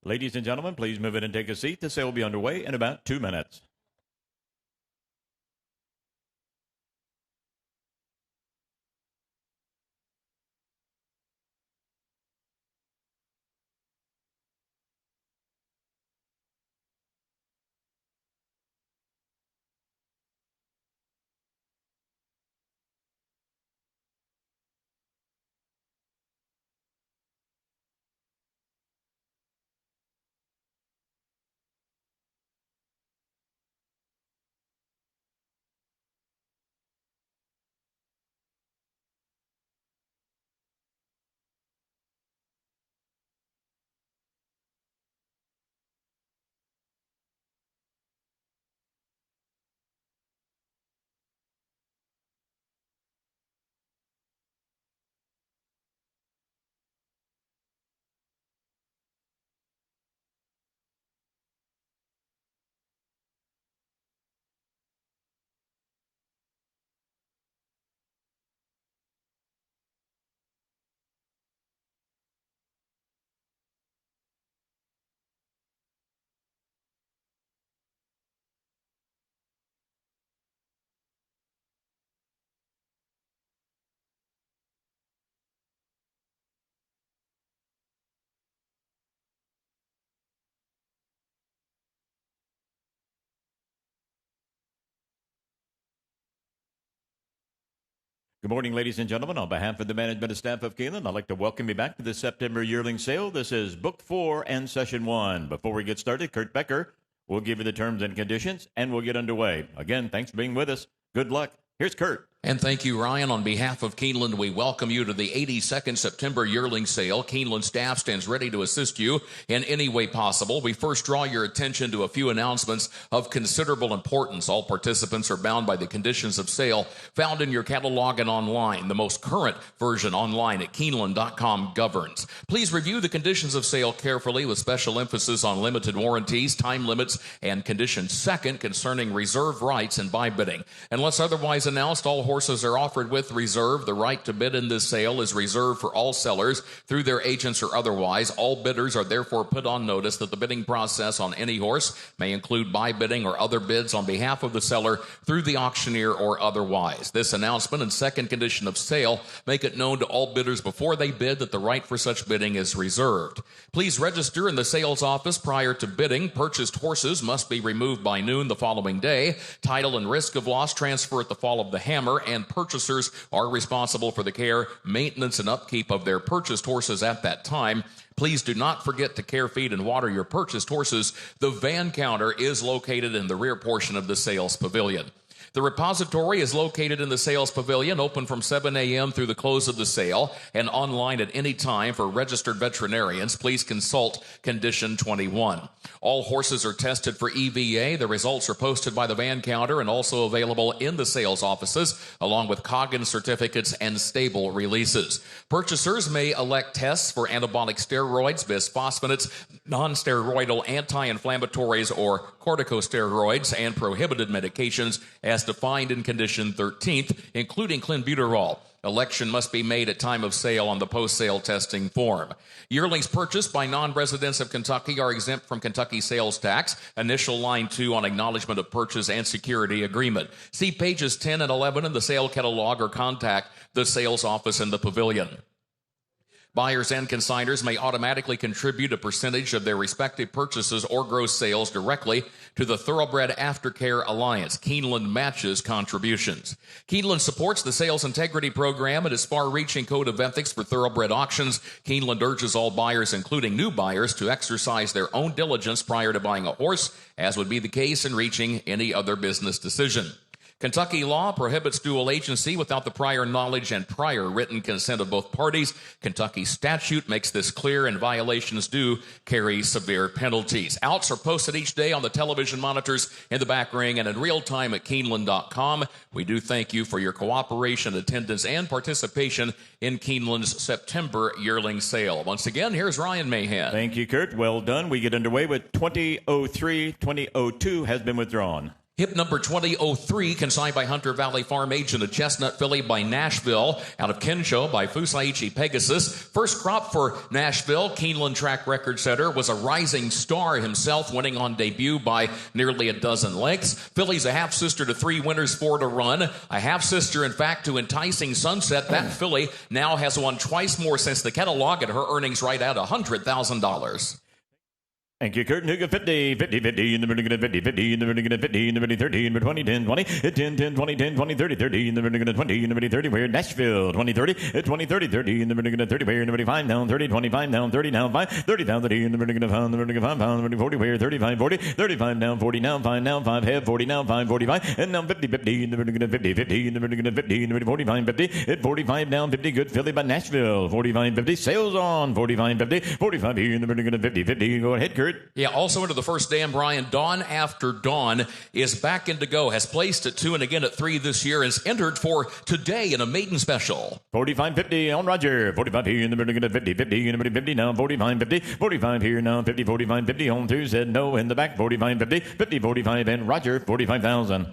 Ladies and gentlemen, please move in and take a seat. The sale will be underway in about 2 minutes. Good morning, ladies and gentlemen. On behalf of the management and staff of Keeneland, I'd like to welcome you back to the September yearling sale. This is Book 4 and Session 1. Before we get started, Kurt Becker will give you the terms and conditions, and we'll get underway. Again, thanks for being with us. Good luck. Here's Kurt. And thank you, Ryan. On behalf of Keeneland, we welcome you to the 82nd September yearling sale. Keeneland staff stands ready to assist you in any way possible. We first draw your attention to a few announcements of considerable importance. All participants are bound by the conditions of sale found in your catalog and online. The most current version online at Keeneland.com governs. Please review the conditions of sale carefully with special emphasis on limited warranties, time limits, and conditions. Second, concerning reserve rights and buy bidding. Unless otherwise announced, all horses are offered with reserve. The right to bid in this sale is reserved for all sellers through their agents or otherwise. All bidders are therefore put on notice that the bidding process on any horse may include buy bidding or other bids on behalf of the seller through the auctioneer or otherwise. This announcement and second condition of sale make it known to all bidders before they bid that the right for such bidding is reserved. Please register in the sales office prior to bidding. Purchased horses must be removed by noon the following day. Title and risk of loss transfer at the fall of the hammer, and purchasers are responsible for the care, maintenance, and upkeep of their purchased horses at that time. Please do not forget to care, feed, and water your purchased horses. The van counter is located in the rear portion of the sales pavilion. The repository is located in the sales pavilion, open from 7 a.m. through the close of the sale, and online at any time for registered veterinarians. Please consult Condition 21. All horses are tested for EVA. The results are posted by the van counter and also available in the sales offices, along with Coggin certificates and stable releases. Purchasers may elect tests for anabolic steroids, bisphosphonates, non-steroidal anti-inflammatories or corticosteroids, and prohibited medications as defined in Condition 13th, including clenbuterol. Election must be made at time of sale on the post-sale testing form. Yearlings purchased by non-residents of Kentucky are exempt from Kentucky sales tax. Initial line 2 on acknowledgement of purchase and security agreement. See pages 10 and 11 in the sale catalog or contact the sales office in the pavilion. Buyers and consignors may automatically contribute a percentage of their respective purchases or gross sales directly to the Thoroughbred Aftercare Alliance. Keeneland matches contributions. Keeneland supports the Sales Integrity Program and its far-reaching code of ethics for thoroughbred auctions. Keeneland urges all buyers, including new buyers, to exercise their own diligence prior to buying a horse, as would be the case in reaching any other business decision. Kentucky law prohibits dual agency without the prior knowledge and prior written consent of both parties. Kentucky statute makes this clear, and violations do carry severe penalties. Outs are posted each day on the television monitors in the back ring and in real time at Keeneland.com. We do thank you for your cooperation, attendance, and participation in Keeneland's September yearling sale. Once again, here's Ryan Mahan. Thank you, Kurt. Well done. We get underway with 2003. 2002 has been withdrawn. Hip number 2003, consigned by Hunter Valley Farm Agent, a chestnut filly by Nashville, out of Kensho by Fusaichi Pegasus. First crop for Nashville, Keeneland track record setter, was a rising star himself, winning on debut by nearly a dozen lengths. Filly's a half-sister to 3 winners, 4 to run. A half-sister, in fact, to Enticing Sunset. That filly now has won twice more since the catalog, and her earnings right at $100,000. Thank you, Kurt. Nuga 50, 50, 50, in the vertical 50, 50, in the vertical 50, in the vertical 30, in the 20, 10, 20, 10, 10, 20, 10, 20, 30, 30, in the vertical 20, in the vertical 30, where Nashville, 20, 30, 20, 30, 30, in the vertical 30, where in the vertical 5 down, 30, 25 down, 30 down, 5, 30 down, 30, in the vertical 5, the vertical 5 pound, the vertical 40, where 35, 40, 35 down, 40 down, 5 down, 5 head, 40 down, 5, 45, and now 50, 50, in the vertical 50, 50, in the vertical 50, in the vertical 45, 50, at 45 down, 50, good filly by Nashville, 45, 50, sails on, 45, 50, 45 here in the vertical 50, 50, go ahead, Kurt. Yeah, also into the first dam, Brian, Dawn After Dawn is back in to go, has placed at 2 and again at 3 this year, is entered for today in a maiden special. 45-50 on Roger, 45 here in the vertical 50, 50 in the vertical 50 now, 45-50, 45 here now, 50, 45-50 on through, said no in the back, 45-50, 50-45 and Roger, 45,000.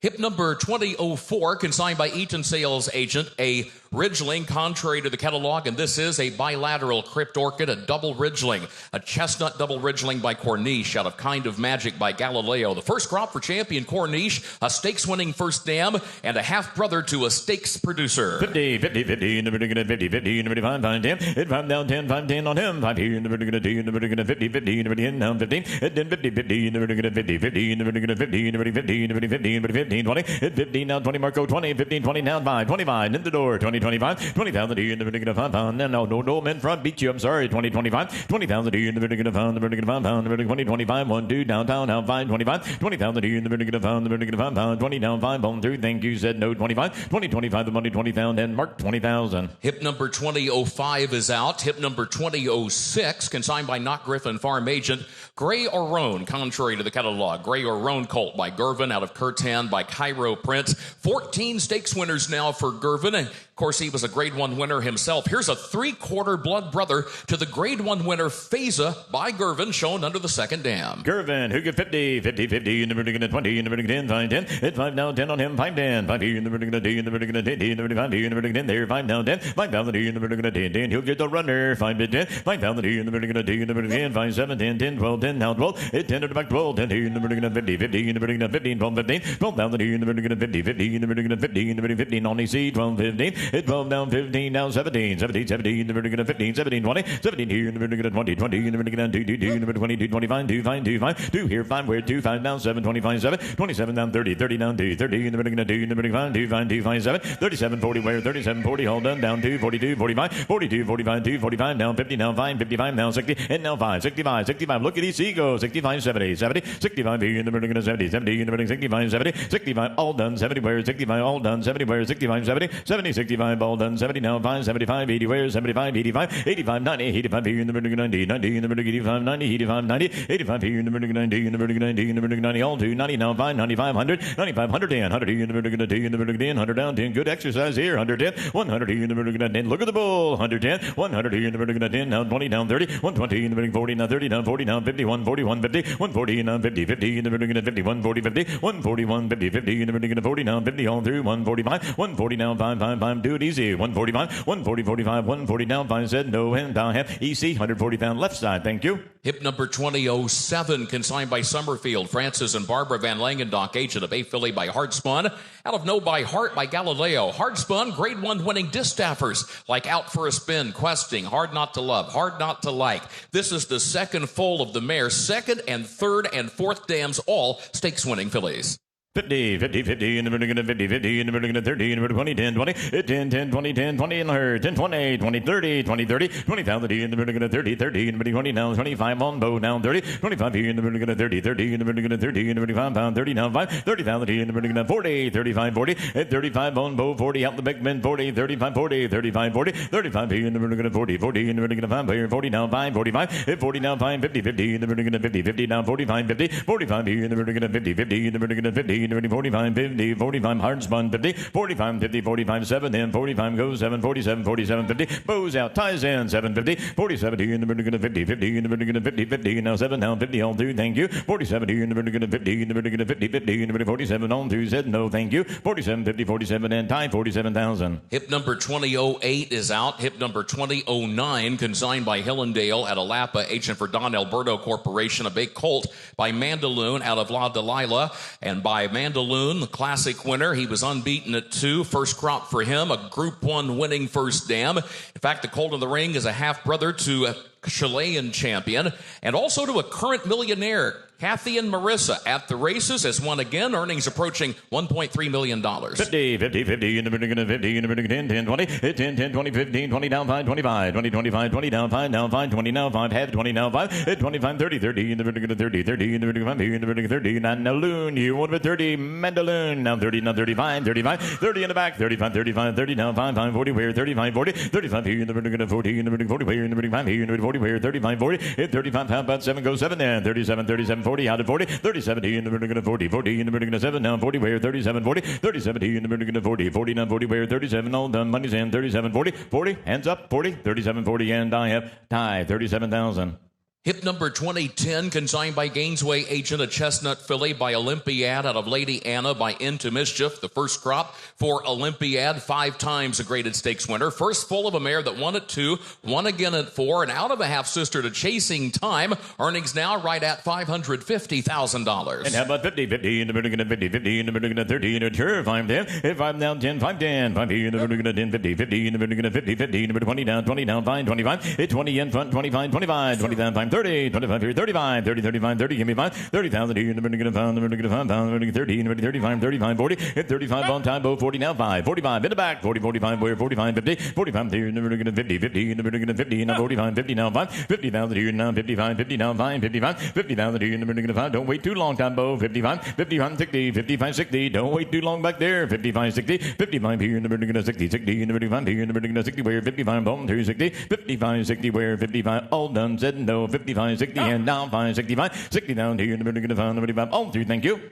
Hip number 2004, consigned by Eaton Sales Agent, a Ridgeling, contrary to the catalog, and this is a bilateral crypt orchid, a double Ridgeling, a chestnut double Ridgeling by Corniche, out of Kind of Magic by Galileo. The first crop for champion Corniche, a stakes-winning first dam, and a half-brother to a stakes producer. 50, 50, 50 in the vertical 50, 50 in the vertical 5, 5, 10, hit 5 down, 10, 5, 10 on him, 5 here in the vertical 2, in the vertical 50, 50 in the vertical down, 15, hit 10, 50, 50 in the vertical 50, 50 in the vertical 50, in the vertical 50, in the vertical 50, in the vertical 15, 20, hit 15 now, 20, Marco 20, 15, 20 down, 5, 25, in the door, 20, 25, 20,000 here in the vertical 5 pound, no, men front beat you, I'm sorry, 20, 25, 20,000 here in the vertical 5 pound, the vertical 5 pound, the vertical 20, 25, 1, 2, downtown, now 5, 25, 20,000 here in the vertical 5 pound, the vertical 5 pound, 20 down, 5, bone through, thank you, said no, 25, 20, 25, the money, 20,000, and Mark, 20,000. Hip number 2005 is out. Hip number 2006, consigned by Knock Griffin Farm Agent, Gray or Roan, contrary to the catalog. Gray or Roan colt by Gervin, out of Curtan by Cairo Prince. 14 stakes winners now for Gervin, and of course he was a grade 1 winner himself. Here's a 3/4 blood brother to the grade 1 winner Feza by Gervin, shown under the second dam. Gervin, who get 50, 50, 50 in the vertical 20, in the vertical 10, 5, 10, hit 5 down, 10 on him, 5, 10, 5 here in the vertical 10, in the vertical 10, in the vertical 5 here in the vertical 10, there, 5 down, 10, 5 down here in the vertical 10, 10, he'll get the runner, 5 to 10, 5 down here in the vertical 10, in the vertical 10, 5, 7, 10, 10, 12, 10, now 12, hit 10 to the back 12, 10 here in the vertical 50, 50 in the vertical 15, 12, 15, 12 down here in the vertical 50, 50 in the vertical 50, in the vertical 15 on EC, 12, 15, hit 12 down, 15 down, 17, 17, 17 in the vertical 15, 17, 20, 17 here in the vertical 20, 20 in the vertical 2, 2, 2 in the vertical 22, 25, 2, 5, 2, 5, 2 here, 5 where 2, 5 down, 7, 25, 7, 27 down, 30, 30 down, 2, 30 in the vertical 2 in the vertical 5, 2, 5, 2, 5, 7, 37, 40 where 37, 40 all done, down 2, 42, 45, 42, 45, 2, 45 down, 50 down, 5, 55 down, 60, and now 5, 65, 65, look at EC go, 65, 70, 70, 65 here in the vertical 70, 70 in the vertical 65, 70, 65 all done, 70 where 65 all done, 70 where 65, 70, 70, 65 all done, 70 now 5, 75, 80 where 75, 85, 85, 90, 85 here in the vertical 90, 90 in the vertical 85, 90, 85, 90, 85 here in the vertical 90, in the vertical 90, in the vertical 90, all 2, 90 now 5, 95, 100, 95, 110, 100 here in the vertical 10, in the vertical 10, 100 down, 10, good exercise here, 110, 100 here in the vertical 10, look at the bull, 110, 100 here in the vertical 10, now 20 down 30, 120 in the vertical 40, now 30 down 40, now 50, 140, 150, 140 now 50, 50 in the vertical 50, 140, 50, 141, 50, 50 in the vertical 40, now 50 all through, 145, 140 now 5, 5, 5, do it easy, 145, 140, 45, 140 down, 5 said no, and down half, EC, 140 down left side, thank you. Hip number 2007, consigned by Summerfield, Francis and Barbara Van Langendock, agent of A filly by Hardspun, out of No by Heart by Galileo. Hardspun, grade 1 winning distaffers, like Out for a Spin, Questing, Hard Not to Love, Hard Not to Like. This is the second foal of the mare, second and third and fourth dams, all stakes winning fillies. 50, 50, 50 in the vertical 50, 50 in the vertical 30 in the vertical 20, 10, 20, 10, 10, 20, 10, 20 in her, 10, 20, 20, 30, 20, 30, 20,000 in the vertical 30, 30 in the vertical 20, now 25 on bow, down 30, 25 here in the vertical 30, 30 in the vertical 30 in the vertical 5 pound, 30 down 5, 30,000 in the vertical 40, 35, 40, 35 on bow, 40 out the big men, 40, 35, 40, 35, 40, 35 here in the vertical 40, 40 in the vertical 5 here, 40 down 5, 45, 40 down 5, 50, 50 in the vertical 50, 50 down 45, 50, 45 here in the vertical 50, 50 in the vertical 50 50, 45, 50, 45, hard spun 50, 45, 50, 45, 7 in, 45 goes 7, 47, 47, 50, bows out, ties in, 750, 47 in the vertical 50, 50 in the vertical 50, 50, now 7 down, 50 all through, thank you, 47 in the vertical 50, in the vertical 50, 50 in the vertical 47 on through, said no, thank you, 47, 50, 47 and tie, 47,000. Hip number 2008 is out. Hip number 2009, consigned by Hillendale at Alapa, agent for Don Alberto Corporation. A big colt by Mandaloon out of La Delilah. And by Mandaloon, the classic winner, he was unbeaten at 2. First crop for him, a Group 1 winning first dam. In fact, the colt in the ring is a half-brother to a Chilean champion and also to a current millionaire. Kathy and Marissa at the races has won again, earnings approaching $1.3 million. 50, 50, 50, in the vertical 50, in the vertical 10, 10, 20, 10, 10, 20, 15, 20 down 5, 25, 20, 25, 20 down 5, down 5, 20 now 5, half 20 now 5, 25, 30, 30, in the vertical 30, 30, in the vertical 5, in the vertical 30, Mandaloon, you won with 30, Mandaloon, now 30, now 35, 35, 30 in the back, 35, 35, 30 down 5, 5, 40, where 35, 40, 35 here in the vertical 40, in the vertical 40, where in the vertical 5, here in the vertical 40, where 35, 40, hit 35, half about 7, goes 7 there, 37, 37, 40, out of 40, 37 in the vertical 40, 40 in the vertical 7, now 40, where 37, 40, 37 in the vertical 40, 40 now 40, where 37, all done, money's in, 37, 40, 40, hands up, 40, 37, 40, and I have tie, 37,000. Hip number 2010, consigned by Gainesway agent, a chestnut filly by Olympiad out of Lady Anna by Into Mischief. The first crop for Olympiad, 5 times a graded stakes winner. First full of a mare that won at 2, won again at 4, and out of a half-sister to Chasing Time. Earnings now right at $550,000. And how about 50, 50 in the vertical 50, 50 in the vertical 30 in the sure, 5 10, 5 down 10, 5 10, 5 in the vertical 10, 50, 50 in the vertical 50, 50 in the 20 down 5, 25, 20 in front, 25, 25, 20 down 5, 30, 25 here, 35, 30, 35, 30, give me 5, 30,000 here in the vertical 5, the vertical 5, pound, the vertical 30, in the 35, 35, 40, hit 35 on time, bow 40 now 5, 45 in the back, 40, 45, where 45, 50, 45 here in the vertical 50, 50 in the vertical 50, now 45, 50 now 5, 50,000 here now 55, 50 now 5, 55, 50,000 here in the vertical 5, don't wait too long time, bow 55, 55, 60, 55, 60, don't wait too long back there, 55, 60, 55 here in the vertical 60, 60 in the vertical 5, here in the vertical 60, where 55, bone 360, 55, 60, where 55, all done, said no, 55, 60, and down 5, 65, 60 down here in the vertical 5, 35, all through, thank you.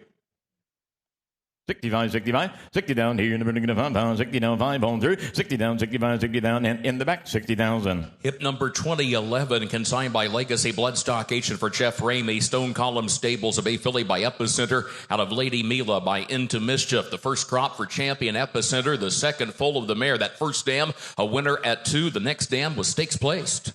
65, 65, 60 down here in the vertical 5 pounds, 60 down 5 on through, 60 down, 65, 60 down, and in the back, 60,000. Hip number 2011, consigned by Legacy Bloodstock, agent for Jeff Ramey, Stone Column Stables, a Bay Filly by Epicenter, out of Lady Mila by Into Mischief. The first crop for Champion Epicenter, the second full of the mare. That first dam, a winner at 2. The next dam was stakes placed.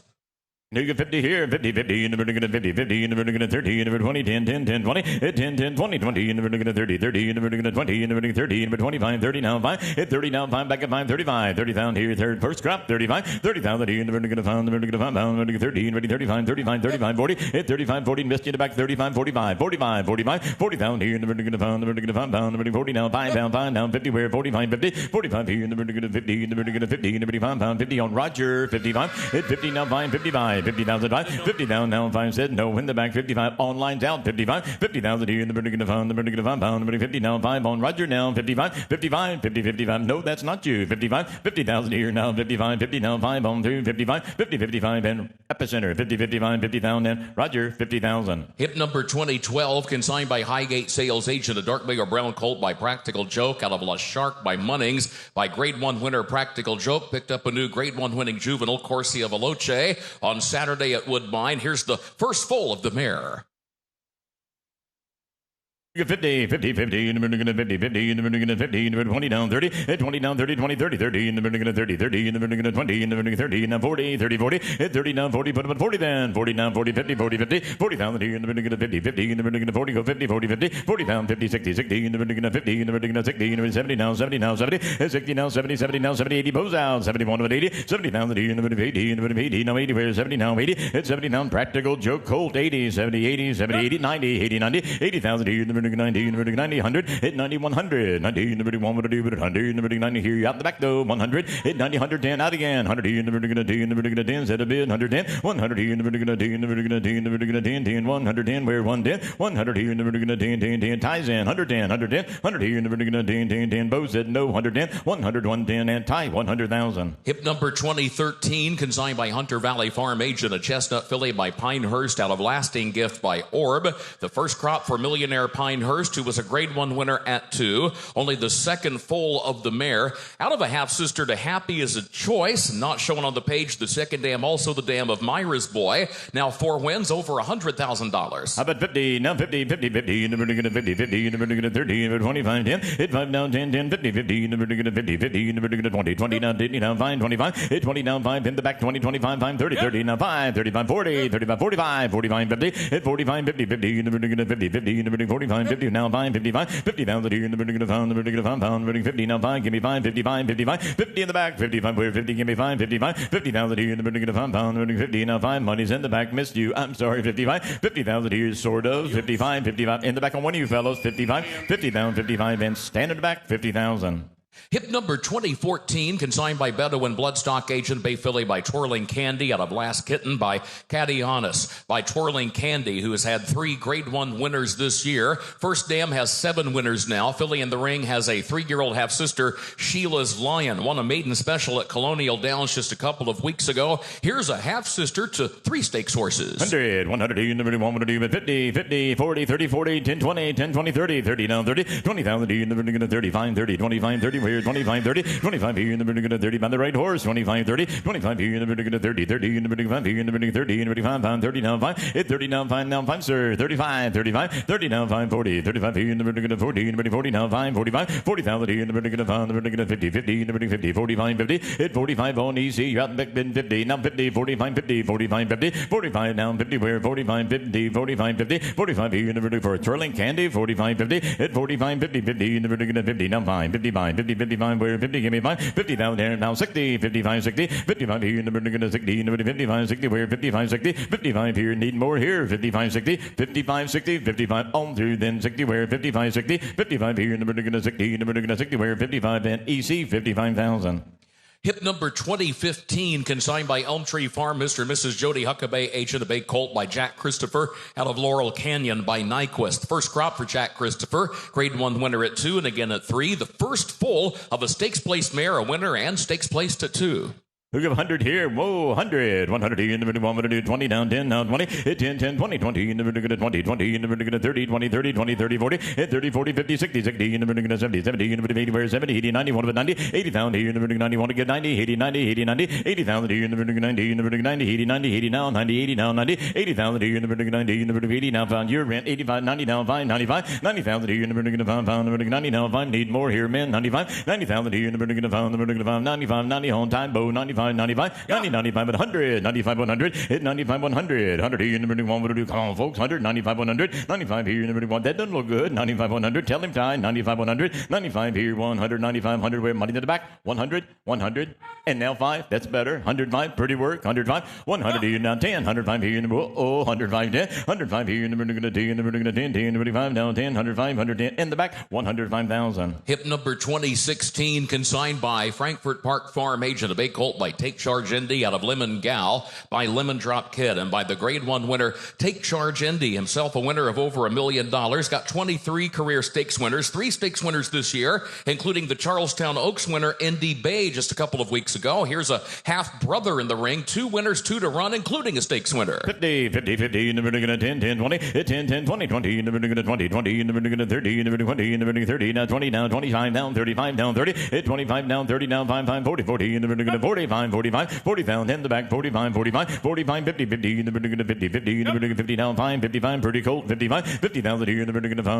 You get 50 here, 50, 50 in the vertical 50, 50 in the vertical 30, in the vertical 20, 10, 10, 10, 20, 10, 10, 20, 20 in the vertical 30, 30 in the vertical 20, in the vertical 30, in the 25, 30 now 5, hit 30 now 5, back at 5, 35, 30,000 here, third, first crop, 35, 30,000 here in the vertical 5, the vertical 5, pound, vertical 30, in vertical 35, 35, 35, 40, hit 35, 40, missed in the back, 35, 45, 45, 45, 40,000 here in the vertical 5, the vertical 5, pound, the vertical 40 now 5, down 50, where 45, 50, 45 here in the vertical 50, in the vertical 50, in the 55, pound, 50 on Roger, 55, hit 50 now 5, 55, 50,000 5, 50 down, now 5 said no, in the back 55, on lines out 55, 50,000 here in the vertical pound, the vertical pound, the 50 now 5 on Roger now 55, 55, 50, 55, no, that's not you, 55, 50,000 here now 55, 50 now 5 on through 55, 50, 55 and Epicenter 50, 55, 50,000 and Roger 50,000. Hip number 2012, consigned by Highgate Sales Agent, a dark bay or brown colt by Practical Joke, out of La Shark by Munnings, by Grade 1 winner Practical Joke, picked up a new Grade 1 winning juvenile Corsia Veloce on Saturday at Woodbine. Here's the first foal of the mare. 50, 50, 50, in the vertical 50, 50, in the vertical 50, in the vertical 20 down 30, 20 down 30, 20, 30, 30, in the vertical 30, 30, in the vertical 20, in the vertical 30, now 40, 30, 40, 30 down 40, put up at 40 then, 40 down 40, 50, 40, 50, 40,000 here in the vertical 50, 50, in the vertical 40, go 50, 40, 50, 40 down 50, 60, 60, in the vertical 50, in the vertical 60, in the 70 now, 70 now, 70, 60 now, 70, 70 now, 70, 80, bows out, 71 of 80, 70,000 here in the vertical 80, in the vertical 80, now 80, where 70 now, 80, it's 70 now, Practical Joke, Colt, 80, 70, 80, 70, 80, 90, 80, 90, 80,000 here in the vertical 90, in the vertical 90, 100, hit 90, 100, 90 in the vertical 1, what to do, but 100 in the vertical 90 here, out the back though, 100, hit 90, 110, out again, 100 here in the vertical 10, in the vertical 10, set a bid, 110, 100 here in the vertical 10, in the vertical 10, in the vertical 10, 10, 110, where 110, 100 here in the vertical 10, 10, 10, ties in, 110, 110, 100 here in the vertical 10, 10, 10, Bo said no, 110, 100, 110, and tie, 100,000. Hip number 2013, consigned by Hunter Valley Farm Agent, a chestnut filly by Pinehurst, out of Lasting Gift by Orb. The first crop for millionaire Pine Pinehurst, who was a grade 1 winner at 2. Only the second foal of the mare. Out of a half-sister to Happy is a choice. Not shown on the page. The second dam, also the dam of Myra's Boy. Now 4 wins, over $100,000. How about 50? Now 50, 50, 50. Number to 50, 50. Number to 30, number 25, 10. Hit 5 down, 10, 10, 50, 50. Number to 50, 50. Number to 20, 20 down, 50 down, 5, 25. Hit 20 down, 5. In the back, 20, 25, 5, 30, 30 now 5, 35, 40, 35, 45, 45, 50. Hit 45, 50, 50. Number to 50, 50. Number to 45, 50 now 5, 55, 50 down the here. Number to 5, number to 5, pound, number to 50 now 5. Give me 5, 55, 55, 50 in the back, 55 where 50. Give me 5, 55, 50,000 here. Number to 5, pound, number to 50 now 5. Money's in the back, missed you. I'm sorry, 55, 50,000 here, sort of. 55, 55 in the back on one of you fellows. 55, 50 down, 55 and stand in the back, 50,000. Hip number 2014, consigned by Bedouin Bloodstock Agent Bay Filly by Twirling Candy, out of Last Kitten by Caddy Honest by Twirling Candy, who has had 3 grade 1 winners this year. First dam has 7 winners now. Filly in the ring has a 3-year-old half-sister, Sheila's Lion, won a maiden special at Colonial Downs just a couple of weeks ago. Here's a half-sister to 3 stakes horses. 100, 100, number 100, 50, 50, 40, 30, 40, 10, 20, 10, 20, 30, 30 down, 30, 20,000, number 35, 30, 25, 30, where 25, 30, 25 here, number 30 by the right horse, 25, 30, 25 here, number 30, 30, number 5 here, number 30, number 5, pound, 30 down 5, hit 30 down 5, now 5, sir, 35, 35, 30 down 5, 40, 35 here, number 40, number 40 down 5, 45, 40,000 here, number 5, number 50, 50, number 50, 45, 50, hit 45 on easy, you're out in back bin 50, now 50, 45, 50, 45, 50, 45 down 50, where 45, 50, 45, 50, 45 here, number 2 for Twirling Candy, 45, 50, hit 45, 50, 50, number 50, now 5, 55, 50, 55, where 50, give me 5, 50 down there, now 60, 55, 60, 55 here, number 60, number 55, 60, where 55, 60, 55 here, need more here, 55, 60, 55, 60, 55 on through, then 60, where 55, 60, 55 here, number 60, number 60, where 55, and EC, 55,000. Hip number 2015, consigned by Elm Tree Farm, Mr. and Mrs. Jody Huckabee, Agent of Bay Colt by Jack Christopher, out of Laurel Canyon by Nyquist. First crop for Jack Christopher, grade 1 winner at 2 and again at 3. The first full of a stakes placed mare, a winner and stakes placed at 2. We give 100 here. Whoa, 100. 100 here. Number 100, 20 down, 10 down, 20. Hit 10, 10, 20, 20. Number 20, 20. Number 30, 20, 30, 20, 30, 40. Hit 30, 40, 50, 60, 60. Number 70, 70. Number 80, where 70, 80, 90, 1 of it, 90. 80,000 here. Number 90, want to get 90, 80, 90, 80, 90. 80,000 here. Number 90, number 90, 80, 90, 80 now, 90, 80 now, 90. 80,000 here. Number 90, number 80 now, found your rent. 85, 90 now, 5, 95. 90,000 here. Number 5, pound. Number 90 now, 5. Need more here, men. 95. 90,000 here. Number 5, number 5, 95, 90 on time, bow. 95, 95. 95, 100, 95, 100, hit 95, 100, 100 here, number 1, what to do? Come on, folks, 100, 95, 100, 95 here, number 1, that doesn't look good, 95, 100, tell him time, 95, 100, 95 here, 100, 95, 100, where money to the back, 100, 100, and now 5, that's better, 105, pretty work, 105, 100 here, now 10, 105 here, number, 105, 10, 105 here, number 10, number 10, 10, 25, down 10, 105, 110, in the back, 105,000. Hip number 2016, consigned by Frankfurt Park Farm, Agent of Bay Colt by Take Charge Indy, out of Lemon Gal by Lemon Drop Kid, and by the grade 1 winner Take Charge Indy, himself a winner of over $1 million. Got 23 career stakes winners, 3 stakes winners this year, including the Charlestown Oaks winner Indy Bay just a couple of weeks ago. Here's a half brother in the ring, 2 winners, 2 to run, including a stakes winner. 50, 50, 50, number 10, 10, 20, 10, 10, 20, 20, number 20, 20, number 30, number 20, number 30, now 20 down, 25 down, 35 down, 30, hit 25 down, 30 down, 5, 5, 40, 40, number 45, 45, 40 down, 10 the back, 45, 45, 45, 50, 50, number 50, 50, number 50 down, 5, 55, pretty cold, 55, 50,000 here, number 5,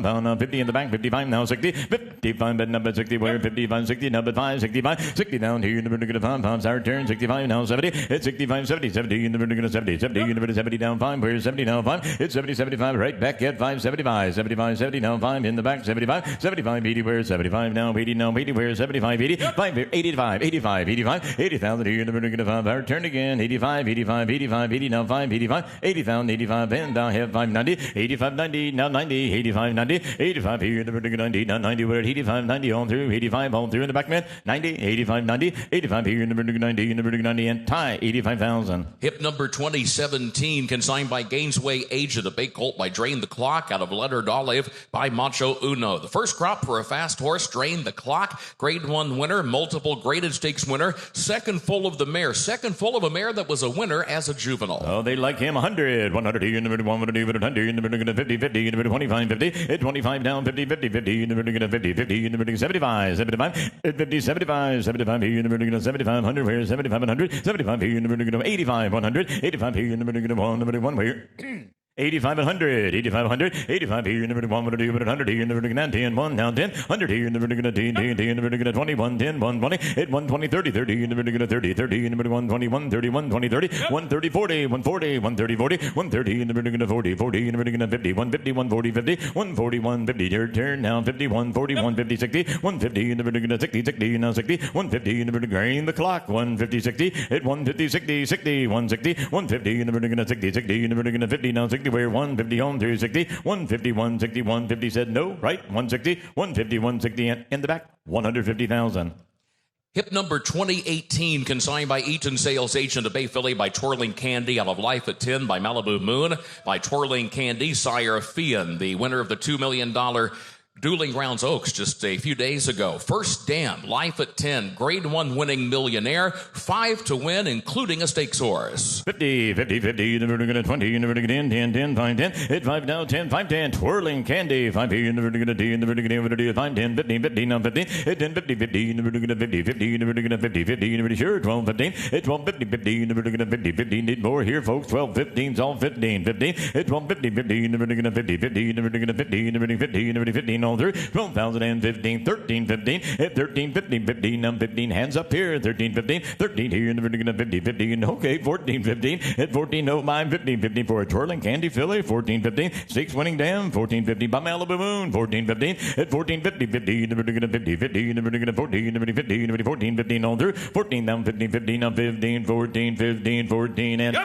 pound, 50 in the back, 55, now 60, 55, but number 60, where 55, 60, number 5, 65, 60 down here, number 5, pounds, our turn, 65, now 70, hit 65, 70, 70, number 70, 70, number 70 down 5, where 70 now 5, hit 70, 75, right back at 5, 75, 75, 70 now 5, in the back, 75, 75, 80, where 75 now 80, where 75, 80, 5, 85, 85, 85, 80,000 here, number 5, our turn again, 85, 85, 85, 80 now 5, 85, 80,000, 85, and down have 5, 90, 85, 90, now 90, 85, 90, 85 here, number 90, now 90, where 85, 90 on through, 85 on through in the back man, 90, 85, 90, 85 here, number 90, and tie, 85,000. Hip number 2017, consigned by Gainesway Agent, a Bay Colt by Drain the Clock, out of Leonard Olive by Macho Uno. The first crop for a fast horse, Drain the Clock, grade 1 winner, multiple graded stakes winner, Second full of the mare. Second full of a mare that was a winner as a juvenile. Oh, they like him. 100, 100, in the 100, in the 50, 50, in the 25, 50, 25 down, 50, 50, 50, in the 50, 50, in the 75, 75, 50, 75, 75, in the 75, 100, where 75, 100, 75, in the 85, 100, 85, in the 1, where 85 100, 85 100, 85 here in the 100, 100 here in the 10, 1 down 10, 100 here in the 10, 10 in the 21, 10, 120, 120, 30, 30 in the 30, 30 in the 121, 31, 20, 30, 130, 40, 140, 130, 40, 130 in the 40, 40 in the 50, 150, 140, 50, 140, 150, turn now 51, 41, 50, 60, 150 in the 60, 60, now 60, 150 in the green the clock, 150, 60, at 150, 60, 60, 160, 150 in the 60, 60 in the 50, now 60. Where 150 on through 60, 150, 160, 150 said no, right? 160, 150, 160, and in the back, 150,000. Hip number 2018, consigned by Eaton Sales Agent of Bay Philly by Twirling Candy, out of Life at 10 by Malibu Moon, by Twirling Candy, Sire Fian, the winner of the $2 million Dueling Grounds Oaks just a few days ago. First dam, Life at 10, grade 1 winning millionaire, 5 to win, including a stakes horse. 50, 50, 50, the vertical 20, the vertical 10, 10, 10, 5, 10, hit 5 now, 10, 5, 10, Twirling Candy, 5 here in the vertical 10, the vertical 5, 10, 15, 15, now 15, hit 10, 50, 50, the vertical 50, 50, the vertical 50, 50, the vertical sure, 12, 15, hit 12, 50, 50, the vertical 50, 15, need more here, folks, 12, 15's all 15, 15, hit 12, 50, 50, the vertical 50, 50, the vertical 50, the vertical 50, the vertical 15, all through, 12,015, 13, 15, hit 13, 15, 15, now 15, hands up here, 13, 15, 13 here in the vertical 50, 15, okay, 14, 15, hit 14, no mind, 15, 15 for a Twirling Candy Philly, 14, 15, 6 winning down, 14, 15 by Malibu Moon, 14, 15, hit 14, 50, 50, in the vertical 50, 50, in the vertical 14, in the vertical 50, in the vertical 14, 15 on through, 14 down, 15, 15, now 15, 14, 15, 14, and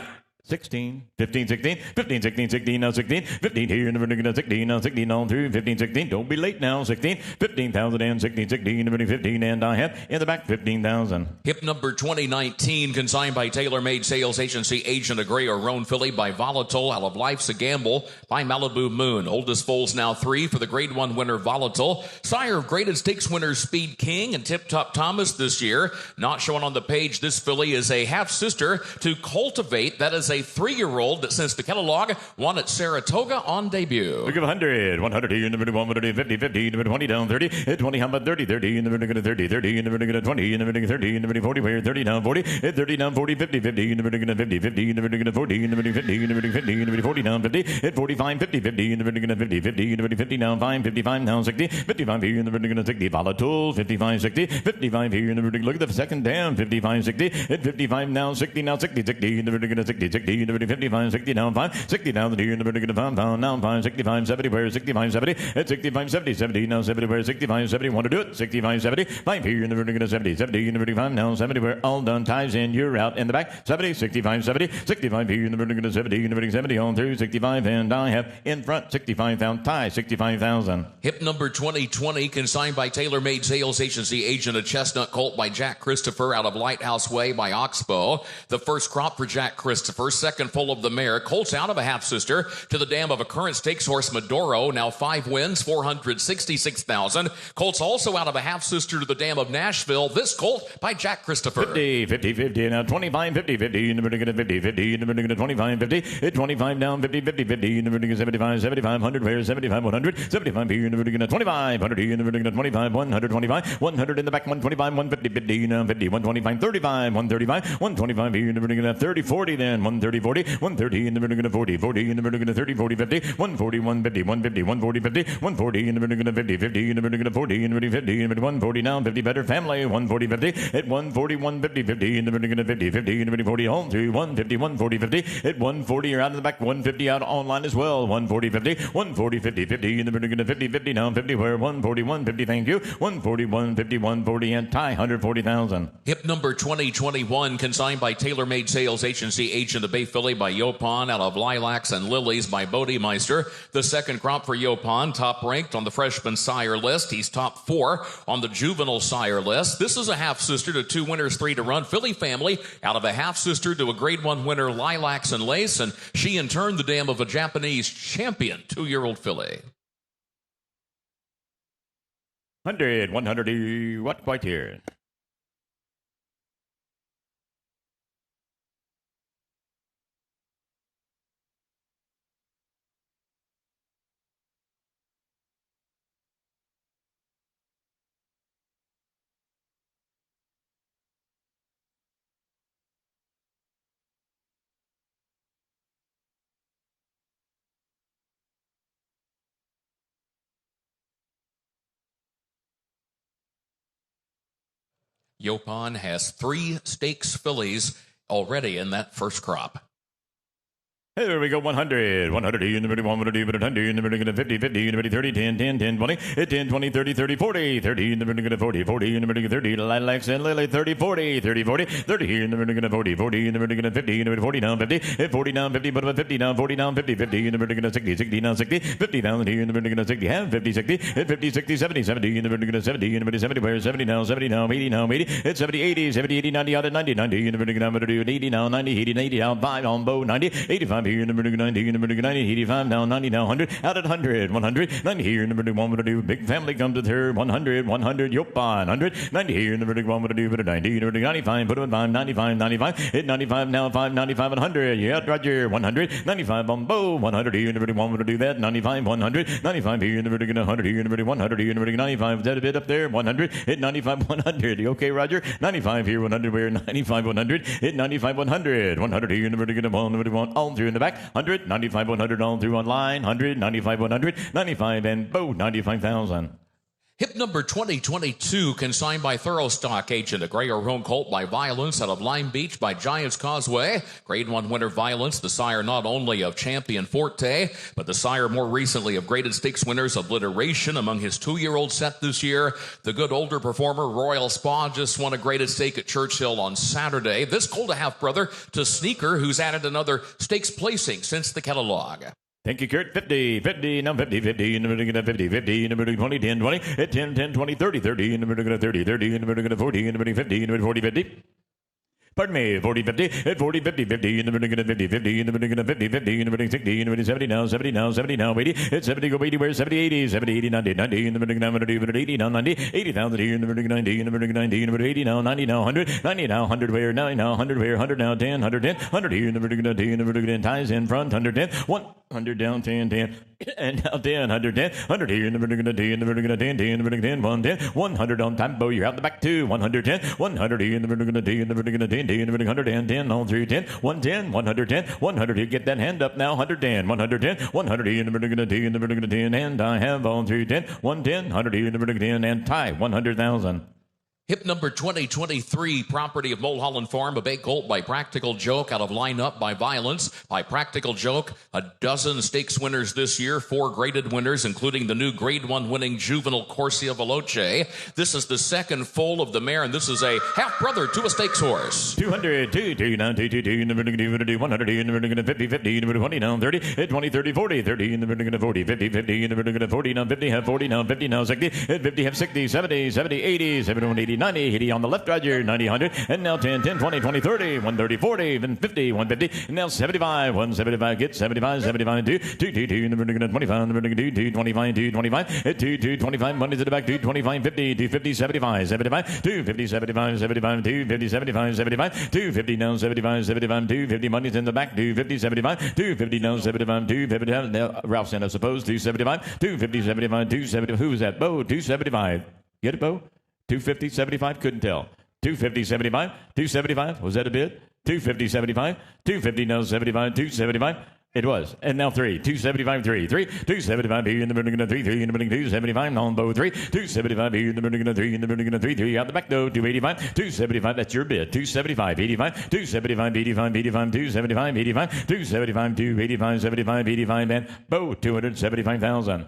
16, 15, 16, 15, 16, 16, now 16, 15 here in the vertical 16, now 16 on through, 15, 16, don't be late now, 16, 15,000 and 16, 16, in the vertical 15, and I have in the back 15,000. Hip number 2019, consigned by Tailor Made Sales Agency Agent of Gray or Roan Philly by Volatile, out of Life's a Gamble by Malibu Moon. Oldest foal's now 3 for the grade 1 winner Volatile. Sire of graded stakes winner Speed King and Tip Top Thomas this year. Not shown on the page, this filly is a half sister to Cultivate. That is a 3-year-old that since the catalog won at Saratoga on debut. Look at 100, 100 here in the vertical 100, 50, 50, in the vertical 20 down, 30, hit 20, how about 30, 30 in the vertical 30, 30 in the vertical 20, in the vertical 30, in the vertical 40, where 30 down, 40, hit 30 down, 40, 50, 50 in the vertical 50, 50 in the vertical 40, in the vertical 50, in the vertical 50, in the vertical 40 down, 50, hit 45, 50, 50 in the vertical 50, 50 in the vertical 50 down, 5, 55 down, 60, 55 here in the vertical 60, Volatile, 55, 60, 55 here in the vertical, look at the second down, 55, 60, hit 55 now, 60 now, 60, 60 in the vertical 60, 60 in the vertical 55, 60 down, 5, 60,000 here in the vertical 5, pound now, 5, 65, 70, where 65, 70, at 65, 70, 70 now, 70, where 65, 70, want to do it, 65, 70, 5 here in the vertical 70, 70 in the vertical 5 now, 70, where all done, ties in, you're out in the back, 70, 65, 70, 65 here in the vertical 70, in the vertical 70, on through 65, and I have in front 65,000, tie 65,000. Hip number 2020, consigned by Tailor Made Sales Agency Agent of Chestnut Colt by Jack Christopher, out of Lighthouse Way by Oxbow. The first crop for Jack Christopher, second full of the mare. Colts out of a half sister to the dam of a current stakes horse Medoro, now 5 wins, 466,000. Colts also out of a half sister to the dam of Nashville. This colt by Jack Christopher. 50, 50, 50, now 25, 50, 50 in the vertical 50, 50 in the vertical 25, 50, hit 25 down, 50, 50, 50 in the vertical 75, 75, 100, where 75, 100, 75 here in the vertical 25, 100 here in the vertical 25, 125, 100 in the back, 125, 150, 50, now 50, 125, 35, 135, 125 here in the vertical 30, 40 then, 130, 40, 130 in the vertical 40, 40 in the vertical 30, 40, 50, 140, 150, 150, 140, 50, 140 in the vertical 50, 50 in the vertical 40, in the vertical 50, in the 140 now, 50 better family, 140, 50, at 140, 150, 50 in the vertical 50, 50 in the vertical 40, home through 150, 140, 50, at 140, you're out in the back, 150 out online as well, 140, 50, 140, 50, 50 in the vertical 50, 50 now, 50 where 140, 150, thank you, 140, 150, 140, and tie 140,000. Hip number 2021, consigned by Tailor Made Sales Agency Agent of Bay Philly by Yopon, out of Lilacs and Lilies by Bodemeister. The second crop for Yopon, top ranked on the freshman sire list. He's top 4 on the juvenile sire list. This is a half sister to 2 winners, 3 to run. Philly family out of a half sister to a grade 1 winner, Lilacs and Lace, and she in turn the dam of a Japanese champion 2-year-old filly. 100, 100, what quite here? Yopon has 3 stakes fillies already in that first crop. Hey, there we go, 100, 100, in the middle, 100, 100, in the middle, 50, 50, in the middle, 30, 10, 10, 10, 20, 10, 20, 30, 30, 40, 30, in the middle, 40, 40, in the middle, 30, Lilacs and Lily, 30, 40, 30, 40, 30, in the middle, 40, 40, in the middle, 50, in the middle, 40 down, 50, 40 down, 50, but 50 down, 40 down, 50, 50, in the middle, 60, 60 down, 60, 50 down, here in the middle, 60, half, 50, 60, 50, 60, 70, 70, in the middle, 70, in the middle, 70, where 70 now, 70 now, 80 now, 80, it's 70, 80, 70, 80, 90, out of 90, 90, in the middle, I'm going to do 80 now, 90, 80, 80 down, 5 on bow, 90, 85 here in the middle, 90, in the middle, 90, 85 now, 90 now, 100, out at 100, 100, 90 here in the middle, 1 to do, big family comes to third, 100, 100, Yopon, 100, 90 here in the middle, 1 to do, 90, 95, put it on 5, 95, 95, hit 95 now, 5, 95, 100, yeah, Roger, 100, 95 on bow, 100 here in the middle, 1 to do that, 95, 100, 95 here in the middle, 100 here in the middle, 100 here in the middle, 95, is that a bit up there, 100, hit 95, 100, you okay, Roger, 95 here, 100, where 95, 100, hit 95, 100, 100 here in the middle, 1, all through in the back, 100, 95, 100, all through on line, 100, 95, 100, 95, and bow, 95,000. Hip number 2022, consigned by Thorough Stock Agent, a gray or roan colt by Violence out of Lime Beach by Giants Causeway. Grade 1 winner Violence, the sire not only of Champion Forte, but the sire more recently of graded stakes winners Obliteration among his 2-year-old set this year. The good older performer Royal Spa just won a graded stake at Churchill on Saturday. This colt a half-brother to Sneaker, who's added another stakes placing since the catalog. Thank you, Kurt. 50, 50, now 50, 50, in the middle, 50, 50, in the middle, 20, 10, 20, 10, 10, 20, 30, 30, in the middle, 30, 30, in the middle, 40, in the middle, 50, in the middle, 40, 50. Pardon me, 40, 50, 40, 50, 50, in the middle, 50, 50, in the middle, 50, 50, in the middle, 60, in the middle, 70 now, 70 now, 70 now, 80, it's 70, go 80, where 70, 80, 70, 80, 90, 90, in the middle, now, 80 now, 90, 80,000 here in the middle, 90, in the middle, 90, in the middle, 80 now, 90 now, 100, 90 now, 100 where, 90 now, 100 where, 100 now, 10, 110, 100 here in the middle, 90, in the middle, 10, ties in front, 110, 100 down, 10, 10, and now 10, 110, 100 here in the middle, 10, in the middle, 10, 10, in the middle, 10, 110, 100 on tempo, you're out the back 2, 110, 100 here in the middle, 10, in the middle, 10, 10, in the middle, 110, 10, all through 10, 110, 110, 100, you get that hand up now, 110, 110, 100 here in the middle, 10, in the middle, 10, and I have all through 10, 110, 100 here in the middle, 10, and tie, 100,000. Hip number 2023, property of Mulholland Farm, a bay colt by Practical Joke out of Lineup by Violence. By Practical Joke, a dozen stakes winners this year, 4 graded winners, including the new Grade 1 winning juvenile Corsia Veloce. This is the second foal of the mare, and this is a half-brother to a stakes horse. 200, 2, 2, 9, 2, 2, 2, in the middle, 100 in the middle, 50, 50, in the middle, 20 down, 30, 20, 30, 40, 30 in the middle, 40, 50, 50 in the middle, 40 now, 50, have 40 now, 50 now, 60, 50, have 60, 70, 70, 80, 71, 80, 90, 80 on the left, Roger, 90, 100, and now 10, 10, 20, 20, 30, 130, 40, then 50, 150, and now 75, 175, get 75, 75, 2, 2, 2, 2, in the middle, 25, in the middle, 2, 2, 25, 2, 25, 2, 2, 25, money to the back, 2, 25, 50, 2, 50, 75, 75, 2, 50, 75, 75, 2, 50, 75, 75, 2, 50 now, 75, 75, 2, 50, money's in the back, 2, 50, 75, 2, 50 now, 75, 2, 50, now, Ralph Sand, I suppose, 275, 2, 50, 75, 2, 70, who's that? Bo, 275, get it, Bo? 250, 75, couldn't tell. 250, 75, 275, was that a bid? 250, 75, 250, now 75, 275. It was. And now 3, 275, 3, 275 here in the middle, 3, 3 in the middle, 275 on bow 3, 275 here in the middle, 3 in the middle, 3, 3 out the back though, 285, 275, that's your bid, 275, 85, 275, 85, 85, 275, 85, 275, 285, 75, 85, and bow 275,000.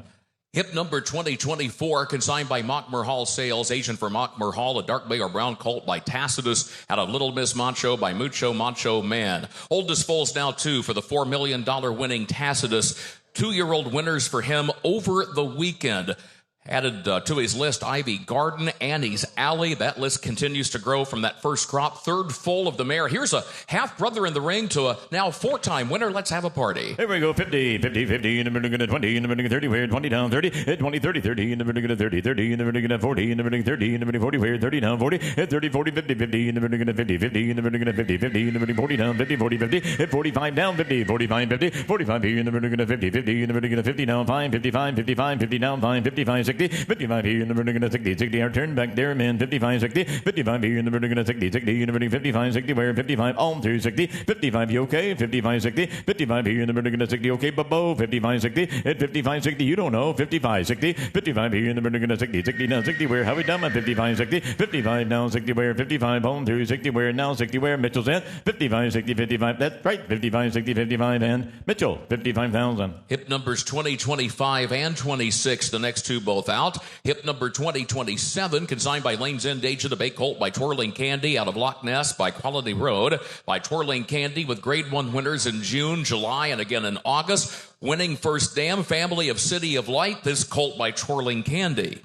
Hip number 2024, consigned by Mockmer Hall Sales, agent for Mockmer Hall, a dark bay or brown colt by Tacitus, out of Little Miss Macho by Mucho Macho Man. Oldest foals now 2 for the $4 million winning Tacitus. 2-year-old winners for him over the weekend. Added to his list, Ivy Garden, Annie's Alley. That list continues to grow from that first crop. Third foal of the mare. Here's a half-brother in the ring to a now 4-time winner. Let's have a party. Here we go. 50, 50, 50 in the middle, 20 in the middle, 30 where, 20 down, 30, 20, 30, 30 in the middle, 30, 30 in the middle, 40 in the middle, 30 in the middle, 40 where, 30 down, 40, 30, 40, 50, 50 in the middle, 50, 50 in the middle, 50, 50 in the middle, 40 down, 50, 40, 50, 45 down, 50, 45, 50, 45 here in the middle, 50, 50 in the middle, 50 down, 5, 55, 55, 50 down, 5, 55, 60, 55 here in the vertical 60, 60, our turn back there, man, 55, 60, 55 here in the vertical 60, 60, in the vertical 55, 60, where 55, on through 60, 55, you okay, 55, 60, 55 here in the vertical 60, okay, Bobo, 55, 60, at 55, 60, you don't know, 55, 60, 55 here in the vertical 60, 60, now 60, where, how we done, 55, 60, 55, now 60, where, 55, on through 60, where, now 60, where, Mitchell's in, 55, 60, 55, that's right, 55, 60, 55, and Mitchell, 55,000. Hip numbers 20, 25, and 26, the next two both out. Hip number 20, 27, consigned by Lane's End Agent, a Bay Colt by Twirling Candy out of Loch Ness by Quality Road, by Twirling Candy with Grade 1 winners in June, July, and again in August. Winning first dam, Family of City of Light, this Colt by Twirling Candy.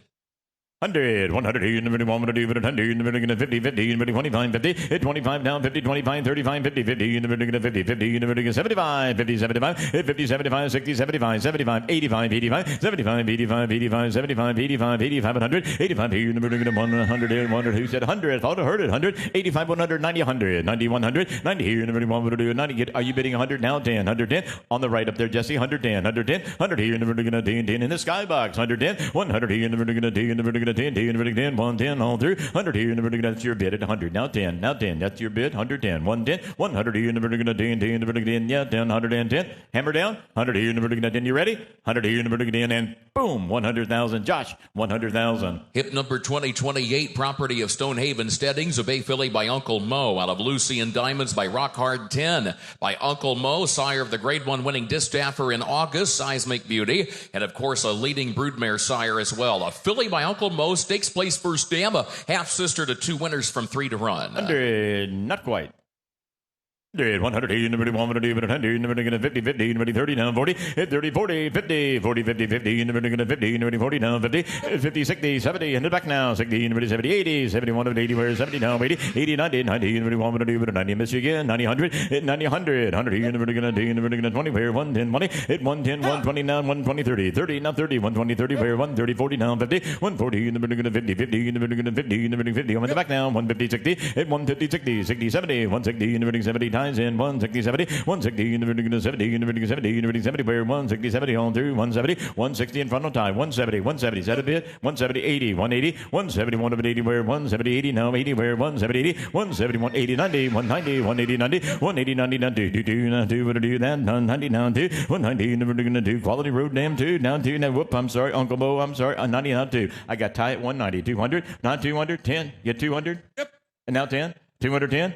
100, 100, here in the middle, 100, 100, in the middle, 50, 50, in the middle, 25, 50, 25 down, 50, 25, 35, 50, 50, in the middle, 50, 50, in the middle, 75, 50, 75, 50, 75, 60, 75, 75, 85, 85, 75, 85, 85, 75, 85, 85, 100, 85, here in the middle, 100, 100, who said 100? I thought I heard it, 100, 85, 100, 90, 100, 90, 100, 90, here in the middle, 100, 90, are you bidding 100 now? 10, 110, on the right up there, Jesse, 110, 110, 100 here in the middle, 10, 10, in the skybox, 110, 100 here in the middle, 10, in the middle, 10, 10, in the middle, 10, 110, all through, 100 here in the middle, that's your bid at 100, now 10, that's your bid, 110, 110, 100 here in the middle, 10, 10, in the middle, 10, yeah, 10, 110, hammer down, 100 here in the middle, 10, you ready? 100 here in the middle, 10, and boom, 100,000, Josh, 100,000. Hip number 2028, property of Stonehaven Steadings, a Bay filly by Uncle Mo, out of Lucy and Diamonds by Rock Hard 10, by Uncle Mo, sire of the Grade 1 winning Distaffer in August, Seismic Beauty, and of course a leading broodmare sire as well. A filly by Uncle Mo, stakes place first dam, a half sister to two winners from 3 to run. 100, not quite. 100, in the middle, 100, in the middle, 50, 50, in the middle, 30, down, 40, 30, 40, 50, 40, 50, 50, in the middle, 50, in the middle, 40, down, 50, 50, 60, 70, and the back now, 60, in the middle, 70, 80, 71, 80, where 70 now, 80, 80, 90, 90, in the middle, 100, 90, Michigan, 90, 100, 90, 100, 100, in the middle, 10, in the middle, 20, where 110, 20, 110, 120, now, 120, 30, 30, now 30, 120, 30, where 130, 40, now 50, 140, in the middle, 50, 50, in the middle, 50, in the middle, 50, on the back now, 150, 60, 150, 60, 60, 70, 160, in the middle, 70, times in, 160, 70, 160 in the vertical 70 in the vertical 70 in the vertical 70 where 160 70 on through 170 160 in front on time 170 170 set a bit 170 80 180 171 of 80 where 170 80 now 80 where 170 80 171 80 90 190 180 90 180 90 now do what to do that 90 now 2 190 in the vertical 2 Quality Road dam 2 now 2 now whoop I'm sorry Uncle Bo I'm sorry 90 now 2 I got tie at 190 200 not 200 10 get 200 yep and now 10 210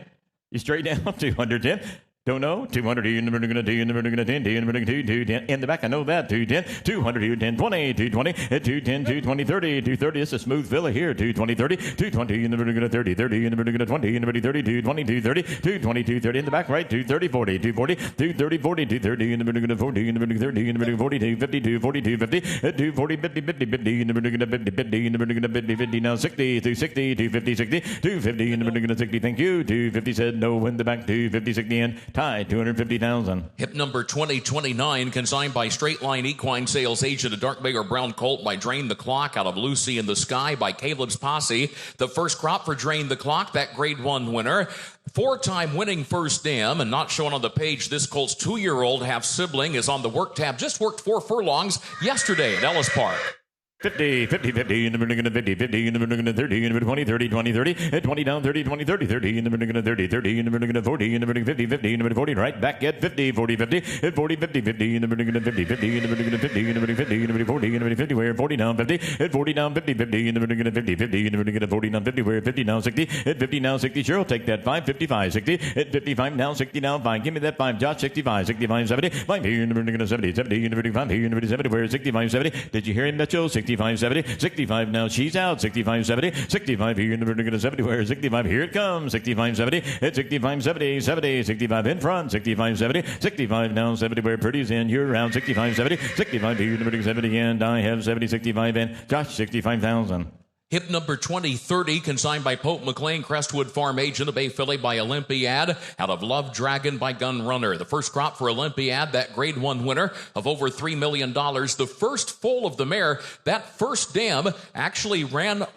you straight down 210 Don't know. 200 in the vertical 2 in the vertical 10 in the vertical 2 210 in the back. I know that 210 200 here 10 20 220 210 220 30 230. It's a smooth filler here 220 30 220 in the vertical 30 30 in the vertical 20 in the vertical 30 220 230 220 230 in the back right 230 40 240 230 40 230 in the vertical 40 in the vertical 30 in the vertical 40 250 240 250 240 50 50 50 in the vertical 50 50 in the vertical 50 50 now 60 260 250 60 250 in the vertical 60. Thank you. 250 said no in the back 250 60 in. Tie, 250,000. Hip number 2029, consigned by Straight Line Equine Sales Agent, a dark bay or brown colt by Drain the Clock out of Lucy in the Sky by Caleb's Posse. The first crop for Drain the Clock, that grade 1 winner. 4-time winning first dam, and not shown on the page, this colt's 2-year-old half sibling is on the work tab. Just worked 4 furlongs yesterday at Ellis Park. 50, 50, 50 in the vertical 50, 50 in the vertical 30 in the 20, 30, 20, 30, 20 down 30, 20, 30, 30 in the vertical 30, 30 in the vertical 40 in the vertical 50, 50 in the vertical 40, right back at 50, 40, 50, 40, 50, 50 in the vertical 50, 50 in the vertical 50 in the vertical 50 in the vertical 40 in the vertical 50 where 40 down 50, 40 down 50, 50 in the vertical 50, 50 in the vertical 40 down 50 where 50 down 60, 50 down 60, sure, take that 5, 55, 60, 55 down 60 down 5, give me that 5, Josh, 65, 65, 70, 5 here in the vertical 70, 70 in the vertical 5 here in the vertical 70 where 65, 70, did you hear him, Mitchell? 65, 70, 65 now she's out 65 70 65 here in the vertical 70 where 65 here it comes 65 70 it's 65 70 70 65 in front 65 70 65 now 70 where Pretty's in you're around 65 70 65 here in the vertical 70 and I have 70 65 and Josh 65,000. Hip number 2030, consigned by Pope McLean, Crestwood Farm Agent, a Bay filly by Olympiad, out of Love Dragon by Gun Runner. The first crop for Olympiad, that grade 1 winner of over $3 million. The first foal of the mare, that first dam actually ran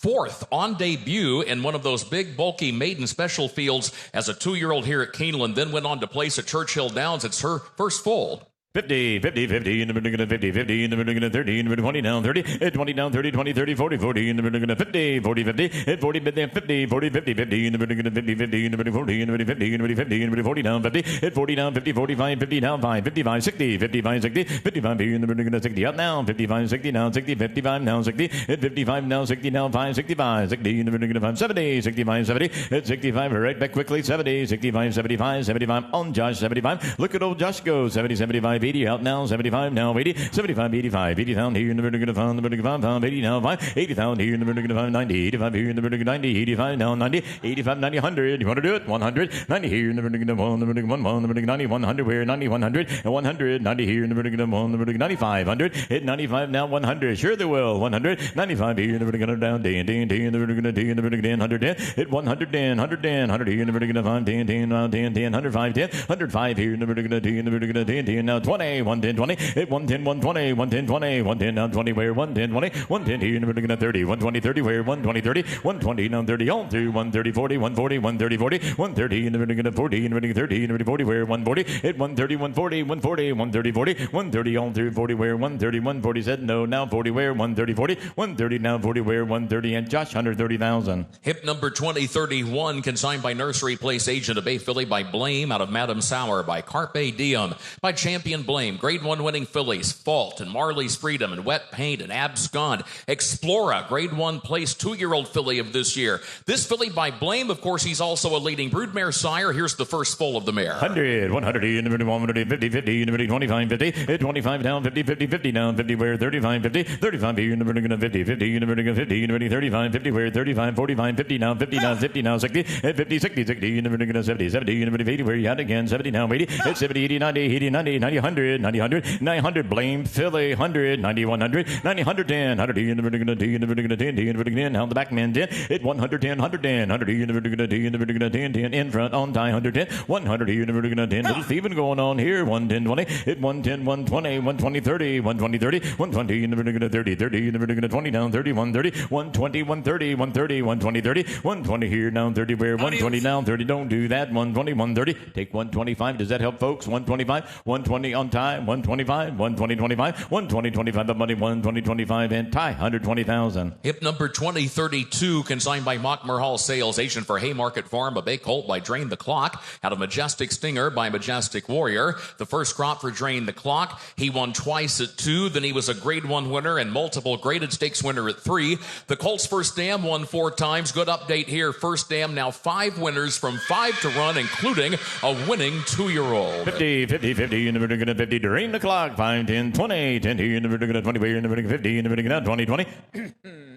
4th on debut in one of those big, bulky maiden special fields as a 2-year-old here at Keeneland, then went on to place at Churchill Downs. It's her first foal. 50, 50, 50 in the middle of 50, 50 in the middle of 30 in the middle 20 down 30, 20 down 30, 20, 30, 40, 40 in the middle of 50, 40, 50, 40 mid there 50, 40, 50, 50 in the middle of 50, 50 in the middle 40 in the middle 50 in the middle 50 in the middle 40 down 50, 40 down 50, 45, 50 down 5, 55, 60, 55, 60, 55 in the middle of 60 up now, 55, 60 now, 60, 55 now, 60, 55 now, 60 now, 5, 65, 60 in the middle of 5, 70, 65, 70, 65 right back quickly, 70, 65, 75, 75 on Josh, 75, look at old Josh go, 70, 75, 80 out now, 75 now, 80, 75, 85, 80,000 here in the middle of 5, the middle of 5, 80 now, 5, 80,000 here in the middle of 5, 90, 85 here in the middle of 90, 85 now, 90, 85, 90, 100, you want to do it? 100, 90 here in the middle of 1, the middle of 1, the middle of 90, 100 where, 90, 100, and 100, 90 here in the middle of 1, the middle of 95, 100, hit 95 now, 100, sure they will, 100, 95 here in the middle of down, 10, 10, 10 in the middle of 10, in the middle of 10, 110, hit 110, 110, 100 here in the middle of 5, 10, 10, now 10, 10, 105, 10, 105 here in the middle of 10, in the middle of 10, 10, now 20, 110, 20, hit 110, 120, 110, 20, 110 now 20 where 110, 20, 110 here in the middle of 30, 120, 30 where 120, 30, 120 now 30 on through 130, 40, 140, 130, 40, 130 in the middle of 40, in the middle of 30, in the middle of 40 where 140, hit 130, 140, 140, 130, 40, 130 on through 40 where 130, 140 said no, now 40 where 130, 40, 130 now 40 where 130 and Josh 130,000. Hip number 2031, consigned by Nursery Place agent of Bay Philly by Blame out of Madam Sour by Carpe Diem by Champion Blame, grade 1 winning fillies, Fault and Marley's Freedom and Wet Paint and Abscond, Explora, grade 1 place 2-year-old filly of this year. This filly by Blame, of course, he's also a leading broodmare sire. Here's the first foal of the mare. 100, 100 in the middle, 100, 50, 50 in the middle, 25, 50, 25 down, 50, 50, 50 down, 50 where 35, 50, 35 here in the middle, 50, 50 in the middle, 50 in the middle, 35, 50 where 35, 45, 50 now, 50 now, 50 now, 60, 50, 60, 60 in the middle, 70, 70 in the middle, 80 where you had again, 70 now, 80, 70, 80, 90, 80, 90, 90, 100, 90, 100, 900, Blame filly, 100, 90, 100, 90, 110, 100 in the middle, 10 in the middle, 10 in the middle, 10 down the back man 10, hit 110, 110, 100 in the middle, 10 in the middle, 10, 10 in front on tie 110, 100 here in the middle, 10, little thieving going on here, 110, 20, hit 110, 120, 120, 30, 120, 30, 120 in the middle, 30, 30 in the middle, 20 down, 30, 130, 120, 130, 130, 120, 30, 120 here now, 30 where 120 now, 30, don't do that, 120, 130, take 125, does that help folks? 125, 120 on tie, 125, 120, 25, 120, 25 up money, 120, 25 and tie, 120,000. Hip number 2032, consigned by Mockmer Hall Sales, agent for Haymarket Farm, a bake colt by Drain the Clock, out of Majestic Stinger by Majestic Warrior. The first crop for Drain the Clock. He won twice at 2, then he was a grade 1 winner and multiple graded stakes winner at 3. The Colts First Dam won 4 times. Good update here. First Dam now 5 winners from 5 to run, including a winning 2-year-old. 50, 50, 50 in the middle, 50, Drain the Clock, 5, 10, 20, 10 here in the middle, 20 where in the middle, 50 in the middle, now 20, 20.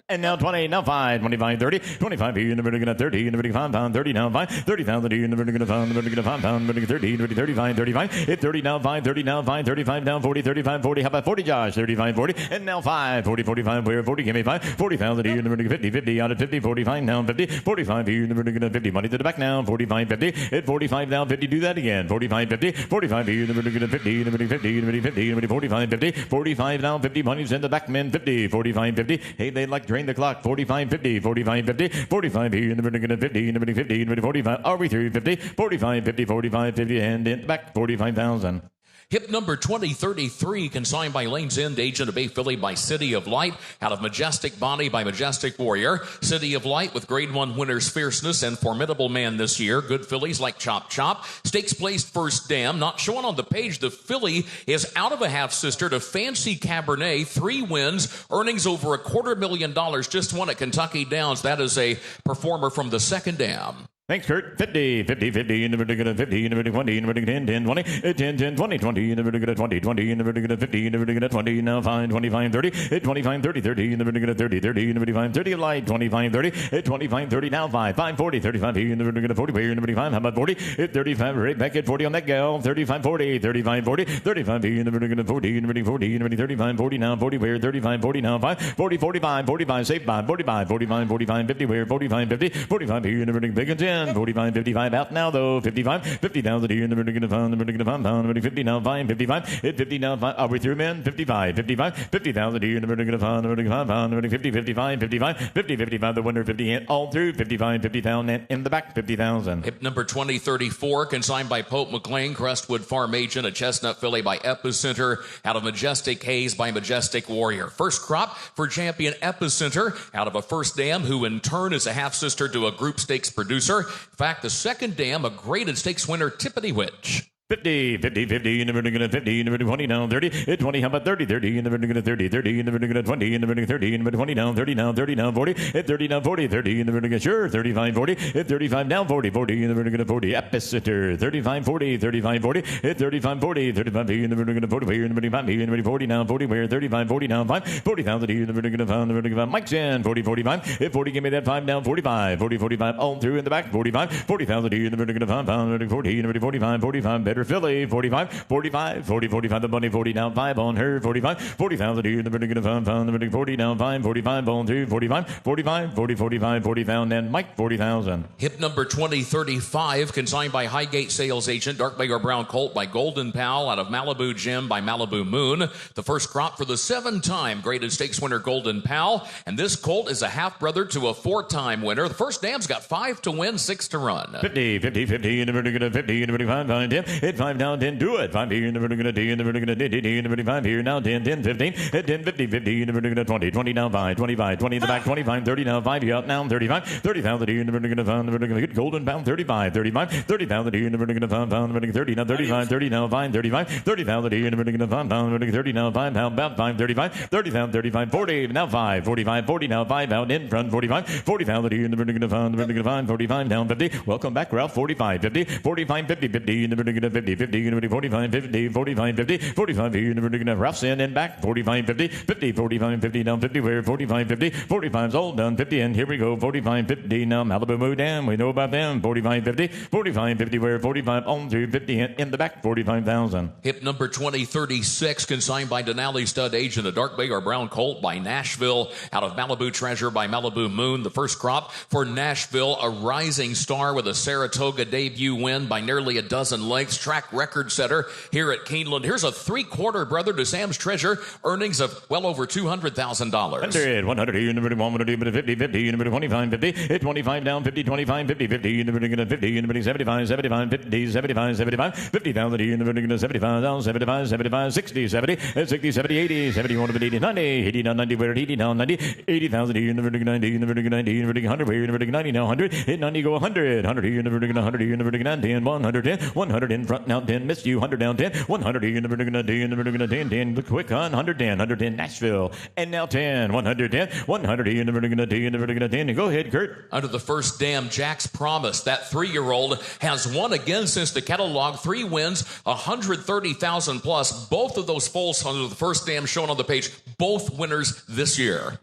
And now 20, now 5, 25, 30, 25 here in the middle, 30 in the middle, 5 pound, 30 now 5, 30,000 here in the middle, 5, the middle, 5 pound, 30, 30, 35, 35, hit 30 now 5, 30 now 5, 35 down, 40, 35, 40, how about 40 Josh, 35, 40, and now 5, 40, 45, where 40, give me 5, 40,000 here in the middle, 50, 50 out of 50, 45 now 50, 45 here in the middle, 50, money to the back now, 45, 50, hit 45 now 50, do that again, 45, 50, 45 here in the middle, 50, in the middle, 50, in the middle, 50, in the middle, 45, 50, 45 now 50, money's in the back men, 50, 45, 50, hey, they like Drain the Clock, 45, 50, 45, 50, 45 here in the middle, 50, in the middle, 50, in the middle, 45, are we through 50, 45, 50, 45, 50, and in the back, 45,000. Hip number 2033, consigned by Lane's End, agent of Bay Philly by City of Light, out of Majestic Body by Majestic Warrior. City of Light with grade 1 winners Fierceness and Formidable Man this year. Good fillies like Chop Chop. Stakes placed First Dam. Not shown on the page, the filly is out of a half-sister to Fancy Cabernet. 3 wins, earnings over $250,000. Just won at Kentucky Downs. That is a performer from the second dam. Thanks, Kurt. 50, 50, 50 in the middle, 50 in the middle, 20 in the middle, 10, 10, 20, 10, 10, 20, 20 in the middle, 20, 20 in the middle, 50 in the middle, 20, now 5, 25, 30, 25, 30, 30 in the middle, 30, 30 in the middle, 30 light, 25, 30, 25, 30, now 5, 5, 40, 35 here in the middle, 40, where in the middle, 5, how about 40, 35, right back at 40 on that gal, 35, 40, 35, 40, 35 here in the middle, 40 in the middle, 40 in the middle, 35, 40 now, 40 where, 35, 40 now, 5, 40, 45, 45, safe by, 45, 45, 45, 50 where, 45, 50, 45 here in the middle, big and 10. in. 45, 55 out now, though. 55, 50,000 here in the vertical pound, the vertical pound, 50 now, 5, 55, hit 50 now, 5. Are we through, men? 55, 55, 50,000 here in the vertical pound, the vertical pound, 50, 55, 55, 50, 55, the winner, 50 hit all through, 55, 50,000, and in the back, 50,000. Hip number 2034, consigned by Pope McLean, Crestwood Farm Agent, a chestnut filly by Epicenter, out of Majestic Haze by Majestic Warrior. First crop for champion Epicenter, out of a first dam, who in turn is a half-sister to a group stakes producer. In fact, the second dam, a graded stakes winner, Tippity Witch. 50, 50, 50, in the vertical 50, in the vertical 20 now, 30, hit 20, how about 30, 30, in the vertical 30, 30, in the vertical 20, in the vertical 30, in the vertical 20 now, 30 now, 30 now, 40, hit 30 now, 40, 30, in the vertical, sure, 35, 40, hit 35 now, 40, 40, in the vertical 40, Epicenter, 35, 40, 35, 40, hit 35, 40, 35, in the vertical 40, where in the vertical 5, in the vertical 40 now, 40, where 35, 40 now, 5, 40,000, in the vertical 5, the vertical 5, Mike's in, 40, 45, hit 40, give me that 5 now, 45, 40, 45, all through in the back, 45, 40,000, in the vertical 5, pound, vertical 40, in the vertical 45, 45, better filly, 45, 45, 40, 45, the money, 40 down, 5 on her, 45, 40,000 here, the vertical 5, pound, the vertical 40 down, 5, 45 on 2, 45, 45, 40, 45, 40,000, and Mike, 40,000. Hip number 2035, consigned by Highgate Sales Agent, Dark Bay or Brown Colt by Golden Pal, out of Malibu Gem by Malibu Moon. The first crop for the 7-time graded stakes winner, Golden Pal, and this colt is a half-brother to a 4-time winner. The first dam's got 5 to win, 6 to run. 50, 50, 50, in the vertical 50, in the vertical 5, 5, 10, hit 5 down, 10, do it, 5 here, in the vertical 10, in the vertical 10, in the vertical 5 here, now 10, 10, 15, hit 10, 50, 50, in the vertical 20, 20 now, 5, 25, 20 in the back, 25, 30 now, 5, you out now, 35, 30,000 here, in the vertical 5, the vertical hit, Golden Pound, 35, 35, 30,000 here, in the vertical 5, pound, the vertical 30 now, 35, 30 now, 5, 35, 30,000 here, in the vertical 5, pound, the vertical 30 now, 5, pound, about 5, 35, 30,000, 35, 40, now 5, 45, 40 now, 5 out in front, 45, 40,000 here, in the vertical 5, the vertical 5, 45 down, 50, welcome back, Ralph, 45, 50, 45, 50, 50, in the vertical 50, 50, in the vertical 45, 50, 45, 50, 45 here, in the vertical Ralph's in and back, 45, 50, 50, 45, 50 down, 50, where 45, 50, 45's all done, 50, and here we go, 45, 50 now, Malibu Moo Dam, we know about them, 45, 50, 45, 50, where 45 on through, 50 in the back, 45,000. Hip number 2036, consigned by Denali Stud Agent, a Dark Bay or Brown Colt by Nashville, out of Malibu Treasure by Malibu Moon. The first crop for Nashville, a rising star with a Saratoga debut win by nearly a dozen lengths, track record setter here at Keeneland. Here's a 3-quarter brother to Sam's Treasure, earnings of well over $200,000. 100, 100 here in the vertical 1, 50, 50 in the vertical 25, 50, hit 25 down, 50, 25, 50, 50 in the vertical 50 in the vertical 75, 75, 50, 75, 75, 50,000 here in the vertical 75 down, 75, 75, 60, 70, 60, 70, 80, 71, 80, 90, 80 down, 90, where 80 down, 90, 80,000 here in the vertical 90, in the vertical 90, in the vertical 100, where in the vertical 90 now, 100, hit 90, go 100, 100 here in the vertical 100 here in the vertical 10, 110, 100 in front now, 10, missed you, 100 down, 10, 100 here in the vertical 90, in the vertical 10, 10, the quick on, 110, 110, Nashville, and now 10, 110, 100 here in the vertical 10, in the vertical 10, and go ahead, Kurt. Under the first dam, Jack's Promise, that 3-year-old has won again since the catalog, 3 wins, 130,000 plus. Both of those foals under the first dam shown on the page, both winners this year.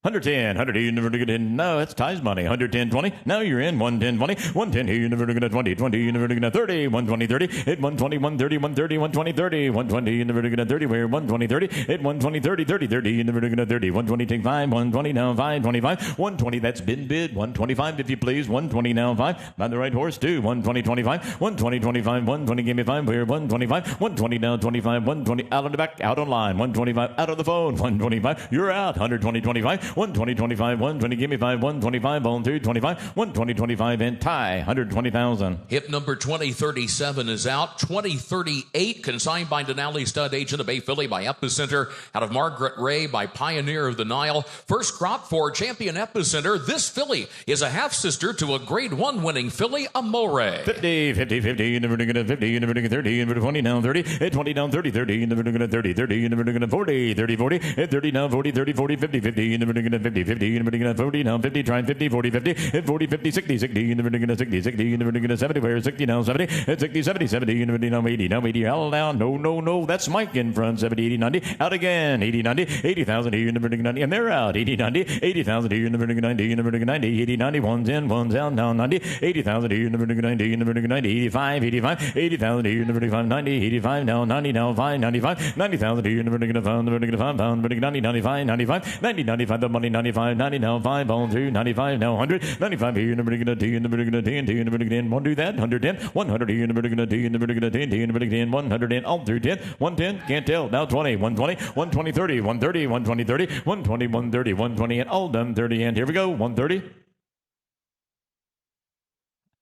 110, 100 here in the vertical 10. No, that's Ty's money. 110, 20. Now you're in. 110, 20. 110 here in the vertical 20. 20 in the vertical 30. 120, 30. Hit 120, 130, 130, 120, 30. 120 in the vertical 30. Where 120, 30. Hit 120, 30, 30, 30 in the vertical 30. 120, take 5. 120 now 5. 25. 120, that's been bid. 125, if you please. 120 now 5. By the right horse, too. 120, 25. 120, 25. 120, give me 5. Where 125. 120 now 25. 120 out on the back, out on line. 125 out on the phone. 125, you're out. 120, 25. 120, 25, 120, give me 5, 125, on 3, 25, 120, 25, and tie, 120,000. Hip number 2037 is out. 2038, consigned by Denali Stud Agent, a Bay filly by Epicenter, out of Margaret Ray by Pioneer of the Nile. First crop for champion Epicenter. This filly is a half-sister to a Grade 1 winning filly, Amore. 50, 50, 50, in the vertical 50, in the vertical 30, in the vertical 20 down 30, 20 down 30, 30, in the vertical 30, 30, in the vertical 40, 30, 40, 30 down 40, 30, 40, 50, 50, in the vertical 50, 50 in the vertical 40 down 50, try 50, 40, 50, 40, 50, 60, 60 in the vertical 60, 60 in the vertical 70, where 60 now 70, 60, 70, 70 in the vertical 80, now 80, all down, no, that's Mike in front, 70, 80, 90, out again, 80, 90, 80,000 here in the vertical 90, and they're out, 80, 90, 80,000 here in the vertical 90, in the vertical 90, 80, 90, one's in, one's out, down 90, 80,000 here in the vertical 90, in the vertical 90, 85, 85, 80,000 here in the vertical 5, 90, 85, now 90, now 5, 95, 90,000 here in the vertical 5, the vertical 5, pound, vertical 90, 95, 95, 90, 95, the money, 95, 90, now 5 on through, 95, now 100, 95 here in the beginning of T, in the beginning of T, and T in the beginning, 1 do that, 110, 100 here in the beginning of T, in the beginning of T, T in the beginning, 110, all through 10, 110, can't tell, now 20, 120, 120, 30, 130, 120, 30, 120, 130, 120, and all done 30, and here we go, 130.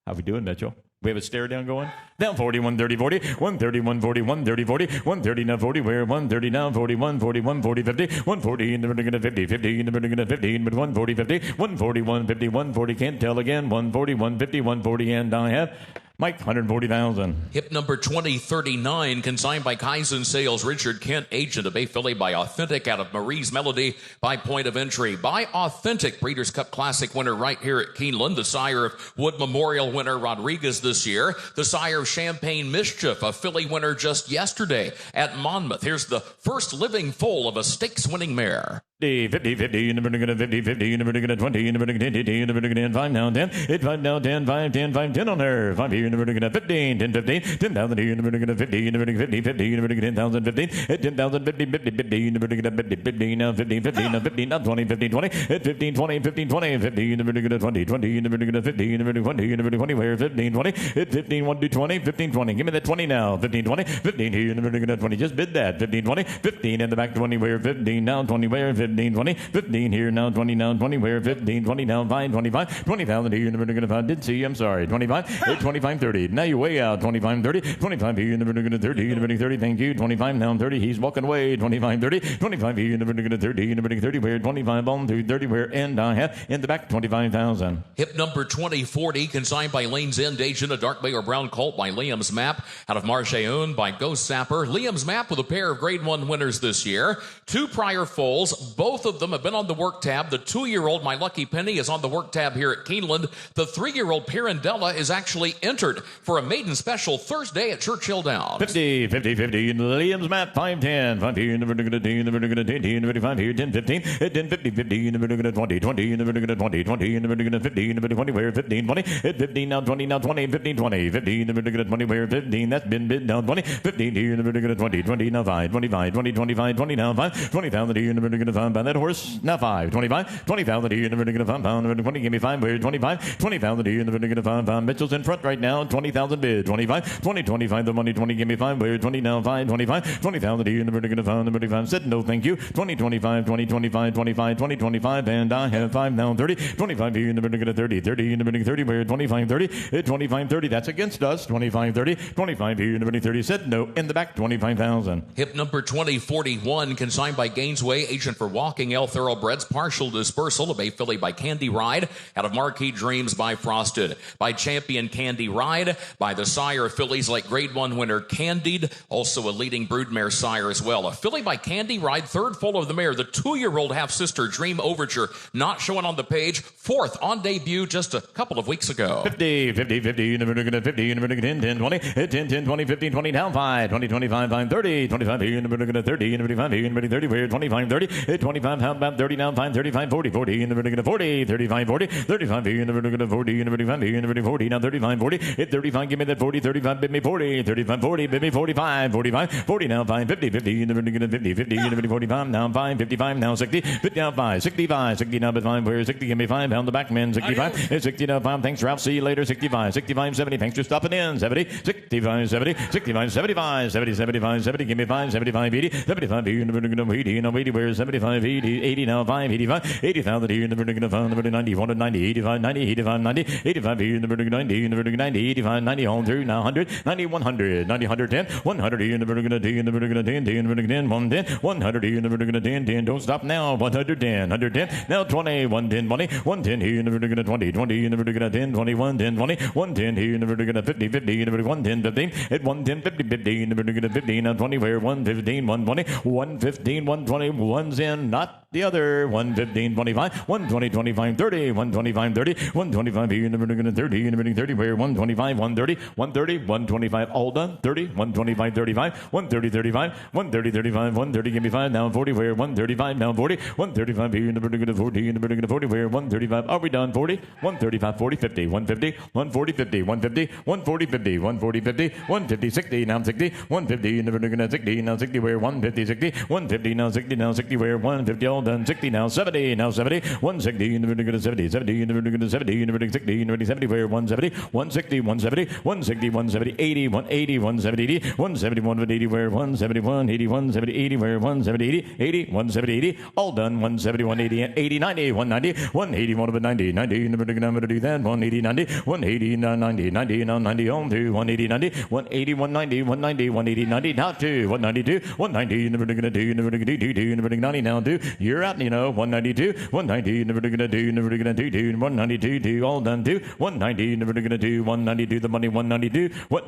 How we doing, Mitchell? We have a stare down going? Down 40, 130, 40, 130, 140, 130, 40, 130, now 40, where 130, now 41, 41, 40, 50, 140 in the beginning of 50, 50 in the beginning of 15, but 140, 50, 140, 150, 140, can't tell again, 140, 150, 140, and I have Mike, 140,000. Hip number 2039, consigned by Kaizen Sales. Richard Kent, agent of Bay Philly, by Authentic out of Marie's Melody, by Point of Entry. By Authentic, Breeders' Cup Classic winner right here at Keeneland. The sire of Wood Memorial winner Rodriguez this year. The sire of Champagne Mischief, a Philly winner just yesterday at Monmouth. Here's the first living foal of a stakes-winning mare. 50, 50, in the beginning of 50, 50, in the beginning of 20, in the beginning of 10, in the beginning of 5, now 10, 8, 5, now 10, 5, 10, 5, 10 on her, 5 here in the beginning of 15, 10, 15, 10,000 here in the beginning of 50, in the beginning of 50, 50, in the beginning of 10,000, 15, 10,000, 50, 50, 50, in the beginning of 50, 50, now 15, 15, now 15, now 20, 15, 20, 15, 20, 15, 20, 50, in the beginning of 20, 20, in the beginning of 50, in the beginning of 20, in the beginning of 20, where 15, 20, 15, 1 to 20, 15, 20, give me that 20 now, 15, 20, 15 here in the beginning of 20, just bid that, 15, 20, 15 in the back 20, where 15, now 20, where 15, 20, 15 here now 20 now 20 where 15 20 now 5 25 20,000 here in the beginning of 5 did see I'm sorry 25 25 30 now you're way out 25 30 25 here in the beginning of 30 in the beginning 30 thank you 25 now 30 he's walking away 25 30 25 here in the beginning of 30 in the beginning 30 where 25 on through 30 where and I have in the back 25,000. Hip number 2040 consigned by Lane's End agent, a dark bay or brown colt by Liam's Map out of Marche owned by Ghost Sapper. Liam's Map with a pair of grade 1 winners this year, 2 prior foals, both of them have been on the work tab. The 2-year-old My Lucky Penny is on the work tab here at Keeneland. The 3-year-old Pirandella is actually entered for a maiden special Thursday at Churchill Downs. 50 50 50 in Liam's Map 510 5 here in the beginning of 10 in the beginning of 10 in the beginning of 5 here 10 15 10 50 50 in the beginning of 20 20 in the beginning of 20 20 in the beginning of 15 in the beginning of 20 where 15 20 15 now 20 now 20 15 20 15 in the beginning of 20 where 15 that's been bid down 20 15 here in the beginning of 20 20 now 5 25 20 25 20 now 5 20,000 here in the beginning of 5 by that horse now 5 25 20,000 here in the beginning of 5 pound 20 give me 5 where 25 20,000 here in the beginning of 5 pound Mitchell's in front right now 20,000 bid 25 20 25 the money 20 give me 5 where 20 now 5 25 20,000 here in the beginning of 5 the 25 said no thank you 20 25 20 25 25 20 25 and I have 5 now 30 25 here in the beginning of 30 30 in the beginning 30 where 25 30 25 30 that's against us 25 30 25 here in the beginning 30 said no in the back 25,000. Hip number 2041 consigned by Gainesway agent for Walking L Thoroughbreds, partial dispersal of Bay Philly by Candy Ride out of Marquee Dreams by Frosted, by Champion Candy Ride, by the sire of fillies like grade 1 winner Candied, also a leading broodmare sire as well. A filly by Candy Ride, third foal of the mare, the 2-year-old half-sister Dream Overture, not showing on the page, 4th on debut just a couple of weeks ago. 50 50 50 in the beginning of 50 in the beginning of 10 10 20 10 10 20 15 20 down 5 20 25 5 30 25 here in the beginning of 30 in the beginning 5 here in the beginning 30 where 25 30 25 how about 30 down 5 35 40 40 in the beginning of 40 35 40 35 here in the beginning of 40 in the beginning 5 here in the beginning 40 now 35 40 hit 35 give me that 40 35 bid me 40 35 40 bid me 45 45 40 now 5 50 50 in the beginning of 50 50 in the beginning 45 now 5 55 now 60 50 now 5 65 60 now bid 5 where 60 give me 5 pound the back man 65 60 now 5 thanks Ralph see you later 65 65 70 thanks for stopping in 70 65 70 65 75 70 75 70 give me 5 75 80 75 here in the beginning of 80 now 80 where 75 80 80 now 5 85 80,000 here in the beginning of 5 90 190 85 90 85 90 85 here in the beginning 90 in the beginning 90 85 90 on through now 100 90 100 90 110 100 here in the beginning of 10 in the beginning of 10 10 in the beginning of 10 110 100 here in the beginning of 10 10 don't stop now 110 110 now 20 110 money 110 here in the beginning of 20 20 in the beginning of 10 21 10 20 110 here in the beginning of 50 50 in the beginning 110 15 at 110 50 50 in the beginning of 15 now 20 where 115 120 115 120 one's in not the other 115 25 120 25 30 125 30 125 here in the beginning of 30 in the beginning 30 where 125 130 130 125 all done 30 125 35 130 35 130 35 130 give me 5 now 40 where 135 now 40 135 here in the beginning of 40 in the beginning of 40 where 135 are we done 40 135 40 50 150 140 50 150 140 50 140 50 150 60 now 60 150 in the beginning of 60 now 60 where 150 60 150 now 60 where 150 all all done. 60 now, 70 now, 70, 160 in the vertical 70, 70 in the vertical 70 in the vertical 60 in the vertical 70 where 170, 160, 170, 160, 170, 80, 180, 170, 80, 170, 180 where 171, 80, 170, 80 where 170, 80, 80, 170, 80, all done. 170, 180, 80, 90, 190, 180, 190, 90 in the vertical. I'm going to do that. 180, 90, 180, 90, 90, 90 on to 180, 90, 180, 190, 190, 180, 90, now to 192, 190 in the vertical 2 in the vertical 2 in the vertical 90 now 2. You're out, 192, 190 in the vertical 2 in the vertical 2 192, 2 all done 2, 190 in the vertical 2, 192 the money 192, what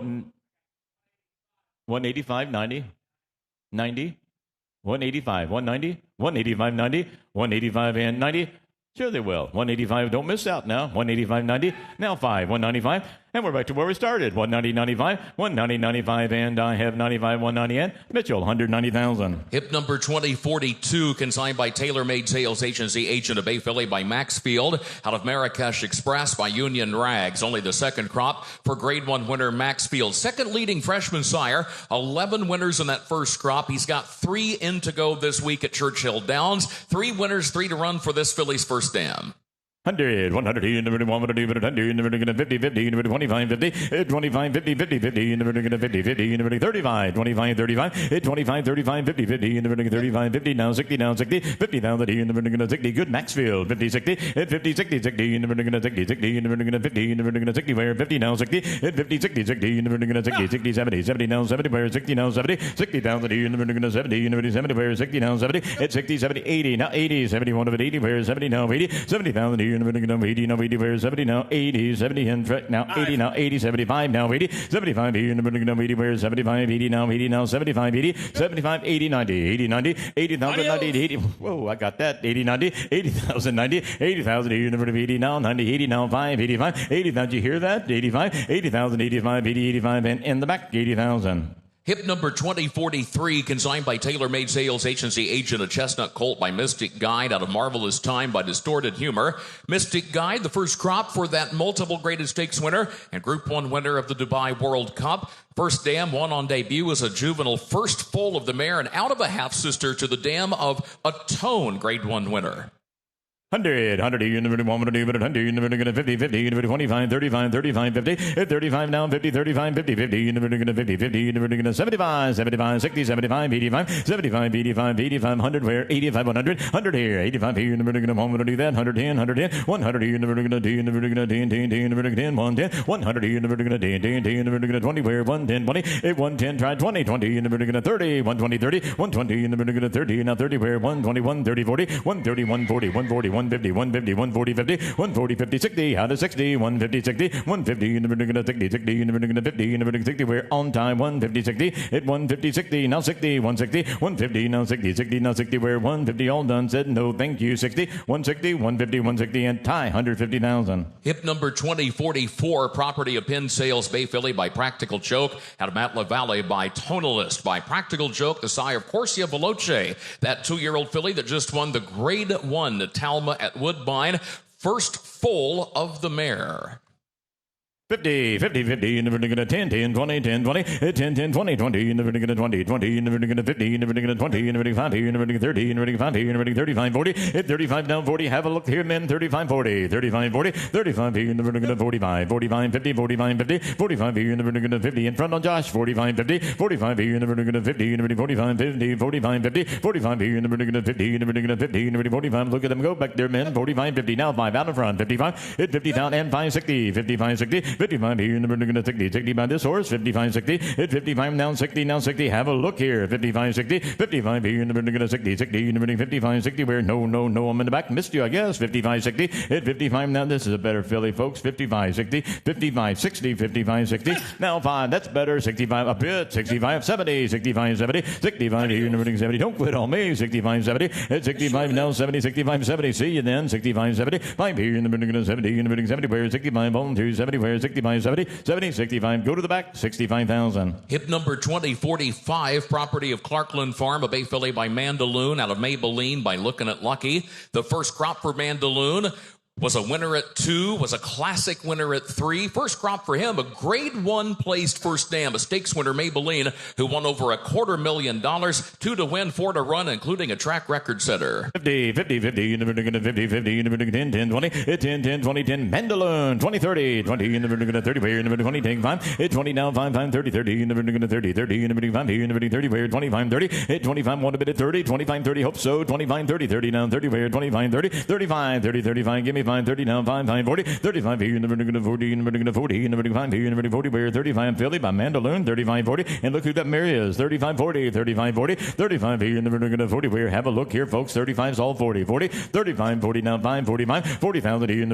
185, 90, 90, 185, 190, 185, 90, 185 and 90. Sure they will. 185, don't miss out now. 185, 90, now 5, 195. And we're back to where we started. 190, 95, 190, 95, and I have 95, 190, and Mitchell, 190,000. Hip number 2042, consigned by Tailor Made Sales Agency, agent of Bay Philly by Maxfield, out of Marrakesh Express by Union Rags. Only the second crop for grade 1 winner Maxfield. Second leading freshman sire, 11 winners in that first crop. He's got 3 in to go this week at Churchill Downs. 3 winners, 3 to run for this filly's first dam. 100, 100, 100, 100, 50, 50, 25, 50, 25, 50, 50, 50, 50, 50, 35, 25, 35, 25, 35, 50, 50, 35, 50, now 60, now 60, 50,000, 60, good Maxfield, 50, 60, 50, 60, 60, 60, 50, 60, where 50, now 60, 50, 60, 60, 60, 70, 70, now 70, where 60, now 70, 60,000, 70, 70, where 60, now 70, it's 60, 70, 80, now 80, 71 of it, 80, where 70, now 80, 70,000, 80 now 80 where 70 now 80 70 and now 80 now 80 75 now 80 75 80 where 75 80 now 75 80 75 80 90 80 90 80,000 90 80 whoa I got that 80 90 80,000 90 80,000 80 now 90 80 now 5 85 80,000 you hear that 85 80,000 85 80 85 and in the back 80,000. Hip number 2043, consigned by Tailor Made Sales Agency, agent of Chestnut Colt by Mystic Guide, out of Marvelous Time by Distorted Humor. Mystic Guide, the first crop for that multiple graded stakes winner and Group 1 winner of the Dubai World Cup. First dam, won on debut as a juvenile, first full of the mare and out of a half-sister to the dam of Atone, Grade 1 winner. 100, 100, 100, 50, 50, 25, 35, 35, 50, 35 now, 50, 35, 50, 50, 50, 50, 75, 75, 60, 75, 85, 75, 85, 85, 100, where 85, 100, 100 here, 85 here, I'm going to do that, 110, 110, 100 here, 10, 10, 110, 100 here, 10, 20, where 110, 20, 110, try 20, 20, 30, 120, 30, 120, 30, now 30, where 121, 30, 40, 130, 140, 140, 150, 150, 140, 50, 140, 50, 60, out of 60, 150, 60, 150, in the vertical 60, 60, in the vertical 50, in the vertical 60, we're on time, 150, 60, hit 150, 60, now 60, 160, 150, now 60, 60, now 60, we're 150, all done, said no, thank you, 60, 160, 150, 160, and tie, 150,000. Hip number 2044, property of Penn Sales Bay Philly by Practical Joke, out of Matla Valley by Tonalist by Practical Joke, the sire of Corsia Veloce, that 2-year-old filly that just won the Grade 1 Talma at Woodbine, first full of the mare. 50, 50, 50, in the vertical 10, 10, 20, 10, 20, 10, 10, 20, 20, in the vertical 20, 20, in the vertical 50, in the vertical 20, in the vertical 5, in the vertical 30, in the vertical 5, in the vertical 35, 40, hit 35 down 40, have a look here, men, 35, 40, 35, 40, 35, in the vertical 45, 45, 50, 45, 50, 45, in the vertical 50, in front on Josh, 45, 50, 45, in the vertical 50, in the vertical 45, 50, 45, 50, 45, in the vertical 50, in the vertical 50, in the vertical 45, look at them go back there, men, 45, 50, now 5 out in front, 55, hit 50 down and 5, 60, 55, 60, 55, here in the vertical 60, 60 by this horse, 55, 60, hit 55 down, 60, now 60, have a look here, 55, 60, 55 here in the vertical 60, 60 in the vertical 55, 60, where no, I'm in the back, missed you, I guess, 55, 60, hit 55, now this is a better filly, folks, 55, 60, 55, 60, 55, 60, now 5, that's better, 65, a bit, 65, 70, 65, 70, 65 here in the vertical 70, don't quit on me, 65, 70, hit 65, now 70, 65, 70, see you then, 65, 70, 5 here in the vertical 70, in the vertical 70, where 65, on to 70, where 65, 70, 70, 65, go to the back, 65,000. Hip number 2045, property of Clarkland Farm, a Bay filly by Mandaloon, out of Maybelline by Looking at Lucky. The first crop for Mandaloon, was a winner at 2, was a classic winner at 3. First crop for him, a grade 1 placed first dam, a stakes winner, Maybelline, who won over $250,000, 2 to win, 4 to run, including a track record setter. 50, 50, 50, 50, 50, 10, 10, 20, 10, 10, 20, 10, Mandaloon, 20, 30, 20, 30, where, 20, take 5, 20 now, 5, 5, 30, 30, 30, 30, 5, 30, where, 25, 30, 25, 1 a bit at 30, 25, 30, hope so, 25, 30, 30 now, 30, where, 25, 30, 35, 30, 35, give me 5, 30 now, 5, 5, 40, 35 here, 40, 40, 35 here, 40, where, 35, Philly by Mandaloon, 35, 40, and look who that Mary is, 35, 40, 35, 40, 35 here, 40, where, have a look here, folks, 35's all 40, 40, 35, 40 now, 5, 45, 40,000 here,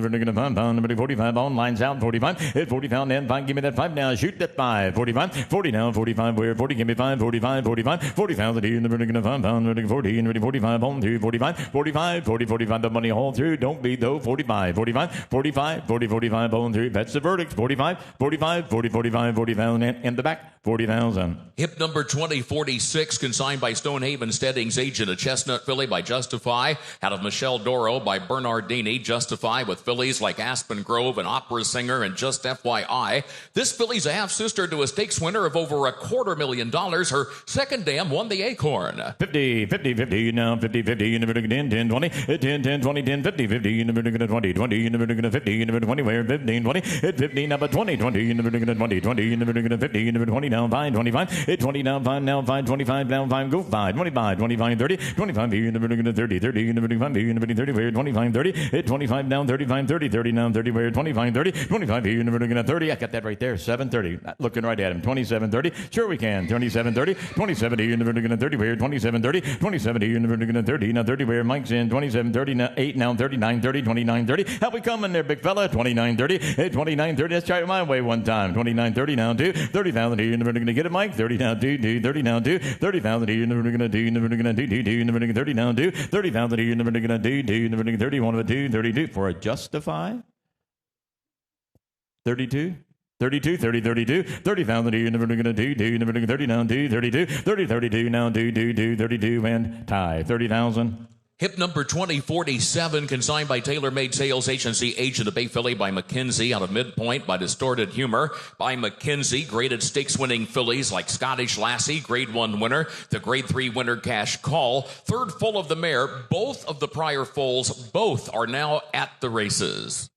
45, on, lines out, 45, hit 40,000 and 5, give me that 5 now, shoot that 5, 45, 40 now, 45, where, 40, give me 5, 45, 45, 40,000 here, 5, 40, 45, on through, 45, 45, 40, 45, the money all through, don't be though, 45, 45, 45, 40, 45, on through, that's the verdict, 45, 45, 40, 45, 40,000, and in the back, 40,000. Hip number 2046, consigned by Stonehaven Steadings agent, a Chestnut filly by Justify, out of Michelle Doro by Bernardini. Justify with fillies like Aspen Grove and Opera Singer, and just FYI, this filly's a half-sister to a stakes winner of over $250,000. Her second dam won the Acorn. 50, 50, 50, now 50, 50, 10, 10, 20, 10, 10, 20, 10, 50, 50, 20, 20, 50, 20, where, 15, 20, 15, up at 20, 20, 20, 20, 50, 20, now 5, 25, 20 now 5, now 5, 25, now 5, go 5, 25, 25, 30, 25, 30, 30, 25, 30, where, 25, 30, 25 down, 35, 30, 30 now, 30, where, 25, 30, 25, 30, I got that right there, 730, looking right at him, 27, 30, sure we can, 27, 30, 27, 30, where, 27, 30, 27, 30, now 30, where, Mike's in, 27, 30, now 8, now 39, 30, 29, 30, how we coming there, big fella, 29, 30, 29, 30, let's try it my way one time, 29, 30 now, 2, 30,000 here, we're going to get it, Mike, 30 now, 2, 30 now, 2, 30,000 here, we're going to do, 30 now, 2, 30,000 here, we're going to do, 31 of a 2, 32 for a Justify, 32, 32, 30, 32, 30,000 here, we're going to do, 30 now, 2, 32, 30, 32 now, 2, 32, and tie, 30,000. Hip number 2047, consigned by Tailor Made Sales Agency agent, a Bay filly by McKenzie, out of Midpoint by Distorted Humor by McKenzie. Graded stakes-winning fillies like Scottish Lassie, grade 1 winner, the grade 3 winner Cash Call. Third full of the mare, both of the prior foals, both are now at the races.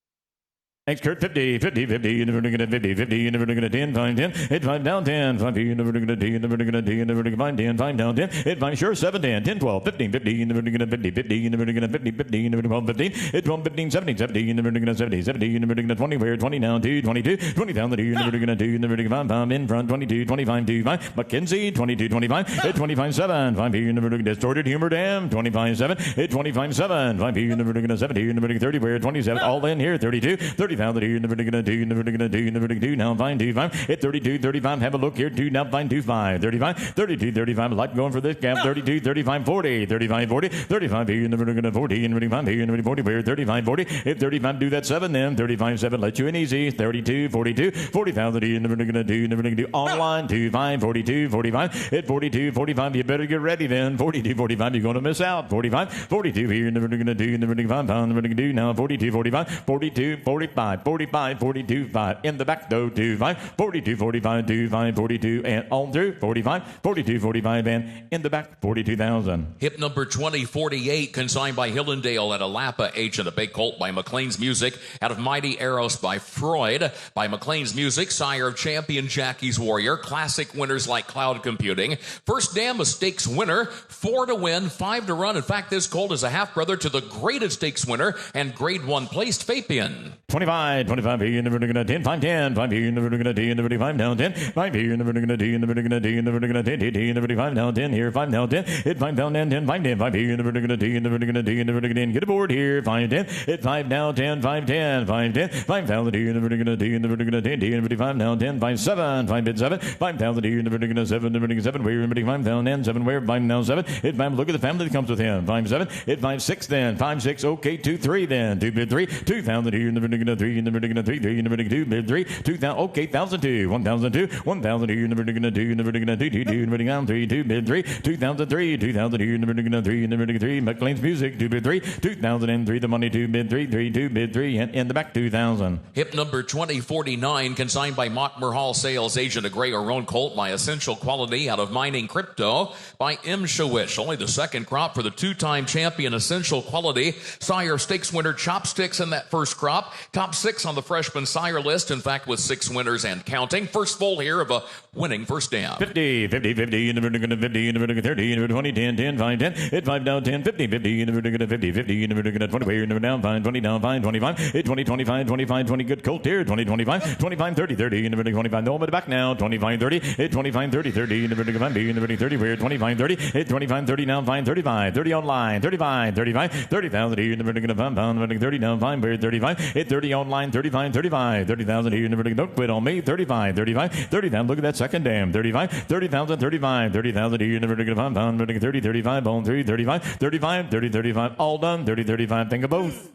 Thanks, Kurt. 50, 50, 50, you're never going to 50, 50, you're never going to 10, 5, 10, 8, 5 down, 10, 5, you're never going to 10, you're never going to 10, you're never going to 5, 10, 5 down, 10, 8, 5, sure, 7, 10, 10, 12, 15, 50, you're never going to 50, 50, you're never going to 50, 50, you're never going to 15, 8, 12, 15, 17, 70, you're never going to 70, 70, you're never going to 20, where, 20 now, 2, 22, 20,000, you're never going to 2, you're never going to 5, 5, in front, 22, 25, 2, 5, McKenzie, 22, 25, 8, 25, 7, 5, you're never going to Distorted Humor Dam, 25, 7, 8, 25, 7, 5, you're never going to 70, you're never going to 30, where, 27, all in here, 32, 30,000, you're never going to do, never going to do, never going to do, now find 2, 5, hit 32, 35, have a look here, 2, now find 2, 5, 35, 32, 35, a lot going for this gap, 32, 35, 40, 35, 40, 35, here, never going to 40, and 35, here, never 40, where, 35, 40, hit 35, do that 7, then, 35, 7, let you in easy, 32, 42, 40,000, here, never going to do, never going to do, online, 2, 5, 42, 45, hit 42, 45, you better get ready then, 42, 45, you're going to miss out, 45, 42, here, never going to do, never going to 5, never going to do, now 42, 45, 42, 45, 45, 42, 5, in the back though, 2, 5, 42, 45, 2, 5, 42, and on through, 45, 42, 45, and in the back, 42,000. Hip number 2048, consigned by Hillendale at a Lapa agent, a big colt by McLean's Music, out of Mighty Eros by Freud, by McLean's Music, sire of champion Jackie's Warrior, classic winners like Cloud Computing. First dam, a stakes winner, 4 to win, 5 to run. In fact, this colt is a half-brother to the graded stakes winner and grade 1 placed Fabian. 25, 25, here, never going to 10, 5, 10, 5, here, never going to 10, never 5 down, 10, 5, here, never going to 10, never going to 10, never going to 10, 10, never 5 down, 10, here, 5 down, 10, hit 5 down, 10, 10, 5, 10, 5, here, never going to 10, never going to 10, never going to 10, get aboard here, 5, 10, hit 5 down, 10, 5, 10, 5, 10, 5,000 here, never going to 10, never going to 10, 10, never 5 down, 10, 5, 7, 5, bid 7, 5,000 here, never going to 7, never going to 7, where, never 5,000, and 7, where, 5 down, 7, hit 5, look at the family that comes with him, 5, 7, hit 5, 6, then, 5, 6, okay, 2, 3, then, 2, bid 3, 2,000 here, never going to 3 in the vertical 3, 3 in the vertical 2, bid 3, 2,000, okay, 1,002, 1,002, 1,002 in the vertical 2 in the vertical 2, 2 in the vertical 3, 2, bid 3, 2,003, 2,000 in the vertical 3 in the vertical 3, McLean's Music, 2 bid 3, 2,003, the money 2 bid 3, 3, 2 bid 3, and in the back 2,000. Hip number 2049, consigned by Mockmer Hall sales agent, a gray or roan colt by Essential Quality out of Mining Crypto by M. Shawish. Only the second crop for the two-time champion Essential Quality. Sire Stakes winner Chopsticks in that first crop. Top 6 on the freshman sire list, in fact, with 6 winners and counting. First full here of a winning first down. 50, 50, 50 in the vertical 50 in the vertical 30 in the 20, 10, 10, 5, 10, hit 5 down 10, 50, 50 in the vertical 50, 50 in the vertical 20, where in the down 5, 20 down 5, 25, hit 20, 25, 25, 20, good colt here, 20, 25, 25, 30, 30 in the vertical 25, no, but back now, 25, 30, hit 25, 30, 30 in the vertical 5, B in the vertical 30, where 25, 30, hit 25, 30 down 5, 35, 30 online, 35, 35, 30,000 here in the vertical 5, pound, vertical 30 down 5, where 35, hit 30 online, 35, 35, 30,000 here in the vertical, don't quit on me, 35, 35, 30,000, look at that second dam, 35, 30,000, 35, 30,000 here in the vertical 5, pound, vertical 30, 35, bone 3, 35, 35, 30, 35, all done, 30, 35, think of both.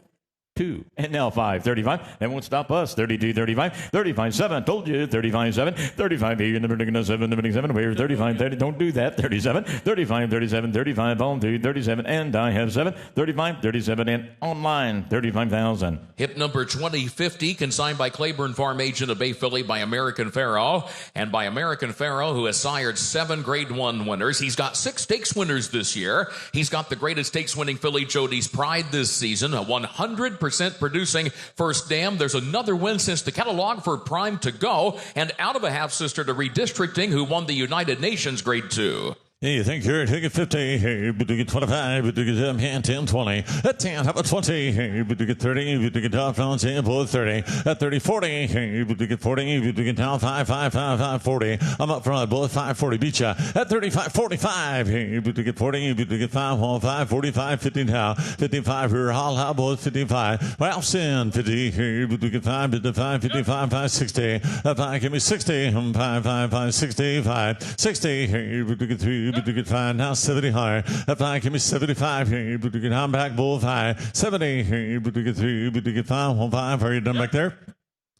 2 and now 5 35 that won't stop us 32 35 35 7 told you 35 7 35 here in the vertical 7 the vertical 7 where 35 30 don't do that 37 35 37 35 on 2 37 and I have 7 35 37 and online 35,000. Hip number 2050, consigned by Claiborne Farm agent of Bay Philly by American Pharaoh, and by American Pharaoh, who has sired 7 grade 1 winners. He's got 6 stakes winners this year. He's got the greatest stakes winning filly Jody's Pride this season, a 100% producing first dam. There's another win since the catalog for Prime to Go, and out of a half sister to Redistricting, who won the United Nations grade 2. Hey, you think you're taking 50, hey, but you get 25, but you get 10, 20, at 10, how about 20, hey, but you get 30, but you get top down 10, below 30, at 30, 40, hey, but you get 40, but you get down 5, 5, 5, 5, 40, I'm up front, below 5, 40, beat ya, at 35, 45, hey, but you get 40, but you get 5, 1, 5, 45, 50 now, 55, here, how, below 55, well, sin, 50, hey, but you get 5, 55, 55, 5, 60, 5, give me 60, 5, 5, 5, 65, 60, hey, but you get 3, but you get 5, now 70 higher. If I give me 75 here, but you get I'm back bull 5, 70 here, but you get 3, but you get 5, 1, 5. Are you done back there?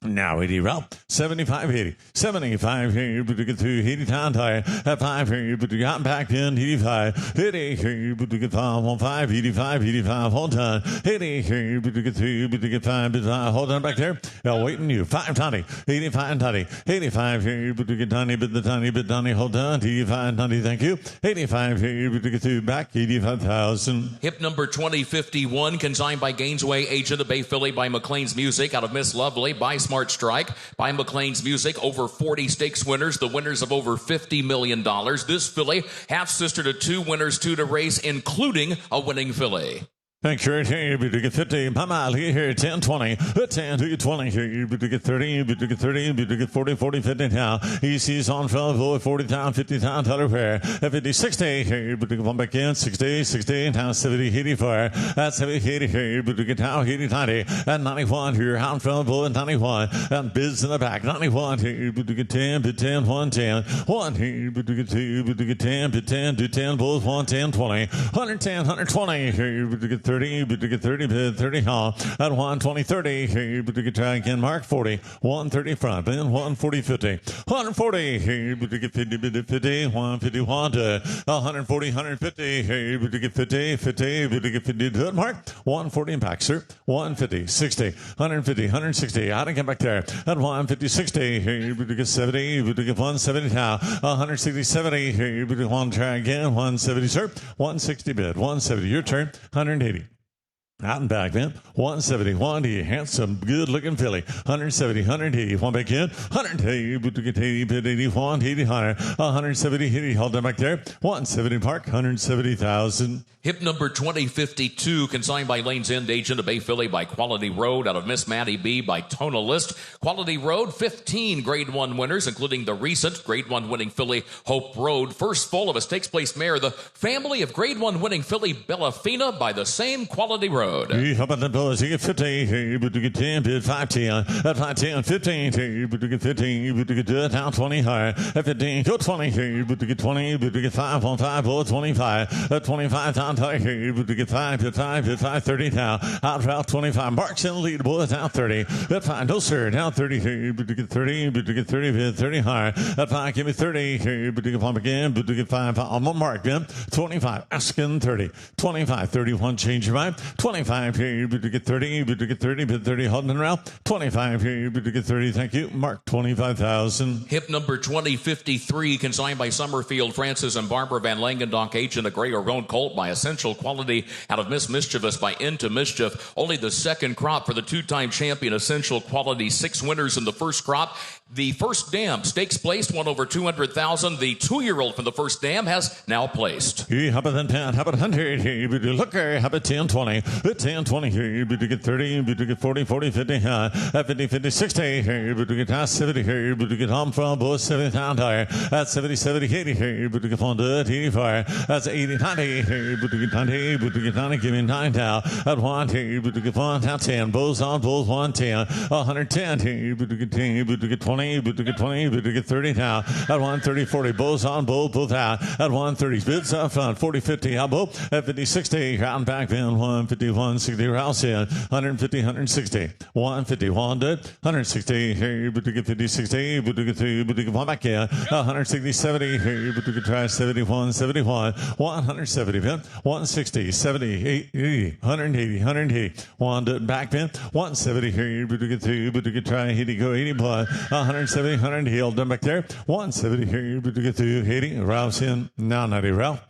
Now 80 route, 75, 80, 75 here, but you get 2, 80 times higher, at 5 here, but you got back in, 85, 80 here, but you get 5, 1, 5, 85, 85, hold on, 80 here, but you get 2, but you get 5, but 5, hold on back there, now waiting you, 5 tiny, 85 tiny, 85 here, but you get tiny, but the tiny, but tiny, hold on, 85 tiny, thank you, 85 here, but you get 2, back, 85,000. Hip number 2051, consigned by Gainesway agent of Bay Philly by McLean's Music, out of Miss Lovely by Smart Strike by McLean's Music, over 40 stakes winners, the winners of over $50 million. This filly, half sister to 2 winners, 2 to race, including a winning filly. Thank you. Here, but you get 50. Mama, here, 10, 20. 10 to get 20. Here, but you get 30. But you get 30. But you get 40, 40, 50 now. EC's on fellow, 40 down, 50 down, dollar pair. 50, 60. Here, but you get 1 back in. 60, 60. Now 70, 84. That's 70, 80 here. But you get now 80, 90. And 91 here. Hound fellow, and 91. And Biz in the back. 91 here. But you get 10, but 10, 1, 10. 1 here. But you get 2. But you get 10, but 10, do 10, both 1, 10, 20. 110, 120 here. But you get 30, but you get 30, but 30, at 1, 20, 30, here, but you get try again, mark 40, 130 front, then 140, 50, 140, here, but you get 50, but 50, 151 to 140, 150, here, but you get 50, 50, but you get 50, to mark 140 and back, sir, 150, 60, 150, 160, out again back there, at 150, 60, here, but you get 70, but you get 170 now, 160, 70, here, but you want to try again, 170, sir, 160 bid, 170, your turn, 180. Out and back, man. 170, 180, handsome, good-looking filly. 170, 180, one back in. 180, but to get 80, bid 80, 180, 170, 80, hold on back there. 170 park, 170,000. Hip number 2052, consigned by Lane's End agent of Bay Philly by Quality Road, out of Miss Maddie B by Tonal List. Quality Road, 15 grade 1 winners, including the recent grade 1 winning filly Hope Road. First full of a stakes place mare, the family of grade 1 winning filly Bellafina by the same Quality Road. road. How about the boys? You get 50, but you get 10, bid 510. At 510, 15, but you get 15, but you get down 20 higher. At 15, go 20, but you get 20, but you get 5 on 5, boy, 25. At 25, down 30, but you get 5, bid 5, bid 5, 30 now. Out route 25, Mark's in the lead, boys, down 30. At 5, no sir, down 30, but you get 30, but you get 30, bid 30 higher. At 5, give me 30, but you get pump again, but you get 5, I'm on Mark, then 25, asking 30, 25, 31, change your mind, 25, but you get 30, but you get 30, but 30, holding around, 25, but you get 30, thank you, Mark, 25,000. Hip number 2053, consigned by Summerfield, Francis, and Barbara Van Langendonk, H in a gray or roan colt by Essential Quality out of Miss Mischievous by Into Mischief. Only the second crop for the two-time champion Essential Quality. 6 winners in the first crop. The first dam, stakes placed, won over 200,000. The 2-year-old from the first dam has now placed. How about then 10, how about 100, but you look here, how about 10, 20, 10, 20, but you get 30, but you get 40, 40, 50, at 50, 50, 60, but you get 70, but you get home from both 70 down higher, at 70, 70, 80, but you get on to 85, that's 80, 90, but you get 90, but you get 90, give me 9 now, at 1, but you get 1, down 10, both on both 110, 110, but you get 10, but you get 20, but you get 20, but you get 30 now, at 130, 40, both on both out, at 130, bids up front, 40, 50, elbow, at 50, 60, round back then, 150, 160, rouse in, 150, 160, 150, 160, but you get 50, 60, but you get 2, but you get 1 back in, 160, 70, but you can try 71, 71, 170, 160, 70, 80, 180, 180, 1 back pin, 170, but you get 2, but you can try 80, go 80 plus, 170, 100, heel, done back there, 170, but you get 2, 80, rouse in, now 90, Ralph.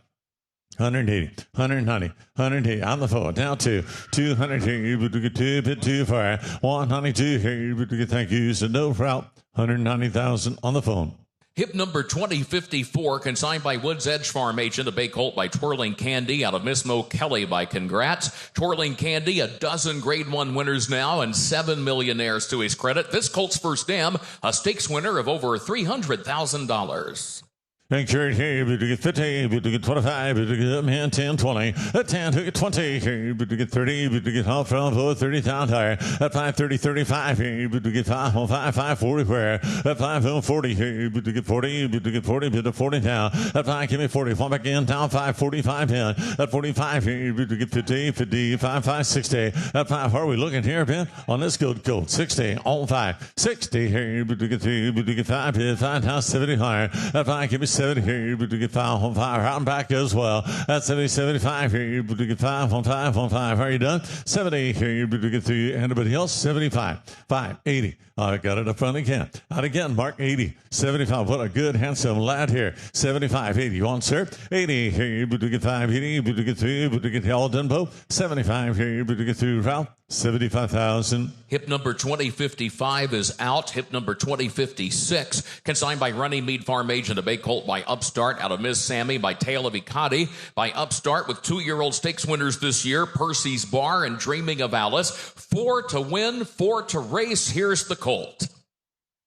180, 190, 180 on the phone, down to 200 here, but you get 2, bit too far, 192 here, but you get thank you, so no route, 190,000 on the phone. Hip number 2054, consigned by Woods Edge Farm Agent, a bay colt by Twirling Candy out of Miss Mo Kelly by Congrats. Twirling Candy, a dozen Grade 1 winners now and 7 millionaires to his credit. This colt's first dam, a stakes winner of over $300,000. Make sure here, but you get 50, but you get 25, but you get man 10, 20, at 10, you get 20, but you get 30, but you get half from 30 down higher, at 5, 30, 35, but you get 5 on 5, 5, 40 where, at 5, 40, but you get 40, but you get 40, but you 40 down, at 5, give me 40, fall back in, down 5, 45 in, at 45, but you get 50, 50, 5, 5, 60, at 5, how are we looking here, Ben, on this good gold, 60, on 5, 60, but you get 2, but you get 5, 5 down 70 higher, at 5, give me 70 here, but you get 5 on 5, round back as well. That's 70, 75 here, but you get 5 on 5 on 5. Are you done? 70 here, but you get 3. Anybody else? 75, 5, 80. I got it up front again. Out again, Mark 80, 75. What a good, handsome lad here. 75, 80. You on, sir? 80 here, but you get 5, 80, but you get 3, but you get all done both. 75 here, but you get 3, round. 75,000. Hip number 2055 is out. Hip number 2056, consigned by Runnymede Farm Agent, a bay colt by Upstart out of Miss Sammy by Tale of Ikati by Upstart with 2-year-old stakes winners this year, Percy's Bar and Dreaming of Alice. 4 to win, 4 to race. Here's the colt.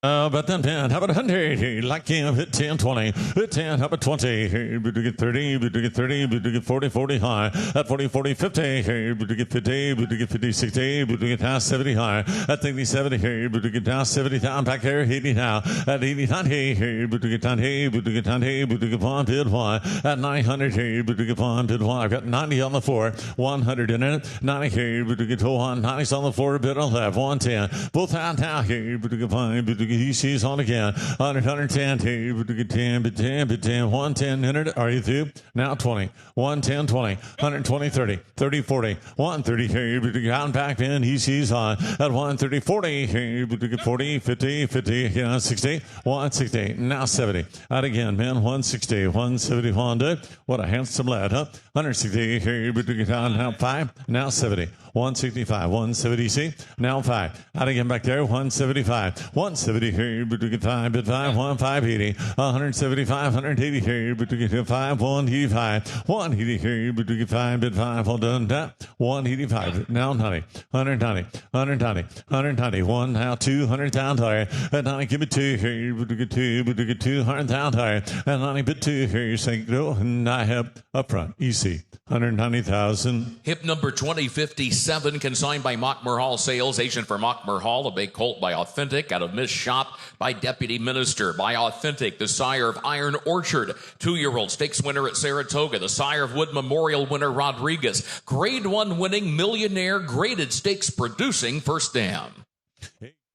But then 10, how about 100? Like him, hit 10, 20, hit 10, how about 20? But you get 30, but you get 30, but you get 40, 40 high. At 40, 40, 50, but you get 50, but you get 50, 60, but you get down 70 high. At 60, 70, but you get down 70 down back here, 80 now. At 80, 90, but you get 90, but you get 90, but you get 1, bid 1. At 900, but you get 1, bid 1. I've got 90 on the floor, 100 in it. 90, but you get 200, 90's on the floor, bid on left, 110. Both out now here, but you get 5, but you get he's on again. 100, 110, but you get 10, but 10, but 10, 110 in it. Are you through? Now 20, 110, 20, 120, 30, 30, 40, 130, but you got back in. He's on at 130, 40, but you get 40, 50, 50, 60, 160, now 70. Out again, man, 160, 170, 100. What a handsome lad, huh? 160, but you get down now 5, now 70. 165, 170, see? Now 5. Out again back there, 175, 170. 170 here, but to get 5, bid 5, 1, 580, 175, 180 here, but to get 5, 185, 180 here, but to get 5, bid 5, all done, that, 185, now 90, 190, 190, 190, 1, now 200 down there, and 90, give me 2 here, but to get 2, but to get 200 down there, and 90, bid 2 here, you say, go, and I have up front, easy, 190,000. Hip number 2057, consigned by Mockmer Hall Sales, agent for Mockmer Hall, a big colt by Authentic, out of Miss Shop by Deputy Minister, by Authentic, the sire of Iron Orchard, 2-year-old stakes winner at Saratoga, the sire of Wood Memorial winner Rodriguez, grade 1 winning millionaire graded stakes producing first dam.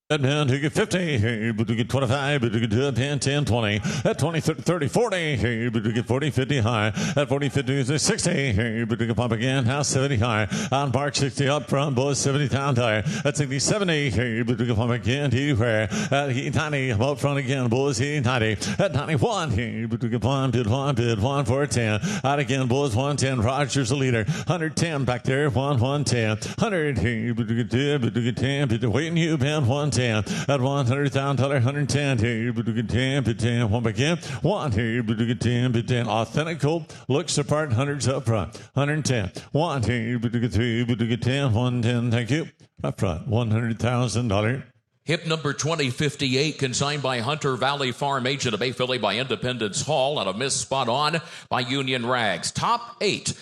That man who get 50, hey, but to get 25, but to get 10, 10, 20, at 20, 30, 40, hey, but to get 40, 50 high, at 40, 50, 60, hey, but to get pump again, house 70 high, on park 60 up front, boys 70 down high, at 60, 70, hey, but to get pump again, to where, at 90, up front again, boys 90, at 91, hey, but to get bid 1 for a 10, out again, boys 110, Rogers the leader, 110 back there, 110, 100, hey, but to get 10, but to get 10, but to waiting you, band 110. At $100,000, 110 here, but to get 10, but 10, one back in, 1 here, but to get 10, but 10, authentic colt, looks the part, hundreds up front, 110, 1 here, but to get 3, but to get 10, 110, thank you, up front, $100,000. Hip number 2058, consigned by Hunter Valley Farm, agent of Bay Philly by Independence Hall, out of Miss Spot On by Union Rags. Top 8.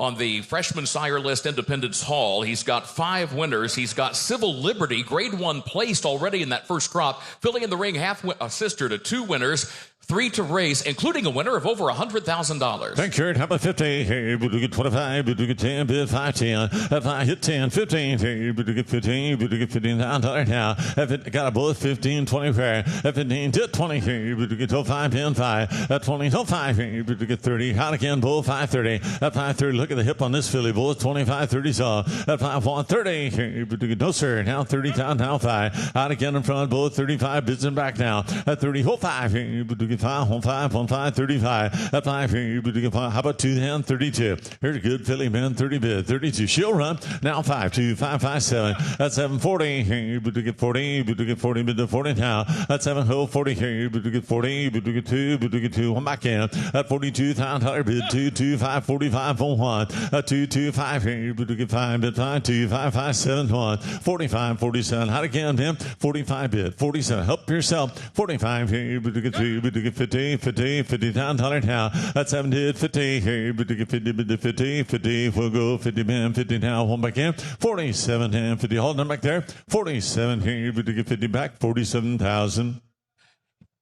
On the freshman sire list, Independence Hall, he's got 5 winners. He's got Civil Liberty, grade 1 placed already in that first crop, filling in the ring half a sister to 2 winners, 3 to race, including a winner of over $100,000. Thank you. How about 50? Hey, but to get 25, but to get 10, bid 5, 10. If I hit 10, 15, hey, but to get 15, but to get $15,000 now. If it got a bullet, 15, 20 fair. At 15 to 20, hey, but to get 5, 10, 5. At 20 to 5, hey, but to get 30. Out again, bull 530. At 530, look at the hip on this filly, bull 25, 30 saw. At 5, 130, hey, but to get no sir. Now 30 down, now 5. Out again in front, bull 35, bids and back now. At 30, hold 5, hey, but to get 5, 5, 35. At 5 here, but to get 5. How about 2 then? 32. Here's a good filly, man. 30 bid, 32. She'll run. Now 5, 2, 5, 5, 7. At 7, 40 here, but to get 40, but to get 40, bid to 40 now. At 7, 40 here, but to get 40, but to get 2, but to get 2. One back in. At 42,000 bid 2, 2, 5, 45 on 1. At 2, 2, 5 here, but to get 5, bid 5, 2, 5, 5, 7, 1. 45, 47. How again, man? 45 bid, 47. Help yourself. 45 here, but to get 2, but to get 50, 50 down now. At 70, 50 here, but to get 50, but to 50, 50. We'll go 50 man, 50 now. One back in. 47 and 50. Hold on back there. 47 here, but to get 50 back. 47,000.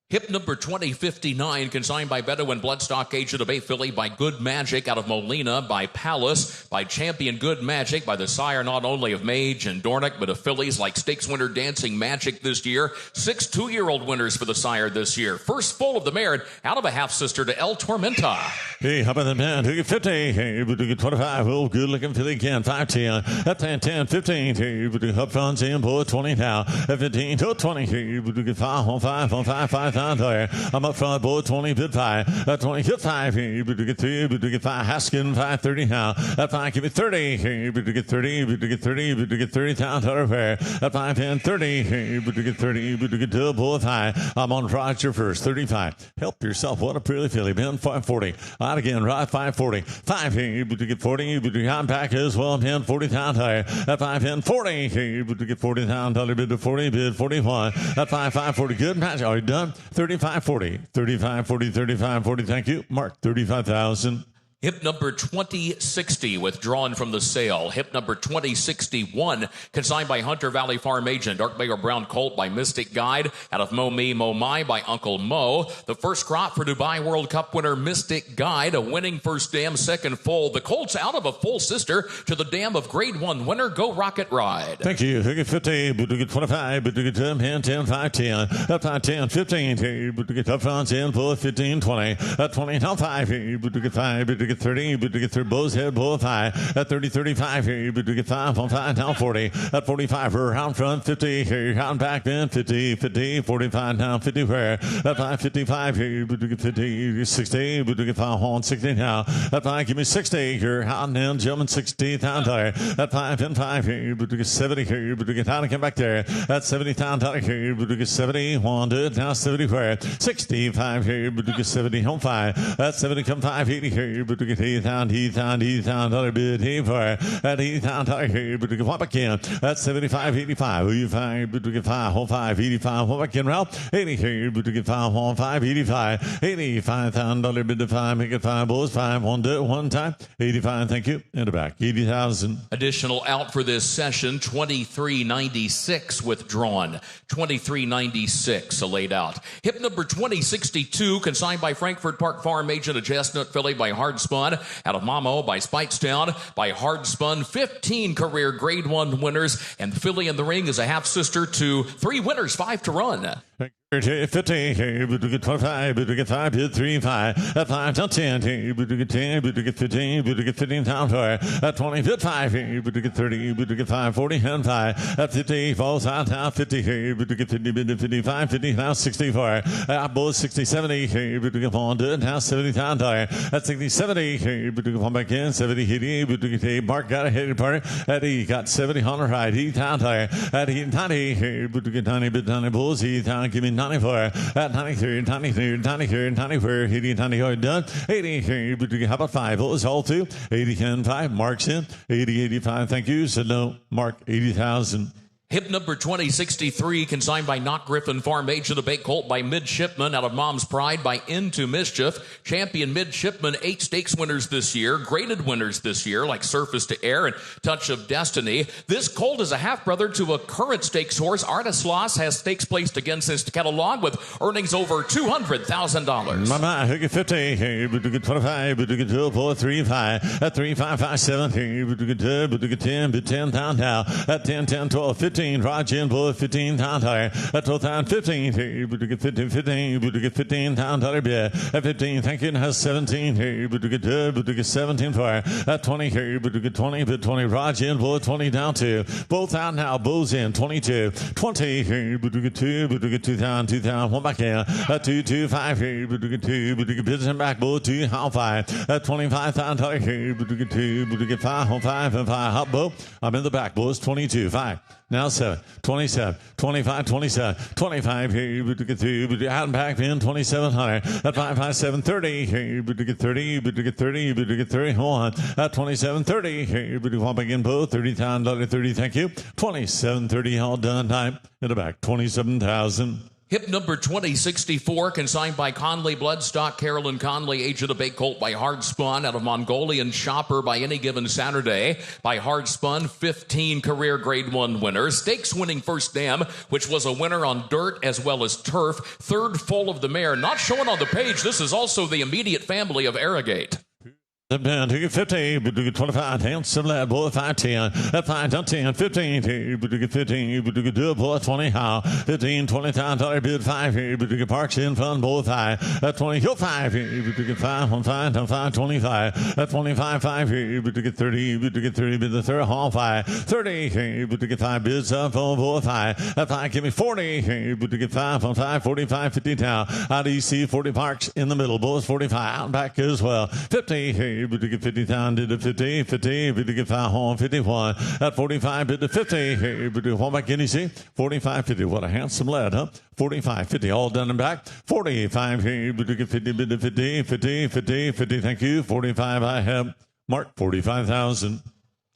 Hip number 2059, consigned by Bedouin Bloodstock, agent of Bay Philly by Good Magic, out of Molina by Palace, by Champion Good Magic, by the sire not only of Mage and Dornick, but of fillies like stakes winner Dancing Magic this year. 6 2-year-old winners for the sire this year. First full of the merit, out of a half-sister to El Tormenta. Hey, how about the man who get 50? Hey, but to get 25. Oh, good looking filly again. 5, 10. At 10, 10, 15. Hey, but to up front, in, boy, 20 now. At 15 to 20. Hey, but to get 5 on 5 on 5, 5. There. I'm up front, boy, 20, bid 5. At 20, hit 5 here, but to get 3, but to get 5, Haskin, 530 now. At 5, give me 30 here, but to get 30, but to get 30, but to get 30,000 fair. At 5, 10, 30 here, but to get 30, but to get 2, boy, 5. I'm on Roger first, 35. Help yourself, what a pretty filly, man, 540. Out again, right, 540. 5 here, but to get 40, but to get back as well, 10, 40,000 higher. At 5, 10, 40 here, but to get 40,000, bid to 40, bid 41. At 5, 540, good match, are you done? 35, 40, 35, 40, 35, 40. Thank you. Mark, 35,000. Hip number 2060, withdrawn from the sale. Hip number 2061, consigned by Hunter Valley Farm agent. Dark Bay or Brown Colt by Mystic Guide. Out of Mo Me, Mo My by Uncle Mo. The first crop for Dubai World Cup winner Mystic Guide. A winning first dam, second foal. The Colt's out of a full sister to the dam of grade 1 winner. Go Rocket Ride. Thank you. Who get 50, but to get 25, but to get 10, 10, 5, 10. Up 5, 10, 15, but to get up front, 10, pull 15, 20. At 20, now 5, but to get 5, but to to get 30, to get 30, Bows head, bull 5, at 30, 35 here, to get 5 on 5, down 40, at 45, her out front, 50, here, out back, then 50, 50, 45, down 50, where, at 5, 55 here, to get 50, 60, to get 5 on 60 now, at 5, give me 60, here, out and then, jumping 60, down there, at 5 and 5 here, to get 70 here, to get out and come back there, at 70, down here, to get 70, 1, now 70 where, 65 here, to get 70, home 5, at 70, come 5, 80 here, to get 80 down, dollar bid, here for, at 80 down here, to get what back in, at 75, 85, 85, to get 5, home 5, 85, what back in, Ralph, 80 here, to get 5, home 5, 85, 85 dollar bid to 5, make it 5, bulls 5, 1 do it 1 time, 85, thank you, in the back, 80,000. Additional out for this session, 2396 withdrawn, 2396 laid out. Hip number 2062, consigned by Frankfurt Park Farm agent, a chestnut filly by Hard Spun, out of Mamo by Speightstown by Hard Spun, 15 career grade 1 winners, and the filly in the ring is a half sister to 3 winners, 5 to run. 50, we get 25, we get 5, hit 3, 5, at 5, down 10, we get 10, we get 15, we get 15 down for, at 20, hit 5, we get 30, we get 5, 40, and 5, at 50, falls out, down 50, we get 50, 55, 50, now 64, at both 60, 70, we get 1, now 70 down there, at 60, 70, we get 1 back in, 70, 80, we get 8, Mark got a headed part, at he got 70 on the right, he down there, at he 90, we get 90, but 90 bulls, he down, give me 94, at 93, 93, 93, 94, 80, 90, done, 80, how about 5, what was all 2, 80, and 5, Mark's in, 80, 85, thank you, said no, Mark, 80,000. Hip number 2063, consigned by Knock Griffin Farm agent, a bait colt by Midshipman out of Mom's Pride by Into Mischief. Champion Midshipman, 8 stakes winners this year, graded winners this year, like Surface to Air and Touch of Destiny. This colt is a half-brother to a current stakes horse. Artis Loss has stakes placed again since the catalog with earnings over $200,000. Mama, who get 50, we get 25, we get 2, 4, 3, 5, at 3, 5, 5, 7, we get 2, we get 10, but 10 down now, at 10, 10, 12, 15, Rajin, Bull, 15 down there, at 12 down, 15, we get 15, 15, we get 15 down there, at 15, thank you, has 17, we get 2, we get 17 for, at 20, we get 20, but 20, Rajin, Bull, 20 down 2, both out now, Bulls in, 22, 20, we get 2, we get 2 down, 2 down, 1 back in, at 2, 2, 5, we get 2, we get business back, Bull, 2, half 5, at 25 down there, we get 2, we get 5, home 5, and 5, hop, Bull, I'm in the back, Bulls, 22, 5. Now 7, 27, 25, 27, 25, here, we get 3, we out and back in, 2,700, at 5, 5, 7, 30, here, we get 30, we get 30, we get 31, at 27, 30, here, we get back in both, 30, 30, thank you, 27, 30, all done, time, in the back, 27,000. Hip number 2064, consigned by Conley Bloodstock, Carolyn Conley, agent of bait colt by Hard Spun, out of Mongolian Shopper by Any Given Saturday by Hard Spun, 15 career grade 1 winners. Stakes winning First Dam, which was a winner on dirt as well as turf. Third full of the mare, not shown on the page. This is also the immediate family of Arrogate. The band, you get 50, we get 25, hands some lad, boy, 5, 10, at 5, down 10, 15, we get 15, we get 2, boy, 20, how, 15, 20, dollar bid, 5, we get Parks in fun, boy, 5, at 20, hill 5, we get 5, on 5, down 5, 25, at 25, 5, we get 30, we get 30, bid the third, hall 5, 30, we get 5, bids up, on boy, 5, at 5, give me 40, we get 5, on 5, 45, 50 down, out EC, 40 Parks in the middle, boys, 45, out back as well, 50, we get 50 down, did the 50, 50, we get 5 home, 51, at 45, did the 50, we do one back in, you see, 45, 50, what a handsome lad, huh? 45, 50, all done and back, 45, we get 50, bid the 50, 50, 50, 50, thank you, 45, I have, Mark, 45,000.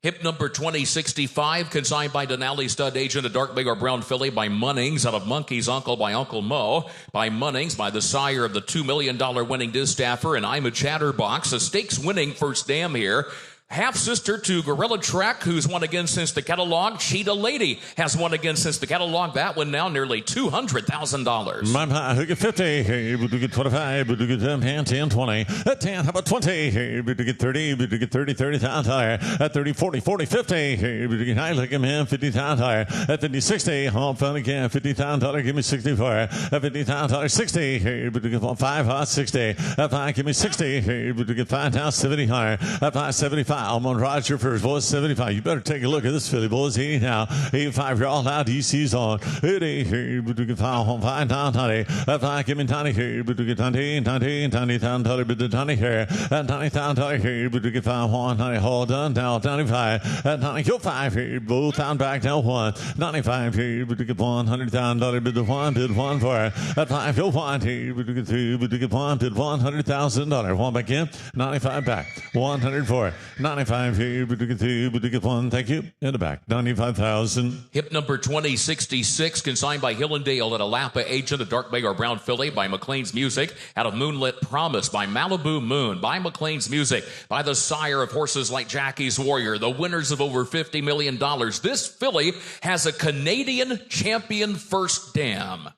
Hip number 2065, consigned by Denali Stud Agent, a dark big or brown filly by Munnings, out of Monkey's Uncle by Uncle Mo, by Munnings, by the sire of the $2 million winning Distaffer, and I'm a Chatterbox, a stakes winning First Dam here. Half-sister to Gorilla Trek, who's won again since the catalog. Cheetah Lady has won again since the catalog. That one now nearly $200,000. My pie, who get 50, hey, but to get 25, but to get 10, 20. At 10, how about 20, hey, but to get 30, but to get 30,000 higher. At 30, 40, 50, hey, but to get high, look at him, 50,000 higher. At 50, 60, home fun again, $50,000, give me 64. At $50,000, 60, hey, but to get 5, 60. At 5, give me 60, hey, but to get 5,000, 70 higher. At 5, 75. I'm on Roger first, boys, 75. You better take a look at this filly, boys. 80 now, 85. You're all out. DC's on. 80, hey, but to get 5 down, 20. At 5, give me 20, hey, but to get 20, but the 20 here. At 20,000, hey, but to get 5, 20, hold done, now 95. At 90, kill 5, hey, both down back, now 1. 95, hey, but to get $100,000, bid the 1, bid 1 for it. At 5, kill 1, hey, but to get 2, but to get 1, bid $100,000. 1 back in, 95 back, 100 for it. 95 here, but to get 2, but to get 1, thank you. In the back, 95,000. Hip number 2066, consigned by Hillendale at a Lapa agent, a dark bay or brown filly by McLean's Music, out of Moonlit Promise by Malibu Moon, by McLean's Music, by the sire of horses like Jackie's Warrior, the winners of over $50 million. This filly has a Canadian champion first dam.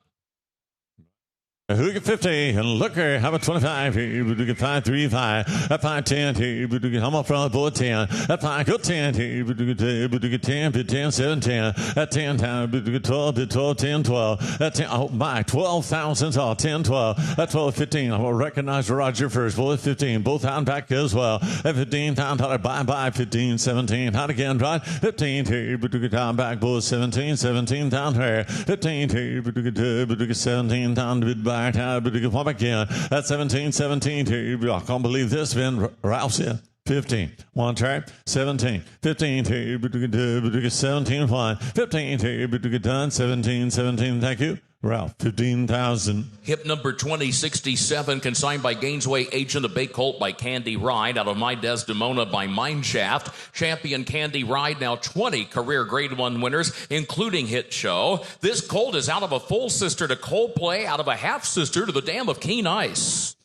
Who get 50? And Looker, how about 25? Here, but to get 5, 3, 5. At 5, 10. Here, but to get how much from the board 10. At 5, go 10. Here, but to get 10, bid 10, 7, 10. At 10 time, but to get 12, bid 12, 10, 12. At 10, oh my, 12,000 all 10, 12. At 12, 15. I will recognize Roger first. Boy, 15. Both on back as well. At 15, time, bye, 15, 17. Out again, right? 15, here, but to get down back, boy, 17, down here. 15, here, but to get 17, down to bid by. But to get one back in. At 17. I can't believe this, Ben. Ralph's in. 15. One track. 17. 15. But to get 17. 1. 15. But to get done. 17. Thank you. Ralph, 15,000. Hip number 2067, consigned by Gainesway agent, a bay colt by Candy Ride, out of My Desdemona by Mineshaft. Champion Candy Ride, now 20 career Grade 1 winners, including Hit Show. This colt is out of a full sister to Coldplay, out of a half sister to the Dam of Keen Ice.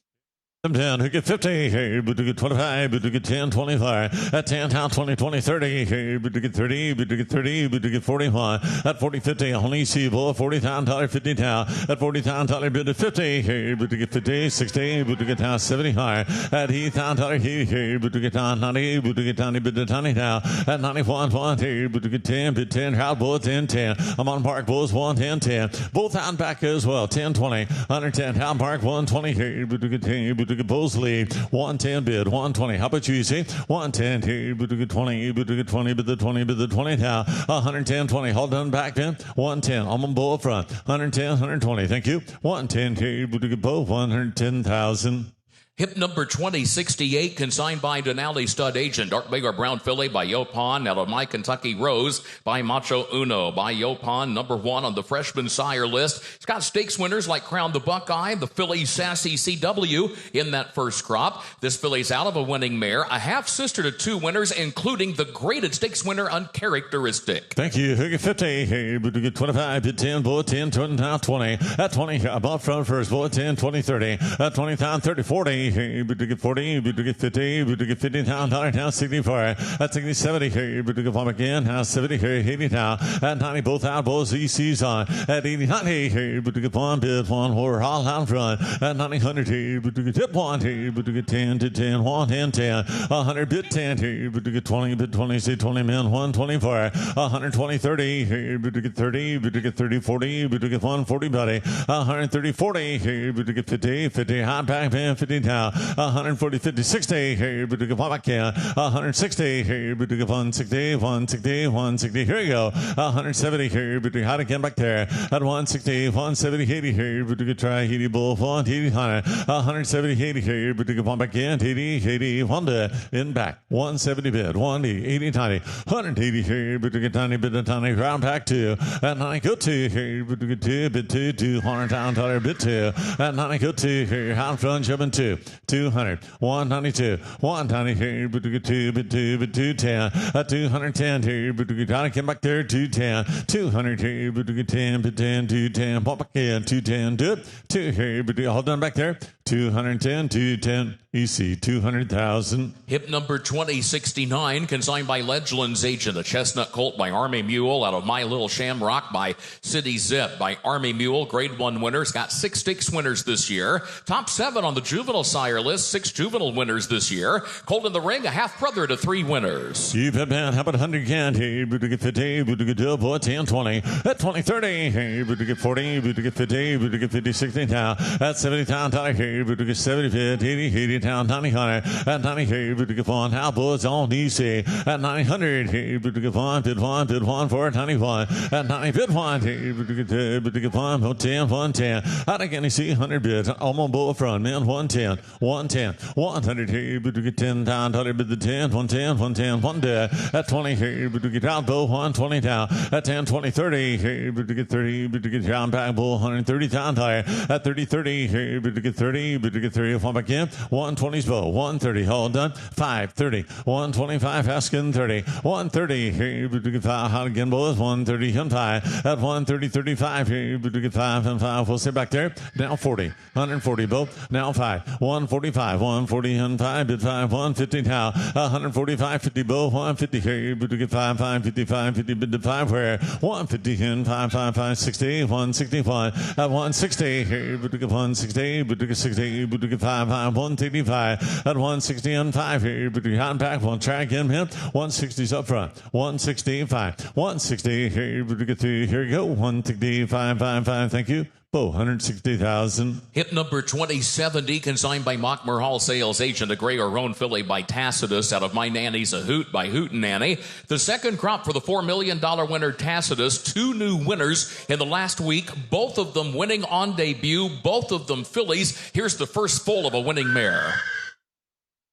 10, who get 50, hey, but to get 25, but to get 10, 25. At 10, how 20, 20, 30, hey, but to get 30, but to get 30, but to get 41. At 40, 50, only see boy, $40,000, 50 down. At $40,000, bid to 50, hey, but to get 50, 60, but to get down 70 higher. At $80,000, hey, but to get down 90, but to get down, bid to 90 now. At 91, 1, hey, but to get 10, bid 10, crowd boy, 10, 10. I'm on Park, boys, 1, 10, 10. Both on back as well, 10, 20. 110, Town Park, 120, hey, but to get 10, but to get Bosley, 110 bid, 120. How about you, see? 110 here, but to get 20, but to get 20, but the 20, but the 20 now. 110, 20. Hold on back then. 110. I'm on board front. 110, 120. Thank you. 110 here, but to get both 110,000. Hip number 2068, consigned by Denali Stud Agent. Dark Bay or Brown Filly by Yopon, out of My Kentucky Rose by Macho Uno. By Yopon, number 1 on the freshman sire list. It's got stakes winners like Crown the Buckeye, the filly Sassy CW in that first crop. This filly's out of a winning mare, a half sister to 2 winners, including the graded stakes winner Uncharacteristic. Thank you. Who get 50? Hey, but to get 25, bid 10, boy, 10, 20, now 20. At 20, above front first, boy, 10, 20, 30. At 20, 30, 40. Hey, but to get 40, but to get 50, but to get $50,000, now 64. At 60, 70, hey, but to get one again, now 70, hey, 80 now. At 90, both out, both EC's on. At 80, 90, hey, but to get 1, bid 1, we're all out front. At 90, 100, hey, but to get tip 1, hey, but to get 10 to 10, 1, 10, 10. 100, bid 10, hey, but to get 20, bid 20, say 20 men, 124. 120, 30, hey, but to get 30, but to get 30, 40, but to get 140, buddy. 130, 40, hey, but to get 50, 50, hot back, man, 50 now. 140, 50, 60, hey, but to get one back in. 160, hey, but to get 160, 160, 160, here you go. 170, hey, but to get again back there. At 160, 170, 80, hey, but to get try 80, bull, 180, 100. 170, 80, hey, but to get one back in. 80, 80, 1 in back. 170 bid, 180, 80, 90. 180, hey, but to get tiny, bid, tiny, round back 2. At 90, go 2, hey, but to get 2, bid 2, 200, down, bid 2. At 90, go 2, hey, hand front, jumping 2. 200, 192, 190 here, but to get 2, but 2, but 210, at 210 here, but to get down, come back there, 210, 200 here, but to get 10, but 10, 210, pop back in, 210, do it, 2 here, but hold on back there, 210, 210, EC, 200,000. Hip number 2069, consigned by Ledgeland's Agent, a chestnut colt by Army Mule out of My Little Shamrock by City Zip by Army Mule. Grade 1 winners, got 6 stakes winners this year. Top 7 on the juvenile sire list, 6 juvenile winners this year. Colt in the ring, a half brother to 3 winners. You've had man, how about 100 can't he? But to get 50, but to get double, 10, 20. At 20, 30, hey, but to get 40, but to get 50, but to get 50, 60 now. At 70 town, hey, but to get 70, 50, 80 town, 90, 100. At 90, hey, but to get 1, how boys on DC. At 900, hey, but to get 1, bid 1 for 91. At 90, bid 1, hey, but to get 2, but to get 1, 10, 110. Out again, you see 100 bids. I'm on board front, man, 110, 110, 100, hey, but to get 10 down, 100 bid the 10, 110, 110, 1 dead. At 20, hey, but to get out, bow, 120 down. At 10, 20, 30, hey, but to get 30, but to get down, back, bull, 130 down, tire. At 30, 30, hey, but to get 30, but to get 30, one back in. 120's bow, 130, all done. 530, 125, asking 30, 130, hey, but to get 5, out again, boys, 130 and 5. At 130, 35, hey, but to get 5 and 5, we'll sit back there. Now 40, 140, bow, now 5, 145, 140 and 5, bid 5, 150 now, 145, 50, bow, 150, hey, but to get 5, 55, 50, bid to 5, where 150 and 5, 5, 5, 60, 161, at 160, hey, but to get 160, but to get 60, but to get 5, 5, 185, at 160 and 5, hey, but to get on back, one try again, him, 160's up front, 165, 160, hey, but to get 3, here you go, 165, 5, 5, thank you. Oh, 160,000. Hip number 2070, consigned by Mockmer Hall Sales Agent, a gray or roan filly by Tacitus out of My Nanny's a Hoot by Hootin' Nanny. The second crop for the $4 million winner Tacitus. 2 new winners in the last week, both of them winning on debut, both of them fillies. Here's the first foal of a winning mare.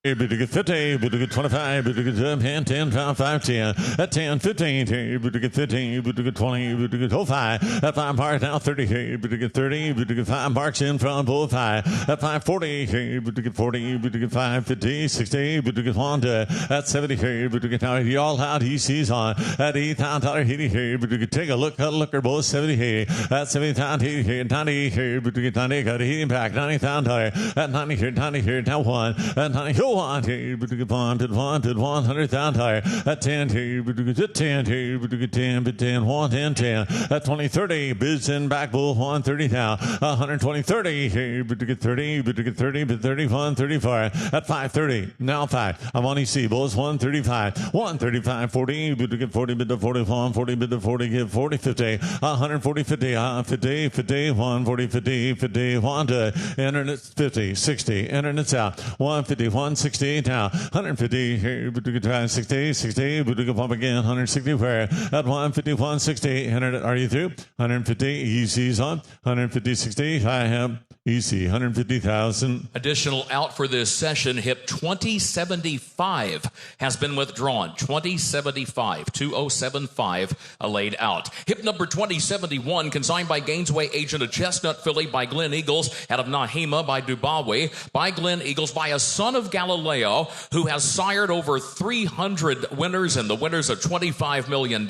But to get 50, but to get 25, but to get 10, 5, 10. At 10, 15, but to get 15, but to get 20, but to get 5. At 5 marks now 30, but to get 30, but to get 5 marks in front, both 5. At 540, but to get 40, but to get 5, 50, 60, but to get 1 to at 70, but to get now he all out he sees on. At $8,000, 80, but to get take a look, both 70, at 70,000, 90, but to get 90, got a heating pack, 90,000, at 90, now 1, at 90, go on, hey, but to get 1, bid 100,000 higher. At 10, hey, but to get 10, hey, but to get 10, bid 10, 110, 10. At 20, 30, bids in back, bull, 130 now. 120, 30, hey, but to get 30, but to get 30, bid 31, 35. At 530, now 5. I'm on EC, bulls, 135, 135, 40, but to get 40, bid to 41, 40, bid to 40, give 40, 50, 140, 50, 50, 50, 140, 50, 50, 1 to internet's 50, 60, internet's out, 150, 160 now, 150, here, but to get 60, 60, but to get pump again, 160 where, at 150, 160, internet, are you through? 150, EC's on, 150, 60, I have EC, 150,000. Additional out for this session, hip 2075 has been withdrawn. 2075, 2075 laid out. Hip number 2071, consigned by Gainesway Agent, a chestnut filly by Glen Eagles out of Nahima by Dubawi, by Glen Eagles, by a son of Galileo who has sired over 300 winners and the winners of $25 million.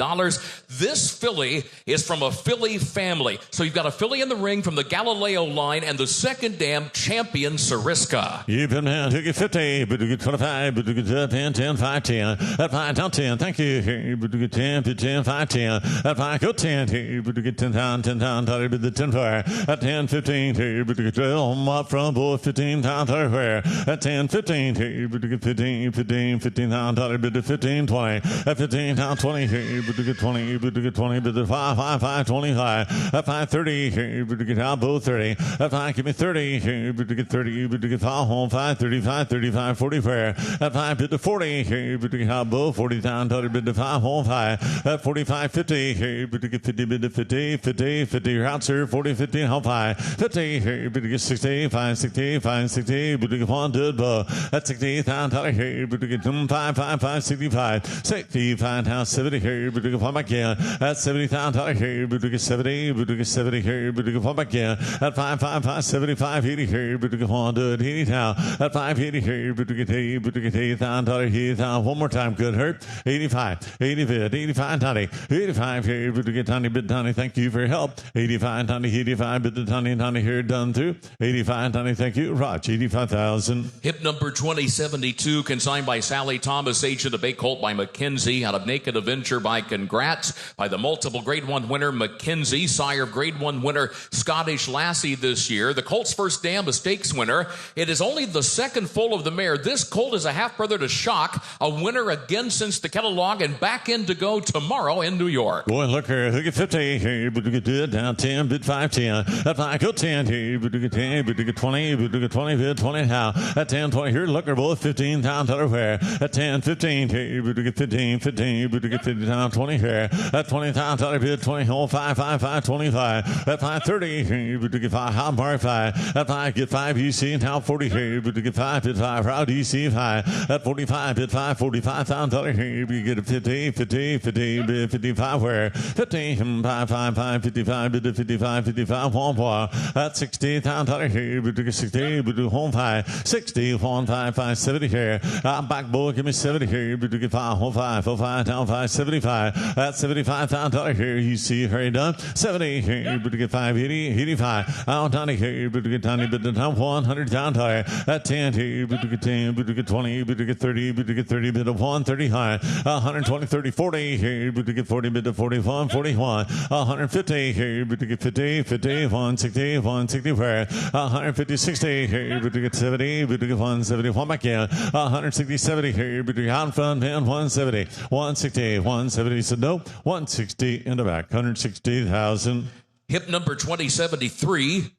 This filly is from a filly family. So you've got a filly in the ring from the Galileo line and the second dam champion, Sariska. You've been down to get 50, but to get 25, but to get 10, 10, 5, 10. At 5, down 10, thank you. Hey, but to get 10, 10, 5, 10. At 5, go 10, hey, but to get 10 down, 10 down, but the 10 fire. At 10, 15, hey, but to get 12, up from both 15 down, where. At 10, 15, hey, but to get 15, 15, 15 down, but to 15, 20. At 15 down, 20, hey, but to get 20, but to get 20, but to 5, 5, 5, 25. At 5, 30, hey, but to get out both 30. At 5, give me 30, hey, but to get 30, but to get 5 home, 5, 35, 35, 40 fair. At 5, bid to 40, hey, but to get out both 40 down, bid to 5 home, 5. At 45, 50, hey, but to get 50, bid to 50, 50, 50, your answer, 40, 50, home 5. 50, hey, but to get 60, 5, 60, 5, 60, but to get 1, did, at 60, $1,000, hey, but to get 5, 5, 5, 65, 65, now 70, hey, but to get 5 back in. At $70,000, hey, but to get 70, but to get 70, hey, but to get 5 back in. At 5, 5, 5, 75, 80 here, but to get on to it, 80 now. At 580 here, but to get $80,000, one more time, good hurt. 85, 80 bid, 85 Tony, 85 here, but to get Tony bid Tony, thank you for your help. 85 Tony, 85 bid to Tony here, done through. 85 Tony, thank you. Roch, 85,000. Hip number 2072, consigned by Sally Thomas, agent of Bay Colt by McKenzie, out of Naked Adventure by Congrats, by the multiple Grade 1 winner McKenzie, sire of Grade 1 winner Scottish Lassie this year. The Colt's first dam, a stakes winner. It is only the second foal of the mare. This colt is a half-brother to Shock, a winner again since the catalog, and back in to go tomorrow in New York. Boy, look here, look at 50 here, but to get good down 10, bid 510. At 5, go 10 here, but to get 10, but to get 20, but to get 20, bid 20 now. At 10, 20 here, look here, both $15,000 fair. At 10, 15 here, but to get 15, 15, but to get 50 down 20 here. At $20,000 bid 20, home 5, 5, 5, 25. At 5, 30 here, but to get 5, hot bar 5. At 5, get 5, you see, now 40 here, but to get 5, bid 5, round you see 5. At 45, bid 5, $45,000 here, you get a 50, 50, 50, bid 55 where. 50, 5, 5, 5, 55, bid 55, 55, 1 bar. At $60,000 here, but to get 60, but to home 5. 60, 1, 5, 5, 70 here. Back boy, give me 70 here, but to get 5, home 5, 4, 5, down 5, 75. At $75,000 here, you see her done. 70 here, but to get 5, 80, 85. Out 90 here, but to get 90, but to down $100,000. At 10 here, but to get 10, but to get 20, but to get 30, but to get 30, bit of 130 high. 120, 30, 40 here, but to get 40, bit of 41, 41. 150 here, but to get 50, 50, 160, 160 where. 150, 60 here, but to get 70, but to get 170, one back in. 160, 70 here, but to get out front, man, 170, 160, 170, said no, 160 in the back, 160,000. Hip number 2073.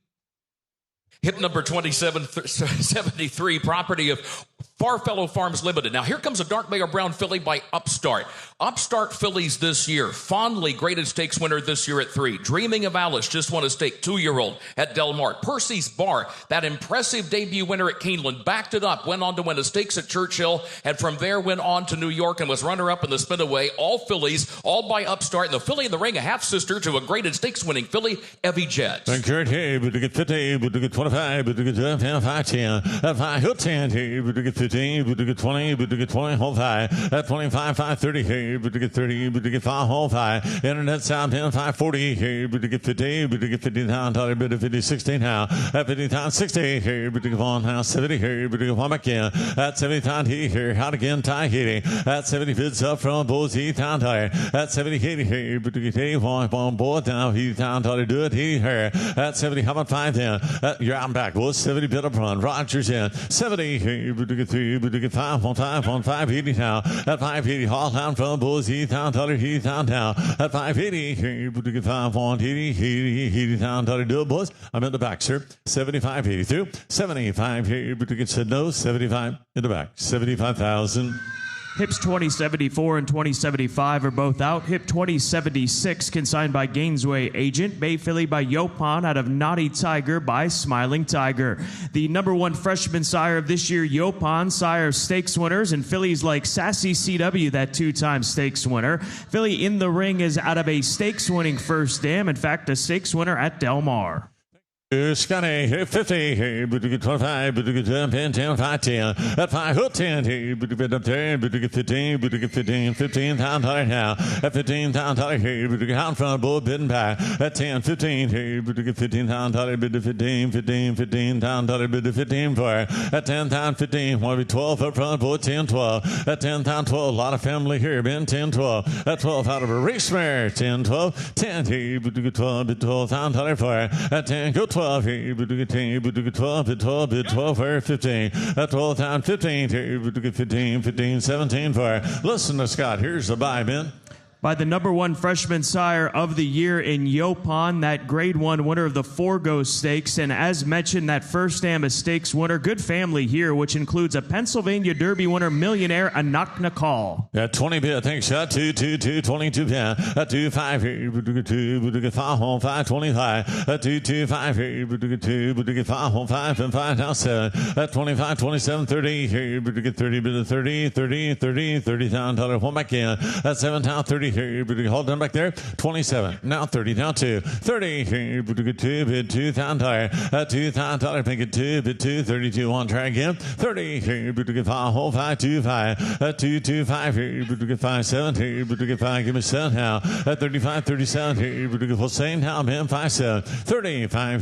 Hip number 2773, property of Farfellow Farms Limited. Now, here comes a dark Mayor Brown filly by Upstart. Upstart fillies this year. Fondly graded stakes winner this year at 3. Dreaming of Alice just won a stake, 2-year-old at Del Mar. Percy's Bar, that impressive debut winner at Keeneland, backed it up, went on to win a stakes at Churchill, and from there went on to New York and was runner-up in the Spinaway. All fillies, all by Upstart. And the filly in the ring, a half-sister to a graded stakes-winning filly, Evie Jet. And Kurt here, but to get 50, but to get 25, but to get 10, 5, 10. At 5, he'll 10 here, but to get 15, but to get 20, but to get 20, whole 5. At 25, 5, 30 here, but to get 30, but to get 5, whole 5. Internet sound 10, 5, 40 here, but to get 50, but to get 50,000, but to 50, 16 now. At 50,000, 60 here, but to get 1 now, 70 here, but to get 1 back in. At 70,000 here, out again, tie hitting. At 70 bids up from both he down there. At 70, 80 here, but to get 81, both down, he down to do it, he here. At 70, how about 5 then? You're out and back, well, 70 bid up front. Rogers in. 70 here, but to get 3, but to get 5, on 5, on 580 now. At 580, haul down from Bulls, he down, he down now. At 580 here, but to get 5, on 80 down, do it, boys. I'm in the back, sir. 75, 80 through. 75 here, but to get said no. 75 in the back. 75,000. Hips 2074 and 2075 are both out. Hip 2076 consigned by Gainesway Agent. Bay Filly by Yopon out of Naughty Tiger by Smiling Tiger. The #1 freshman sire of this year, Yopon, sire of stakes winners, and fillies like Sassy CW, that 2-time stakes winner. Filly in the ring is out of a stakes winning first dam. In fact, a stakes winner at Del Mar. Scotty, 50 here, but to get 25, but to get 10, 10, 5, 10. At 5, hook 10 here, but to get up there, but to get 15, but to get 15, $15,000 now. At $15,000 here, but to get out in front, both bidding back. At 10, 15 here, but to get $15,000, bid to 15, $15,000, bid to 15 for it. At 10,000, 15, want to be 12 up front, both 10, 12. At 10,000, 12, a lot of family here, been 10, 12. At 12, out of a race mare, 10, 12, 10 here, but to get 12, bid $12,000 for it. At 10, go 12 here, but to get 10, but to get 12, bid 12, bid 12 for 15. At 12,000, 15 here, but to get 15, 17 for it. Listen to Scott, here's the buy, Ben. By the #1 freshman sire of the year in Yopon, that Grade 1 winner of the Forgo Stakes, and as mentioned, that first dam stakes winner. Good family here, which includes a Pennsylvania Derby winner, millionaire Anak Nakal. At 20 bid, thanks, shot 2, 22 bid. At 2, 5 here, but to get 2, but to get 5 on 5, 25. At 2, 2, 5 here, but to get 2, but to get 5 on 5, and 5 now 7. At 25, 27, 30 here, but to get 30, bid to $30,000, one back in. At 7 down, 30 30, hold on back there. 27, now 30, now 2, 30, $2, bid $2,000, $2,000, make it 2, bid 2, 32, on try again. 30, $5, hold 5, 2, 5, 2, 2, 5, $5, 7, 5, give me 7 now. 35, 37, full same now, man, 5, 7, 35,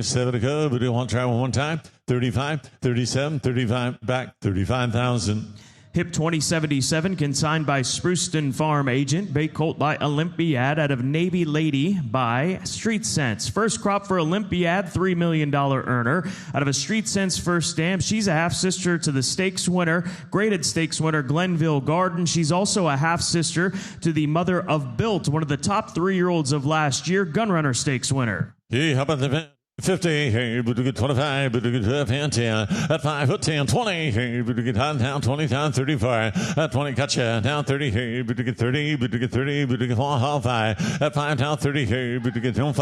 7 to go, but one try one more time. 35, 37, 35, back 35,000. Hip 2077, consigned by Spruceton Farm Agent. Bait colt by Olympiad out of Navy Lady by Street Sense. First crop for Olympiad, $3 million earner. Out of a Street Sense first stamp, she's a half-sister to the stakes winner, graded stakes winner Glenville Garden. She's also a half-sister to the mother of Built, one of the top 3-year-olds of last year, Gunrunner Stakes winner. Hey, how about the 50, hey, but to get 25, but to get 10, at 5 foot 10, 20, hey, but to get hot down 20 down 35, at 20, gotcha, down 30, hey, but to get 30, but to get 30, but to get 5, at 5 down 30, hey, but to get 5,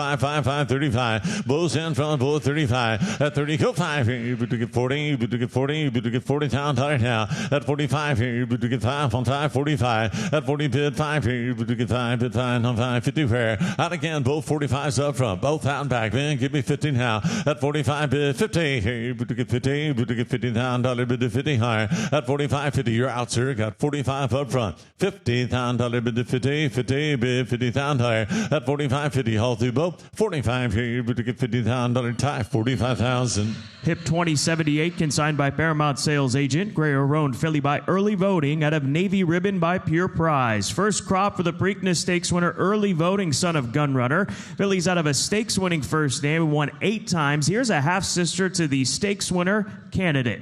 35, bows in front, bow 35, at 30, go 5, hey, but to get 40, but to get 40, but to get 40 down, now, at 45, hey, but to get 5 on 5, 45, at 40, bid 5, hey, but to get 5, bid 5 on 5, 50 fair, out again, both 45s up front, both out and back, man, give me 50 now. At 45, bid 50. Hey, but to get 50, but to get $50,000, bid to 50 higher. At 45, 50, you're out, sir. Got 45 up front. $50,000, bid to 50, 50, bid 50,000 higher. At 45, 50, haul through both. 45, here, but to get $50,000 tie, 45,000. Hip 2078, consigned by Paramount Sales Agent. Gray Roan filly by Early Voting out of Navy Ribbon by Pure Prize. First crop for the Preakness Stakes winner, Early Voting, son of Gunrunner. Filly's out of a stakes winning first name, won 8 times. Here's a half-sister to the stakes winner, Candidate.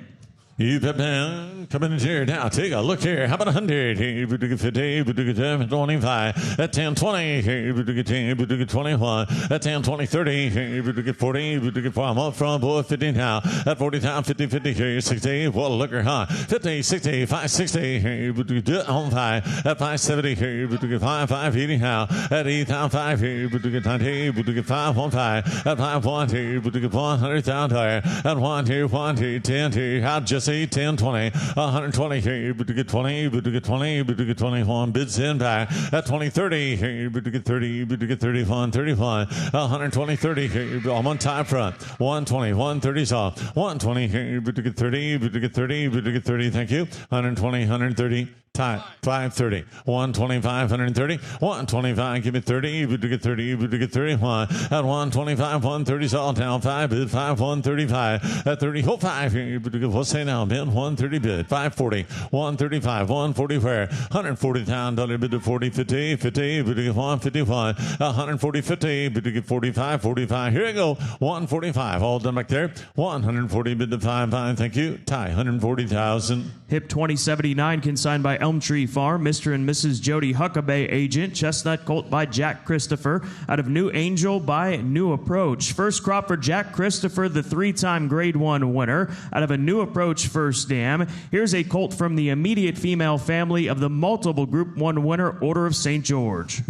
You coming in here now. Take a look here. How about 100? Hey, but to get 50, but to get 25. At 10, 20. Hey, but to get 10, but to get 21. At 10, 20, 30. Hey, but to get 40, but to get 4. I'm up front, boy, 50 now. At 40 down, 50, 50. Here, 60. What a looker, huh? 50, 60, 5, 60. Hey, but to get on 5. At 5, 70. Hey, but to get 5, 5, 80 now. At 8 down, 5. Hey, but to get 90. But to get 5, 1, 5. At 5, 1, 2. But to get 100,000 higher. At 1, 2, 1, 2, 10, 2. How just 10, 20, 120, hey, but to get 20, but to get 20, but to get 21, bids in back at 20, 30, hey, but to get 30, but to get 31, 31, 120, 30, hey, I'm on time front, 120, 130's off, 120, hey, but to get 30, but to get 30, but to get 30, thank you, 120, 130, time, 530, 125, 130, 125, give me 30, but to get 30, but to get 31, at 125, 130's all down, 5, bid 5, 135, at 30, hold 5, here, but to get, what's say now, bid 130 bid, 540, 135, 140 where, 140 down, bid to 40, 50, 50, but to get 151, 140, 50, but to get 45, 45, here we go, 145, all done back there, 140 bid to 5, 5, thank you, tie, 140,000. Hip 2079, consigned by Elm Tree Farm, Mr. and Mrs. Jody Huckabee Agent. Chestnut Colt by Jack Christopher out of New Angel by New Approach. First crop for Jack Christopher, the 3-time Grade 1 winner out of a New Approach first dam. Here's a colt from the immediate female family of the multiple Group 1 winner, Order of St. George.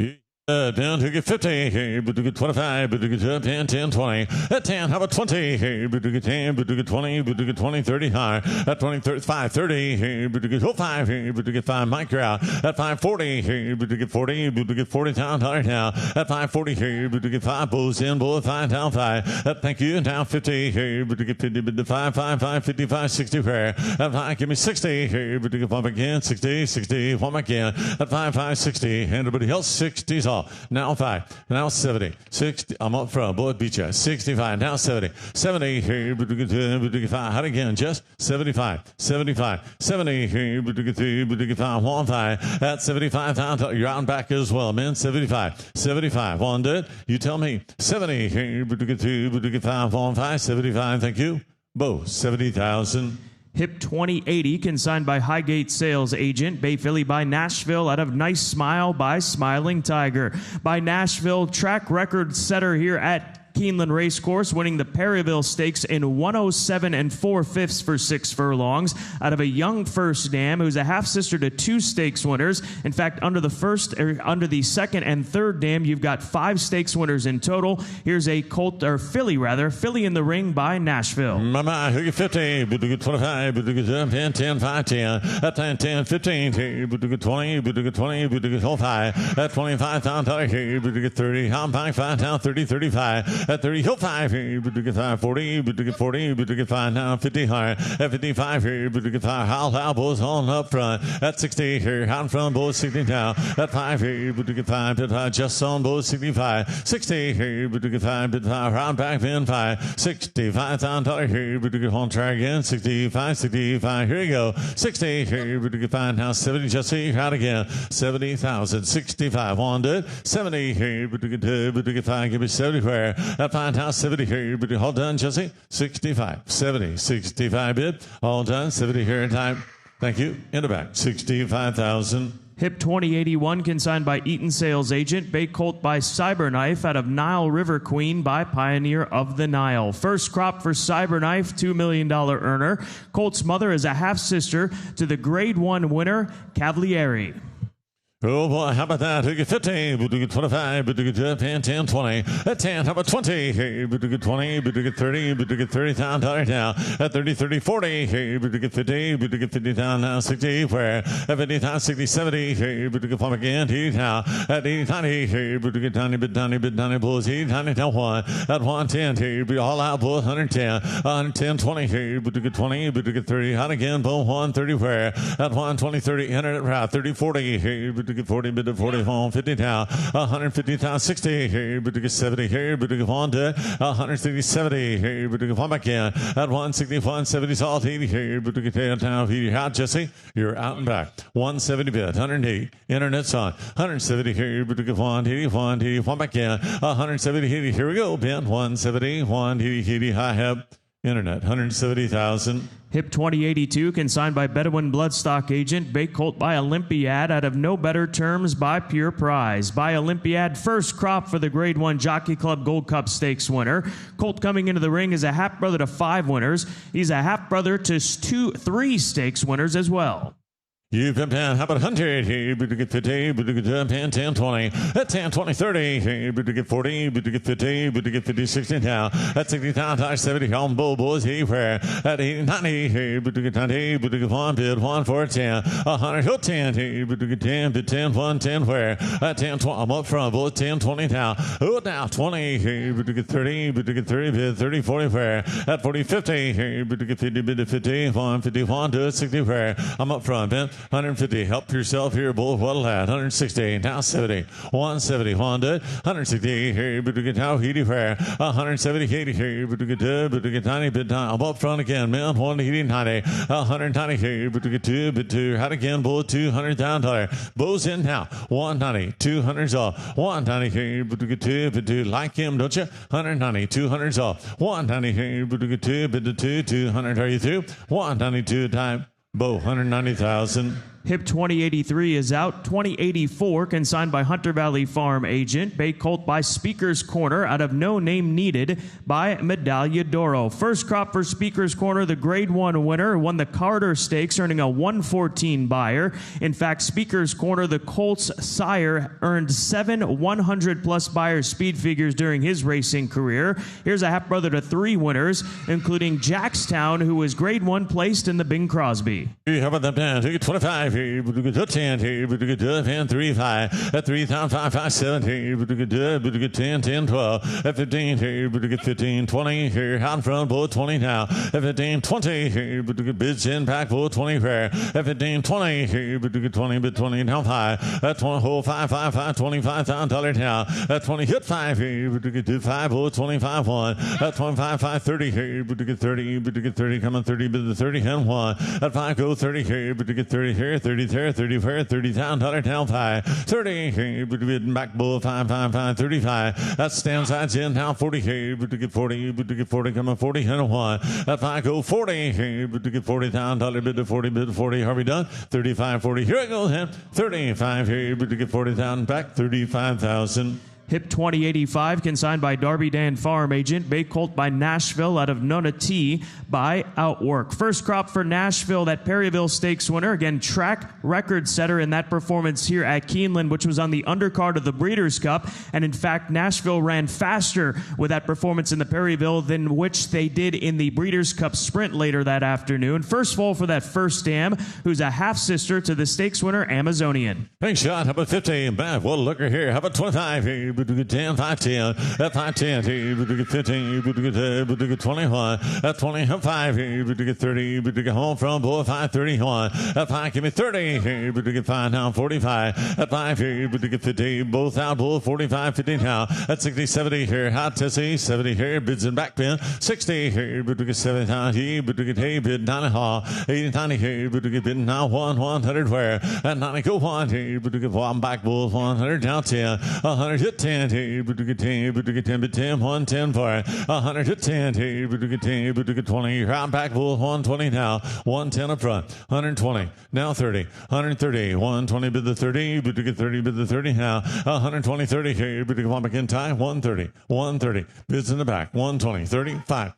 Down to get 50, hey, but to get 25, but to get 10, 10, 20. At 10, how about 20, hey, but to get 10, but to get 20, but to get 20, 30 high. At 20, 35, 30, hey, but to get 5, hey, but to get 5, micro out. At 540, hey, but to get 40, but to get 40 down, hard now. At 540, hey, but to get 5, bows in, bow 5, down 5. Thank you, and down 50, hey, but to get 50, but to 5, 5, 5, 55, 60 fair. At 5, give me 60, hey, but to get 5 again, 60, 60, 1 again. At 5, 5, 60, and everybody else 60's off. Now 5, now 70, 60, I'm up front, boy, beat you, 65, now 70, 70, here, but to get 5, how again, just 75, 75, 70, here, but to get 3, but to get 5, 1, 5, at 75, you're out and back as well, man, 75, 75, on it, you tell me, 70, here, but to get 2, but to get 5, 1, 5, 75, thank you, Bo, 70,000. Hip 2080, consigned by Highgate Sales Agent. Bay Filly by Nashville out of Nice Smile by Smiling Tiger. By Nashville, track record setter here at Keeneland Racecourse, winning the Perryville Stakes in 107 4/5 for 6 furlongs out of a young first dam who's a half-sister to 2 stakes winners. In fact, under the second and third dam, you've got 5 stakes winners in total. Here's a filly in the ring by Nashville. Mama, who get 50, but to get 25, but to get 10, 10, 5, 10, at 10, 10, 15, but to get 20, but to get 20, but to get 5, at $25,000, but to get 30, I'm buying 5 down, 30, 35, at 30, hill 5, but to get 5, 40, but to get 40, but to get 5 down, 50 higher, at 55, but to get 5, how boys on up front, at 60, here, out front, boys 60 down, at 5, but to get 5, but 5, just on boys 65, 60, but to get 5, but 5, round back, then 5, $65,000 here, but to get on track again, 65, 65, here you go, 60, here, but to get 5 now, 70, just see, out again, 70,000, 65, on to it, 70 here, but to get 5, give me 70 where, at 5 now, 70 here, but all done, Jesse, 65, 70, 65 bid, all done, 70 here in time, thank you, in the back, 65,000. Hip 2081 consigned by Eaton Sales Agent. Bay Colt by Cyberknife out of Nile River Queen by Pioneer of the Nile. First crop for Cyberknife, $2 million earner. Colt's mother is a half-sister to the Grade 1 winner, Cavalieri. Oh boy, how about that? We get 15, but we get 25, but we get 10, 10, 20. At 10, how about 20? Hey, but we get 20, but we get 30, but we get $30,000 now. At 30, 30, 40. Hey, but we get 50, but we get 50,000 now. 60, where? At 50,000, 60, 70. Hey, but we get from again. 80 now. At 80, 90. Hey, but we get tiny, bit tiny, bulls. 80, tiny, down 1. At 110, hey, but all out, bulls. 110. 110, 20. Hey, but we get 20, but we get 30. Out again, bull. 130, where? At 120, 30. Enter it route. 30, 40. Hey, but get 40, bid to 40, home 50 now, 150 down, 60 here, but to get 70 here, but to get on to 160, 70 here, but to get on back in at 161, 70 salt 80 here, but to get down, you're out, Jesse, you're out and back, 170 bid, 108, internet's on, 170 here, but to get 181, 81 back in, 170, 80, here we go, Ben, 170, 180, high heb, internet, 170,000. Hip 2082 consigned by Bedouin Bloodstock Agent. Bay Colt by Olympiad out of No Better Terms by Pure Prize. By Olympiad, first crop for the Grade 1 Jockey Club Gold Cup Stakes winner. Colt coming into the ring is a half-brother to 5 winners. He's a half-brother to 3 stakes winners as well. You've been paying, how about 100? Hey, but to get 50, but to get 10, 10, 20. At 10, 20, 30. Hey, but to get 40, but to get 50, but to get 50, 60 now. At 60,000, 70, on bull, boys, he where? At 80, 90, hey, but to get 90, but to get 1, bid 1 for 10. 100, hill 10, hey, but to get 10, bid 10, 1, 10 where? At 10, 20, I'm up front, boys, 10, 20 now. Oh, now 20, hey, but to get 30, but to get 30, bid 30, 40 where? At 40, 50, hey, but to get 50, bid to 50, 1, 51, to 60 where? I'm up front, Ben. 150, help yourself here, bull, what'll that? 160, now 70, 170, Honda, 160, here, but to get now, heaty fair, 170, 80, here, but to get 90, bid time, I'm up front again, man, 180, 90, 190, here, but to get 2, bid 2, out again, bull, $200,000, bow's in now, 190, 200's off, 190, here, but to get 2, bid 2, like him, don't you? 190, 200's off, 190, here, but to get 2, bid to 2, 200, are you through? 192 time, bow, 190,000. Hip 2083 is out. 2084 consigned by Hunter Valley Farm Agent. Bay Colt by Speaker's Corner out of No Name Needed by Medaglia d'Oro. First crop for Speaker's Corner, the Grade 1 winner, won the Carter Stakes, earning a 114 buyer. In fact, Speaker's Corner, the Colt's sire, earned 7 100-plus buyer speed figures during his racing career. Here's a half-brother to 3 winners, including Jackstown, who was Grade 1 placed in the Bing Crosby. How about that, Dan? Take it 25 here, but to get 10 here, but to get 10, 3, 5, at 3, 5, 5, 7 here, but to get 10, 10, 12, at 15 here, but to get 15, 20 here, out in front, bull 20 now, at 15, 20 here, but to get bids in, back, bull 20 here, at 15, 20 here, but to get 20, bid 20 now 5, at 20, whole 5, 5, 5, $25,000 now, at 20, hit 5 here, but to get 5, bull 25, 1, at 25, 5, 30 here, but to get 30, coming 30, bid the 30, and 1, at 5, go 30 here, but to get 30 here, 30 there, 30 here, $30,000 down 5, 30 here, but to get back bull 5, 5, 5, 35, that stands sides in now 40 here, but to get 40, but to get 40, coming 40, and 1, at 5, go 40 here, but to get $40,000, bid to 40, are we done? 35, 40, here it goes, 35 here, but to get 40,000 back, 35,000. Hip 2085, consigned by Darby Dan Farm Agent. Bay Colt by Nashville out of Nona T by Outwork. First crop for Nashville, that Perryville Stakes winner. Again, track record setter in that performance here at Keeneland, which was on the undercard of the Breeders' Cup. And in fact, Nashville ran faster with that performance in the Perryville than which they did in the Breeders' Cup Sprint later that afternoon. First foal for that first dam, who's a half-sister to the stakes winner, Amazonian. Big shot. How about 15? Back. Well, looker here. How about 25? 10, 5, 10. At 5, 10. 15. 21. At 20. 5. 30. Home from boy. 5, 31. At 5. Give me 30. 5 now. 45. At 5. 50. Both out. Bull. 45. 50 now. At 60. 70 here. Hot Tessie. 70 here. Bids and back pin. 60 here. 70 times. Hey. Bid 90 haul. 80 90 here. Bid now. 100 where. At 90 go 1 here. One back bull. 100 down 10. 100 hit 10 here. 10. 10. 110 for it. 100 hit 10 here. 10. 20. Round back bull. 120 now. 110 up front. 120. Now 30. 130. 120 bid the 30. 30 bid the 30 now. 120 30 here. One back in time. 130. 130. Bids in the back. 120. 35.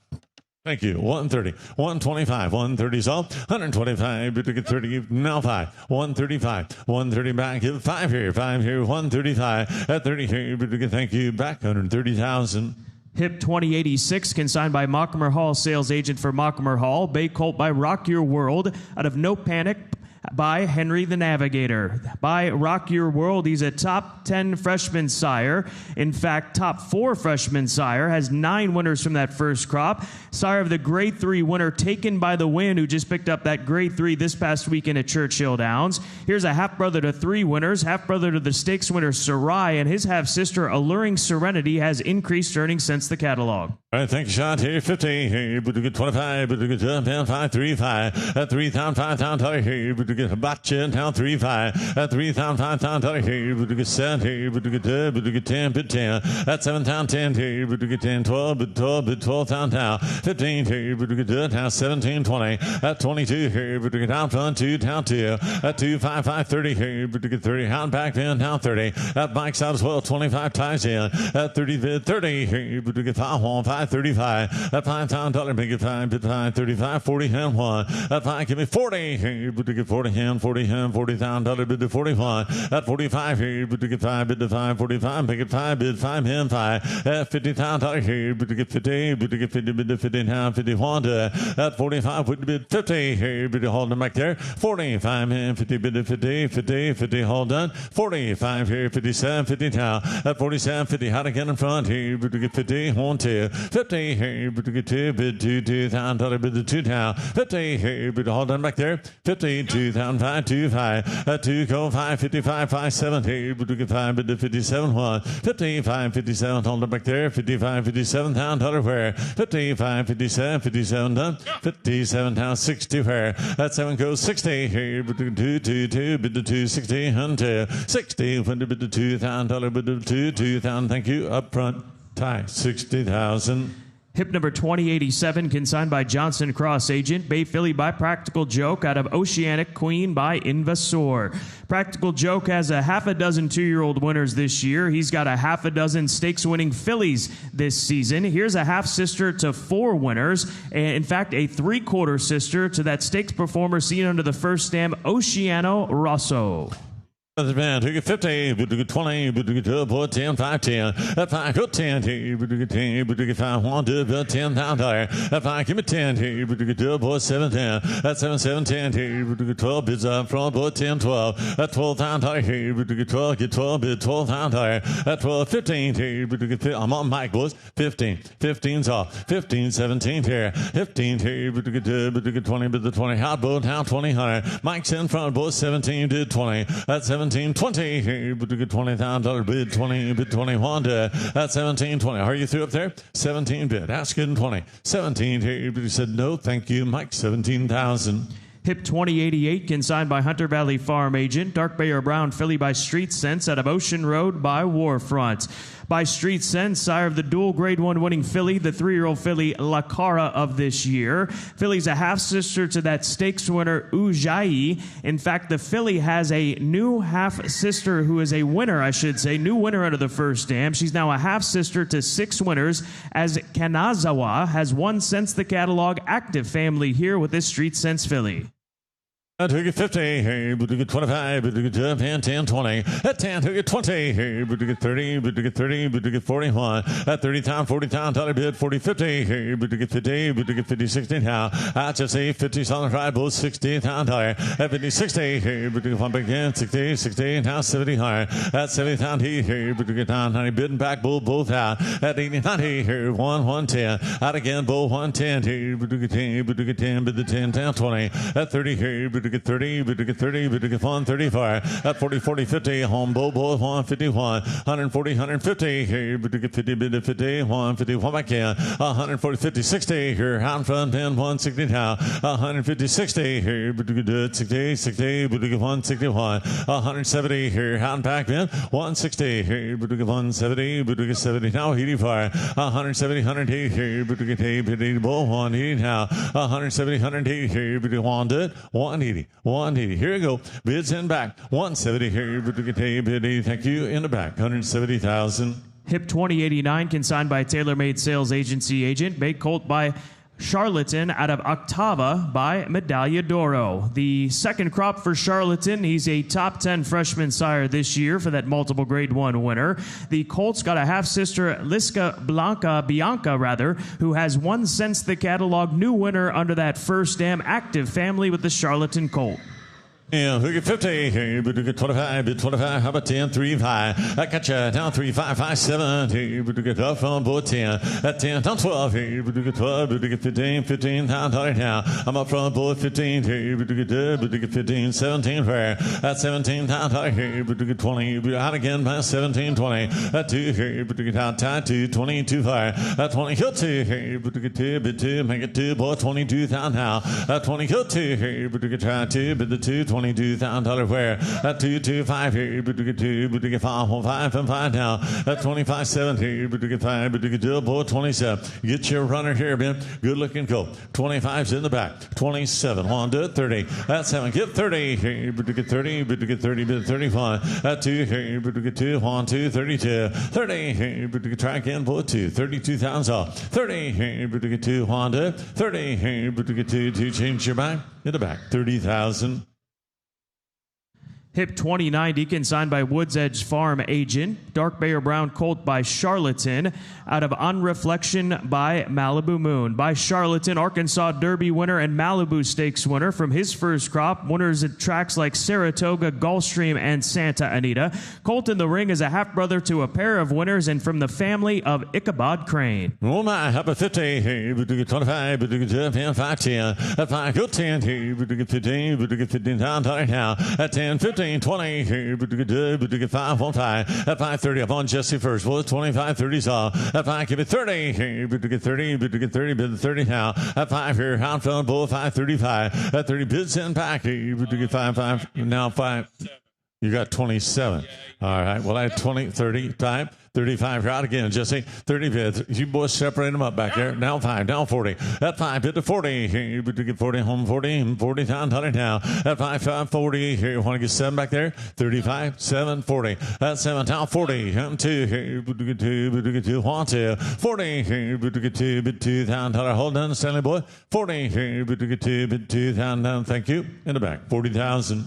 Thank you. 130, 125, 130's off, 125, 30, now 5, 135, 130 back, 5 here, 135, at 30 here, thank you, back 130,000. Hip 2086, consigned by Mockimer Hall, sales agent for Mockimer Hall. Bay Colt by Rock Your World out of No Panic by Henry the Navigator. By Rock Your World, he's a top 10 freshman sire. In fact, top 4 freshman sire. Has 9 winners from that first crop. Sire of the Grade 3 winner, Taken by the Wind, who just picked up that Grade 3 this past weekend at Churchill Downs. Here's a half-brother to 3 winners. Half-brother to the stakes winner, Sarai, and his half-sister, Alluring Serenity, has increased earnings since the catalog. All right, thank you, Shot. Here, 50. Here, 25. 5, 3, 5. At 3,000, 5,000. Here, Batchin, down 3, 5. At 3,000, 5,000. Here, 7. Here, 10, bid 10. At 7,000, 10. Here, 10, 12, bid 12, bid 12,000 now. 15. Here, now 17, 20. At 22. Here, down front 2, down 2. At 2, 5, 5, 30. Here, 30. Hound back then, down 30. At bikes out as well, 25 ties in. At 30, bid 30. Here, 5, 1, 5. 35 at $5,000 make it 5 bid 5 35 40 hand 1 at 5 give me 40 here you put to get 40 hand $40,000 bid to 41 at 45 here you put to get 5 bid to 5 45 make it 5 bid 5 hand 5 at $50,000 here you put to get 50 bid to get 50 bid to 50 hand 51 at 45 put to bid 50 here you put to hold them back there 45 hand 50 bid to 50 hold done 45 here 57 50 now at 47 50 hot again in front here you put to get 50 1 2 50 here you put to get 2 bid $2,000 bid to 2 now 50 here you put to hold done back there 52,000 5 2 5 at 2 go 5 55 5 7 here you put to get 5 bid to 57 1 55 57 hold them back there 55 $57,000 where 55 57 57 done 57 down 60 where at 7 goes 60 here you put to 2 bid to 260 100 60 when to bid to $2,000 bid to 2,000 thank you up front tie 60,000. Hip number 2087, consigned by Johnson Cross Agent. Bay Filly by Practical Joke out of Oceanic Queen by Invasor. Practical Joke has a half a dozen 2-year-old winners this year. He's got a half a dozen stakes-winning fillies this season. Here's a half-sister to 4 winners. And in fact, a 3/4 sister to that stakes performer seen under the first stamp, Oceano Rosso. Man, took it 50, but took it 20, but took it 12, 10, 5, 10. At 5, go 10, but took it 10, but took it 5, 1, 2, but $10,000. At 5, give me 10, but took it 12, 7, 10. At 7, 7, 10, but took it 12, bids up front, but 10, 12. At $12,000, but took it 12, get 12, bid $12,000. At 12, 15, but took it 15. I'm on mic, boys. 15, 15's off. 15, 17 here. 15, but took it 20, bid the 20. Hot boat, down 20, Mike's in front, boys. 17, did 20. At 7, 20, but to get $20,000 bid 20 bid 21 at 17 20. Are you through up there? 17 bid asking 20 17 here. But he said no, thank you, Mike. 17,000. Hip 2088, consigned by Hunter Valley Farm Agent. Dark Bay or Brown filly by Street Sense out of Ocean Road by Warfront. By Street Sense, sire of the dual Grade 1 winning filly, the 3-year-old filly La Cara of this year. Filly's a half-sister to that stakes winner Ujai. In fact, the filly has a new half-sister who is a winner, I should say, new winner under the first dam. She's now a half-sister to 6 winners, as Kanazawa has won since the catalog. Active family here with this Street Sense filly. At 50, hey, but to get 25, but to get 10, 20. At 10, to get 20, hey, but to get 30, but to get 30, but to get 41. At 30 town, 40 town, dollar bid, 40, 50, hey, but to get 50, but to get 50, 60 now. At just 50 on the ride, both 60 town, dollar. At 50, 60, hey, but to get one back again, 60, 60, now 70 higher. At 70 town, hey, but to get down, 90, bidding back, both out. At 80, 90, hey, 110. Out again, both 110, hey, but to get 10, but to get 10, but the 10, down 20. At 30, hey, but to get 30, but to get 30, but to get 135. At 40, 40, 50, home, both 151. 140, 150, hey, but to get 50, bid to 50, 151 back in. 140, 50, 60, here, out front, 10, 160 now. 150, 60, here, but to get 60, 60, but to get 161. 170, here, out back in. 160, here, but to get 170, but to get 70 now. 85, 170, 180, here, but to get 80, both 180 now. 170, 180, here, but to get 180. 180. Here you go. Bids in back. 170 here. But to get bid. Thank you. In the back. 170,000. Hip 2089, consigned by TaylorMade Sales Agency Agent. Made colt by Charlatan out of Octava by Medaglia d'Oro. The second crop for Charlatan. He's a top 10 freshman sire this year for that multiple Grade 1 winner. The colt's got a half-sister, Bianca, who has won since the catalog. New winner under that first dam. Active family with the Charlatan colt. Yeah, who get 50, hey, but to get 25, bid 25, how about 10, 3, 5. I got you down 3, 5, 5, 7, hey, but to get up on board 10. At 10, down 12, hey, but to get 12, but to get 15, 15, down, now. I'm up front board 15, hey, but to get 15, 17, fair. At 17, down, hey, but to get 20, but out again by 17, 20. At 2, hey, but to get out, tied 2, 22, fire. At 20, hill 2, hey, but to get 2, bid 2, make it 2, boy, 22, down now. At 20, hill 2, hey, but to get try 2, bid the 2, $22,000 where at 225 here, but to get 2, but to get 5 on 5 and 5 now at 25.70, but to get 5, but to get 2, boy 27. Get your runner here, Ben. Good looking colt. 25's in the back. 27. 1 to 30. At 7. Get 30 here, but to get 30, but to get 30, but 31. At 2 here, but to get 2, 1, 2, 32. 30 here, but to get try again, boy 2. 32,000 off. 30 here, but to get 2, 1 to 30 here, but to get 2, change your back in the back. 30,000. Hip 2090, consigned by Woods Edge Farm Agent. Dark Bay or Brown colt by Charlatan. Out of On Reflection by Malibu Moon. By Charlatan, Arkansas Derby winner and Malibu Stakes winner from his first crop. Winners at tracks like Saratoga, Gulfstream, and Santa Anita. Colt in the ring is a half-brother to a pair of winners and from the family of Ichabod Crane. Oh my, up at 50, hey, but to get 25, but to get 10, 5, 10. At 5, go 10, hey, but to get 15, but to get 15 down now. At 10, 15. 20, hey, but to get 5 on 5. At 5:30 up on Jesse first. Well, it's 25, 30's off. At 5, give it 30, hey, but to get 30, but to get 30, bid 30 now. At 5 here, Hound Front, Bull 5:35. At 30, bid send back, hey, but to get 5, now 5. You got 27. All right, well, I had 20, 35. 35 out again, Jesse. 30 bids. You boys separate them up back there. Now 5, down 40. At 5, bid to 40. Here, but to get 40, home 40, 40 down, 100 now. At 5, 40. Here, you want to get 7 back there? 35, 7, 40. At 7, down 40. 2, here, but to get 2, but to get 2, 1, 2. 40, here, but to get 2, bid 2 down, hold on, Stanley boy. 40, here, but to get 2, bid 2 down, thank you. In the back, 40,000.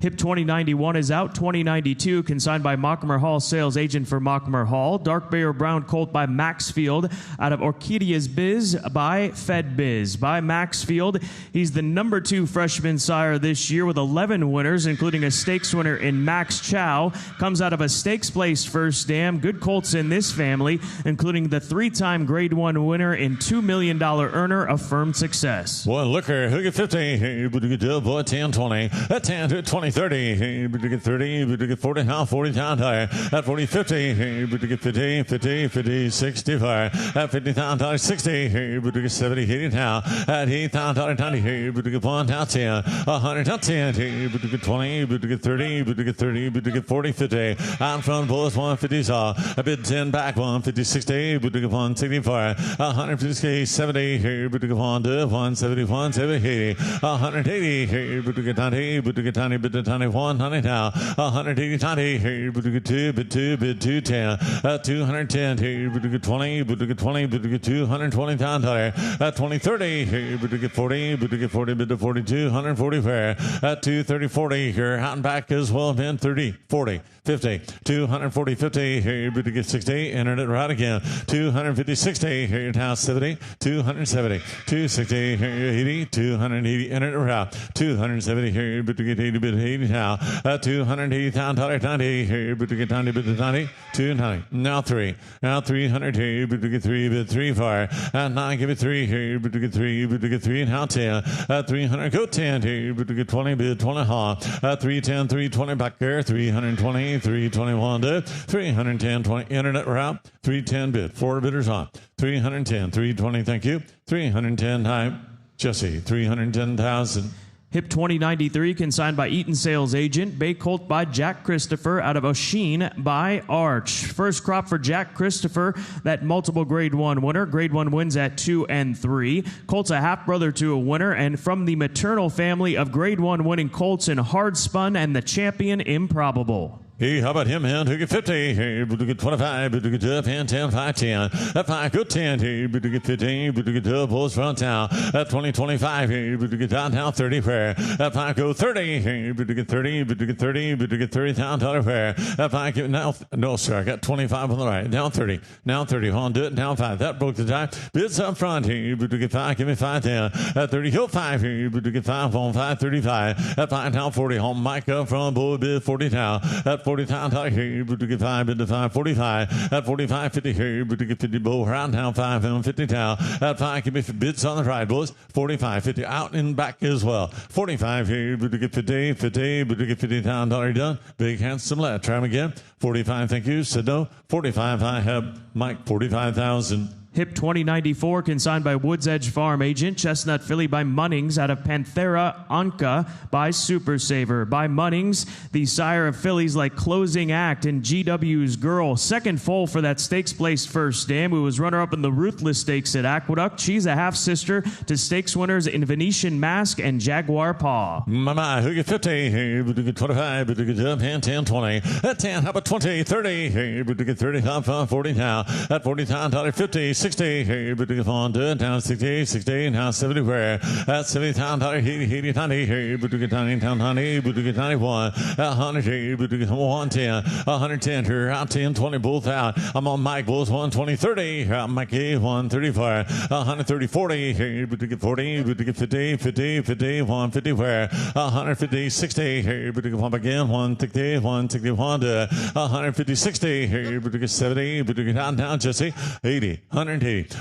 Hip 2091 is out. 2092, consigned by Mockmer Hall, sales agent for Mockmer Hall. Dark Bay or Brown colt by Maxfield out of Orchidea's Biz by Fed Biz. By Maxfield, he's the number 2 freshman sire this year with 11 winners, including a stakes winner in Max Chow. Comes out of a stakes place first dam. Good colts in this family, including the 3-time Grade 1 winner and $2 million earner of Firm Success. Boy, look here. Who get 50? Hey, but to get boy 10, 20. At 10 to 20. 20-30, but to get 30, but to get 40 now, 40 down tire. At 40-50, but to get 50, 50, 50, 65. At 50 down tire, 60, but to get 70, 80 now. At 80 down tire, 90, but to get 1 down 10. 100 down 10, but to get 20, but to get 30, but to get 30, but to get 40, 50. Out front, boys, 150 saw. A bit 10 back, 150, 60, but to get 164. 150, 70, but to get 1 to 171, 70, 180, but to get 90, but to get 90, but to 91, 90 now. 180, 90, but to get 2, but 2, but 210. 210, but to get 20, but to get 20, but to get 220 down tire. 20, 30, but to get 40, but to get 40, but to 42, 140 fair. 230, 40 here, out and back as well, man. 30, 40, 50, 240, 50, but to get 60, entered it right again. 250, 60, here now 70, 270, 260, 80, 280, entered it right. 270 here, but to get 80, but 80 now. 280 down tire, 90, here, but to get 90, but to 90, 290. Now 3, now 300 here, but to get 3, but 3 far. 9, give it 3 here, but to get 3, but to get 3, and now 10. 300, go 10 here, but to get 20, but 20 hard. 310, 320 back there, 320, 321 to 310, 20 internet route, 310 bid, 4 bidders on. 310, 320, thank you. 310 time, Jesse, 310,000. Hip 2093, consigned by Eaton Sales Agent. Bay Colt by Jack Christopher out of Osheen by Arch. First crop for Jack Christopher, that multiple Grade 1 winner. Grade 1 wins at 2 and 3. Colt's a half-brother to a winner, and from the maternal family of Grade 1 winning Colts in Hard Spun and the champion Improbable. Hey, how about him, man? Who get 50? Hey, but to get 25, but to get up, and 10, 5, 10. At 5, go 10. Hey, but to get 15, but to get up, bulls front town. At 20, 25. Hey, but to get downtown 30 fair. At 5, go 30. Hey, but to get 30, but to get 30, but to get 30 downtown fair. At 5, get now, no, sir, I got 25 on the right. Down 30, down 30. Hold on, do it, down 5. That broke the tie. Bids up front. Hey, but to get 5, give me 5 10. At 30, go 5. Hey, but to get 5 on 5, 35. At 5, down 40. Home, Mike up front, boy, bid 40 down. At 40 down, here, but to get 5 into 5, 45. At 45, 50 here, but to get 50 bow around town 5 and 50 down. At 5, give me bids on the right, boys. 45, 50 out and back as well. 45 here, but to get 50, 50, but to get 50 down, dollar done. Big handsome left. Try him again. 45, thank you. Said no. 45, I have Mike, 45,000. Hip 2094, consigned by Woods Edge Farm Agent. Chestnut filly by Munnings out of Panthera Anka by Super Saver. By Munnings, the sire of fillies like Closing Act and GW's Girl. Second foal for that stakes placed first dam, who was runner-up in the Ruthless Stakes at Aqueduct. She's a half-sister to stakes winners in Venetian Mask and Jaguar Paw. My, who get 50, hey, but to get 25, but to get up, and 10, 20. At 10, how about 20, 30, hey, but to get 30, 40 now. At 40 down, dollar 50, 60, hey, but to get on to down 60, 60, now 70 where. At 70 down, dollar 80, 90, hey, but to get 90, down 90, but to get 91. At 100, hey, but to get 110, 110, here, out 10, 20, both out. I'm on Mike, Bulls 120, 30, out Mikey, 134, 130, 40, hey, but to get 40, but to get 50, 50, 50, 150 where. 150, 60, hey, but to get 1 again, 160, 161 to 150, 60, hey, but to get 70, but to get down, Jesse, 80, 180,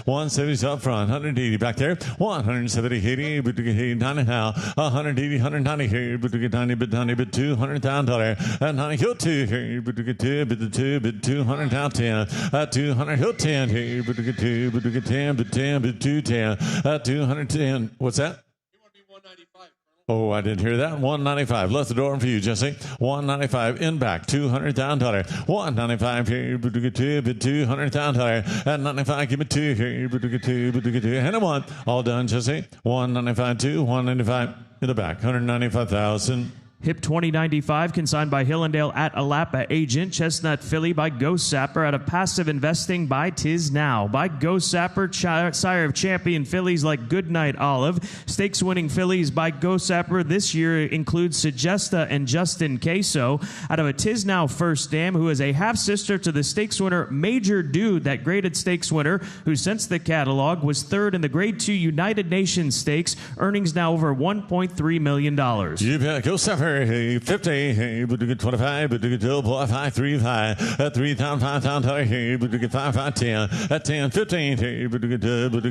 170 up front, 180 back there, 170, 80, but to get 80, 90 now, 180, 190 here, but to get 90, but 200 down dollar, and 90 hill 2 here, but to get 2, but the 2, but 200 down 10, 200 hill 10 here, but to get 2, but to get 10, but 10, but 210, 210, what's that? Oh, I didn't hear that. 195. Left the door for you, Jesse. 195 in back. 200 down dollar. 195 here. But to get 2. But 200 down dollar. At 95, give me 2 here. But to get 2. But to get 2. And a 1. All done, Jesse. 195, 2. 195 in the back. 195,000. Hip 2095, consigned by Hillendale at Alapa Agent. Chestnut filly by Ghost Sapper out of Passive Investing by Tiz Now. By Ghost Sapper, sire of champion fillies like Goodnight Olive. Stakes winning fillies by Ghost Sapper this year include Sagesta and Justin Queso out of a Tiz Now first dam, who is a half-sister to the stakes winner Major Dude, that graded stakes winner who, since the catalog, was third in the Grade 2 United Nations Stakes. Earnings now over $1.3 million. You bet. Ghost Sapper. Hey, 50, hey, but you get 25, but you get 2, boy, 5, 3, 5, at 3,000, 5,000, hey, but you get 5, 5, 10, at 10, 15, hey, but you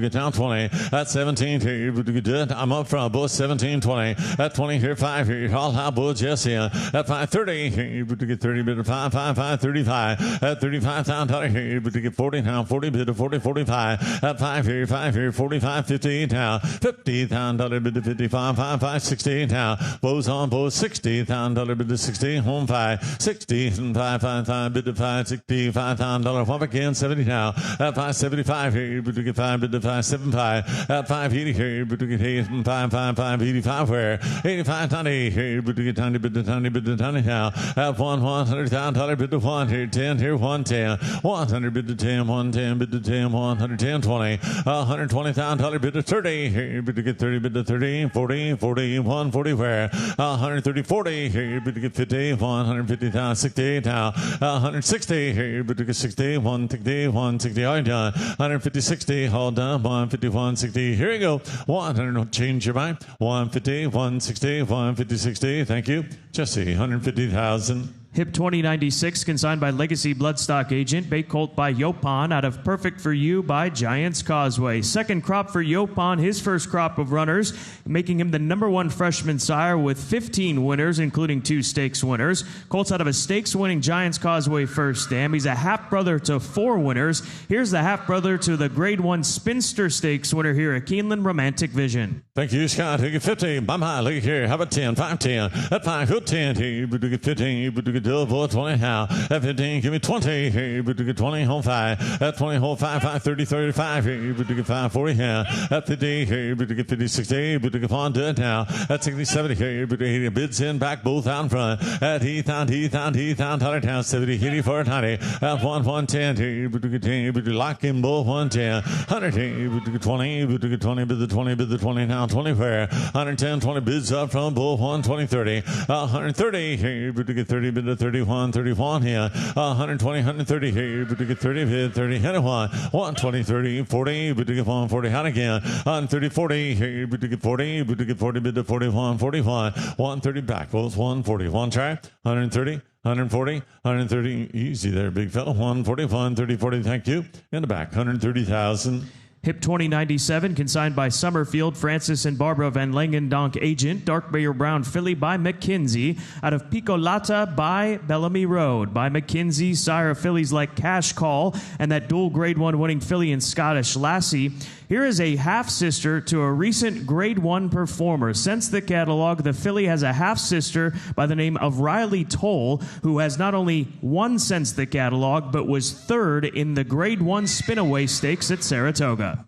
get down 20, at 17, hey, but you get, I'm up front, boy, 17, 20, at 20, here, 5, here, all high, boy, just in, at 5, 30, hey, but you get 30, bit of 5, 5, 5, 35, at 35,000, hey, but you get 40 now, 40, bit of 40, 45, at 5, here, 45, 50 now, 50,000, bit of 55, 5, 5, 60 now, bows on, bows, 60,000 bid to 60, home 5, 60, 5, 5, 5, bid to 5, $65,000, one again, 70 now, at 575 here, bid to get 5, bid to 575, at 580 here, bid to get 8, 5, 5, 5, 85 where, 85, 90 here, bid to get 90, bid to 90, bid to 90 now, at 100,000, bid to 1 here, 10 here, 110, 100 bid to 10, 110, bid to 10, 110, 20, 120,000 bid to 30 here, bid to get 30, bid to 30, 40, 40, 140 where, 130, 40 here, but to get 50, 150,000, 60 now, 160 here, but to get 60, 160, 160, all done, 150, 60, all done, 150, 160, here you go, 100, change your mind, 150, 160, 150, 60, thank you, Jesse, 150,000. Hip 2096, consigned by Legacy Bloodstock Agent. Bay Colt by Yopon out of Perfect for You by Giants Causeway. Second crop for Yopon, his first crop of runners, making him the #1 freshman sire with 15 winners, including 2 stakes winners. Colt's out of a stakes-winning Giants Causeway first dam. He's a half-brother to 4 winners. Here's the half-brother to the Grade 1 Spinster Stakes winner here at Keeneland, Romantic Vision. Thank you, Scott. Take it 50. Bye-bye. Look here. How about 10? 5, 10. At 5, go 10. Hey, but to get 15. But to get 20 now. At 15, give me 20. Hey, but to get 20, home 5. At 20, home 5, 5, 30, 35. Hey, but to get 5, 40 here. At 50, hey, but to get 50, 60. But to get on to it now. At 60, 70. Hey, but to get bids in back, both out in front. At Heath, Hunter Town, 70, 80 for 90. At 110. Hey, but to get 10. But to lock in both 110. 100, hey, but to get 20. But to get 20, bid the 20, bid the 20 now. 20 where. 110, 20 bids up from both 120, 30. 130, hey, but to get 30, bid the 31. 31 here, 120, 130 here, but to get 30, bid 30, 120, 30, 40, but to get 140, out again, 130, 40 here, but to get 40, but to get 40, bid to 41, 41, 130 back, both 140, one track, 130, 140, 130, easy there, big fella, 140, 130, 40, thank you, in the back, 130,000. Hip 2097, consigned by Summerfield, Francis and Barbara Van Langendonk Agent. Dark Mayor Brown Filly by McKinsey. Out of Picolata by Bellamy Road. By McKinsey, sire of fillies like Cash Call and that dual Grade 1 winning filly in Scottish Lassie. Here is a half-sister to a recent Grade 1 performer. Since the catalog, the filly has a half-sister by the name of Riley Toll, who has not only won since the catalog, but was third in the Grade 1 Spinaway Stakes at Saratoga.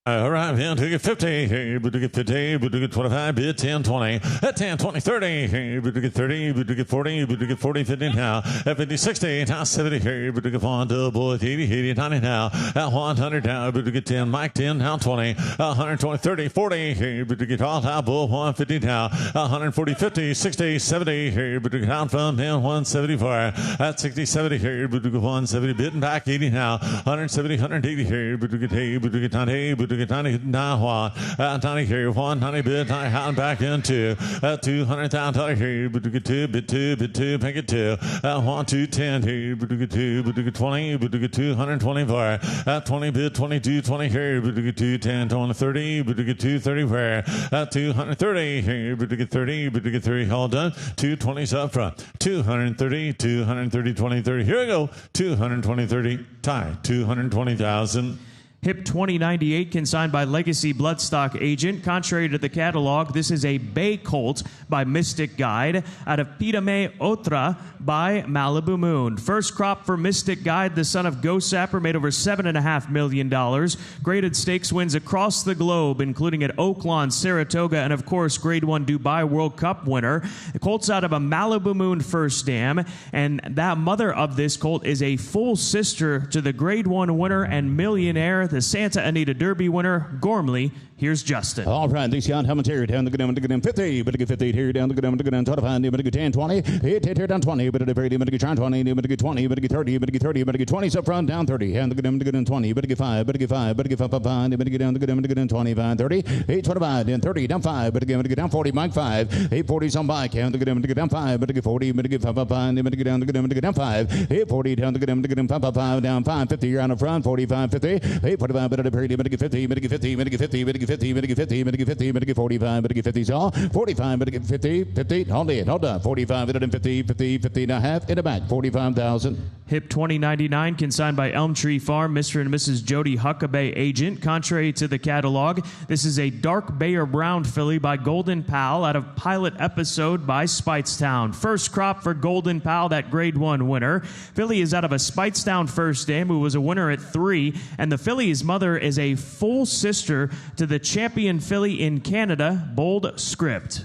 All right, man, to get 50, hey, but to get 50, but to get 25, bid 10, 20, at 10, 20, 30, hey, but to get 30, but to get 40, but to get 40, 50 now, at 50, 60, now 70, hey, but to get 1, double, 80, 80, 90 now, at 100 now, but to get 10, Mike 10, now 20, 120, 30, 40, hey, but to get all now, bull 150 now, 140, 50, 60, 70, hey, but to get out from 10, 174, at 60, 70, hey, but to get 170, bid and back 80 now, 170, 180, hey, but to get 90, but to get 90 now, 90 here, 190 bid, 90 out and back into 200,000 here, but to get 2, bid 2, make it 2, 1, 2, 10 here, but to get 2, but to get 20, but to get 220 for 20 bid, 22, 20 here, but to get 2, 10, 20, 30, but to get 2, 30 where 230 here, but to get 30, but to get 30, all done, 220s up front, 230, 230, 20, 30, here we go, 220, 30, tie, 220,000. Hip 2098, consigned by Legacy Bloodstock Agent. Contrary to the catalog, this is a Bay Colt by Mystic Guide out of Pitame Otra by Malibu Moon. First crop for Mystic Guide, the son of Ghost Sapper, made over $7.5 million. Graded stakes wins across the globe, including at Oaklawn, Saratoga, and of course, Grade 1 Dubai World Cup winner. The colt's out of a Malibu Moon first dam, and that mother of this colt is a full sister to the Grade 1 winner and millionaire, the Santa Anita Derby winner, Gormley. Here's Justin. All right, this young Hammond here down the good 50, but get 50 here down the good 25, but get 10, 20, hit here down 20, but get 30, but get 20, but get 20, but get 30, but get 30, but get 20 up front down 30, and the good 20, but get 5, but get 5, but get 5, but get down the good 25, 30, 8, 25, then 30 down 5, but get down 40, Mike 5, 8, 40 on bike, and the good down 5, but get 40, but get 5, but get down the good down 5, 8, 40 down the good 5, down 5, 50 you're on the front, 45, 50, 8, 45, but get 50, but get 50, but get 50, but get 50, but get 50, but get 50, but get 45, but get 50 saw, 45, but get 50, 50, hold on, 45, but 50, 50, 50 and a half, in the back, 45,000. Hip 2099, consigned by Elm Tree Farm, Mr. and Mrs. Jody Huckabee, agent. Contrary to the catalog, this is a dark Bayer Brown filly by Golden Pal out of Pilot Episode by Speightstown. First crop for Golden Pal, that Grade 1 winner. Filly is out of a Speightstown first dam who was a winner at 3, and the filly's mother is a full sister to the champion filly in Canada, Bold Script.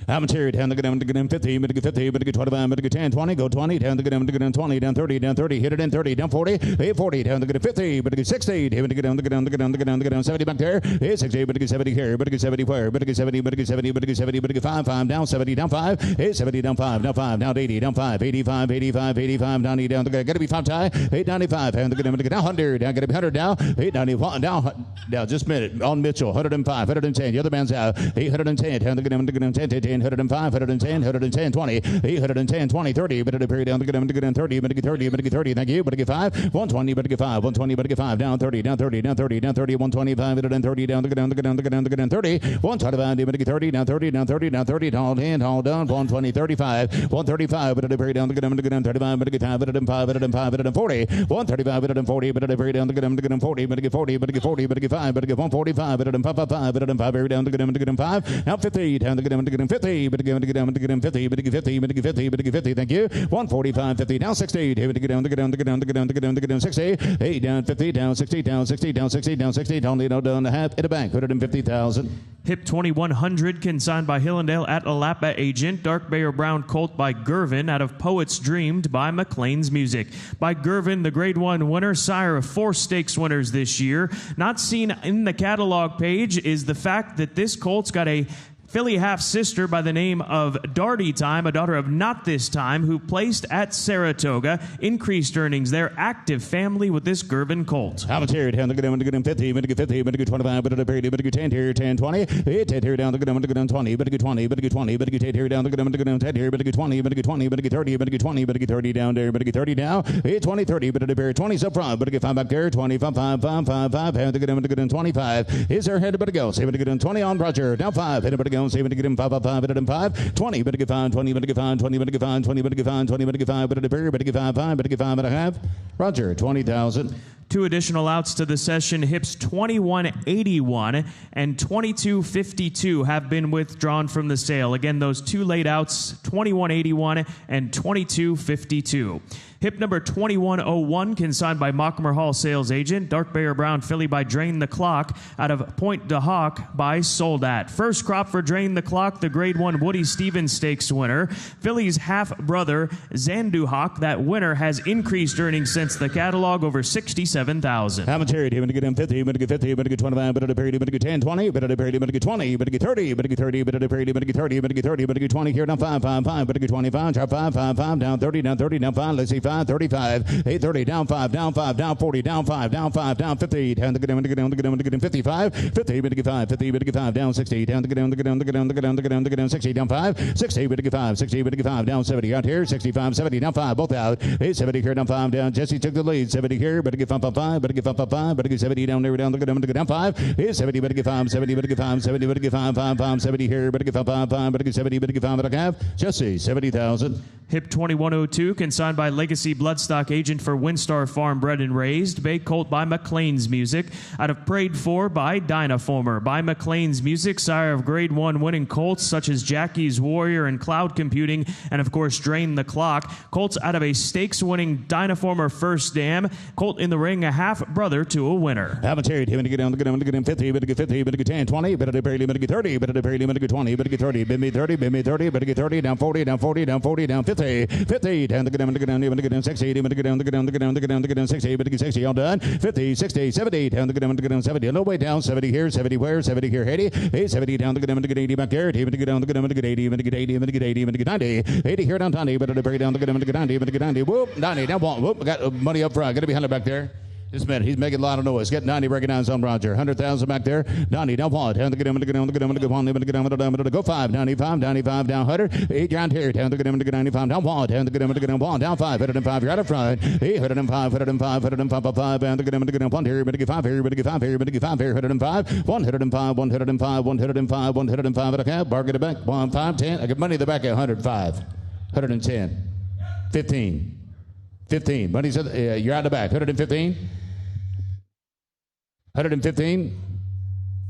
I'm here down the good 50, but get 50, but get 25, but get 10, 20, go 20, down the good 20, down 30, hit it in 30, down 40, 8, 40, down the good 50, but get 60, but get down the good 70 back there, 60, but get 70 here, but get 70 where, but get 70, but get 70, but get 70, but get 5, down 70, down 5, 70, down 5, down 80, down 5, 85, down 80, down the good, gotta be 5 tie, 895, down the good, down 100, down, gotta be 100 down, 891, down, just a minute, on Mitchell, 105, 110, the other man's out, 810, down the good, 10, 105, 110, 110, 20, 810, 20, 30, but it period down the good 30, but get 30, but get 30, thank you, but get 5, 120, but get 5, 120, but get 5, down 30, down 30, down 30, down 30, 125, but 30, down the good 30, 125, but get 30, down 30, down 30, down 30, all in, all done, 120, 35, 135, but it period down the good 35, but get 5, but 5, but 5, but 40, 135, but 40, but it period down the good 40, but get 40, but get 40, but get 5, but get 145, but 5, but 5, period down the good 5, now 50, down the good 50, but get down, but get 50, but get 50, but get 50, but get 50, thank you. 145, 50, down 60, but get down 60, 8 down 50, down 60, down 60, down 60, down 60, down the half, in the bank, 150,000. Hip 2100, consigned by Hillendale at Alapa agent. Dark Bayer Brown colt by Gervin out of Poets Dreamed by McLean's Music. By Gervin, the Grade 1 winner, sire of 4 stakes winners this year. Not seen in the catalog page is the fact that this colt's got a filly half-sister by the name of Darty Time, a daughter of Not This Time, who placed at Saratoga. Increased earnings there. Active family with this Gervin colt. I'm here down the good 50, but get 50, but get 25, but a period, but get 10 here, 10, 20, 10 here down the good 20, but get 20, but get 20, but get 10 here down the good 10 here, but get 20, but get 20, but get 30, but get 20, but get 30 down there, but get 30 down, 20, 30, but a period 20 up front, but get 5 back there, 25, 5, 5, 5, 5, and the good 25. Is there head, but go, save it to get 20 on Roger, down 5, hit it, but go, save it to get him 5, 5, 5, but 5, 20, but get 5, 20, but get 5, 20, but get 5, 20, but get 5, 20, but get 5, but a period, but get 5, 5, but get 5 and a half. Roger, 20,000. 2 additional outs to the session. Hips 2181 and 2252 have been withdrawn from the sale. Again, those 2 late outs, 2181 and 2252. Hip number 2101, consigned by Mockmer Hall sales agent. Dark Bayer Brown filly by Drain the Clock out of Point de Hawk by Soldat. First crop for Drain the Clock, the Grade 1 Woody Stevens Stakes winner. Filly's half-brother, Zandu Hawk, that winner, has increased earnings since the catalog over $67,000. I'm a charity, but get him 50, but get 50, but get 25, but a period, but get 10, 20, but a period, but get 20, but get 30, but get 30, but a period, but get 30, but get 30, but get 20 here down 5, 5, 5, but get 25, drop 5, 5, 5, down 30, down 30, down 5, let's see 5, 35, 830, down 5, down 5, down 40, down 5, down 5, down 50, down to get down 55, 50, but get 5, 50, but get 5, down 60, down to get down 60, down 5, 60, but get 5, 60, but get 5, down 70, out here, 65, 70, down 5, both out, 70 here, down 5, down, Jesse took the lead, 70 here, but get 5, 5, but get 5, 5, but get 70 down there, down 5, 70, but get 5, 70, but get 5, 70, but get 5, 5, 5, 70 here, but get 5, 5, but get 70, but get 5, but I have, Jesse, 70,000. Hip 2102, consigned by Legacy Bloodstock agent for Windstar Farm, bred and raised. Bay colt by McLean's Music. Out of Prayed For by Dynaformer. By McLean's Music, sire of Grade 1 winning colts such as Jackie's Warrior and Cloud Computing, and of course Drain the Clock. Colts out of a stakes-winning Dynaformer first dam. Colt in the ring, a half-brother to a winner. Haven't carried him to get down, to get him 50, but get 50, but get 10, 20, but get 30, but get 20, but get 30, bid me 30, but get 30, down 40, down 40, down 40, down 50, 50, down to get down, get down 60, get down, get down, get down, get down, get down 60, get 60, all done. 50, 60, 70, down, get down 70, no way down, 70 here, 70 where, 70 here, 80, 70 down, get down, get 80 back there, get down, get down, get 80, get 80, get 80, get 90, 80 here down 90, but break down, get down, get 90, get 90, whoop, 90, down one, whoop, got money up front, got to be 100 back there. Just a minute, he's making a lot of noise. Get 90 recognized on Roger. 100,000 back there. 90 down one. Down to get him, to get him, to get him, to get him, to get him, to go 5. 95, 95 down 100. 8 down here. Down to get him, to get 95 down 1. Down to get him, to get him 1. Down 5. 105. You're out of front. 105, 105, 105, 5. Down to get him, to get him 1 here. But get 5 here. But get 5 here. But get 5 here. 105. 105, 105, 105, 105 at a cap. Bar get it back. 1, 5, 10. I get money in the back at 105. 110. 15. 15. Money's at, you're out the back. 115. 115.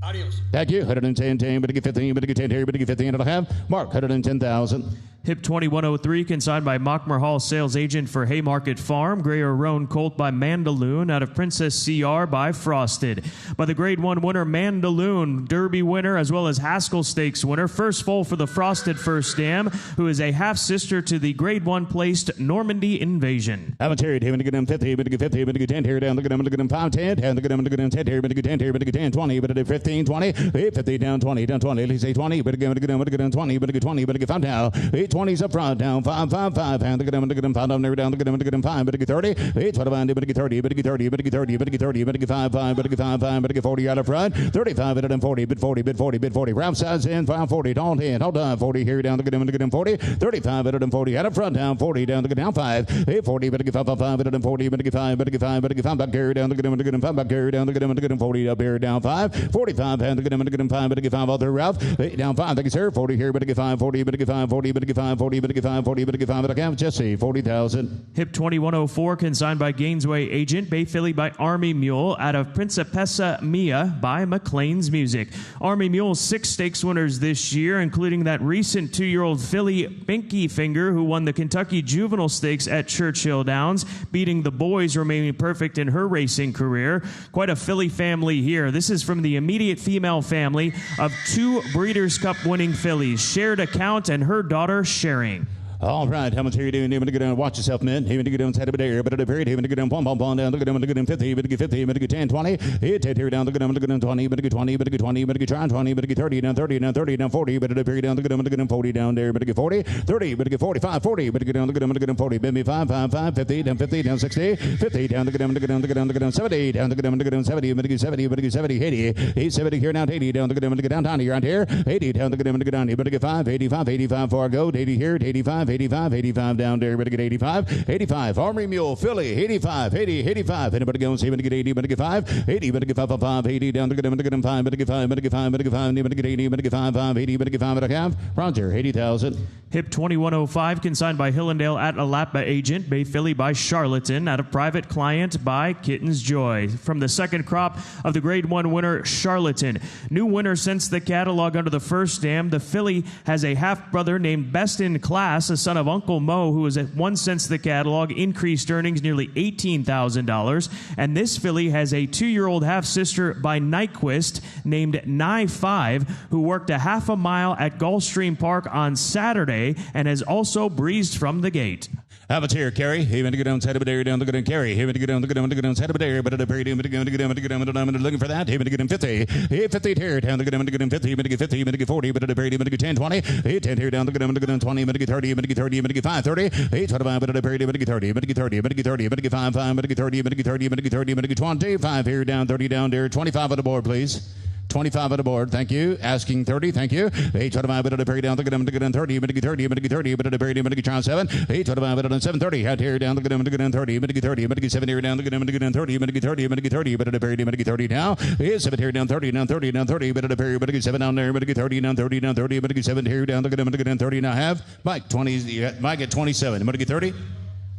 Adios. Thank you. 110, 10, but get 15, but get 10 here, but get 15, and I'll have Mark, 110,000. Hip 2103, consigned by Mockmer Hall, sales agent for Haymarket Farm. Grayer Roan Colt by Mandaloon, out of Princess CR by Frosted. By the Grade 1 winner, Mandaloon, Derby winner, as well as Haskell Stakes winner. First foal for the Frosted First Dam, who is a half-sister to the Grade 1 placed Normandy Invasion. Haven't carried him, to get him 50, but get 50, but get 10 here, down, look at him, look at him 5, 10, down, look at him, look at him 10 here, but get 10 here, but get 10, 20, but get 15, 20, 50 down 20, down 20, at least say 20, but get him, but get him 20, but get 20, but get 5 down, 20's up front, down 5, 5, 5, and look at him 5 down there, down, look at him 5, but get 30, 25, but get 30, but get 30, but get 30, but get 30, but get 5, 5, but get 5, 5, but get 40 out of front, 35, but 40, bid 40, bid 40, bid 40, round sides in, 5, 40, don't hit, hold on, 40 here, down, look at him 40, 35, but 40 out of front, down 40, down, look at down 5, 40, but get 5, 5, 5, but 40, but get 5, but get 5, but get 5, back here, down, look at him 5, back here, down, look at him 40 up here, down 5, 45, and look at him 5, but get 5 all through Ralph, down 5, thank you, sir, 40 here, but get 5, 40, but get 5, 40, but get 5, 40, but get 5, 40, but get 5, but I can't just see 40,000. Hip 2104, consigned by Gainesway agent. Bay Filly by Army Mule, out of Principessa Mia by McLean's Music. Army Mule's 6 stakes winners this year, including that recent 2-year-old filly Binky Finger, who won the Kentucky Juvenile Stakes at Churchill Downs, beating the boys, remaining perfect in her racing career. Quite a filly family here. This is from the immediate female family of 2 Breeders' Cup winning fillies, Shared Account and her daughter Sharing. All right, how much are you doing? Even to get down, watch yourself, man. Even to get down, side of there, but at a period, even to get down, pom down, look at them, look at them 50, but to get 50, but to get 10, 20, hit here down, look at them, look at them 20, but to get 20, but to get 20, but to get 20, but to get 30, down 30, down 30, down 40, but at a period down, look at them 40 down there, but to get 40, 30, but to get 45, 40, but to get down, look at them 40, bid me 5, 5, 5, 50, down 60, 50, down, look at them, look at them, look at them, look at them 70, down, look at them 70, but to get 70, but to get 70, 80, 70 here, down 80, down, look at them, look at down 90, around here, 80, down, look at them, look at 90, but to get 5, 85, 85 for a go, 80 here, 85, 85, 85 down there, but to get 85, 85, Army Mule, Philly, 85, 80, 85, anybody go and see, but to get 80, but to get 5, 80, but to get 5, 5, 80, down, look at them 5, but to get 5, but to get 5, but to get 5, but to get 80, but to get 5, 5, 80, but to get 5, but I have, Roger, 80,000. Hip 2105, consigned by Hillendale at Alapa agent. Bay Filly by Charlatan, out of Private Client by Kitten's Joy. From the second crop of the Grade 1 winner, Charlatan. New winner since the catalog under the first dam. The filly has a half-brother named Best in Class, a son of Uncle Mo, who is at 1 since the catalog, increased earnings nearly $18,000. And this filly has a 2-year-old half-sister by Nyquist named Nye 5, who worked a half a mile at Gulfstream Park on Saturday and has also breezed from the gate. Have it here, Carrie. Even to get down, side of there, down, look at him, Carrie. Even to get down, look at him, side of there, but at a period, but to get him, looking for that. Even to get him 50. 50 here, down, look at him, 50, but to get 50, but to get 40, but at a period, but to get 10, 20. 10 here, down, look at him, 20, but to get 30, but to get 30, but to get 5, 30. 25, but at a period, but to get 30, but to get 30, but to get 30, but to get 5, 5, but to get 30, but to get 30, but to get 30, but to get 25 here, down, 30 down there, 25 on the board, please. 25 on the board, thank you. Asking 30, thank you. 825, but at a period down, look at him, 30, but to get 30, but to get 30, but at a period, but to get 7. 825, but at 730, out here, down, look at him, 30, but to get 30, but to get 7 here, down, look at him, 30, but to get 30, but to get 30, but at a period, but to get 30 now. 7 here, down 30, down 30, down 30, but at a period, but to get 7 down there, but to get 30, down 30, down 30, but to get 7 here, down, look at him, 30 now have. Mike, 20, Mike at 27, but to get 30.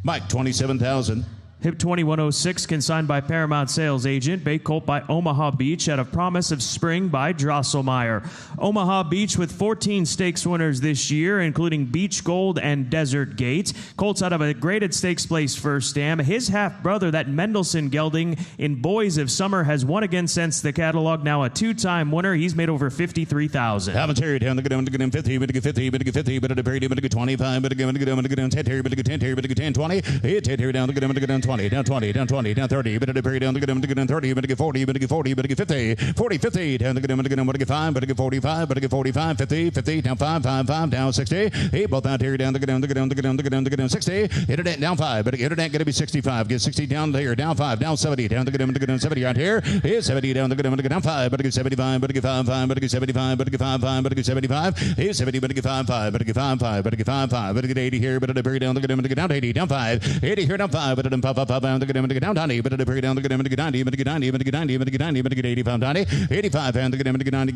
Mike, 27,000. Hip 2106, consigned by Paramount Sales Agent. Bay Colt by Omaha Beach out of Promise of Spring by Drosselmeyer. Omaha Beach with 14 stakes winners this year, including Beach Gold and Desert Gate. Colts out of a graded stakes place first dam. His half-brother, that Mendelssohn gelding in Boys of Summer, has won again since the catalog. Now a two-time winner. He's made over $53,000. Haven't carried down the good 50, but 50, but 50, but 25, but 10, 10, 20, 10 down the good 20, down 20, down 20, down 30, but down the good 30, but 40, but 40, but 50, 40, 50, down the good 5, but 45, but 45, 50, 50, down 5, 5, 5, down 60, 8, both out here down the good 60, hit it down 5, but hit it going to be 65, get 60 down here, down 5, down 70, down the good 70 out here, hit 70 down the good down 5, but 75, but 5, 5, but 75, but 5, 5, but 75, hit 70, but 5, 5, but 5, 5, but 5, 5, but 80 here, but down the good down 80, down 5, 80 here, down 5, but 5, 5, down the good down 90, but down the good 90, but 90, but 90, but 90, but 85, 90, 85, down the good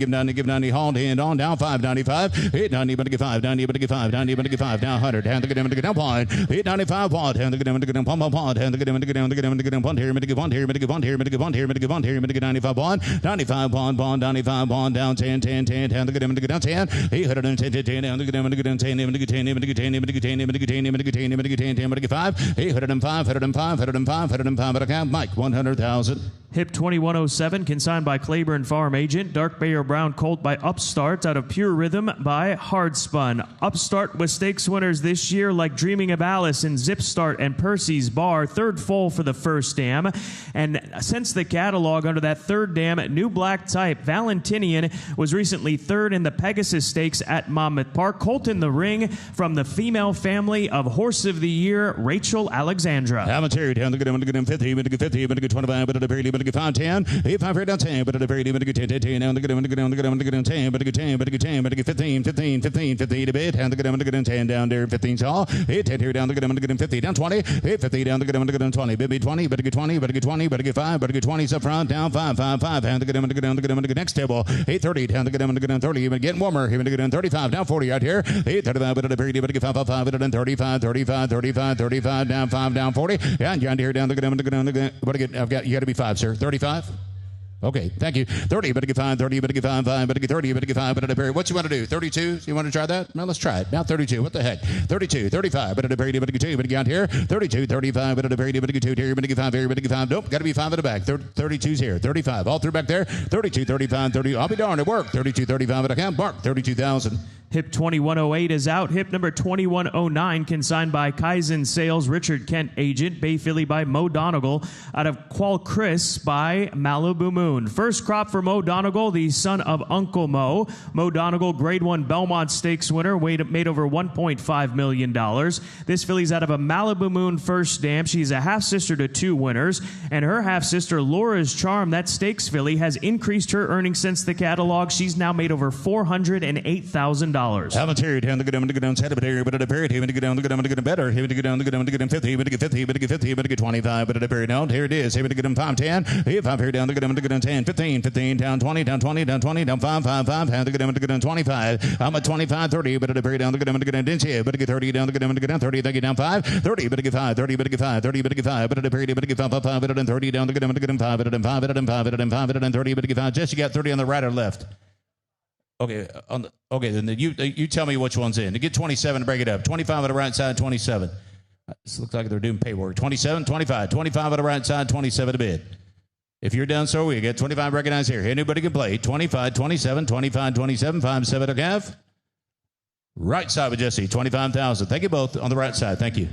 90, give 90, hold hand on, down 5, 95, hit 90, but 5, 90, but 5, 90, but 5, down 100, down the good down point, hit 95, point, down the good pump, down the good point here, but 1 here, but 1 here, but 1 here, but 1 here, but 95 point, 95 point, 95 point, down 10, 10, 10, down the good down 10, he hit it down 10, 10, down the good 10, 10, 10, 5, he hit it in 5, hit it in 5, hit it in 5, hit it in 5, but I count Mike 100,000. Hip 2107, consigned by Claiborne Farm Agent. Dark Bay or Brown Colt by Upstart out of Pure Rhythm by Hardspun. Upstart with stakes winners this year like Dreaming of Alice and Zip Start and Percy's Bar. Third foal for the first dam. And since the catalog under that third dam, New Black Type, Valentinian was recently third in the Pegasus Stakes at Monmouth Park. Colt in the ring from the female family of Horse of the Year, Rachel Alexandra. Haven't carried down the good 50, but 50, but 25, but 30, but 5, 10, 5 here down 10, but 30, but 10, 10, down the good 10, but 10, but 10, but 10, but 15, 15, 15, 50 to bid, down the good 10 down there, 15 saw, 10 here down the good 50, down 20, 50 down the good 20, baby 20, but 20, but 20, but 5, but 20 up front, down 5, 5, 5, down the good next table, 30 down the good 30, but getting warmer, here the good 35, down 40 out here, 35, but 30, but 5, 5, but 35, 35, 35, 35, down 5, down 40, and you're here down the good, what I've got, you got to be 5, sir, 35? Okay, thank you. 30, but 5, 30, but 5, 5, but 30, but 5, but what you want to do? 32? You want to try that? Well, let's try it. Now 32. What the heck? 32, 35, but 30, but 2, but get here. 32, 35, but 30, but 2 here, but 5 here, but 5. Nope, got to be 5 at the back. 32's here. 35, all through back there. 32, 35, 30. I'll be darned, it worked. 32, 35, but I can't bark. 32,000. Hip 2108 is out. Hip number 2109, consigned by Kaizen Sales, Richard Kent Agent. Bay Filly by Mo Donegal. Out of Qual Chris by Malibu Moon. First crop for Mo Donegal, the son of Uncle Mo. Mo Donegal, Grade 1 Belmont Stakes winner, made over $1.5 million. This filly's out of a Malibu Moon first dam. She's a half-sister to 2 winners. And her half-sister, Laura's Charm, that stakes filly, has increased her earnings since the catalog. She's now made over $408,000. Haven't carried down the good down 10, but here, but at a period, he would get down the good better. He would get down the good 50, but get 50, but get 50, but get 25, but at a period down. Here it is. He would get him 5, 10. He 5 here down the good 10, 15, 15, down 20, down 20, down 20, down 5, 5, 5, down the good 25. I'm at 25, 30, but at a period down the good didn't see it, but get 30 down the good down 30, then get down 5, 30, but get 5, 30, but get 5, 30, but get 5, but at a period, but get 5, 5, but at 30 down the good 5, but at 5, but at 5, but at 5, but at 30, but get 5. Jess, you got 30 on the right or left? Okay, then you tell me which one's in. To get 27 to break it up. 25 on the right side, 27. This looks like they're doing paperwork. 27, 25. 25 on the right side, 27 to bid. If you're done, so we get 25 recognized here. Anybody can play. 25, 27, 25, 27, 5, 7 to have. Right side with Jesse, 25,000. Thank you both on the right side. Thank you.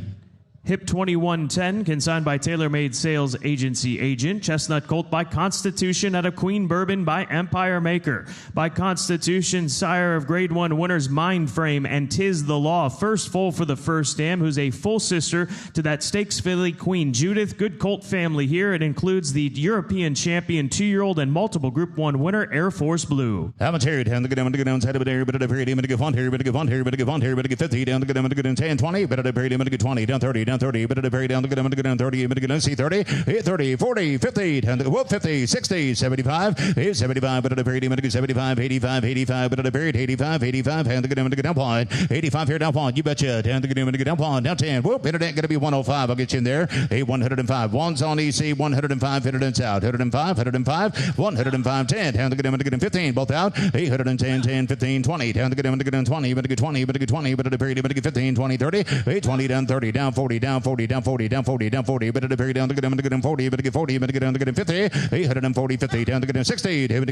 Hip 2110, consigned by TaylorMade Sales Agency Agent. Chestnut Colt by Constitution out of Queen Bourbon by Empire Maker. By Constitution, sire of Grade 1 winners Mind Frame and Tis the Law. First foal for the first dam, who's a full sister to that stakes filly Queen Judith. Good colt family here. It includes the European champion 2-year-old and multiple Group 1 winner Air Force Blue. Haven't carried down the good down side of it here, but at a period, but get 1 here, but get 1 here, but get 1 here, but get 50 down the good 10, 20, but at a period, but get 20 down 30 down down 30, but at the very down, look at down 30, but again, see 30, 30, 40, 50, 50, 60, 75, 75, but at the very down, 75, 85, 85, but at the very 85, 85, and the down point, 85 here down point, you betcha, down the down point, down 10, whoop, internet going to be 105, I'll get you in there, 105, one's on EC, 105, hit it and out, 105, 105, 105, 10, down the 15, both out, 810, 10, 15, 20, down the 20, but get 20, but get 20, but at the period, but get 15, 20, 30, 20, down 30, down 40, down 40, down 40, down 40, down 40, but at the period, down the 40, but get 40, but get down the 50, 840, 50, down the 60, down the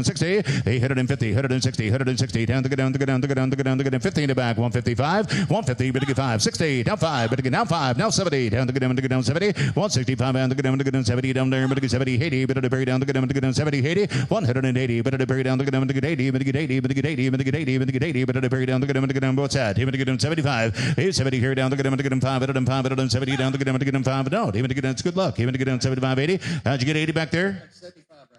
60, 850, 160, 160, down the 50 in the back, 155, 150, but get 5, 60, down 5, but get down 5, now 70, down the down 70, 165, down the 70, down there, but get 70, 80, but at the period, down the 70, 80, 180, but at the period, down the 80, but get 80, but get 80, but get 80, but get 80, but at the period, down the what's that? Even to get 75, 70 here, down the 5, at 70, down the 5, no, even to get it's good luck, even to get 75, 80, how'd you get 80 back there?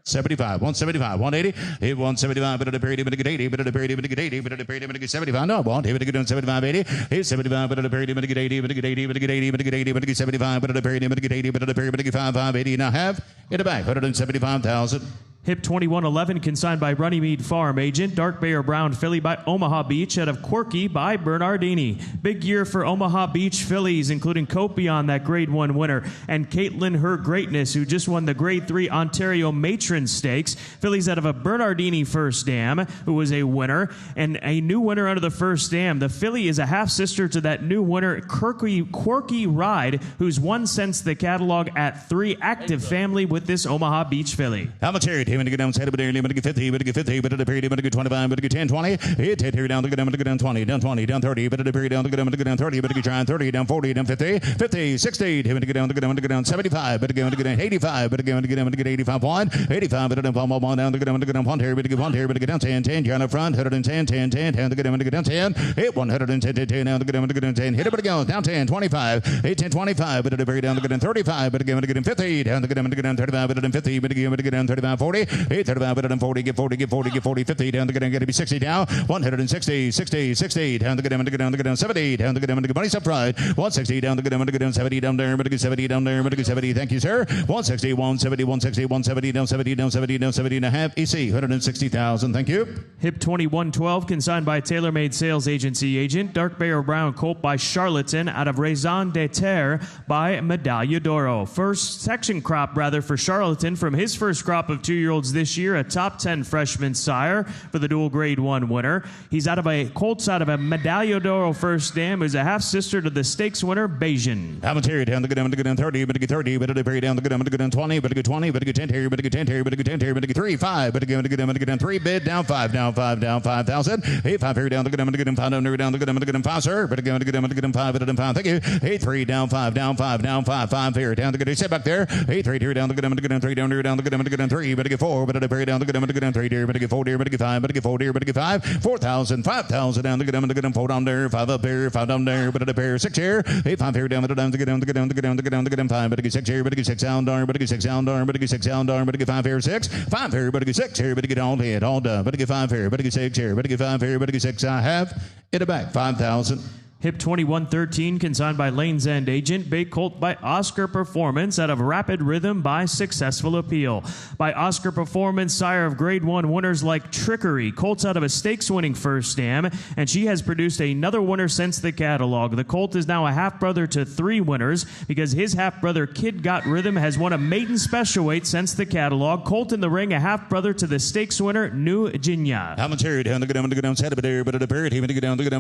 75, 175, 180, 175, but at the period, even to get 80, but at the period, even to get 80, but at the period, even to get 75, no, won't, even to get 75, 80, 75, but at the period, even to get 80, even to get 80, even to get 80, even to get 80, even to get 75, but at the period, even to get 80, but at the period, even to get 5, 580, now have in the back, 175,000. Hip 2111 consigned by Runnymede Farm Agent. Dark Bay or Brown filly by Omaha Beach out of Quirky by Bernardini. Big year for Omaha Beach fillies, including Copion, that Grade 1 winner, and Caitlin Her Greatness, who just won the Grade 3 Ontario Matron Stakes. Fillies out of a Bernardini First Dam, who was a winner, and a new winner out of the First Dam. The filly is a half-sister to that new winner, Quirky Ride, who's won since the catalog at 3 active family with this Omaha Beach filly. How much here? When you get down, say, but you get 50, but you get 50, but at the period, but you get 25, but you get 10, 20, hit here down, down 20, down 20, down 30, but at the period, down 30, but you try 30, down 40, down 50, 50, 60, when you get down 75, but you get 85, but you get 85 point, 85, but down down point here, but you get 1 here, but you get down 10, 10, you're on the front, 110, 10, 10, down get down 10, hit 110, 10, down get 10, hit it, but it goes down 10, 25, 8, 10, 25, but at the very down get 35, but you get 50, down get down 35, but 50, but you get down 35, 40, 35, but then 40, get 40, get 40, get 40, 50, down to get to be 60 down, 160, 60, 60, down to get down 70, down to get money's up front, 160, down to get down 70, down there, but get 70, down there, but get 70, thank you, sir, 160, 170, 160, 170, down 70, down 70, down 70 and a half, EC, 160,000, thank you. Hip 2112, consigned by TaylorMade Sales Agency Agent. Dark Bay or Brown colt by Charlatan out of Raison de Terre by Medaglia d'Oro. First section crop, rather, for Charlatan from his first crop of 2-year-olds this year, a top 10 freshman sire for the dual Grade 1 winner. He's out of a colts out of a Medaglia d'Oro First Dam, who's a half-sister to the stakes winner, Bayesian. I'm a Terry down the good down 30, but get 30, but very down the good down 20, but get 20, but get 10 here, but get 10 here, but get 10 here, but get 3, 5, but get down 3, bid down 5, down 5, down 5,000. Hey, 5 here down the good down 5, down the good 5, sir, but get down 5, but down 5, thank you. Hey, 3 down 5, down 5, down 5, 5 here down the good. Sit back there. Hey, 3 here down the good down 3, down the good 3, but get 4, but very down the good 3 here, but get 4 here, but get 5, but get 4 here, but get 5, 4,000, 5,000 down the good 4 down there, 5 up here, 5 down there, but at a pair 6 here. Hey, 5 here down the good 5, but get 6 here, but get 6 down there, but get 6 down there, but get 6 down there, but get 5 here 6, 5 here, but get 6 here, but get all hit, all done, but get 5 here, but get 6 here, but get 5 here, but get 6 I have in the back 5,000. Hip 2113, consigned by Lane's End Agent. Bay colt by Oscar Performance out of Rapid Rhythm by Successful Appeal. By Oscar Performance, sire of Grade 1 winners like Trickery. Colt's out of a stakes-winning First Dam, and she has produced another winner since the catalog. The colt is now a half-brother to 3 winners because his half-brother Kid Got Rhythm has won a maiden special weight since the catalog. Colt in the ring, a half-brother to the stakes winner, New Ginia. How much here down the good down set, but at a period, he went to get down the good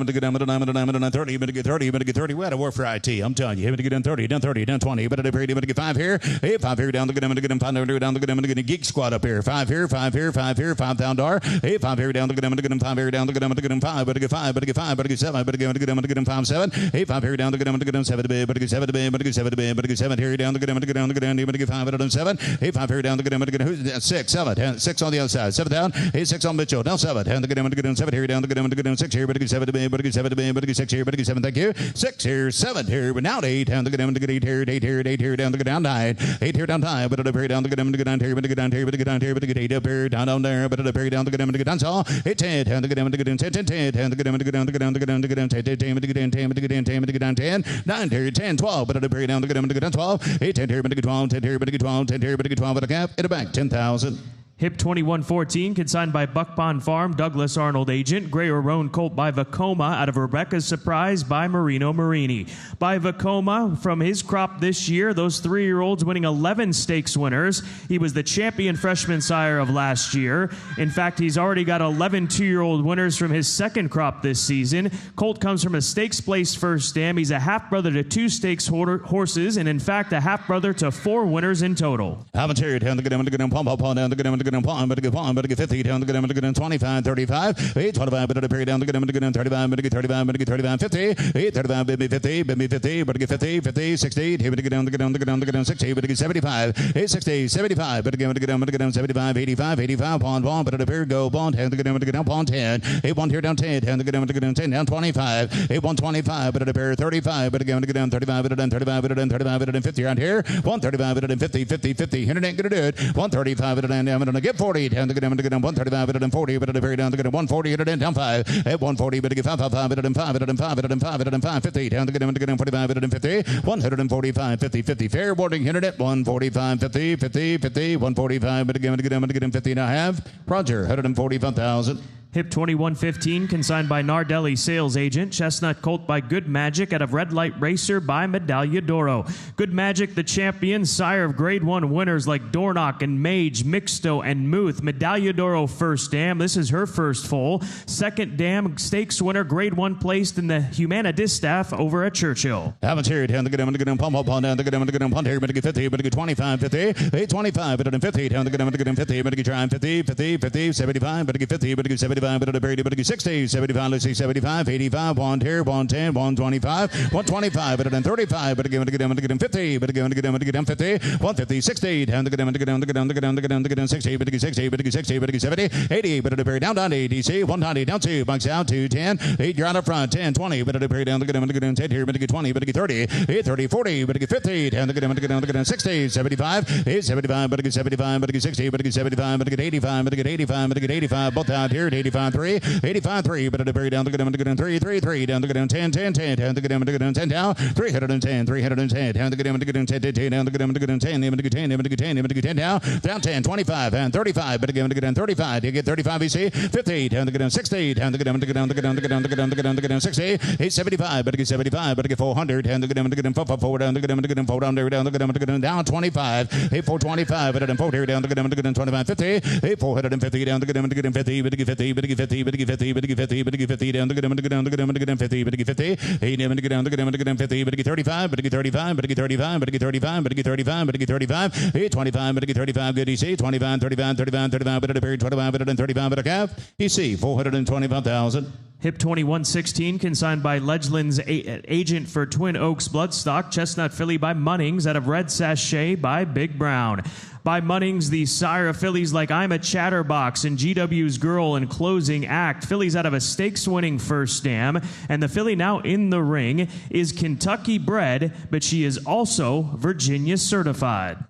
30, but get 30, but get 30. We had to work for IT. I'm telling you, he went to get down 30, down 30, down 20, but at a period, he went to get 5 here. Hey, 5 here down the good down 5 down the good down Geek Squad up here. 5 here, 5 here, 5 here, 5 down dar. Hey, 5 here down the good down 5 here down the good down 5, but get 5, but get 5, but get 7, but get down 5 7. Hey, 5 here down the good down 7 to bed, but get 7 to bed, but get 7 to bed, but get 7 here down the good down but get 5 down 7. Hey, 5 here down the good who's 6, 7, 6 on the other side, 7 down. Hey, 6 on Mitchell, down 7, down the good down 7 here down the good down 6 here, but get 7 to bed, but get 7 to bed, but get 6 here, but 7, thank you. 6 here, 7 here, but now 8, down the down to get 8 here, 8 here, 8 here, down the down 9, 8 here, down 9, but up here, down the down to get down here, but get down here, but get down here, but get 8 up here, down there, but up here, down the down to get down so 8, 10, down the down to get 10, 10, 10, down the down to get down to get down to get down to get down 10, 10, 10, to get 10, 10, to get 10, 10, to get down 10, 9 here, 10, 12, but up here, down the down to get down 12, 8, 10 here, but get 12, 10 here, but get 12, 10 here, but get 12, but a cap, in the back, 10,000. Hip 2114, consigned by Buck Pond Farm, Douglas Arnold agent. Gray or Roan colt by Vacoma out of Rebecca's Surprise by Marino Marini. By Vacoma, from his crop this year, those 3-year-olds winning 11 stakes winners. He was the champion freshman sire of last year. In fact, he's already got 11 2-year-old winners from his second crop this season. Colt comes from a stakes placed first dam. He's a half-brother to 2 stakes horses, and in fact, a half-brother to 4 winners in total. Commentary down the good down the good pom down the good down the good pom, but get 50 down the good down the good 25, 35, 8, 25, but period down the good down the good 35, but get 35, but get 35, 50, 8, 35, baby 50, baby 50, but get 50, 50, 60, here but get down the good down the good down the good 60, but get 75, 8, 60, 75, but again, get down 75, 85, 85, pond, but at a period go, pond, down the good down pond 10, 8, 1 here down 10, down the good down 10, down 25, 8, 125, but at a period 35, but again, get down 35, but down 35, but down 35, but down 50 around here, 135, but down 50, 50, 50, here it ain't gonna do it, 135, but down, I'm gonna get 40, down the good down 135, but down 40, but at a period down the good 140, hit it down 5, at 140, but get 5, 5, 5, but down 5, but down 5, but down 5, but down 5, 50, down the good down 45, but down 50, 145, 50, 50, fair warning, hit it, 145, 50, 50, 50, 145, but again, get down 50, and I have Roger, 145,000. Hip 2115, consigned by Nardelli sales agent. Chestnut colt by Good Magic out of Red Light Racer by Medaglia d'Oro. Good Magic, the champion, sire of Grade 1 winners like Dornock and Mage, Mixto, and Muth. Medaglia d'Oro first dam. This is her first foal. Second dam, stakes winner, Grade 1 placed in the Humana Distaff over at Churchill. Haven't here, down the good down pump up on down the good down punt here, but get 50, but get 25, 50, 8, 25, but down 50, down the good down 50, but get trying 50, 50, 50, 75, but get 50, but get 75, but at a but 60, 75, let's see, 75, 85, 1 here, 110, 125, 125, but at 35, but again, get down 50, but again, get down 50, 150, 60, down the good down the good down the good down the good down the good down the good down 60, but get 60, but get 60, but get 70, 80, but at a period down 80, DC, 190, down 2, bucks out, 210, 8, you're on up front, 10, 20, but at a period down the good down the good down 10 here, but get 20, but get 30, 8, 30, 40, but get 50, down the good down the good down the good down 60, 75, 8, 75, but get 75, but get 60, but get 75, but get 85, but get 85, but get 85, both out here at 85, 3, 85, 3, but at a period down the good down 3, 3, 3, down the good down 10, 10, 10, down the good down 10 down, 310, 310, down the good down 10, 10, down the good down 10, down the good 10, down the good 10, down the good 10 down 10, 25, and 35, but again, the good down 35, you get 35 EC, 50, down the good down 60, down the good down the good down the good down the good down the good down the good down the good down 60, 875, but again 75, but again 400, down the good down the good down 4 down the good down the good down 4 down there down the good down the good down 25, 8425, but again 4 here down the good down the good down 25, 50, 8450 down the good down the good down 50, but again 50, but again 50, but again 50, but again 50, but again 50 down the good down the good down the good down the good down 50, but again 50, 8 down the good down the good down the good down 50, but again 35, but again 35, but again 35, but again 35, but again 35, but again 35, 825, but again 35, good EC, 25, 35, 35, 35, but at a period 25, but at 35, but a calf, EC, 425,000. Hip 2116, consigned by Ledgeland's agent for Twin Oaks Bloodstock. Chestnut filly by Munnings out of Red Sachet by Big Brown. By Munnings, the sire of fillies like I'm a Chatterbox and GW's Girl and Closing Act. Fillies out of a stakes-winning first dam. And the filly now in the ring is Kentucky bred, but she is also Virginia certified.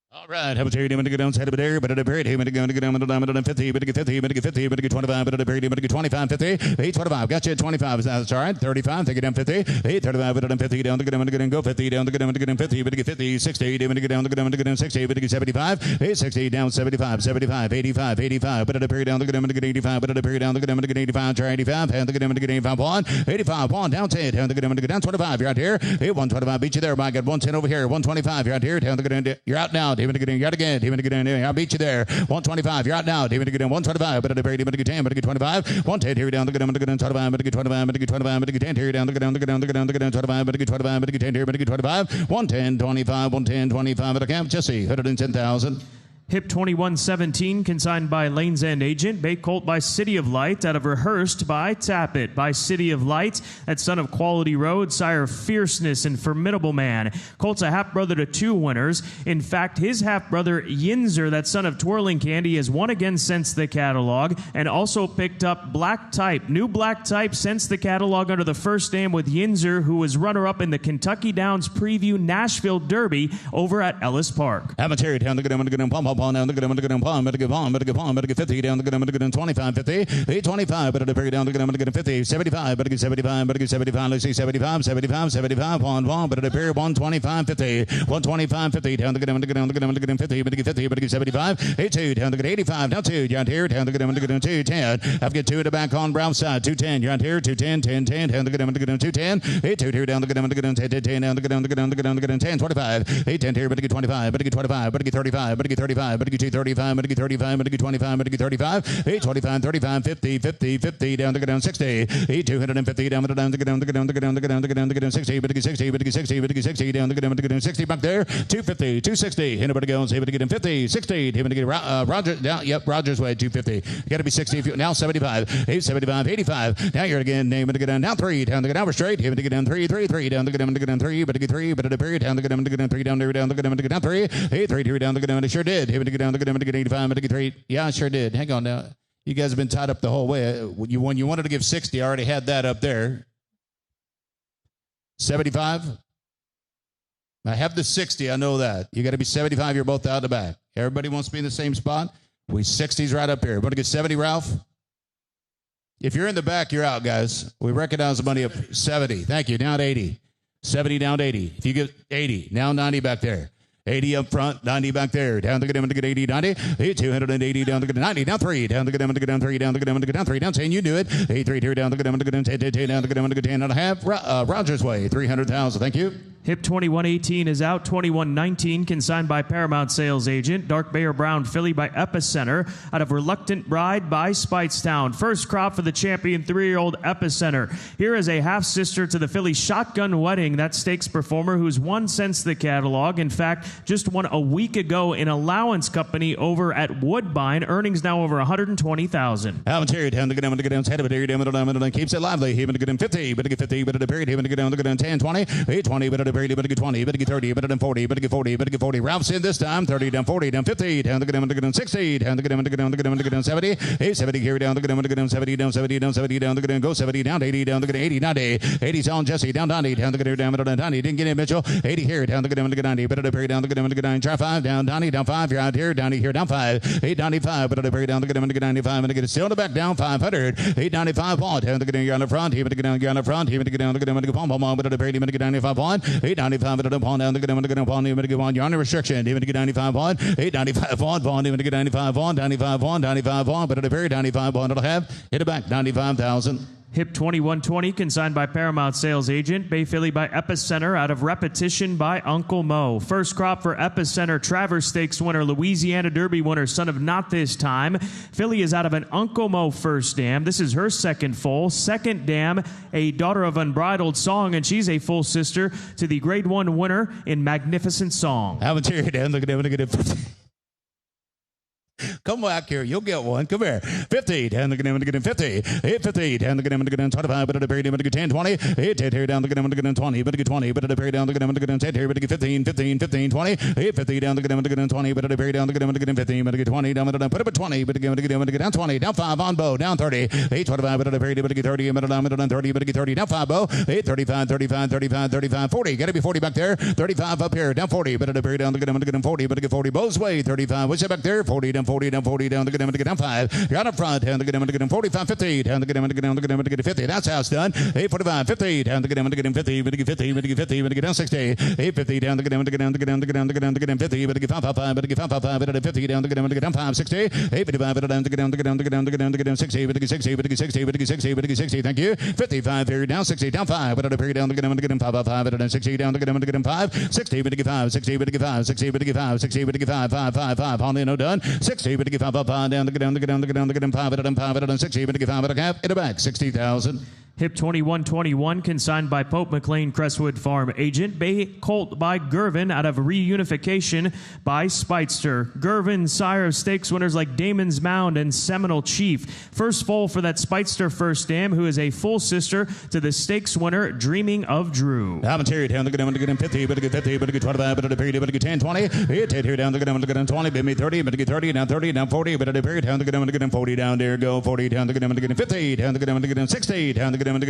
All right, have a cherry, to go down, side of there, but at a period, to go down 50, but to get 50, but to get 50, but to get 25, but at a period, but to get 25, 50, 825, gotcha, 25, that's all right, 35, take it down 50, 835, but down 50, down to go 50, down to go down 50, but to get 50, 60, to get down to go down 60, but to get 75, 860, down 75, 75, 85, 85, but at a period, down to go down to get 85, but at a period, down to go down to get 85, try 85, down to go down to get 85, 1, 85, 1, down 10, down to go down to get down 25, you're out here, 125, beat you there, I got 110 over here, 125, you're out here, down to go down, you're out now, David to get in, you're out again, David to get in, I'll beat you there, 125, you're out now, David to get in, 125, but at a period, but to get 10, but to get 25, 110, here down to go down to get down 25, but to get 25, but to get 25, but to get 10, here down to go down to get down to get down to get down 25, but to get 25, but to get 10, here, but to get 25, 110, 25, 110, 25, but I can't just see, 110,000. Hip 2117, consigned by Lane's End Agent. Bay Colt by City of Light. Out of Rehearsed by Tappet by City of Light. That son of Quality Road, sire of Fierceness and Formidable Man. Colt's a half-brother to 2 winners. In fact, his half-brother Yinzer, that son of Twirling Candy, has won again since the catalog, and also picked up Black Type. New Black Type since the catalog under the first name with Yinzer, who was runner-up in the Kentucky Downs Preview Nashville Derby over at Ellis Park. Amateri down the good pom down the good pom, but get 50 down the good 25, 50, 825, but the down the good 50, 75, but get 75, but get 75, let's see 75, 75, 75, but the period 125, 50, 125, 50 down the good 50, but get 50, but get 75, 82 down the good 85, down 2, down here, down the good 210, I've got 2 at the back on brown side, 210, down here, 210, 10, 10, down the good 210, 82 here down the good 10, 10, down the good 10, 25, 8, 10 here, but get 25, but get 25, but get 35, but get 35, but get 35, but get 35, but get 25, but get 35, 8, 25, 35, 50, 50, 50, down the down 60, 8, 250, down the down the down the down the down the down the down the 60, but get 60, but get 60, but get 60, down the down 60 back there, 250, 260, hit about goes, but get him 50, 60, hit get Roger down, yep, Rogers way 250, you got to be 60 if you now 75, 875, 85, now you're again, name it down, now 3, down the down straight, hit it down 3, 3, 3, down the down 3, but get 3, but at the period down the down 3, down there, down the down 3, 8, 3, 3 down the down, sure did, hit it down the down 85, but get 3, yeah, I sure did. Hang on now. You guys have been tied up the whole way. When you wanted to give 60, I already had that up there. 75. I have the 60. I know that. You got to be 75. You're both out the back. Everybody wants to be in the same spot. 60's right up here. Want to get 70, Ralph? If you're in the back, you're out, guys. We recognize the money up 70. Thank you. Down 80. 70 down to 80. If you get 80, now 90 back there. 80 up front, 90 back there. Down the good, 80, 90. 280 down the good, 90, down 3. Down the good, down 3, down the good, down 3, down 10. You knew it. 8, 3, 2, down the good, 10, 10, down the good, 10 and a half. Rogers way, 300,000. Thank you. Hip 2118 is out. 2119, consigned by Paramount Sales Agent. Dark Bear Brown Filly by Epicenter. Out of Reluctant Bride by Speightstown. First crop for the champion 3-year-old Epicenter. Here is a half-sister to the filly Shotgun Wedding, that stakes performer who's won since the catalog. In fact, just won a week ago in Allowance Company over at Woodbine. Earnings now over $120,000. Amateri down the good, head of it here, down keeps it lively. He would get him 50, but get 50, but at the period, he would get down the good 10, 20, 8, 20, but at the period, but get 20, but get 30, but at 40, but get 40, but get 40. Ralph's in this time, 30 down 40, down 50, down the good 60, down the good 70, 8, 70 here down the good 70, down 70, down 70, down the good go 70, down 80, down the good 80, 90, 80's on Jesse, down 90, down the good down 90, didn't get in Mitchell, 80 here, down the good 90, but at the period, down the good 9, try 5, down 90, down 5, you're out here, down here, down 5, 895, but at the period, down the good 95, and get it still in the back, down 500, 895 on, down the good you're on the front, he would get down, you're on the front, he would get down the good pom, but at the period, he would get 95 on, 895 at the pond, down the good pond, he would get on, you're on the restriction, he would get 95 on, 895 on, he would get 95 on, 95 on, 95 on, but at the period, 95 on, it'll have, hit it back, 95,000. Hip 2120, consigned by Paramount Sales Agent. Bay Filly by Epicenter, out of Repetition by Uncle Mo. First crop for Epicenter, Travers Stakes winner, Louisiana Derby winner, son of Not This Time. Filly is out of an Uncle Mo first dam. This is her second foal. Second dam, a daughter of Unbridled Song, and she's a full sister to the Grade 1 winner in Magnificent Song. Amateri down, look at it. Come back here. You'll get one. Come here. 50. Down the good 50. 850. Down the good 25. But at the period, but 10, 20. 8 here down the good 20. But 20. But at the period, down the good 10 here. But 15, 15, 15, 20. 850 down the good 20. But at the period, down the good 15. But 20. Down the put up at 20. But down 20. Down 5 on Bow. Down 30. 825. But at the period, but 30. But down 30. But 30. Down 5 Bow. 835, 35, 35, 35, 40. Got to be 40 back there. 35 up here. Down 40. But at the period, down the good 40. But 40 Bow's way. 35. What's that back there? 40 down 40 down 40 down the good down 5. You're on up front. Down the good 45, 50. Down the good 50. That's how it's done. 845, 50. Down the good 50. But 50. But 50. But down 60. 850 down the good 50. But 555. But 555. But 50 down the good down 5 60. 855. But down the good 60. But 60. But 60. But 60. But 60. Thank you. 55 here down 60 down 5. But at the period down the good 555. But down 60 down the good 5. 60. But 5. 60. But 5. 60. But 5. 60. But 5. 5 5 5. On in no done. 60. But 5 up down the good 5. But down 5. But down 60. But 5. But a half in the back. 60,000. Hip 2121, consigned by Pope McLean Crestwood Farm Agent. Bay Colt by Gervin out of Reunification by Speightster. Gervin, sire of stakes winners like Damon's Mound and Seminole Chief. First foal for that Speightster first dam, who is a full sister to the stakes winner Dreaming of Drew. Commentary down the good, but get 50, but get 50, but get 25, but at the period, but get 10, 20. Hit here down the good, but get 20, but me 30, but get 30, down 30, down 40, but at the period, down the good, but get 40, down there, go 40, down the good, but get 50, down the good, but get 60, down the good, but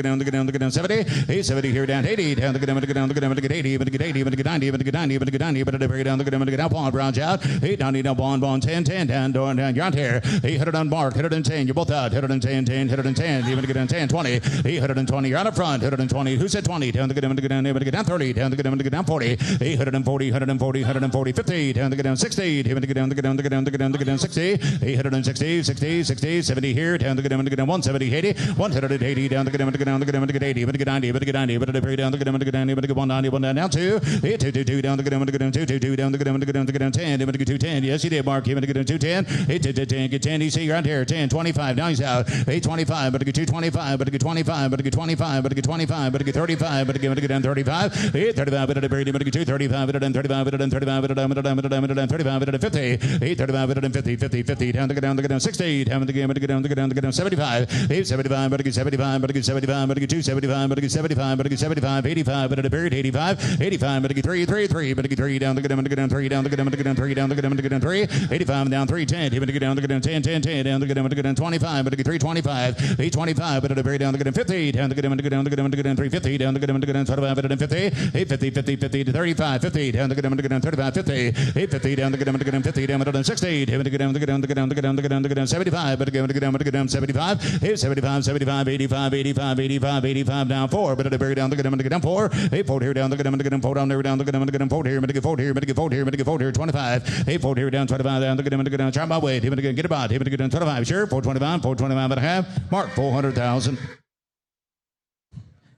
get 70, 70 here down 80, down the good, but get 80, but get 80, but get 90, but get 90, but get 90, but at the period, down the good, but get out, Bond, Brown's out, 8, down, down, Bond, 10, 10, down, you're on here, 800 on Mark, 110, you're both out, 110, 10, 110, even to get 10, 20, 820, you're on the front, 120, who said 20, down the good, but get down 30, down the good, but get down 40, 840, 140, 140, 50, down the good, down 60, even to get down the good, down 60, 860, 60, 60, 70 here, down the good, 170, 80, 180, down the good, down the good, 80, but get 90, but get 90, but the period down the good, down, but get 190, 1 down 2, 222, down the good, 222, down the good, 10, but get 210, yes, he did, Mark, even to get 210, 810, get 10, you see, you're on here, 10, 25, now he's out, 825, but get 225, but get 25, but get 25, but get 25, but get 35, but get down 35, 835, but at the period, but get 235, but then 35, but then 35, but then 35, but then 50, 835, but then 50, 50, 50, down the down 60, down the game, but get down 75, 875, but get 75, but get 75, but get 275, but get 75, but get 75, 85, but at the period 85, 85, but get 3, 3, 3, but get 3 down the good, but get 3 down the good, but get 3 down the good, but get 3, 85 down 3, 10, but get down the good, 10, 10, 10, down the good, but get 25, but get 3, 25, 825, but at the period down the good, 50, down the good, but get down the good, but get 3, 50, down the good, but get 25, but then 50, 850, 50, 50 to 35, 50, down the good, but get 35, 50, 850, down the good, but get 50, down the 60, down the good, down the good, down the good, down the good, down the good, 75, but get down 75, 75, 75, 85, 85, 85, 85, down 4, but at the period down the good, but get down 4, 840 here down the good, but get 4 down there, down the good, but get 4 here, but get 4 here, but get 4 here, but get 4 here, 25, 840 here down 25, down the good, but get down, try my way, but get about, but get down 25, sure, 425, 425 and a half, Mark 400,000.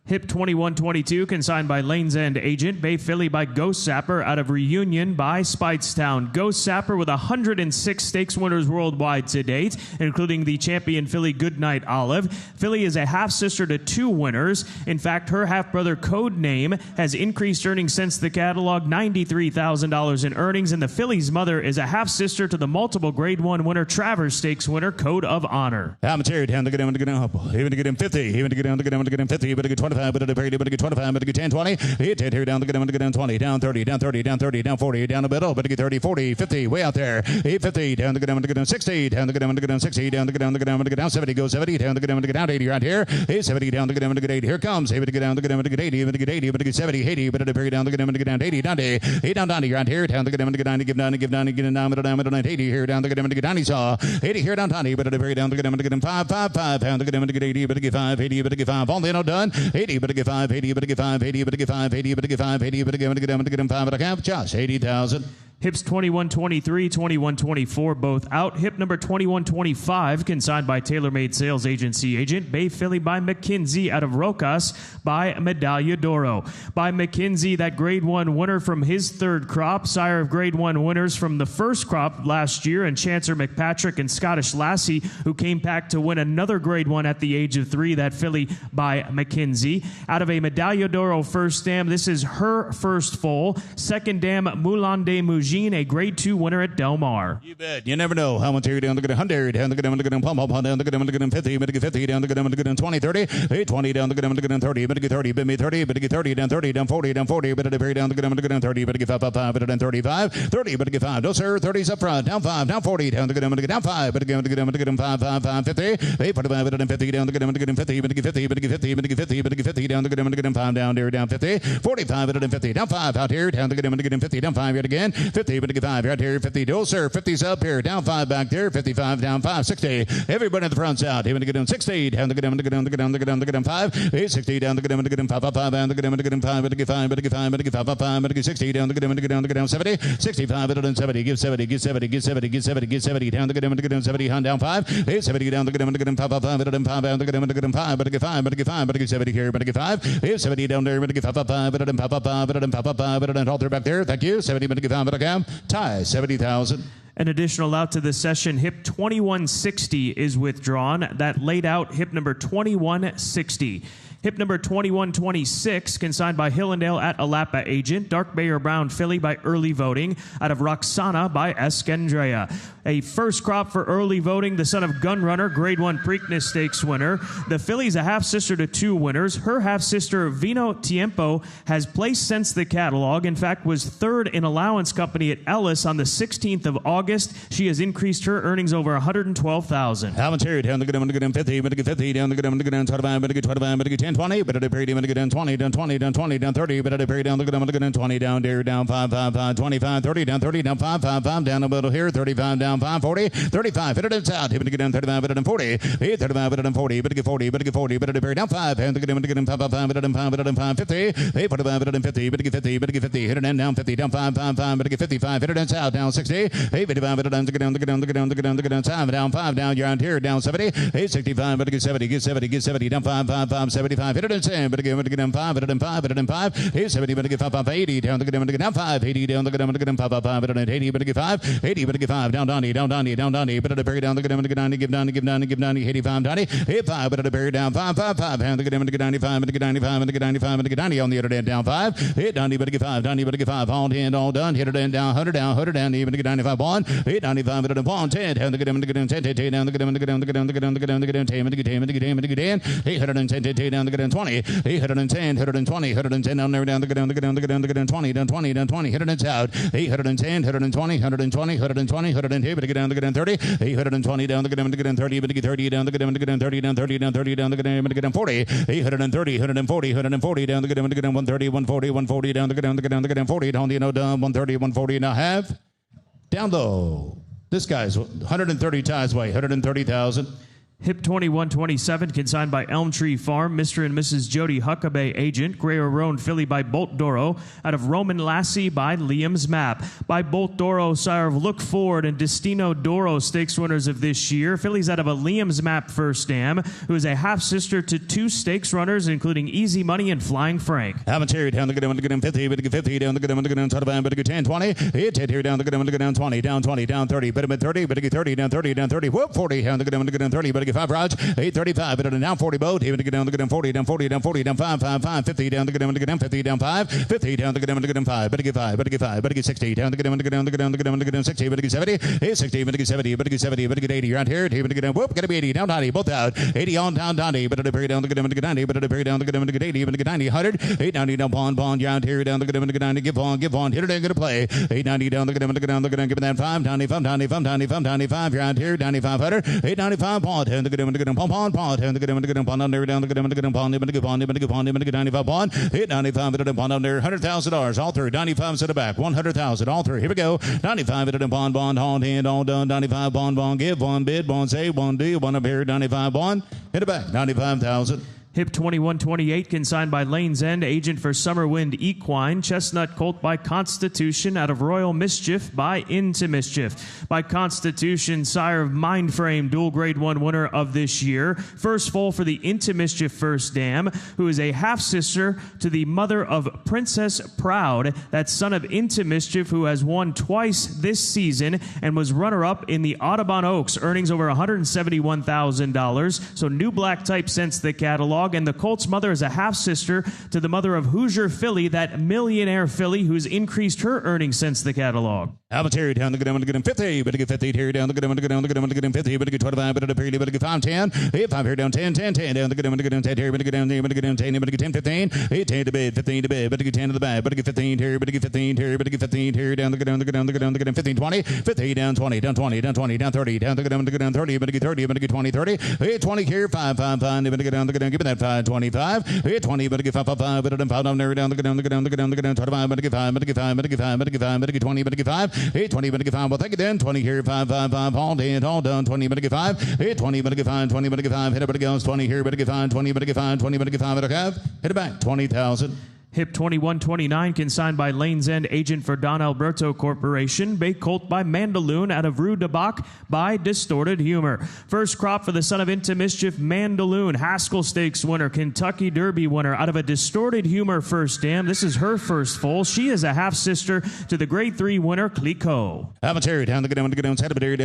Hip 2122, consigned by Lane's End Agent. Bay Filly by Ghost Sapper out of Reunion by Speightstown. Ghost Sapper with 106 stakes winners worldwide to date, including the champion filly Goodnight Olive. Filly is a half-sister to 2 winners. In fact, her half-brother Codename has increased earnings since the catalog, $93,000 in earnings, and the filly's mother is a half-sister to the multiple Grade 1 winner Travers Stakes winner Code of Honor. Commentary down the good, even to get him 50, even to get down the good, to get him 50, but to get 25. But at the period, but to get 25, but to get 10, 20, hit here down the good, to get down 20, down 30, down 30, down 30, down 40, down the middle, but to get 30, 40, 50, way out there, 850, down the good, to get down 60, down the good, to get down 60, down the good, to get down 70, go 70, down the good, to get down 80 right here, 870, down the good, to get 80, here comes, to get down the good, to get 80, but to get 80, but to get 70, 80, but at the period down the good, to get down 80, 90, 8 down 90 right here, down the good, to get 90, give 90, give 90, get 90, down 80 here, down the good, to get 90 saw, 80 here down 90, but at the period down the good, to get 5, 5, 5, down the good, to get 80, but to get 5, 80, but to get 5, all they know done, 80, but to get 5, 80, but to get 5, 80, but to get 5, 80, but to get 5, 80, but to get 5, but I have just 80,000. Hips 2123, 2124, both out. Hip number 2125, consigned by TaylorMade Sales Agency Agent. Bay Filly by McKinsey out of Rocas by Medaglia d'Oro. By McKinsey, that Grade 1 winner from his third crop, sire of Grade 1 winners from the first crop last year, and Chancer McPatrick and Scottish Lassie, who came back to win another Grade 1 at the age of 3, that filly by McKinsey. Out of a Medaglia d'Oro first dam, this is her first foal. Second dam, Moulin de Mougin, a Grade 2 winner at Del Mar. You bet. You never know how much you're down the good 100, down the good, down the good, pump, down the good, down the good, 50, but to get 50, down the good, down the good, 20, 30, 820, down the good, down the good, 30, but to get 30, but me 30, but to get 30, down 30, down 40, down 40, but to get down the good, down the good, 30, but to get 5, 5, 5, but then 35, 30, but to get 5, no sir, 30's up front, down 5, down 40, down the good, down the good, down 5, but to get down the good, 5, 5, 5, 50, 845, but then 50, down the good, down the good, 50, but to get 50, but to get 50, but to get 50, but to get 50, down the good, down the good, 5, down there, down 50, 45, but then 50, down 5, out here, down the good, down the good, 50, down 5 yet again, 50, but to get 5, right here, 50, no sir, 50's up here, down 5 back there, 55, down 5, 60, everybody at the front's out, even to get down 60, down the good, down the good, down the good, down the good, down the good, down 5, 860, down the good, down the good, 5, 5, 5, down the good, down the good, 5, but to get 5, but to get 5, but to get 5, 5, 5, but to get 60, down the good, down the good, down the good, down 70, 65, but then 70, give 70, give 70, give 70, give 70, give 70, down the good, down the good, down 70, down 5, 870, down the good, down the good, 5, 5, 5, but then 5, down the good, down the good, 5, but to get 5, but to get 5, but to get 70 here, but to get 5, 870 down there, but to get 5, 5, 5, but then 5, 5, 5, but then 5, 5, 5, but then all there back there, thank you, 70, but to get 5, but I can tie 70,000. An additional out to the session, hip 2160 is withdrawn. That laid out hip number 2160. Hip number 2126, consigned by Hillendale at Alapa Agent. Dark Bayer Brown filly by early voting out of Roxana by Escandrea. A first crop for early voting, the son of Gunrunner, Grade 1 Preakness Stakes winner. The filly's a half-sister to two winners. Her half-sister, Vino Tiempo, has placed since the catalog. In fact, was third in allowance company at Ellis on the 16th of August. She has increased her earnings over $112,000. Haven't here, down the good, 50, but 50, down the good, 25, but 25, but 10, 20, but a period, down 20, down 20, down 20, down 30, but a period, down the good, 20, down there, down 5, 5, 5, 25, 30, down 30, down 5, 5, 5, down the middle here, 35, down 5, 40, 35, hit it out, hit it down 35, but 40, 35, but 40, but 40, but 40, but a period, down 5, and the good, 5, 5, 5, but 5, but 5, 50, 45, but 50, but 50, but 50, hit it down 50, down 5, 5, 5, but 55, hit it out, down 60, 55, but down the good, down 5, down, you're on here, down 70, 65, but get 70, get 70, get 70, down 5, 5, 5, 75, hit it in 10, but again, down 5, but down 5, but down 5, 70, but get 5, 5, 80, down the good, down 5, 80, down the good, 5, 5, 5, but 80, but get 5, 80, but get 5, down Donnie, down Donnie, down Donnie, but at the period down the good, give Donnie, give Donnie, give Donnie, give Donnie, 85, Donnie, hit 5, but at the period down 5, 5, 5, down the good, 95, but get 95, but get 95, but get Donnie on the other end, down 5, hit Donnie, but get 5, Donnie, but get 5, all hand, all done, hit it in, down 100, down 100, down, even get 95, 1, hit 95, but at the 1, 10, down the good, 10, down the good, down the good, down the good, down the good, down the good, down the good, 10, down the good, 810, down the good, 20, 810, 120, 110, down there, down the good, down the good, down the good, down the good, 20, down 20, down 20, hit it out, 810, 120, 120, 120, 110, but get down the good, 30, 820, down the good, down the good, 30, but get 30, down the good, down the good, 30, down 30, down 30, down the good, down the good, 40, 830, 140, 140, down the good, down the good, 130, 140, 140, down the good, down the good, down the good, 40, down the down 130, 140, and a half, down low. This guy's 130 ties away, 130,000. Hip 2127, consigned by Elm Tree Farm, Mr. and Mrs. Jody Huckabee Agent, Grey Roan filly by Bolt Doro, out of Roman Lassie by Liam's Map. By Bolt Doro, sire of Look Forward and Destino Doro stakes winners of this year. Fillies out of a Liam's Map first dam, who is a half-sister to two stakes runners, including Easy Money and Flying Frank. Haven't here, down the good, 50, but get 50, down the good, 10, 20, hit here, down the good, down 20, down 20, down 30, but 30, but get 30, down 30, down 30, whoop, 40, down the good, 30, but 5 rods, 835, but down 40 boat, even to get down the good 40, down 40, down 40, down 5, 5, 5, 50, down the good, down 50, down 5, 50, down the good, 5, but get 5, but get 5, but get 60, down the good, down the good, 60, but get 70, 60, but get 70, but get 70, but get 80, around here, even to get down, whoop, gotta be 80, down 90, both out, 80 on down 90, but at the period down the good, 90, but at the period down the good, 80, even to get 90, 100, 890, down bond, around here, down the good, 90, give on, hit it, gonna play, 890, down the good, give it that 5, 95, around here, 9500, 895, bond, down the good, pond, down the good, pond, under, down the good, pond, even to get 95 bond, hit 95, but pond under, $100,000, all through, 95 to the back, 100,000, all through, here we go, 95, but bond, on hand, all done, 95, bond, give one, bid, bond, say, one, do, one up here, 95, bond, hit it back, 95,000. Hip 2128, consigned by Lane's End, agent for Summer Wind Equine. Chestnut Colt by Constitution, out of Royal Mischief by Into Mischief. By Constitution, sire of Mindframe, dual Grade 1 winner of this year. First foal for the Into Mischief first dam, who is a half-sister to the mother of Princess Proud, that son of Into Mischief, who has won twice this season and was runner-up in the Audubon Oaks, earnings over $171,000. So new black type since the catalog. And the colt's mother is a half-sister to the mother of Hoosier Filly, that millionaire filly who's increased her earnings since the catalog. Albert Terry down the good, 50, but get 50 here down the good, 50, but get 25, but at a period, but get 5, 10, 5 here down 10, 10, 10, down the good, 10 here, but get down, but get down 10, but get 10, 15, 10 to bed, 15 to bed, but get 10 to the back, but get 15 here, but get 15 here, but get 15 here, down the good, down the good, 15, 20, 50, down 20, down 20, down 20, down 30, down the good, down 30, but get 30, but get 20, 30, 20 here, 5, 5, 5, but get down the good, give me that 5, 25, 20, but get 5, 5, 5, but down 5, down there, down the good, down the good, down the good, down the good, 25, but get 5, but get 5, but get 5, but get 5, but get 20, but get 5, 20, but get 5, well, thank you then, 20 here, 5, 5, 5, all in, all done, 20, but get 5, 20, but get 5, 20, but get 5, hit it, but it goes, 20 here, but get 5, 20, but get 5, 20, but get 5, but it have, hit it back, 20,000. Hip 2129, consigned by Lane's End, agent for Don Alberto Corporation. Bay Colt by Mandaloon out of Rue de Bac by Distorted Humor. First crop for the son of Into Mischief, Mandaloon. Haskell Stakes winner, Kentucky Derby winner out of a Distorted Humor first dam. This is her first foal. She is a half-sister to the Grade 3 winner, Clico. Amateri down the down, down the 30,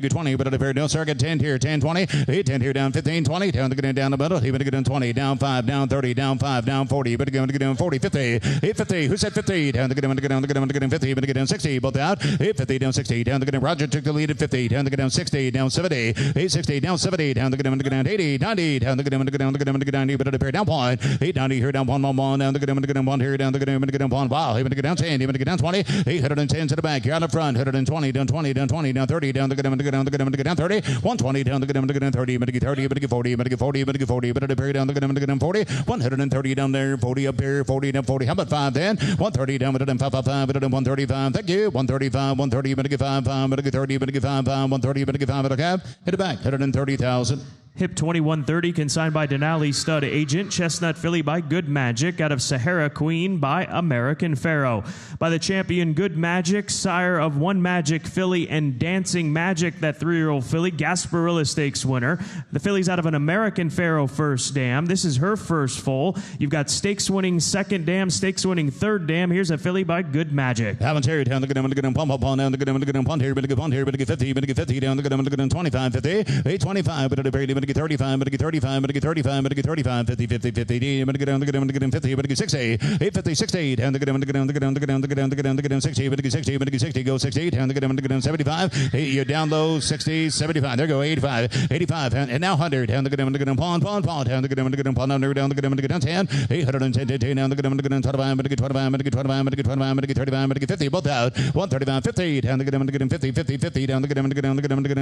20, but a no circuit 10 here, 10, 20, 10 here down 15, 20, down the down the middle, even get 20, down 5, down 30, down 5, down 40, but again, 40, 50, 50, who said 50, down the down, 50, but again 60, both out, 50, down 60, down the Roger took the lead at 50, down the down 60, down 70, 60, down 70, down the down 80, 90, down the down 90, but a pair down point, 890 here down 1, down the down 1 here down the down 1, wow, even get down 10, even get down 20, 810 to the back, here on the front, 120, down 20, down 20, down 30, down the down 30, 120, down the down 30, but 30, but 40, but 40, but 40, but a pair down the down 40, 130 down there, 40 up here, 40 down 40, how about 5 then? 130 down, but 5, but 135, thank you, 135, 130, but 5, but 30, but 5, 130, but 5, but a cab, hit it back, 130,000. Hip 2130, consigned by Denali Stud Agent. Chestnut Filly by Good Magic out of Sahara Queen by American Pharaoh. By the champion Good Magic, sire of One Magic Filly and Dancing Magic, that 3-year-old filly, Gasparilla Stakes winner. The filly's out of an American Pharaoh first dam. This is her first foal. You've got stakes winning second dam, stakes winning third dam. Here's a filly by Good Magic. Amateri down the good pump up on down the good punt here, but a punt here, but 50, but 50 down the good 25, 50, 825, but a very 35, but 35, but 35, but 35, 50, 50, 50, but get down the good 50, but 60, 850, 60, down the good 60, but 60, but 60, go 60, down the good 75, you're down low 60, 75, there go 85, 85, and now 100, down the good pawn, down the good pawn, under down the good 10, 810, down the good 25, but 25, but 25, but 25, but 35, but 50, both out, 135, 50, down the good 50, 50, 50, down the good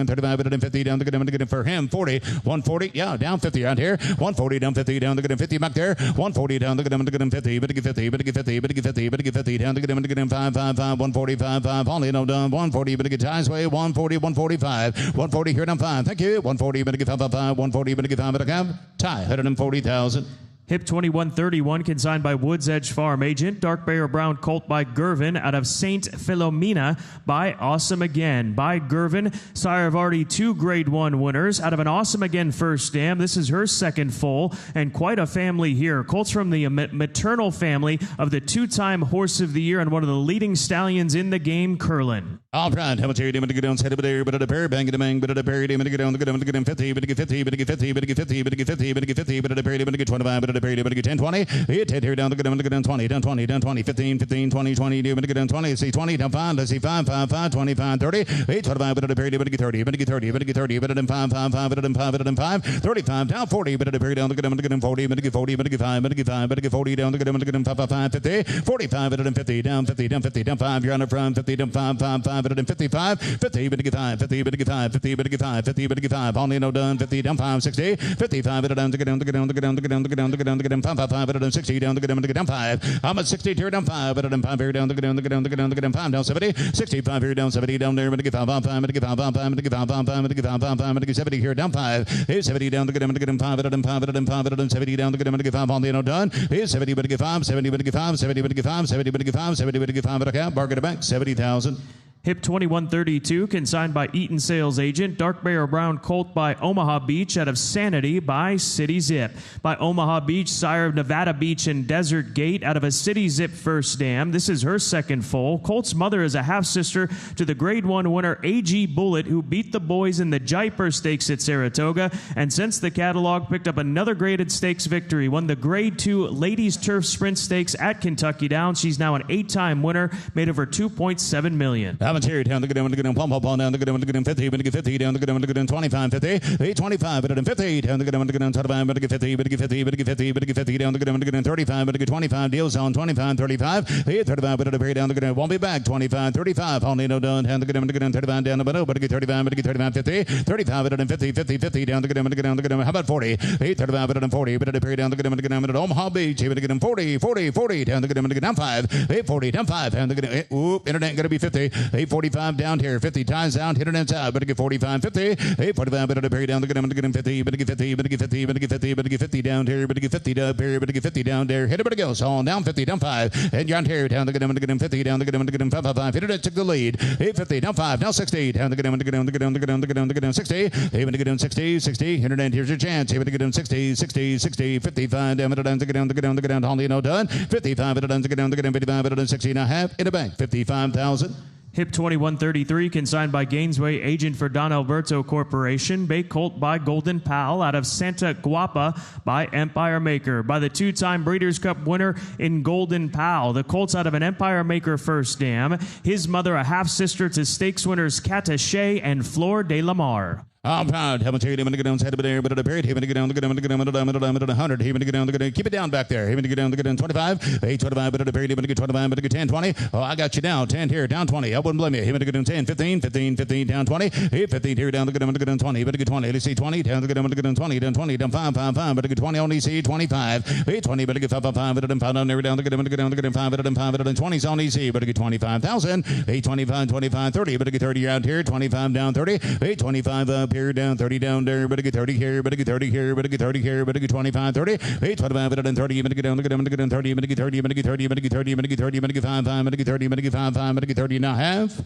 35, but 50, down the good for him, 40, 140, yeah, down 50 out here, 140, down 50, down the good 50 back there, 140, down the good 50, but 50, but 50, but 50, but 50, down the good 5, 5, 5, 145, 5, only no done, 140, but ties way, 140, 145, 140 here down 5, thank you, 140, but 5, 5, 140, but 5, but a cab, tie, 140,000. Hip 2131, consigned by Woods Edge Farm Agent. Dark Bear Brown Colt by Gervin out of St. Philomena by Awesome Again. By Gervin, sire of already 2 Grade 1 winners out of an Awesome Again first dam. This is her second foal, and quite a family here. Colts from the maternal family of the 2-time Horse of the Year and one of the leading stallions in the game, Curlin. All right, how much are you doing to get down, set up there, but at a pair, bang it a bang, but at a pair, to get down, to get 50, but get 50, but get 50, but get 50, but get 50, but get 50, but at a pair, but get 25, but at a pair, but get 10, 20, hit here down, to get down, 20, down 20, down 20, 15, 15, 20, 20, but get down 20, see 20, down 5, let's see 5, 5, 5, 25, 30, 8, 25, but at a pair, but get 30, but get 30, but get 30, but at 5, 5, 5, but at 5, but at 5, 35, down 40, but at a pair, down, to get 40, but get 40, but get 5, but get 5, but get 40, down, to get 5, 5, 50, 45, but at 50, down 50, down 50, down 5, you're on the front, 50, down 5, 5, 5, but at 55, 50, but get 5, 50, but get 5, 50, but get 5, 50, but get 5, only no done, 50, down 5, 60, 55, but down to get down, to get down, to get down, to get down, to get down, to get down, to get down, 5, 5, 5, but down 60, down to get down 5, I'm at 60, here down 5, but down 5, here down, to get down, to get down, to get down, to get down 5, down 70, 65, here down 70, down there, but get 5, 5, but get 5, 5, but get 5, 5, but get 5, 5, but get 70, here down 5, here's 70, down to get down 5, but down 5, but down 5, but down 70, down to get 5, only no done, here's 70, but get 5, 70, but get 5, 70, but get 5, 70, but get 5, 70, but get 5, but okay, bargain it back, 70,000. Hip 2132, consigned by Eaton Sales Agent. Dark Bear Brown Colt by Omaha Beach out of Sanity by City Zip. By Omaha Beach, sire of Nevada Beach and Desert Gate out of a City Zip first dam. This is her second foal. Colt's mother is a half-sister to the Grade 1 winner A.G. Bullet, who beat the boys in the Jaipur Stakes at Saratoga, and since the catalog picked up another graded stakes victory, won the Grade 2 Ladies Turf Sprint Stakes at Kentucky Downs. She's now an 8-time winner, made over $2.7 million. Amateri down the good pump up on down the good 50, but get 50 down the good 25, 50, 825, but at 50 down the good 25, but get 50, but get 50, but get 50, but get 50 down the good 35, but get 25, deals on 25, 35, 835, but at a very down the good won't be back 25, 35, only no done down the good 35 down the middle, but get 35, but get 35, 50, 35, but at 50, 50, 50 down the good how about 40, 835, but at 40, but at a very down the good at Omaha Beach, but get 40, 40, 40 down the good down 5, 840 down 5 down the good oop, internet gonna be 50. 845 down here, 50 times down, hit it inside, better get 45, 50, 845, better to bury down, get him, 50, better get 50, better get 50, better get 50, better get 50 down here, better get 50 up here, better get 50 down there, hit it, better go, so on down 50, down 5, and down here, down to get him, 50, down to get him, 5, 5, 5, hit it, took the lead, 850, down 5, down 60, down to get him, 60, even to get him 60, 60, hit it, and here's your chance, even to get him 60, 60, 60, 55, down to get down, Holly, no done, 55, to get down, 55, 60 and a half, in the bank, 55,000. Hip 2133, consigned by Gainesway, agent for Don Alberto Corporation. Bay Colt by Golden Pal out of Santa Guapa by Empire Maker. By the two-time Breeders' Cup winner in Golden Pal. The Colt's out of an Empire Maker first dam. His mother, a half-sister to stakes winners Catache and Flor de la Mar. I'm proud. Haven't taken him to get down, head there, but at a period, him to get down, 100, him to get down, keep it down back there. Him to get down, 25, 825, but at a period, him to get 25, but to get 10, 20. Oh, I got you down, 10 here, down 20. I wouldn't blame you. Him to get down 10, 15, 15, 15, down 20. 15 here, down to get down, 20, but to get 20. Let's see, 20, down to get down, 20, down 20, down 5, 5, 5, but to get 20, only see 25. 20, but to get 5, 5, 5, but to 5 down there, down to get down, 5, but to 5, but to 20, so only see, but to get 25,000. 25, 25, 30, but to get 30 around here, 25 down 30. 25 up here, down 30 down. There, better get 30 here, better get 30 here, better get 30 here, better get 25, 30, 25, better than 30, better get down, better get 30, better get 30, better get 30, better get 30, better get 30, better get 5, 5, better get 30, better get 5, 5, better get 30 and a half.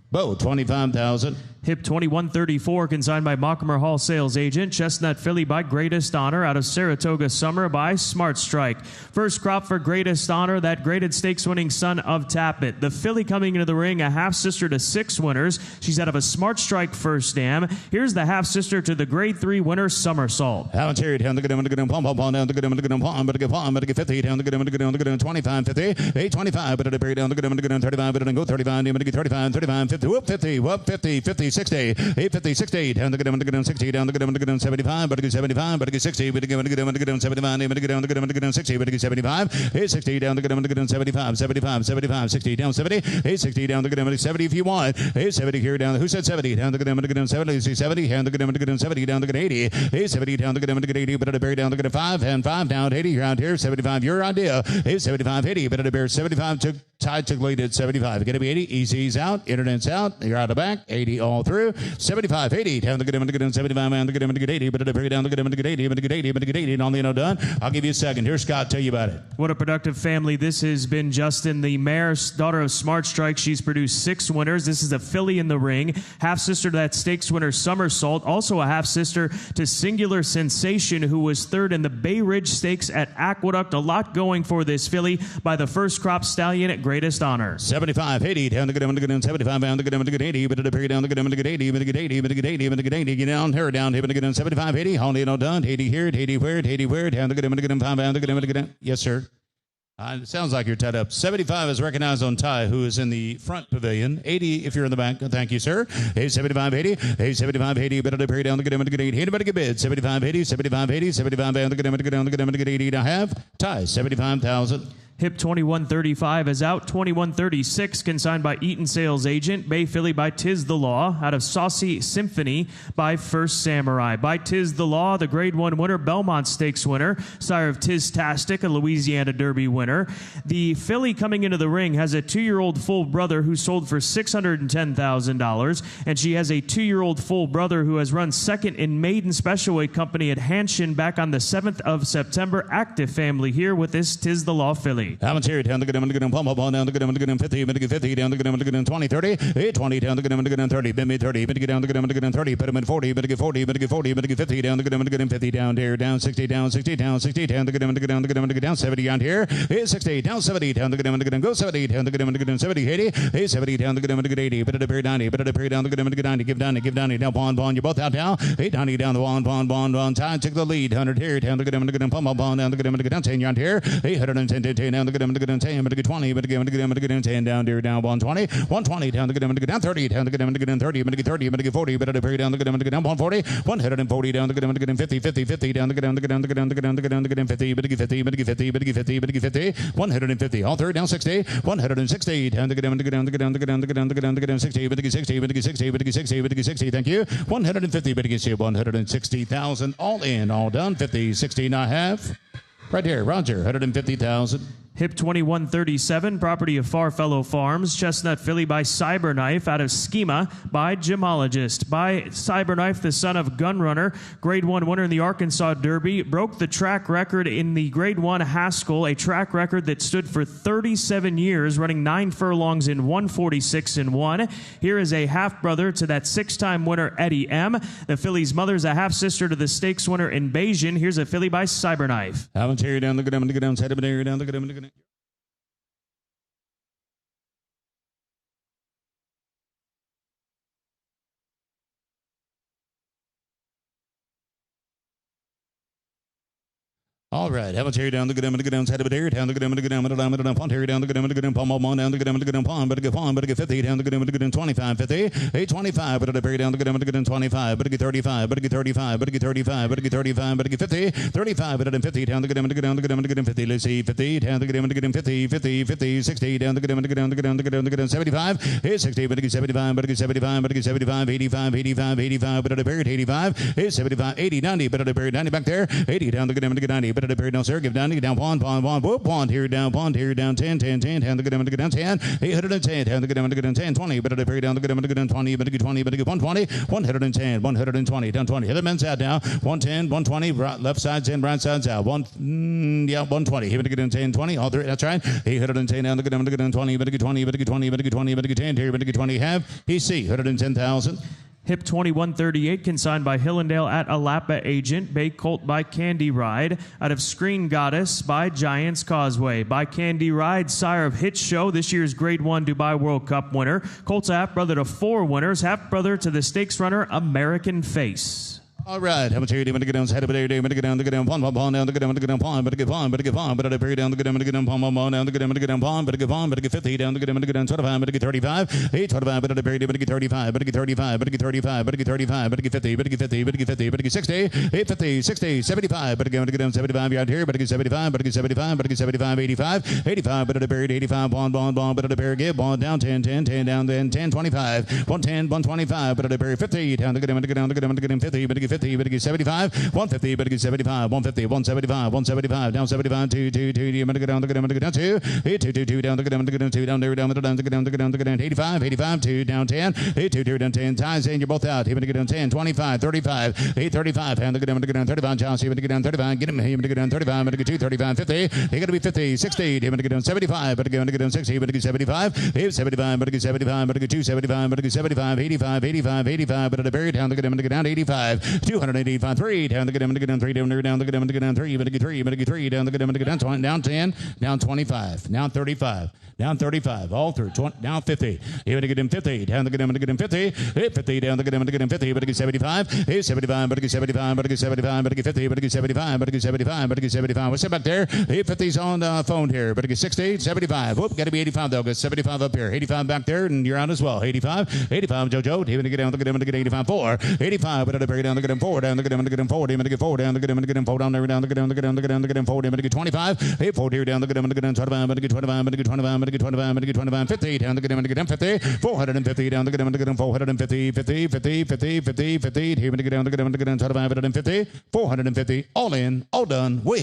Bo, 25,000. Hip 2134, consigned by Mockimer Hall sales agent. Chestnut filly by Greatest Honor out of Saratoga Summer by Smart Strike. First crop for Greatest Honor, that graded stakes winning son of Tappet. The filly coming into the ring, a half sister to 6 winners. She's out of a Smart Strike first dam. Here's the half sister to the grade 3 winner, Somersault. Haven't carried down to get him, pom, down to get him, better get 50, down to get him, 25, 50, 825, better to bury down to get him, 35, better go 35, better get 35, 35, 50, whoop, 50, whoop, 50, 50, 60, 850, 60, down to get him, 60, down to get him, 75, better get 75, better get 60, better get 75, better get down to get him, 60, better get 75, 860, down to get him, 75, 75, 75, 60, down 70, 860, down to get him, 70 if you want, 870 here, down, who said 70, down to get him, 70, 70, down to get him, 70, down to get 80, 870, down to get him, 80, better to bury down to get 5, and 5 down, 80 around here, 75, your idea, 875, 80, better to bear 75, took lead at 75, get him 80, easy's out, internet's out, you're out of back, 80 all through, 75, 80, down to get him, 75, man, to get him, to get 80, better to bury down to get him, to get 80, to get 80, to get 80, and all the done. I'll give you a second. Here's Scott, tell you about it. What a productive family this has been, Justin. The mare's daughter of Smart Strike. She's produced 6 winners. This is a filly in the ring. Half-sister to that stakes winner, Somersault. Also a half-sister to Singular Sensation, who was 3rd in the Bay Ridge Stakes at Aqueduct. A lot going for this filly by the first crop stallion at Greatest Honor. 75, 80, down to get him, 75, down to get him, to get 80, better to bury down to get him, to get 80, to get 80, to get 80, to get 80, get down, her down, to get him, 75, 80, only done, 80 here, 80 where, 80 where, down to get him, 5, down to get him, to get him. Yes, sir. It sounds like you're tied up. 75 is recognized on Ty, who is in the front pavilion. 80 if you're in the back. Thank you, sir. Hey, 75, 80. Hey, 75, 80. Better to bury down to get him to get 80. Anybody get bid? 75, 80. 75, 80. 75 down to get him to get down to get him to get 80 and a half. Ty, 75,000. Hip 2135 is out. 2136, consigned by Eaton sales agent. Bay Filly by Tiz the Law. Out of Saucy Symphony by First Samurai. By Tiz the Law, the grade 1 winner, Belmont Stakes winner. Sire of Tiz Tastic, a Louisiana Derby winner. The filly coming into the ring has a 2-year-old full brother who sold for $610,000. And she has a 2-year-old full brother who has run 2nd in Maiden Specialweight Company at Hanshin back on the 7th of September. Active family here with this Tiz the Law filly. Haven't here, down to get him, pump up on down to get him, 50, to get 50, down to get him, 20, 30, 820, down to get him, 30, bid me 30, but get down to get him, 30, put him in 40, but get 40, but get 40, but get 50, down to get him, 50, down here, down 60, down 60, down 60, down to get him, to get down to get him, to get down 70 on here, 60, down 70, down to get him, go 70, down to get him, 70, 80, 70, down to get him, to get 80, but at a period 90, but at a period down to get him, to get 90, give Donnie, now Bond, you're both out now, 890 down the Bond, time, took the lead, 100 here, down to get him, pump up on down to get him, to get down 10 on here, 810, down to get him, 10, but get 20, but get 10 down there, down 120, 120 down to get him, to get down 30, down to get him, to get 30, but get 30, but get 40, but at a period down to get him, to get down 140, 140 down to get him, to get 50, 50, 50 down to get him, to get down, to get down, to get down, to get down, to get 50, but get 50, but get 50, but get 50, but get 50, 150, all third down 60, 160 down to get him, to get down, to get down, to get down, to get down, to get down, to get down 60, but get 60, but get 60, but get 60, but get 60, thank you, 150, but get you 160,000, all in, all done, 50, 60 and a half. Right here, Roger, 150,000. Hip 2137, property of Farfellow Farms. Chestnut filly by Cyberknife out of Schema by Gemologist. By Cyberknife, the son of Gunrunner, Grade 1 winner in the Arkansas Derby, broke the track record in the Grade 1 Haskell, a track record that stood for 37 years, running 9 furlongs in 146-1. Here is a half-brother to that 6-time winner, Eddie M. The filly's mother's a half-sister to the stakes winner in Bayesian. Here's a filly by Cyberknife. Haven't tear down, look at him, head up and down, look at him. All right, have a tear down, look at him, head up here, down, look at him, pond, tear down, look at him, palm, down, look at him, pond, but get 50, down, look at him, 25, 50, 825, but bury down, look at him, 25, but get 35, but get 35, but get 35, but get 35, but get 50, 35, but 50, down, look at him, 50, let's see, 50, down, look at him, 50, 50, 50, 60, down, look at him, 75, 60, but get 75, but get 75, but get 75, 85, 85, 85, but buried 85, 75, 80, 90, but buried 90 back there, 80, down, look at him, 90, but buried down, sir, give down, down, pond, whoop, pond, here down, 10, 10, 10, 10, down, look at him, down, 10, 810, down, look at him, 10, 20, but buried down, look at him, 20, but get 20, but get 120, 110, 120, down 20, other men's out now, 110, 120, left side's in, right side's out, 120, here, but get 10, 20, all three, that's right, 810, down, look at him, 20, but get 20, but get 20, but get 20, but get 10, here, but get 20, have, PC, 110,000. Hip 2138, consigned by Hillendale at Alapa Agent. Bay Colt by Candy Ride. Out of Screen Goddess by Giants Causeway. By Candy Ride, sire of Hit Show, this year's Grade 1 Dubai World Cup winner. Colt's a half-brother to 4 winners. Half-brother to the stakes runner, American Face. All right, how much here? Get down, head up there, get down, pond, down, get down, pond, but get pond, but get pond, but bury down, get down, pond, down, get down, pond, but get pond, but get 50, down, get down, 25, but get 35, 25, but bury down, but get 35, but get 35, but get 35, but get 35, but get 50, but get 50, but get 50, but get 60, 50, 60, 75, but get down 75 yard here, but get 75, but get 75, but get 75, 85, 85, but buried 85, pond, but bury get pond down 10, 10, 10, down then 10, 25, 110, 125, but bury 50, down, get down, 50, but get 50, but get 75, 150, but get 75, 150, 175, 175, down 75, 2, 2, 2, you get down, get down 2, 2, 2, 2, down, get down, 2, down, there, down, get down, 85, 85, 2, down 10, 8, 2, 2, down 10, ties in, you're both out, you're get down 10, 25, 35, 8, 35, hand, get down, 35, Josh, you're get down 35, get him, you get down 35, but get 2, 35, 50, you got to be 50, 60, you're get down 75, but get down 60, but get 75, 75, but get 75, but get 2, 75, but get 75, 85, 85, 85, but buried down, get down 85, 285, 3, down, get down 3, down, get down 3, but get 3, but get 3, down, get down 20, down 10, down 25, down 35, down 35, all through, 20, down 50, even to get him 50, down to get him 50, 50, down to get him 50, but get 75, 75, but get 75, but get 75, but get 50, but get 75, but get 75, but get 75. What's that back there? 50's on the phone here, but get 60, 75. Whoop, got to be 85 though. Get 75 up here, 85 back there, and you're out as well. 85, 85, JoJo, even to get down to get 85, 4, 85, but to bury down to get him 4, down to get him 4, even to get 4, down to get him 4, down there, down to get him 4, even to get 25, 8, 4 here, down to get him 25, but to get 25, but to get 25, but to get 25, but to get 25, 50, down to get him 50, 450, down to get him 450, 50, 50, 50, 50, 50, here to get down to get him 25, 150, 450, all in, all done, we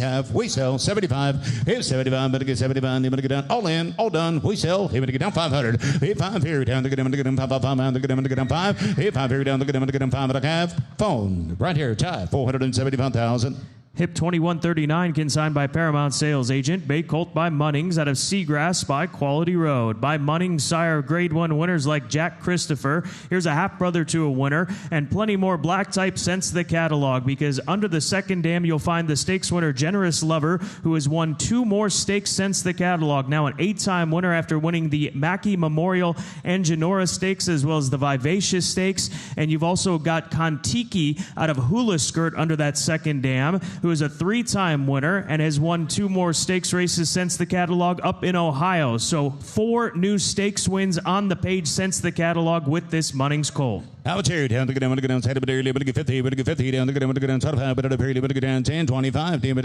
sell 75, here's 75, but to get 75, but to get down, all in, all done, we sell, here to get down 500, 5 here, down to get him 5, 5, 5, down to get him 5, 5 here, down to get him 5, but I have phone right here, tie 475,000. Hip 2139, consigned by Paramount Sales Agent. Bay Colt by Munnings out of Seagrass by Quality Road. By Munnings, sire of Grade 1 winners like Jack Christopher. Here's a half-brother to a winner, and plenty more black type since the catalog, because under the second dam you'll find the stakes winner Generous Lover, who has won 2 more stakes since the catalog. Now an 8-time winner after winning the Mackey Memorial and Genora Stakes, as well as the Vivacious Stakes. And you've also got Kontiki out of Hula Skirt under that second dam, who is a 3-time winner and has won 2 more stakes races since the catalog up in Ohio. So 4 new stakes wins on the page since the catalog with this Munnings Colt. How much here? Down the ground, down, side of the area, 50, 50, down the ground, down, side of the period, down 10, 25, down the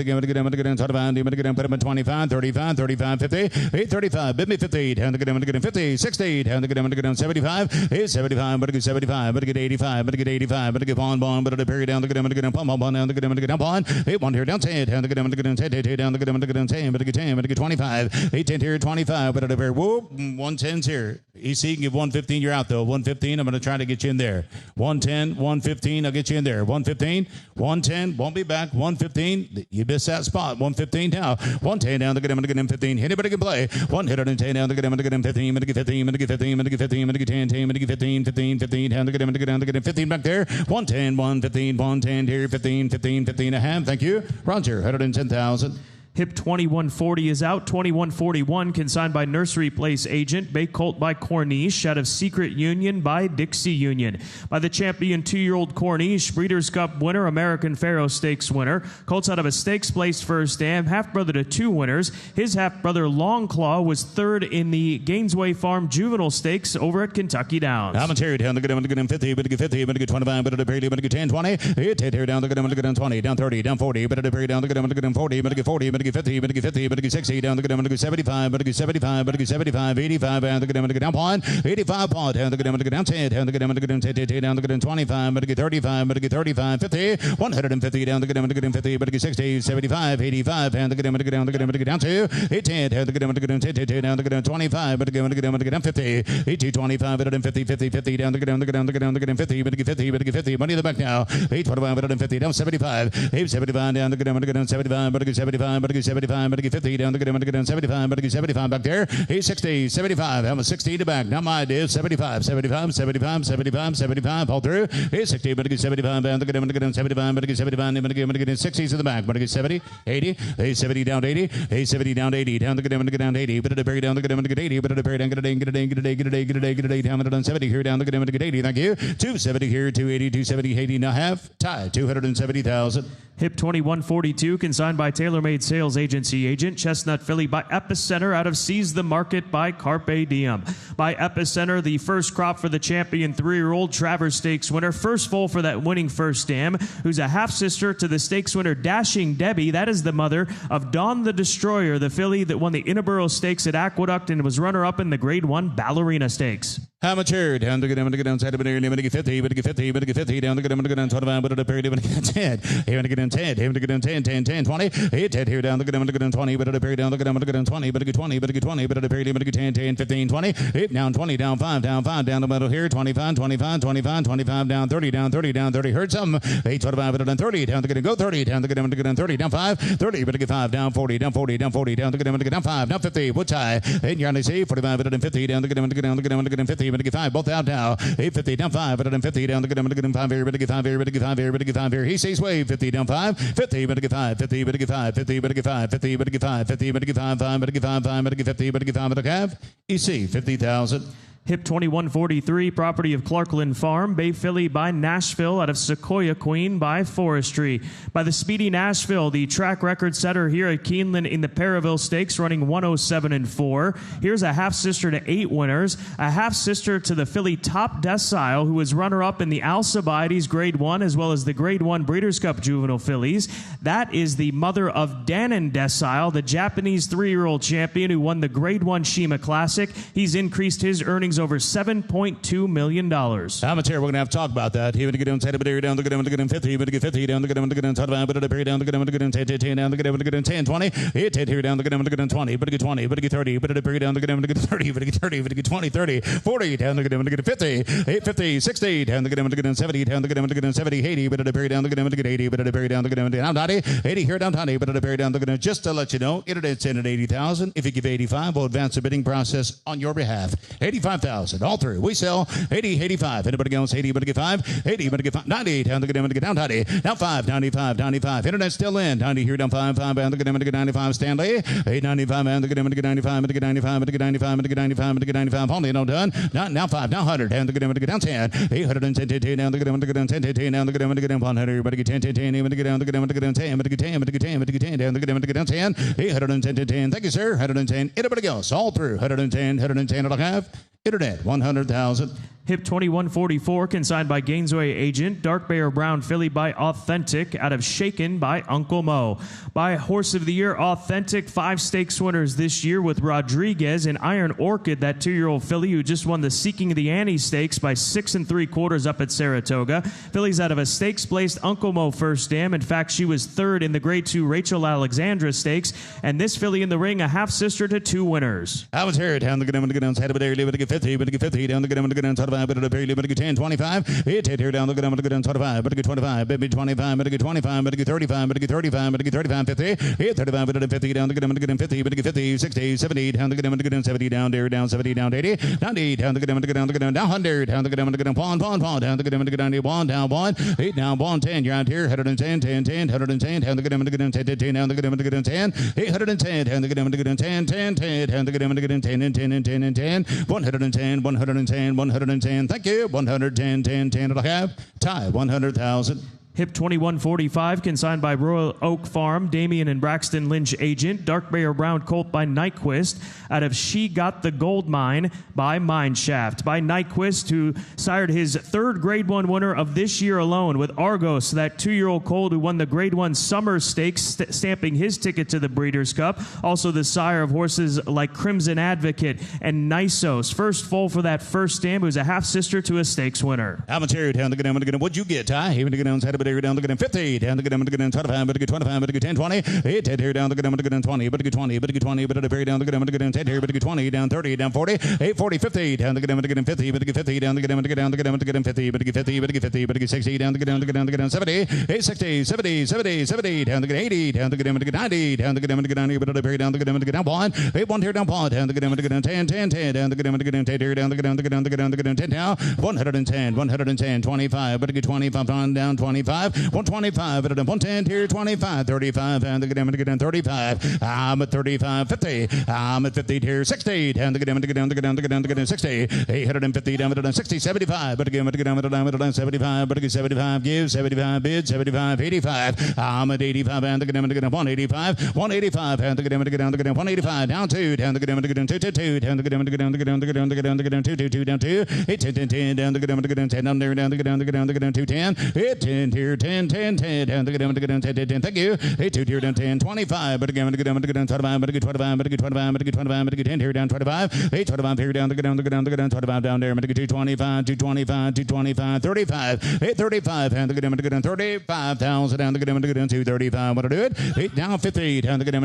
ground, side of the 25, 35, 35, 50, 35, bid me 50, down the ground, 50, 60, down the ground, 75, 75, but 75, but 85, but 85, but bond, but the period down the ground, pump, down the ground, bond, 1 here, down 10, down the ground, down 10, down the ground, 10, but 10, but 25, 10 here, 25, but the period, whoop, 110's here. EC can give 115, you're out though. 115, I'm going to try to get you in there. 110, 115, I'll get you in there. 115, 110, won't be back. 115, you missed that spot. 115 now. 110 down the good, I'm going to get him 15. Anybody can play. 110 down the good, I'm going to get him 15. I'm going to get 15, I'm going to get 15, I'm going to get 15, I'm going to get 10, 10, I'm going to get 15, 15, 15 down the good, I'm going to get down the good, 15 back there. 110, 115, 110 here, 15, 15, 15 a half. Thank you. Roger, 110,000. Hip 2140 is out. 2141 consigned by Nursery Place Agent. Bay Colt by Corniche. Out of Secret Union by Dixie Union. By the champion 2-year-old Corniche. Breeders' Cup winner. American Pharaoh Stakes winner. Colts out of a stakes placed first dam. Half-brother to 2 winners. His half-brother Longclaw was third in the Gainesway Farm Juvenile Stakes over at Kentucky Downs. Commentary down the good, I'm going to get him 50, but to get 50, but to get 25, but to the I'm going to get 10, 20. Hit here down the good, I'm going to get him 20, down 30, down 40, but to the down the good, I'm going to get him 40, but to get 40, but to get 50, but to get 50, but to get 60, down the good, I'm going to get 75, but to get 75, but to get 75, 85, down the good, I'm going to get down point, 85 point, down the good, I'm going to get down 10, down the good, I'm going to get down 10, down the good, 25, but to get 35, but to get 35, 50, 150, down the good, I'm going to get him 50, but to get 60, 75, 85, down the good, I'm going to get down the good, I'm going to get down 2, 10, down the good, I'm going to get down 10, down the good, 25, but to get, I'm going to get down 50, 25, but to 50, 50, 50, down the good, down the good, down the good, down the good, 50, but to get 50, but to get 50, money in the back now, 25, but to 50, down 75, 75, down the good, I'm going to get down 75, but to get 75, but to get 75, but to get 50, down the good, I'm going to get down 75, but to get 75 back there, 60, 75, I'm a 60 to back, not my idea, 75, 75, 75, 75, 75, all through, 60, but to get 75, down the good, I'm going to get down 75, but to get 75, I'm going to get 60s to the back, but to get 70, 80, 70 down 80, 70 down 80, down the good, I'm going to get down 80, but to bury down the good, I'm going to get 80, but to bury down, get a day, get a day, get a day, get a day, get a day, get a day, down the 70 here, down the good, I'm going to get 80, thank you, 270 here, 280, 270, 80 and a half, tie, 270,000. Hip 2142 consigned by TaylorMade Sales Agency Agent. Chestnut Filly by Epicenter out of Seize the Market by Carpe Diem. By Epicenter, the first crop for the champion 3-year-old Travers Stakes winner. First foal for that winning first dam, who's a half-sister to the stakes winner Dashing Debbie. That is the mother of Dawn the Destroyer, the filly that won the Innaborough Stakes at Aqueduct and was runner-up in the Grade 1 Ballerina Stakes. How much here? Down the good, I'm going to get down side of it, I'm going to get 50, but to get 50, but to get 50, down the good, I'm going to get down 25, but to the period, I'm going to get 10, here, I'm going to get down 10, here, I'm going to get down 10, 10, 10, 20, here, 10, here, down the good, I'm going to get down 20, but to the period, down the good, I'm going to get down 20, but to get 20, but to get 20, but to the period, I'm going to get 10, 10, 15, 20, hit down 20, down 5, down the middle here, 25, 25, 25, 25, down 30, down 30, down 30, heard something, 8, 25, but down 30, down the good, go 30, down the good, I'm going to get down 30, down 5, 30, but to get 5, down 40, down 40, down 40, down the good, I'm going to get down 5, down 50, wood tie, and you're on the C, 45, but down 50, down the good, I'm going to get down the good, I'm going to get down 50, but to get 5, both out now, 850 down 5, but down 50 down the good, I'm going to get him 5 here, but to get 5 here, but to get 5 here, but to get 5 here. He says wave 50 down 5, 50, but to get 5, 50, but to get 5, 50, but to get 5, 50, but to get 5, 50, but to get 5, 5, but to get 5, 5, but to get 50, but to get 5, but to have EC 50,000. Hip 2143, property of Clarkland Farm. Bay Filly by Nashville out of Sequoia Queen by Forestry. By the Speedy Nashville, the track record setter here at Keeneland in the Periville Stakes, running 107-4. Here's a half-sister to 8 winners. A half-sister to the filly Top Decile, who was runner-up in the Alcibiades Grade 1, as well as the Grade 1 Breeders' Cup Juvenile Fillies. That is the mother of Danon Decile, the Japanese 3-year-old champion who won the Grade 1 Shima Classic. He's increased his earnings over $7.2 million. How much here? We're going to have to talk about that. Here, to get down, down the good, I'm going to get 50, but to get 50, down the good, I'm going to get down, but to get down the good, I'm going to get 10, 10, down the good, I'm going to get 10, 20, hit 10 here, down the good, I'm going to get 20, but to get 20, but to get 30, but to get down the good, I'm going to get 30, but to get 30, but to get 20, 30, 40, down the good, I'm going to get 50, 50, 60, down the good, I'm going to get 70, down the good, I'm going to get 70, 80, but to get down the good, I'm going to get 80, but to get down the good, I'm going to get down 90, 80 here, down 90, but to get down the good, just to let you know, internet's in at 80,000. If you give 85, we'll advance the bidding process on your behalf. 85,000, all through. We sell 80, 85. Anybody else? 80, but to get 5, 80, but to get 5, 90, down the good, I'm going to get down 90, down 5, 95, 95. Internet's still in. 90 here, down 5, 5, down the good, I'm going to get 95. Stanley, 8, 95, down the good, I'm going to get 95, but to get 95, but to get 95, but to get 95, but to get 95. Only no done. Now 5, now 100, down the good, I'm going to get down 10, 810, 10, down the good, I'm going to get down 10, 10, down the good, I'm going to get down 100, but to get 10, 10, 10, but to get down the good, I'm going to get down 10, but to get 10, but to get 10, but to get 10, down the good, I'm going to get down 10, 810, 10. Thank you, sir. 110. Anybody else? All through. 110, 110, and a half. Internet, 100,000. Hip 2144, consigned by Gainesway Agent. Dark Bay or Brown filly by Authentic out of Shaken by Uncle Mo. By Horse of the Year, Authentic, 5 stakes winners this year with Rodriguez and Iron Orchid, that 2-year-old filly who just won the Seeking the Annie Stakes by 6 3/4 up at Saratoga. Filly's out of a stakes placed Uncle Mo first dam. In fact, she was third in the Grade 2 Rachel Alexandra Stakes. And this filly in the ring, a half sister to 2 winners. I was here down the good down head of a daily, but get 50, but get 50 down the good down sort of but a period, but get 10, 25. It here down the good down sort of but get 25, baby 25, but get 25, but get 35, but get 35, but get 35, 50. It 35, but get 50 down the good 50, but get 50, 60, 70 down the good 70 down there, down 70 down 80, down 80 down the good down 100 down the good pawn down the good down 1 down 1, 8 down 1 10. You're out here 110, 10, 10, 110 down the good 10, 10 down the good 10, 810 down the good 10, 10, 10 down the good 10 and 10 and 10 and 10, 110, 110, 110. Thank you. 110, 10, 10. It'll have tie 100,000. Hip 2145, consigned by Royal Oak Farm, Damian and Braxton Lynch Agent. Dark Bay or Brown Colt by Nyquist out of She Got the Gold Mine by Mineshaft. By Nyquist, who sired his 3rd Grade 1 winner of this year alone with Argos, that 2-year-old colt who won the Grade 1 Summer Stakes, stamping his ticket to the Breeders' Cup. Also the sire of horses like Crimson Advocate and Nisos. First foal for that first stamp, who's a half-sister to a stakes winner. How much here down the good? What'd you get, Ty? Even to get down down the good 50 down the good 25, but get 25, but get 10, 20. 8 here down the good 20, but get 20, but get 20, but at a very down the good 10 here, but get 20 down 30 down 40. 8 40 50 down the good 50, but get 50 down the good 50, but get 50, but get 50, but get 60 down the good 70. 8 60 70 70 70 down the good 80 down the good 90 down the good 90, but at a very down the good down 1. 8 1 here down pawn down the good 10 10 10 down the good 10 here down the good 10 now 110 110 25, but get 25 down 25. 125 at a 110 here 25 35 and the good 35. I'm at 35 50. I'm at 50 here 60 and the good 60. 850 down at 60 75, but again at 75, but again 75 gives 75 bid 75 85. I'm at 85 and the good 185 185 and the good 185 down 2 down the good 2 2 2 down the good 2 2 2 down 2 8 10 10 10 down the good 10 down there down the good 2 10 8 10 here 10 10 10 down the good 10 10. Thank you. 8 2 here down 10 25, but again 25, but get 25, but get 25, but get 25, but get 10 here down 25. 8 25 here down the good 25 down there, but get 225 225 225 35. 8 35 and the good 35,000 down the good 235. What to do it? 8 down 50 down the good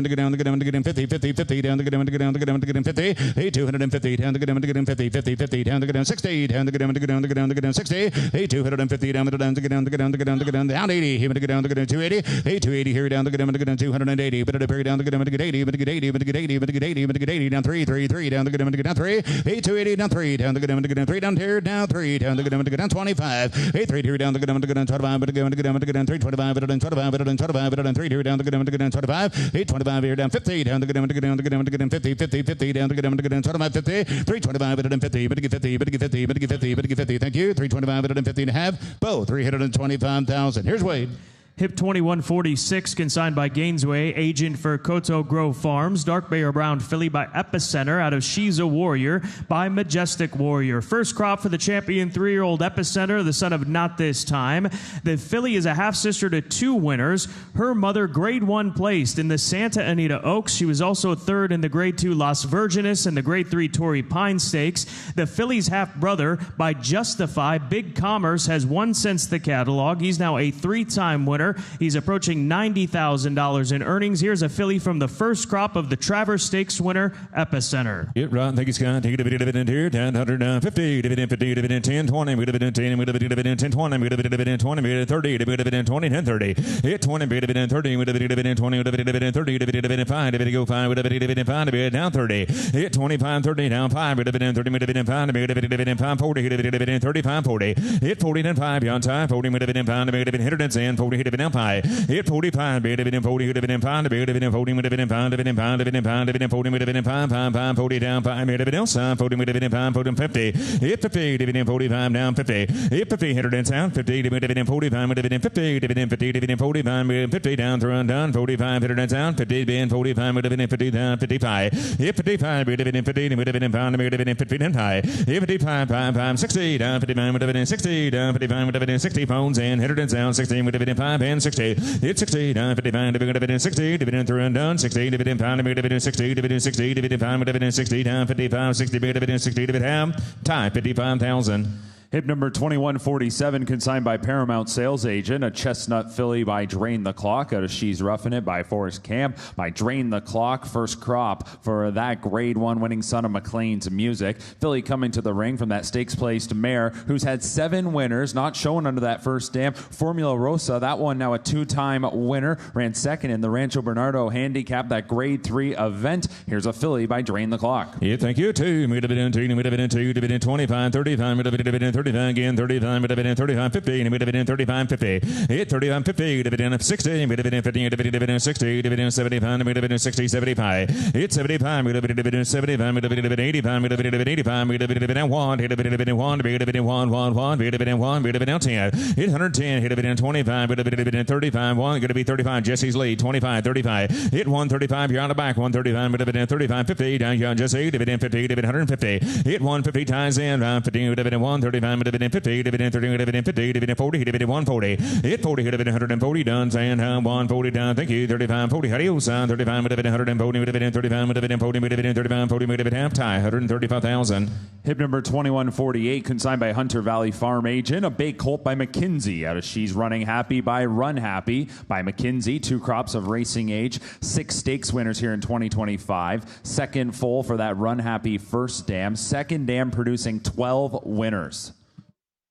50 50 50 down the good 50. 8 250 down the good 50 50 50 down the good 60 down the good 60. 8 250 down the good down 80 here, but get down the good 280. 8 280 here down the good 280, but at a down the good 80, but get 80, but get 80, but get 80, but get 80 down 3 3 3 down the good down 3. 8 280 down 3 down the good 3 down here down 3 down the good down 25. 8 3 here down the good 25, but again 3 25, but at 25, but at 25, but at 3 here down the good 25. 8 25 here down 50 down the good 50 50 50 down the good 25 50. 3 25 but at 50, but get 50, but get 50, but get 50, but get 50. Thank you. 325 but at 50 and a half. Both 325,000. Here's Wade. Hip 2146, consigned by Gainesway, agent for Coteau Grove Farms. Dark Bay or Brown filly by Epicenter out of She's a Warrior by Majestic Warrior. First crop for the champion 3-year-old Epicenter, the son of Not This Time. The filly is a half-sister to 2 winners. Her mother, Grade 1 placed in the Santa Anita Oaks. She was also 3rd in the Grade 2 Las Virgenes and the Grade 3 Torrey Pine Stakes. The filly's half-brother by Justify, Big Commerce, has won since the catalog. He's now a 3-time winner. He's approaching $90,000 in earnings. Here's a filly from the first crop of the Travers Stakes winner, Epicenter. Get right. Thank you, Scott. Take a dividend here. 150. Dividend 50. Dividend 10. 20. We dividend 10. We dividend 10. 20. We dividend 20. We dividend 30. Dividend 20. 10. 30. Hit 20. We dividend 30. We dividend 20. We dividend 30. Dividend 5. Dividend go 5. We dividend 5. Dividend down 30. Hit 25. 30 down 5. We dividend 30. We dividend 5. We dividend 5. 40. We dividend 35. 40. Hit 40 and 5. Beyond time. 40. We dividend 5. We dividend 110. 40. down pie. Hit 45, be it in 40, hit it in pound, be it in 40, would have been in pound, have been in pound, have been in pound, have been in 40, would have been in pound, 40 down, pie, made it in outside, 40 would have been in pound, 40 50. Hit 50, dividend 45 down 50. Hit 50, hit it in sound, 50, dividend 45, would have been in 50, dividend 50, dividend 45, 50 down, through and done, 45, hit it in sound, 50, dividend 45, would have been in 50 down, 55. Hit 55, would have been in 50, would have been in pound, would have been in 50 down pie. Hit 55, 5, 60 down, 59 would have been in 60 down, 55 would have been in 60 phones and hit it in sound, 16 would have been in 5 and 60. Hit 60 down, 55 would have been in 60, dividend through and done, 60, dividend pound, would have been in 60, dividend 60, dividend pound, would have been in 60 down, 55, 60, would have been in 60, dividend ham, tie 55,000. Hip number 2147, consigned by Paramount Sales Agent. A chestnut filly by Drain the Clock out of She's Roughing It by Forrest Camp. By Drain the Clock, first crop for that Grade 1 winning son of McLean's Music. Filly coming to the ring from that stakes-placed mare who's had 7 winners, not shown under that first dam. Formula Rosa, that one now a 2-time winner. Ran second in the Rancho Bernardo Handicap, that Grade 3 event. Here's a filly by Drain the Clock. Yeah, thank you. 2, would have been in 2, would have been in 2, would have been in 25, 35, would have been in 35 again, 35, would have been in 35, 50, and would have been in 35, 50. Hit 35, 50, would have been in 60, would have been in 50, would have been in 60, would have been in 75, would have been in 60, 75. Hit 75, would have been in 75, would have been in 85, would have been in 85, would have been in 1, would have been in 1, would have been in 1, 1, 1, would have been in 1, would have been in 10. Hit 110, would have been in 25, would have been in 35, 1, going to be 35, Jesse's lead, 25, 35. Hit 135, you're on the back, 135, would have been in 35, 50, down here on Jesse, would have been in 50, would have been 150. Hit 150 ties in, 50, would have been in 135, would have been in 50, would have been in 30, would have been in 50, would have been in 40, would have been in 140. Hit 40, would have been 140, done, saying 140 down, thank you, 35, 40, adios, 35, would have been 140, would have been in 35, would have been in 40, would have been in 35, 40, would have been half tie, 135,000. Hip number 2148, consigned by Hunter Valley Farm Agent. A bay colt by McKinsey out of She's Running Happy by Run Happy by McKinsey. 2 crops of racing age. 6 stakes winners here in 2025. Second full for that Run Happy first dam. Second dam producing 12 winners.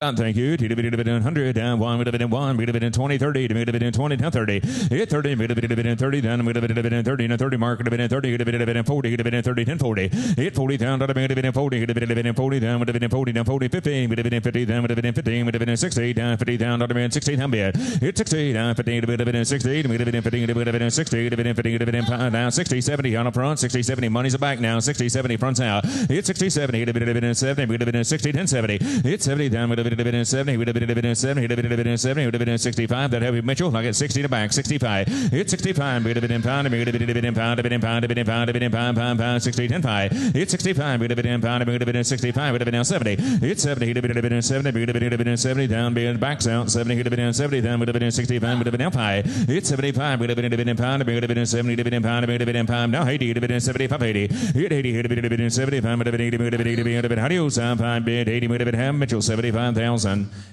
Thank you. Would have been in 100, down 1, would have been in 1, would have been in 20, 30, would have been in 20, down 30. Hit 30, would have been in 30, down, would have been in 30, and 30 mark, would have been in 30, would have been in 40, would have been in 30, 10, 40. Hit 40, down, would have been in 40, would have been in 40, down, would have been in 40, down 40, 15, would have been in 50, down, would have been in 15, would have been in 60, down 50, down, would have been in 60, down bid. Hit 60, down 50, would have been in 60, would have been in 50, would have been in 60, would have been in 50, would have been in down 60, 70 on the front, 60, 70, money's back now, 60, 70, fronts out. Hit 60, 70, would have been in 70, would have been in 60, 10, 70. Hit 70, down, would have been in 70, would have been in 70, would have been in 70, would have been in 65. That heavy Mitchell, I get 60 to back, 65. Hit 65, would have been in pound, would have been in pound, would have been in pound, would have been in pound, would have been in pound, pound, pound, 60, 10, 5. Hit 65, would have been in pound, would have been in 65, would have been in 70. Hit 70, would have been in 70, would have been in 70, down, being backs out, 70, would have been in 70, down, would have been in 65, would have been out high. Hit 75, would have been in pound, would have been in 70, would have been in pound, would have been in pound, now 80, would have been in 75, 80. Hit 80, would have been in 75, would have been 80, would have been 80, would have been adios, 5, bid, 80, would have been Ham Mitchell, 75,000.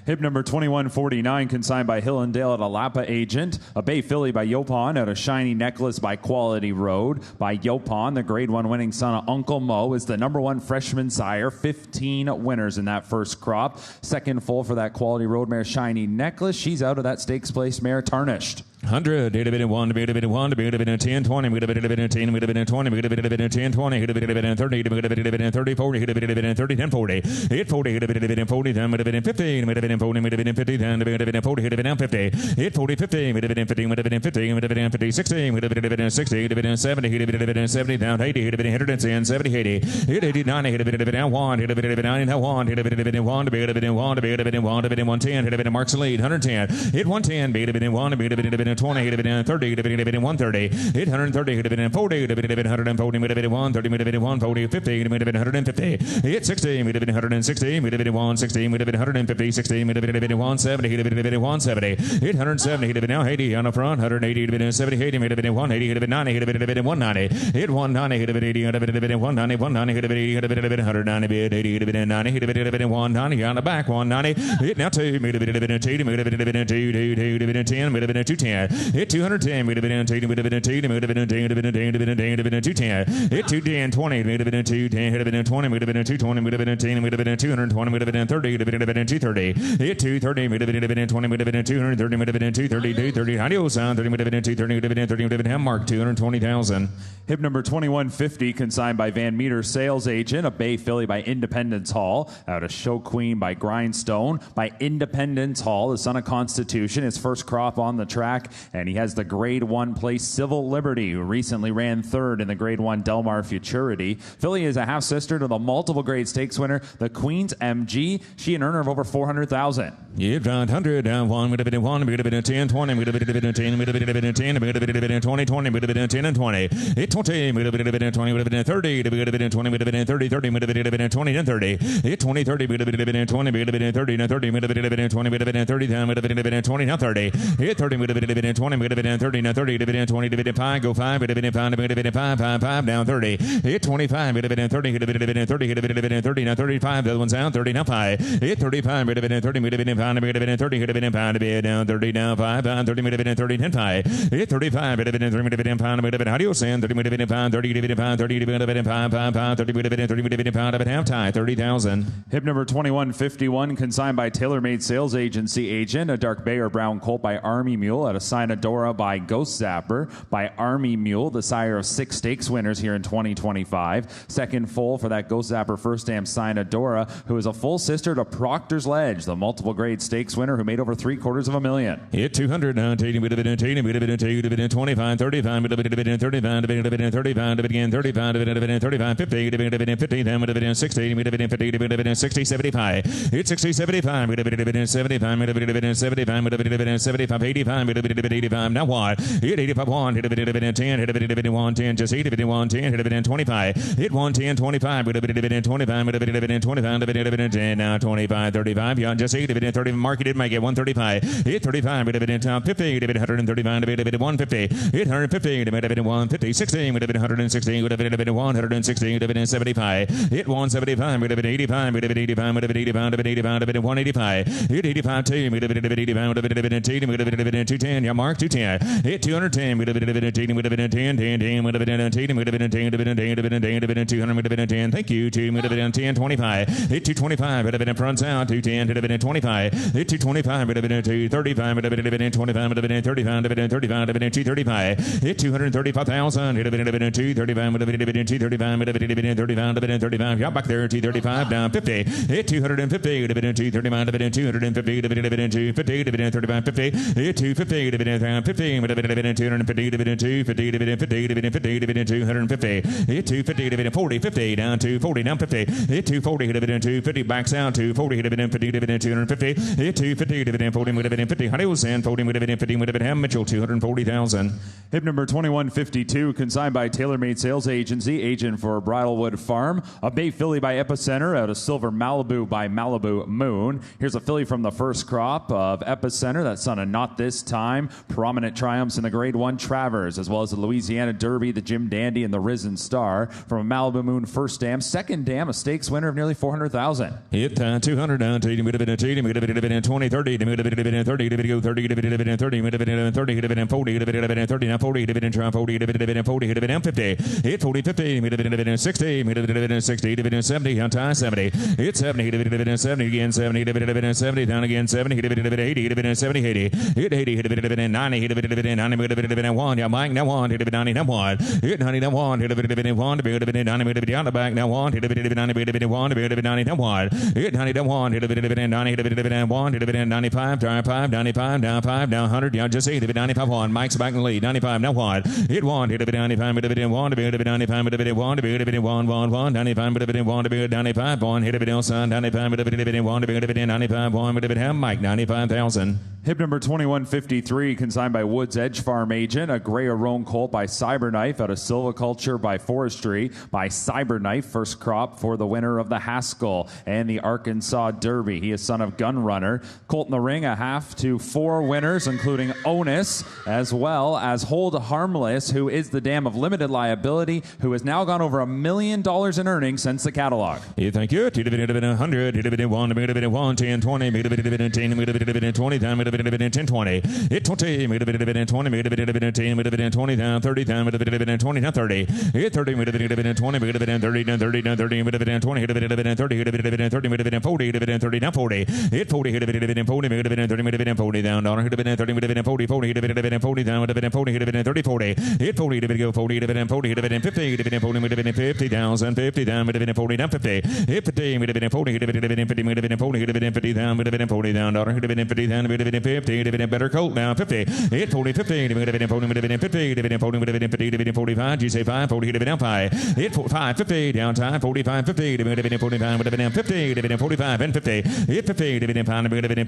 Hip number 2149, consigned by Hill and Dale at Alapa Agent. A bay filly by Yopon out of Shiny Necklace by Quality Road. By Yopon, the Grade 1 winning son of Uncle Mo, is the number 1 freshman sire. 15 winners in that first crop. Second full for that Quality Road mare Shiny Necklace. She's out of that stakes place mare Tarnished. 100, would have been in 1, would have been in 1, would have been in 10, 20, would have been in 10, would have been in 20, would have been in 10, 20, would have been in 30, would have been in 30, 40, would have been in 30, 10, 40. Hit 40, would have been in 40, then would have been in 15, would have been in 40, would have been in 50, then would have been in 40, would have been in 50. Hit 40, 50, would have been in 50, would have been in 50, would have been in 50, 16, would have been in 60, would have been in 70, would have been in 70, down 80, would have been in 110, 70, 80. Hit 80, 90, would have been in 1, would have been in 90, 1, would have been in 1, would have been in 1, would have been in 1, would have been in 110, would have been in Mark's lead, 110. Hit 110, would have been in 1, would have been in 20, would have been in 30, would have been in 130. Hit 130, would have been in 40, would have been in 140, would have been in 130, would have been in 140, 50, would have been 150. Hit 60, would have been 160, would have been in 160, would have been 150, 16, would have been in 170, would have been in 170. Hit 170, would have been now 80 on the front, 180, would have been in 70, 80, would have been in 180, would have been 90, would have been in 190. Hit 190, would have been 80, would have been in 190, 190, would have been 80, would have been in 190, bid 80, would have been in 90, would have been in 190, on the back, 190. Hit now 2, would have been in 2, would have been in 2, would have been in 2, would have been in 10, would have been in 210. 210. Hit 210. Would have been 2. Would have been 2. Would have been 2. Would have been 2. Would have been 2. Would have been 210. Hit 210. 20. Would have been 210. Would have been 20. Would have been 220. Would have been 10. Would have been 220. Would have been 30. Would have been 230. Hit 230. Would have been 20. Would have been 230. Would have been 230. 230. Adios, son. 30. Would have been 230. Would have been 30. Would have been mark 220,000. Hip number 2150, consigned by Van Meter Sales Agent. A Bay Filly by Independence Hall. Out of Show Queen by Grindstone. By Independence Hall, the son of Constitution. His first crop on the track. And he has the Grade 1 place Civil Liberty, who recently ran third in the Grade 1 Delmar Futurity. Filly is a half-sister to the multiple grade stakes winner, the Queen's MG. She an earner of over 400,000. Yeah, 100 down 1. Would have been 1. Would have been 10. 20. Would have been 10. Would have been 10. Would have been 20. 20. Would have been 10 and 20. Hit 20. Would have been 20. Would have been 30. Would have been 20. Would have been 30. 30. Would have been 20 and 30. Hit 20. 30. Would have been 20. Would have been 30 and 30. Would have been 20. Would have been 30. Would have been 20 and 30. Hit 30. Would have been 20. Would have been 30 and 30. Would have been 20. Would have been 5. Go 5. Would have been 5. Would have been 5. 5. 5 down 30. Hit 25. Would have been 30. Would have been 30. Would have been 30 now 35. The other one's down 30 now 5. Hit 35. Would have been 30. Would have been 5. Would have been 30. Would have been 5 to be down 30 down 5. Down 30. Would have been 30 10 5. Hit 35. Would have been 30. Would have been 5. Would have been how do you say 30 would have been 5. 30 would have been 5. 30 would have been 5. 5 5 30 would have been 30 would have been 5 at half time 30,000. Hip number 2151, consigned by TaylorMade Sales Agency Agent. A Dark Bay or Brown Colt by Army Mule. Out of Sinadora by Ghost Zapper. By Army Mule, the sire of 6 stakes winners here in 2025. Second full for that Ghost Zapper first stamp Sinadora, who is a full sister to Proctor's Ledge, the multiple grade stakes winner who made over $750,000. Hit 200 now 80 would have been 80 would have been 2 would have been 25 35 would have been 35 would have been 35 would have been 35 would have been 35 50 would have been 50 then would have been 60 would have been 50 would have been 60 75. Hit 60 75 would have been 75 would have been 75 would have been 75 85 would have been 85 now what? Hit 85 1 hit have been 10 hit have been 110 just 8 hit 110 hit have been 25 hit 110 25 would have been 25 would have been 25 would have been 10 now 25 35 yeah just 8 hit 30 mark it didn't make it 135 hit 35 would have been top 50 would have been 135 would have been 150 hit 150 would have been 150 16 would have been 116 would have been 116 would have been 75 hit 175 would have been 85 would have been 85 would have been 85 would have been 85 would have been 185 hit 85 2 would have been 85 would have been 2 would have been 210 yeah mark 210 hit 210 would have been 10 would have been 10 10 10 would have been 10 would have been 10 would have been 10 would have been 10 would have been 200 would have been 10 thank you 2 would have been 10 25 hit 225 would have been front out 210 would have been 25 hit 225 would have been 235 would have been 25 would have been 35 would have been 35 would have been 235 hit 235,000 would have been 235 would have been 235 would have been 35 would have been 35 yeah back there 235 down 50 hit 250 would have been 235 would have been 250 would have been 250 would have been 35 50 hit 250 would have been 50 would have been 250 would have been 250 would have been 50 would have been 50 would have been 250 hit 250 would have been 40 50 down 240 down 50 hit 240 would have been 250 backs out 240 would have been 50 would have been 250 hit 250 would have been 40 would have been 50 Honey was in 40 would have been 50 would have been Ham Mitchell 240,000. Hip number 2152, consigned by TaylorMade Sales Agency, agent for Bridlewood Farm. A Bay Filly by Epicenter out of Silver Malibu by Malibu Moon. Here's a filly from the first crop of Epicenter, that son of Not This Time. Prominent triumphs in the Grade 1 Travers, as well as the Louisiana Derby, the Jim Dandy, and the Risen Star. From a Malibu Moon first dam. Second dam, a stakes winner of nearly 400,000. Hit 200 down 80 would have been 80 would have been 20 30 would have been 30 would have been 30 would have been 30 would have been 30 would have been 40 would have been 30 now 40 would have been 40 would have been 40 would have been 50 hit 40 50 would have been 60 would have been 60 would have been 70 on time 70 hit 70 would have been 70 again 70 would have been 70 down again 70 would have been 80 would have been 70 80 hit 80 would have been 90 would have been 90 would have been 1 yeah Mike now 1 would have been 90 now 1 hit 90 now 1 would have been 1 would have been 90 would have been down the back now 1 would have been 90 would have been 1 would have been 90 now 1 hit 90 now 1 would have been 90 would have been 1 would have been 95 down 5 95 down 5 down 100 down just 8 would have been 95 1 Mike's back in the lead 95 now 1 hit 1 would have been 95 would have been 1 would have been 95 would have been 1 would have been 1 1 1 95 would have been 1 would have been 95 1 hit have been son 95 would have been 1 would have been 95 1 would have been Mike 95,000. Hip number 2153, consigned by Woods Edge Farm Agent. A Gray Roan Colt by Cyberknife out of Silviculture by Forestry by Cyberknife. First crop for the winner of the Haskell and the Arkansas Derby. He is son of Gunrunner. Colt in the ring, a half to 4 winners, including Onus, as well as Hold Harmless, who is the dam of limited liability, who has now gone over $1 million in earnings since the catalog. Yeah, thank you. It would have been 100. It would have been 1. It would have been 1, 10, 20. It would have been 10. It would have been 20. Time. It would 1020. Hit 20, 20, 10, 20 down, 30 down, 20 down, 30. Hit 30, 20, 30 down, 30 down, 30 down, 30 down, 20, 30 down, 40, 30 down, 40. Hit 40, 40, 40, 40 down, dollar, 30, 40, 40, 40 down, 40, 30, 40. Hit 40, go 40, 40, 50, 40, 50,000, 50 down, 40 down, 50. Hit 50, 40, 50 down, 40 down, dollar, 50 down, 50, better coat down, 50. Hit 40, 50, 50, 45, you say 5, 40, down 5. Hit 5, 50, down time, 45, 50, 45, 50, 45, and 50. Hit 50, 5, 50,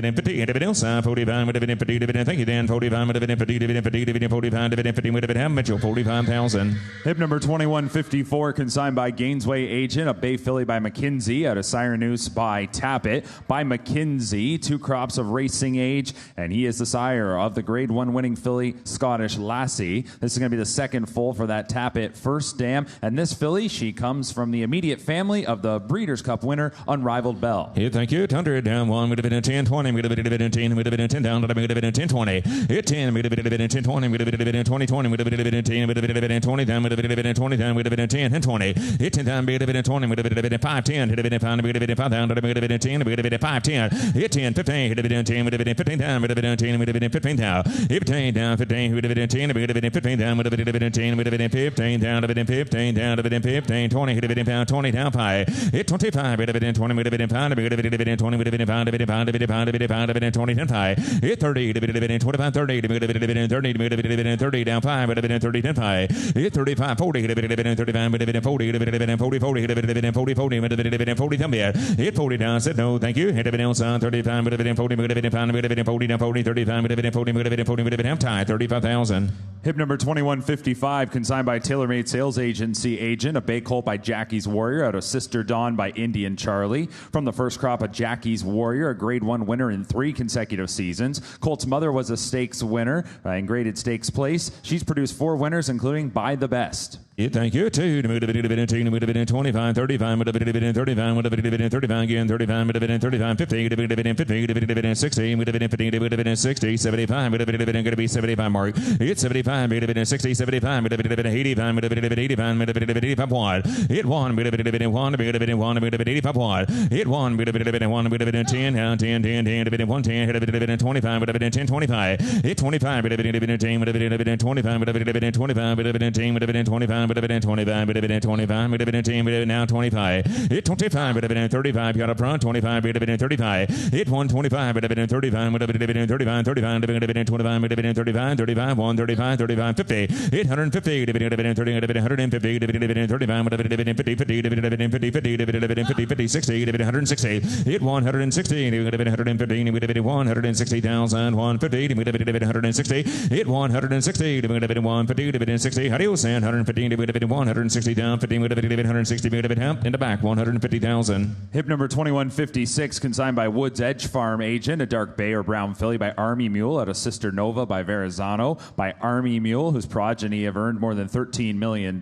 45, 50, down side, 45, 50, thank you, Dan, 45, 50, 45, 50, Mitchell, 45,000. Hip number 2154, consigned by Gainesway Agent, a Bay filly by McKinsey, out of Sire News by Tappet by McKinsey, 2 crops of racing age, and he is the sire of the Grade 1 winning filly, Scottish Lassie. This is going to be the second foal for that Tappet first dam, and this filly, she comes from the immediate family of the Breeders' Cup winner, Unrivaled Bell. Yeah, thank you. 100 down 1, would have been a 10, 20, would have been a 10, would have been a 10 down, would have been a 10, 20. Hit 10, would have been a 10, 20, would have been a 20, 20, would have been a 10, would have been a 20 down, would have been a 20 down, would have been a 10, and 20. Hit 10 down, would have been a 20, would have been a 5, 10, would have been a 5, would have been a 5 down, would have been a 10, would have been a 5, 10. Hit 10, 15, would have been a 10, would have been a 15 down, would have been a 10, would have been a 15 down. Hit 15 down, 15, would have been a 10, would have been a 15 down, would have been a 10, would have been a 15 down, would have been a 15 down, would have been a 15, 20, would have been a 20 down 5. Hit 25, would have been 20, would have been 5, would have been 20, would have been 5, would have been 5, would have been 5, would have been 20 down 5. Hit 30, would have been 25, 30, would have been 30, would have been 30 down 5, would have been 30 down 5. Hit 35, 40, would have been 35, would have been 40, would have been 40, 40, would have been 40, 40, would have been 40 down there. Hit 40 down, said no, thank you. Hit 35, would have been 40, would have been 5, would have been 40 down 40, 35, would have been 40, would have been 40, would have been half tie, 35,000. Hip number 2155, consigned by TaylorMade Sales Agency Agent, a Bay Colt by Jackie's Warrior, out of Sister Dawn by Indian Charlie. From the first crop of Jackie's Warrior, a Grade 1 winner in 3 consecutive seasons. Colt's mother was a stakes winner in graded stakes place. She's produced 4 winners, including By the Best. Yeah, thank you. 2, would have been 10, would have been 25, 35, would have been 35, would have been 35 again, 35, would have been 35, 50, would have been 50, would have been 60, would have been 50, would have been 60, 75, would have been going to be 75 mark. It's 75, would have been 60, 75, would have been 85, would have been 85, would have been 85 wide. Hit 1, would have been 1, would have been 1, would have been 85 wide. Hit 1, would have been 1, would have been 10, down 10, 10, 10, would have been 110, would have been 25, would have been 10, 25. Hit 25, would have been 10, would have been 25, would have been 25, would have been 10, would have been 25, would have been 25, would have been 25, would have been 10, would have been now 25. Hit 25, would have been 35, got up front, 25, would have been 35. Hit 125, would have been 35, would have been 35, 35, would have been 25, would have been 35, 35, 135, 35, 50. Hit 150, would have been 30, would have been 150, would have been 35, would have been 50, 50, would have been 50, 50, would have been 50, 50, 60, would have been 160. Hit 160, would have been 115, would have been 160,000, 150, would have been 160. Hit 160, would have been 150, would have been 60. How do you say 115, would have been 160 down, 15, would have been 160, would have been help in the back, 150,000. Hip number 2156, consigned by Woods Edge Farm Agent, a dark bay or brown filly by Army Mule, out of Sister Nova by Verrazano by Army Mule, whose progeny have earned more than $13 million.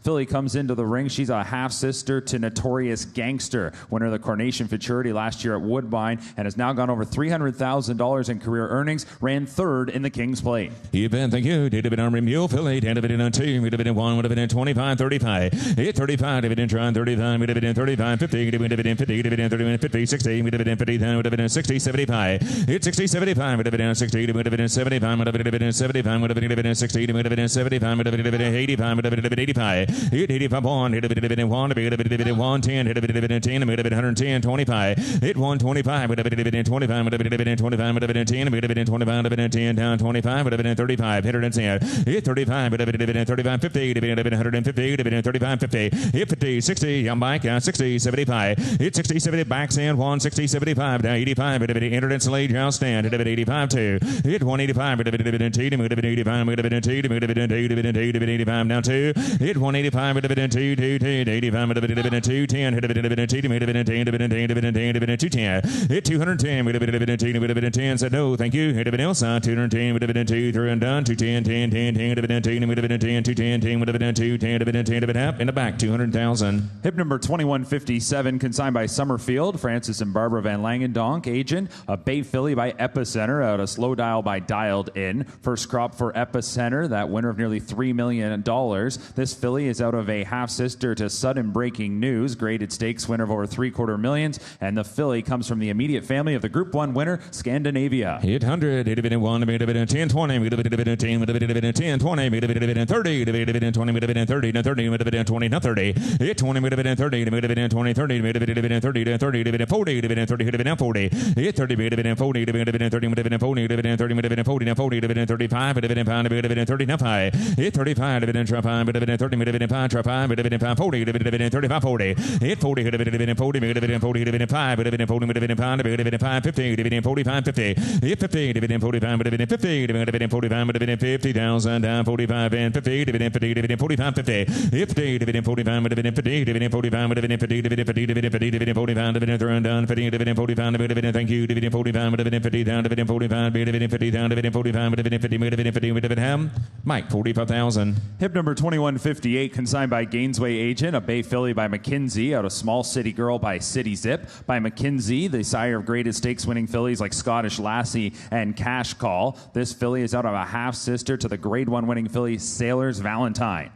Filly comes into the ring. She's a half-sister to Notorious Gangster, winner of the Coronation Futurity last year at Woodbine, and has now gone over $300,000 in career earnings, ran 3rd in the King's Plate. Even thank you. Did have been Army Mule, filly, did have been on 2, would have been 1, would have been 25, 35. Hit 35, would have been trying 35, would have been 35, 50, would have been 50, would have been 30, 50, 60, would have been 50, then would have been 60, 75. Hit 60, 75, would have been 60, would have been 75, would have been 75, would have been 60, would have been 75, would have been 85, would have been 85. Hit 85 1, hit have been 1, would have been 110, hit have been 10, would have been 110, 25. Hit 125, would have been 25, would have been 25, would have been 10, would have been 25, would have been 10, down 25, would have been 35. Hit her and 10. Hit 35, would have been 35, 50, would have been 150, would have been 35, 50. Hit 50, 60, young bike, 60, 75. Hit 60, 70, backs in, 160, 75, down 85, would have been entered in Slade, house stand, would have been 85, 2. Hit 185, would have been 10, would have been 85, would have been 10, would have been 10, would have been 10, would have been 85, down 2. Hit 185, would have been 2, 2, 2, 85, would have been 2, 10, would have been 2, would have been 10, would have been 10, would have been 10, would have been 210. Hit 210, would have been 10, would have been 10, said no, thank you. Hit have been outside, 210, would have been 2, through and done, 210, 10, 10, 10, would have been 10, would have been 10, 210, 10, 210, 210, in the back, 200,000. Hip number 2157, consigned by Summerfield, Francis and Barbara Van Langendonk. Agent, a Bay filly by Epicenter out of Slow Dial by Dialed In. First crop for Epicenter, that winner of nearly $3 million. This filly is out of a half-sister to Sudden Breaking News, graded stakes winner of over $750,000, and the filly comes from the immediate family of the Group 1 winner, Scandinavia. 800, 1, 10, 20, 10, 10, 20, 30, 20, 30, 30, 20, 30, 20, 30, 20, 30, 30, 30, 30, 40, 30, 40, 30, 40, 30, 40, 40, 35, 35, 35, 35, 35, 40, 35, 40, 40, 45, 50, 45, 50, 50, 45, 50, 45, 50,000, down 45 and 50, 50, 45, 50, 50, 45, 50, 45, 50, 45, thrown down 50, 45, thank you, 45, 50 down 45, 50 down 45, 50, Mike, 45,000. Hip number 2158, consigned by Gainesway Agent, a Bay filly by McKinsey, out of Small City Girl by City Zip. By McKinsey, the sire of graded stakes winning fillies like Scottish Lassie and Cash Call. This filly is out of a half-sister to the Grade 1 winning filly Sailor's Valentine.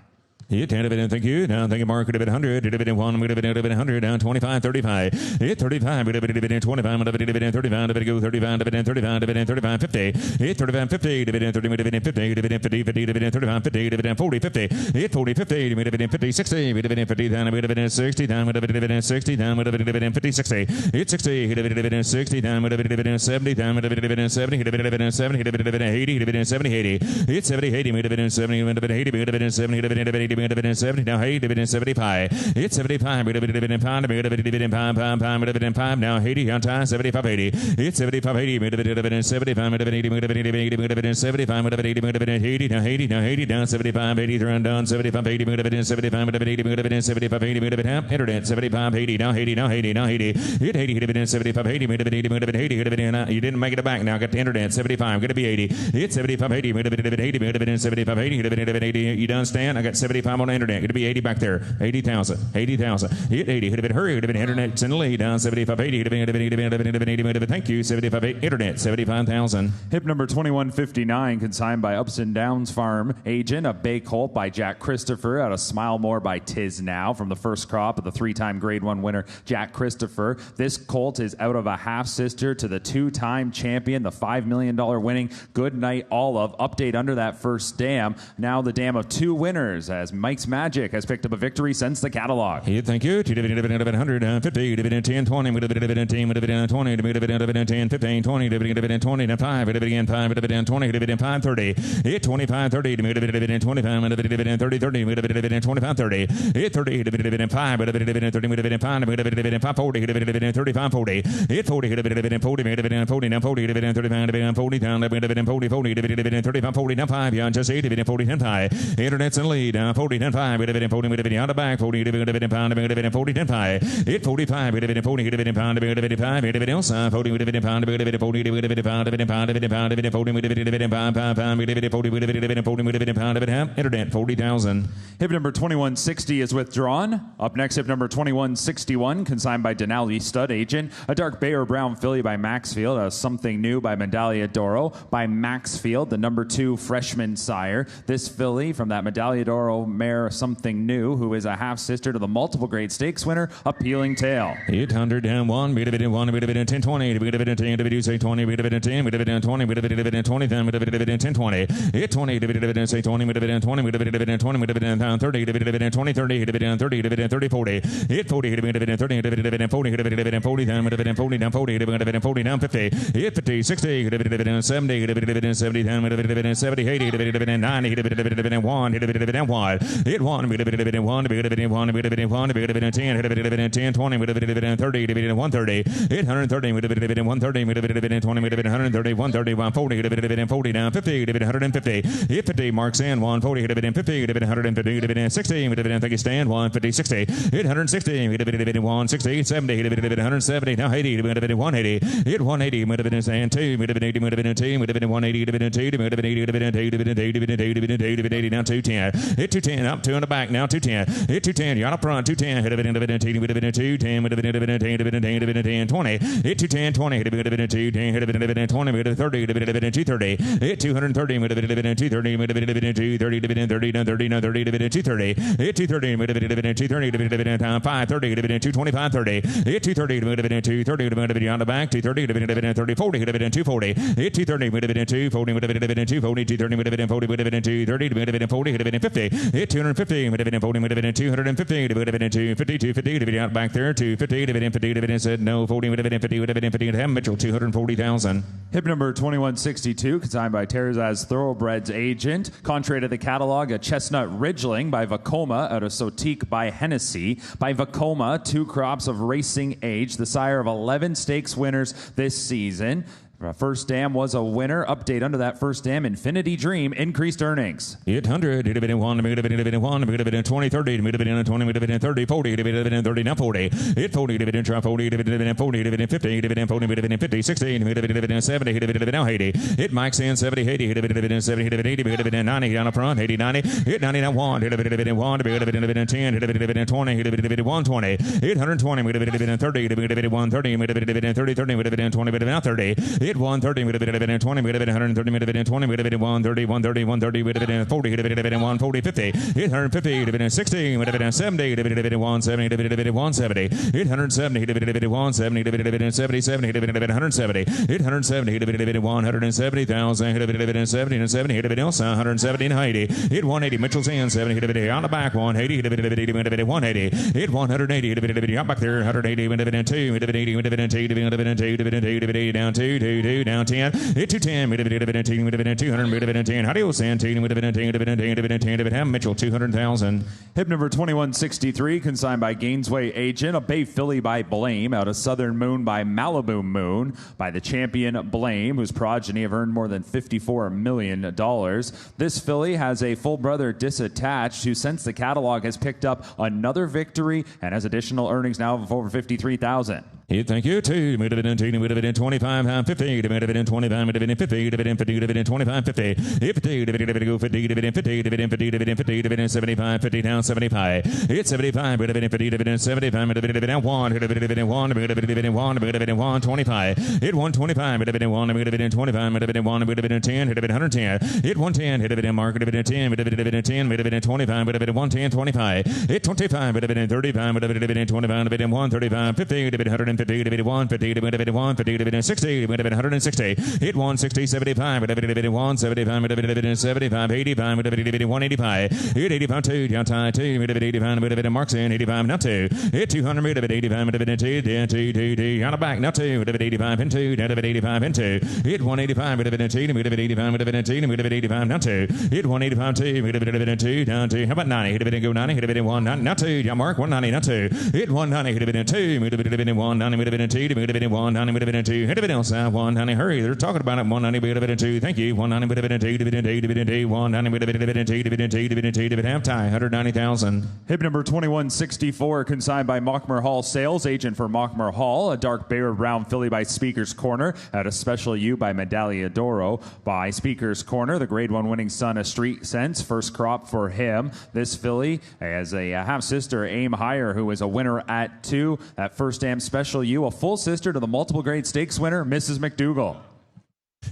Thank you. Down, thank you, Mark. 100, 100, down 25, 35. 35, 25, 35, 35, 35, 50. 35, 50, 30, 50, 35, 50, 40, 50. 40, 50, 50, 60, 50, 60, 60, 50, 60. 60, 60, 70, 70, 80, 70, 80. 70, 80, 70, 70, 70, now 80, 75. It's 75, pound, now 80, on time, 75, 80. It's 75, 80, 75, 80, 75, 80, now 80, now 80, down 75, 80, thrown down 75, 80, 75, 80, 75, 80, internet, 75, 80, now 80, now 80, now 80. Hit 80, 75, 80, 80, you didn't make it back, now got the internet, 75, going to be 80. It's 75, 80, 75, 80, you done stand? I got 75 on the internet. Going to be 80 back there. 80,000. 80,000. Hit 80. Hit a bit hurry. Hit a bit internet's in the lead. Down 75, 80. Thank you. 75, 8. Internet. 75,000. Hip number 2159, consigned by Ups and Downs Farm Agent, a Bay Colt by Jack Christopher, out of Smile More by Tiz Now, from the first crop of the 3-time Grade 1 winner, Jack Christopher. This colt is out of a half-sister to the 2-time champion, the $5 million winning Good Night Olive. Update under that first dam. Now the dam of 2 winners, as Mike's Magic has picked up a victory since the catalog. Yeah, thank you. 100, 50, 10, 20, 10, 20, 10, 15, 20, 20, 5, 20, 5, 30, 25, 30, 25, 30, 30, 25, 30, 30, 5, 5, 40, 35, 40, 40, 40, 35, 40, down, 40, 35, 40, down 5, yeah, just 80, 40, 10, 5, internet's in the lead, 40, 10, 5, 40, on the back, 40, pound, 40, 10, 5, 45, 40, 5, 40, outside, 40, pound, 40, 40, internet, 40,000. Hip number 2160 is withdrawn. Up next, hip number 2161, consigned by Denali Stud Agent, a dark bay or brown filly by Maxfield, a Something New by Medaglia d'Oro by Maxfield, the number 2 freshman sire. This filly from that Medaglia d'Oro mare Something New, who is a half-sister to the multiple grade stakes winner, Appealing Tale. 800 and 1, 10, 20, 10, 20, 10, 10, 20, 10, 10, 20, 10, 20, 30, 40, 40, down 50, 50, 60, 70, 70, 80, 90, 1, 10, 20, 30, 130, 830, 130, 130, 130, 140, 40, down 50, 150, 50, marks in, 140, 50, 150, 60, thank you, stand, 150, 60, 860, 160, 70, 170, now 80, 180, 180, and 2, 180, 180, 2, 80, now 210, 210, 210, up 2 in the back, now 210. Hit 210, you're on up front, 210. Hit a bit into 210, with a bit into 10, 20. Hit 210, 20. Hit a bit into 210, hit a bit into 20, with a 30, hit a bit into 230. Hit 230, with a bit into 230, with a bit into 230, hit a bit into 30, 30, 30, hit a bit into 230. Hit 230, with a bit into 230, hit a bit into 530, hit a bit into 225, 30. Hit 230, with a bit into 230, hit a bit into on the back, 230, hit a bit into 30, 40, hit a bit into 240. Hit 230, with a bit into 240, with a bit into 240, 230, with a bit into 40, with a bit into 230, with a bit into 40, hit a bit into 50. Hit 250, with a bit into 40, with a bit into 250, with a bit into 50, 250, hit a bit out back there, 250, hit a bit in 50, hit a bit in said no, 40, with a bit in 50, with a bit in 50, and Mitchell, 240,000. Hip number 2162, consigned by Terzaz Thoroughbreds Agent. Contrary to the catalog, a Chestnut Ridgeling by Vacoma out of Sotique by Hennessy. By Vacoma, 2 crops of racing age, the sire of 11 stakes winners this season. First dam was a winner. Update under that first dam, Infinity Dream, increased earnings. 800, hit a bit in 1, hit a bit in 1, hit a bit in 20, 30, hit a bit in 20, hit a bit in 30, 40, hit a bit in 30, now 40. Hit 40, hit a bit in 40, hit a bit in 40, hit a bit in 50, hit a bit in 40, hit a bit in 50, 16, hit a bit in 70, hit a bit in now 80. Hit Mike's in 70, 80, hit a bit in 70, hit a bit in 80, hit a bit in 90, down the front, 80, 90, hit 90, now 1, hit a bit in 1, hit a bit in 10, hit a bit in 20, hit a bit in 120, hit 120, hit a bit in 30, hit a bit in 130, hit a bit in 30, 30, hit a bit in 20, hit now 30, hit 130, hit a bit in 20, hit a bit in 130, hit a bit in 20, hit a bit in 130, 130, 130, hit a bit in 40, hit a bit in 140, 50, hit 150, hit a bit in 60, hit a bit in 70, hit a bit in 170, hit a bit in 170, hit 170, hit a bit in 170, hit a bit in 77, hit a bit in 170, hit 170, hit a bit in 170,000, hit a bit in 70 and 70, hit a bit in 170 and 80, hit 180, Mitchell's in 70, hit a bit on the back, 180, hit a bit in 180, hit 180, hit a bit out back there, 180, hit a bit in 2, hit a bit in 80, hit a bit in 2, hit a bit in 2, hit a bit in 2, hit a bit in 2, hit a bit in 2, down 2, 2, 2, down 10, hit 210, hit a bit in 2, hit a bit in 200, hit a bit in 10, Hadio Santini, hit a bit in 10, hit a bit in 10, hit a bit in 10, hit a bit in Mitchell, 200,000. Hip number 2163, consigned by Gainesway Agent. A Bay Filly by Blame, out of Southern Moon by Malibu Moon, by the champion Blame, whose progeny have earned more than $54 million. This filly has a full brother disattached, who since the catalog has picked up another victory and has additional earnings now of over $53,000. Thank you. 2, would have been in 2, would have been in 25, 50, would have been in 25, would have been in 50, would have been in 50, would have been in 25, 50, 50, would have been go 50, would have been in 50, would have been in 50, would have been in 50, would have been in 75, 50 down 75. Hit 75, would have been in 50, would have been in 75, would have been in 1, would have been in 1, would have been in 1, would have been in 125. Hit 125, would have been in 1, would have been in 25, would have been in 1, would have been in 10, would have been 110. Hit 110, would have been in mark, would have been in 10, would have been in 10, would have been in 25, would have been in 110, 25. Hit 25, would have been in 35, would have been in 25, would have been in 135, 50, would have been 150, would have been 150. 50, would have been 150, would have been 60, would have been 160. Hit 160, 75, would have been 175, would have been 75, 85, would have been 185. Hit 85, 2, down tie 2, would have been 85, would have been marks in 85, now 2. Hit 200, would have been 85, would have been 2, down 2, 2, 2, on the back, now 2, would have been 85 and 2, down to 85 and 2. Hit 185, would have been 2, would have been 85, would have been 2, would have been 85, now 2. Hit 185, 2, would have been 2, down 2. How about 90? Hit have been go 90, hit have been 1, now 2, down mark 190, now 2. Hit 190, hit have been 2, would have been 1, 90, would have been 2, would have been 1, 90, would have been 2. Hit a bit outside, 190, hurry, they're talking about it, 190, would have been 2, thank you, 190, would have been 2, would have been 2, 190, would have been 2, would have been 2, would have been 2, would have been half tie, 190,000. Hip number 2164, consigned by Mockmer Hall Sales, agent for Mockmer Hall. A dark Bear Brown filly by Speaker's Corner, at a Special U by Medaglia d'Oro by Speaker's Corner. The Grade 1 winning son of Street Sense, first crop for him. This filly has a half-sister, Aim Higher, who is a winner at 2. That first dam Special U, a full sister to the multiple grade stakes winner, Mrs. McDougall.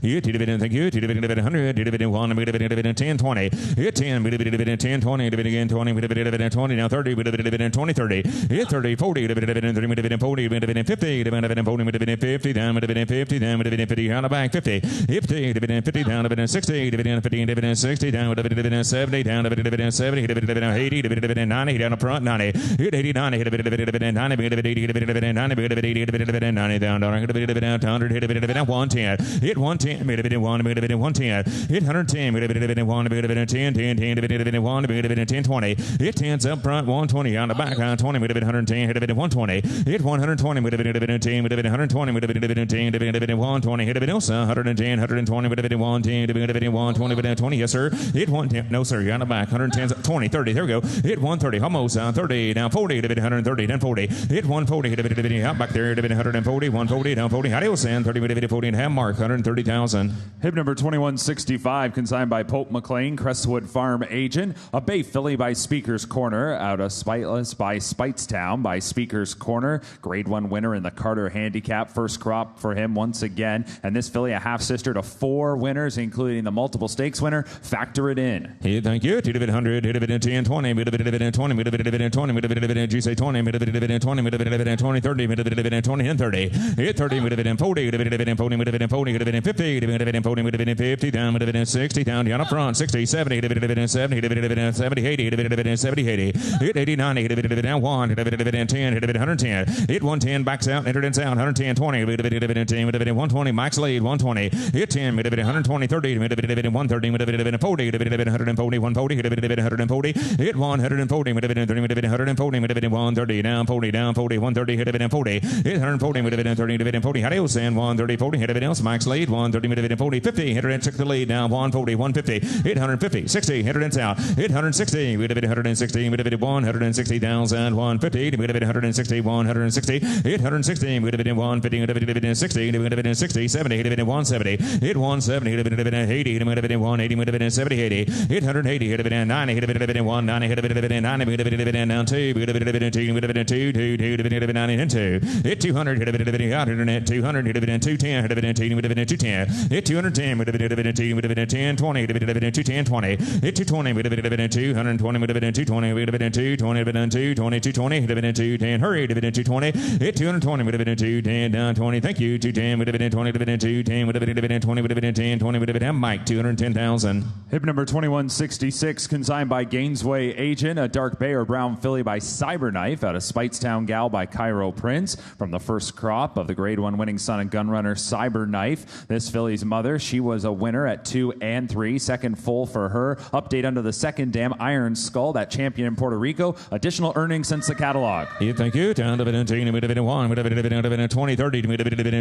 Hit dividend, thank you. Dividend 100, dividend 1, dividend 10, 20. Hit 10, dividend 10, 20, dividend 20, dividend 20, now 30, dividend 20, 30. Hit 30, 40, dividend 30, dividend 40, dividend 50, dividend 40, dividend 50, down, dividend 50, down, dividend 50, on the back, 50. 50, dividend 50, down, dividend 60, dividend 50, dividend 60, down, dividend 70, down, dividend 70, dividend 80, dividend 90, down the front, 90. Hit 80, 90, hit dividend 90, dividend 80, dividend 90, dividend 80, dividend 90, down, dividend 100, hit dividend 110. Hit 110. Made a bit in 1, made a bit in 110. Hit 110, made a bit in 1, made a bit in 10, 10, 10, made a bit in 1, made a bit in 10, 20. Hit 10's up front, 120 on the back, 20, made a bit 110, hit a bit in 120. Hit 120, made a bit in 10, made a bit in 120, made a bit in 10, made a bit in 120, hit a bit in 110, 120, made a bit in 110, made a bit in 120, made a 20, yes sir. Hit 110, no sir, you're on the back, 110, 20, 30, there we go. Hit 130, almost 30, down 40, hit a bit 130, then 40. Hit 140, hit a bit out back there, hit a bit 140, 140, down 40, adios, and 30, made a bit 40 and half mark, 130,000. 100,000. Hip number 2165, consigned by Pope McLean, Crestwood Farm agent. A Bay filly by Speaker's Corner, out of Spiteless by Spitestown by Speaker's Corner. Grade 1 winner in the Carter Handicap. First crop for him once again. And this filly, a half-sister to 4 winners, including the multiple stakes winner. Factor it in. Hey, thank you. Hit a bit 100, hit a bit 10, 20, hit a bit 20, hit a bit 20, hit a bit you say 20, hit a bit 20, hit a bit 20, 30, hit a bit 20 and 30. Hit 30, hit a bit 40, hit a bit 40, hit a bit 40, hit a bit 50, hit a bit 40, hit a bit 50, down, hit a bit 60, down, down up front, 60, 70, hit a bit 70, hit a bit 70, 80, hit a bit 70, 80, hit 80, 90, hit a bit down 1, hit a bit 10, hit a bit 110, hit 110, backs out, entered and sound, 110, 20, hit a bit 10, hit a bit 120, max lead, 120, hit 10, hit a bit 120, 30, hit a bit 130, hit a bit 40, hit a bit 140, 140, hit a bit 140, hit 140, hit a bit 30, hit a bit 140, hit a bit 130, down 40, 130, hit a bit 40, hit 140, hit a bit 30, hit a bit 40, adios, and 130, 40, hit a bit else, max lead, 130, hit a bit 40, 50, hit it, took the lead, down 140, 150, hit 150, 60, hit it and out, hit 160, hit a bit 160, hit a bit 160, down, and 150, hit a bit 160, 160, hit 160, hit a bit 150, hit a bit 60, hit a bit 60, 70, hit a bit 170, hit 170, hit a bit 80, hit a bit 180, hit a bit 70, 80, hit 180, hit a bit 90, hit a bit 190, hit a bit 90, hit a bit down 2, hit a bit 2, hit a bit 2, 2, hit a bit 90 and 2, hit 200, hit a bit out, hit a bit 200, hit a bit 210, hit a bit 2, hit a bit 210, hit 210, hit a bit 2, hit a bit 10, 20, hit a bit 210, 20, hit 220, hit a bit 220, hit a bit 220, hit a bit 220, hit a bit 220, 220, hit a bit 210, hurry, hit a bit 220, hit 220, hit a bit 210, down 20, thank you, 210, hit a bit 20, hit a bit 210, hit a bit 20, hit a bit 10, 20, hit a bit Mike, 210,000. Hip number 2166, consigned by Gainesway agent. A dark bay or brown filly by Cyberknife, out of Spitestown Gal by Cairo Prince. From the first crop of the Grade 1 winning son and gunrunner Cyberknife. This filly's mother, she was a winner at 2 and 3. Second full for her. Update under the second dam, Iron Skull, that champion in Puerto Rico. Additional earnings since the catalog. Yeah, thank you. Down to 19, 20, 30,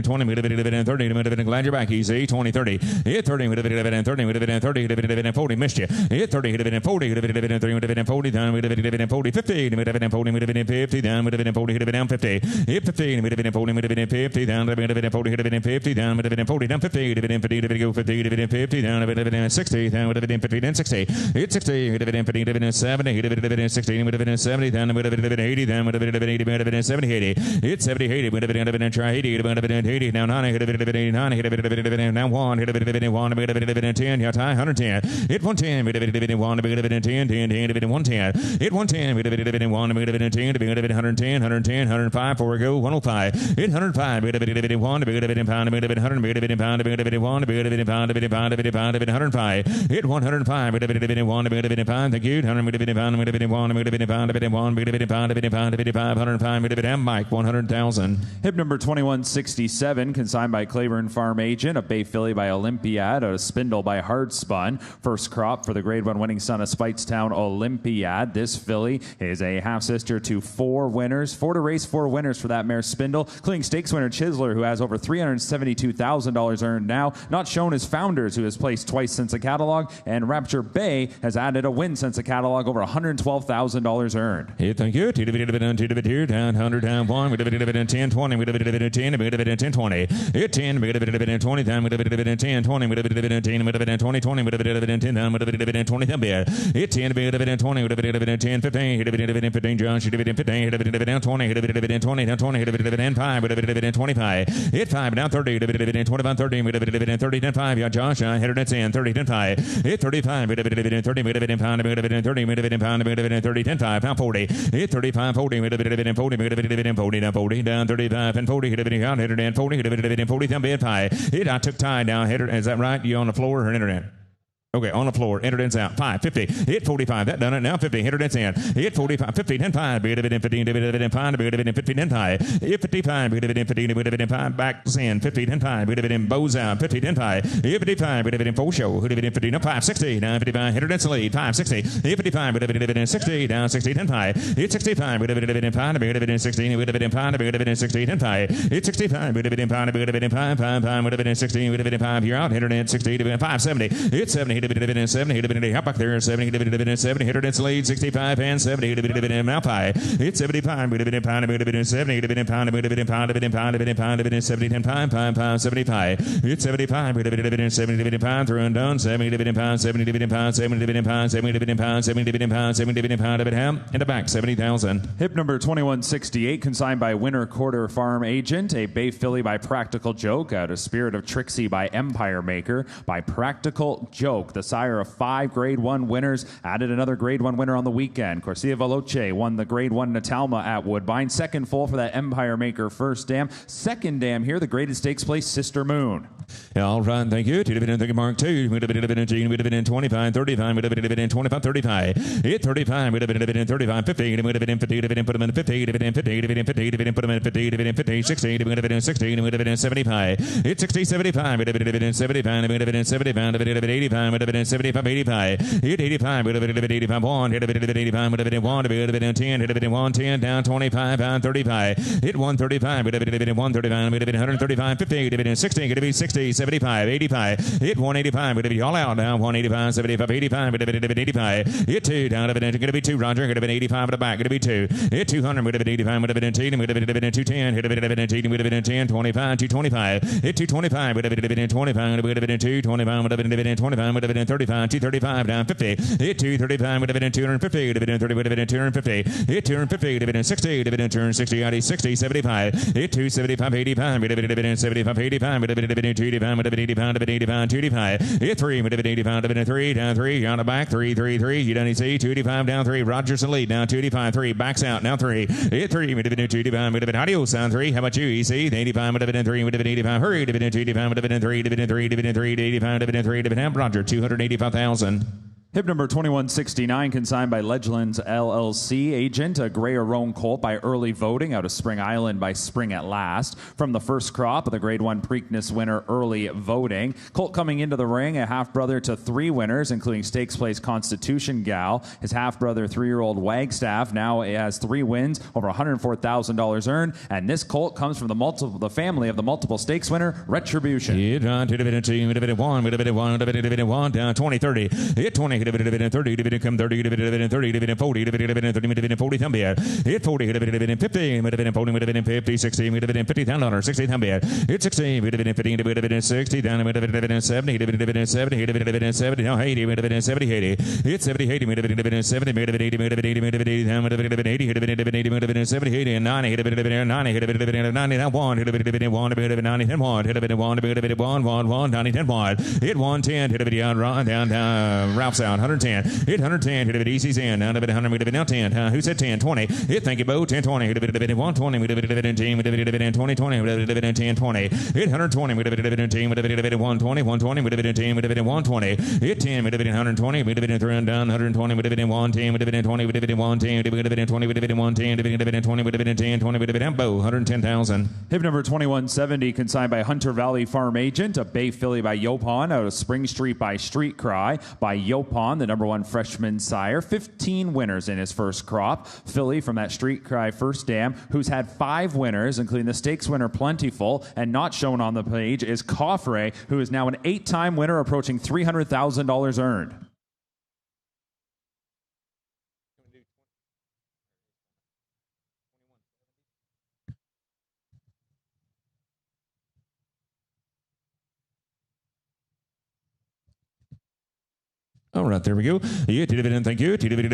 20, 30, glad you're back, easy. 20, 30, hit 30, 30, 40, missed you. Hit 30, hit 40, hit 30, 40, down, 40, 50, 50, down, 40, hit down 50, hit 50, 40, 50, down, 40, hit 50, down, 40, down 50, 50, go 50, 50, down, 60, down, 50, down 60, hit 60, hit 50, 70, hit 60, 70, down, 80, down, 80, 70, 80, hit 70, 80, try 80, 80, down 90, hit 90, hit down 1, hit 1, hit 10, yeah, tie 110, hit 110, hit 1, hit 10, 10, hit 110, hit 110, hit 1, hit 10, hit 110, 110, 105, 4 go, 105, hit 105, hit 1, hit pound, hit 100, hit pound, hit 1, hit pound, hit pound, hit pound, hit 105, hit 105, hit 1, hit pound, thank you, 100, hit pound, hit 1, hit pound, hit 1, hit pound, hit pound, hit 5, 105, hit Mike, 100,000. Hip number 2167, consigned by Claiborne Farm agent. A bay filly by Olympiad, a spindle by Hardspun. First crop for the Grade 1 winning son of Spitestown Olympiad. This filly is a half-sister to 4 winners. 4 to race, 4 winners for that mare Spindle. Including stakes winner Chisler, who has over $372,000 earned now. Not shown as Founders, who has placed twice since the catalog. And Rapture Bay has added a win since the catalog, over $112,000 earned. Hey, thank you. 2 down 100, down 1, 10, 20, 10, 20, hit 10, 20, down 10, 20, 20, 20, 10, down 20, down bear, hit 10, 20, 10, 15, hit 15, John, she 15, hit down 20, hit 20, down 20, hit 5, hit 25, hit 5, down 30, 25, 30, 30, down 5, yeah, Josh, hit it at 10, 30, down 5, hit 35, 30, pound, 30, pound, 30, 10, 5, pound 40, hit 35, 40, 40, down 40, down 35, and 40, hit it out, hit it in 40, hit it in 40, down bed 5, hit, I took tie down, hit it, is that right? You on the floor or hit it in? Okay, on the floor, enter it out. 5, 50, hit 45, that done it. Now 50, hit it in. Hit 45, 50, 10, 5, big it in 15, big it in 5, big it in 50, 10, 5. Hit 55, big it in 15, big it in 5, back 10, 50, 10, 5, big it in bows out, 50, 10, 5. Hit 55, big it in full show, hit it in 50, 5, 60, down 55, hit it in lead, 5, 60. Hit 55, big it in 60, down 60, 10, 5. Hit 65, big it in 5, big it in 16, big it in 5, big it in 60, 10, 5. Hit 65, big it in 5, big it in 5, 5, big it in 16, big it in 5, you're out, hit it in 60, 5, 70. Hit 70, dividend 70, dividend hop back there, 70, dividend 70, hitter its lead, 65 and 70, dividend Malpai. It's 75, dividend pound, dividend 70, dividend pound, dividend pound, dividend pound, dividend pound, dividend 70, 10 pound, 75. It's 75, dividend 70, dividend pound, through and done, 70, dividend pound, 70, dividend pound, 70, dividend pound, 70, dividend pound, 70, dividend pound, 70, dividend pound, dividend ham, in the back, 70,000. Hip number 2168, consigned by Winter Quarter Farm Agent. A Bay filly by Practical Joke. Out of Spirit of Trixie by Empire Maker. By Practical Joke, the sire of 5 Grade 1 winners. Added another Grade 1 winner on the weekend. Corsia Veloce won the Grade 1 Natalma at Woodbine. Second full for that Empire Maker first dam. Second dam here, the graded stakes place, Sister Moon. All right, thank you. Dividend, thank you, Mark 2. Dividend 25, 35, dividend 25, 35. Hit 35, dividend 35, 50, dividend 50, dividend put them in 50, dividend 50, dividend 50, dividend put them in 50, dividend 50, 60, dividend 60, dividend 75. Hit 60, 75, dividend 75, dividend 75, dividend 85, dividend 75, 85. Hit 85, dividend 85, 1, dividend 85, dividend 1, dividend 10, dividend 110, down 25, down 35. Hit 135, dividend 135, dividend 135, 50, dividend 60, dividend 60, 75, 85. Hit 185, dividend all out, down 185, 75, 85, dividend 85. Hit 2, down dividend, going to be 2, Roger, going to be 85 at the back, going to be 2. Hit 200, dividend 85, dividend 10, dividend 210, hit dividend 10, dividend 10, 25, 225. Hit 225, dividend 25, dividend 225, dividend 25, dividend 35, 235, down 50. Hit 235, dividend 250, dividend 30, dividend 250. Hit 250, dividend 60, dividend 260, 60, 75. Hit 275, 85, dividend 75, 85, dividend 285, dividend 85, dividend 85, 285. Hit 3, dividend 85, dividend 3, down 3, on the back, 3, 3, 3. You don't see 285, down 3. Rogers in lead, now 285, 3. Backs out, now 3. Hit 3, dividend 285, dividend adios, down 3. How about you, EC? 85, dividend 3, dividend 85. Hurry, dividend 285, dividend 3, dividend 3, dividend 3, 85, dividend 3, dividend Roger, 285,000. Hip number 2169, consigned by Legends LLC agent, a Grey Roan colt by early voting out of Spring Island by Spring at Last. From the first crop of the Grade 1 Preakness winner early voting. Colt coming into the ring, a half-brother to 3 winners, including Stakes Place Constitution Gal. His half-brother, 3-year-old Wagstaff, now has 3 wins, over $104,000 earned. And this colt comes from the family of the multiple stakes winner, Retribution. Dividend 2, dividend 1, dividend 1, dividend 1, down 20, 30. Hit 20, dividend 30, dividend come 30, dividend 30, dividend 40, dividend 30, dividend 40, Thambia. Hit 40, dividend 50, dividend 40, dividend 50, 60, dividend $50,000, 60, Thambia. Hit 60, dividend 50, dividend 60, down dividend 70, dividend 70, dividend 70, now 80, dividend 70, 80. Hit 70, 80, dividend 70, dividend 80, dividend 80, dividend 80, dividend 80, dividend 80, dividend 70, 80, and 90, dividend 90, dividend 90, now 1, dividend 1, dividend 90, 10, 1, dividend 1, dividend 1, 1, 1, 90, 10, 1. Hit 110, dividend down, Ralph's out, 110. Hit 110, hit EC's in, now dividend 100, now 10. Who said 10? 20. Hit, thank you, Bo, 10, 20. Hit dividend 120, dividend 10, dividend 20, 20, dividend 10, 20. Hit 120, dividend 10, dividend 120, 120, dividend 10, dividend 120. Hit 10, dividend 120, dividend 3 and down, 120, dividend 110, dividend 20, dividend 110, dividend 20, dividend 110, dividend 20, dividend 10, 20, dividend Bo, 110,000. Hip number 2170, consigned by Hunter Valley Farm Agent, a Bay filly by Yopon, out of Spring Street by Street Cry, by Yopon, the number 1 freshman sire. 15 winners in his first crop. Filly from that Street Cry first dam, who's had 5 winners, including the stakes winner Plentiful, and not shown on the page is Coffre, who is now an 8-time winner, approaching $300,000 earned. All right, there we go. Yeah, dividend, thank you. Dividend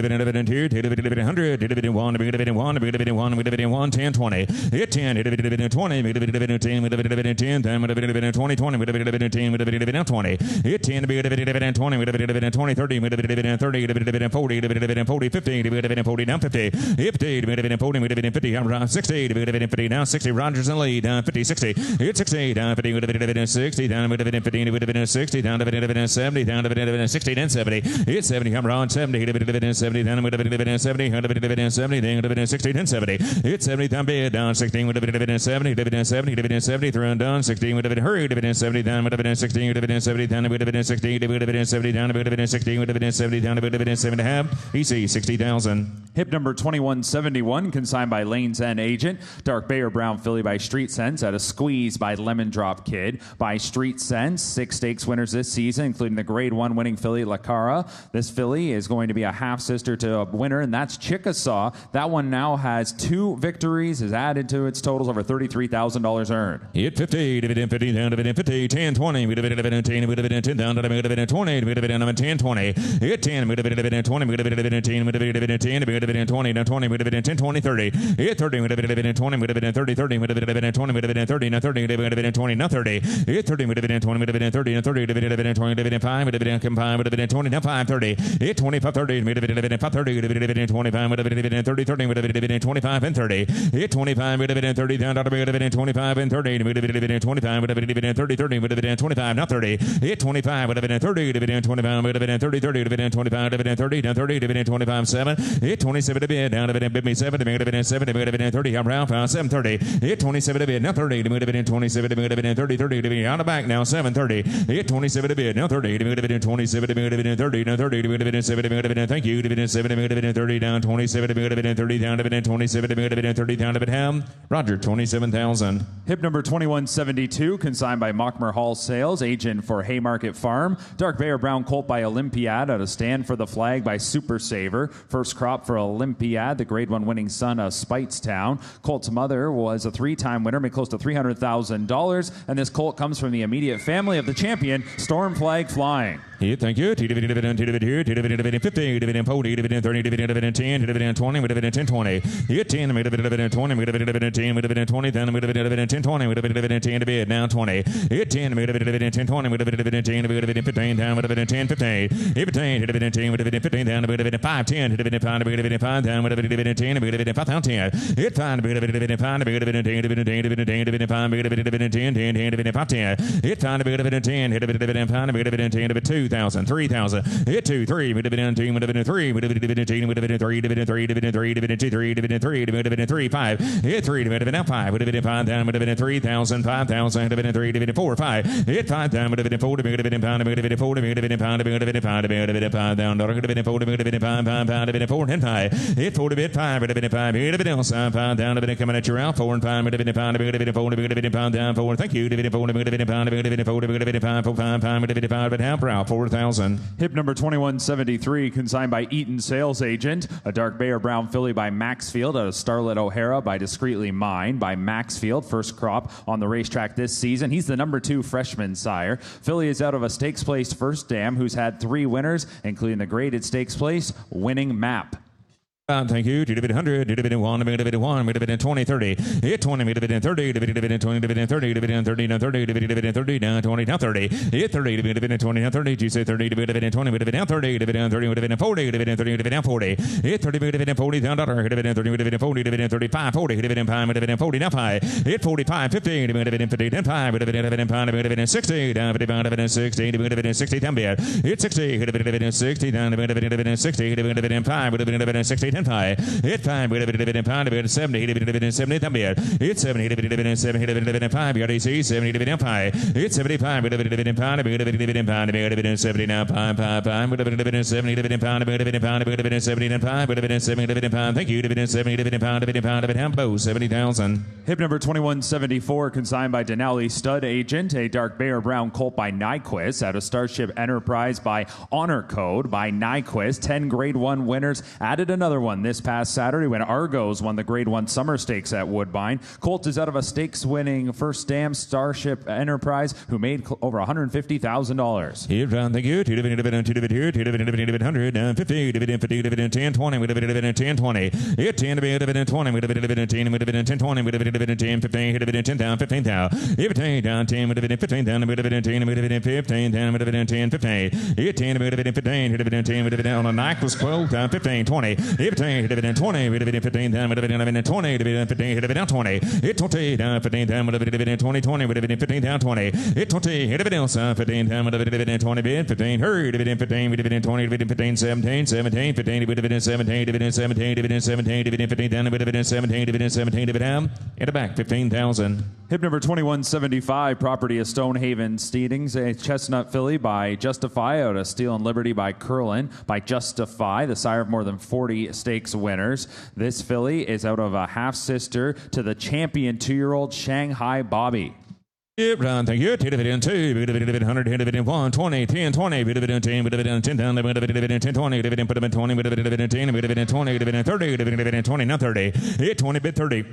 2, dividend 100, dividend 1, dividend 1, dividend 1, dividend 1, 10, 20. Hit 10, dividend 20, dividend 10, dividend 10, dividend 20, 20, dividend 10, dividend 20. Hit 10, dividend 20, dividend 20, 30, dividend 30, dividend 40, dividend 40, 50, dividend 40, down 50. 50, dividend 40, dividend 50, 60, dividend 50, down 60. Rogers in lead, down 50, 60. Hit 60, down 50, dividend 60, down dividend 50, dividend 60, down dividend 70, down dividend 60, then 70. 70. Hit 70, come around 70. Hit a bit of dividend 70, then with a bit of dividend 70. Hit a bit of dividend 70, then dividend 60, then 70. Hit 70, then bid down 16 with a bit of dividend 70, dividend 70, dividend 70, through and down 16 with a bit of hurry, dividend 70, down with a dividend 16, dividend 70, down with a dividend 60, dividend 70, down with a dividend 16, with a dividend 70, down with a dividend 7 to have. EC 60,000. Hip number 2171, consigned by Lane's End Agent. Dark Bay or Brown filly by Street Sense at a squeeze by Lemon Drop Kid by Street Sense. 6 stakes winners this season, including the Grade 1 winning filly La Cara. This filly is going to be a half sister to a winner, and that's Chickasaw. That one now has 2 victories, has added to its totals over $33,000 earned. Hit 50, dividend 50, down dividend 50, 10, 20, we dividend 10, we dividend 10, down dividend 20, we dividend 10, 20. Hit 10, we dividend 20, we dividend 10, we dividend 10, we dividend 20, down 20, we dividend 10, 20, 30. Hit 30, we dividend 20, we dividend 30, 30, we dividend 20, we dividend 30, now 30, we dividend 20, now 30. Hit 30, we dividend 20, we dividend 30, now 30, we dividend 20, dividend 5, we dividend combined, we dividend 20, now 5, 30. Hit 25, 30, we dividend 5, 30, we dividend 25, we dividend 30, 30, we dividend 25 and 30. Hit 25, we dividend 30, down to we dividend 25 and 30, we dividend 25, we dividend 30, 30, we dividend 25, now 30. Hit 25, we dividend 30, dividend 25, we dividend 30, 30, dividend 25, dividend 30, down 30, dividend 25, 7. Hit 27 to bid, down dividend bid me 7, dividend 7, dividend 30, I'm round, 730. Hit 27 to bid, now 30, dividend 27, dividend 30, 30, dividend on the back now, 730. Hit 27 to bid, now 30, dividend 27, dividend 30, now 30, dividend 7, dividend, thank you, dividend 7, dividend 30, down 27, dividend 30, down dividend 27, dividend 30, down dividend ham. Roger, 27,000. Hip number 2172, consigned by Mockmer Hall Sales, agent for Haymarket Farm. Dark Bay or Brown Colt by Olympiad at a stand for the flag by Super Saver. First crop for Olympiad, the Grade 1 winning son of Spitestown. Colt's mother was a 3-time winner, made close to $300,000, and this colt comes from the immediate family of the champion, Storm Flag Flying. Here, thank you. Dividend 50, dividend 40, dividend 30, dividend 10, dividend 20, dividend 10, 20. Here, 10, dividend 20, dividend 10, dividend 20, then dividend 10, 20, dividend 10 to bid, now 20. Here, 10, dividend 10, 20, dividend 10, dividend 15, down, dividend 10, 15. Here, 15, dividend 10, dividend 15, down, dividend 5, 10, dividend 5, dividend 5, down, dividend 10, dividend 5, down, 10. Here, 5, dividend 5, dividend 10, dividend 10, dividend 10, dividend 5, dividend 10, 10, dividend 5, 10. Here, 5, dividend 10, dividend 5, dividend 10, dividend 2,000, 3,000. Hit 2, 3, we dividend 2, we dividend 3, we dividend 2, we dividend 3, dividend 3, dividend 3, dividend 2, 3, dividend 3, dividend 3, 5. Hit 3, dividend 5, we dividend 5, down, we dividend 3,000, 5,000, dividend 3, dividend 4, 5. Hit 5, down, we dividend 4, dividend pound, dividend 4, dividend pound, dividend pound, dividend pound, down, dividend 4, dividend pound, dividend 4, and 5. Hit 4, dividend 5, dividend 5, dividend 5, pound, down, dividend coming at your out, 4 and 5, dividend pound, dividend 4, dividend pound, down, 4. Thank you, dividend 4, dividend pound, dividend 4, dividend 5, 4, 5, dividend 5, but half round, 4,000. Hip number 2173, consigned by Eaton Sales Agent. A Dark Bay or Brown filly by Maxfield at a Starlet O'Hara by Discreetly Mine by Maxfield. First crop on the racetrack this season. He's the number 2 freshman sire. Filly is out of a stakes place first dam who's had 3 winners, including the graded stakes place winning Map. Thank you. Dividend 100, dividend 1, dividend 1, dividend 20, 30. Hit 20, dividend 30, dividend 20, dividend 30, dividend 30, now 30, dividend 30, down 20, now 30. Hit 30, dividend 20, now 30. You say 30, dividend 20, dividend 30, dividend 30, dividend 40, dividend 30, dividend 40. Hit 30, dividend 40, down dollar, dividend 30, dividend 40, dividend 35, 40, dividend 5, dividend 40, now 5. Hit 45, 50, dividend 50, then 5, dividend 5, dividend 60, down dividend 60, dividend 60, down bid. Hit 60, dividend 60, down dividend 60, dividend 5, dividend 60, 5. Hit 5, dividend 5, dividend 70, dividend 70, then bid. Hit 70, dividend 7, dividend 5, you got AC, 70, dividend 5. Hit 75, dividend 5, dividend 5, dividend 70, now 5, dividend 70, dividend 5, dividend 70, then 5, dividend 70, dividend 5. Thank you, dividend 70, dividend 5, dividend both, 70,000. Hip number 2174, consigned by Denali Stud Agent. A Dark Bay or Brown Colt by Nyquist at a Starship Enterprise by Honor Code by Nyquist. 10 Grade 1 winners. Added another one this past Saturday when Argos won the Grade 1 Summer Stakes at Woodbine. Colt is out of a stakes-winning first dam Starship Enterprise who made over $150,000. Here, John, thank you. 2 dividend 2 dividend 2 dividend 100, 50, dividend 50, dividend 10, 20, we dividend 10, 20. Hit 10, dividend 20, we dividend 10, we dividend 10, 20, we dividend 10, 15, dividend 10 down, 15 down. Hit 15 down, 10, we dividend 15 down, we dividend 10, we dividend 15 down, we dividend 10, 15. Hit 10, we dividend 15, dividend 10, we dividend on a Nyquist quote, down 15, 20. Hit 15, hit it 20, hit it 15, down, hit it 20, hit it 15, hit it down 20, hit 20, down 15, down, hit it 20, 20, hit it 15, down 20, hit 20, hit it down 15, down, hit it 20, bid 15, hurry, hit it 15, hit it 20, hit it 15, 17, 17, 15, hit it 17, hit it 17, hit it 17, hit it 15, down, hit it 17, hit it 17, hit it down, in the back, 15,000. Hip number 2175, property of Stonehaven Steedings, a Chestnut filly by Justify out of Steel and Liberty by Curlin by Justify, the sire of more than 40 stakes winners. This filly is out of a half-sister to the champion 2-year-old Shanghai Bobby. Yep, Ron, thank you. Hit it 2, hit it 100, hit it 1, 20, 10, 20, hit it 10, hit it 10, down, hit it 10, 20, hit it put it 20, hit it 10, hit it 20, hit it 30, hit it 20, now 30, hit 20, bid 30.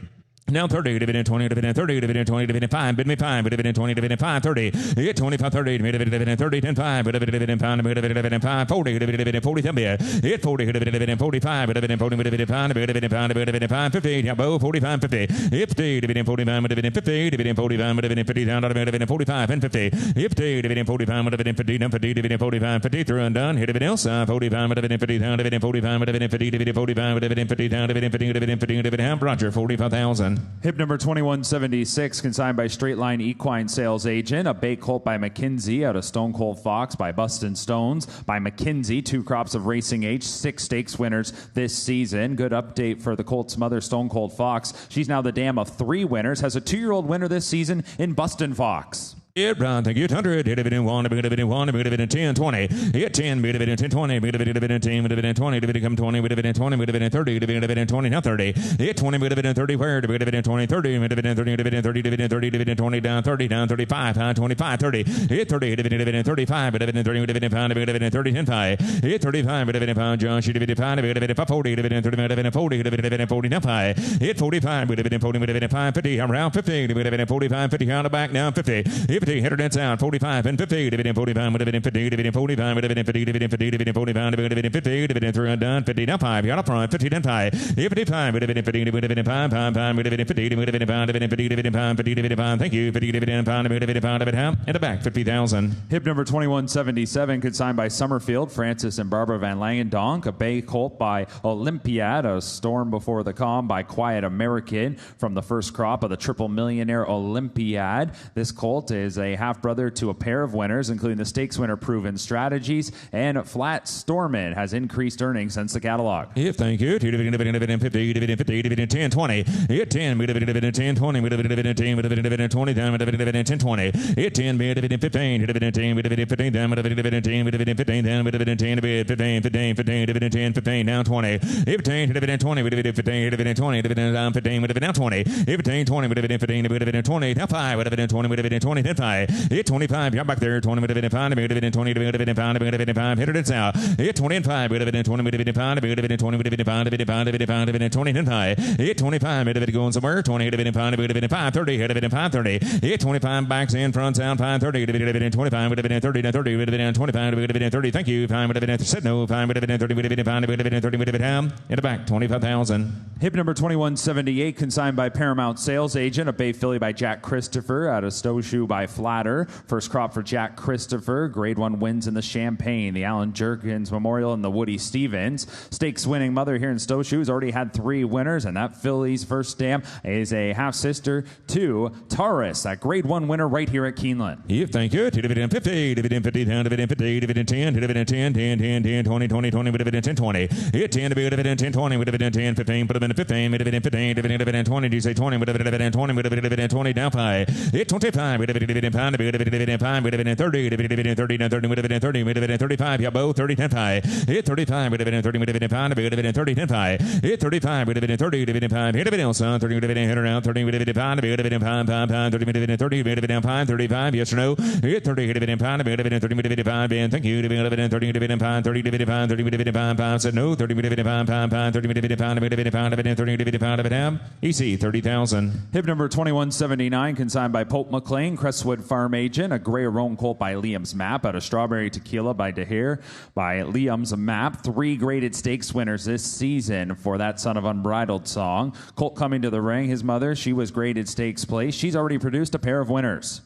Now 30, dividend 20, dividend 30, dividend 20, dividend 5, bid me 5, dividend 20, dividend 5, 30, hit 25, 30, dividend 30, 10, 5, dividend 5, dividend 5, 40, dividend 40, 10, hit 40, dividend 45, dividend 40, dividend 5, dividend 5, dividend 5, 50, yeah, bow, 45, 50, 50, dividend 45, dividend 50, dividend 45, dividend 50, down, dividend 45, and 50, 50, dividend 45, dividend 50, down 50, dividend 45, 50, through and done, hit dividend else, 45, dividend 50, down, dividend 45, dividend 50, dividend 45, dividend 50, down, dividend 50, dividend 50, dividend, Roger, 45,000. Hip number 2176, consigned by Straight Line Equine Sales Agent. A bay colt by McKinsey out of Stone Cold Fox by Bustin' Stones by McKinsey. 2 crops of racing age, 6 stakes winners this season. Good update for the colt's mother, Stone Cold Fox. She's now the dam of 3 winners. Has a 2-year-old winner this season in Bustin' Fox. Hit Ron, thank you. 100, hit it 1, hit it 1, hit it 10, 20, hit 10, hit it 10, 20, hit it 10, hit it 20, hit it come 20, hit it 20, hit it 30, hit it 20, now 30, hit 20, hit it 30, where, hit it 20, 30, hit it 30, hit it 30, hit it 30, hit it 20, down 30, down 35, down 25, 30, hit 30, hit it 35, hit it 30, hit it 5, hit it 30, 10, 5, hit 35, hit it 5, John, she hit it 5, hit it 40, hit it 30, hit it 40, hit it 40, now 5, hit 45, hit it 40, hit it 5, 50, around 50, hit it 45, 50, on the back, now 50, 50, hit it down, 45 and 50, dividend 45, dividend 50, dividend 45, dividend 50, dividend 50, dividend 45, dividend 50, dividend 3 and done, 50 down 5, out up front, 50 down 5, 55, dividend 50, dividend 5, dividend 50, dividend 5, dividend 50, dividend 5, 50, dividend 5, thank you, 50, dividend 5, dividend 5, dividend in the back, 50,000. Hip number 2177, consigned by Summerfield, Francis and Barbara Van Langendonk. A bay colt by Olympiad, a storm before the calm by Quiet American from the first crop of the Triple Millionaire Olympiad. This colt is a half-brother to a pair of winners, including the stakes winner Proven Strategies, and Flat Stormin has increased earnings since the catalog. If thank you, dividend 50, dividend 50, dividend 10, 20, hit 10, dividend 10, 20, dividend 10, dividend 20, down, dividend 10, 20, hit 10, dividend 15, dividend 10, dividend 15, down, dividend 10, dividend 15, down, dividend 10, dividend 15, 15, dividend 10, 15, down 20, 15, dividend 20, dividend 15, dividend 20, dividend down 15, dividend down 20, 15, 20, dividend 15, dividend 20, down 5, dividend 20, dividend 20, then 5, hit 25, you're back there, 20, dividend 5, dividend 20, dividend 5, dividend 5, hit it out, hit 20 and 5, dividend 20, dividend 5, dividend 20, dividend 5, dividend 5, dividend 5, dividend 20 and 5, hit 25, dividend going somewhere, 20, dividend 5, dividend 5, 30, hit dividend 5, 30, hit 25, backs in, front, down, 5, 30, dividend 25, dividend 30, 30, dividend 25, dividend 30, thank you, 5, dividend, said no, 5, dividend 30, dividend 5, dividend 30, dividend, in the back, 25,000. Hip number 2178, consigned by Paramount Sales Agent. A bay filly by Jack Christopher out of Stowshoe by Flatter. First crop for Jack Christopher. Grade 1 wins in the Champagne, the Alan Jerkins Memorial, and the Woody Stevens. Stakes winning mother here in Stowshoe has already had 3 winners, and that filly's first dam is a half-sister to Taurus, that Grade 1 winner right here at Keeneland. If thank you, dividend 50, dividend 50, down, dividend 50, dividend 10, dividend 10, 10, 10, 10, 20, 20, 20, dividend 10, 20, hit 10, dividend 10, 20, dividend 10, 15, put them in 15, dividend 15, dividend 20, do you say 20, dividend 20, dividend 20, down 5, hit 25, dividend 5, dividend 5, dividend 30, dividend 30, down 30, dividend 30, dividend 35, yeah, both 30, 10, 5, hit 35, dividend 30, dividend 5, dividend 30, 10, 5, hit 35, dividend 30, dividend 5, hit dividend son, 30, dividend hit around, 30, dividend 5, dividend 5, 5, 5, 30, dividend 30, dividend 5, 35, yes or no, hit 30, dividend 5, dividend 30, dividend 5, and thank you, dividend 30, dividend 5, 30, dividend 5, 30, dividend 5, 5, said no, 30, dividend 5, 5, 5, 30, dividend 5, dividend 5, dividend 30, dividend 5, dividend, EC, 30,000. Hip number 2179, consigned by Pope McLean, Crestwood Farm Agent. A gray roan colt by Liam's Map out of Strawberry Tequila by DeHare by Liam's Map. 3 graded stakes winners this season for that Son of Unbridled song. Colt coming to the ring. His mother, she was graded stakes place. She's already produced a pair of winners.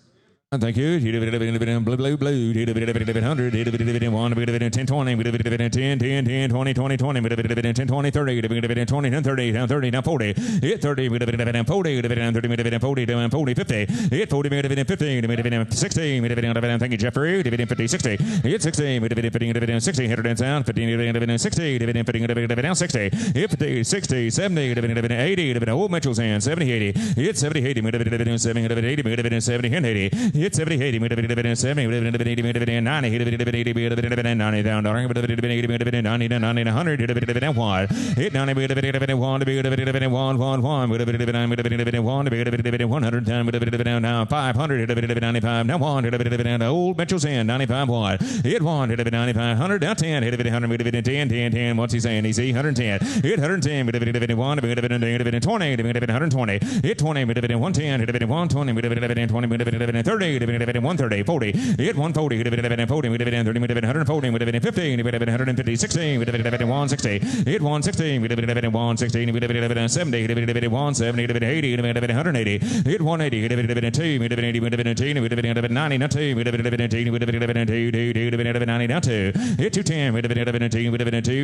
Thank you. Blue, blue, blue. 100, 10, 20, 10, 10, 20, 20, 20, 10, 20, 30, 20, 10, 30, down 30, down 40, hit 30, 40, down 30, 40, down 40, 50, hit 40, 50, 60, thank you, Jeffrey, 50, 60, hit 60, 50, 60, hit it in sound, 50, 60, 50, down 60, hit 50, 60, 70, 80, old Mitchell's hand, 70, 80, hit 70, 80, 70, 80, 70, 80, hit 70, 80, 70, 80, 90, 90 down, 90, 90, 100, hit 1, hit 90, 1, 100 down, now 500, 95, now 1, old Mitchell's hand, 95, 1, hit 1, hit 95, 100, down 10, hit 100, 10, 10, 10, what's he saying? He's 110, hit 110, 1, 20, 120, hit 20, 110, hit 120, 20, 30, 130, 40, hit 140, 40, 30, 140, 50, 150, 16, 160, hit 160, 160, 70, 170, 80, 180, hit 180, 2, 90, 90, 2, hit 210, 2,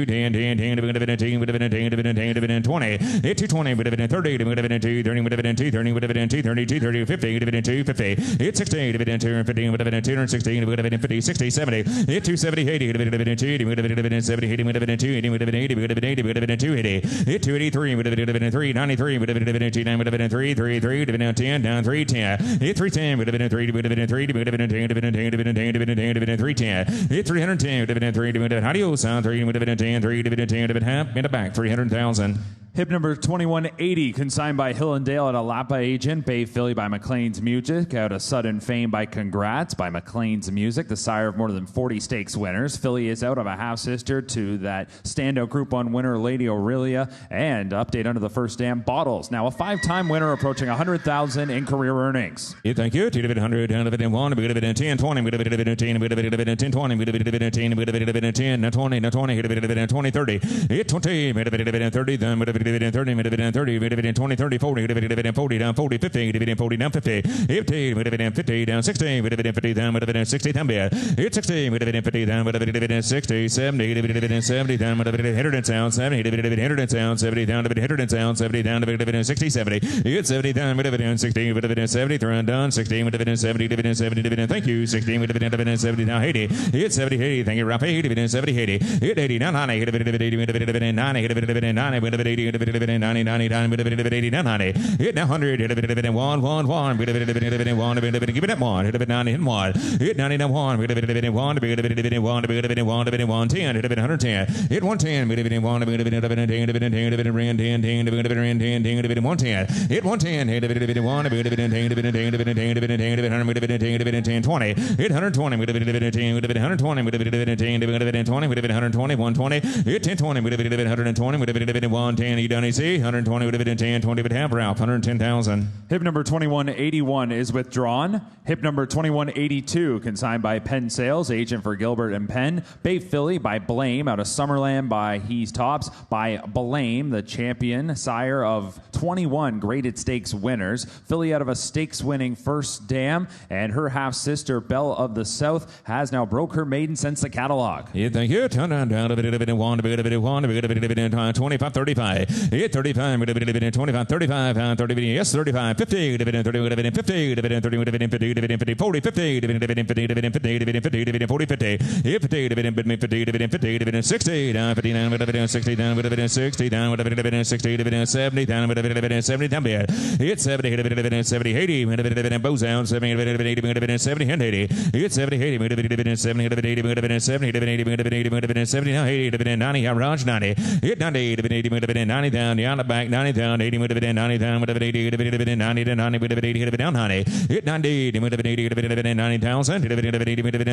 10, 20, hit 220, 30, 30, 50, 50, hit 60, 216, 50, 60, 70, hit 270, 80, 70, 80, 280, hit 283, 3, 93, 3, 10, down 310, hit 310, 310, hit 310, adios, sound 310, half, minute back, 300,000. Hip number 2180, consigned by Hill and Dale at a Lapa agent. Bay Philly by McLean's Music. Out of sudden fame by Congrats by McLean's Music, the sire of more than 40 stakes winners. Philly is out of a half-sister to that standout Group 1 winner, Lady Aurelia. And update under the first dam, Bottles. Now a 5-time winner approaching 100,000 in career earnings. Yeah, thank you. 100, down 1, 10, 20, 10, 20, 10, 20, 20, 30, hit 20, 30, then 30, 20, 30, 40, 40, down 40, 50, 40, down 50, 50, 50, down 60, 50, down 60, down bad, hit 60, 50, down 60, 70, 70, down 100 and sound, 70, 100 and sound, 70, down 100 and sound, 70, down 60, 70, hit 70, down 60, 70, thrown done, 60, 70, 70, thank you, 60, 70, down 80, hit 70, 80, thank you, Ralph, 80, 70, 80, hit 80, down 90, hit 80, 90, hit 90, 80, 90, 80, 90, hit 100, hit 1, 1, 1, give it that 1, hit 90, hit 1, hit 90, 1, hit 1, 10, hit 110, hit 110, hit 20, hit 120, 120, hit 1020, 120, 110, you done AC, 120, 10, 20, half Ralph, 110,000. Hip number 2181 is withdrawn. Hip number 2182, consigned by Penn Sales, agent for Gilbert and Penn. Bay Philly by Blame, out of Summerland by He's Tops, by Blame, the champion, sire of 21 graded stakes winners. Philly out of a stakes winning first dam, and her half sister, Belle of the South, has now broke her maiden since the catalog. Yeah, thank you. Turn down, 25, 35, hit 35, 25, 35, 30, yes, 35, 50, 30, 50, 50, 40, 50, 40, 50, 50, 60, down 59, 60, down 60, down 60, 70, down 70, down bad, hit 70, 70, 80, bows down 70, 70, 80, hit 70, 80, 70, 80, 70, now 80, 90, Raj 90, hit 90, 90 down, down the back, 90 down, 80, 90 down, 80, 90 to 90, hit down 90, hit 90, 90,000,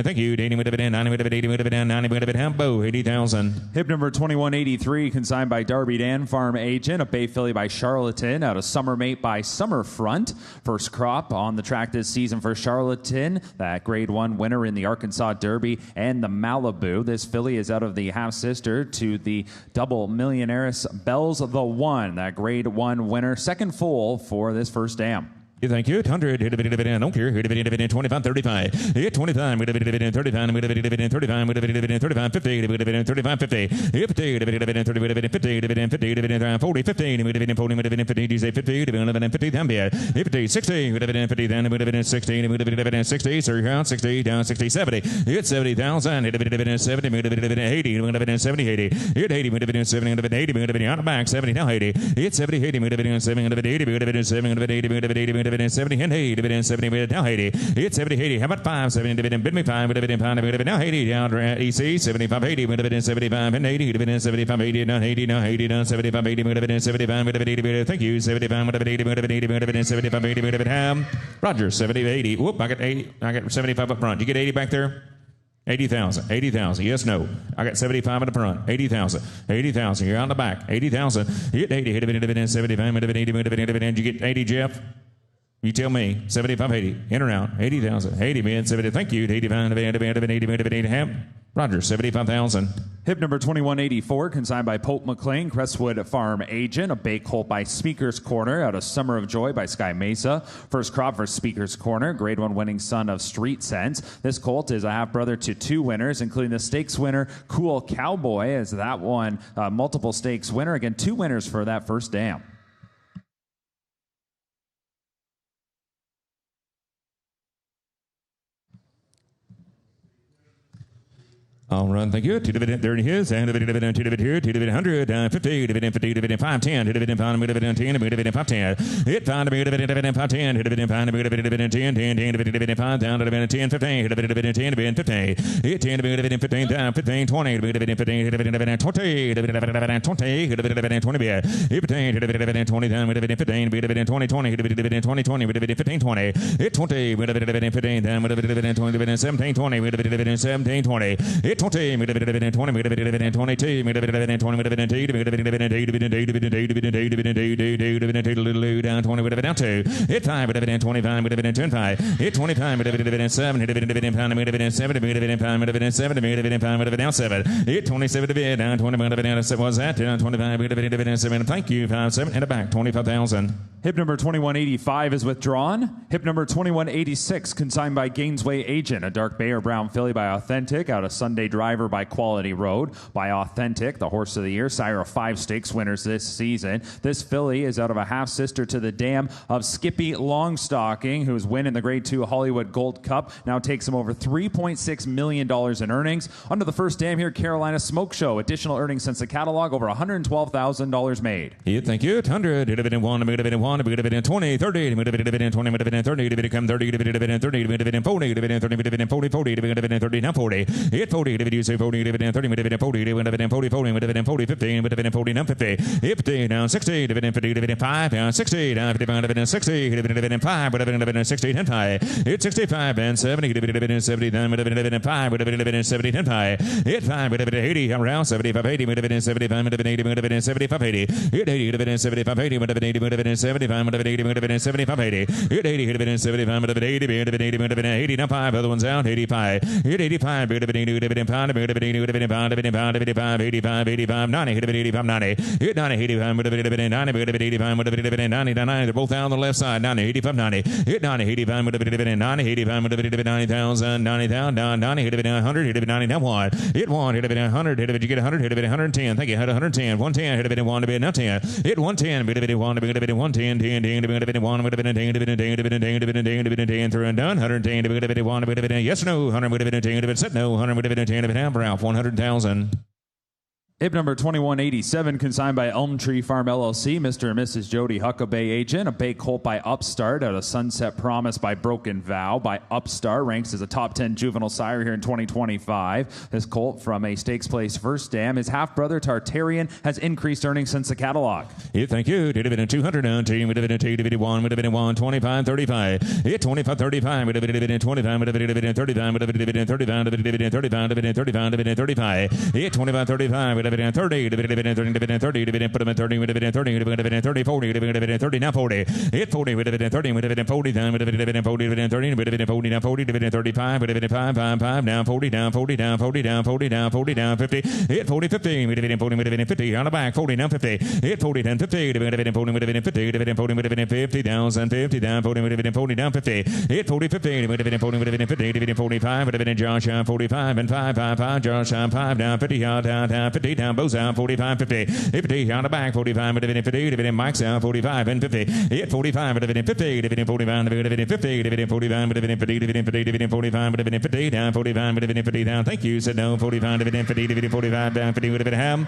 thank you, 80, 90, bow, 80,000. Hip number 2183, consigned by Darby Dan, farm agent. A Bay Philly by Charlatan, out of Summer Mate by Summerfront. First crop on the track this season for Charlatan, that grade 1 winner in the Arkansas Derby and the Malibu. This filly is out of the half-sister to the double millionaires Bells the One, that grade 1 winner. Second foal for this first dam. Thank you. 100. I don't care. 25, 35. 25. 35. 35. 35. 50. 35. 50. 50. 50. 40. 15. 50. 50. 50. 50. 60. 50. 60. 60. Sir, count 60. Down 60. 70. It's 70,000. 70. 80. 70. 80. It's 80. 70. 80. On the back. 70. Now 80. It's 70. 80. 70. 80. 70. 70 and 80, 70 now 80. It's 70, 80. How about 5? 70 bid me 5, now 80 down EC 75, 80, 75 and 80, 75, 80, now 80, now 80, now 75, 80, 75, 80. Thank you. 75, 80, 75, 80. Roger, 70, 80. Whoop, I got 80. I got 75 up front. You get 80 back there? 80,000. 80,000. Yes, no. I got 75 in the front. 80,000. 80,000. You're on the back. 80,000. Hit 80. Hit 75. 80. Did you get 80, Jeff? You tell me. 75, 80. In or out. 80,000. 80, man. 70. Thank you. 85, 80. Roger, 75,000. Hip number 2184, consigned by Pope McLean, Crestwood Farm Agent. A bay colt by Speaker's Corner out of Summer of Joy by Sky Mesa. First crop for Speaker's Corner, grade 1 winning son of Street Sense. This colt is a half brother to 2 winners, including the stakes winner, Cool Cowboy, as that one multiple stakes winner. Again, 2 winners for that first dam. All right, thank you. 2 dividend, there it is. And 2 dividend here, 2 dividend 100, 50, dividend 50, dividend 510, dividend 5, dividend 10, dividend 510. Hit 5, dividend 510, dividend 5, dividend 10, 10, dividend 5, down to dividend 10, 15, dividend 10, dividend 15. Hit 10, dividend 15, down 15, 20, dividend 15, dividend 20, dividend 20, dividend 20, bid. Hit 15, dividend 20, down, dividend 15, dividend 20, 20, dividend 20, 20, dividend 15, 20. Hit 20, dividend 15, down, dividend 20, dividend 17, 20, dividend 17, 20. Hit 20, 20, 22, 20, 20, down 20, down 2. Hit 5, 25, 10, 5. Hit 25, 7, hit 7, down 7. Hit 27, down 20, down 7 was that, down 25, 7. Thank you, 5, 7, in the back, 25,000. Hip number 2185 is withdrawn. Hip number 2186, consigned by Gainesway Agent, a dark bay or brown filly by Authentic, out of Sunday Driver by Quality Road. By Authentic, the horse of the year, sire of 5 stakes winners this season. This filly is out of a half-sister to the dam of Skippy Longstocking, who's winning the Grade 2 Hollywood Gold Cup. Now takes him over $3.6 million in earnings. Under the first dam here, Carolina Smoke Show. Additional earnings since the catalog, over $112,000 made. Yeah, thank you. 100, dividend 1, dividend 1, dividend 20, 30, dividend 20, dividend 30, dividend 30, dividend 30, dividend 40, dividend 30, dividend 40, 40, dividend 30, now 40. Hit 40, dividend you say 40, dividend 30, dividend 40, dividend 40, 40, dividend 40, 15, dividend 40, now 50. Hit 50, down 60, dividend 50, dividend 5, down 60, down 50, dividend 60, dividend 5, dividend 60, 10, 5. Hit 65, and 70, dividend 70, down dividend 5, dividend 70, 10, 5. Hit 5, dividend 80, around 75, 80, dividend 75, dividend 80, dividend 75, 80. Hit 80, dividend 75, 80, dividend 80, dividend 75, dividend 75, 80. Hit 80, dividend 75, dividend 80, dividend 80, now 5, other ones out, 85. Hit 85, dividend 5, dividend 5, dividend 5, 85, 85, 85, 90, hit 85, 90. Hit 90, 85, dividend 90, dividend 85, dividend 90, 90, they're both out on the left side, 90, 85, 90. Hit 90, 85, dividend 90, 85, dividend 90,000, 90,000, down 90, hit 100, hit 90, now 1. Hit 1, hit 100, hit you get 100, hit 110, thank you, hit 110, 110, hit 1, dividend now 10. Hit 110, dividend 1, dividend 110, 10, dividend 1, dividend 10, dividend 10, through and done, 110, dividend 1, dividend yes, no, 100, dividend 10, dividend set, no, 100, dividend 10, dividend Ralph, 100,000. Hip number 2187, consigned by Elm Tree Farm LLC, Mr. and Mrs. Jody Huckabee Agent. A bay colt by Upstart out of Sunset Promise by Broken Vow. By Upstart, ranks as a top 10 juvenile sire here in 2025. This colt from a stakes place first dam. His half-brother Tartarian has increased earnings since the catalog. Yeah, thank you. Dividend 200 down, dividend 2, dividend 1, dividend 1, 25, 35. Hit 25, 35, dividend 25, dividend 35, dividend 35, dividend 35, dividend 35, dividend 35. Hit 25, 35, dividend dividend 30, dividend 30, dividend 30, dividend put him at 30, dividend 30, dividend 30, 40, dividend 30, now 40. Hit 40, dividend 30, dividend 40, down, dividend 40, dividend 30, dividend 40, down 40, dividend 35, dividend 5, 5, 5, down 40, down 40, down 40, down 40, down 40, down 50. Hit 40, 50, dividend 40, dividend 50, on the back, 40, down 50. Hit 40, down 50, dividend 40, dividend 50, dividend 40, dividend 50, down 50, down 40, dividend 40, down 50. Hit 40, 50, dividend 40, dividend 50, dividend 45, dividend Josh, 45, and 5, 5, 5, Josh, 5, down 50, down 50, down both down 45, 50, 50, on the back, 45, dividend 50, dividend Mike's down 45, and 50. Hit 45, dividend 50, dividend 45, dividend 50, dividend 45, dividend 50, dividend 50, dividend 45, dividend 50, down 45, dividend 50, down. Thank you. Said no, 45, dividend 50, dividend 45, down 50, dividend ham.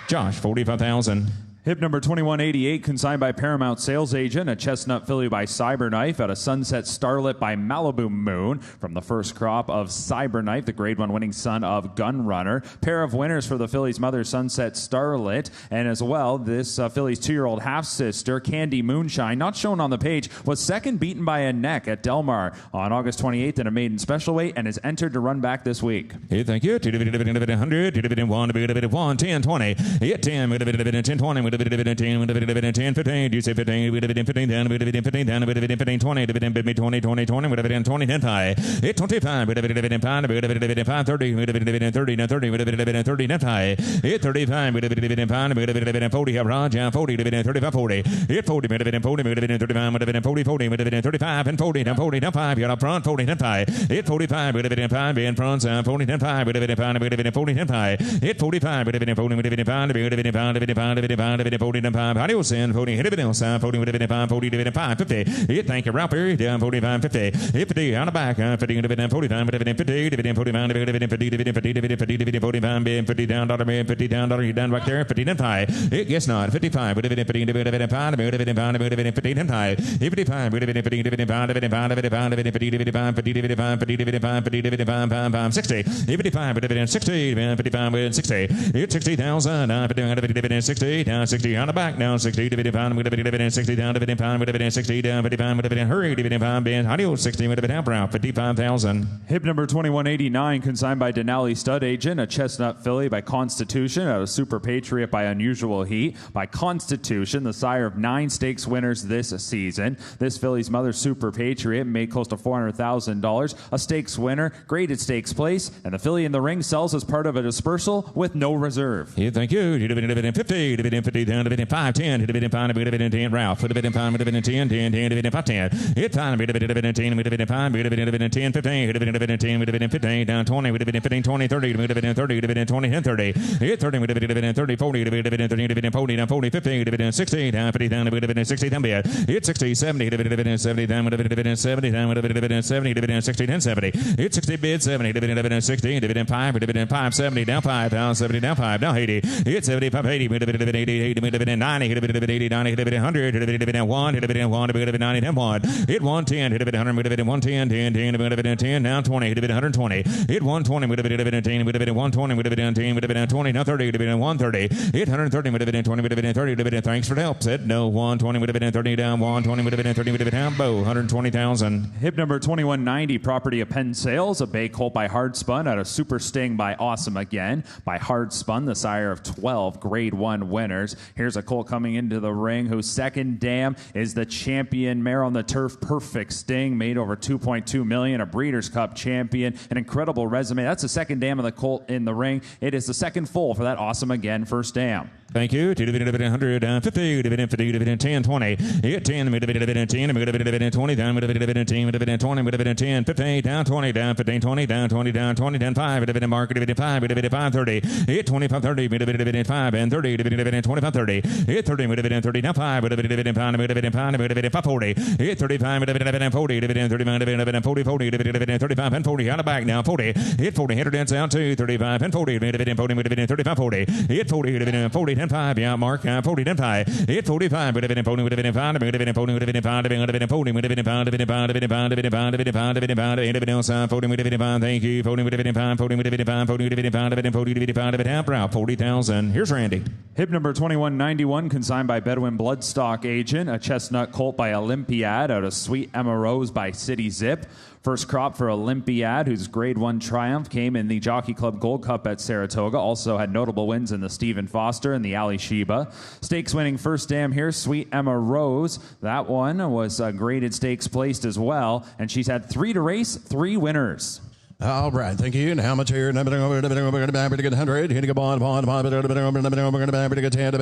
Josh, 45,000. Hip number 2188, consigned by Paramount Sales Agent, a Chestnut Filly by Cyberknife, out of Sunset Starlet by Malibu Moon, from the first crop of Cyberknife, the Grade 1 winning son of Gunrunner. Pair of winners for the filly's mother, Sunset Starlet, and as well, this filly's 2-year-old half-sister, Candy Moonshine, not shown on the page, was second beaten by a neck at Del Mar on August 28th in a maiden special weight, and is entered to run back this week. Hey, thank you. 2 dividend 100, 2 dividend 1, dividend 1, 10, 20. Hit 10, dividend 10, 20. Dividend 10, dividend 10, 15. Do you say 15? Dividend 15, down, dividend 15, down, dividend 15, 20, dividend 20, 20, 20, dividend 20, 10, 5. Hit 25, dividend 5, dividend 5, 30, dividend 30, now 30, dividend 30, now 5. Hit 35, dividend 5, dividend 40, have Raj, 40, dividend 35, 40. Hit 40, dividend 40, dividend 35, dividend 40, 40, dividend 35, and 40, down 40, down 5, you're up front, 40, 10, 5. Hit 45, dividend 5, in front, 40, 10, 5, dividend 5, dividend 40, 10, 5. Hit 45, dividend 40, dividend 5, dividend 5, dividend 5, dividend 40, 10, 5. Adios, and 40, hit dividend 40, dividend 5, 40, dividend 5, 50. Hit, thank you, Ralph Perry, down 45, 50. Hit 50, on the back, 50, dividend 45, dividend 50, dividend 45, dividend 50, dividend 50, dividend 50, dividend 45, 50 down, dollar, 50 down, dollar, you down back there, 50, then 5. Hit, yes, not, 55, dividend 50, dividend 5, dividend 5, dividend 50, then 5. Hit 55, dividend 50, dividend 5, dividend 5, dividend 5, dividend 50, dividend 5, 50, dividend 5, 50, dividend 5, 50, dividend 5, 5, 60. Hit 55, dividend 60, 55, 60. Hit 60,000, 50, dividend 60, down 60, on the back, down 60, dividend 5, dividend 60, down, dividend 5, dividend 60, down, 55, dividend, hurry, dividend 5, Ben, adios, 60, dividend, Brown, 55,000. Hip number 2189, consigned by Denali Stud Agent, a Chestnut Filly by Constitution, out of Super Patriot by Unusual Heat. By Constitution, the sire of 9 stakes winners this season. This filly's mother, Super Patriot, made close to $400,000. A stakes winner, graded stakes place, and the filly in the ring sells as part of a dispersal with no reserve. Yeah, thank you. Dividend 50, dividend 50, down, dividend 5, 10, dividend 5, dividend 10, Ralph, dividend 5, dividend 10, 10, 10, dividend 5, 10. Hit 5, dividend 10, dividend 5, dividend 10, 15, dividend 10, dividend 15, down 20, dividend 15, 20, 30, dividend 30, dividend 20, 10, 30. Hit 30, dividend 30, 40, dividend 30, dividend 40, down 40, 50, dividend 60, down 50, down, dividend 60, down bid. Hit 60, 70, dividend 70, down, dividend 70, down, dividend 70, dividend 60, down 70. Hit 60, bid 70, dividend 60, dividend 5, dividend 5, 70, down 5, down 70, down 5, down 80. Hit 75, 80, dividend 80, 80, dividend 90, dividend 80, 90, dividend 100, dividend 1, dividend 1, dividend 90, then 1. Hit 110, dividend 100, dividend 110, 10, 10, dividend 10, down 20, dividend 120. Hit 120, dividend 10, dividend 120, dividend 10, dividend 20, down 30, dividend 130. Hit 130, dividend 20, dividend 30, dividend thanks for the help. Said no, 120, dividend 30, down 120, dividend 30, dividend down, bow, 120,000. Hip number 2190, property of Penn Sales, a bay colt by Hard Spun, out of Super Sting by Awesome Again. By Hard Spun, the sire of 12 Grade 1 winners. Here's a colt coming into the ring whose second dam is the champion mare on the turf, Perfect Sting, made over $2.2 million, a Breeders' Cup champion, an incredible resume. That's the second dam of the colt in the ring. It is the second foal for that Awesome Again first dam. Thank you. Dividend 100, 50, dividend 50, dividend 10, 20. Hit 10, dividend 10, dividend 20, down, dividend 10, dividend 20, dividend 10, 15, down 20, down 15, 20, down 20, down 20, down 5, dividend market, dividend 5, dividend 5, 30. Hit 25, 30, dividend 5, and 30, dividend 25, 30. Hit 30, dividend 30, down 5, dividend 5, dividend 5, dividend 5, 40. Hit 35, dividend 40, dividend 35, dividend 40, 40, dividend 35, and 40, on the back, now 40. Hit 40, hit dance down 2, 35, and 40, dividend 40, dividend 35, 40. Hit 40, dividend 40, 10 5, yeah, Mark, 40 10 5, 8 45, would have been in pony, would have been in pound, would have been in pony, would have been in pound, would have been in pony, would have been in pound, would have been in pound, would have been in pound, would have been in pound, would have been in pound, would have been in pound, would have been outside, 40 would have been in pound, thank you, 40 would have been in pound, 40 would have been in pound, 40 would have been in pound, would have been in 40 would have been in pound, would have been half route, 40,000. Here's Randy. Hip number 2191, consigned by Bedouin Bloodstock Agent. A chestnut colt by Olympiad out of Sweet Emma Rose by City Zip. First crop for Olympiad, whose Grade 1 triumph came in the Jockey Club Gold Cup at Saratoga. Also had notable wins in the Stephen Foster and the Ali Sheba. Stakes winning first dam here, Sweet Emma Rose. That one was graded stakes placed as well, and she's had 3 to race, 3 winners. All right, thank you. And how much here? Pretty good 100. Hitting a bond, pretty good 10,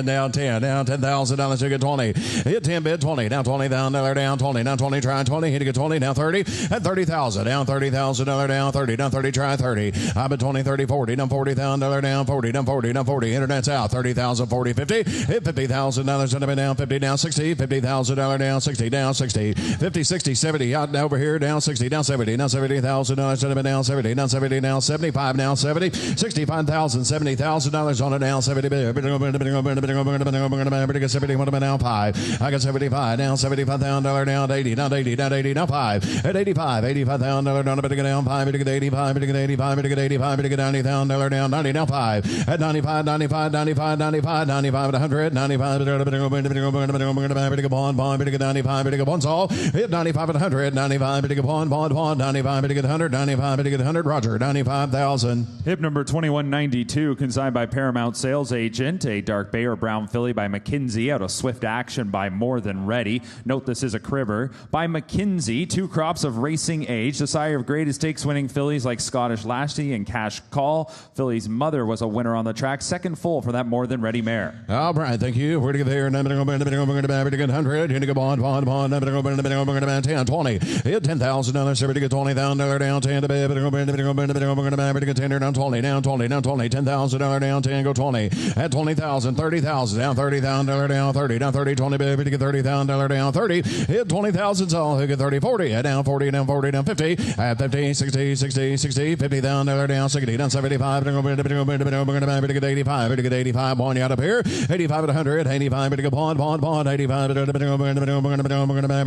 down 10, down $10,000 to get 20. Hit 10 bid 20, down 20, down 20, down 20, try 20, hitting a 20, down 30, at 30,000, down $30,000, down 30, down 30, try 30. I bet 20, 30, 40, down $40,000, down 40, down 40, down 40. Internet's out, 30,000, 40, 50. Hit $50,000, down 50, down 60, $50,000, down 60, down 60, 50, 60, 70, out over here, down 60, down 70, down 70. $70,000 should have been down 70, down 70, down 75, down 70, $65,000, $70,000 on it, down 70. Down 5. I got 75, down $75,000, down 80, down 80, down 80, down 5. At 85, $85,000 down, better get down 5, better get 85, better get 85, better get 85, better get $90,000 down 90, down 5. At 95, 95, 95, 95, 95 at 100, 95, better get bond, better get 95, better get bonds all. Hit 95 at 100, 95, better get bond, 95, better get 100, 95, better get 100, Roger, 95,000. Hip number 2192, consigned by Paramount Sales Agent. A dark bay or brown filly by McKinsey out of Swift Action by More Than Ready. Note this is a cribber. By McKinsey, 2 crops of racing age. The sire of graded stakes winning fillies like Scottish Lassie and Cash Call. Filly's mother was a winner on the track. Second full for that More Than Ready mare. All right, thank you. We're going to get there. Better get 100. Here to go bond, better go 10, 20. Hit $10,000, better get 20,000 down 10 to bed, better go 10 down 20, down 20, down 20, $10,000 down 10, go 20. At 20,000, 30,000, down $30,000 down 30, down 30, 20, better get $30,000 down 30. Hit 20,000, so hit 30, 40, at down 40, down 40, down 50, at 50, 60, 60, 60, $50,000 down 60, down 75, better get 85, better get 85, bond you out up here, 85 at 100, 85, better get bond, 85, better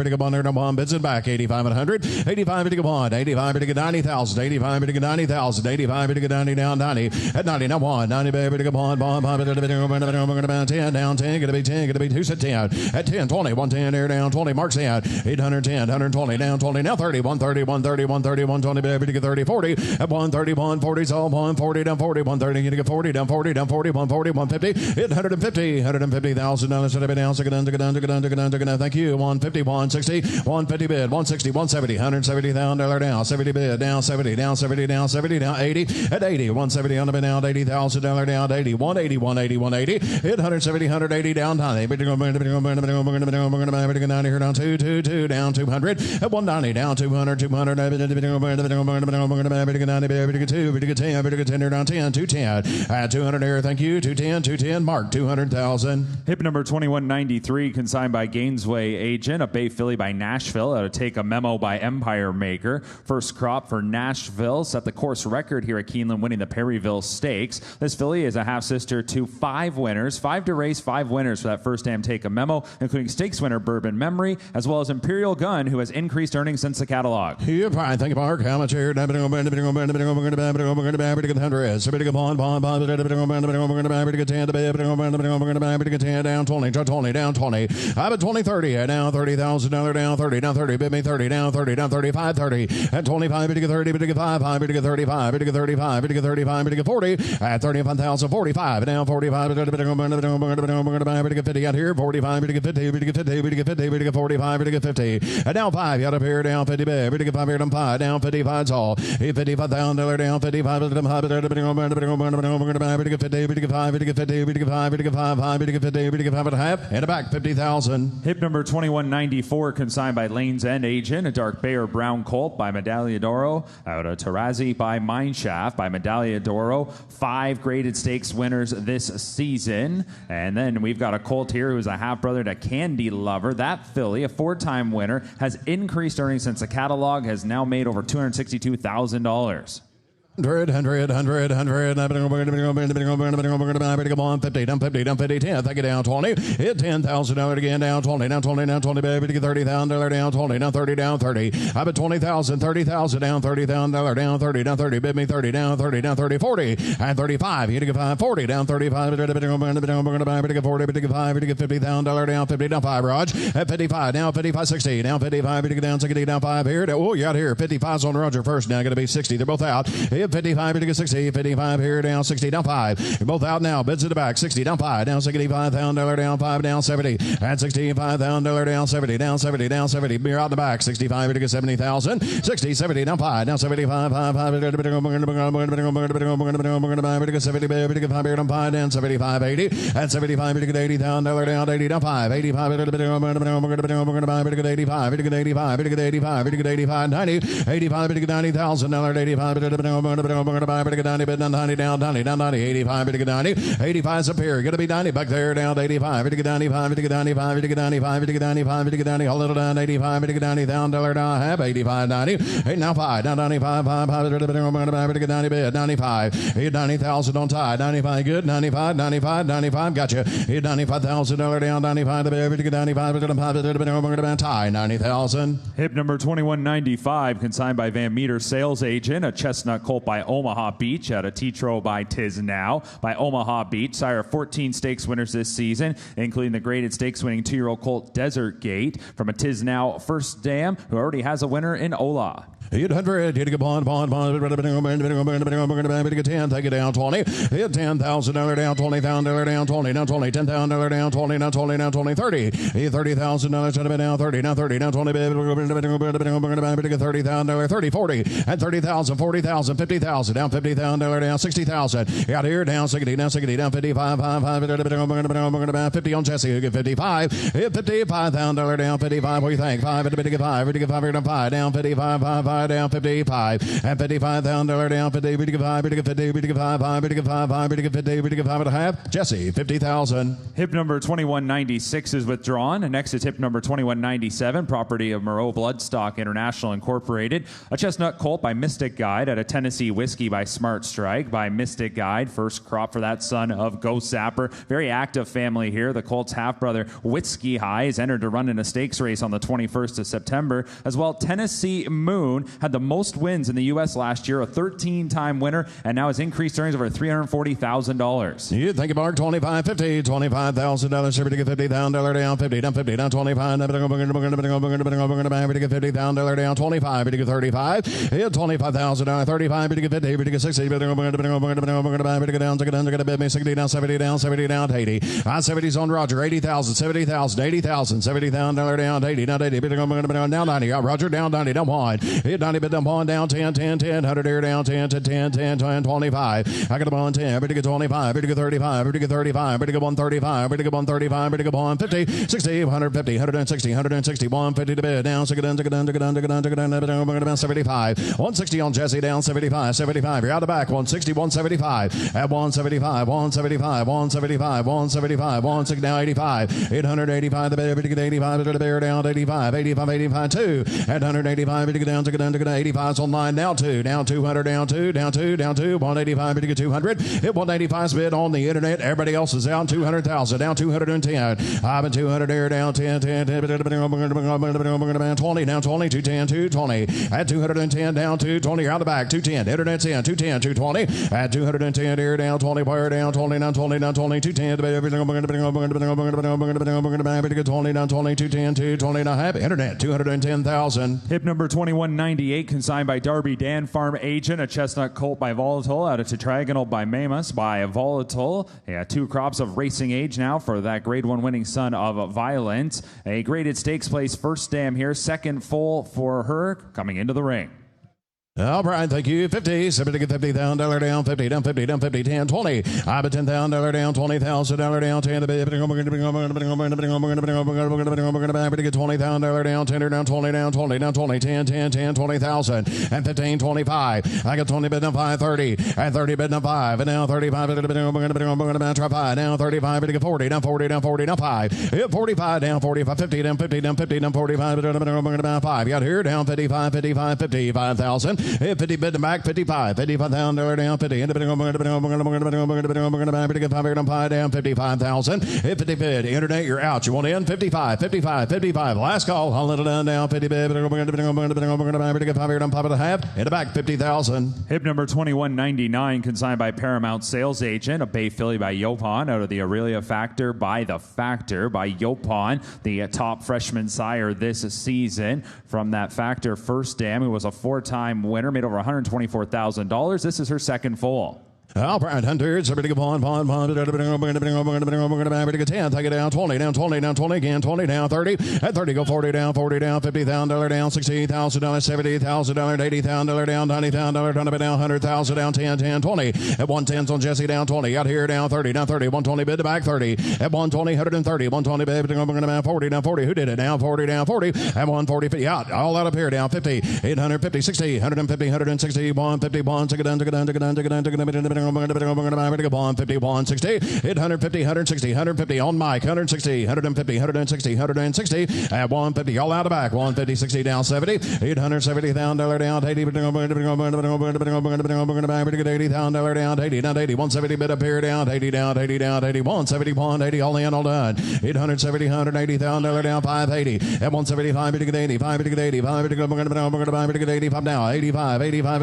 get bond, bids it back, 85 at 100, 85, better get bond, 85, better get 90,000, 85, better get 90,000, 85, better get 90, down 90, at 90, now 1, 90, better get bond, better get 10, down 10, get a big 10, get a big 2, set 10, at 10, 20, 110, there, down 20, marks out, 810, 120, down 20, now 30, 130, 130, 130, 120, better get 30, 40, at 130, 140, all 140, down 40, 130, you get 40, down 40, down 40, 140, 150, hit $150,000, should have been down, thank you, 150, 160, 150 bid, 160, 170, $170,000 down, 70 bid, down 70, down 70, down 70, down 80, at 80, 170 on the bid, down $80,000 down 80, 180, 180, 180, hit 170, 180, down 90, better go 90 here, down 2, down 200, at 190, down 200, 200, better get 90, better get 2, better get 10, better get 10 here, down 10, 210, at 200 here, thank you, 210, mark, 200,000. Hip number 2193, consigned by Gainesway Agent. A bay filly by Nashville. To take a memo by Empire Maker. First crop for Nashville. Set the course record here at Keeneland, winning the Perryville Stakes. This filly is a half-sister to 5 winners. 5 to race, 5 winners for that first dam take a memo, including stakes winner Bourbon Memory, as well as Imperial Gun, who has increased earnings since the catalog. You're fine. Thank you, Mark. How much here? Better get 100. So better get bond, better get 10, better get 10, down 20, try 20, down 20. I'm at 20, 30, down $30,000, down 30, down 30, bid me 30, down 30, down 35, 30, at 25, better get 30, better get 5, better get 35, better get 35, better get 35, better get 40, at 35,000, 45, down 45, better get 50 out here, 45, better get 50, better get 50, better get 50, better get 45, better get 50, and down 5, out up here, down 50, better get 5 here, down 5, down 55, all, $55,000, down 55, better get 50, better get 50, better get 5, better get 50, better get 5, better get 5, better get 50, better get 5 and a half, and a back, 50,000. Hip number 2194, consigned by Lane's End Agent. A dark bay or brown colt by Medaglia d'Oro. Out of Tarazi by Mineshaft by Medaglia d'Oro. 5 graded stakes winners this season. And then we've got a colt here who's a half-brother to Candy Lover. That filly, a 4-time winner, has increased earnings since the catalog, has now made over $262,000. 100, 100, 50, down 50, down 50, 10, take it down 20, hit $10,000 again, down 20, down 20, down 20, baby, $30,000 down 20, down 30, down 30, I bet 20,000, 30,000 down $30,000 down 30, down 30, bid me 30, down 30, down 30, 40, and 35, you get 5, 40, down 35, 40, 50,000 down 50, down 5, Raj, at 55, down 55, 60, down 55, down 60, down 5 here, oh, you out here, 55's on Roger first, now going to be 60, they're both out, 55 to 60, 55 here, down 60, down 5. You're both out now. Bids at the back, 60, down 5, down $65,000, down 5, down 70, and $65,000, down 70, down 70, down 70. You're out in the back, 65 to 70,000, 60, 70, down 5, down 75, 5, 5, 70, down 5, down 75, 80, and 75 to $80,000, down 80, down 5, 85, 85, 85, 90, 85 to $90,000, 85 90, bid 90, down 90, down 90, 85, bid 90, 85's up here, gonna be 90, back there, down 85, bid 95, bid 95, bid 95, bid 95, bid 90, hold it down 85, bid 90, down dollar, down half, 85, 90, 8, now 5, down 95, 5, 5, bid 90, bid 95, hit 90,000 on tie, 95, good, 95, 95, 95, gotcha, hit $95,000 down 95, the bid 95, bid tie, 90,000. Hip number 2195, consigned by Van Meter sales agent, a chestnut colt by Omaha Beach out of Tetro by Tiz Now by Omaha Beach. Sire 14 stakes winners this season, including the graded stakes winning 2-year-old colt Desert Gate from a Tiz Now first dam who already has a winner in Ola. 800, hit a bond, 10, take it down 20, hit $10,000 down, $20,000 down, 20, down 20, $10,000 down, 20, down 20, down 20, 30, hit $30,000 down 30, down 30, down 20, $30,000, 30, 40, and 30,000, 40,000, 50,000, down $50,000 down 60,000, out here down 60, down 60, down 55, 50 on Jesse, who get 55, hit $55,000 down 55, what do you think? 5 at the bid, 5, down 5, down 55, 5, down 55, and $55,000 down 50, 55, 55 and a half. Jesse, 50,000. Hip number 2196 is withdrawn. Next is hip number 2197, property of Moreau Bloodstock International Incorporated. A chestnut colt by Mystic Guide at a Tennessee Whiskey by Smart Strike by Mystic Guide. First crop for that son of Ghost Zapper. Very active family here. The colt's half-brother Whiskey High is entered to run in a stakes race on the 21st of September. As well, Tennessee Moon had the most wins in the U.S. last year, a 13-time winner, and now has increased earnings over $340,000. You think of Mark 25, 50, $25,000, $50,000 down 50, down 50, down 25, $50,000 down 25, $35, hit $25,000, 35, $50, 60, down 60, down 70, down 70, down 80, 70's on Roger, 80,000, 70,000, 80,000, $70,000 down 80, down 80, down 90, Roger, down 90, down 1, hit 90, bid down 1, down 10, 10, 10, 100 here, down 10 to 10, 10, 10, 25, I got them on 10, bid to get 25, bid to get 35, bid to get 35, bid to get 135, bid to get 135, bid to get 150, 60, 150, 160, 160, 150 to bid, down, 75, 160 on Jesse, down 75, 75, you're out the back, 160, 175, at 175, 175, 175, 175, 160, now 85, 885, the bid to get 85, to the bear, down 85, 85, 85, 2, at 185, to get down, to get 85's online, now 2, down 200, down 2, down 2, down 2, 185, to get 200, hit 185's bid on the internet, everybody else is down 200,000, down 210, I've been 200 here, down 10, 10, 10, 20, down 20, 210, 220, at 210, down 220, you're out the back, 210, internet's in, 210, 220, at 210 here, down 20, wire down 20, down 20, down 20, 210, 20, down 20, 210, 220, and a half, internet, 210,000. Hip number 2198, consigned by Darby Dan Farm Agent, a chestnut colt by Volatile out of Tetragonal by Mamus by Volatile. Yeah, 2 crops of racing age now for that grade 1 winning son of Violent. A graded stakes place first dam here, second full for her coming into the ring. All right, thank you. 50, $50,000 down 50, down 50, down 50, 10, 20. I bet $10,000 down, $20,000 down, 10 to get $20,000 down, 10 down, 20 down, 20 down, 20, 10, 10, 10, 20,000, and 15, 25. I got 20 bid down 5, 30, and 30 bid down 5, and now 35 bid try 5, down 35 bid 40, down 40, down 40, down 5, hit 45 down 45, 50 down 50 down 50 down 45 down 5. Got here down 55, 55, 55,000. 50 bid to back, 55. $55,000 down, 50. Down 55,000. 50 bid. Internet, you're out. You want in? 55. Last call. I'll let it down. 50 bid. Pop it a half. In the back, 50,000. Hip number 2199, consigned by Paramount Sales Agent. A Bay filly by Yopon out of the Aurelia Factor by the Factor by Yopon, the top freshman sire this season from that Factor first dam, who was a 4-time winner, made over $124,000. This is her second foal. All right, Hunters, pretty good pawn, 10, take it down, 20, down 20 again, 20, down 30, at 30, go 40, down $50,000 down, $60,000, $70,000, $80,000 down, $90,000, $100,000 down, $100,000 down, 10, 20, at 110's on Jesse, down 20, out here, down 30, 120 bid to back 30, at 120, 130, 120 bid, down 40, who did it, down 40, at 140, 50, out, all out up here, down 50, 850, 60, 150, 160, 150, 51, 60, 850, 160, 150 on Mike, 160, 150, 160, 160, at 150, all out of back, 150, 60 down 70, $870,000 down, 80, $80,000 down, 80, down 80, 170 bid up here, down, 80, 171, 80, all in, all done, 870, $180,000 down, 580, at 175, bid to get 80, 5 bid to get 80, 5 bid to get 85 now, 85, 185,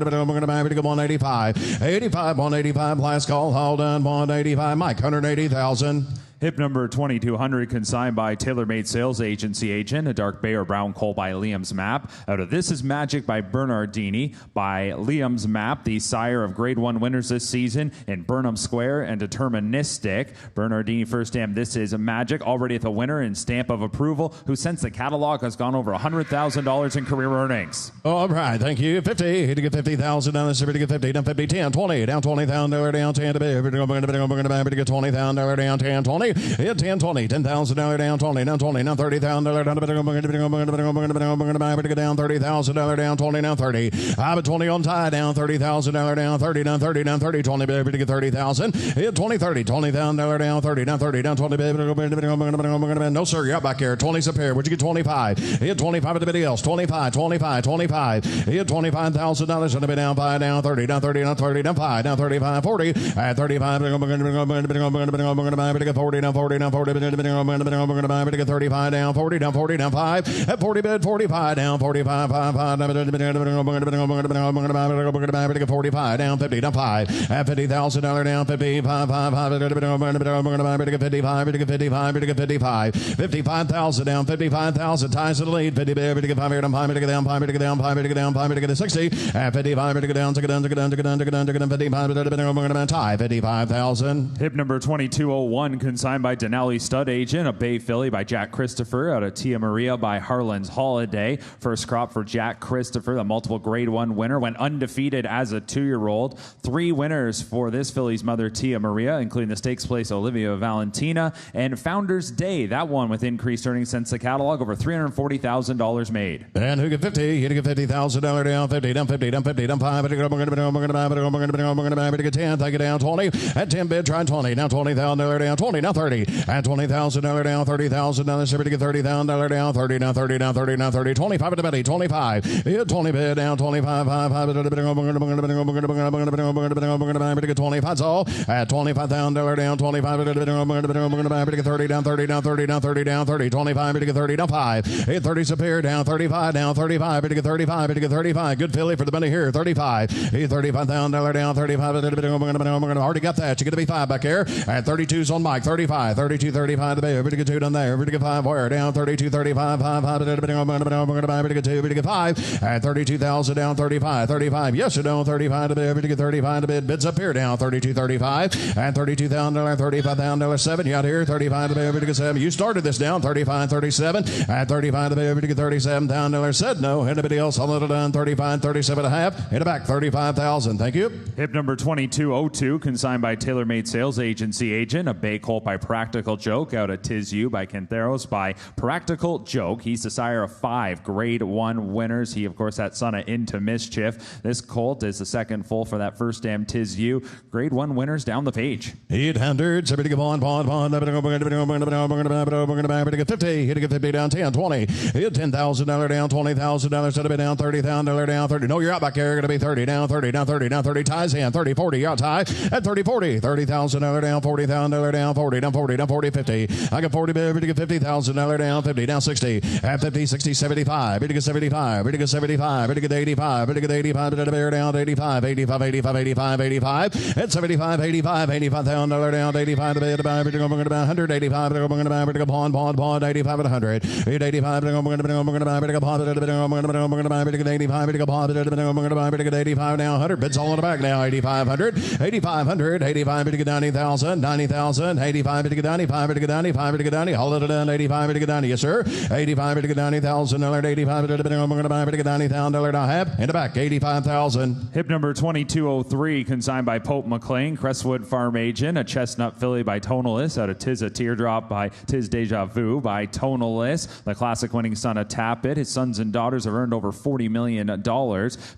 185, 185, last call, all done, 185, Mike, 180,000. Hip number 2200, consigned by TaylorMade Sales Agency Agent, a dark bay or brown coal by Liam's Map. Out of This Is Magic by Bernardini by Liam's Map, the sire of Grade 1 winners this season in Burnham Square and Deterministic. Bernardini first dam This Is Magic, already at the winner in stamp of approval, who since the catalog has gone over $100,000 in career earnings. All right, thank you. 50, to get 50,000 down, to get 50, down 50, 10, 20, down $20,000 down, 10 to bid, to get $20,000 down, 10, 20. Hit 10, 20, $10,000 down, 20, down 20, down $30,000 down, down $30,000 down, 20, down 30. I'm at 20 on tie, down $30,000 down, 30, down 30, down 30, 20, baby, to get 30,000. Hit 20, 30, $20,000 down, 30, down 30, down 20, baby, no sir, you're out back here. 20's a pair. Would you get 25? Hit 25 at the else. 25. Hit $25,000 on the bid down 5, down 30, down 30, down 30, down 5, down 35, 40, at 35, 40, down 40, down 40, bid, to get 35, down 40, down 40, down 5, at 40 bid, 45, down 45, 5, to get 45, down 50, down 5, at $50,000 down, 55, 5, to get 55, to get 55, to get 55, 55,000 down, 55,000, ties to the lead, 50 bid, to get 5, down 5, to get down 5, to get down 5, to get down 5, to get 60, at 55, to get down, to get down, to get down, to get down, to get down, to get down, 55, to tie, 55,000. Hip number 2201, consigned by Denali Stud Agent, a Bay filly by Jack Christopher, out of Tia Maria by Harlan's Holiday. First crop for Jack Christopher, the multiple Grade 1 winner, went undefeated as a 2-year-old. 3 winners for this filly's mother, Tia Maria, including the stakes place Olivia Valentina and Founders Day. That one with increased earnings since the catalog, over $340,000 made. And who get 50? He to get $50,000 down, 50, down 50, down 50, down 5, to get 10, take it down 20, at 10 bid, try 20, down $20,000 down, 20, now 30, at $20,000 down, $30,000, to get $30,000 down, 30, down 30, down 30, down 30, 25 at the belly, 25, hit 20 bid down, 25, 5, to get 25, all, at $25,000 down, 25, to get 30, down 30, down 30, down 30, down 30, 25, to get 30, down 5, hit 30's a pair, down 35, down 35, to get 35, to get 35, good filly for the belly here, 35, hit $35,000 down, 35, already got that, you get to be 5 back here, at 32's on Mike, 35, 32, 35 to be, to get 2 down there, to get 5, where, down 32, 35, 5, to get 2, to get 5, at 32,000 down, 35, 35, yes or no, 35 to be, to get 35 to bid, bids up here, down 32, 35, and $32,000, $35,000, 7, you out here, 35 to be, to get 7, you started this down, 35, 37, at 35 to be, to get $37,000, said no, anybody else, all little done, 35, 37 and a half, in the back, 35,000, thank you. Hip number 2202, consigned by TaylorMade Sales Agency Agent, a Bay colt by by Practical Joke out of Tis You by Cantheros by Practical Joke. He's the sire of 5 Grade 1 winners. He, of course, that son of Into Mischief. This colt is the second full for that first dam Tis You. Grade 1 winners down the page. 800, somebody go on, 50, hit a 50 down 10, 20, hit $10,000 down, $20,000, set it down, $30,000 down, 30. No, you're out back there, going to be 30 down, 30 down, 30 down, 30, ties in, 30, 40, you're out tie, at 30, 40, $30,000 down, $40,000 down, 40 down, 40 down, 40, 50. I got 40, bid, to get $50,000 down, 50 down, 60, at 50, 60, 75, bid to get 75, bid to get 75, bid to get 85, bid to get 85, bid to bear down, 85, 85, 85, 85, 85, at 75, 85, $85,000 down, 85 to bid, bid to go, 185, bid to go, bid to go, pawn, 85 at 100, 85, bid to go, bid to go, bid to go, pawn, bid to go, bid to go, bid to get 85, bid to go, pawn, bid to go, bid to get 85 now, 100, bids all in the back now, 8,500, 8,500, 85, bid to get 90,000, 90,000, 85, bid to get 95, bid to get 95, bid to get 90, hold it down, 85, bid to get 90, yes sir, 85, bid to get 90,000, 85, bid to get $90,000 I have, in the back, 85,000. Hip number 2203, consigned by Pope McLean, Crestwood Farm Agent, a chestnut filly by Tonalist, out of Tis a Teardrop by Tis Deja Vu by Tonalist, the classic winning son of Tappet. His sons and daughters have earned over $40 million.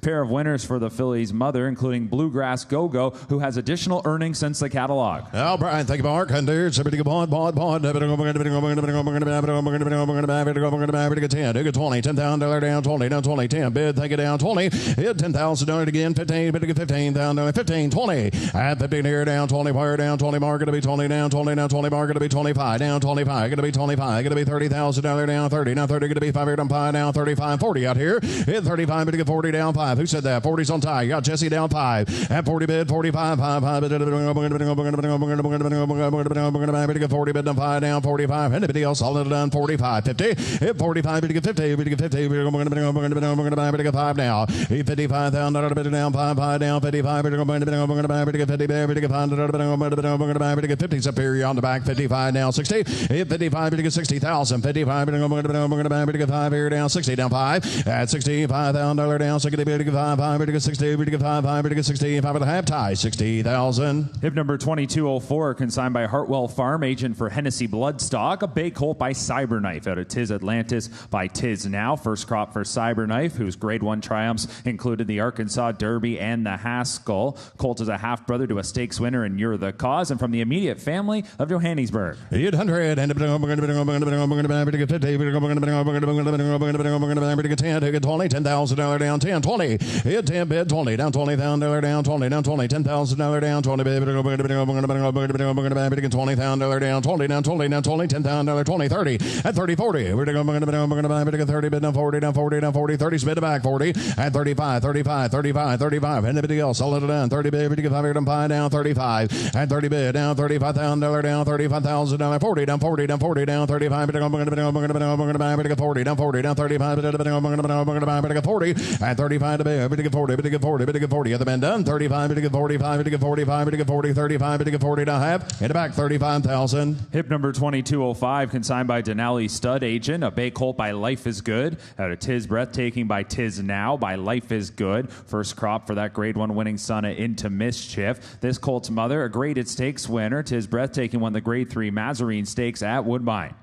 Pair of winners for the filly's mother, including Bluegrass Go-Go, who has additional earnings since the catalog. Oh, Brian, thank you, Mark. 100, somebody go on, 10, 20, $10,000 down, 20 down, 20, 10, bid, take it down, 20, hit $10,000 again, 15, bid to get 15,000, 15, 20, at 15 here down, 20, fire down, 20, mark, gonna be 20 down, 20 down, 20, mark, gonna be 25 down, 25, gonna be 25, gonna be $30,000 down, 30, now 30, gonna be 5 here down, 5 down, 35, 40 out here, hit 35, bid to get 40 down, 5, who said that? 40's on tie, you got Jesse down 5, at 40 bid, 45, 5, bid, bid to get 40 bid down, 5 down, 45, anybody else, all done, 45, 50, hit 45, bid to get 50, bid to get 50, bid to get 5 now, hit $55,000 bid down, 5 down, 55, bid to get 50, bid to get 5, bid to get 50, superior on the back, 55 down, 60, hit 55, bid to get 60,000, 55, bid to get 5 here down, 60 down 5, at $65,000 down, 60, bid to get 5, bid to get 60, bid to get 5, bid to get 60, 5 and a half tie, 60,000. Hip number 2204, consigned by Hartwell Farm Agent for Hennessy Bloodstock, a bay colt by Cyberknife out of Tis Atlantis by Tis Now. First crop for Cyberknife, whose grade 1 triumphs included the Arkansas Derby and the Haskell. Colt is a half brother to a stakes winner, and You're the Cause, and from the immediate family of Johannesburg. 800 and to get 50, to get 10, to get 20, $10,000 down, 10, 20, hit 10 bid, 20 down, $20,000 down, 20 down, 20, $10,000 down, 20 bid, to get $20,000 down, 20 down, 20 down, 20, $10,000, 20, 30, at 30, 40, we're going to get 30 bid down, 40 down, 40 down, 40, 30, spin it back, 40, at 35, 35, 35, 35, anybody else, all it down, 30 bid, to get 5 down, 5 down, 35, at 30 bid down, $35,000 down, $35,000, 40 down, 40 down, 40 down, 35, bid to get 40 down, 40 down, 35, bid to get 40, at 35 to bid, to get 40, bid to get 40, bid to get 40, at the bend done, 35, bid to get 45, bid to get 45, bid to get 40, 35, bid to get 40 down half, in the back, 35,000. Hip number 2205, consigned by Denali Stud Agent, a bay colt by Life is Good, out of Tis Breathtaking by Tis Now by Life is Good. First crop for that grade 1 winning son of Into Mischief. This colt's mother, a graded stakes winner. Tis Breathtaking won the grade 3 Mazarine Stakes at Woodbine.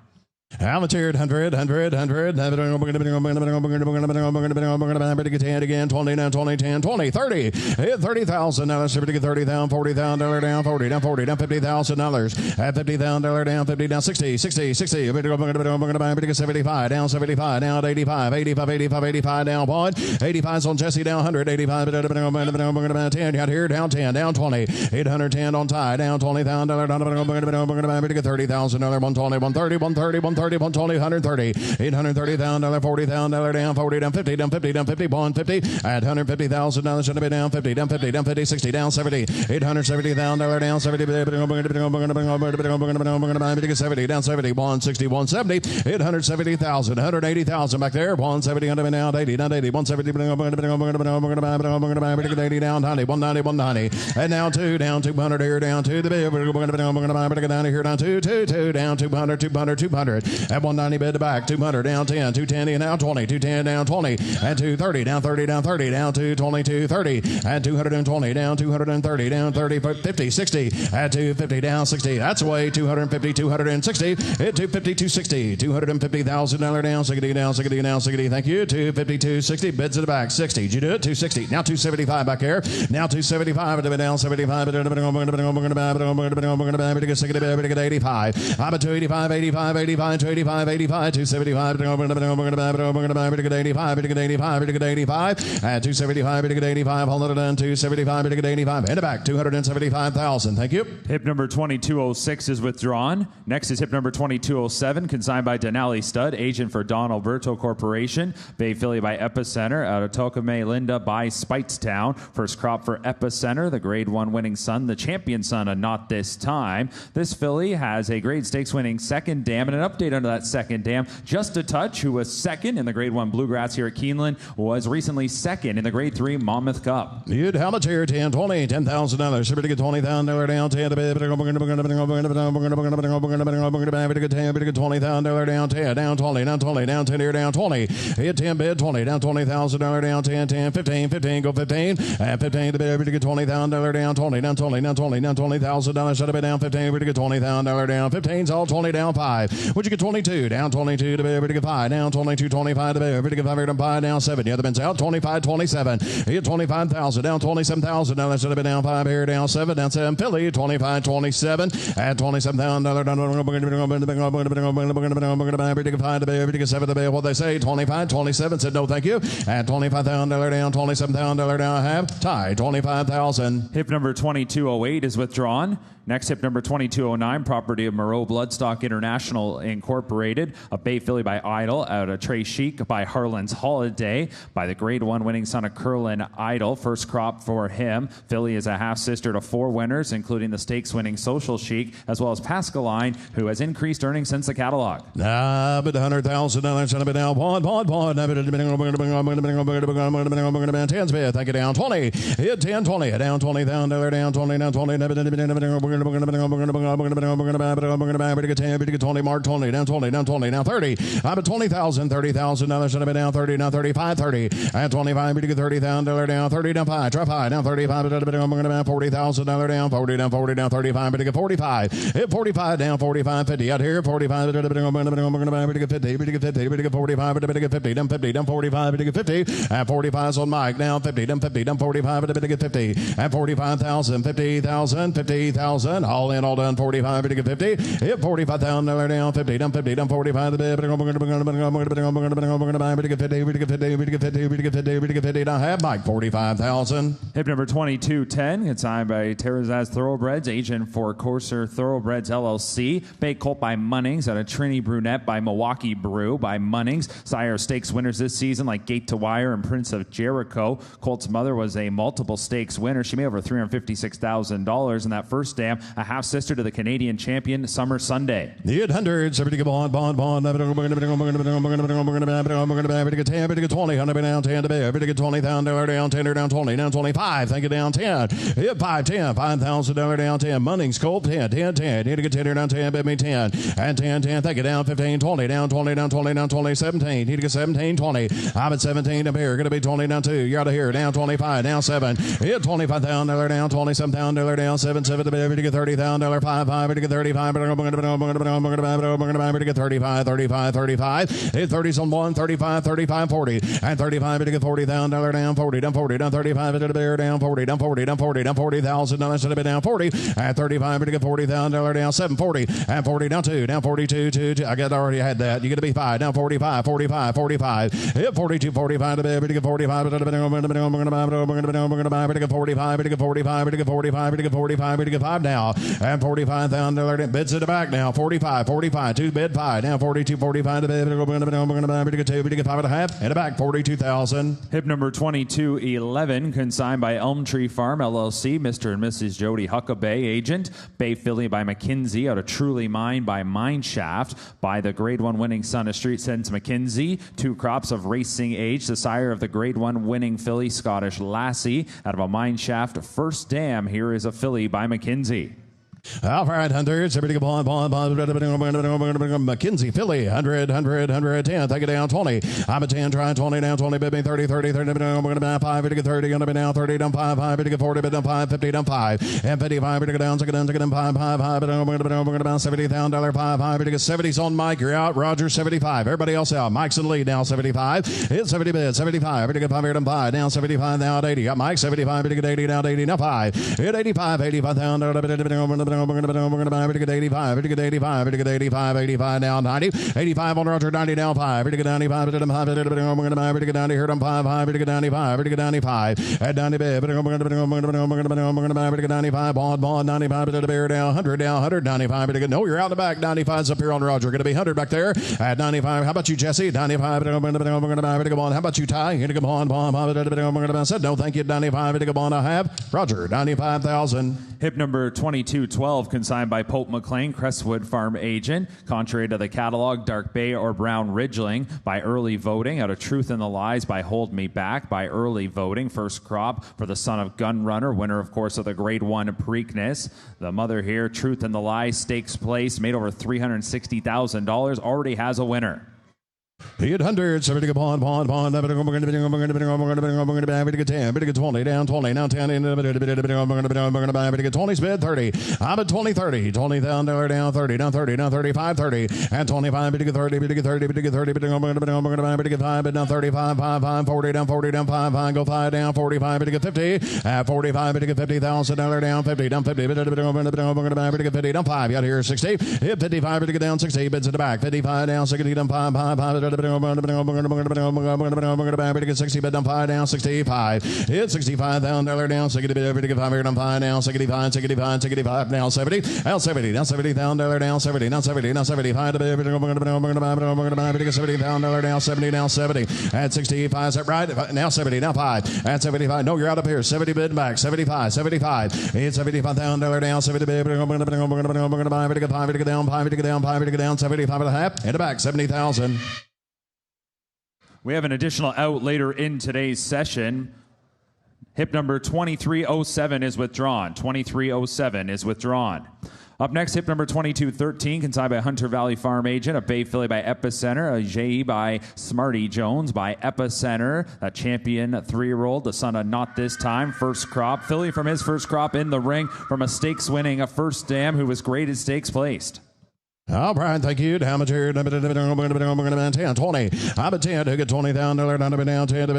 Altitude 100, to get 10 again, 20 down, 20, 10, 20, 30, hit $30,000, to get 30 down, $40,000 down, 40 down, 40 down, $50,000, at $50,000 down, 50 down, 60, 60, 60, to get 75 down, 75 down, 85, 85, 85, 85 down, point, 85's on Jesse down, 100, 85, 10, out here, down 10, down 20, 810 on tie, down $20,000, to get $30,000, 120, 130, 130, 130, 120, 130, $830,000, $40,000 down, 40 down, 50 down, 50 down, 50, 150, at $150,000, should have been down, 50 down, 50 down, 50, 60 down, 70, $870,000 down, 70, to get 70 down, 70, 160, 170, $870,000, 180,000 back there, 170, down, 80 down, 80, 170, to get 80 down, 90, 190, 190, and now 2 down, 200 here, down 2, the bid, we're going to get down here, down 2, 2, 2, down 200, 200, 200. At 190 bid to back, 200 down 10, 210 and now 20, 210 down 20, and 230 down 30 down 30 down to 22 30, and 220 down 230 down 30 50 60, at 250 down 60. That's away 250 260 at 250 260 $250,000 down 60 down 60 down 60. Thank you. 250 260 bids to the back 60. Did you do it? 260 now 275 back here. Now 275 down 75 85. I'm at 285 85 85 285 85 275 85 85 at 275 85 hold it on 275 85 in the back 275,000. Thank you. Hip number 2206 is withdrawn. Next is hip number 2207, consigned by Denali Stud, agent for Don Alberto Corporation. Bay filly by Epicenter out of Tokame Linda by Speightstown. First crop for Epicenter, the grade 1 winning son, the champion son of Not This Time. This filly has a grade stakes winning second dam, and an update under that second dam. Just a Touch, who was second in the grade 1 Bluegrass here at Keeneland, was recently second in the grade 3 Monmouth Cup. You'd how much here? 10 20 $10,000. Should be to get $20,000 down 10 to be $20,000 down 10 down 20 down 20 down 10 here down 20. Hit 10 bid 20 down $20,000 down 10 10 15 15 go 15 and 15 to be to get $20,000 down 20 down 20 down 20 down $20,000 should have been down 15 to get $20,000 down 15's all 20 down 5. Would you get 22 down 22 to be able to get 5 down 22 25 to be able to get 5 down 5 down 7. The other bins out 25 27. Hit 25,000 down 27,000 down should have been down 5 here down 7 down 7 Philly 25 27 at $27,000 down what they say 25 27 said no thank you at $25,000 down $27,000 down half tie 25,000. Hip number 2208 is withdrawn. Next, hip number 2209, property of Moreau Bloodstock International Incorporated. A bay filly by Idol out of Trey Chic by Harlan's Holiday by the grade 1 winning son of Curlin Idol. First crop for him. Filly is a half-sister to 4 winners, including the stakes winning Social Chic, as well as Pascaline, who has increased earnings since the catalog. But $100,000 should have been down. Pawn. Tens bid. Thank you down 20. Hit 10 20. Down $20,000 down 20 down 20. We're going to get 10, we get 20, mark 20, down 20, down 20, now 30. I'm at $20,000, $30,000 should have been down 30, now 35, 30. At 25, we get $30,000 down 30, down 5, try 5, down 35, we're going to have $40,000 down 40, down 40, down 35, we get 45. Hit 45, down 45, 50. Out here, 45, we're going to get 50, we get 50, we get 45, we get 50, down 50, down 45, we get 50. At 45's on Mike, down 50, down 50, down 45, we get 50. At 45,000, 50,000, 50,000. All in, all done, 45 to get 50. Hit $45,000 down 50, down 50, down 45 to get 50, we get 50, we get 50, we get 50, we get 50, we get 50. Now have Mike 45,000. Hip number 2210, consigned by Terrazaz Thoroughbreds, agent for Corsair Thoroughbreds LLC. Bay Colt by Munnings out of Trini Brunette by Milwaukee Brew by Munnings. Sire stakes winners this season like Gate to Wire and Prince of Jericho. Colt's mother was a multiple stakes winner. She made over $356,000 in that first dam. A half-sister to the Canadian champion, Summer Sunday. The 800s, everybody get bond. We're going to get 10, everybody get 20, 100 down 10 to be, everybody get $20,000 down 10 down 20, down 25, thank you down 10. Hit 5, 10, $5,000 down 10. Munnings, Colt 10, 10, 10. Need to get 10 down 10, bet me 10. And 10, 10, thank you down 15, 20, down 20, down 20, down 20, 17. Need to get 17, 20. I'm at 17 up here, going to be 20 down 2. You're out of here, down 25, down 7. Hit $25,000 down, $27,000 down 7, 7 to be, everybody get $30,000, 5, 5, to get 35, we're going to get 35, 35, 35. Hit 30s on 1, 35, 35, 40. And 35 to get $40,000 down 40, down 40, down 35 to the bear down 40, down 40, down 40, down $40,000 should have been down 40. And 35 to get $40,000 down 740. And 40 down 2, down 42, 2, 2. I already had that. You get to be 5, down 45, 45, 45. Hit 42, 45 to be able to get 45 to get 45, to get 45, to get 45, to get 45, to get 45, to get 5 now. And $45,000 bids at the back now. 45, 45, 2 bid 5. Now 42, 45 to bid. We're going to get 2, to get 5.5. And the back 42,000. Hip number 2211, consigned by Elm Tree Farm LLC, Mr. and Mrs. Jody Huckabee, agent. Bay filly by McKinsey out of Truly Mine by Mineshaft by the grade 1 winning son of Street Sense McKinsey. 2 crops of racing age. The sire of the grade 1 winning filly Scottish Lassie out of a Mineshaft first dam. Here is a filly by McKinsey. All right, Hunters. Everybody go on. McKenzie, Philly, 100, 10. Take it down, 20. I'm a 10, trying 20, down 20, bid me 30, 30, 30, we're going to be 5, bid 30, going to be down 30, down 5, 5, bid 40, bid down 5, 50, down 5, and 55, bid down, take it down, 5, 5, 5, bid we're going to be $70,000, 5, 5, bid 70's on Mike, you're out, Roger, 75. Everybody else out. Mike's in the lead now, 75. It's 70 bid, 75, bid 5, down 5, down 75, now at 80. Got Mike, 75, bid 80, down 80, now 5. Hit 85, 85,000, we're going to buy, bid 85, bid 85, bid 85, 85, down 90. 85 on Roger, 90 down 5. Bid 95, bid 5, bid we're going to buy, bid 90, heard him 5, 5, bid 95, bid 95. At 90 bid, we're going to buy, bid 95, bond, 95, bid bear down 100, down 195, bid no, you're out in the back. 95's up here on Roger, going to be 100 back there. At 95, how about you, Jesse? 95, bid we're going to buy, bid how about you, Ty? Going to come on, bond, said no, thank you, 95, bid I have Roger, 95,000. Hip number 2212, consigned by Pope McLean, Crestwood Farm Agent. Contrary to the catalog, Dark Bay or Brown Ridgeling by early voting. Out of Truth and the Lies by Hold Me Back by early voting. First crop for the Son of Gun Runner, winner, of course, of the Grade 1 Preakness. The mother here, Truth and the Lies, stakes place, made over $360,000, already has a winner. 800, 70 bond, we're going to 10, bid 20, down 20, now 10, we're going to buy, bid 20's bid 30. I'm at 20, 30, $20,000 down 30, down 30, down 35, 30, and 25, bid 30, bid 30, bid 30, bid we're going to buy, bid 5, bid down 35, 5, 5, 40, down 40, down 5, 5, go 5, down 45, bid 50, at 45, bid $50,000 down 50, down 50, bid we're going to buy, bid 50, down 5, you got here 60, hit 55, bid down 60, bids at the back, 55 down 60, down 5, 5, 5, we're going to buy, bid 60, bid down 5, down 65, hit $65,000 down 60, bid 5, down 5, down 65, 65, 65, down 70, down 70, down $70,000 down 70, down 70, down 75, we're going to buy, bid $70,000 down 70, down 70, at 65, is that right? Now 70, now 5, at 75, no, you're out up here, 70 bid back, 75, 75, hit $75,000 down 70, bid we're going to buy, bid 5, bid down 5, bid down 5, bid down 75 and a half, in the back, 70,000. We have an additional out later in today's session. Hip number 2307 is withdrawn. 2307 is withdrawn. Up next, hip number 2213, consigned by Hunter Valley Farm Agent, a Bay Filly by Epicenter, a J by Smarty Jones by Epicenter, a champion 3-year-old, the son of Not This Time, first crop. Filly from his first crop in the ring from a stakes winning, a first dam who was graded stakes placed. All right, thank you. How much here? 10, 20. I'm at 10 to get $20,000 down to be down 10 to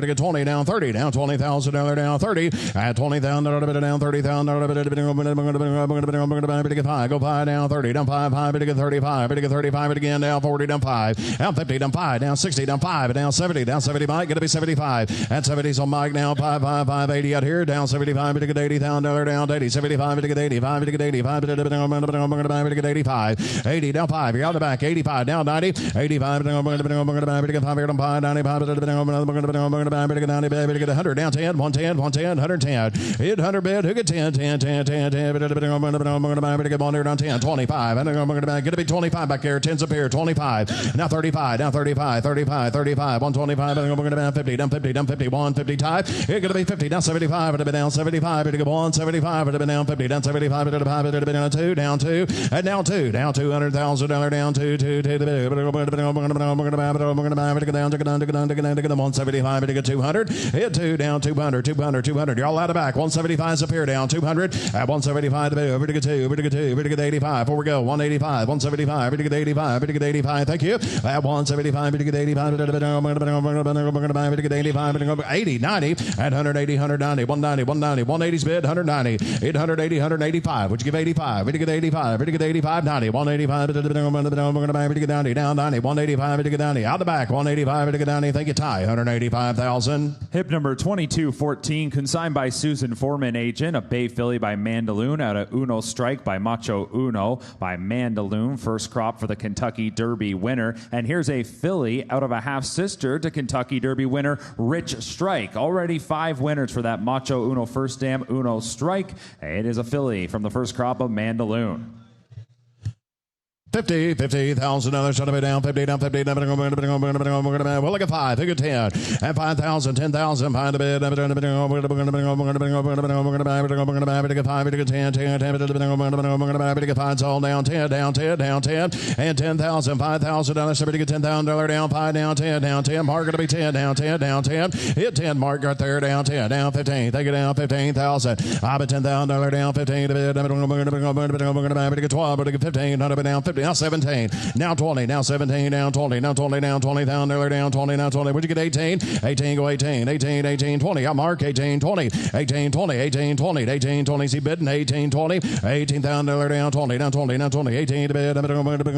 get 20 down 30 down $20,000 down 30 at $20,000 down $30,000 get 5 go 5 down 30 down 5 5 get 35 get 35 again down 40 down 5 down 50 down 5 down 60 down 5 down 70 down 70 Mike gonna be 75 and 70's on Mike now 5 5 5 80 out here down 75 get $80,000 down 80 75 get 85 get 85 I'm going to buy it 85. 80 down 5. You're out the back. 85 down 90. 85 down 95. 95 90. 100 down 10. 110. 110. 110. Hit 100 bid. Who get 10? 10. 10. 10. 10. I'm going to buy it. Get 1 there down 10. 25. I'm going to buy it. Get to be 25 back there. 10's up here. 25. Now 35. Down 35. 35. 35. 125. I'm going to buy 50. Down 50. Down 51. 50 type. It's going to be 50. Down 75. It'll be down 75. It'll go 175. It'll be down 50. Down 75. It'll be down 2. Down 2. And down 2. Down $200,000 down 2. 2. We're going to buy it. Down 175. It'll get 200. Hit 2. Down 200. 200. 200. You're all out of back. 175's up here. Down 200. At 175 to be over to get 2. Over to get 2. Over to get 85. Before we go. 185. 175. Over to get 85. Over to get 85. Thank you. At 175. Over to get 85. We're going to buy it. To get 85. 80. 90. At 180. 190. 190. 190. 180's bid. 190. 880. 185. Would you give 85? Would you get 85? Would you get 85? 90. 185. We're going to buy it. To get down. Down 90. 185. To get down. Out the back. 185. To get down. Thank you, Ty. 185,000. Hip number 2214, consigned by Susan Foreman Agent, a Bay Filly by Mandaloon, out of Uno Strike by Macho Uno by Mandaloon, first crop for the Kentucky Derby winner. And here's a filly out of a half-sister to Kentucky Derby winner, Rich Strike. Already 5 winners for that Macho Uno first dam, Uno Strike. It is a filly from the first crop of Mandaloon. 50, $50,000. Shut it down, 50, down, 50, down, we'll look at 5, take a 10, and 5,000, 10,000, find a bid, we're going to bid, we're going to get 5, 10, 10, 10, get 5, it's all down, 10, down, 10, down, 10, and 10,000, $5,000, somebody get $10,000 down, 5 down, 10, down, 10, mark going to be 10, down, 10, down, 10, hit 10, mark right there, down 10, down 15, take it down, 15,000, I bet $10,000 down, 15 to bid, we're going to get 12, we're going to get 15, down 50, now 17, now 20, now 17, down 20, now 20, down $20,000 down 20, now 20, would you get 18, 18, go 18, 18, 18, 20, I mark 18, 20, 18, 20, 18, 20, 18, 20, see bidding, 18, 20, $18,000 down 20, now 20, now 20, 18 to bid, we're going to get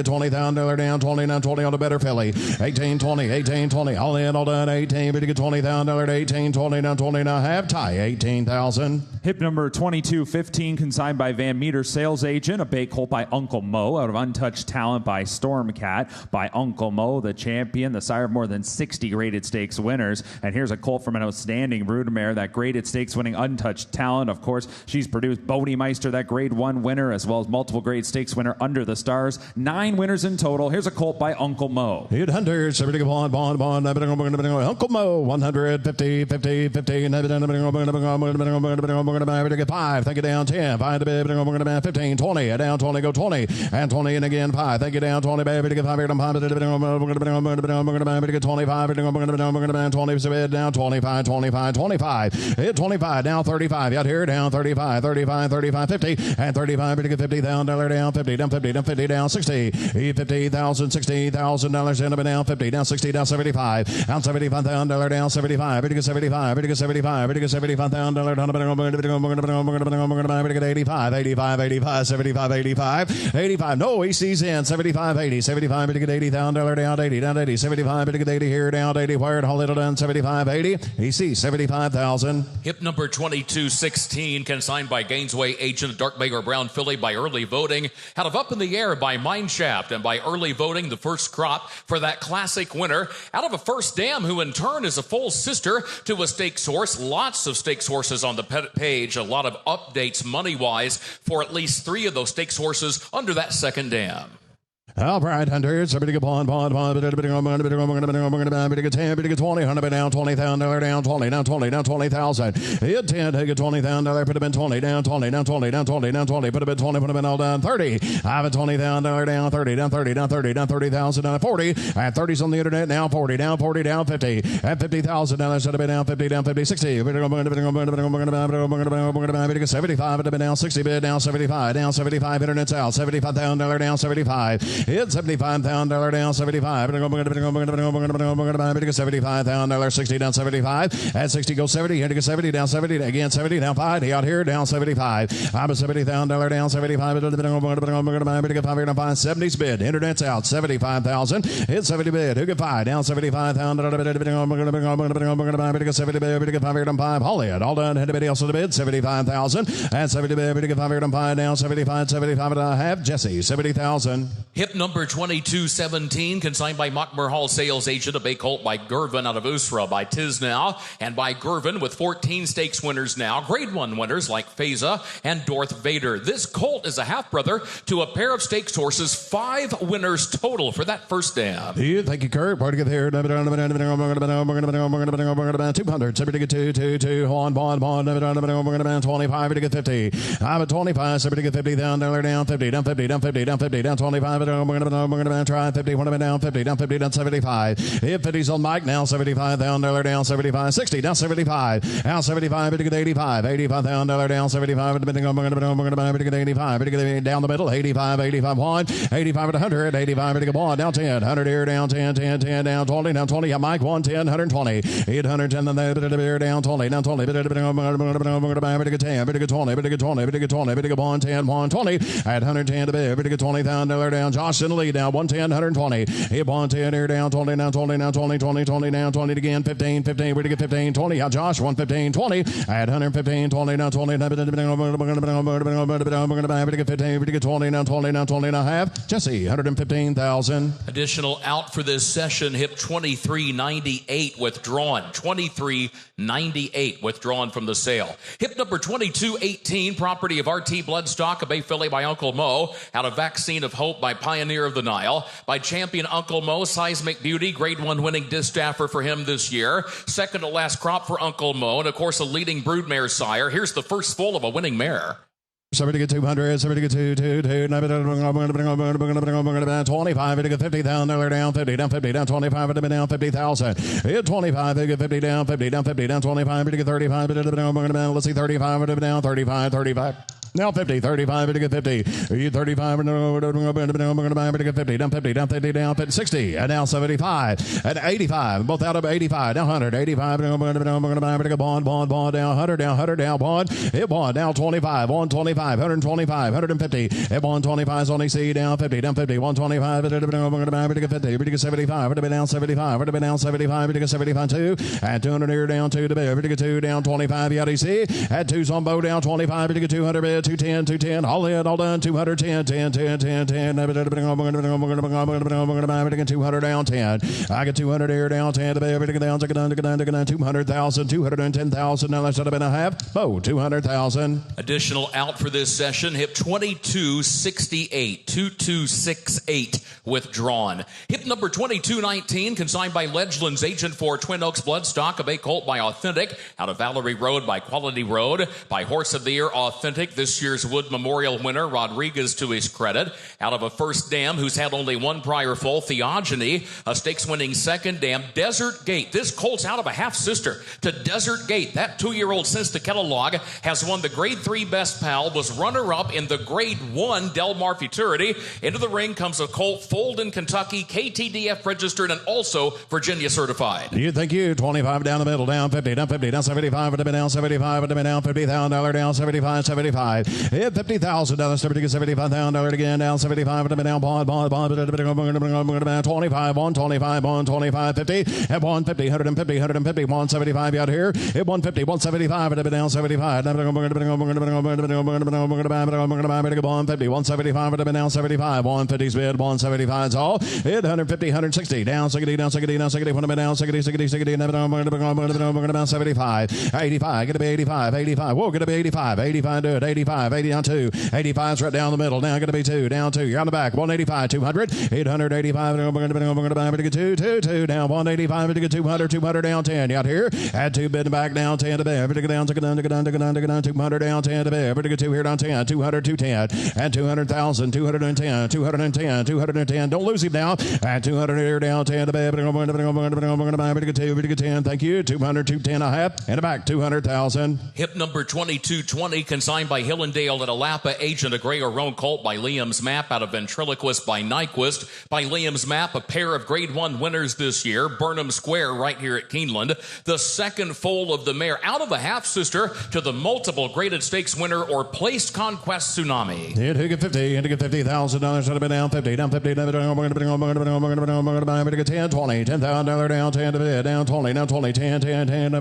$20,000 down 20, now 20 on the better filly, 18, 20, 18, 20, all in, all done, 18, we get $20,000, 18, 20, now 20, now half tie, 18,000. Hip number 2215, consigned by Van Meter sales agent. A bay colt by Uncle Mo out of Untouched Talent by Stormcat by Uncle Mo, the champion, the sire of more than 60 graded stakes winners. And here's a colt from an outstanding broodmare, that graded stakes winning Untouched Talent. Of course, she's produced Bodymeister, that grade 1 winner, as well as multiple grade stakes winner Under the Stars. 9 winners in total. Here's a colt by Uncle Mo. 800, Uncle Mo, 150, 50, 50, get 5, take it down 10, 5 to bid, 15, 20, down 20, go 20, and 20, and again 5, take it down 20, baby, to get 5, 25, to bid, down 25, 25, 25, hit 25, down 35, out here, down 35, 35, 35, 50, and 35, to get $50,000 down 50, down 50, down 50, down 60, $50,000, $60,000 in, down 50, down 60, down 75, down $75,000 down 75, to get 75, to get 75, to get $75,000 down, 85, 85, 85, 75, 85, 85, no, EC's in, 75, 80, 75, to get $80,000 down 80, down 80, 75, to get 80 here, down 80, where it, hold it done, 75, 80, EC, 75,000. Hip number 2216, consigned by Gainesway agent, Dark Beggar Brown filly by early voting, out of Up in the Air by Mineshaft, and by early voting, the first crop for that classic winner, out of a First Dam, who in turn is a full sister to a stakes horse. Lots of stakes horses on the page, a lot of updates money-wise for at least 3 of those stakes horses under that second dam. All right, hunters, somebody get bond, we're going to get 10, we're going to get 20, 100 down, $20,000 down 20, down 20, down 20,000. Hit 10, take it $20,000, put it in 20, down 20, down 20, down 20, down 20, put it in 20, put it in all down 30. I have a $20,000 down 30, down 30, down 30, down 30,000 down 40, and 30's on the internet now 40, down 40, down 50, and $50,000 should have been down 50, down 50, 60. We're going to get 75, it have been down 60, bid down 75, down 75, internet's out, $75,000 down 75. Hit $75,000 down 75. We're going to get $75,000, 60 down 75. At 60 go 70. Here to get 70 down 70. Again 70 down 5. Out here down 75. I'm a $70,000 down 75. We're going to get 5 down 5. 70's bid. Internet's out. 75,000. Hit 70 bid. Who get 5 down 75,000. We're going to get 70 bid. We get 5 down 5. Haul it. All done. Anybody else on the bid? 75,000. And 70 bid. We get 5 down 5 down 75. 75 and a half. Jesse 70,000. Hip number 2217, consigned by Mockmer Hall sales agent, a bay colt by Gervin out of Usra by Tisnow, and by Gervin with 14 stakes winners now, grade 1 winners like Feza and Darth Vader. This colt is a half-brother to a pair of stakes horses, 5 winners total for that first dam. Thank you, Kurt. Part to get here. 200. Somebody to get 2, on, 25 to get 50. I'm at 25. Somebody to get $50,000 down 50, down 50, down 50, down 50, down 25. We're going to try 50, one of them down 50, down 50, down 75. Hit 50's on Mike now, $75,000 down 75, 60 down 75, down 75, to get 85, $85,000 down 75, to get 85, to get down the middle, 85, 85, 1, 85 at 100, 85 to get 1, down 10, 100 here, down 10, 10, 10, down 20, down 20, yeah, Mike, 110, 120, 810, then there, down 20, down 20, to get 10, to get 20, to get 20, to get 110, 120, at 110 to bid, to get $20,000 down, Josh Josh in the lead now. 110, 120. Hit 110 here down 20, down 20, down 20, 20, 20, down 20 again. 15, 15. We're to get 15, 20. Out Josh, 115, 20. At 115, 20, down 20. We're going to get 15, we're to get 20, down 20, down 20 and a half. Jesse, 115,000. Additional out for this session, hip 2398 withdrawn. 2398 withdrawn from the sale. Hip number 2218, property of RT Bloodstock, a Bay filly by Uncle Mo. Out of Vaccine of Hope by Pioneer of the Nile. By Champion Uncle Mo, Seismic Beauty, grade 1 winning distafer for him this year. Second to last crop for Uncle Mo, and of course a leading broodmare sire. Here's the first full of a winning mare. Somebody get 200, somebody get 2, 25, 50 down, they're down 50, down 50, down 25, down 50,000. Hit 25, they get 50 down, 50 down, 50 down 25, get 35, let's see 35, down 35, 35. Now 50, 35, to get 50. 35, to get 50, down 50, down 50, down 50, 60, and now 75, and 85, both out of 85, down 100, 85, to get bond, down 100, down, bond, hit bond, down 25, 125, 125, 150, hit 125 is on AC, down 50, down 50, 125, to get 50, to get 75, to be down 75, to be down 75, to get 75, 2, and 200 here, down 2, to get 2, down 25, out AC, at 2's on bow, down 25, to get 200 bid, 210, 210, all in, all done, 210, 10, 10, 10, 10, 200 down 10. I get 200 here, down 10, to be down, 200,000, 210,000, now that's been a half. Oh, 200,000. Additional out for this session, hip 2268, 2268 withdrawn. Hip number 2219, consigned by Ledgeland's agent for Twin Oaks Bloodstock, a Bay Colt by Authentic, out of Valerie Road by Quality Road, by Horse of the Year Authentic, this year's Wood Memorial winner, Rodriguez to his credit, out of a first dam who's had only one prior full, Theogony, a stakes winning second dam, Desert Gate. This colt's out of a half sister to Desert Gate. That 2-year-old since the Kellogg has won the grade 3 best pal, was runner-up in the grade 1 Del Mar Futurity. Into the ring comes a colt foaled in Kentucky, KTDF registered, and also Virginia certified. You thank you. 25 down the middle, down 50, down 50, down 75, down 75, down $50,000, down 75, 75. Hit $50,000, $75,000 again, down 75, down bond, 25, 125, 125, 50, at 150, 150, 150, 175 out here. Hit 150, 175, down 75, 150, 175, down 75, 150's bid, 175's all. Hit 150, 160, down 60, down 60, down 60, down 60, 60, 60, down 75, 85, gonna be 85, 85, whoa, gonna be 85, 85, do it, 85, 80 down 2, 85's right down the middle, now gonna be 2, down 2, you're on the back, 185, 200, 885, gonna get 2, 2, 2, down 185, to get 200, 200 down 10, you out here, add 2 bid back down 10 to bed, down 200 down 10 to bed, to get 2 here down 10, 200, 210, and 200,000, 210, 210, 210, don't lose him now, and 200 here down 10 to bed, to get 2, to get 10, thank you, 200, 210 a half, and a back, 200,000. Hip number 2220, consigned by Hillendale at Alapa, agent, a gray or roan colt by Liam's Map, out of Ventriloquist by Nyquist. By Liam's Map, a pair of grade 1 winners this year, Burnham Square right here at Keeneland. The second foal of the mare, out of a half sister to the multiple graded stakes winner or placed Conquest Tsunami. Hit who get 50, and to get $50,000, should have been down 50, down 50, down 10, 20, $10,000 down 10 to bid, down 20, down 20, 10, 10, 10, to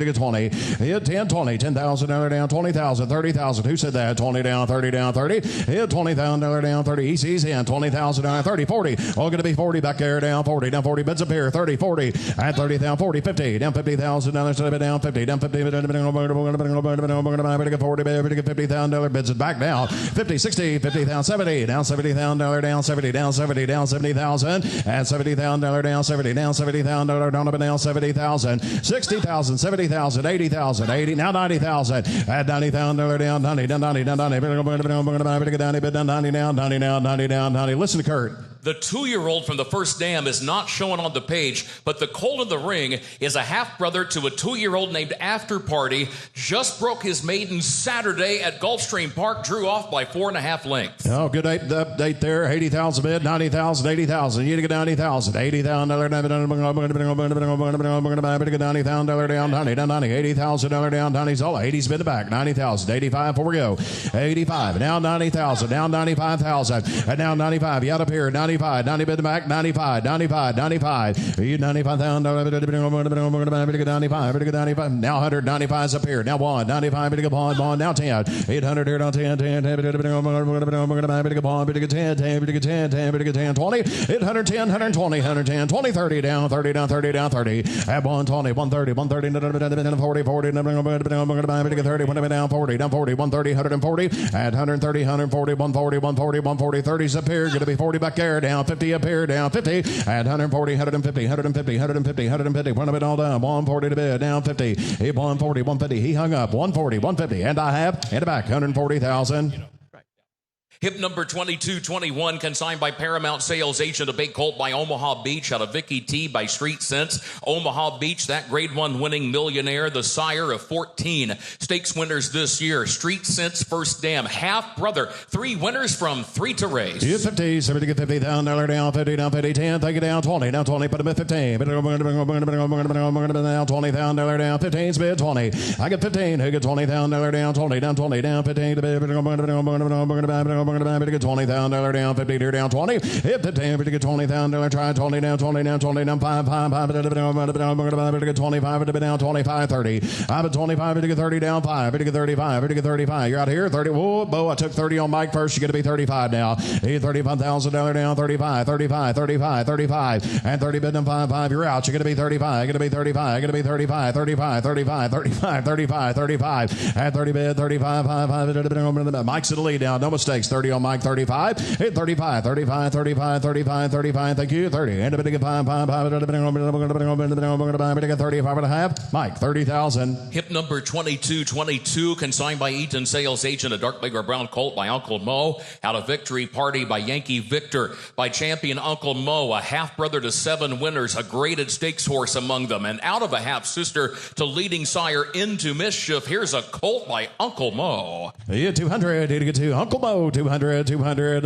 get 20, hit 10, 20, $10,000 down 20,000, 30,000, who said that? 20 down, 30 down, 30, hit $20,000 down 30, EC's in, 20,000 down 30, 40, all going to be 40 back there, down 40, bids up here, 30, 40, and 30 down 40, 50, down $50,000, should have been down 50, down 50, to get 40, to get $50,000, bids it back down, 50, 60, 50,000, 70, down $70,000, down 70, down 70, down 70,000, and $70,000 down 70, down $70,000, down up and down 70,000, 60,000, 70,000, 80,000, 80, now 90,000, at $90,000 down 90, down 90, down 90, down 90, down 90, down 90, down 90. Listen to Kurt. The 2-year-old from the first dam is not shown on the page, but the colt in the ring is a half-brother to a 2-year-old named After Party. Just broke his maiden Saturday at Gulfstream Park, drew off by 4.5 lengths. Oh, good update there. 80,000 bid, 90,000, 80,000. You get 90,000. $80,000 $90,000 down, Tony, down, Tony. $80,000 down, Tony's all. 80's bid the back. 90,000. 85, before we go. 85. Now 90,000. Down 95,000. And now 95. You out up here. 95. 90 bid the back. 95. 95. 95. You $95,000. 95. Now 100. 95's up here. Now 1. 95. Bid bond. Now 10. 800 here. Down 10. 10. 10. 10. 20. 810. 120. 110. 20. 30 down. 30 down. 30 down. 30. At 120. 130. 130. 40. 40. 30. 1 down. 40. Down 40. 130. 140. At 130. 140. 140. 140. 140. 30's up here. Going to be 40 back there. Down 50 up here. Down 50. At 140. 150. 150. 150. 150. One of it all down. 140 to bid. Down 50. 140. 150. He hung up. 140. 150. And I have in the back 140,000. Hip number 2221, consigned by Paramount Sales Agent, a big colt by Omaha Beach out of Vicky T by Street Sense. Omaha Beach, that grade 1 winning millionaire, the sire of 14 stakes winners this year. Street Sense first dam, half brother, 3 winners from 3 to race. 50, somebody get $50,000 down, 50 down, 50, 10, take it down, 20, down 20, put him at 15, down $20,000 down, 15's bid 20. I get 15, who get $20,000 down, 20, down 20, down 15, get $20,000 down, 50 here down 20. Hit 15, get $20,000, try 20 down, 20 down, 20 down, 5, 5, 5, get 25, down 25, 30. I have 25, get 30 down, 5, get 35, get 35. You're out here, 30. Whoa, Bo, I took 30 on Mike first. You're going to be 35 now. $35,000 down, 35, 35, 35, 35, and 30 bid down 5, 5. You're out. You're going to be 35, going to be 35, going to be 35, 35, 35, 35, 35, 35, and 30 bid, 35, 5, 5. Mike's in the lead now. No mistakes. 30 on Mike, 35. Hit 35, 35, 35, 35, 35. Thank you. 30. And a bit of 5, 5, 5. 35 and a half. Mike, 30,000. Hip number 2222, consigned by Eaton Sales Agent, a dark bigger brown colt by Uncle Mo. Out of Victory Party by Yankee Victor. By champion Uncle Mo, a half brother to 7 winners, a graded stakes horse among them. And out of a half sister to leading sire Into Mischief. Here's a colt by Uncle Mo. Yeah, 200. Here to get to Uncle Mo. 200, 200.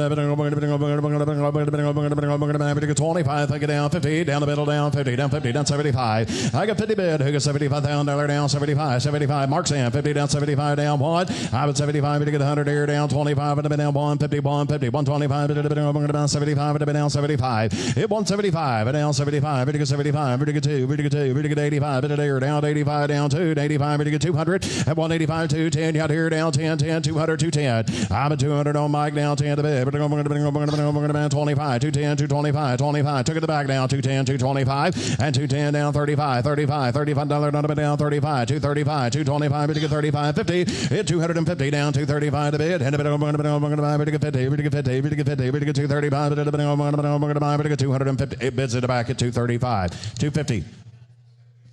25. Take it down. 50. Down the middle. Down 50. Down 50. Down 75. I got 50 bid. Who got $75,000 down? 75. 75. Mark's in. 50 down. 75 down. 1. I would 75 to get 100 here down. 25 and down. 150. 150. 125. Down 75 and down 75. Hit 175 and down 75. To get 75. To get 2. To get 2. To get 85. Down 85. Down 2. 85. To get 200. At 185. 210. Out here down 10. 10. 200. 210. I'm at 200 on Mike down 10 to bid. 25. 210. 225. 25. Took it the back down. 210. 225. And 210 down 35. 35. $35 down 35. 235. 225. To get 35. 50. Hit 250 down 235 to bid. And a bit of 50. To get 50. To get 50. To get 50. To get 235. To get 250. It bids at the back at 235. 250.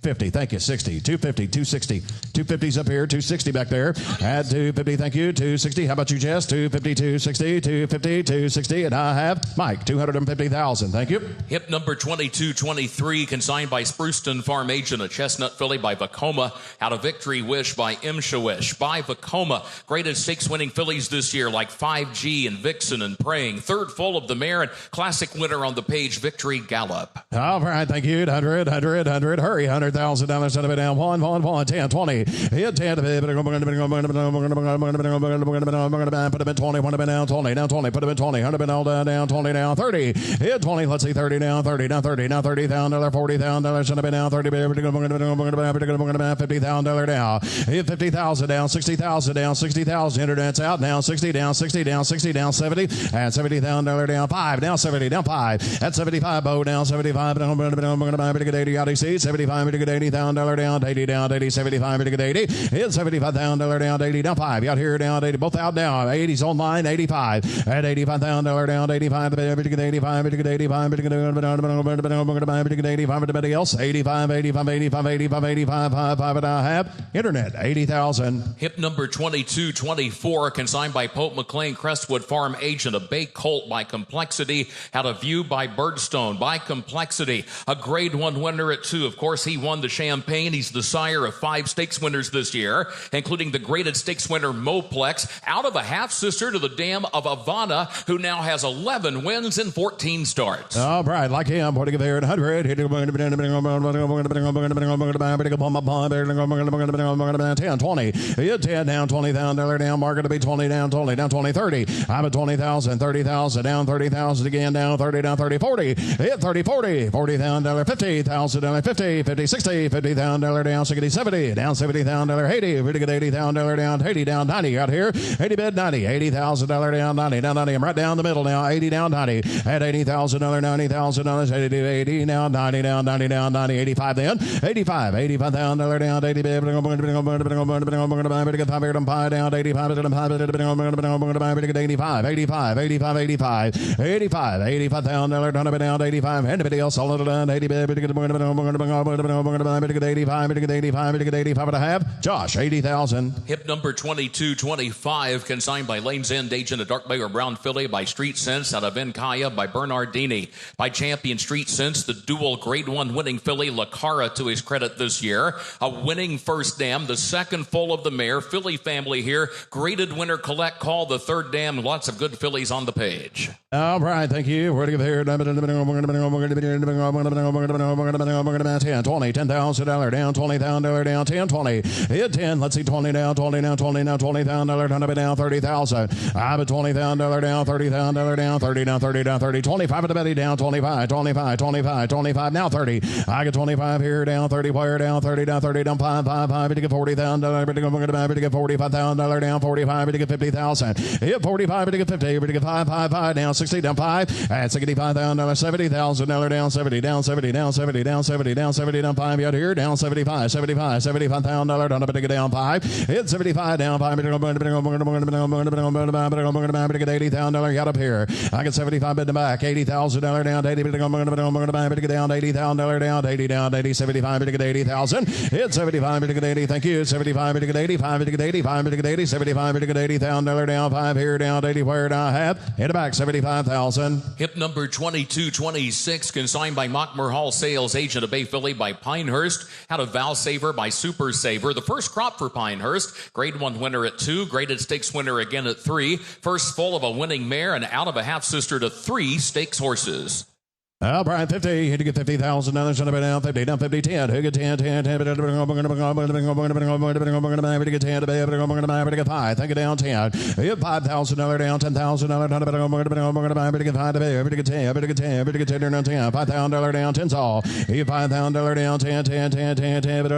50, thank you. 60, 250, 260. 250's up here, 260 back there. Add 250, thank you. 260. How about you, Jess? 250, 260, 250, 260. And I have Mike, 250,000. Thank you. Hip number 2223, consigned by Spruceton Farm Agent, a chestnut filly by Vacoma. Out of Victory Wish by Imshawish. By Vacoma, graded stakes winning fillies this year like 5G and Vixen and Praying. Third full of the mare and classic winner on the page, Victory Gallop. All right, thank you. 100. Hurry, $100,000 out of it down. 1, 10, 20. Hit 10 to bid. Put him in 20. Put him in down 20. Down 20. Put him in 20. 100 all down 20 down 30. Hit 20. Let's see 30 down 30 down 30 down $30,000 $40,000 should have been down 30. $50,000 down. Hit 50,000 down 60,000 down 60,000. Internet's out now 60 down 60 down 60 down 70 and $70,000 down 5 down 70 down 5 at 75. Bow down 75 down 80 out. 75 $80,000 down, 80 down, 80, 75, 80. Hit $75,000 down, 80 down, 5. Out here down, 80, both out down. 80's online, 85. At $85,000 down, 85, 85, 85, 85, everybody else, 85, 85, 85, 85, 85, 5 and a half. Internet, 80,000. Hip number 2224, consigned by Pope McLean, Crestwood Farm agent. A bay colt by Complexity. Had a view by Birdstone by Complexity. A grade 1 winner at 2. Of course, he won the Champagne. He's the sire of 5 stakes winners this year, including the graded stakes winner Moplex, out of a half-sister to the dam of Ivana, who now has 11 wins and 14 starts. All right, like him, what do you give there? 100. 10, 20. Hit 10 down, $20,000 down. Market to be 20 down, 20, 30. I'm at 20,000, 30,000 down, 30,000 again down, 30 down, 30, 40. Hit 30, 40, $40,000, $50,000, 50, 50, 60, $50,000 down, 60, 70, down $70,000, 80, pretty good $80,000 down, 80 down, 90 out here, 80 bid 90, $80,000 down, 90 down, 90. I'm right down the middle now, 80 down, 90 at $80,000, $90,000, 80 to 80 now, 90 down, 90 down, 90, 85 then, 85, $85,000 down, 80 bid, down, 85, 85, 85, 85, 85, $85,000 down, 85, anybody else all done, 80 bid, 85 and a half. Josh, 80,000. Hip number 2225, consigned by Lane's End agent, a dark bay or brown filly by Street Sense out of Encaya by Bernardini. By Champion Street Sense, the dual grade 1 winning filly Lacara to his credit this year. A winning first dam, the second foal of the mare, filly family here. Graded winner Collect Call, the third dam. Lots of good fillies on the page. All right, thank you. We're going to give here 10, 20, $10,000 down, $20,000 down, 10, 20. Hit 10. Let's see, 20 down, 20 down, 20 down, $20,000 down, 30,000. I'm at $20,000 down, $30,000 down, 30 down, 30 down, 30. 25 at the belly down, 25, 25, 25, 25. Now 30. I get 25 here down, 30 wire down, 30 down, 30 down, 5, 5, 5. To get $40,000, to get $45,000 down, 45 to get 50,000. Hit 45 to get 50, to get 5, 5, 5 down, 60 down, 5 at $65,000, $70,000 down, 70 down, 70 down, 70 down, 70 down, 70 down, 5 out here down, 75, $75,000 down, to get down 5. Hit 75 down, 5 to get $80,000 out up here. I get 75 in the back, $80,000 down, 80 to get down, $80,000 down, 80 down, 80, 75 to get 80,000. Hit 75 to get 80. Thank you. 75 to get 80, 5 to get 80, 5 to get 80, 75 to get $80,000 down, 5 here down, 80 where I have. In the back, 75,000. Hip number 2226, consigned by Mockmer Hall sales agent, a bay filly by Pinehurst. Had a Val Saver by Super Saver. The first crop for Pinehurst. Grade 1 winner at 2. Graded stakes winner again at 3. First full of a winning mare and out of a half sister to 3 stakes horses. All right, 50. Hit to get $50,000. Down 50, down 50, 10. Who get 10, 10, 10. To get 5. Think it down 10. Hit $5,000 down, $10,000 down. To get 5 to get 10. To get 10. To get 10 down 10. $5,000 down, 10 all. Hit $5,000 down, 10, 10, 10, 10, 10. To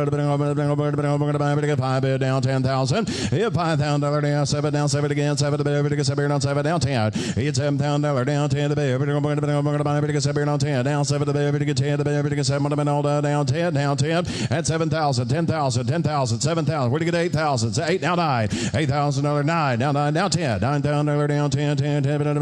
get 5 bid down 10,000. Hit $5,000 down, 7 down, 7 again, 7 to get 7 down, 7 down 10. Hit $7,000 down, 10 to get 7 down 10, down 7 to the to get 10 to the to get 7 to all down 10, down 10 at 7,000, 10,000, 10,000, 7,000. Where do you get 8,000? 8 now 9, $8,000 9, down 9, down 10, $9,000 down 10, 10, 10 bid down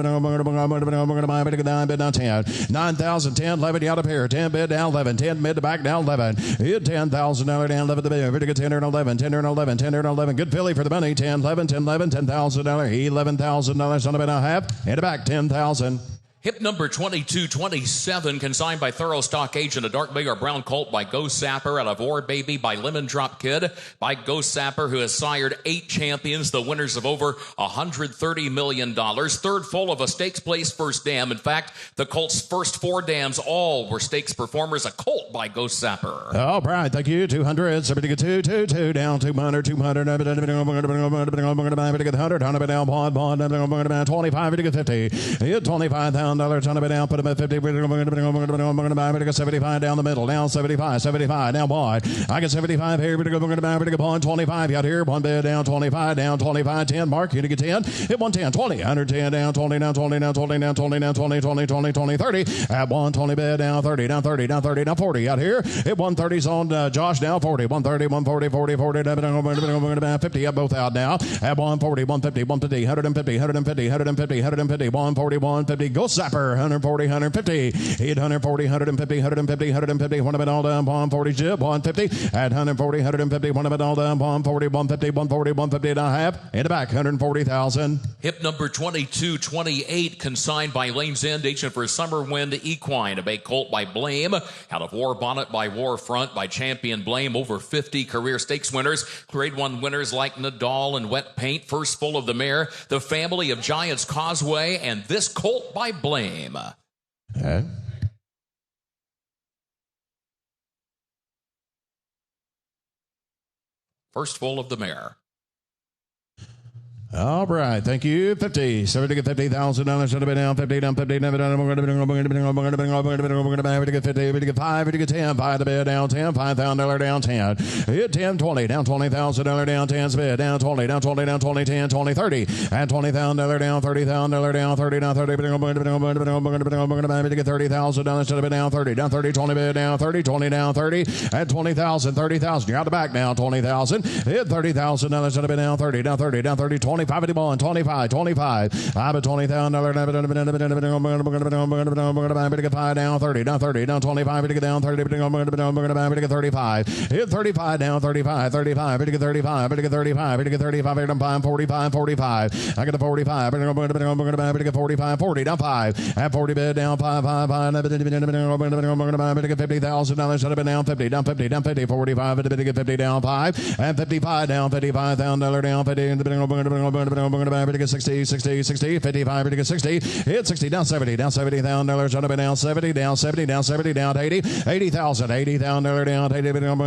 10, 9,000, 10, 11 out of here, 10 bid down 11, 10 mid to back down 11, hit $10,000 down 11 to bid, to get 10 and 11, 10 and 11, 10 and 11. Good filly for the money, 10, 11, 10, 11, $10,000, $11,000 on the bid I have, in the back 10,000. Hip number 2227, consigned by Thorough Stock Agent, a dark bay or brown colt by Ghost Sapper out of War Baby by Lemon Drop Kid by Ghost Sapper, who has sired 8 champions, the winners of over $130 million. Third full of a stakes place first dam. In fact, the colt's first 4 dams all were stakes performers. A colt by Ghost Sapper. All right, thank you. 200, 70 to 2, 2, down 200, 200, 100, 100 down, 25 to get 50. Hit $25,000. $70,000 ton of it down, put him at 50, 75 down the middle, down 75, 75, down wide. I got 75 here, we're going to go 25 out here, one bid down 25, 10, mark, you to get 10, hit 110, 20, 110 down, 20, down, 20, down, 20, down, 20, down, 20, 20, 20, 20, 30, at 120 bid down 30, down 30, down 30, down 40 out here, hit 130's on Josh down 40, 130, 140, 40, 40, 50 up both out now, at 140, 150, 150, 150, 150, 150, 150, 140, 150, go Zapper, 140, 150, 840, 150, 150, 150, one of it all down, 140, jib, 150, at 140, 150, one of it all down, 140, 150, 140, 150 and a half, in the back, 140,000. Hip number 2228, consigned by Lane's End, agent for Summer Wind Equine, a bay colt by Blame, out of War Bonnet by Warfront by Champion Blame, over 50 career stakes winners, Grade 1 winners like Nadal and Wet Paint, first full of the mare, the family of Giants Causeway, and this colt by Blame. Okay. First full of the mare. All right, thank you. 50, so we're going to get $50,000. Should have been down 50, down 50, down 50. We're going to get 50, we're going to get 5, we're going to get 10, 5 the bid down 10, $5,000 down 10. Hit 10, 20, down $20,000 down 10's bid down 20, down 20, down 20, 10, 20, 30, and $20,000 down, $30,000 down 30, down 30. We're going to get $30,000. Should have been down 30, down 30, 20 bid down 30, 20 down 30, and 20,000, 30,000. You're out the back now, 20,000. Hit $30,000. Should have been down 30, down 30, down 30, 25, 25, 25. I'm at $20,000. We're going to get 5 down 30, down 30, down 25. We're going to get down 30. We're going to get 35. Hit 35 down 35, 35. We're going to get 35. We're going to get 35. We're going to get 35. We're going to 45, 45. I got the 45. We're going to get 45, 40 down 5. At 40 bid down 5, 5, 5. We're going to get $50,000. Should have been down 50, down 50, down 50, 45. We're going to get 50 down 5. And 55 down, $55,000 down 50. We're going to get 60, 60, 60, 55, we're going to get 60, hit 60, down 70, down $70,000, should have been down 70, down 70, down 70, down 80, $80,000, $80,000 down 80, we're going to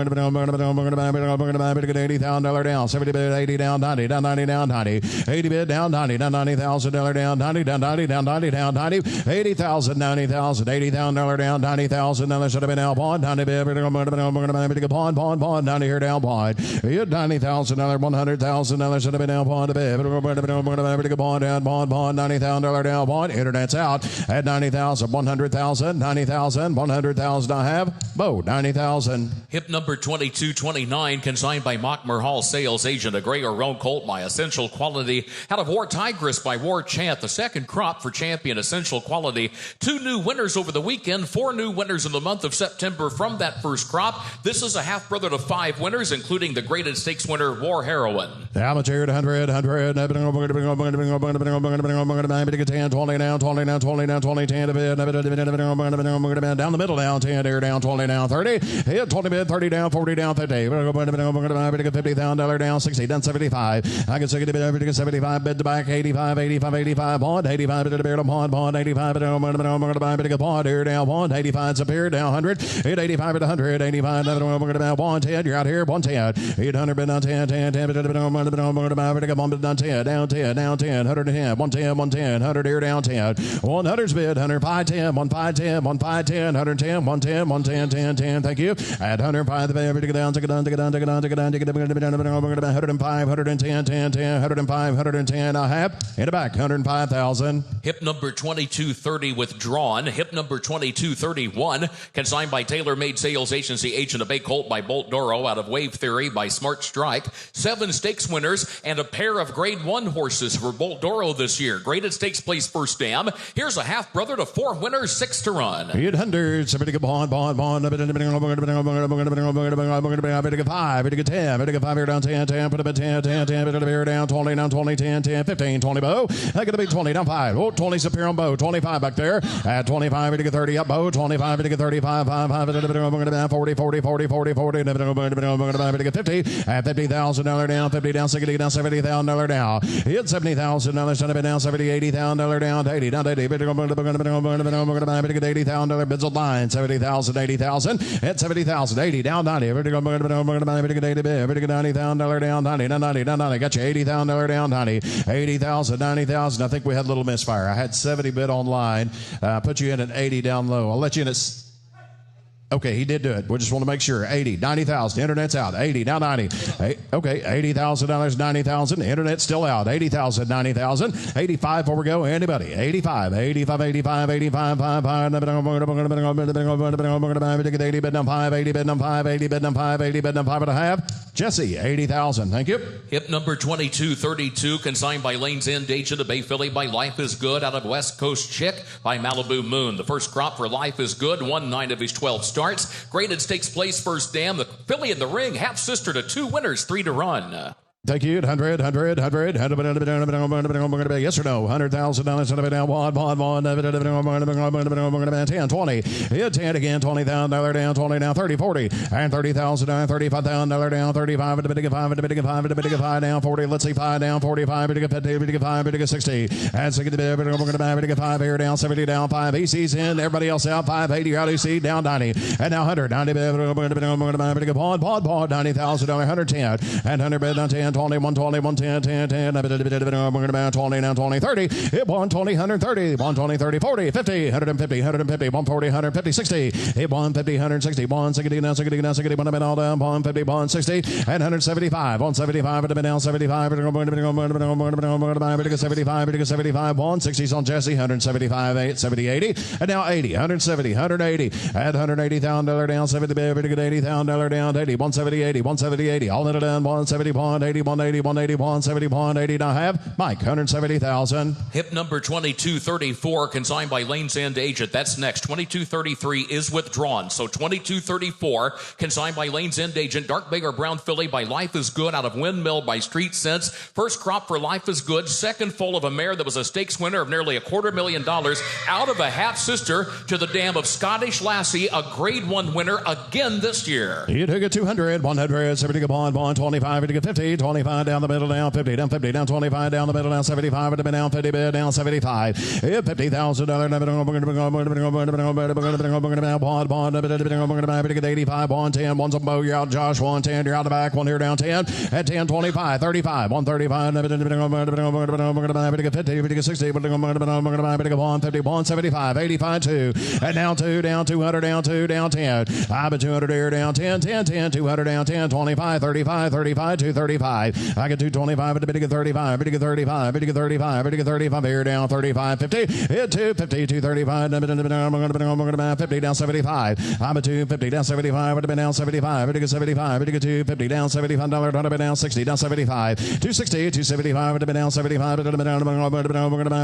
get $80,000 down, 70 bid, 80 down 90, down 90, down 90, 80 bid down 90, down $90,000 down 90, down 90, down 90, down 90, $80,000, $90,000, $80,000 down, $90,000, should have been down one, 90 bid, we're going to get pawn, down here down pawn, hit $90,000, $100,000, should have been down pawn to bid, we're going to get bond down, bond, $90,000 down, bond, internet's out at 90,000, 100,000, 90,000, 100,000 I have, Bo, 90,000. Hip number 2229, consigned by Mockmer Hall sales agent, a gray or roan colt by Essential Quality, out of War Tigress by War Chant, the second crop for Champion Essential Quality. 2 new winners over the weekend, 4 new winners in the month of September from that first crop. This is a half brother to 5 winners, including the graded stakes winner War Heroine. Amateur at 100, we're going to get 10, 20 down, 20 down, 20 down, 20, 10 to bid, down the middle down, 10 here down, 20 down, 30, hit 20 bid, 30 down, 40 down, 50, we're going to get $50,000 down, 60 down, 75, I can say get 75 bid to back, 85, 85, 85, bond, 85 bid to bear, bond, 85 bid to get bond here down, bond, 85's up here down, 100, hit 85 at 100, 85, we're going to have 110, you're out here, 110, 800 bid down 10, 10, 10 bid to get bond bid down 10, down 10, down 10, 110, 110, 110, 100 here down 10, 100's bid, 100, 510, 1510, 1510, 110, 110, 110, 10, 10, thank you, at 105 the baby, take it down, take it down, take it down, take it down, take it down, take it down, 105, 110, 10, 10, 105, 110, I have, in the back, 105,000. Hip number 2230 withdrawn. Hip number 2231, consigned by Tailor Made Sales Agency, agent of Bay Colt by Bolt Doro, out of Wave Theory by Smart Strike, 7 stakes winners, and a pair of Grade 1 horses for Bolt Doro this year. Graded stakes place first dam. Here's a half brother to 4 winners, 6 to run. 800, somebody get bond, we're going to get 5, we're going to get 10, we're going to get 5 here down 10, 10, put a bit 10, 10, 10, put a bit here down 20, down 20, 10, 10, 15, 20 Bo. I got to be 20 down 5. Oh, 20's up here on Bo, 25 back there. At 25, we're going to get 30 up Bo, 25, we're going to get 35, 5, 5, we're going to get 40, 40, 40, 40, 40, we're going to get 50. At $50,000 down, 50 down, 60 down, $70,000 down. Hit $70,000 on a bid down. $70,000, $80,000 down. $80 down. $80,000 bids on line. $70,000, $80,000. Hit $70,000. $80 down. $90. $90,000 down. $90 down. $90. Got you $80,000 down. $90. $80,000. $90,000. I think we had a little misfire. I had 70 bid online. Put you in at 80 down low. I'll let you in at. Okay, he did do it. We just want to make sure. 80, 90,000. Internet's out. 80, now 90. Okay, $80,000, 90,000. Internet's still out. 80,000, 90,000. 85 before we go. Anybody? 85, 85, 85, 85, 5, 5. 80 bid number 5, 80 bid number 5, 80 bid number 5, 80 bid number 5 and a half. Jesse, 80,000. Thank you. Hip number 2232, consigned by Lane's End Agent, a Bay Filly by Life is Good out of West Coast Chick by Malibu Moon. The first crop for Life is Good, won 9 of his 12 starts. Graded stakes place first dam. The filly in the ring, half sister to 2 winners, 3 to run. Thank you. 100. Yes or no? $100,000 down. 10, 20. Hit 10 again. $20,000 down. 20 down. 30, 40. And $30,000 down. $35,000 down. 35. $5 down. 40. Let's see. 5 down. 45. 50. 5. 60. And 60. 5 here down. 70 down. 5. EC's in. Everybody else out. 5. 80 out. EC down. 90. And now 100. 90. Pawn. 90,000. 110. And 100 bid down. 10. 20, 120, 110, 10, 10, 20, now 20, 30, hit 120, 130, 120, 30, 40, 50, 150, 150, 140, 150, 60, hit 150, 160, 160, now 60, now 60, 1 all down, 150, 160, and 175, 175, down 75, 75, 160 on Jesse, 175, 8, 70, 80, and now 80, 170, 180, at $180,000 down, 70, $80,000 down, 80, 170, 80, 170, 80, all in it down, 170, 80, 180, 180, 170, 180. Now have Mike, 170,000. Hip number 2234, consigned by Lane's End Agent. That's next. 2233 is withdrawn. So 2234, consigned by Lane's End Agent. Dark Bay or Brown Filly by Life is Good out of Windmill by Street Sense. First crop for Life is Good. Second foal of a mare that was a stakes winner of nearly $250,000 out of a half sister to the dam of Scottish Lassie, a grade 1 winner again this year. You took it 200, 100, 70 bond, 25, 50, 25 down the middle, down 50, down 50, down 25 down the middle, down 75, down 50, down 75. Hit $50,000. Bond, 85, 110, one's a bow, you're out, Josh, 110, you're out the back, 1 here down 10, at 10, 25, 35, 135, 50, 60, 150, 175, 85, 2, and down 2, down 200, down 2, down 10. I'm at 200 here, down 10, 10, 10, 200 down 10, 25, 35, 35, 235. I get 225 at the bidding of 35, bidding of 35, bidding of 35, bidding of 35 here down 35, 50, hit 250, 235, 50 down 75. I'm at 250 down 75, would have been down 75, bidding of 75, bidding of 250 down $75, would have been down 60, down 75, 260, 275, would have been down 75, would have been down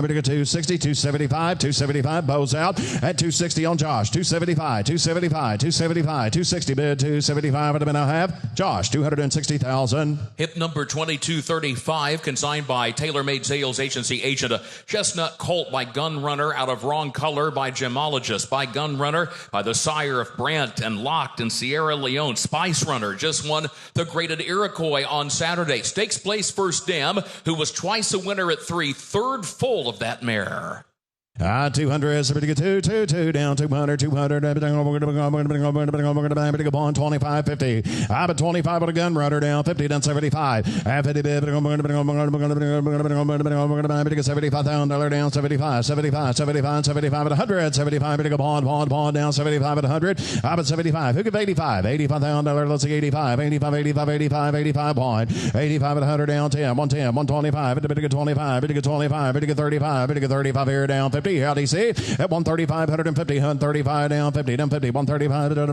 bidding of 260, 275, 275, bows out at 260 on Josh, 275, 275, 275, 260 bid, 275, would have been a half. Josh, 260,000. Hip number 2235, consigned by TaylorMade Sales Agency Agent. A chestnut colt by Gun Runner out of Wrong Color by Gemologist. By Gun Runner by the sire of Brant and Locked and Sierra Leone. Spice Runner just won the graded Iroquois on Saturday. Stakes place first dam, who was twice a winner at 3. Third foal of that mare. 200, 2, down 200, 200, bond 25, 50. I'm at 25 with a Gun Runner down 50, down 75. 50 $75,000 down 75, 75, 75, 75 at 100, 75 bid bond down 75 at 100. I'm at 75. Who give 85? $85,000. Let's see 85, 85, 85, 85, 85 bond. 85 at 100 down 10, 110, 125. Bid 25, bid 25, bid 35, bid 35 here down 50. How do you see? At 135, 150, 135 down 50, down 50, 135, 50,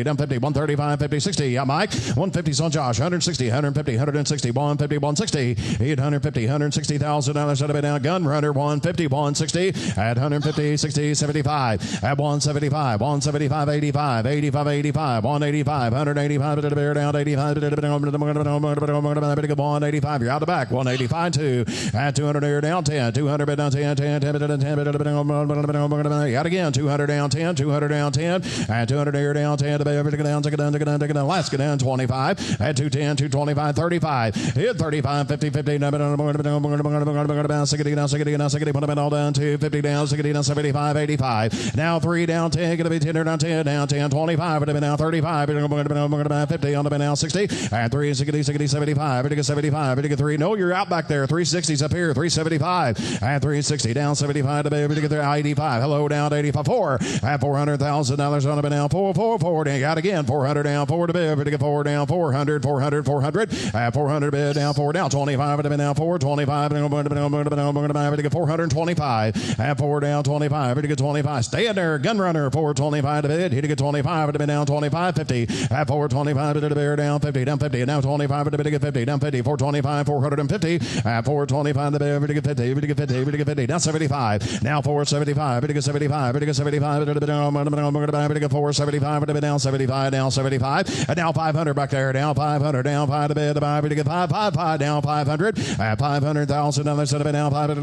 down 50, 135, 50, 60. Yeah, Mike. 150 on Josh, 160, 150, 160, 150, 160. 850, $160,000 should have been down. Gun Runner, 150, 160. At 150, 60, 75. At 175, 175, 85, 85, 85, 185, 185, down 85, 185, you're out the back. 185, 2. At 200 here down. 10, 200 bid down 10, 10, 10 bid down 10, bid down, yet again, 200 down 10, 200 down 10, and 200 here down 10, take it down, take it down, take it down, take it down, last get down 25, and 210, 225, 35, hit 35, 50, 50, 60 down, 60 put them all down to 50 down, 60 down, 75, 85, now 3 down 10, gonna be 10 down 10, down 10, 25, but now 35, 50 on the now 60, and 3, 60, 60, 75, 75, 3, no, you're out back there, 360's up here, 375, and 360 down 75 to 85, hello down to 85, 4, at $400,000 on the now 4, 4, 4, got again, 400 down 4 to bid, 4 down 400, 400, 400, at 400 bid down 4 down 25 to now 4, 25, 425, at 4 down 25, 25, stay in there, gun runner, 425 to bid, hitting a 25 to bid down 25, 50, at 425 to bid down 50, down 50, now 25 to bid 50, down 50, 425, 450, at 425 to bid 50, 50, down 75, now 475, 75, 75, 475 down 75, down 75, and now 500 back there, down 500, down 5 to bid, 5, 5, 5, down 500, at $500,000 to bid down 500,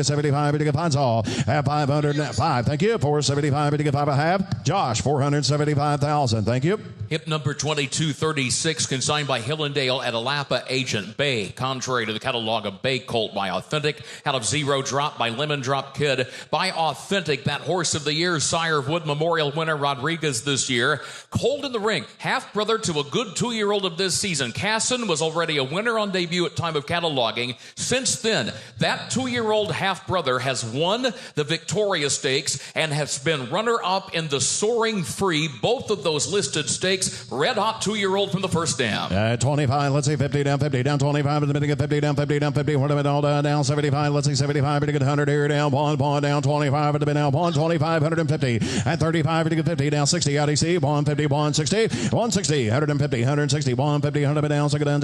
75, finds all at 505. Thank you. 475, 5 a half. Josh, 475,000. Thank you. Hip number 2236, consigned by Hillendale at Alapa Agent Bay. Contrary to the catalog of Bay Colt by Authentic, out of Zero Drop by Lemon Drop Kid. By Authentic, that horse of the year, sire of Wood Memorial winner Rodriguez this year. Colt in the ring, half-brother to a good 2-year-old of this season. Casson was already a winner on debut at time of cataloging. Since then, that 2-year-old half-brother has won the Victoria Stakes and has been runner-up in the Soaring Free, both of those listed stakes. Red hot 2-year-old from the first dam. 25, let's see, 50 down 25, 50 down 50, what about all down 75, let's see, 75, 100 here down, pawn down 25, down, pawn 25, 150, at 35, 50 down 60, IDC, pawn 50, pawn 60, 160, 150, 160, pawn 50, 100 down, take it down,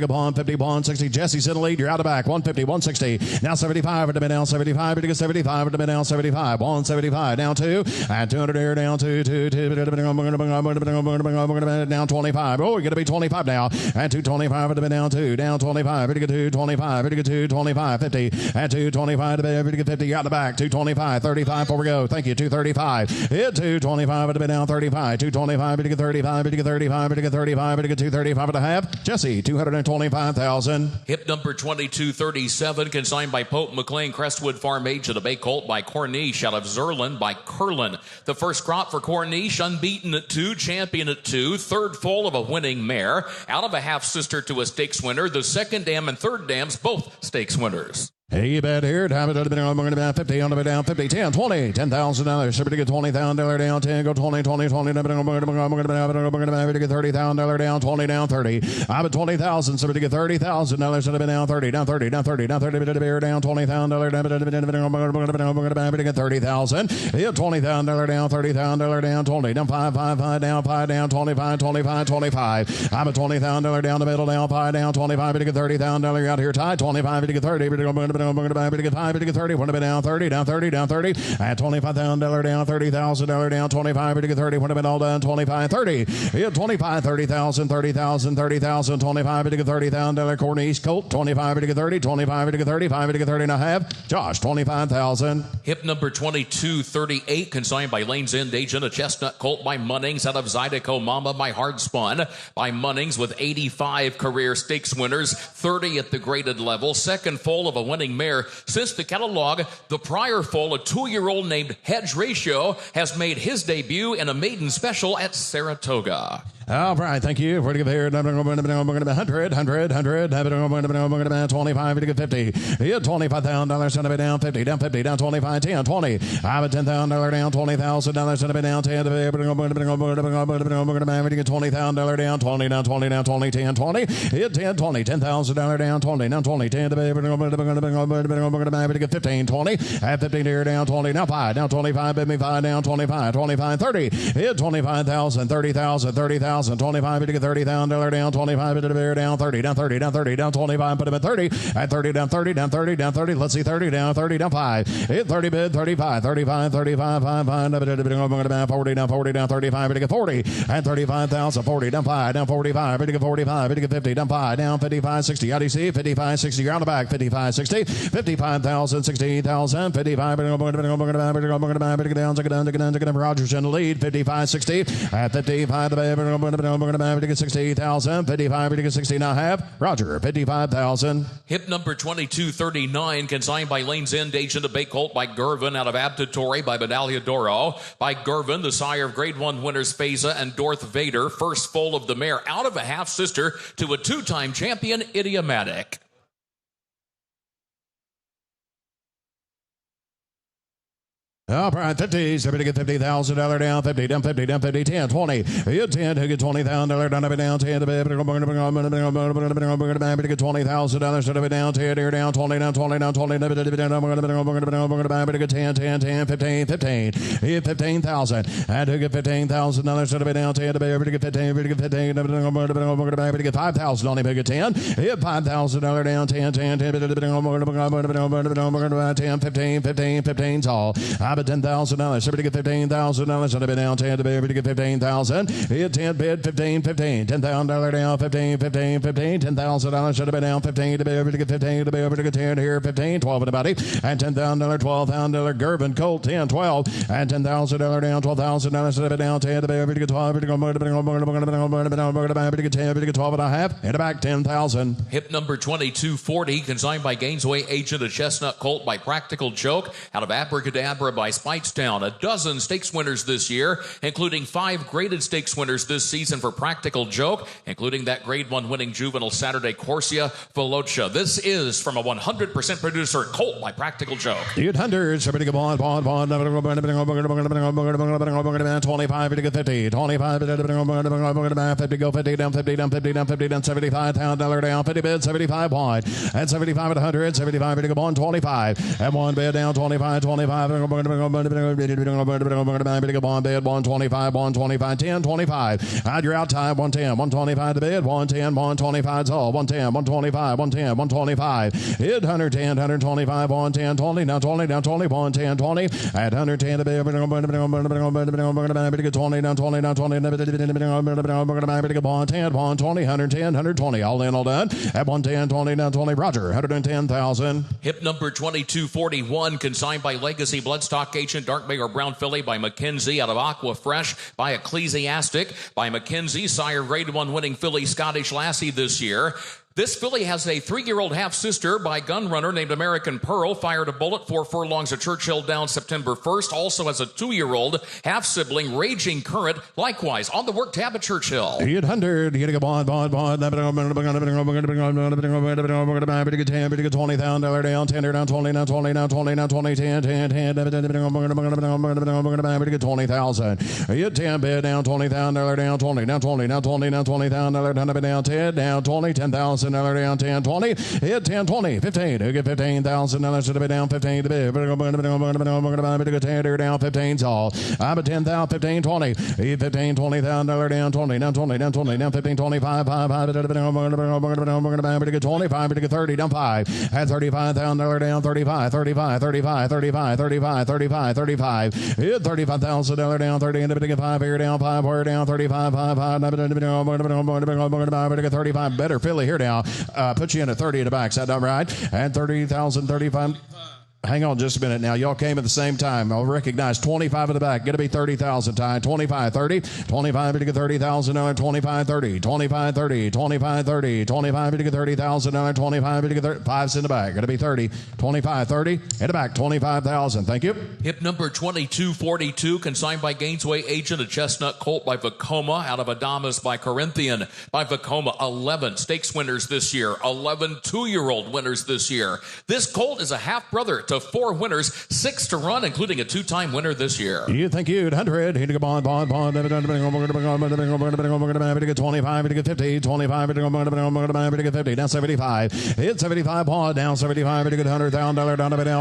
pawn 50, pawn 60, Jesse's in the lead, you're out of back, 150, 160, now 75, down 75, 75, down 75, pawn 75, down 2, and 200 here down 2, down 25. Oh, you're going to be 25 now. And 225 to be down 2. Down 25. Pretty good 225. Pretty good 225. 50. And 225 to be pretty good 50. Out the back. 225. 35 before we go. Thank you. 235. Hit 225 to be down 35. 225. Pretty good 35. Pretty good 35. Pretty good 35. Pretty good 235 and a half. Jesse, 225,000. Hip number 2237, consigned by Pope McLean Crestwood Farm Agent, a Bay Colt by Corniche out of Zerlin by Curlin. The first crop for Corniche, unbeaten at 2, champion at 2, third foal of a winning mare, out of a half-sister to a stakes winner. The second dam and third dams, both stakes winners. Hey, you bet here. Time to be down 50 on the down 50, 10, 20, $10,000. Somebody get $20,000 down 10, go 20, 20, 20, get $30,000 down 20, down 30. I'm at 20,000. Somebody get $30,000 to be down 30, down 30, down 30, down 30, down $20,000, get 30,000. Yeah, $20,000 down, $30,000 down 20, down 5, 5, 5, down 5, down 25, 25, 25. I'm at $20,000 down the middle, down 5, down 25, get $30,000 out here tied, 25, get 30, get 5, get 30, want to be down 30, down 30, down 30, at $25,000 down, $30,000 down, 25, get 30, want to be all done, 25, 30, yeah, 25, 30,000, 30,000, 30,000, 25, get $30,000 Corniche Colt, 25, get 30, 25, get 35, get 30 and a half, Josh, 25,000. Hip number 2238, consigned by Lane's End Agent, a chestnut colt by Munnings out of Zydeco Mama by Hard Spun by Munnings with 85 career stakes winners, 30 at the graded level, second foal of a winning mare. Since the catalog, the prior foal, a 2-year-old named Hedge Ratio, has made his debut in a maiden special at Saratoga. All right, thank you. We're going to give here 100, 25, to get 50. Yeah, $25,000 to be down 50, down 50, down 25, 10, 20. I'm at $10,000 down, $20,000 to be down 10. To get $20,000 down, 20, down 20, down 20, 10, 20. Yeah, 10, 20, $10,000 down, 20, down 20, 10 to get 15, 20. At 15 here down 20, now 5, down 25, 5 down 25, 25, 30. Yeah, 25,000, 30,000, 30,000. 25,000, 25, bid to get $30,000 down, 25, bid to the bear down, 30, down 30, down 30, down 25, put him at 30, at 30, down 30, down 30, down 30, let's see, 30, down 30, down 5, hit 30, bid 35, 35, 35, 5, 5, 40, down 40, down 35, bid to get 40, and 35,000, 40, down 5, down 45, bid to get 45, bid to get 50, down 5, down 55, 60, IDC, 55, 60, you're on the back, 55, 60, 55,000, 60,000, 55, Rogers in the lead, 55, 60, at 55, 60,000, 55, 60 and a half, Roger, 55,000. Hip number 2239, consigned by Lane's End, agent of Bay Colt by Gervin, out of Abtatory by Bedalia Doro. By Gervin, the sire of Grade 1 winners Feza and Dorth Vader, first foal of the mare, out of a half-sister to a two-time champion, Idiomatic. All right, 50. Somebody get $50,000 down, 50, down 50, down 50, 10, 20. You 10 to get $20,000 down, down 10 to get $20,000 to be down 10, here down 20, down 20, down 20, down 10, 10, 10, 15, 15. Hit 15,000. And to get $15,000 to be down 10 to be able to get 15, to get 15, to get 5,000 on him, get 10. Hit $5,000 down 10, 10, 10, 10, 15, 15, 15 tall. But $10,000. Somebody get $15,000. Should have been down 10 to be able to get 15,000. Hit 10 bid 15, 15. $10,000 down 15, 15, 15. $10,000 should have been down 15 to be able to get 15 to be able to get 10 here 15, 12 in the body. And $10,000, $12,000 Gervin Colt 10, 12. And $10,000 down, $12,000 should have been down 10 to be able to get 12. To get 10, to get 12 and a half. In the back 10,000. Hip number 2240, consigned by Gainesway, agent of Chestnut Colt by Practical Joke, out of Abracadabra by Spitestown. A dozen stakes winners this year, including 5 graded stakes winners this season for Practical Joke, including that Grade 1 winning juvenile Saturday Corsia Velocia. This is from a 100% producer, Colt by Practical Joke. 800, somebody come on, 25 to get 50, 25 to 50, go 50, down 50, down 50, down 50, down $75,000 down, 50 bid, 75 wide, and 75 at 100, 75 to go on 25, and 1 bid down 25, 25, bid 125, 125, 10, 25. Add your out time, 110, 125 to bid, 110, 125 all, 110, 125, 110, 125. Hit 110, 125, 110, 20, now 20, down 20, 110, 20. At 110 to bid, 20, down 20, down 20, 110, 120, 110, 120. All in, all done. At 110, 20, down 20. Roger, 110,000. Hip number 2241, consigned by Legacy Bloodstock agent Dark Bay or Brown Filly by McKenzie, out of Aqua Fresh by Ecclesiastic by McKenzie, sire Grade 1 winning filly Scottish Lassie this year. This filly has a 3-year-old half-sister by Gunrunner named American Pearl, fired a bullet 4 furlongs at Churchill Downs September 1st. Also has a 2-year-old half-sibling, Raging Current, likewise on the work tab at Churchill. 800, getting a bond, $20,000 down, 10 down, 20, down, 20, down, 20, down, 20, 10, 10, 10, 20,000. Hit 10 bid down, $20,000 down, 20, down, 20, down, 20, down, $20,000 down, 10, down, 20, 10,000. Down 10, 20, hit 10, 20, 15, to get $15,000 to be down 15 to bid, down 15's all. I'm at 10,000, 15, 20, hit 15, $20,000 down 20, down 20, down 20, down 15, 25, 5, to get 25, to get 30, down 5, at $35,000 down 35, 35, 35, 35, 35, 35, 35, hit $35,000 down 30, to get 5 here down 5, where down 35, 5, 5, to get 35, better filly here down. Put you in at 30 in the back. Is that not right? And 30,000, 35. Hang on just a minute now. Y'all came at the same time. I'll recognize 25 in the back. Going to be 30,000 time. 25, 30. 25 to get $30,000. 25, 30. 25, 30. 25, 30. 25 to get $30,000. 25 to get 30. 5's in the back. Going to be 30. 25, 30. In the back, 25,000. Thank you. Hip number 2242, consigned by Gainesway agent, a Chestnut Colt by Vacoma, out of Adamas by Corinthian by Vacoma. 11 stakes winners this year. 11 2-year-old winners this year. This colt is a half brother to to 4 winners, 6 to run, including a 2-time winner this year. You think you'd 100, hit a bond, 25, hit a 50, 25, hit a 50, down 75, hit 75, bond, down 75, hit a $100,000, down,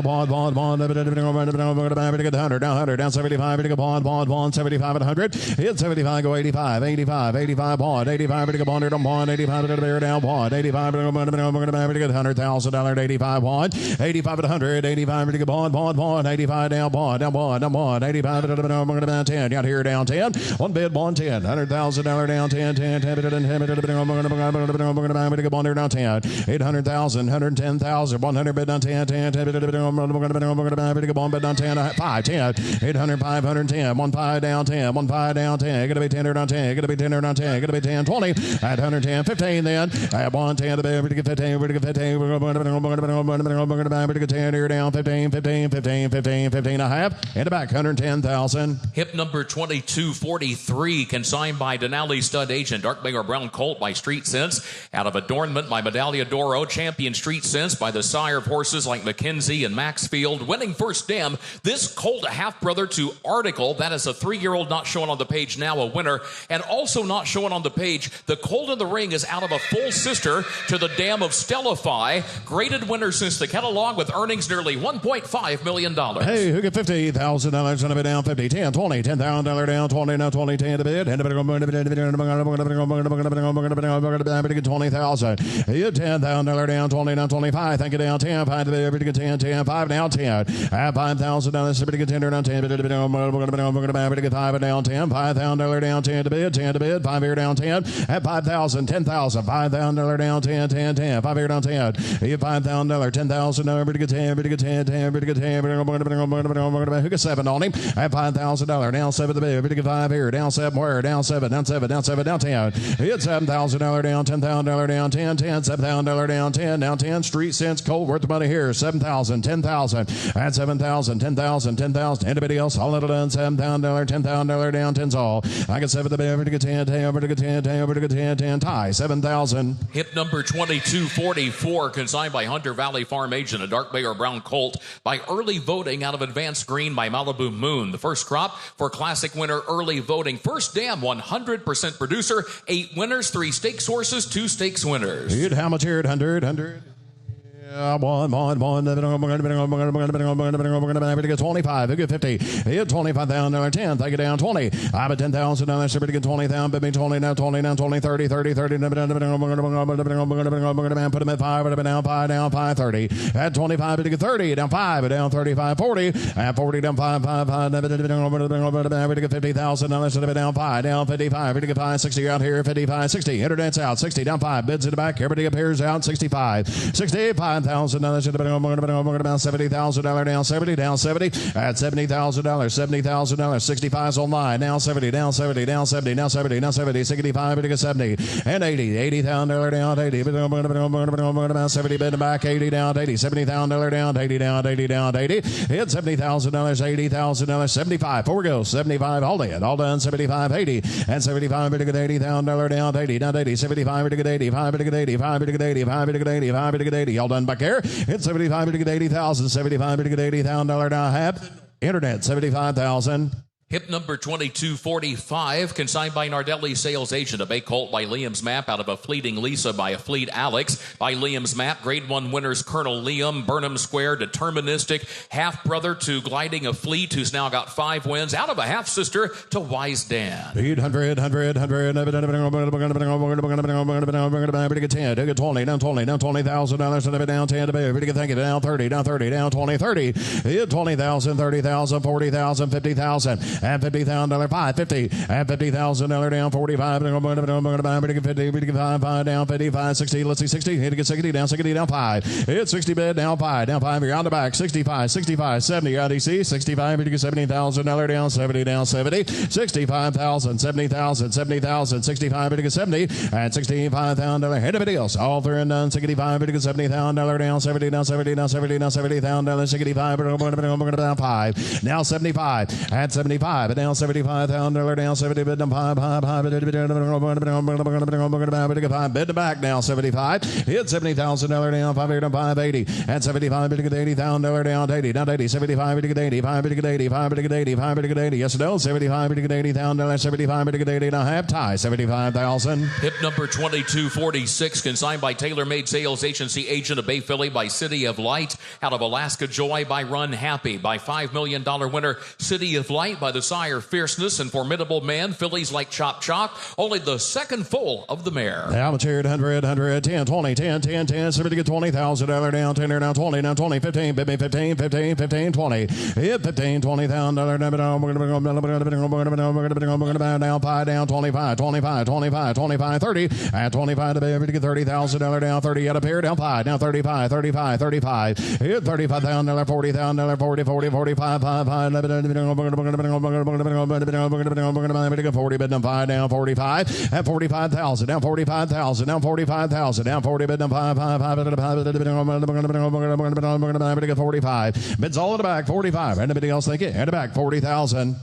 bond, hit a 100, down 100, down 75, hit a bond, 75 at 100, hit 75, go 85, 85, bond, 85, hit a bond, 85, hit a bear, down, bond, 85, hit a $100,000, 85, bond, 85 at 100, 85, hit a bond, 85, down, bond, 85, hit a 10, down here, down 10, one bid, bond, 10, $100,000, down 10, 10, 10, bond, down 10, 800,000, 110,000, 100 bid, down 10, 10, 10, bond, bid, down 10, 5, 10, 800, 510, 1 5 down 10, 1 5 down 10, gotta be 10 down 10, gotta be 10 down 10, gotta be 10, 20, at 110, 15 then, at 110 to be, we get 15, we get 15, we're going to get 10 here down, 15, 15, 15, 15, 15 and a half, in the back, 110,000. Hip number 2243, consigned by Denali Stud Agent, Dark Bay or Brown Colt by Street Sense, out of Adornment by Medallia Doro, Champion Street Sense by the sire of horses like McKenzie and Maxfield, winning first dam, this colt a half-brother to Article, that is a 3-year-old not showing on the page now, a winner, and also not showing on the page, the colt in the ring is out of a full sister to the dam of Stellify, graded winner since the catalog with earnings nearly $1.5 million. Hey, who get $50,000 on a bid down 50, 10, 20, $10,000 down 20, now 20, 10 to bid, and a bid, 20,000. You $10,000 down 20, now 25, thank you down 10, 5 to bid, 10, 10, 5 down 10, at $5,000, to bid, 10 down 10, bid, 5 down 10, $5,000 down 10 to bid, 5 here down 10, at 5,000, 10,000, $5,000 down 10, 10, 10, 5 here down 10, you $5,000, $10,000, bid, 10, bid, 10, 10, bid, 10, who gets 7 on him, at $5,000, down 7 to bid, 5 here, down 7 where, down 7, down 7, down 7, down 10, he had $7,000 down, $10,000 down 10, 10, $7,000 down 10, down 10, Street Sense, Colt worth the money here, 7,000, 10,000, at 7,000, 10,000, 10,000, anybody else, all little done, $7,000, $10,000 down, 10's all, I get 7 to bid, over to get 10, 10, over to get 10, 10, over to get 10, 10, tie, 7,000. Hip number 2244, consigned by Hunter Valley Farm Agent, a Dark Bay or Brown Colt, by early voting out of Advanced Green by Malibu Moon. The first crop for classic winner early voting. First dam, 100% producer, 8 winners, 3 stakes horses, 2 stakes winners. You'd how much here at 100? One. We're going to get 25. Who get 50? Hit $25,000, 10. Take it down 20. I bet $10,000. Somebody get 20,000. Bet me 20 now, 20 now, 20, 30, 30, 30. Put them at 5. Down 5, down 5, 30. At 25, get 30. Down 5, down 35, 40. At 40, down 5, 5, 5. Get $50,000. Down 5, down 55. Get 5, 60 out here. 55, 60. Internet's out. 60 down 5. Bids in the back. Everybody appears out. 65, 65. $5,000 should have been about $70,000 down 70 down 70 at $70,000 $70,000 65's online now 70 down 70 down 70 now 70 now 70 65 to 70 and 80 $80,000 down 80 about 70 bid back 80 down 80 $70,000 down 80 down 80 down 80 hit $70,000 $80,000 75 4 goes 75 all done 75 80 and 75 to get $80,000 down 80 down 80 75 to get 85 to get 85 to get 85 to get 85 to get 80 all done back here it's 75 to get 80,000 75 to get $80,000 down half internet 75,000 Hip number 2245, consigned by Nardelli Sales Agent, a Bay Colt by Liam's Map, out of a Fleeting Lisa by a Fleet Alex, by Liam's Map, Grade 1 winners Colonel Liam, Burnham Square, Deterministic, half-brother to Gliding a Fleet, who's now got 5 wins, out of a half-sister to Wise Dan. 100 get 10 to get 20 down 20 down $20,000 down 10 to be get thank you down 30 down 30 down 20 30 hit 20,000 30,000 40,000 50,000 and $50,000 $550 and $50,000 down 45 55 down 55 60 let's see 60 hit to get 60 down 5 hit 60 bid down 5 you're on the back 65 70 out DC 65 hit to get $70,000 down 70 down 70 65,000 70,000 70,000 65 hit to get 70 and $65,000 hit everybody else all through and done 65 hit to get $70,000 down 70 down 70,000 $65 down 5 now 75 at 75 5, down $75,000, down 70, bid down 5, bid to back now 75, hit $70,000 down 5 here down 580, and 75 bid to get $80,000 down 80, down 80, 75 bid to get 80, 5 bid to get 80, 5 bid to get 80, 5 bid to get 80, yes or no, 75 bid to get $80,000, 75 bid to get 80 and a half, tie 75,000. Hip number 2246, consigned by TaylorMade Sales Agency, agent of Bay Philly by City of Light, out of Alaska Joy by Run Happy, by $5 million winner City of Light, by the sire Fierceness and Formidable Man, fillies like Chop Chop, only the second full of the mare. Now it's here at 100, 10, 20, 10, 10, 10, somebody get $20,000 down, 10 down 20, down 20, 15, bid me 15, 15, 15, 20, hit 15, $20,000 down, we're going to down 5, down 25, 25, 25, 25, 30, and 25 to be able to get $30,000 down, 30 out of here, down 5, down 35, 35, 35, hit $35,000, $40,000, 40, 40, 45, 5, 5, 40, bid down 5, down 45, and 45,000, down 45,000, down 45,000, down 40, bid down 5, 5, 5, we're going to get 45, bids all in the back, 45, anybody else think it? In the back, 40,000.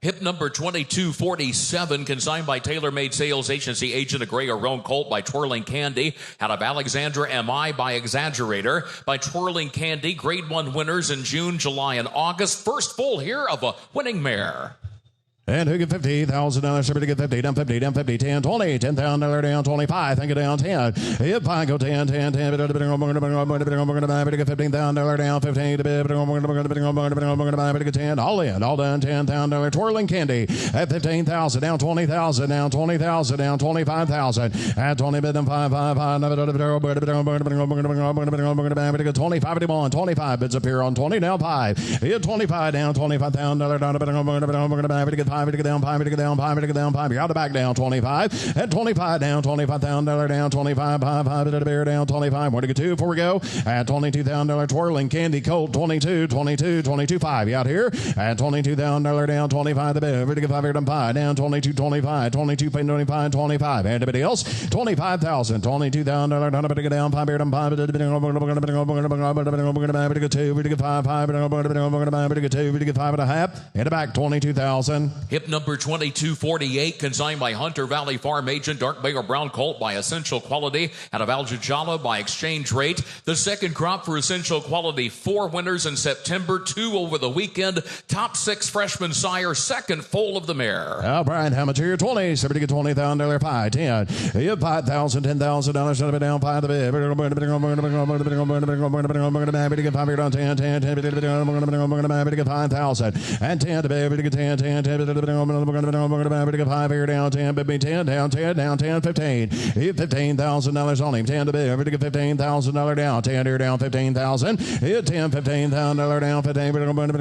Hip number 2247, consigned by TaylorMade Sales Agency, agent of Gray or Roan Colt by Twirling Candy, out of Alexandra MI by Exaggerator, by Twirling Candy, grade 1 winners in June, July, and August. First full here of a winning mare. And who get $50,000? Somebody get 50, down 50, down 50, 10, 20, $10,000 down 25, think it down 10. If I go 10, 10, 10, we're going to get $15,000 down 15 to bid, we're going to get 10, all in, all done, $10,000 Twirling Candy at 15,000, down 20,000, down 20,000, down 25,000, at 20 bid, down 5, 5, 5, we're going to get 25, 25 bids appear on 20, down 5, hit 25, down $25,000 down, we're going to get 5, to get down, 5 to get down, 5 to get down, 5. You're out the back down 25, and 25 down, $25,000 down, 25, 5, 5 to the bear down 25. Where to get 2 before we go? At $22,000 Twirling Candy Colt 22, 22, 22, 5. You out here? At $22,000 down, 25 the bear. Where to get 5 here down 5 down, 22, 25, 22, 25, 25. Anybody else? $25,000, $22,000 down, to get down, 5 here down 5. We're going to get 2, we're going to get 5, 5, we're going to get 2, we're going to get 5 and a half. In the back, 22,000. Hip number 2248, consigned by Hunter Valley Farm agent, Dark Bay or Brown Colt by Essential Quality, out of Aljajala by Exchange Rate. The second crop for Essential Quality, 4 winners in September, 2 over the weekend. Top 6 freshman sire, second foal of the mare. Brian, how much here? 20. Somebody get $20,000, 5, 10. You have $5,000, $10,000, shut it down, 5 the bid. We're going to get 5 here down, 10, 10, 10, we're going to get 5,000, and 10 to bid, we're going to get 10, 10, 10, we're going to get 5 here down, 10, baby, 10, down, 10, down, 10, 15. Hit $15,000 on him, 10 to bid, we're going to get $15,000 down, 10 here down, 15,000. Hit 10, $15,000 down, 15, we're going to get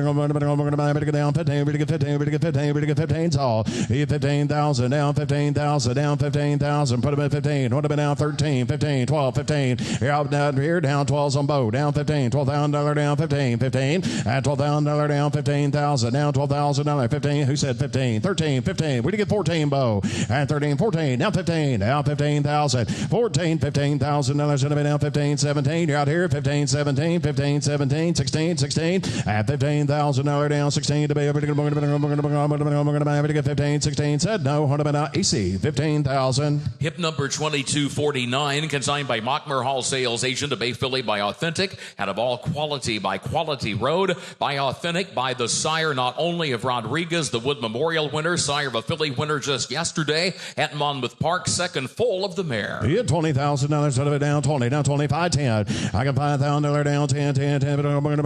down, 15, we're going to get 15, we're going to get 15, we're going to get 15, all. Hit 15,000, down 15,000, down 15,000, put him at 15, would have been down 13, 15, 12, 15. Here out down here, down 12s on bow, down 15, $12,000 down 15, 15, and $12,000 down 15,000, down $12,000, 15. Who said 15? 13, 15. We did get 14, Bo. And 13, 14, down 15, down 15,000. 14, $15,000 should have been down 15, 17. You're out here, 15, 17, 15, 17, 16, 16. At $15,000 down 16 to be able to get 15, 16. Said no, would have been out AC, 15,000. Hip number 2249, consigned by Mockmer Hall Sales Agent of Bay Philly by Authentic, out of All Quality by Quality Road, by Authentic, by the sire not only of Rodriguez, the Wood Memorial winner, sire of a Philly winner just yesterday at Monmouth Park, second foal of the mare. He had $20,000 out of it down 20, down 25, 10. I got $5,000 down 10, 10, 10. We're going to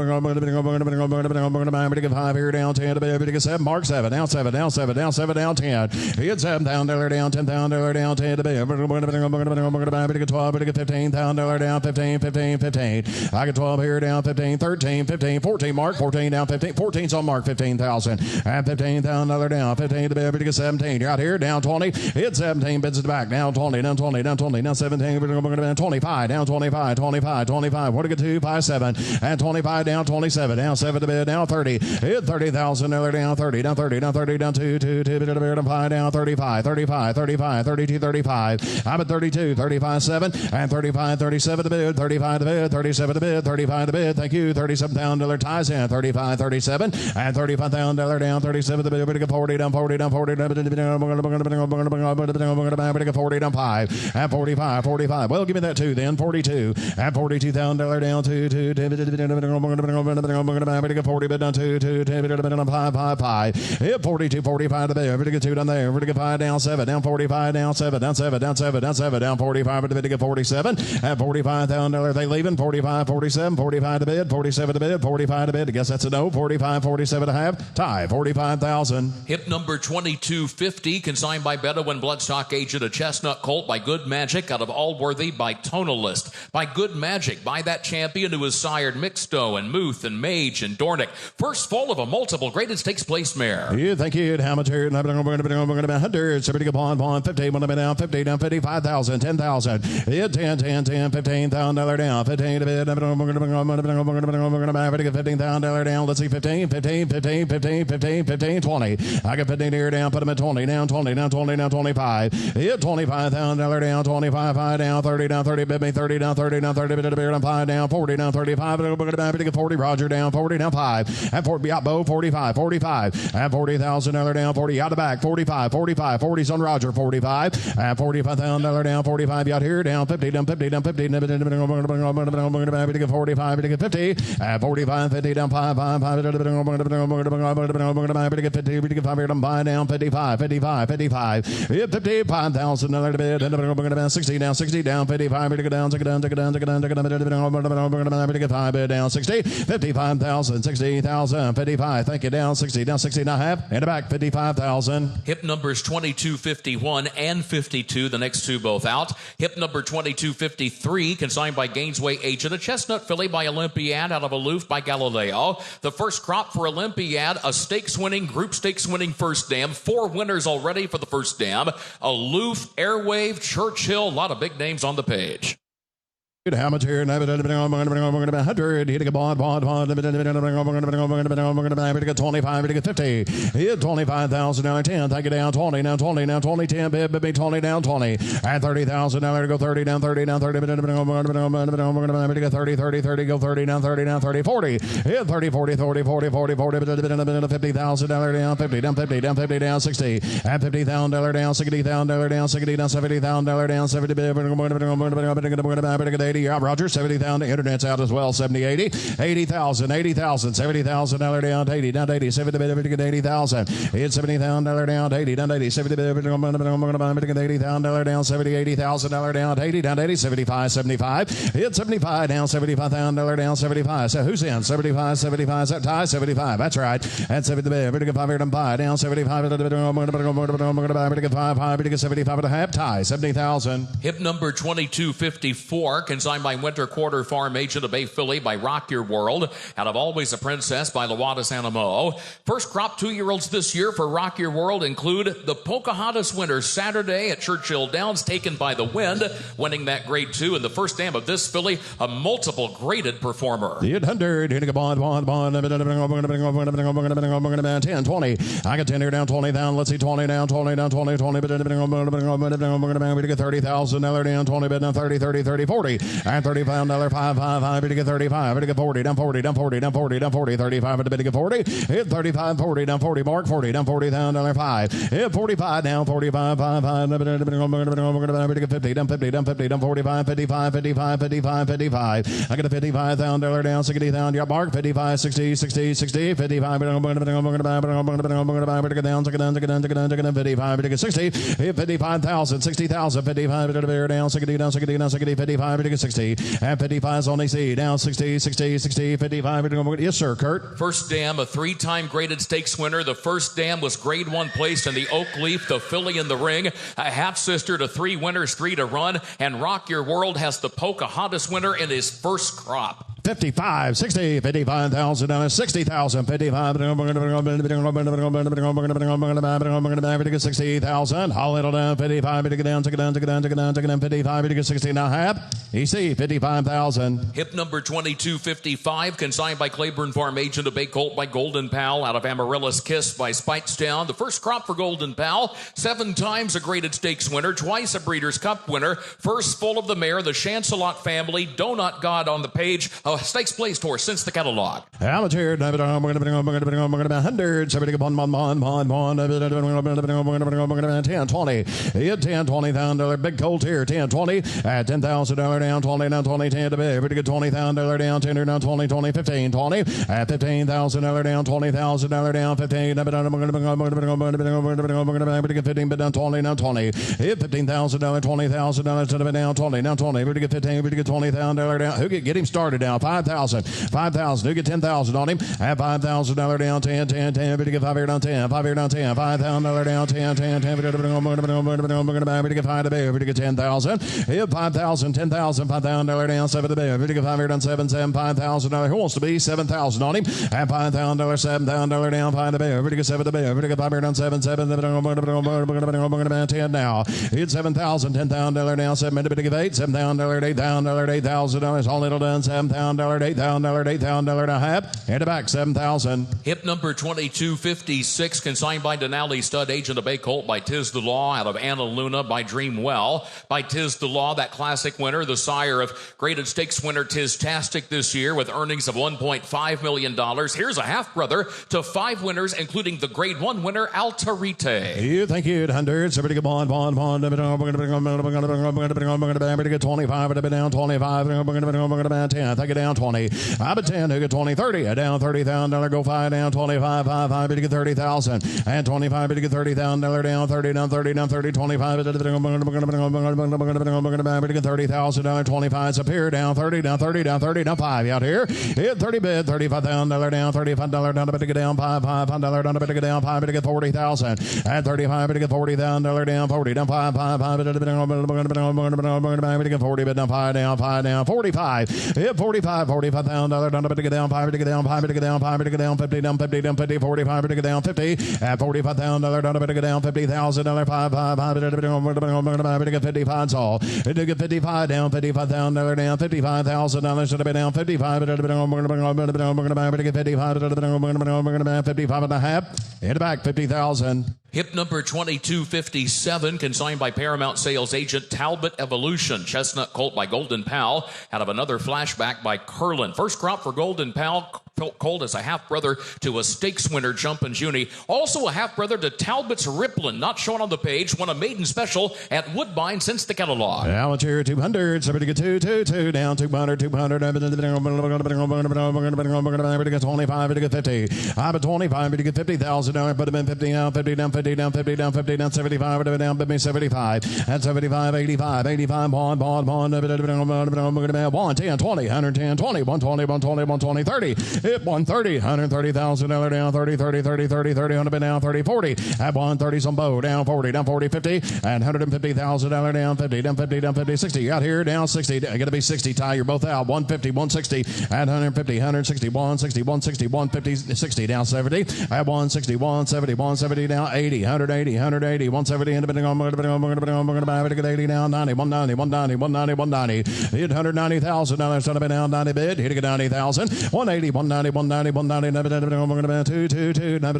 get 5 here down 10 to be able to get 7. Mark 7, down 7, down 7, down 7, down 10. He had $7,000 down, $10,000 down 10 to be able to get 12, to get $15,000 down 15, 15, 15. I got 12 here down 15, 13, 15, 14. Mark 14 down 15, 14's on Mark 15,000 and $15,000 down 15 to be able to get 17. You're out here down 20. Hit 17, bids it back down 20, down 20, down 20, down 17. We're going to be 25, down 25, 25, 25. What to get 2, 5, 7, and 25 down 27, down 7 to bid down 30. Hit $30,000 down 30, down 30, down 30, down 2, 2, 2, bid down 5, down 35, 35, 35, 32, 35. I'm at 32, 35, 7, and 35, 37 to bid, 35 to bid, 37 to bid, 35 to bid. Thank you. $37,000 ties in, 35, 37, and $35,000 down 37 to bid. get 40 down 40 down 40 down 40 down 5 at 45 45. Well, give me that 2 then. 42 at $42,000 down 2 2 40 bid down 2 2 down 5 5 5. Hit 42 45 to there. Get 2 down there. Get 5 down 7 down 45 down 7 down 7 down 7 down 7 down 45 to get 47 at $45,000. They leaving 45 47 45 to bid 47 to bid 45 to bid. I guess that's a no. 45 47 to half. Tie 45,000. Hip number 2250, consigned by Bedouin Bloodstock Agent, a chestnut colt by Good Magic out of Allworthy by Tonalist. By Good Magic, by that champion who has sired Mixto and Muth and Mage and Dornick. First foal of a multiple graded stakes place mare. You thank you. How much here? We're going to be 100. Somebody go on 50. One down 50 down 55,000 10,000. Hit 10 10 10 $15,000 down 15 to bid. We're going to get $15,000 down. Let's see 15 15 15 15 15 15 20. I got 15 here down. Put them at 20 down 20 down 20 down 25. Hit $25,000 down 25 5 down 30 down 30 bid me 30 down 30 down 30 bid down 5 down 40 down 35. We're going to get 40. Roger down 40 down 5 at 40 Biatbo 45 45 at $40,000 down 40 out the back 45 45 40's on Roger 45 at $45,000 down 45 out here down 50 down 50 down 50 we're going to get 45 to get 50 at 45 50 down 5 5 5 we're going to get 50 we get 5 here down 5 down 55 55 55 $55,000 to bid and we're going to 60 down 60 down 55 we're going to go down take it down take it down take it down take it down we're going to get 5 bid down 60 55,000 60,000 55 thank you down 60 down 60 and a half and back 55,000. Hip numbers 2251 and 52, the next two both out. Hip number 2253, consigned by Gainesway Agent, a chestnut filly by Olympiad out of Aloof by Galileo. The first crop for Olympiad, a stakes-winning, group stakes-winning first dam. 4 winners already for the first dam. Aloof, Airwave, Churchill, a lot of big names on the page. How much here? 100. Hitting a bond. We're going to get 25. We're going to get 50. Hit $25,000 10. Take it down 20. Now 20. Now 20. 10. Bid 20 down 20. At $30,000. Go 30 down 30 down 30. We're going to get 30 30 30. Go 30 down 30 down 30 40. Hit 30 40 40 40 40 40. $50,000 down 50 down 50 down 50 down 60. At $50,000 down 60,000 down 60 down $70,000 down 70. We're going to get 80. Roger, 70,000. Internet's out as well. 70, 80. 80,000, 80,000, $70,000 down 80, down 80, 70, 80,000. It's $70,000 down 80, down 80, 70, $80,000 down 70, $80,000 down 80, down 80, 75, 75. It's 75 down $75,000 down 75. So who's in? 75, 75. That tie 75. That's right. That's 70. We're going to get 5 here and buy down 75. We're going to get 5, 5. We're going to get 75 and a half. Tie 70,000. Hip number 2254, consigned by Winter Quarter Farm Agent, a Bay filly by Rock Your World out of Always a Princess by Lawada Sanamo. First crop 2-year-olds this year for Rock Your World include the Pocahontas winner Saturday at Churchill Downs, taken by the wind, winning that grade 2. And the first dam of this filly, a multiple graded performer. The 800 hitting a bond 10 20. I got 10 here down 20 down. Let's see 20 down 20 down 20 20. We get $30,000 down 20 bid down 30 30 30 40. And $35 5 5 5 to get 35 to get 40 down 40 down 40 down 40 down 40 35 to get 40. Hit 35 40 down 40 mark 40 down $40,000 5. Hit 45 down 45 5 5 to get 50 down 50 down 50 down 45 55 55 55 55. I got a $55,000 down 60,000 yard mark 55 60 60 60 55 to get down 55 to get 60. Hit 55,000 60,000 55 to get down 60 down 60 down 60 55 to get 60. And 55 is on AC down 60 60 60 55. Yes sir, Kurt. First dam, a 3-time graded stakes winner. The first dam was grade 1 placed in the Oak Leaf, the filly in the ring, a half sister to 3 winners, 3 to run, and Rock Your World has the Pocahontas winner in his first crop. 55, 60, 55,000, 60,000, 55, 60,000. Haul it down, 55, to get down, take it down, take it down, take it down, take it down, 55, to get 60 and a half. EC, 55,000. Hip number 2255, consigned by Claiborne Farm Agent, a Bay Colt by Golden Pal, out of Amaryllis Kiss by Speightstown. The first crop for Golden Pal, 7 times a graded stakes winner, twice a Breeders' Cup winner, first full of the mare, the Chancelot family, Donut God on the page, a stakes placed horse since the catalog. Amateur, we're going to be 100. So we're going to go 10, 20. 10, 20 $1,000 big colt here. 10, 20 at $10,000 down, 20 down, 20, 10 to bid. We're going to get $20,000 down, 10 down, 20, 20, 15, 20 at $15,000 down, $20,000 down, 15. We're going to get 15, but down 20, down 20. Hit $15,000, $20,000 to the bid down, 20, down 20. We're going to get 15, we're going to get $20,000 down. Who get him started down? 5,000, 5,000. Who get 10,000 on him? At $5,000 down, 10, 10, 10. We're going to get 5 here down, 10, 5 here down, 10, $5,000 down, 10, 10, 10. We're going to get 5 to bid. We're going to get 10,000. Hit 5,000, 10,000, $5,000 down, 7 to bid. We're going to get 5 here down, 7, 7, $5,000. Who wants to be 7,000 on him? At $5,000, $7,000 down, 5 to bid. We're going to get 7 to bid. We're going to get 5 here down, 7, 7. We're going to 10 now. Hit 7,000, $10,000 down, 7 to bid. Get 8, $7,000, $8,000, $8,000. All little done, $7,000, $8,000, $8,000 and a half. And back, 7,000. Hip number 2256, consigned by Denali Stud Agent of Bay Colt by Tiz the Law out of Anna Luna by Dream Well. By Tiz the Law, that classic winner, the sire of graded stakes winner Tiz-tastic this year with earnings of $1.5 million. Here's a half-brother to 5 winners, including the grade 1 winner, Altarite. You thank you, 100. So we're going to get bond. We're going to get 25. We're going to be down 25. We're going to be 10. Take it down 20. I bet 10. Who get 20, 30. Down $30,000. Go 5 down 25. 5, 5. We're going to get 30,000. And 25. We're going to get $30,000 down 30 down 30 down 30. 25. We're going to get $30,000. 25 is up here. Down 30 down 30 down 30 down 5 out here. Hit 30 bid. $35,000 down. $35 down. To get down 5 $5 down. To get down 5. To get 40,000. And 35. To get $40,000 down 40 down 5 5 5. To get 40 bid down 5 down 5 down 45. Hit 45 $45,000 down. To get down 5. To get down 5. To get down 5. To get down 50 down 50 down 50 45. To get down 50 at $45,000 down. To get down $50,000 5 5 5. To get 55 all. To get 55 down $55,000 down $55,000 should have been down 55. To get 55 55 and a half. Hit it back 50,000. Hip number 2257, consigned by Paramount Sales Agent Talbot Evolution. Chestnut Colt by Golden Pal out of another flashback by Curlin. First crop for Golden Pal. Colt is a half-brother to a stakes winner, Jumpin' Junie. Also a half-brother to Talbot's Ripplin, not shown on the page. Won a maiden special at Woodbine since the catalog. Amateur 200. Somebody get 2 down 200 200. We're going to get 25. We're going to get 50. I'm at 25. We're going to get 50,000 down. Put them in 50 down 50 down 50 down 50 down 50 down 75. We're down 50 75. At 75 85 85. Bond. 1 10 20 110 20 120 120 120 30. Hit 130, $130,000 down 30, 30, 30, 30, 30, 100 down 30, 40. At 130 some bow down 40, down 40, 50, and $150,000 down 50, down 50, down 50, 60. Out here down 60. Got to be 60. Ty, you're both out. 150, 160, at 150, 160, 160, 160, 150, 60 down 70. At 160, 170, 170 down 80, 180, 180, 170, independent on 80 down 90, 190, 190, 190, 190. Hit $190,000 should have been down 90 bid. Hit 90,000. 180, 190. 190, 190, 2, 2, 2, 10, 10,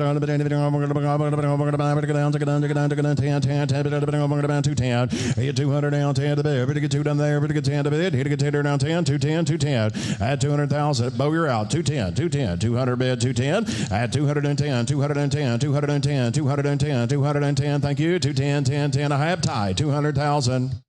10, 210. Hit 200 down 10 to bid. Get 2 down there. Get 10 to bid. Hit 10 down 10, 210, 210. At 200,000. Bow, you're out. 210, 210, 200 bid, 210. At 210, 210, 210, 210, 210. Thank you. 210, 10, 10. I have Ty. 200,000.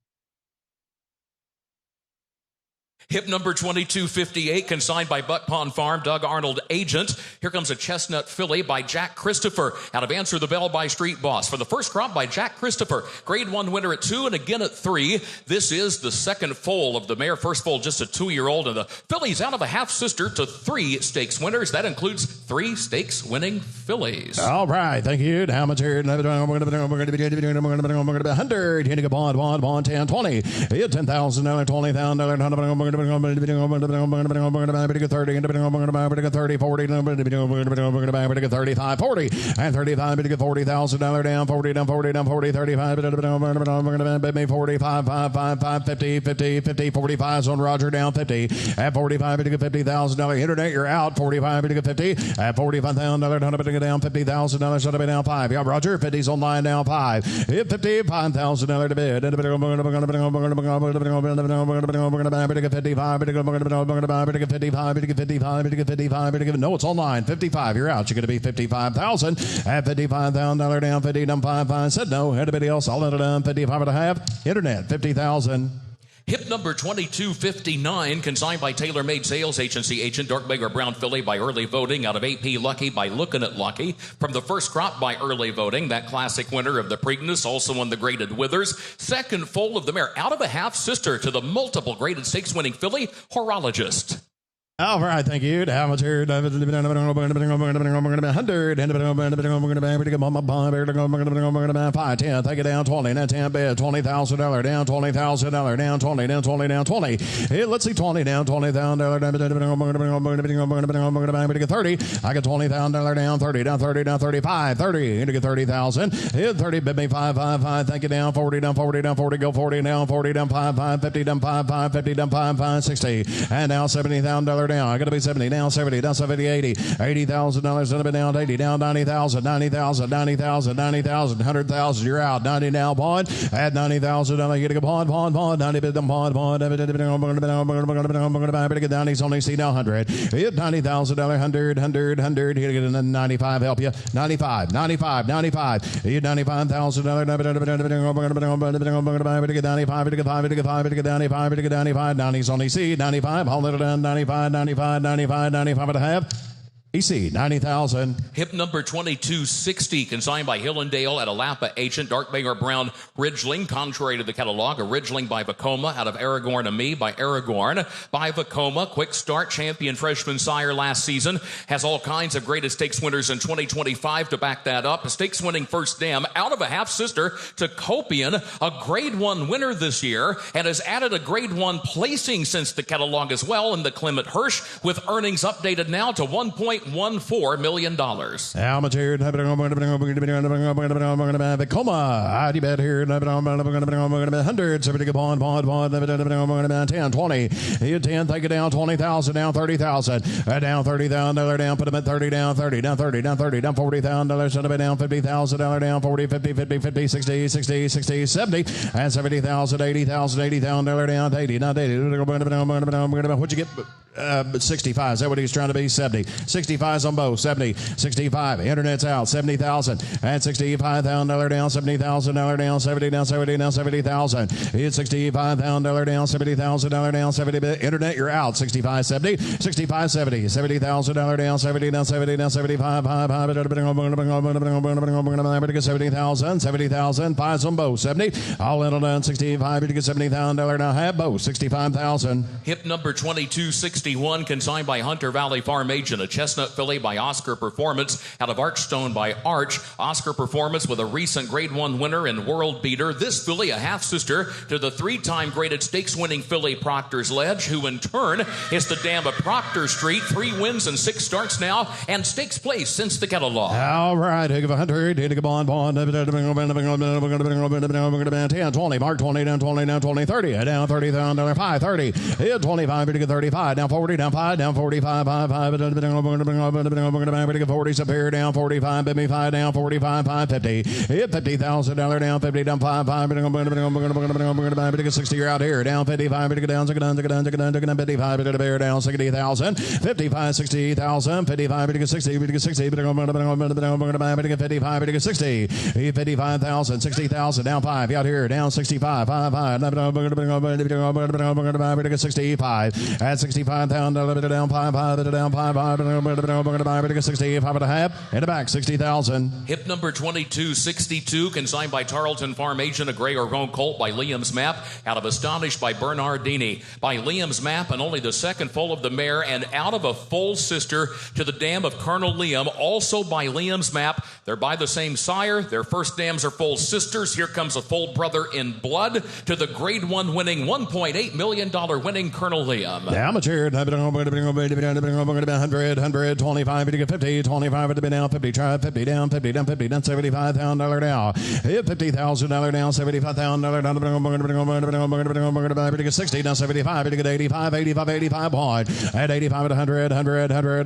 Hip number 2258, consigned by Buck Pond Farm, Doug Arnold Agent. Here comes a chestnut filly by Jack Christopher out of Answer the Bell by Street Boss. For the first crop by Jack Christopher, grade 1 winner at 2 and again at 3. This is the second foal of the mare. First foal just a 2-year-old, and the filly's out of a half-sister to 3 stakes winners. That includes 3 stakes winning fillies. All right, thank you. How much here? We're going to be 100. Hitting a bond, 10, 20. Hit $10,000, $20,000. 30, 40, 40, 35, 40, and 35, $40,000 down, 40 down, 40 down, 40, 35, 45, 5, 5, 5, 50, 50, 50, 45 on Roger down 50, at 45, $50,000. Internet, you're out, 45, 50, at $45,000 down, $50,000 to be down 5. Yeah, Roger, 50's online down 5. Hit $55,000 to bid. 55. No, it's online. 55. You're out. You're going to be 55,000 at $55,000 down, 50 down 5. Said no. Anybody else? All in it down 55 and a half. Internet 50,000. Hip number 2259, consigned by Tailor Made Sales Agency agent Dark Beggar Brown Filly by early voting out of AP Lucky by Looking at Lucky. From the first crop by early voting, that classic winner of the Preakness also won the graded Withers. Second foal of the mare out of a half sister to the multiple graded stakes winning filly Horologist. All right, thank you. How much here? 100. 5, 10. Take it down 20. Now 10 bid. $20,000 down. $20,000 down. 20 down. 20 down. 20. Hey, let's see 20 down. $20,000 down. 30. I got $20,000 down. 30 down. 30 down. 35. 30. You get 30,000. Hit 30. Bid me 5, 5, 5. Take it down. 40 down. 40 down. 40. Go 40 down. 40 down. 5, 5. 50 down. 5, 5. 50 down. 5, 5. 60. And now $70,000 down. I got to be 70 down, 70 down, 70, 80, $80,000 to be down, 80 down, 90,000, 90,000, 90,000, 90,000, 100,000. You're out. 90 now, pawn. Add 90,000. I'm going to go pawn. 90 bid them pawn. He's only see now 100. Hit $90,000, 100. Here to get a 95. Help you. 95. Hit $95,000. 90's only see 95. Hold it down. 95 and a half. EC, 90,000. Hip number 2260, consigned by Hillendale at a Lapa agent, Dark Beggar Brown Ridgeling. Contrary to the catalog, a Ridgeling by Vacoma out of Aragorn and Me by Aragorn. By Vacoma, quick start, champion freshman sire last season. Has all kinds of graded stakes winners in 2025 to back that up. A stakes winning first dam out of a half sister to Copian, a grade 1 winner this year, and has added a grade 1 placing since the catalog as well in the Clement Hirsch, with earnings updated now to $1.14 million. How much here? Vacoma. I bet here. 100. 70 bond. 10, 20. 10. Take it down. 20,000 down. 30,000. Down $30,000 down. Put them at 30 down. 30 down. 30 down. 30 down. $40,000. Should have been down. $50,000 down. 40, 50, 50, 50, 60, 60, 60, 70, and 70,000, 80,000, $80,000 down. 80. Not 80. What'd you get? 65. Is that what he's trying to be? 70. 65's on both. 70. 65. Internet's out. 70,000. And $65,000 down. $70,000 down. 70 down. 70 down. 70,000. It's $65,000 down. $70,000 down. 70. Internet, you're out. 65, 70. 65, 70. $70,000 down. 70 down. 70 down. 75. 70,000. 70,000. 5's on both. 70. All in on down. 65. You get $70,000 now. Have both. 65,000. Hip number 2261, consigned by Hunter Valley Farm Agent, a chestnut filly by Oscar Performance out of Archstone by Arch. Oscar Performance with a recent grade 1 winner and world beater. This filly a half sister to the 3-time graded stakes winning filly Proctor's Ledge, who in turn is the dam of Proctor Street. 3 wins and 6 starts now, and stakes place since the catalog. All right, take 100. Take a bond. 10, 20. Mark 20 down. 20 down. 20, 30. Down $30,000. 5, 30. Hit 25. You get 35. Down 40. Down 5. Down 45. 5, 5. 40's up here. Down 45. Bid me 5 down. 45. 5, 50. Hit $50,000 down. 50 down. 5, 5. 60. You're out here. Down 55. Down 55. Down 60,000. 55. 60,000. 55. 60. 60. 55. 60. 55,000. 60,000. Down 5. Out here. Down 65. 5, 5. 65. At 65,000. Down 5, 5. Down 5, 5. 65 and a half. In the back, 60,000. Hip number 2262, consigned by Tarleton Farm Agent, a gray or roan colt by Liam's Map, out of Astonished by Bernardini. By Liam's Map, and only the second foal of the mare, and out of a full sister to the dam of Colonel Liam, also by Liam's Map. They're by the same sire. Their first dams are full sisters. Here comes a full brother in blood to the grade 1 winning, $1.8 million winning Colonel Liam. How much here? 100. 100, 25, to get 50, 25 to be down, 50, try 50 down, 50 down, 50 down, $75,000 down. Hit $50,000 down, $75,000 down, to get 60 down, 75, to get 85, 85, 85 wide. At 85 at 100, 100, 100,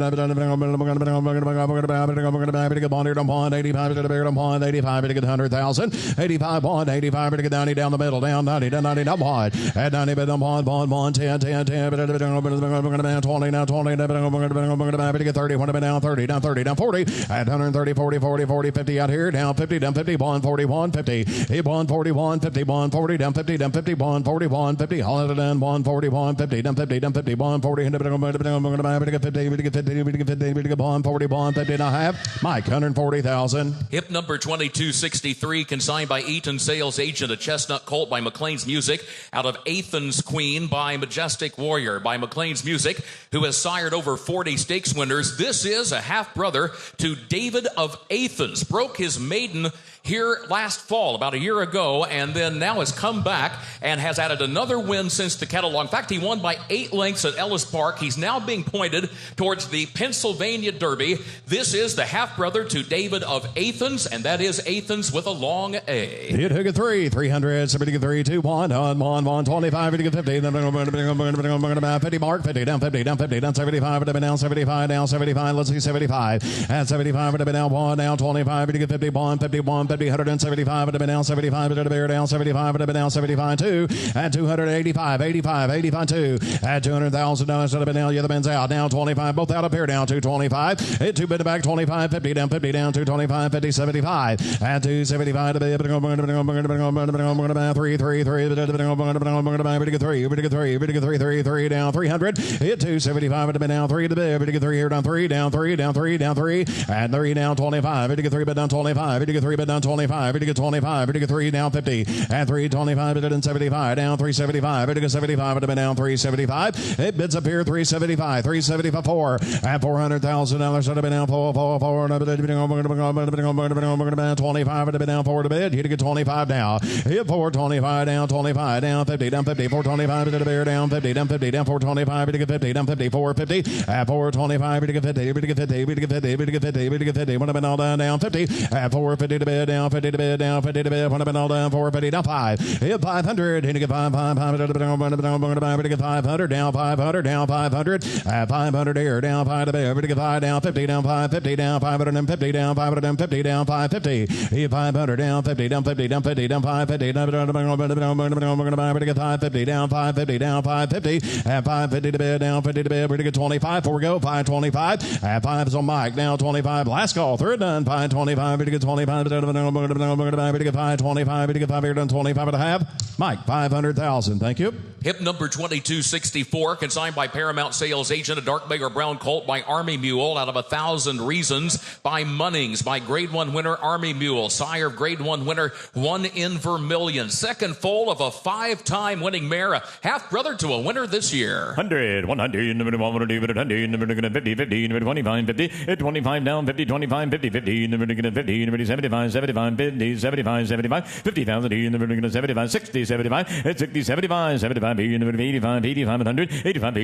to get bond here, bond, 85 to the bear, bond, 85 to get 100,000, 85 bond, 85 to get 90 down the middle, down 90, down 90, down wide. At 90, bond, 10, 10, 10, 20, now 20, to get 30, down 30, down 30, down 40, at 130, 40, 40, 40, 50 out here, down 50, down 50, bond 41, 50, he bond 41, 50, bond 40, down 50, down 50, bond 41, 50, all it down, bond 41, 50, down 50, down 50, bond 40, to get 50, to get 50, to get 50, to get bond 40, bond 50, and a half, Mike, 140,000. Hip number 2263, consigned by Eaton Sales Agent, a chestnut colt by McLean's Music, out of Athens Queen by Majestic Warrior by McLean's Music, who has sired over 40 stakes winners. This is a half-brother to David of Athens. Broke his maiden here last fall, about a year ago, and then now has come back and has added another win since the catalog. In fact, he won by 8 lengths at Ellis Park. He's now being pointed towards the Pennsylvania Derby. This is the half-brother to David of Athens, and that is Athens with a long A. Hit hook at 3, 300, 73, 2, 1, 1, 25, to get 50, 50 mark, 50, down 50, down 50, down 75, down 75, down 75, let's see 75, at 75, down 1, down 25, to get 50, 1, 51, 50, 175, down 75, to the bear, down 75, down 75, 2, at 285, 85, 85, 2, at $200,000, to the down, the other man's out, down 25, both out up here, down 225, hit 2 bid back, 25, 50, down 225, 50, 75, at 275, to the 3, 3, 3, down 300, hit 275, down 3 to the bid, 3 here, down 3, down 3, down 3, down 3, and 3 down 25, 3 bid down 25, 3 bid down 25, 3 down 50, and 325, down 75, down 375, 75, down 375, it bids up here 375, 375, 4, and $400,000, should have been down 4, 25, down 4 to bid, you get 25 now, hit 425, down 25, down 50, down 50, 425 to the bear, down 50, down 50, down 425, to get 50, down 50, 450, at 425, to get 50, to get 50, to get 50, to get 50, to get 50, when I've been all down 50, at 450 to bid, down 50 to bid, down 50 to bid, when I've been all down 450, down 5, hit 500, to get 5, 500, to get 500, down 500, down 500, at 500 here, down 5 to bid, to get 5, down 50, down 550, down 550, down 550, down 550, hit 500, down 50, down 50, down 50, down 550, down 550, down 550, down 550, at 550 to bid, down 50 to bid, we're to get 25, 4 go, 525, at 5 is on Mike, down 25, last call, third done, 525, to get 25, to get 525, to get 5 here, done 25 and a half, Mike, 500,000, thank you. Hip number 2264, consigned by Paramount Sales Agent, a dark bay or brown colt by Army Mule, out of 1,000 Reasons by Munnings, by Grade 1 winner Army Mule, sire of Grade 1 winner, 1 in Vermilion, second foal of a 5-time winning mare, a half-brother to a winner this year. 100, 100, number 100, 100, 50, 50, number 25, 50, 25 down, 50, 25, 50, 50, number 50, number 75, 75, 50, 75, 75, 50,000, number 75, 60, 75, 60, 75, 75, number 85, 85, 100, 85,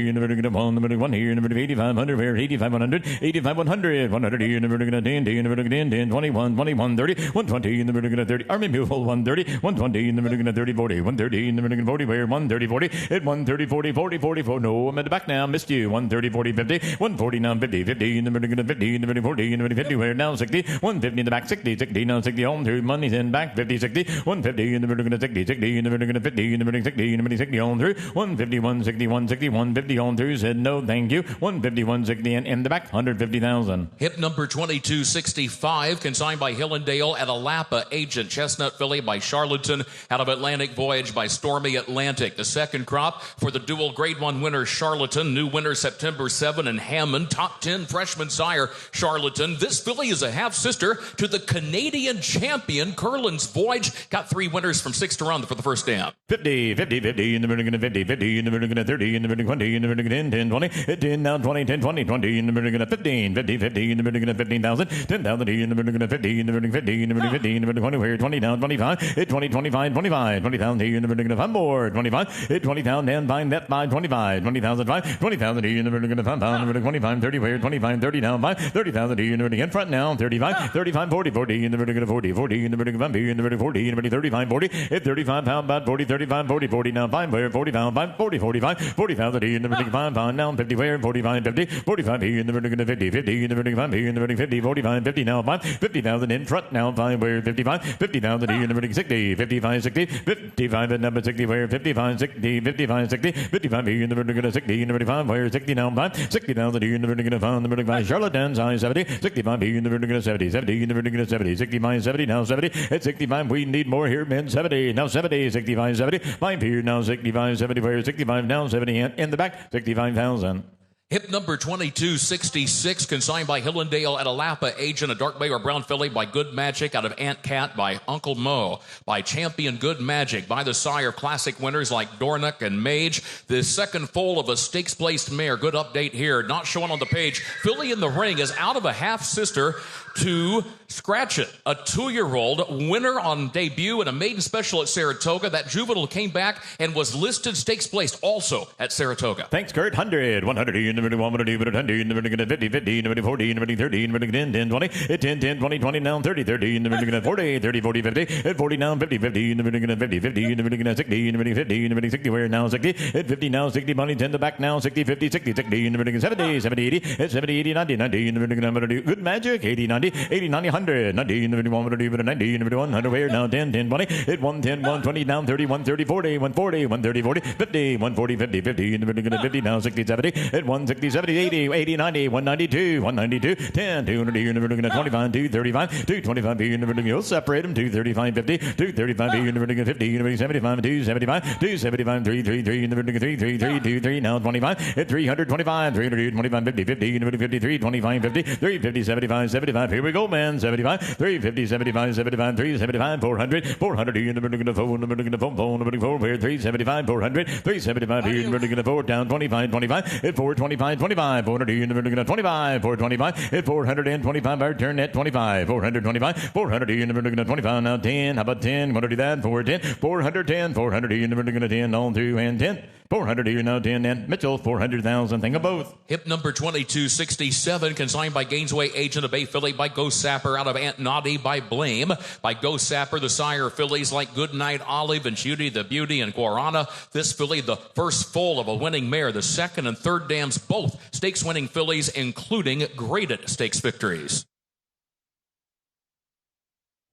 number 1 here, number 85, 100, 85, 100, 85, 100, 100 here, number 10, number 10, 21, 21, 30, 120, number 30, Army Mule, 130, 120, number 30, 40, 130, number 40, where 130, 40, at 130, 40, 40, 44, no, I'm at the back now, missed you, 130, 40, 50, 140, now 50, 50, number 50, number 40, number 50, where now 60, 150 in the back, 60, 60, now 60, home through, money's in back, 50, 60, 150, number 60, 60, number 50, number 60, number 60, on through, 150, 160, 160, 150, on through, said no, thank you, 150, 160, and in the back, 150,000. Hip number 2265, consigned by Hillendale at a Lapa Agent, chestnut filly by Charlatan, out of Atlantic Voyage by Stormy Atlantic. The second crop for the dual Grade 1 winner Charlatan, new winner September 7 in Hammond, top 10 freshman sire Charlatan. This filly is a half-sister to the Canadian champion Curlin's Voyage. Got 3 winners from 6 to run for the first down. 50, 50, 50, in the middle, 50, 50, in the middle, 30, in the middle, 20, in the middle, 10, 10, 20, 10, now 20, 10, 20, 20, in the middle, 15, 50, 50, in the middle, 15,000, 10,000, in the middle, 50, in the middle, 50, in the middle, 50, in the middle, 20, where 20 down, 25, 20, 25, 25, 20,000, in the middle, 5 more, 25, 20,000, and find that by 25, 20,000, 5, 20,000, in the middle, 5 pound, 25, 30 where 25, 30 now, 5, 30,000 in the vertical in front now, 35, 35, 40, 40 in the vertical 40, 40 in the vertical 5, in the vertical 40, in the vertical 35, 40, at 35 pound about 40, 35, 40, 40 now, 5 where 40 pound 5, 40, 45, 40,000 in the vertical 5 pound now, 50 where 45, 50, 45 in the vertical 50, 50 in the vertical 5, in the vertical 50, 45, 50 now, 5, 50,000 in front now, 5 where 55, 50,000 in the vertical 60, 55, 60, 55 at number 60 where 55, 60, 55, 60, 55 in the vertical 60 in the vertical 5 where 60 now, 5, 60,000 in the vertical 5, the vertical 5, charlatans, high 70, 65 in the vertical 70, 70 in the vertical 70, 65, 70 now, 70, at 65 we need more here, men, 70, now 70, 65, 70, 5 here now, 65, 70 where 65 now, 70 in the back, 65,000. Hip number 2266, consigned by Hillendale at Alapa, agent a dark bay or brown filly by Good Magic out of Aunt Cat by Uncle Mo, by Champion Good Magic, by the sire of classic winners like Dornock and Mage. The second foal of a stakes-placed mare. Good update here, not shown on the page. Filly in the ring is out of a half-sister to Scratch It, a 2-year-old winner on debut in a maiden special at Saratoga. That juvenile came back and was listed stakes placed also at Saratoga. Thanks, Kurt. 100, 100, in the middle, 100, 100, in the middle, 50, 50, in the middle, 40, in the middle, 30, in the middle, 10, 10, 20, 10, 10, 20, 20, now 30, 30, in the middle, 40, 30, 40, 50, at 40, now 50, 50, in the middle, 50, 50, in the middle, 60, in the middle, 50, in the middle, 60, where now 60, at 50, now 60, money, 10 to back, now 60, 50, 60, 60, in the middle, 70, 70, 80, at 70, 80, 90, 90, in the middle, Good Magic, 80, 90, 80, 90, 100, 90, in the middle, 100, 90, in the middle, 100, where now 10, 10, 20, at 110, 120, down 30, 130, 40, 140, 130, 40, 50, 140, 50, 50, in the middle, 50, now 60, 70, at 160, 70, 80, 80, 90, 192, 192, 10, 200, in the middle, 25, 235, 225, in the middle, you'll separate them, 235, 50, 235, in the middle, 50, in the middle, 75, 275, 275, 333, in the middle, 333, 23, now 25, at 325, 325, 50, 50, in the middle, 53, 25, 50, 350, 75, 75, here we go, man, 75, 350, 75, 75, 375, 400, 400, in the middle, in the phone, in the middle, in the phone, in the middle, 4, 375, 400, 375, here in the middle, in the 4, down 25, 25, at 425, 25, 400, in the middle, 25, 425, at 425, our turn at 25, 425, 400, in the middle, 25, now 10, how about 10, want to do that, 410, 410, 400, in the middle, 10, on through, and 10, 400, here now 10, and Mitchell, 400,000, think of both. Hip number 2267, consigned by Gainesway agent of Bay Filly by Ghost Sapper out of Aunt Naughty by Blame. By Ghost Sapper, the sire of fillies like Goodnight Olive and Judy the Beauty and Guarana. This filly, the first foal of a winning mare. The second and third dams, both stakes-winning fillies, including graded stakes victories.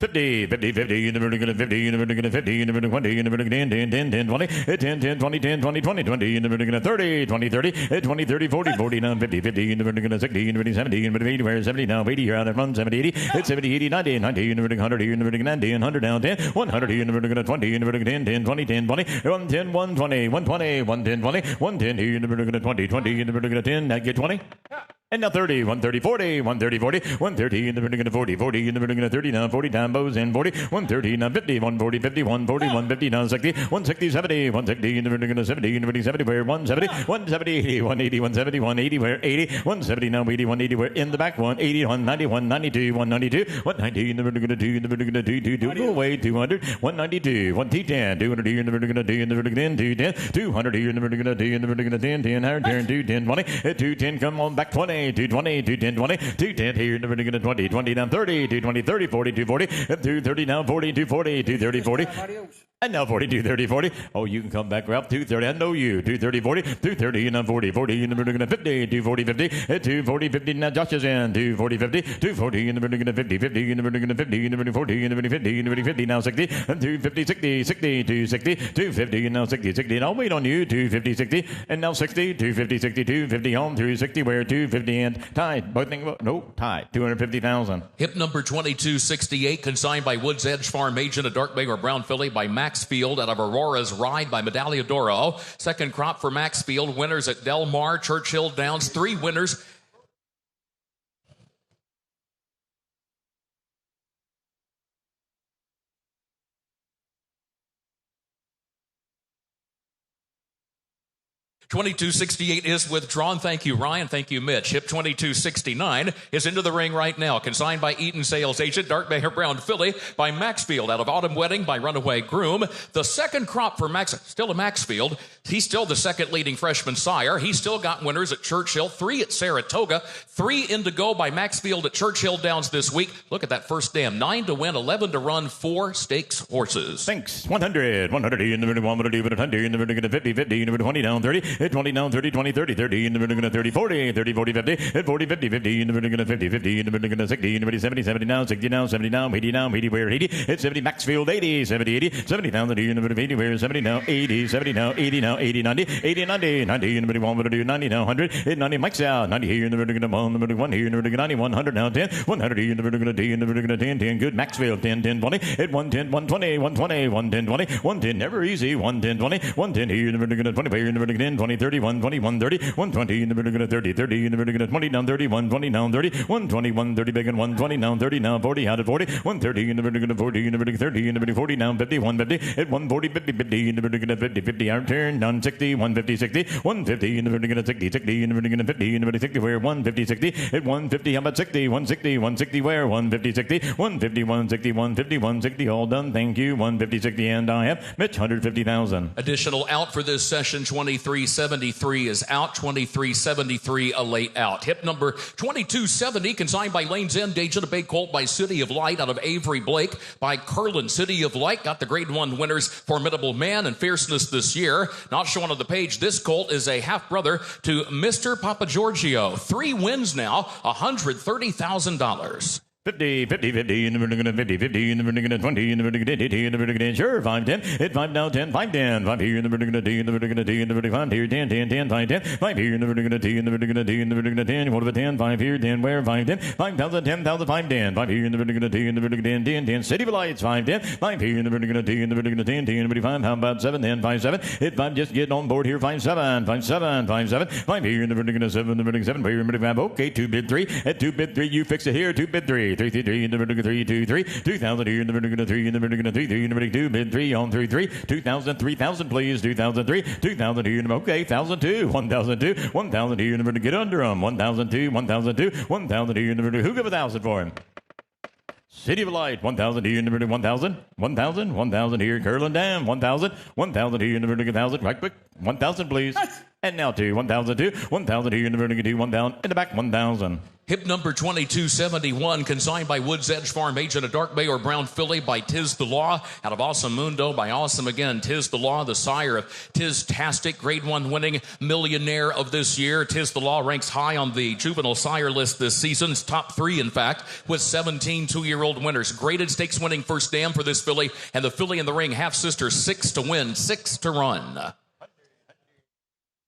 50, 50, 50, in the vertical, 50, in the vertical, 50, in the vertical, 20, in the vertical, 10, 10, 10, 10, 20, 10, 10, 20, 10, 20, 20, 20, in the vertical, 30, 20, 30, 20, 30, 40, 40, now 50, 50, in the vertical, 60, in the vertical, 70, in the vertical, 80, where 70, now 80, here out of front, 70, 80, 70, 80, 90, 90, in the vertical, 100, here in the vertical, 90, 100, now 10, 100, here in the vertical, 20, in the vertical, 10, 10, 20, 10, 20, 110, 120, 120, 110, 20, 110, here in the vertical, 20, 20, in the vertical, 10, now get 20. And now 30, 130, 40, 130, 40, 130 in the vertical, 40, 40 in the vertical, 30, now 40, Tambos and 40, 130, now 50, 140, 50, 140, 150, now 60, 160, 70, 160 in the vertical, 70 in the vertical, 70, where 170, 170, 80, 180, 170, 180, where 80, 170, now 80, 180, where in the back, 180, 190, 192, 192, 190 in the vertical, 2 in the vertical, 2, 2, 2, go away, 200, 192, 110, 200 in the vertical, 2 in the vertical, 10, 210, 200 in the vertical, 2 in the vertical, 10, 10, higher turn, 210, 20, 210, come on back, 20, 220, 210, 20, 210 here in the vertical, 20, 20 down 30, 220, 30, 40, 240, 230 now 40, 240, 230, 40. And now 40, 230, 40. Oh, you can come back, Ralph. 230, I know you. 230, 40, 230, and now 40, 40 in the vertical, 50, 240, 50, 240, 50, now Josh is in. 240, 50, 240 in the vertical, 50, 50 in the vertical, 50 in the vertical, 40 in the vertical, 50 in the vertical, 50, now 60, and 250, 60, 60, 260, 250, and now 60, 60, and I'll wait on you. 250, 60, and now 60, 250, 60, 250, home, 360, where 250, and tied. Both things, no, tied. 250,000. Hip number 2268, consigned by Woods Edge Farm agent, a dark bay or brown filly by Maxfield out of Aurora's Ride by Medaglia d'Oro. Second crop for Maxfield. Winners at Del Mar, Churchill Downs. 3 winners. $22.68 is withdrawn. Thank you, Ryan. Thank you, Mitch. Hip $22.69 is into the ring right now. Consigned by Eaton Sales Agent, Dark Bay or Brown Filly by Maxfield out of Autumn Wedding by Runaway Groom. The second crop for still a Maxfield. He's still the second leading freshman sire. He's still got winners at Churchill, 3 at Saratoga, 3 in to go by Maxfield at Churchill Downs this week. Look at that first dam. 9 to win, 11 to run, 4 stakes horses. Thanks. 100, 100 in the middle, 100 in the 100 in the middle, 50, 50 in the middle, 20 down, 30, 20 down, 30, 20, 30, 30 in the middle, 30, 40, 30, 40, 50, 40, 50, 50 in the middle, 50, 50 in the middle, 60 in the middle, 70, 70 down, 60 down, 70 down, 80 down, 80 where 80, it's 70 Maxfield, 80, 70, 80, 70,000 in the middle, 80 where 70 now, 80, 70 now, 80 now, 80, 90, 80, 90, 90 in the middle, 100, 90 now, 100, 90 Mike's out, 90 here in the middle, 1 here in the middle, 90, 100 now, 10, 100 in the middle, 10 in the middle, 10, 10, good Maxfield, 10, 10, 20, at 110, 120, 120, 110, 20, 110, never easy, 110, 20, 110 here in the middle, 20 here in the middle, 10, 20, 30, 120, 130, 120 in the middle, 30, 30 in the middle, 20 down, 30, 120 down, 30, 120, 130 big and 120 down, 30 now, 40 out at 40, 130 in the middle, 40 in the middle, 30 in the middle, 40 down, 50, 150, at 140, 50, 50 in the middle, 50, 50 out turn, down 60, 150, 60, 150 in the middle, 60, 60 in the middle, 50 in the middle, 60 where 150, 60, at 150, how about 60, 160, 160 where 150, 60, 150, 160, 150, 160, all done, thank you, 150, 60, and I have Mitch, 150,000. Additional out for this session, 2373 is out, 2373 a late out. Hip number 2270, consigned by Lane's End agent, a big colt by City of Light out of Avery Blake by Curlin. City of Light got the grade 1 winners, Formidable Man and Fierceness this year. Not shown on the page, this colt is a half brother to Mr. Papa Giorgio. 3 wins now, $130,000. 50, 50, 50 in the middle, 50, 50 in the middle, 20 in the middle, 80 in the middle, sure, 5, 10, hit 5 down, 10, 5, 10, 5 here in the middle, D in the middle, D in the middle, 5 here, 10, 10, 10, 5, 10, 5 here in the middle, D in the middle, D in the middle, 10, what about 10, 5 here, 10, where, 5, 10, 5,000, 10,000, 5, 10, 5 here in the middle, D in the middle, 10, 10, 10, City of Lights, 5, 10, 5 here in the middle, D in the middle, 10, 10 in the middle, 5, how about 7, then 5, 7, hit 5, just get on board here, 5, 7, 5, 7, 5, 7, 5 here in the middle, 7 in the middle, 7 here in the middle, 5, okay, 2 bid 3, at 2 bid 3, you fix it here, 2 bid 3, 3, 3, 3 in the middle, 3, 2, 3, 2,000 here in the middle, 3 in the middle, 3, 3 in the middle, 2 bid 3 on 3, 3, 2,000, 3,000 please, 2,003, 2,000 here in the middle, okay, 1,002, 1,002, 1,000 here in the middle, get under them, 1,002, 1,002, 1,000 here in the middle, who give 1,000 for him? City of Light, 1,000 here in the middle, 1,000, 1,000, 1,000 here, Curlin Dam, 1,000, 1,000 here in the middle, 1,000, right quick, 1,000 please. And now 2, 1,002, 1,000 here in the middle, 2, 1,000, in the back, 1,000. Hip number 2271, consigned by Woods Edge Farm agent, a dark bay or brown filly by Tiz the Law, out of Awesome Mundo by Awesome again. Tiz the Law, the sire of Tiz-tastic, grade 1 winning millionaire of this year. Tiz the Law ranks high on the juvenile sire list this season. It's top 3, in fact, with 17 2-year-old winners. Graded stakes winning first dam for this filly, and the filly in the ring, half sister, 6 to win, 6 to run.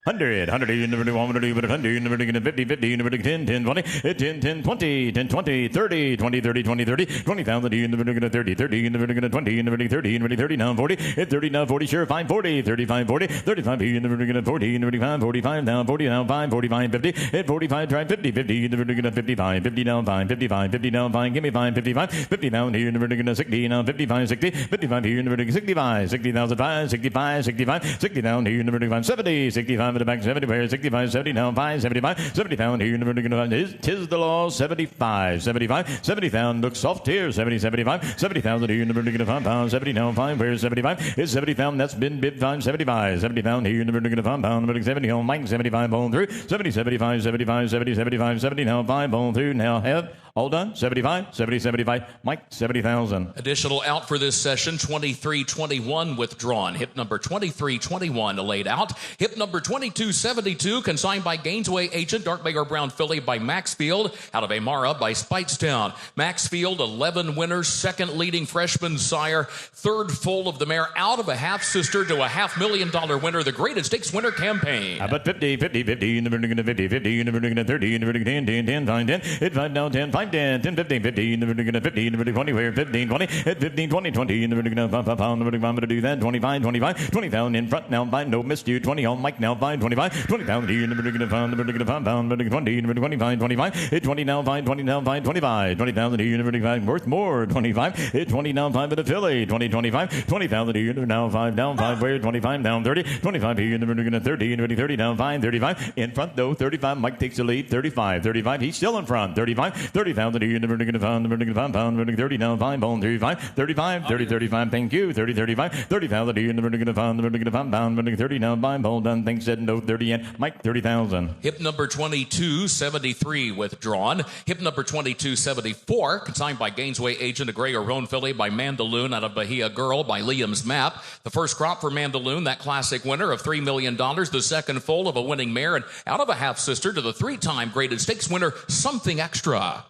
100, 100 in the middle, 100 in the 100 in the middle, 50, 50 in the middle, 10, 10, 20, 10, 10, 20, 10, 20, 30, 20, 30, 20, 30, 20,000 in the middle, 30, 30 in the middle, 20 in the middle, 30 in the middle, 30 now 40, 30 now 40, sure, 5, 40, 35, 40, 35 in the middle, 40 in the middle, 5, 45 now 40 now 5, 45, 50, 45, try 50, 50 in the middle, 55, 50 down 5, 55, 50 down 5, give me 5, 55, 50 down here in the middle, 60 now 55, 60, 55 here in the middle, 65, 60,000 5, 65, 65, 60 down here in the middle, 5, 70, 65 at the back, 70 where 65, 70 now 5, 75, 70 down here in the middle, Tiz the Law, 75, 75, 70 down, looks soft here, 70, 75, 70,000 here in the middle, 5 pounds, 70 now 5, where's 75, is 70 down, that's been bid 5, 75, 70 down here in the middle, 5 pounds, 70 on Mike, 75 on through, 70, 75, 75, 70, 75, 70 now 5 on through, now have all done, 75, 70, 75, Mike, 70,000. Additional out for this session, 2321 withdrawn. Hip number 2321 laid out. Hip number 2272, consigned by Gainesway agent, dark bay or brown filly by Maxfield, out of Amara by Speightstown. Maxfield, 11 winners, second leading freshman sire, third full of the mare, out of a half sister to a $500,000 winner, the graded stakes winner campaign. How about 50, 50, 50 in the middle, 50, 50 in the middle, 30 in the middle, 10, 10, 10, 5, 10, hit 5 down, 10, 5, 10, 10, 15, 50 in the middle, 50 in the middle, 20, where 15, 20, hit 15, 20, 20 in the middle, 5 pound, I'm going to do that, 25, 25, 20,000 in front now, 5, no missed you, 20 on Mike now, 5, 25, 25, 20,000 here, number to 5, number to 5 pound, number to 20, number to 25, 25, hit 20 now, 5, 20 now, 5, 25, 20,000 here, number to 5, worth more, 25, hit 20 now, 5 at a Philly, 20, 25, 20,000 here, now 5 down, 5 where, 25 down, 30, 25 here, number to 30, number to 30 down, 5, 35, in front though, 35, Mike takes the lead, 35, 35, he's still in front, 35, 30,000 here, number to 5, number to 5 pound, number to 30 now, 5, bone, 35, 35, 30, 35, thank you, 30, 35, 30,000 here, number to 5, number to 5 pound, number to 30 now, 5, bone, done, thanks, said no, 30 and Mike, 30,000. Hip number 2273 withdrawn. Hip number 2274, consigned by Gainesway agent, a Gray or Roan filly by Mandaloon out of Bahia Girl by Liam's Map. The first crop for Mandaloon, that classic winner of $3 million. The second foal of a winning mare, and out of a half-sister to the three-time graded stakes winner, Something Extra.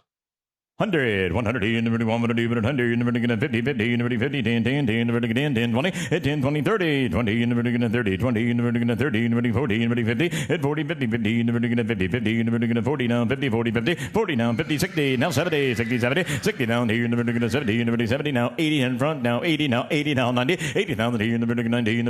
100, 100, 100, 100, 100, 50, 50, 50, 10, 10, 10, 10, 10, 20, 10, 20, 30, 20, 30, 20, 30, 40, 50, 40, 50, 50, 50, 50, 40 now, 50, 40, 50, 40 now, 50, 60, now 70, 60, 70, 60 down here, 70, 70 now, 80 in front, now 80 now, 80 now, 90, 80,000 here, 90, 90,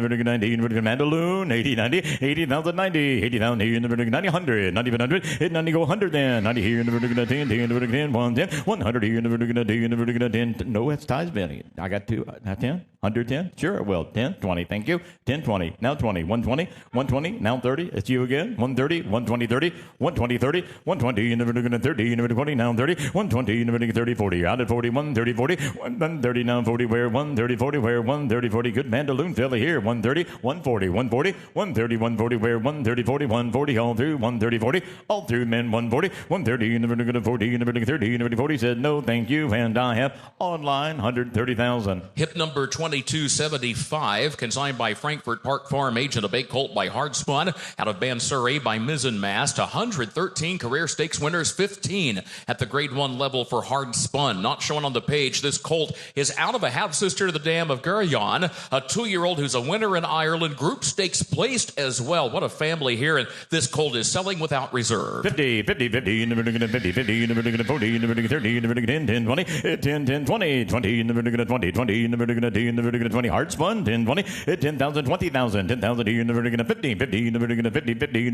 Mandaloon, 80, 90, 80,000, 90, 80,000 here, 90, 100, 90, 100, hit 90, go 100 then, 90 here, 10, 10, 10, 1, 10, 100 here, never gonna do, never gonna 10. No, it's ties, Benny. I got 2, 10, 110. Sure, well, 10, 20. Thank you. 10, 20. Now 20. 120, 120. Now 30. It's you again. 130, 120, 30, 120, 30, 120. Never gonna 30, never 20. Now 30, 120, never 30, 40. Out at 40, 130, 40, 130 now 40. Where 130, 40, where 130, 40. Good Mandaloon filly here. 130, 140, 140, 130, 140. Where 130, 40, 140 all through. 130, 40 all through. Men 140, 130. Never gonna 40, never 30, never 40. Said no, thank you, and I have online 130,000. Hip number 2275, consigned by Frankfurt Park Farm agent, a bait colt by Hardspun, out of Bansuri by Mizzenmast. 113 career stakes winners, 15 at the grade 1 level for Hardspun. Not shown on the page, this colt is out of a half-sister to the dam of Guryon, a 2-year-old who's a winner in Ireland, group stakes placed as well. What a family here, and this colt is selling without reserve. 50, 50, 50, 50, 50, 40, 30, 10, 10, 20, 10, 10, 20, 20, 20, 20, 20, hard spun, 10, 20, 10,000, 20,000, 10,000, 15, 15, 50, 50, 15, 10,000, 50, 50,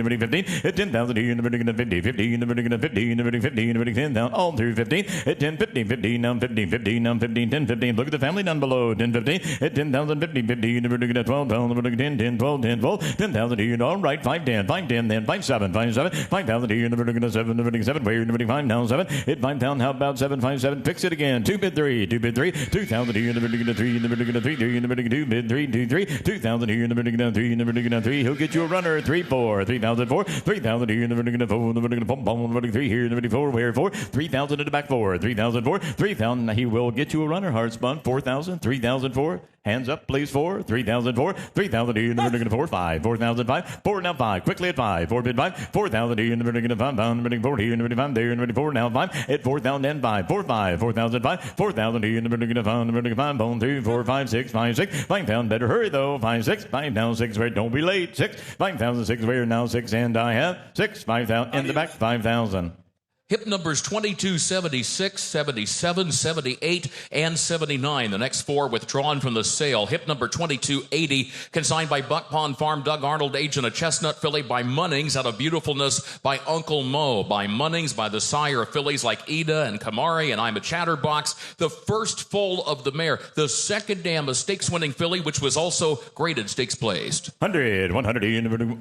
50, 10,000, all through 15, 10, 15, 15, now 15, 15, now 15, 10, 15, look at the family down below, 10, 15, 10,000, 50, 50, 12, 10, 10, 12, 10, 12, 10,000, all right, 5, 10, 5, 10, then 5, 7, 5, 7, 5,000, 7, 7, where 5, now 7, hit 5,000, how about 757? Fix it again. 2 bid 3, 2 bid 3, 2,000 here, never gonna 3, never gonna 3, never gonna 2 bid 3, 2 3, 2,000 here, never gonna 3, never gonna 3. He'll get you a runner. 3 4, 3,004, 3,000 here, never gonna 4, never gonna pump, never 3 here, never 4, where 4, 3,000 in the back 4, 3,004, 3,000. He will get you a runner. Hard spun 4,000, 3,004. Hands up, please. 4, 3,004, 3,000 here, never gonna 4, 5, 4,005, 4 now 5, quickly at 5, 4 bid 5, 4,000 here, never gonna 5, pound, never 4 here, never 5 there, never 4 now 5, at 4,000 and 5, 4 5, 4,005, 4,000 here, never gonna 5, never gonna 5, bone 3, 4 5 6, 5 6, 5,000 better hurry though, 5 6, 5 down 6 where don't be late, 6, 5,006 where now 6 and I have 6, 5,000 in the back 5,000. Hip numbers 22, 76, 77, 78, and 79. The next 4 withdrawn from the sale. Hip number 2280, consigned by Buck Pond Farm, Doug Arnold, agent, a chestnut filly by Munnings, out of Beautifulness by Uncle Mo. By Munnings, by the sire of fillies like Ida and Kamari and I'm a Chatterbox. The first foal of the mare. The second dam, a stakes-winning filly, which was also graded stakes placed. 100, 100,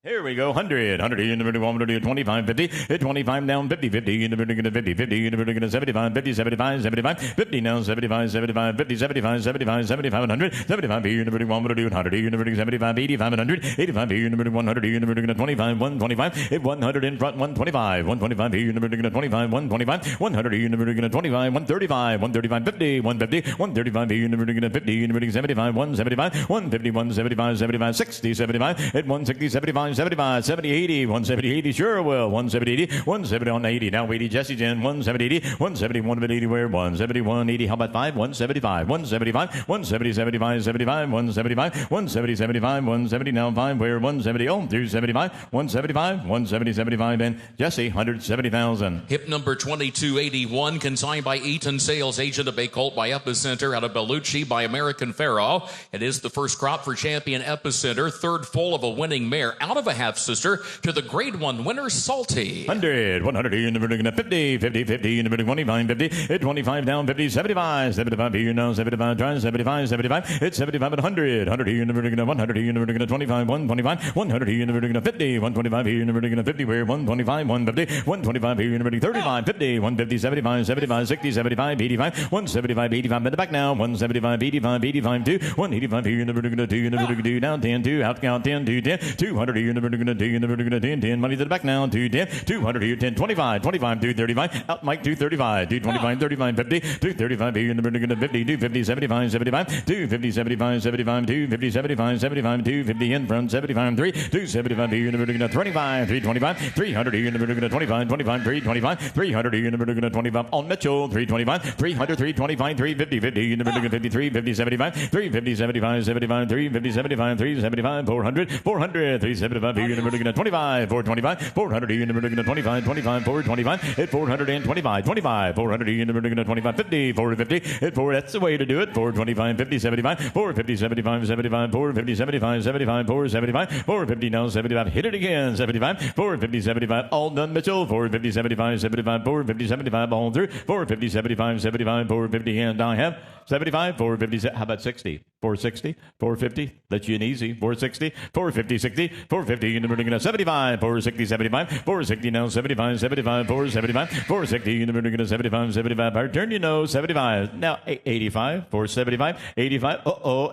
here we go, 100, 100, 25, 50, 25 down, 50, 50, 50, 50, 75, 50, 75, 75, 50 now, 75, 75, 50, 75, 75, 75, 100, 75 here, 100, 75, 85, 100, 85 here, 100, 25, 125, 100 in front, 125, 125 here, 25, 125, 100 here, 25, 135, 135, 50, 150, 135 here, 50, 75, 175, 150, 175, 75, 60, 75, at 160, 75, 75, 75, 70, 80, 170, 80, sure will, 170, 80, 170 on 80, now 80, Jesse's in, 170, 80, 171 of it, 80, where, 171, 80, how about 5, 175, 175, 170, 75, 75, 175, 170, 75, 170, now 5, where, 170, oh, through 75, 175, 170, 75, and Jesse, 170,000. Hip number 2281, consigned by Eaton, sales agent of Bay Colt by Epicenter, out of Bellucci by American Pharaoh. It is the first crop for champion Epicenter, third full of a winning mare, out of a half-sister to the Grade 1 winner, Salty. 100, 100 here in the verdict, 50, 50, 50 in the verdict, 25, 50, 25 down, 50, 75, 75 here now, 75, try 75, 75, it's 75 at 100, 100 here in the verdict, 100 here in the verdict, 25, 125, 100 here in the verdict, 50, 125 here in the verdict, 50, where 125, 150, 125 here in the verdict, 35, 50, 150, 75, 75, 60, 75, 85, 175, 85 at the back now, 175, 85, 85, 2, 185 here in the vertical, 2 in the vertical, 2 down, 10, 2, out count, 10, 2, 10, 200 here in the vertical, 2 in the vertical, 10, 10, money to the back now, 2, 10, 200 here, 10, 25, 25, 235, out Mike, 235, 225, 35, 50, 235 here in the vertical, 50, 250, 75, 75, 250, 75, 75, 250, 75, 75, 250 in front, 75, 3, 275 here in the vertical, 25, 325, 300 here in the vertical, 25, 25, 325, 300 here in the vertical, 25 on Mitchell, 325, 300, 325, 350, 50 in the vertical, 53, 50, 75, 350, 75, 75, 350, 75, 375, 400, 400, 375 here in the vertical, 25, 425, 400 here in the vertical, 25, 25, 425, at 425, 25, 400 here in the vertical, 25, 50, 450, at 4, that's the way to do it, 425, 50, 75, 450, 75, 75, 450, 75, 75, 475, 450 now, 75, hit it again, 75, 450, 75, all done Mitchell, 450, 75, 75, 450, 75, all through, 450, 75, 75, 450, and I have 75, 450, how about 60? 460, 450, let you in easy, 460, 450, 60, 450, in the vertical, 75, 460, 75, 460 now, 75, 75, 475, 460, in the vertical, 75, 75, our turn, you know, 75, now 85, 475, 85,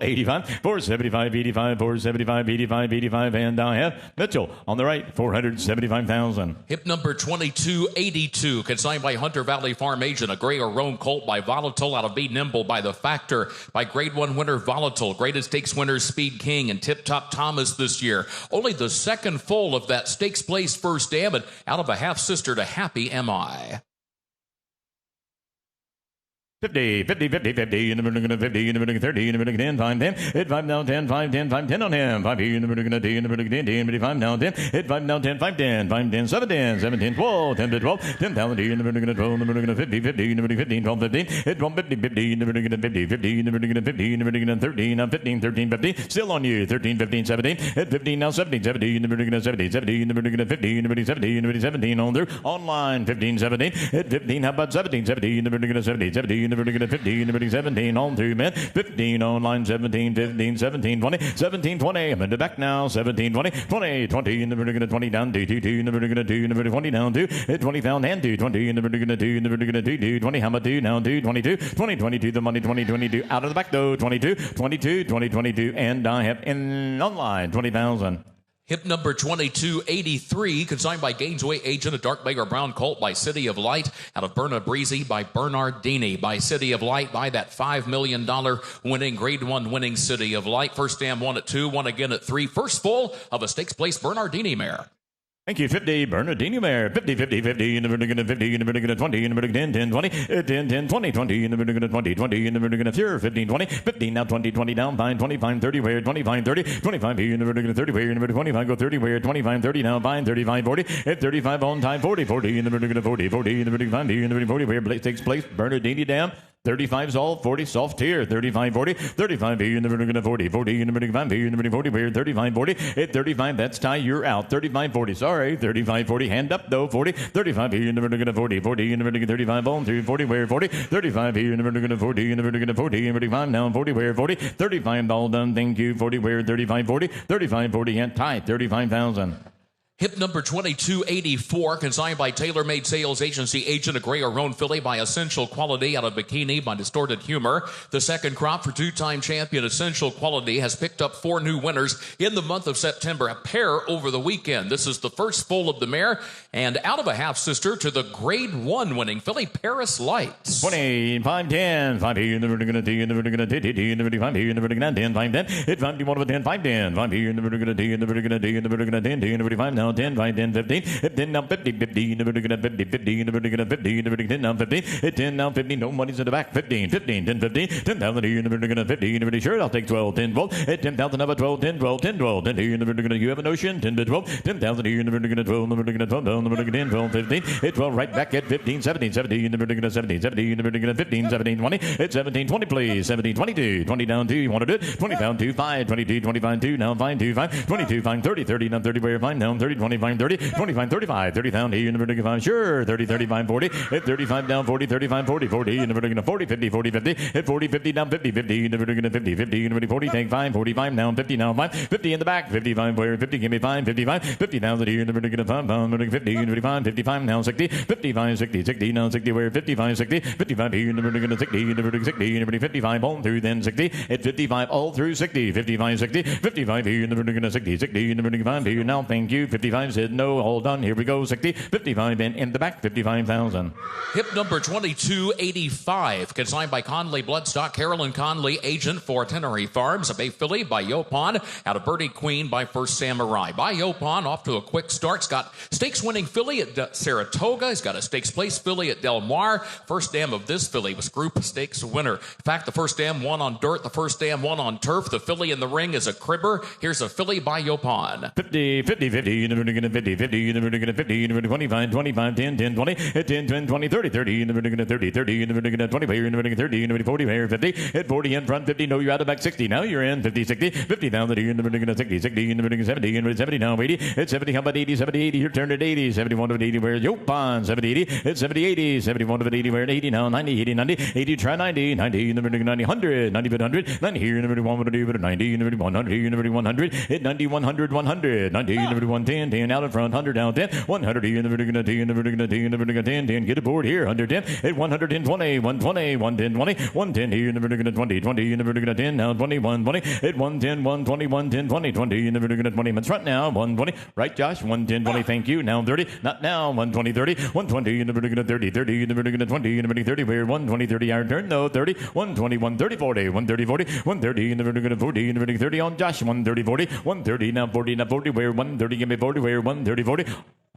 85, 475, 85, 475, 85, 85, and I have Mitchell on the right, 475,000. Hip number 2282, consigned by Hunter Valley Farm Agent, a gray or roan colt by Volatile, out of Be Nimble by The Factor, by Grade 1 winner Volatile, Graded Stakes winner Speed King, and Tip Top Thomas this year. Only the second full of that stakes place first dam, and out of a half-sister to Happy Am I. 50, 50, 50, 50, in the vertical, 50, in the vertical, 30, in the vertical, 10, 5, 10, hit 5 now, 10, 5, 10, 5, 10 on him, 5 here in the vertical, 10, in the vertical, 10, 10, 5 now, 10, hit 5 now, 10, 5, 10, 5, 10, 7, 10, 7, 10, 12, 10 to 12, 10,000 here in the vertical, 12, in the vertical, 50, 50, in the vertical, 15, 12, 15, hit 12, 50, 50, in the vertical, 50, 50, in the vertical, 50, in the vertical, 13, now 15, 13, 50, still on you, 13, 15, 17, hit 15 now, 17, 17, in the vertical, 70, 70, in the vertical, 50, in the vertical, 70, in the vertical, 17, on there, online, 15, 17, hit 15, how about 17, 17, in the vertical, 70, 70, in the vertical, 50, in the vertical, 17, on through men, 15 online, 17, 15, 17, 20, 17, 20, I'm in the back now, 17, 20, 20, 20 in the vertical, 20 down, 2, 2, 2 in the vertical, 2 in the vertical, 20 down, 2, 20 down, and 2, 20 in the vertical, 2 in the vertical, 2, 2, 20, how about 2 now, 2, 22, 20, 22, the money, 20, 22, out of the back though, 22, 22, 20, 22, and I have in online, 20,000. Hip number 2283, consigned by Gainesway Agent, a dark bay or brown colt by City of Light, out of Berna Breezy by Bernardini, by City of Light, by that $5 million winning, Grade 1 winning City of Light. First dam, one at 2, one again at 3. First full of a stakes place Bernardini mare. Thank you, 50, Bernardini mare, 50, 50, 50, in the vertical, 50, in the vertical, 20, in the vertical, 10, 10, 20, 10, 10, 20, 20, in the vertical, 20, 20, in the vertical, 15, 20, 15, now 20, 20, down, fine, 25, 30, where, 25, 30, 25, here in the vertical, 30, where, in the vertical, 25, go 30, where, 25, 30, now, fine, 35, 40, at 35, on time, 40, 40, in the vertical, 40, 40, in the vertical, 5, here in the vertical, 40, where takes place, Bernardini down, 35's all, 40 soft here, 35, 40, 35 here in the vertical, 40, 40 in the vertical, 5 here in the vertical, 40, where 35, 40, at 35, that's tie, you're out, 35, 40, sorry, 35, 40, hand up though, 40, 35 here in the vertical, 40, 40 in the vertical, 35 on through, 40 where, 40, 35 here in the vertical, 40 in the vertical, 40 in vertical, 5 down, 40 where, 40, 35 all done, thank you, 40 where, 35, 40, 35, 40, and tie, 35,000. Hip number 2284, consigned by Tailor Made Sales Agency agent, a gray or roan filly by Essential Quality out of Bikini by Distorted Humor. The second crop for two-time champion Essential Quality has picked up 4 new winners in the month of September, a pair over the weekend. This is the first foal of the mare, and out of a half-sister to the Grade 1 winning filly, Paris Lights. 20, 5, 10, 5 here, never gonna T, never gonna T, never 5 here, never gonna 10, 5, 10, hit 5, 1 over 10, 5, 10, 5 here, never gonna T, never gonna T, never gonna 10, 10, never 5 now. 10, 5, 10, 15, 10 now 50, 50, never gonna 50, 50, never gonna 50, never gonna 10 now 50, 10 now 50, no money's in the back, 15, 15, 10, 15, 10,000 here, never gonna 50, never sure, I'll take 12, 10, 12, 10,000 over 12, 10, 12, 10, 12, 10 here, never gonna, you have a notion, 10 to 12, 10,000 here, never gonna 12, never gonna 12, never gonna 10, 12, 15, hit 12 right back at 15, 17, 17, never gonna 17, 17, never gonna 15, 17, 20, it's 17, 20 please, 17, 22, 20 down 2, you want to do it, 20 down 2, 5, 22, 25, 2, now 5, 2, 5, 22, 5, 30, 30, now 30, where you're fine, now 30, 25, 30, 25, 35, 30 down here, never gonna 5, sure, 30, 35, 40, hit 35 down 40, 35, 40, 40, never gonna 40, 50, 40, 50, hit 40, 50 down 50, 50, never gonna 50, 50, never 40, take 5, 45 now 50, now 5, 50 in the back, 55, where 50, give me 5, 55, 50,000 here, never gonna 5, pound, 50, 55, 55 now 60, 55, 60, 60 now 60, where 55, 60, 55 here, never gonna 60, never gonna 60, never 55 all through then 60, hit 55 all through 60, 55, 60, 55 here, never gonna 60, 60, never gonna 5 here, now thank you, 55 said no, all done, here we go, 60, 55 in the back, 55,000. Hip number 2285, consigned by Conley Bloodstock, Carolyn Conley, agent for Tenerife Farms, a bay filly by Yopon, out of Birdie Queen by First Samurai. By Yopon, off to a quick start. He's got stakes-winning filly at Saratoga. He's got a stakes-place filly at Del Mar. First dam of this filly was Group Stakes winner. In fact, the first dam won on dirt, the first dam won on turf. The filly in the ring is a cribber. Here's a filly by Yopon. 50, 50, 50, never gonna 50, 50, never gonna 50, never 25, 25, 10, 10, 20, 10, 10, 20, 30, 30, never gonna 30, 30, never gonna 20, never gonna 30, never 40, 50, hit 40 in front, 50, no, you're out of back 60, now you're in 50, 60, 50 down the year, never gonna 60, 60, never gonna 70, and 70 now 80, it's 70, how about 80, 70, 80, your turn at 80, 71 of 80, where's Yopon, 70, 80, it's 70, 80, 71 of 80, where at 80 now, 90, 80, 90, 80, try 90, 90, never gonna 90, 100, 90, 100, 90 here, never 1, what do you, 90, never 100, here, never 100, hit 90, 100, 100, 90, never 110, 10 out in front, 100 down 10, 100 here, never gonna 10, never gonna 10, never gonna 10, 10, get aboard here, 110, hit 110, 20, 120, 110, 20, 110 here, never gonna 20, 20, never gonna 10, now 21, 20, hit 110, 120, 110, 20, 20, never gonna 20, in front now, 120, right Josh, 110, 20, thank you, now 30, not now, 120, 30, 120, never gonna 30, 30, never gonna 20, never 30, where 120, 30, our turn, no, 30, 120, 130, 40, 130, 40, 130, never gonna 40, never 30 on Josh, 130, 40, 130, now 40, now 40, where 130, give me 40, where 130, 40,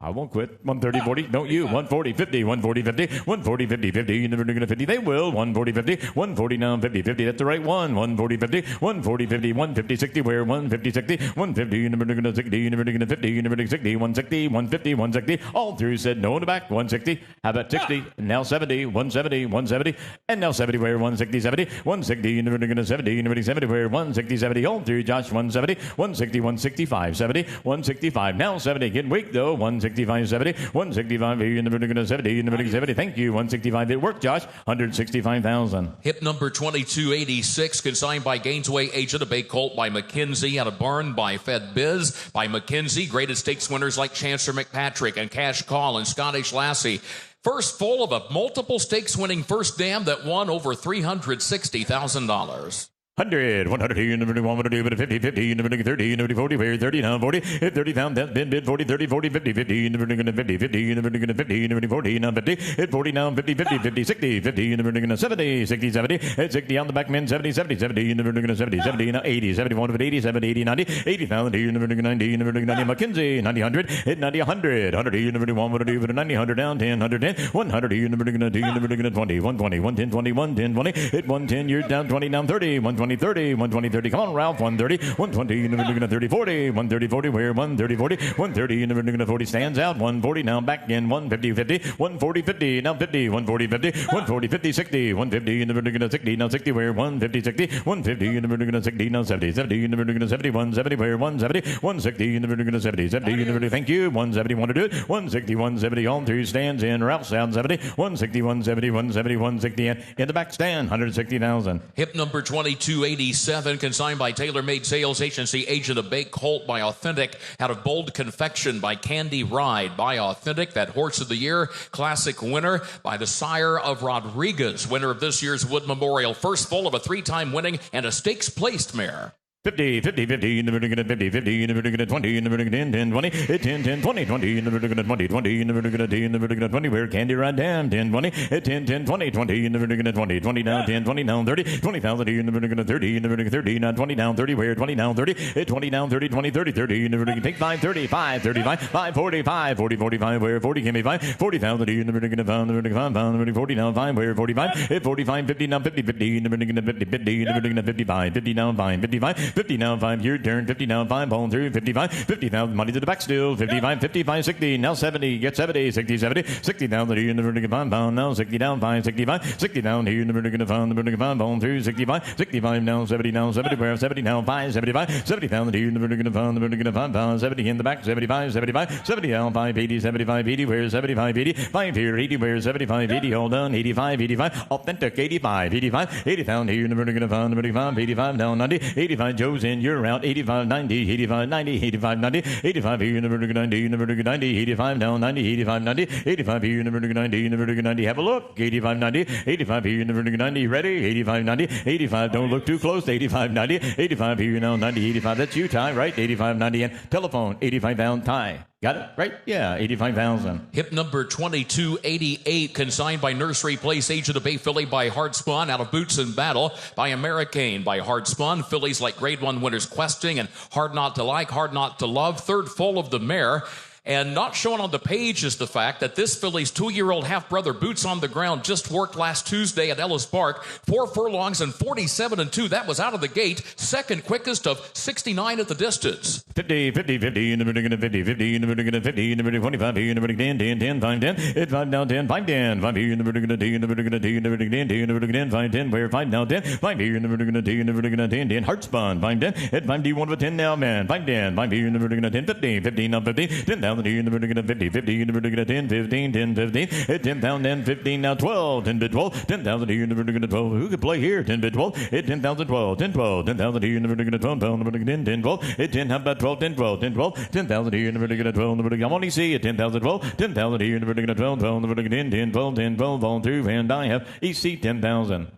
I won't quit. 130, 40, don't you? 140, 50, 140, 50, 140, 50, 50, you're never going to 50. They will. 140, 50, 140 now, 50, 50. That's the right one. 140, 50, 140, 50, 150, 60, where 150, 60, 150, you're never going to 60, you're never going to 50, you're never going to 60, 160, 150, 160. All through said no in the back. 160. How about 60? Now 70, 170, 170, and now 70, where 160, 70, 160, you're never going to 70, you're never going to 70, where 160, 70. All through Josh, 170, 160, 165, 70, 165. Now 70. Getting weak though. 165, 70, 165, you're never going to 70, you're never going to 70. Thank you. 165. It worked, Josh. 165,000. Hip number 2286, consigned by Gainesway agent, a bay colt by McKenzie, out of Barn by Fed Biz by McKenzie. Graded stakes winners like Chancellor McPatrick and Cash Call and Scottish Lassie. First full of a multiple stakes winning first dam that won over $360,000. 100, 100, you never want to do, but 50, 50, you never do 30, you never do 40, where 30 now, 40, 30 down, that's bid, 40, 30, 40, 50, 50, you never do 50, 50, you never do 50, you never do 40, now 50, hit 40 now, 50, 50, 50, 60, 50, you never do 70, 60, 70, hit 60 on the back men, 70, 70, 70, you never do 70, 70, now 80, 71, 80, 70, 80, 90, 80,000, you never do 90, you never do 90, McKenzie, 90, 100, hit 90, 100, 100, you never do 1, what to do, but 90, 100 down, 10, 110, 100, you never do 2, you never do 20, 120, 110, 20, 110, 20, hit 110, you're down 20, down 30, 120, 30, 120, 30, come on, Ralph, 130, 120, you never doing a 30, 40, 130, 40, where 130, 40, 130, you never doing a 40, stands out, 140, now back in, 150, 50, 140, 50, now 50, 140, 50, 140, 50, 60, 150, you never doing a 60, now 60, where 150, 60, 150, you never doing a 60, now 70, 70, you never doing a 70, 170, where 170, 160, you never doing a 70, 70, you never do, thank you, 170, want to do it, 160, 170, all through stands in, Ralph sound 70, 160, 170, 170, 160, in the back stand, 160,000. Hip number 22 2287, consigned by TaylorMade Sales Agency, Agent of Bake Colt by Authentic, out of Bold Confection by Candy Ride by Authentic, that Horse of the Year Classic winner by the sire of Rodriguez, winner of this year's Wood Memorial, first full of a 3-time winning and a stakes placed mare. 50, 50, 50, in the vertical 50, 50, in the vertical 20, in the vertical 10, 10, 20, 10, 10, 20, 20, in the vertical 20, 20, in the vertical 10, in the vertical 20, where Candy Ride down, 10, 20, 10, 10, 20, 20, in the vertical 20, 20 down, 10, 20 down, 30, 20,000 in the vertical 30, in the vertical 30, now 20 down, 30, where 20 down, 30, 20 down, 30, 20, 30, 30, in the vertical, take 5, 35, 35, 5, 45, 40, 45, where 40 can be 5, 40,000 in the vertical 5, the vertical 5, pound, the vertical 40 down, 5, where 45, 45, 50 down, 50, 50, in the vertical 50, 50, in the vertical 55, 50 down, 5, 55, 50 down, 5, your turn, 50 down, 5, bone through, 55, 50,000, money to the back still, 55, 55, 60, now 70, get 70, 60, 70, 60,000 here in the vertical 5, pound, now 60 down, 5, 65, 60 down here in the vertical 5, the vertical 5, bone through, 65, 65 down, 70 down, 70, where 70 down, 5, 75, 70,000 here in the vertical 5, the vertical 5, pound, 70 in the back, 75, 75, 70 down, 5, 80, 75, 80, where 75, 80, 5 here, 80, where 75, 80, all done, 85, 85, authentic, 85, 85, 80,000 here in the vertical 5, the vertical 5, 85 down, 90, 85, Joe's in, you're out, 85, 90, 85, 90, 85, 90, 85 here in the vertical 90, in the vertical 90, 85 down, 90, 85, 90, 85 here in the vertical 90, in the vertical 90, have a look, 85, 90, 85 here in the vertical 90, ready, 85, 90, 85, don't look too close, 85, 90, 85 here now, 90, 85, that's you, Ty, right, 85, 90, and telephone, 85 down, Ty. Got it? Right? Yeah, 85,000. Hip number 2288, consigned by Nursery Place, Agent of Bay Filly by Hard Spun, out of Boots and Battle by Americane by Hard Spun. Fillies like Grade 1 winners Questing and Hard Not to Like, Hard Not to Love. Third full of the mare. And not shown on the page is the fact that this filly's 2-year-old half-brother, Boots on the Ground, just worked last Tuesday at Ellis Park. 4 furlongs and 47-2. That was out of the gate. Second quickest of 69 at the distance. 50, 50, 50, in the vertical 50, 50, in the vertical 50, in the vertical 25, in the vertical 10, 10, 10, 5, 10, 5 down, 10, 5, 10, 5 here in the vertical 10, in the vertical 10, in the vertical 10, 10, in the vertical 10, 5, 10, where 5 down, 10, 5 here in the vertical 10, in the vertical 10, 10, Heart Spun, 5, 10, at 5 D1 of a 10 now, man, 5, 10, 5 here in the vertical 10, 15, 15 now, 15, 10,000 here in the vertical 10, 50, 50 in the vertical 10, 15, 10, 15, 10,000, 10, 15, now 12, 10 bid 12, 10,000 here in the vertical 12, who could play here, 10 bid 12, 10,000, 12, 10, 12, 10,000 here in the vertical 12, pound the vertical 10, 10, 12, 10, how about 12, 10, 12, 10, 12, 10,000 here in the vertical 12, the vertical, I want to see it, 10,000, 12, 10,000 here in the vertical 12, 12, the vertical 10, 10, 12, 10, 12, on through, and I have EC 10,000.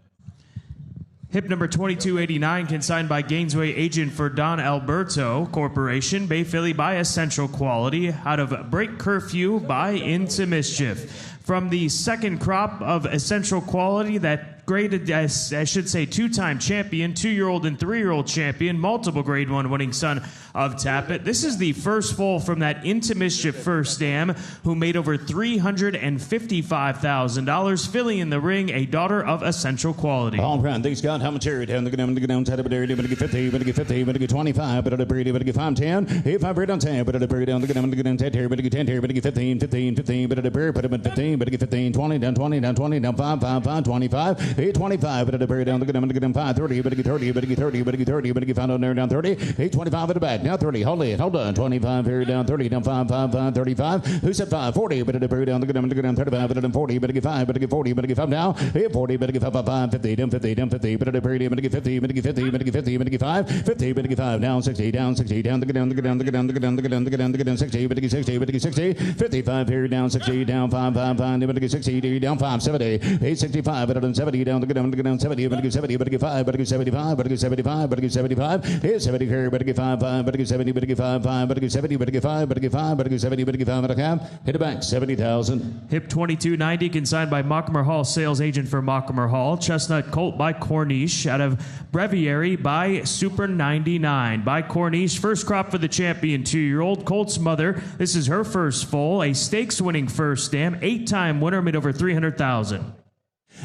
Hip number 2289, consigned by Gainesway Agent for Don Alberto Corporation. Bay Filly by Essential Quality, out of Break Curfew by Into Mischief. From the second crop of Essential Quality, that graded, I should say, 2-time champion, 2-year-old and 3-year-old champion, multiple Grade 1 winning son of Tappet. This is the first foal from that Into Mischief first dam, who made over $355,000. Filly in the ring, a daughter of Essential Quality. All right, these got how much area down the ground, down, to the area, but get 50, but get 50, but get 25, but the period, but get 5, 10, 5 right on 10, but the period down the ground, but get 10 here, but get 10 here, but get 15, 15, 15, but the period, put him at 15, but get 15, 20, down 20, down 20, down 5, 5, 5, 25, 25, but the period down the ground, but get 5, 30, but get 30, but get 30, but get 30, but get 5 on there, down 30, 25 at the back, now 30, hold it, hold on, 25 here, down 30, down 5, 5, 5, 35, who said 5, 40, but the period down the ground, 35, but then 40, but get 5, but get 40, but get 5 now, 40, but get 5, 5, 50, down 50, down 50, but the period, but get 50, but get 50, but get 50, but get 5, 50, but get 5, down 60, down 60, down the ground, 60, but get 60, but get 60, 55 here, down 60, down 5, 5, 5, but get 60, down 5, 70, 865, but then 70, down the ground, 70, but get 70, but get 5, but get 75, but get 75, but get 75, 70 here, but get 5, 5, but get 70, but get 5, 5, but get 70, but get 5, but get 5, but get 70, but get 5, but get hit it back, 70,000. Hip 2290, consigned by Mockimer Hall, sales agent for Mockimer Hall. Chestnut Colt by Corniche, out of Breviary by Super 99 by Corniche. First crop for the champion 2-year-old. Colt's mother, this is her first foal, a stakes winning first dam, 8-time winner, made over $300,000.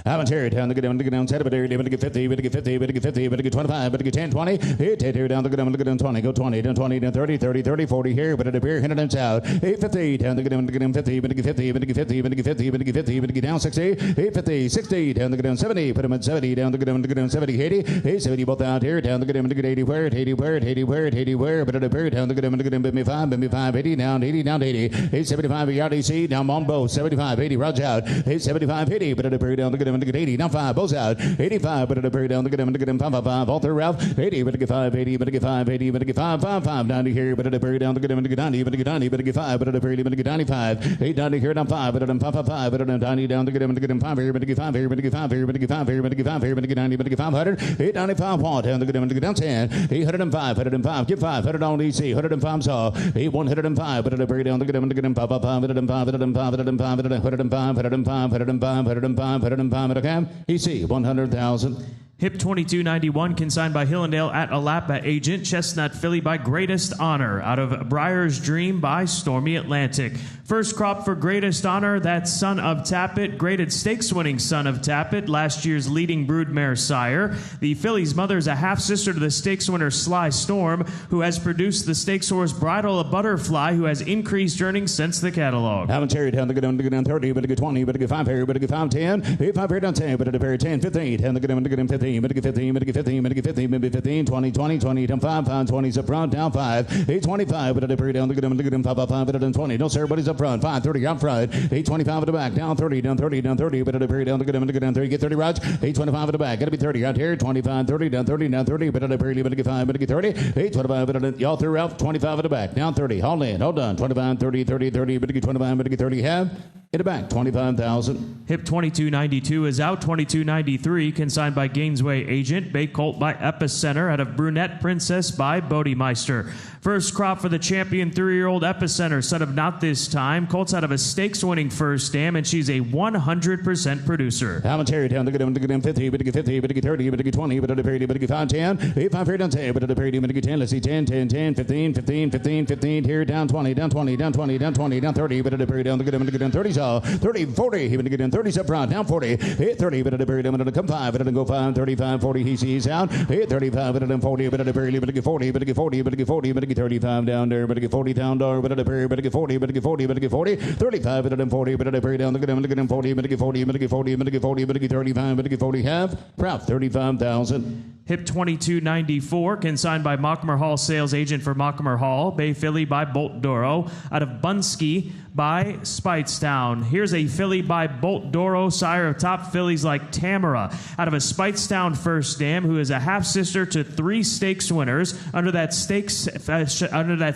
I'm a cherry down the down, set up a dairy, but get 50, but get 50, but get 50, but get 25, but get 10, 20, hit here down the down, 20, go 20, down 20, down 30, 30, 30, 40 here, but it appear, hit it out, 850, down the down, 50, but get 50, but get 50, but get 50, but get 50, but get down 60, 850, 60, down the down 70, put him at 70, down the down, 70, 80, 70 both out here, down the down, 80 where, 80 where, 80 where, 80 where, but it appear, down the down, 5, 80, down 80, down 80, 875, yard AC, down on both, 75, 80, rods out, 875, 80, but it appear down the get him, get 80, down 5, bows out, 85, but at down to get him, 5, all through Ralph, 80, but get 5, 80, but get 5, 80, but get 5, 90 here, but at down to get him, get 90, but get 5, but at get 95, 8, 90 here, down 5, but at 5, but at 90 down to get him, 5 here, but get 5 here, but get 5 here, but get 5 here, but get 5 here, but get 90, but get 500, 8, 95, down to get down 10, 805, get 500 on EC, 105 saw, 8, 105, but at down to get him, 5, 105, okay, EC, 100,000. Hip 2291, consigned by Hillendale at Alapa agent. Chestnut filly by Greatest Honor out of Briar's Dream by Stormy Atlantic. First crop for Greatest Honor, that's Son of Tappet, graded stakes winning Son of Tappet, last year's leading broodmare sire. The filly's mother is a half sister to the stakes winner Sly Storm, who has produced the stakes horse Bridal a Butterfly, who has increased earnings since the catalog. Haven't carried down to get 30, but to get 20, but to get 5 here, but to get 5, 10, 8, 5 here down 10, but to get 10, 15, 10 to get him 15. 15, 15, 20, 20, down 5, 20's up front, down 5, 825, but at the down to get him 5, but at 20. No, sir, everybody's up front, 5, 30 out front, 825 at the back, down 30, down 30, down 30, but at the down to get him 30, get 30 rods, 825 at the back, gotta be 30 out here, 25, 30, down 30, down 30, but at the but get 5, but get 30, 825, but at y'all through out, 25 at the back, down 30, hold in, hold done, 25, 30, 30, 30, but get 25, but get 30, have. In the back, 25,000. Hip 2292 is out. 2293, consigned by Gainesway agent. Bay Colt by Epicenter out of Brunette Princess by Bodemeister. First crop for the champion 3-year-old Epicenter, son of Not This Time. Colt's out of a stakes-winning first dam, and she's a 100% producer. Commentary down to get him 50, but to get 50, but to get 30, but to get 20, but to get but to get 5, 10, 8, 5 here down 10, but to get 10, let's see, 10, 10, 10, 15, 15, 15, 15, here down 20, down 20, down 20, down 20, down 30, but to down to get him 30, so 30, 40, he would get in 30 up front, down 40, 30, but at the buried him, but come 5, but it go 5, 35, 40, he sees out, 35, but at 40, but at the buried, but to get 40, but to get 40, but to get 40, but to get 35 down there, but to get 40 down there, but at the buried, but to get 40, but to get 40, but to get 40, 35, but at 40, but at the buried down to get him 40, but to get 40, but to get 40, but to get 40, but to get 35, but to get 40, half, proud 35,000. Hip 2294, consigned by Mockmer Hall, sales agent for Mockmer Hall. Bay filly by Bolt Doro out of Bunsky by Spitestown. Here's a filly by Bolt Doro, sire of top fillies like Tamara, out of a Spitestown first dam, who is a half sister to 3 stakes winners. Under that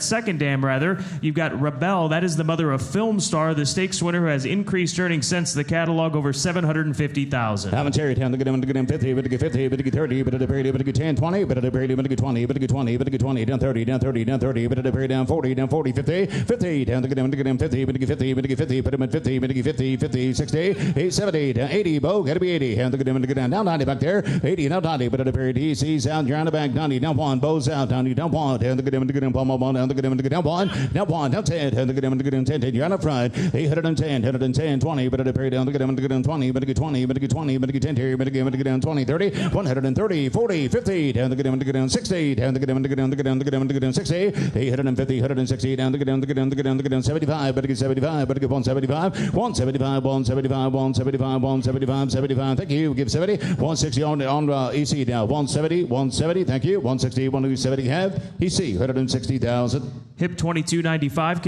second dam, rather, you've got Rebel. That is the mother of Film Star, the stakes winner who has increased earnings since the catalog over 750,000. Commentary down to get him 50, but to get 50, but to get 30, but at the buried, but to get 10, 20, but at the buried, but to get 20, but to get 20, but to get 20, down 30, down 30, down 30, but at the buried, down 40, down 40, 50, 50, down to get him 50, but to get 50, but to get 50, put him at 50, but to get 50, 50, 60, 8, 70, down 80, Bo, gotta be 80, down to get him to get down 90 back there, 80, now 90, but at the buried, he sees out, you're on the back, 90, down 1, Bo's out, down 1, down to get him to get him, down to get him to get down 1, down 10, down to get him to get him 10, you're on the front, 110, 20, but at the buried, down to get him to get him 20, but to get 20, but to get 20, but to get 10 here, but to get down 20, 30, 130, 40, 50, down to get him to get down 60, down to get him to get down to get down to get him to get down 60, 850, 160, down to get down to get down to get down to get down 75, but to get 75, but to get 175, 175, 175, 175, 175, 75, thank you, give 70, 160 on EC now, 170, 170, thank you, 160, 170 have, EC, 160,000. Hip 2295,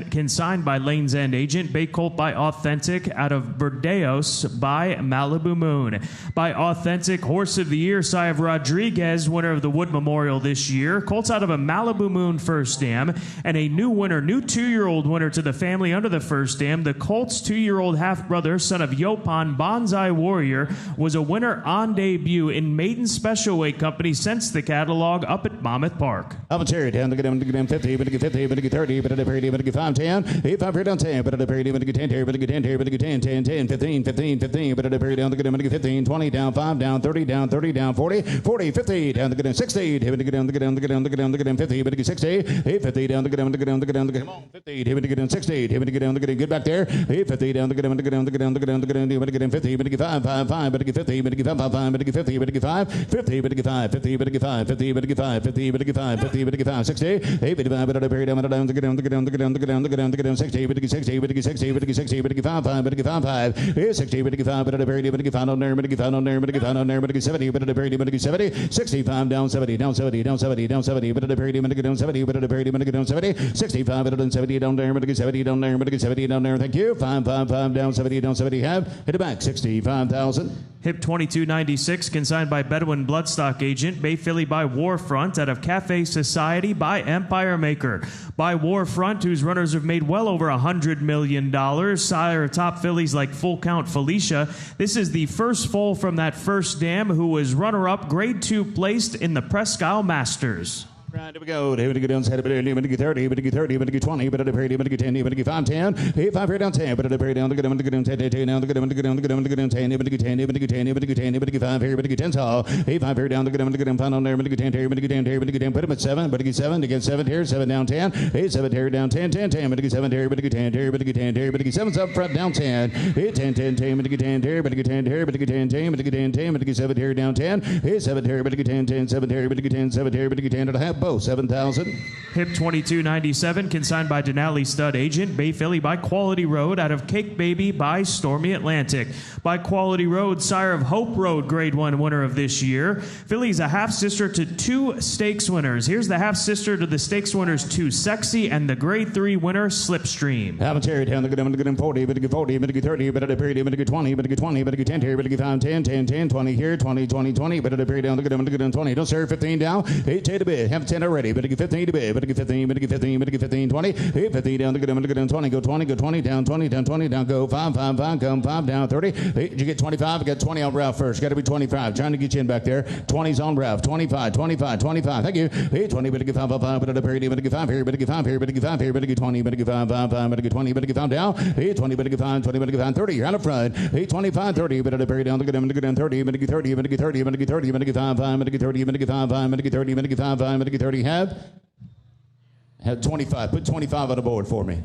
consigned by Lane's End agent. Bay Colt by Authentic out of Burdeos by Malibu Moon. By Authentic, Horse of the Year, sire of Rodriguez, winner of the Wood Memorial this year. Colts out of a Malibu Moon first dam, and a new winner, new 2-year-old winner to the family under the first dam. The Colts 2-year-old half-brother, son of Yopan, Bonsai Warrior, was a winner on debut in maiden special weight company since the catalog up at Monmouth Park. Commentary down to get him 50, but to get 50, but to get 30, but at the parity, but to get 5, 10, 8, 5 here down 10, but at the parity, but to get 10 here, but to get 10 here, but to get 10, 10, 10, 15, 15, 15, but at the parity down to get him to get 15, 20, down 5, down 30, down 30, down 40, 40, 50, down to get him 60, but to get down to get down to get down to get down to get him 50, but to get 60, 850, down to get down to get down to get down to get him on 50, but to get him 60, but to get down to get him good back there, 850, down to get him to get down to get down to get down to get down but to get him 50, but to get 5, 5, 5, but to get 50, but to get 5, 5, but to get 50, but to get 5, 50, but to get 5, 50, but to get 5, 50, but to get 5, 50, but to get 5, 50, but to get 5, 60, 855, but at a period down, down, get down, get down, get down, get down, get down, get down, 60, 60, 60, 60, 60, 55, 5, 60, 55, but at a period, but found on there, but found on there, but found on there, but 70, but at a period, but 70, 65 down 70, down 70, down 70, down 70, but at a period, but down 70, but at a period, but down 70, 65, but at 70 down there, but 70 down there, but 70 down there. Thank you. 5, down 70, have hit it back, 65,000. Hip 2296, consigned by Bedouin Bloodstock Agent. Bay Philly by Warfront out of Cafe Society by Empire Maker. By Warfront, whose runners have made well over $100 million. Sire top fillies like Full Count Felicia. This is the first foal from that first dam who was runner-up, grade 2 placed in the Presque Isle Masters. Right, here we go. Here we go. Down 30, but 30, but 30, but 20, but at a period, but 10, but 5, 10. 5 here down 10, but at a period down the good, 10, down the good, down the good, 10, but 10, but 10, but 10, but 5 here, but 10 tall. 5 here down the good, found on there, but 10 here, but 10 here, but 10, put him at 7, but 7, to get 7 here, 7 down 10. 7 here down 10, 10, 10, but 7 here, but 10 here, but 10 here, but 7's up front down 10. 10, 10, 10, but 10 here, but 10 here, but 10, 10, but 10, 10, but 7 here down 10. 7 here, but 10, 10, 7 here, but 10, 7 here, but 10 and a half, both 7,000. Hip 2297, consigned by Denali Stud Agent. Bay Philly by Quality Road out of Cake Baby by Stormy Atlantic. By Quality Road, sire of Hope Road, grade 1 winner of this year. Philly's a half-sister to 2 stakes winners. Here's the half-sister to the stakes winners, 2 Sexy, and the grade 3 winner, Slipstream. Have a cherry down the good, 40, but 40, but 30, but at a period, but 20, but 20, but 10 here, but 5, 10, 10, 10, 20 here, 20, 20, 20, but at a period down the good, 20. Don't serve 15 down. 8 to bid. Have 10 already, but 15 to bid, but 15, but 15, but 15, 20. 15 down the good, 20, go 20, go 20, down 20, down 20, down go 5, 5, 5, come 5, down 30. Did you get 25? I got 20 on Ralph first. Got to be 25. Trying to get you in back there. 20's on Ralph. 25, 25, 25. Thank you. 20, but 5, 5, 5, but at a period, but 5 here, but 5 here, but 5 here, but 20, but 5, 5, 5, but 20, but 5 down. 20, but 5, 20, but 5, 30. You're on the front. 25, 30, but at a period down the good, 30, but 30, but 30, but 30, but 30, but 5, 5, but 30, but 5, 5, but 30, but 5, 5, but 30. Have 25. Put 25 on the board for me.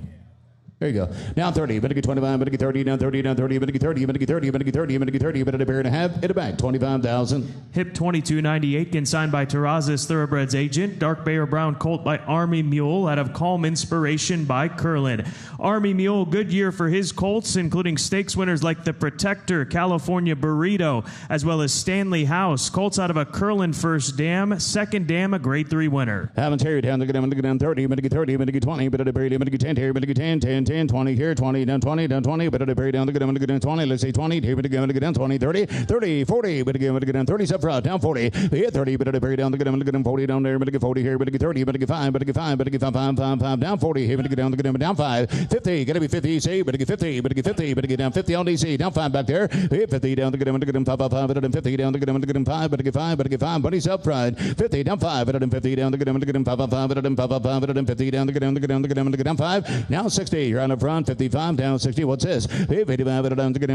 There you go. Down 30, but 25, but 30, down 30, down 30, but 30, but 30, but 30, but 30, but at a bear and a half, hit it back, 25,000. Hip 2298, consigned by Terrazas Thoroughbreds Agent. Dark Bay or Brown Colt by Army Mule out of Calm Inspiration by Curlin. Army Mule, good year for his colts, including stakes winners like the Protector, California Burrito, as well as Stanley House. Colts out of a Curlin first dam, second dam, a grade 3 winner. Haven't carried down the good, 30, but 30, but 20, but at a bear, but 10 here, but 10, 10, 10, 20 here, 20, down 20, down 20, but at a bear down the good, down 20, let's say 20, here, but again, down 20, 30, 30, 40, but again, down 30, up front, down 40, here, 30, but at a bear down the good, 40 down there, but 40 here, but 30, but 5, but 5, but 5, 5, 5, 5, down 40, here, but down the good, down 5, 50, gotta be 50 EC, but 50, but 50, but down 50 on DC, down 5 back there, here, 50 down the good, 5, 5, 5, but 50 down the good, 5, but 5, but 5, buddies up front, 50 down 5, but 50 down the good, 5, 5, 5, but 5, 5, but 50 down the good, down 5, now 60, you're on the front, 55 down 60, what's this? 55, but down the good,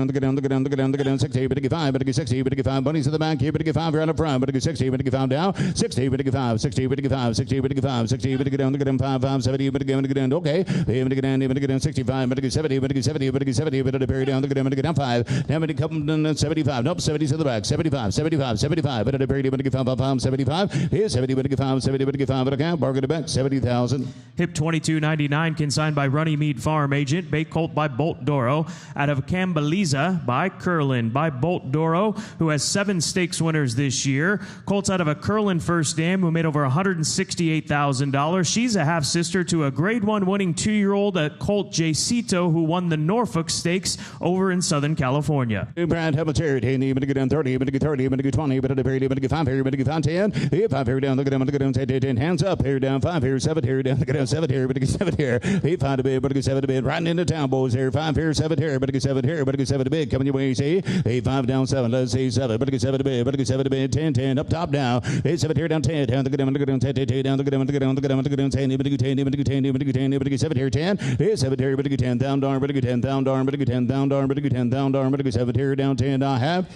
60, but 5, but 60, but 5, bunnies in the back here, but 5, you're on the front, but 60, but 5 down, 60, but 5, 60, but 5, 60, but 5, 60, but down the good, 5, 5, 70, but okay, but 65, but 70, but 70, but 70, but at a period down the good, down 5, now but come 75, nope, 70's in the back, 75, 75, 75, but at a period, but 5, 5, 75, here's 70, but 5, 70, but 5, but account, bargain to back, 70,000. Hip 2299, consigned by Runnymede Farm Agent. Bay Colt by Bolt Doro out of Cambaliza by Curlin. By Bolt Doro, who has 7 stakes winners this year. Colts out of a Curlin first dam who made over $168,000. She's a half-sister to a grade 1 winning 2-year-old at Colt Jacito, who won the Norfolk Stakes over in Southern California. Brand Hamilton, but get down 30, but get 30, but get 20, but at a period, but get 5 here, but get 5, 10, 5 here down, look at them, 10, hands up, here down 5 here, 7 here, down, look at them, 7 here, but get 7 here, 5 to bid, but get 7 to bid, riding into town, boys here, 5 here, 7 here, but get 7 here, but get 7 to bid, coming your way, see, 5 down 7, let's see 7, but get 7 to bid, but get 7 to bid, 10, 10, up top down, 7 here down 10, down, look at them, 10, down, look at them, 10, but get 10, but get 10, but get 10, but get 7 here, 10, 7 here, but get 10, down, darn, but get 10, down, darn, but get 10, down, darn, but get 10, down, darn, but get 7 here, down 10, I have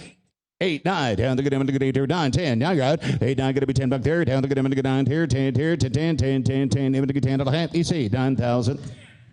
8, 9, down the good, 8, 9, 10. Now you're out. 8, 9, going to be 10 back there. Down the good, 9 here, 10 here, 10, 10, 10, 10, 10, 10, EC, 9,000.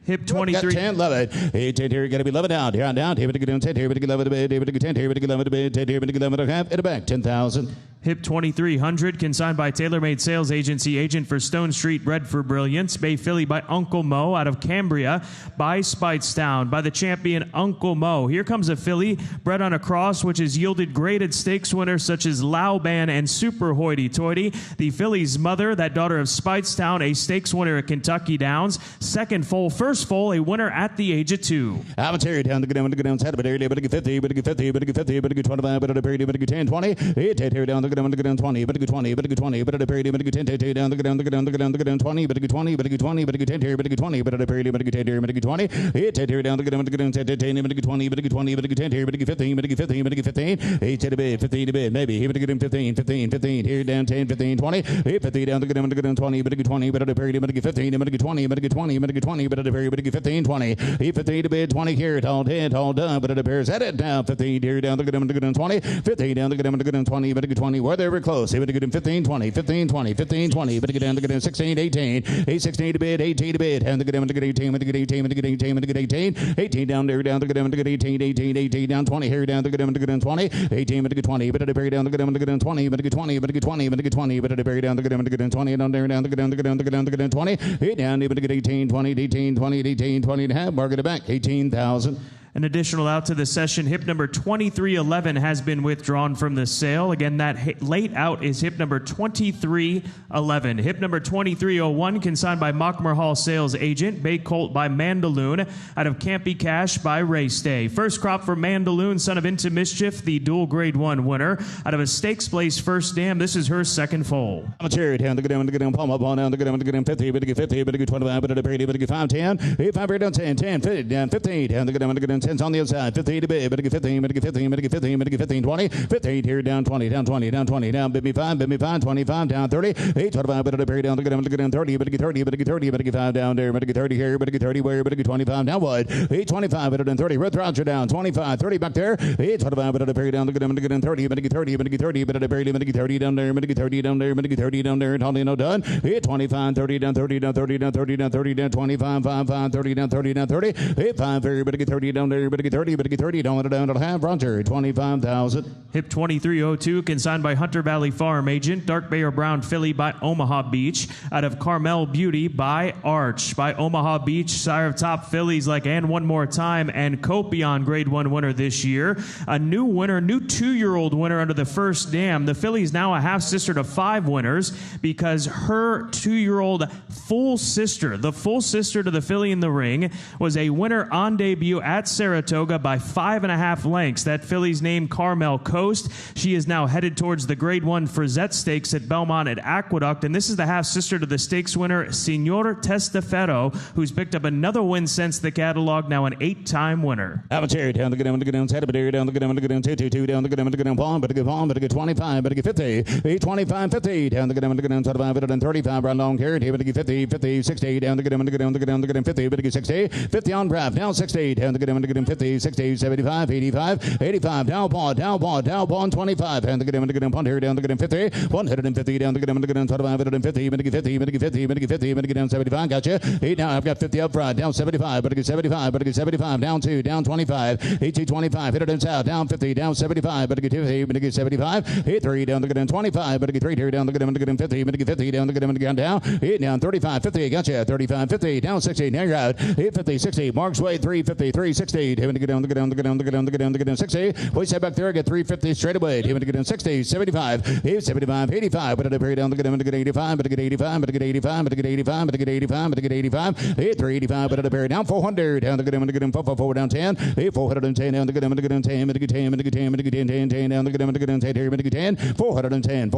Hip 23. 10, love it. 8, 10 here, got to be love it down. Here on down. Here, but get 10 here, but get love it a bit. Here, but get 10 here, but get love it a bit. 10 here, but get love it a half. In the back, 10,000. Hip 2300, consigned by TaylorMade Sales Agency, agent for Stone Street, bred for brilliance. Bay Filly by Uncle Mo out of Cambria by Speightstown, by the champion Uncle Mo. Here comes a filly bred on a cross, which has yielded graded stakes winners such as Lauban and Super Hoity Toity. The filly's mother, that daughter of Speightstown, a stakes winner at Kentucky Downs. Second foal, first foal, a winner at the age of 2. Avatar down to get down, but area, but 50, but 50, but 50, but 25, but a period, but 10, 20. It here down to get down 20, but 20, but 20, but a period, but 10, down to get down, 20, but 20, but 20, but 10 here, but 20, but a period, but 10 here, but 20. It here down to get down, 10, but 20, but 20, but 10 here, but 15, but 15, but 15. 8 to the bid, 15 to bid, maybe. Here, but get him 15, 15, 15. Here down 10, 15, 20. 50 down to get down, 20, but 20, but a period, but 15, but 20, but 20, but 20, but a period, but 15, 20. 15 to bid, 20 here, all dead, all done, but it appears at it down 15 here down to get him 20, 15 down to get him 20, but 20, where they were close. He would get him 15, 20, 15, 20, 15, 20, but get down to get him 16, 18, 16 to bid, 18 to bid, and to get him to get 18, but to get 18, but to get 18, but to get 18, 18 down there, down to get him to get 18, 18, 18 down 20 here down to get him to get 20, 18 but to get 20, but at the very down to get him to get 20, but to get 20, but to get 20, but to get 20, but at the very down to get him to get 20, down there down to get down to get down to get down to get 20, hit down even to get 18, 20, 18, 20, 18, 20 and a half, market it back, 18,000. An additional out to the session, hip number 2311 has been withdrawn from the sale. Again, that late out is hip number 2311. Hip number 2301, consigned by Mockmer Hall Sales Agent. Bay Colt by Mandaloon, out of Campy Cash by Race Day. First crop for Mandaloon, son of Into Mischief, the dual grade 1 winner. Out of a stakes place first dam, this is her second foal. I'm a chariot hand to get him, palm up on down to get him 50, but to get 50, but to get 25, but to get 5, 10, 5 down 10, 10, 15, down to get him 10 on the outside, 15 to bid, but to get 15, but to get 15, but to get 15, but to get 15, 20, 15 here down 20, down 20, down 20, down 55, 25, down 30, 8, 25, but to bury down to get him 30, but to get 30, but to get 30, but to get 5 down there, but to get 30 here, but to get 30 where, but to get 25 down wide, 8, 25, but to 30, Red Roger down, 25, 30 back there, 8, 25, but to bury down to get him 30, but to get 30, but to get 30, but to bury him, but to get 30 down there, but to get 30 down there, but to get 30 down there, and all no done, 8, 25, 30 down 30 down 30 down 30 down 30 down 25, 5, 5, 30 down 30 down 30, 8, 5, but to get 30 down there, but to get 30, but to get 30 down to have Roger, 25,000. Hip 2302, consigned by Hunter Valley Farm Agent. Dark Bay or Brown Filly by Omaha Beach. Out of Carmel Beauty by Arch. By Omaha Beach, sire of top fillies like And One More Time and Copion, grade 1 winner this year. A new winner, new 2-year-old winner under the first dam. The filly is now a half sister to 5 winners because her 2-year-old full sister, the full sister to the filly in the ring, was a winner on debut at Saratoga by 5.5 lengths. That filly's named Carmel Coast. She is now headed towards the grade 1 Frizette Stakes at Belmont at Aqueduct, and this is the half-sister to the stakes winner, Signor Testaferro, who's picked up another win since the catalog, now an 8-time winner. Have a cherry down to get down, set up a down to get down, 2, down to get down, palm, but to get 25, but to get 50, 25, 50, down to get down, 25, but then 35, right long carrot here, but to get 50, 60, down to get down, 50, but to get 60, 50 on draft, down 60, down to get down, 50, 60, 75, 85, down pawn, 25, and to get him, punt here, down to get him 50, 150, down to get him, 25, but to get 50, but to get 50, but to get 50, but to get 50, but to get down 75, gotcha, 8 now, I've got 50 up front, down 75, but to get 75, but to get 75, down 2, down 25, 18, 25, hit it inside, down 50, down 75, but to get 50, but to get 75, hit 3, down to get him 25, but to get 3 here, down to get him 50, but to get 50, down to get him down, 8 down 35, 50, gotcha, 35, 50, down 60, now you're out, 8, 50, 60, Mark's way, 350, 360, having to get down, 60, wait, set back there, get 350 straight away, having to get down 60, 75, 75, 85, but to bury down to get 85, but to get 85, but to get 85, but to get 85, but to get 85, but to get 85, 385, but to bury down 400, down to get him 4 down 10, 410, down to get him 10, but to get 10, but to get 10, but to get 10, 10, down to get him 10, here, but to get 10, 410,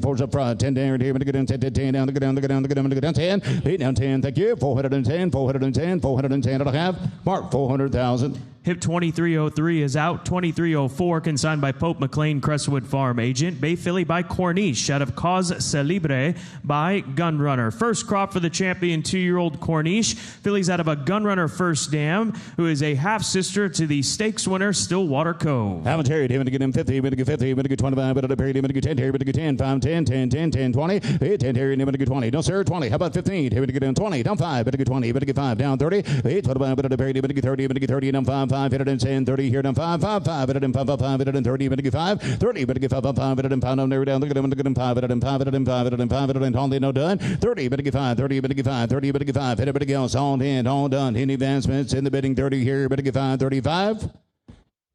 4's up front, 10 down here, but to get 10, 10, down to get down 10, 8 down 10, thank you, 410, 410, it'll have, Mark, 400,000. Hip 2303 is out. 2304, consigned by Pope McLean Crestwood Farm Agent. Bay Filly by Corniche, out of Cause Celebre by Gunrunner. First crop for the champion 2-year-old Corniche. Filly's out of a Gunrunner first dam, who is a half-sister to the stakes winner Stillwater Cove. Haven't carried him to get him 50, but to get 50, but to get 25, but to bury him to get 10 here, but to get 10, 5, 10, 10, 10, 10, 20, 10 here, and to get 20. No, sir, 20. How about 15? Here, to get down 20, down 5, but to get 20, but to get 5, down 30, 25, but to bury him, but to get 30, but to get 30, down 5, 5, hit it in 10, 30, here down 5, 5, 5, hit it in 5, 5, 5, hit it in 30, hit it in 5, 30, hit it in 5, 5, 5, hit it in 5, down, down, look at him, look at him, 5, hit it in 5, hit it in 5, hit it in 5, hit it in 5, no done, 30, hit it in 5, 30, hit it in 5, 30, hit it in 5, hit it in 5, all in, all done, any advancements in the bidding, 30 here, hit it in 5, 35.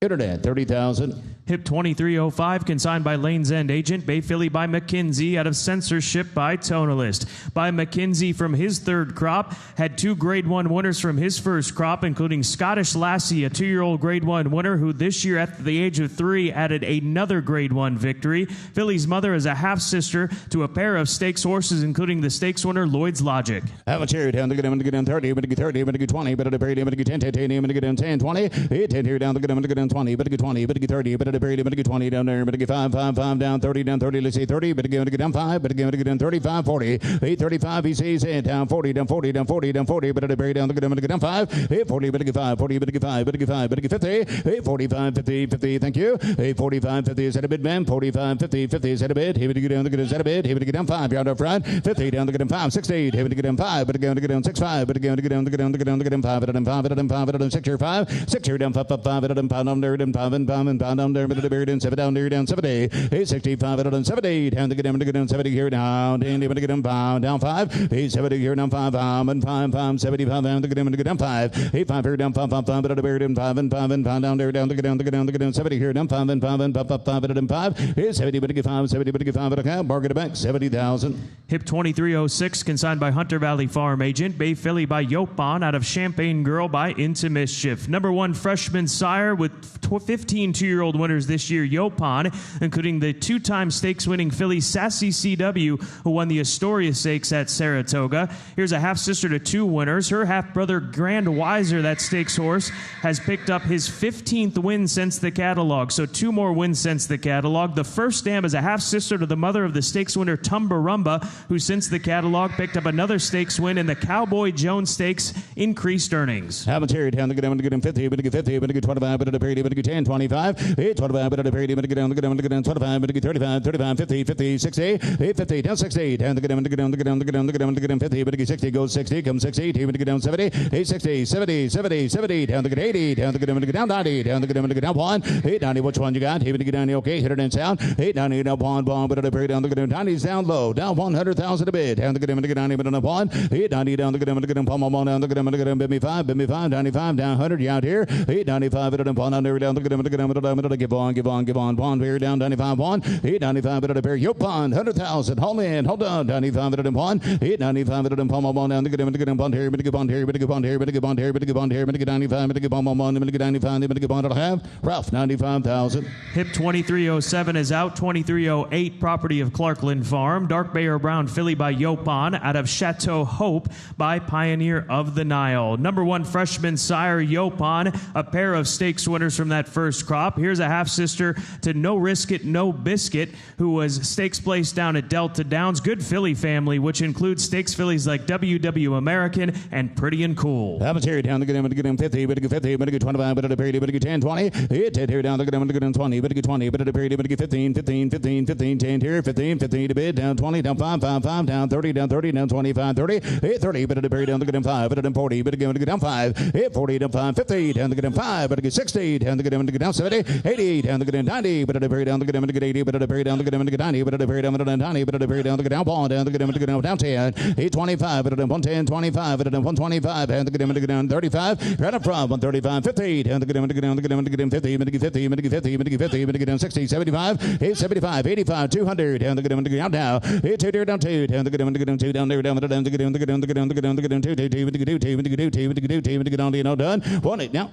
Internet, 30,000. Hip 2305, consigned by Lane's End Agent. Bay Philly by McKinsey, out of Censorship by Tonalist. By McKinsey from his third crop, had 2 Grade 1 winners from his first crop, including Scottish Lassie, a 2-year-old Grade 1 winner, who this year at the age of 3 added another Grade 1 victory. Philly's mother is a half-sister to a pair of stakes horses, including the stakes winner Lloyd's Logic. Have a cherry down to get him to get him 30, but to get 30, but to get 20, but to bury him to get 10, 10, 10, but to get him 10, 20, 10 here down to get him to get him 20, but to get 20, but to get 30, but to bury him to get 20 down there, but to get 5, 5, 5 down 30, down 30, let's say 30, but to get down 5, but to get down 35, 40, 835, he says, down 40, down 40, down 40, down 40, but to bury down to get him to get down 5, 40, but to get 5, 40, but to get 5, but to get 5, but to get 50, 45, 50, 50, thank you, 45, 50, is that a bid, man? 45, 50, 50, is that a bid? Here to get down to get is that a bid? Here to get down 5, yard up front, 50, down to get him 5, 68, here to get down 5, but to get down 6, 5, but to get down to get down to get down to get down 5, but to get down 5, but to get down 5, but to get down 6 here 5, 6 here down 5, 5, 5, but to get down 5 down there, down 5 and 5 and 5 down there, but to bury down 7 down there, down 70, 65, down 70, down to get down 70 here down, down to get down 5, down 5, 70 here down 5, and 5, 5, 75 down to get down 5, 85 here down 5, 5, 5, but to bury down 5 and 5 and 5 down there, down to get down 70 here down 5 and 5 and 5, 5, 5, but to get 5, 70, but to get 5, 70, but to get 5, but to bargain it back, 70,000. Hip 2306, consigned by Hunter Valley Farm Agent. Bay Philly by Yopon, out of Champagne Girl by Into Mischief. Number 1 freshman sire with 15 2-year-old winners this year, Yopon, including the 2-time stakes-winning filly Sassy CW, who won the Astoria Stakes at Saratoga. Here's a half-sister to 2 winners. Her half-brother Grand Wiser, that stakes horse, has picked up his 15th win since the catalog, so 2 more wins since the catalog. The first dam is a half-sister to the mother of the stakes winner Tumbarumba, who since the catalog picked up another stakes win in the Cowboy Jones Stakes, increased earnings. Have a cherry down to get him to get him 50, but to get 50, but to get 25, but to bury him to get 10, 25, 25, but to bury him to get down to get him to get down 25, but to get 35, 35, 50, 50, 60, 50, down 60, down to get him to get down to get down to get down to get down to get him 50, but to get 60, goes 60, comes 60, to get down 70, 60, 70, 70, 70, down to get 80, down to get him to get down 90, down to get him to get down 1, 890, which one you got? Here to get down, okay, hit it in sound, 890, down 1, but to bury down to get down 90's down low, down 100,000 a bid, down to get him to get 90, but on 1, 890, down to get him to get him, palm on down to get him to get him, bid me 5, 95, down 100, you out here, 895, but on down there, down to get him to get him, to give on, one, here down 95, 1, 895, but to bury Yopon, 100,000, hold in, hold on, 95, but on 1, 895, but on palm on down to get him to get him, bond here, but to get bond here, but to get bond here, but to get bond here, but to get bond here, but to get 95, but to get bomb on, but to get 95, but to get bond to have, rough, 95,000. Hip 2307 is out. 2308, property of Clarkland Farm. Dark Bear Brown filly by Yopon, out of Chateau Hope by Pioneer of the Nile. Number 1 freshman sire Yopon, a pair of stakes winners from that first crop. Here's a half-sister to No Risk It, No Biscuit, who was stakes placed down at Delta Downs. Good filly family, which includes stakes fillies like WW American and Pretty and Cool. Have a cherry down to get him 50, but to get 50, but to get 25, but to bury him, but to get 10, 20, 10 here down to get him 20, but to get 20, but to bury him, but to get 15, 10 here, 15 to bid, down 20, down 5, down 30, down 25, 30, 30, but to bury down to get him 5, but to get 40, but to get down 5, 40, down 5, 50, down to get him 5, but to get 60, down to get him to get down 70, 80, down to get him 90, but to bury down to get him to get 80, but to bury down to get him to get 90, but to bury down to get 90, but to bury down to get down ball, down to get him to get down 10, 825, but to 110, 25, but to 125, down to get him to get down 35, right up front, 135, 50, down to get him to get down to get him to get him 50, but to get 50, but to get 50, but to get 50, but to get down 60, 75, 875, 85, 200, down to get him to get down now, 2 down 2, down to get him to get down 2, down there, down to get him to get down to get down to get down to get down to get down 2, to get 2, to get 2, to get 2, to get 2, to get on to done, 1 8 now.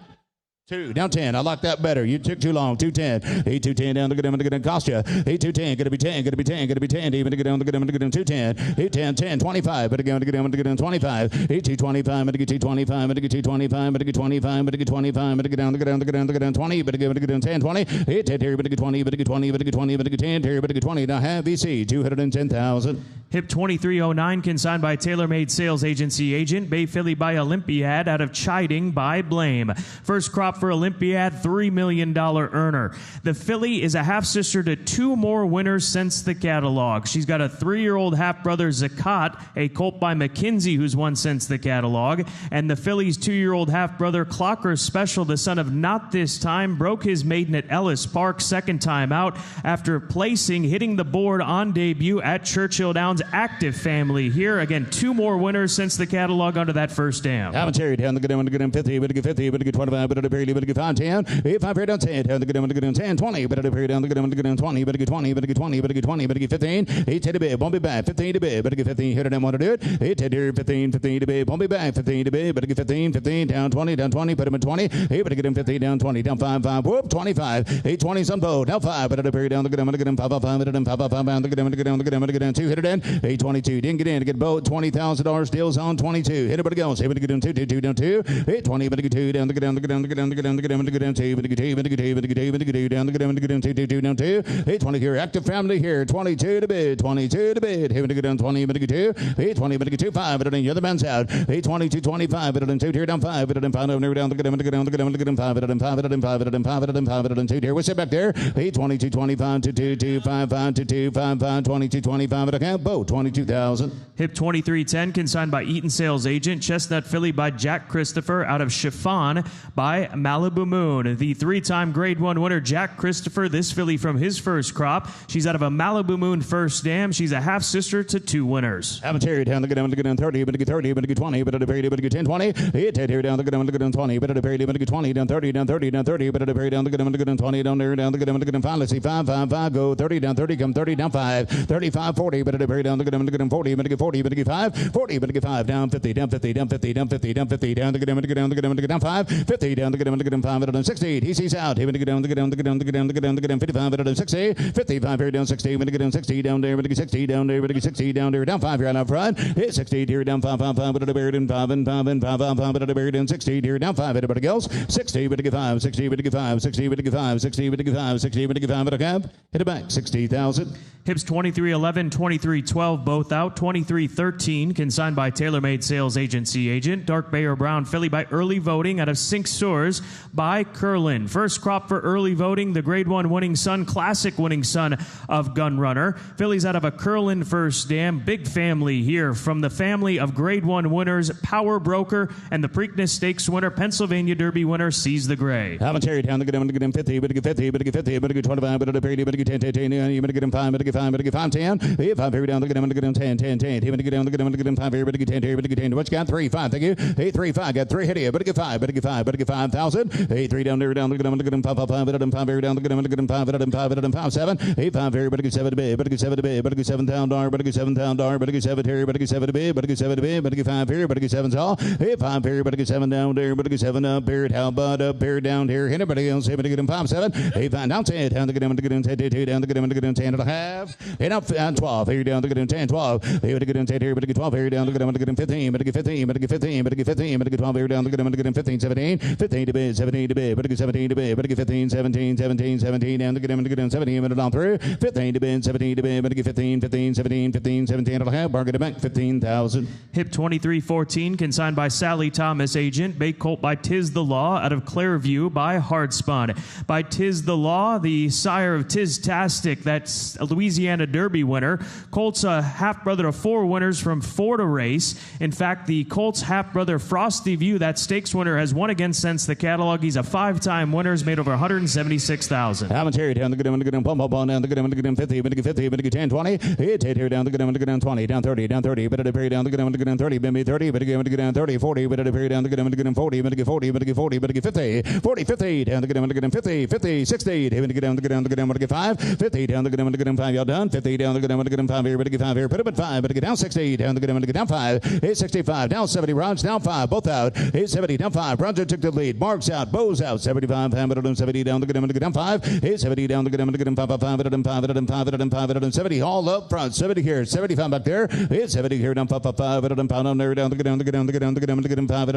2 down 10. I like that better. You took too long. 210. 8 210 down to get him to get in cost you. 8 210. Gonna be 10. Gonna be 10. Gonna be 10. Even to get down to get him to get him 210. 8 10 10 25. But again to get him to get in 25. 8 225. But to get 225. But to get 225. But to get 25. But to get 25. But to get down to get down to get down to get down 20. But to get in 10 20. 8 10 here. But to get 20. But to get 20. But to get 20. But to get 10 here. But to get 20. Now have VC 210,000. Hip 2309, consigned by TaylorMade Sales Agency Agent. Bay Philly by Olympiad, out of Chiding by Blame. First crop crop for Olympiad, $3 million earner. The filly is a half-sister to 2 more winners since the catalog. She's got a 3-year-old half-brother, Zakat, a colt by McKinsey, who's won since the catalog. And the filly's 2-year-old half-brother, Clocker Special, the son of Not This Time, broke his maiden at Ellis Park, second time out, after hitting the board on debut at Churchill Downs. Active family here. Again, 2 more winners since the catalog under that first dam. Commentary down the good one to get him 50, but to get 50, but to get 25, but to period, but to get 5, 10, 5 period down 10, down the good one to get him 10, 20, but to period down the good one to get him 20, but to get 20, but to get 20, but to get 20, but to get 15, 8 to bid, bump it back, 15 to bid, but to get 15, hit it and want to do it, 8 to do 15, 15 to bid, bump it back, 15 to bid, but to get 15, 15, down 20, put him at 20, 8, but to get him 15, down 20, down 5, 5, whoop, 25, 8, 20, some boat, now 5, but to period down the good one to get him 5, 5, 5, hit him 5, 5, 5, down the good one to get him, to get him 2, hit it in, 8, 22, didn't get in, to get boat, $20,000 deals on 22, hit it, but it goes, 8, but to get him 2, 2, 2, down 2, 8, 20, but to get 2, down the good down the good down the good down the good down the good down the good down 2, but to get 2, but to get 2, but to get 2, but to get 2, down the good down the good down 2, 2, 2, down 2, 8, 20 here, active family here, 22 to bid, 22 to bid, here, but to get down 20, but to get 2, 8, 20, but to get 2, 5, but then the other man's out, 8, 22, 25, but then 2 here, down 5, but then 5, over down the good down the good down the good down the good down 5, but then 5, but then 5, but then 5, but then 5, but then 2 here, what's it back there, 8, 22, 25, 2, 2, 2, 5, 5, 2, 2, 5, 5, 22, 25, but I can't boat, 22,000. Hip 2310, consigned by Eaton Sales Agent. Chestnut filly by Jack Christopher out of Chiffon by Malibu Moon. The 3-time Grade 1 winner, Jack Christopher, this filly from his first crop. She's out of a Malibu Moon first dam. She's a half-sister to 2 winners. Commentary down the good down the good down 30, but to get 30, but to get 20, but to period, but to get 10, 20, 8, here down the good down the good down 20, but to period, but to get 20, down 30, down 30, down 30, but to period down the good down the good down 20, down there, down the good down the good down 5, let's see, 5, 5, 5, go, 30, down 30, come 30, down 5, 35, 40, but to period down the good down the good down 40, but to get 40, but to get 5, 40, but to get 5, down 50, down 50, down 50, down 50, down 50, down the good down the good down the good down the good down 5, 50, down the good down the good down 5, but down 60, he sees out, he went to get down the good down the good down the good down the good down the good down 55, but down 60, 55 here down 60, went to get down 60, down there, went to get 60, down there, went to get 60, down there, down 5 here out front, hit 60 here down 5, 5, 5, but to buried in 5 and 5 and 5, 5, 5, but to buried in 60 here down 5, everybody else, 60, but to get 5, 60, but to get 5, 60, but to get 5, 60, but to get 5, 60, but to get 5, but to cap, hit it back, 60,000. Hips 2311, 2312, both out. 2313, consigned by TaylorMade Sales Agency Agent. Dark Bay or Brown filly by early voting out of Sink Soars by Curlin. First crop for early voting, the Grade 1 winning son, classic winning son of Gunrunner. Fillies out of a Curlin first dam. Big family here from the family of Grade 1 winners, Power Broker, and the Preakness Stakes winner, Pennsylvania Derby winner, Seize the Gray. Commentary down the good down the good down 50, but to get 50, but to get 50, but to get 25, but to period, but to get 10, 10, 10, you better get him 5, but to get 5, but to get 5, 10, 5 here down the good down the good down 10, 10, 10, here to get down the good down the good down 5 here, but to get 10 here, but to get 10, what you got? 3, 5, thank you, 8, 3, 5, got 3 hit here, but to get 5, but to get 5, but to get 5,000, 8, 3 down there, down the good down the good down 5, 5, 5, but to 5 here down the good down the good down 5, but to 5, but to 5, 7, 8, 5 here, but to get 7 to bid, but to get 7 to bid, but to get $7,000, but to get $7,000, but to get 7 here, but to get 7 to bid, but to get 7 to bid, but to get 5 here, but to get 7's all, 8, 5 here, but to get 7 down there, but to get 7 up here, how about up here down here, anybody else, but to get him 5, 7, 8, 5 down 10, down the good down the good down 10, 2 down the good down the good down 10 and a half, and up 12 here down the good down 10, 12, here to get down 10 here, but to get 12 here down the good down the good down 15, but to get 15, but to get 15, but to get 15, but to get 12 here down the good down the good down 15, 17, 15 to bid, 17 to bid, but to get 17 to bid, but to get 15, 17, 17, 17 down the good down the good down 17, but down through 15 to bid, 17 to bid, but to get 15, 15, 17, 15, 17 and a half, bargain to bank 15,000. Hip 2314, consigned by Sally Thomas Agent. Bait colt by Tiz the Law out of Clairview by Hardspun. By Tiz the Law, the sire of Tiz-tastic, that's a Louisiana Derby winner. Colt's a half-brother of 4 winners from 4 to race. In fact, the Colt's half-brother Frosty View, that stakes winner, has won again since the catalog. He's a 5-time winner. He's made over $176,000. Commentary down the good down the good down, pump up on down the good down the good down 50, but to get 50, but to get 10, 20, hit here down the good down the good down 20, down 30, down 30, but to period down the good down the good down 30, bimmy 30, but to get down 30, 40, but to period down the good down the good down 40, but to get 40, but to get 40, but to get 50, 40, 50, down the good down the good down 50, 50, 60, here to get down the good down the good down, but to get 5, 50 down the good down the good down 5, y'all done, 50 down the good down the good down 5 here, but to get 5 here, put up at 5, but to get down 60, down the good down the good down 5, hit 65, down 70, Rods down 5, both out, hit 70, down 5, Roger took the lead, Marks out, Bows out, 75, Hamilton 70 down the good down the good down 5, hit 70 down the good down the good down 5, 5, 5, 5, 5, 5, 70, all up front, 70 here, 75 back there, hit 70 here down 5, 5, 5, down there, down the good down the good down the good down the good down the good down 5,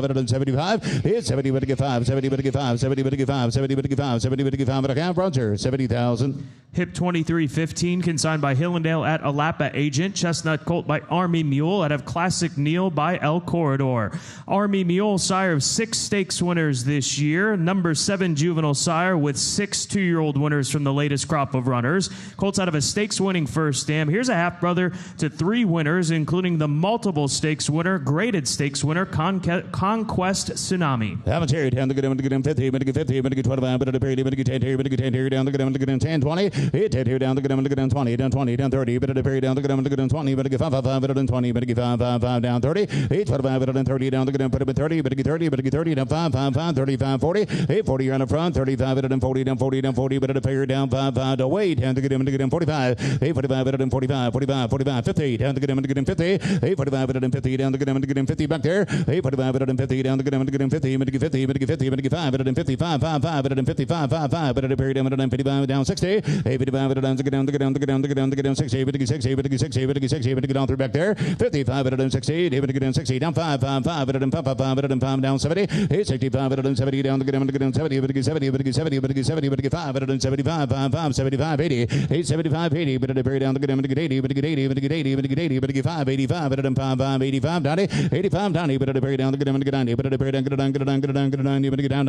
5, 75, hit 70, but to get 5, 70, but to get 5, 70, but to get 5, 70, but to get 5, 70, but to get 5, but I can't Roger, 70,000. Hip 2315, consigned by Hillendale at Alapa Agent. Chestnut Colt by Army Mule out of Classic Neal by El Corridor. Army Mule, sire of 6 stakes winners this year. Number 7 juvenile sire with 6 two-year-old winners from the latest crop of runners. Colts out of a stakes winning first dam. Here's a half-brother to 3 winners, including the multiple stakes winner, graded stakes winner, Conquest Tsunami. Haven't carried down the good 50, 50, 25, but at a period, 10 here, down the good 10, 20. Hit here down the good 20, down 20, down 30, but at a period down the good 20, but get 5, but at 20, but get 5, down 30, 8, 25, but at 30, down the good, put it 30, but get 30, but get 30, down 5, 35, 40, 8, 40 on the front, 35, but at 40, down 40, down 40, but at a period down 5, to wait, down the good 45, 8, 45, but at 45, 45, 45, 50, down the good 50, 8, 45, but at 50, down the good 50, back there, 8, 45, but at 50, down the good 50, but get 50, but get 50, but get 5, but at 55, 5, but at 55, 5, but at a period down 55, down 60, 55, down to get down, 60, but get 60, but get 60, but get 60, but get on through back there, 55, but at 60, but get down 60, down 5, but at 5, but at 5, down 70, 65, but at 70, down to get down 70, but get 70, but get 70, but get 70, but get 5, but at 75, 75, 80, 75, 80, but at a period down to get 80, but get 80, but get 80, but get 80, but get 5, 85, but at 5, 85, 90, 85, 90, but at a period down to get 90, but at a period down, get down, 90, but get down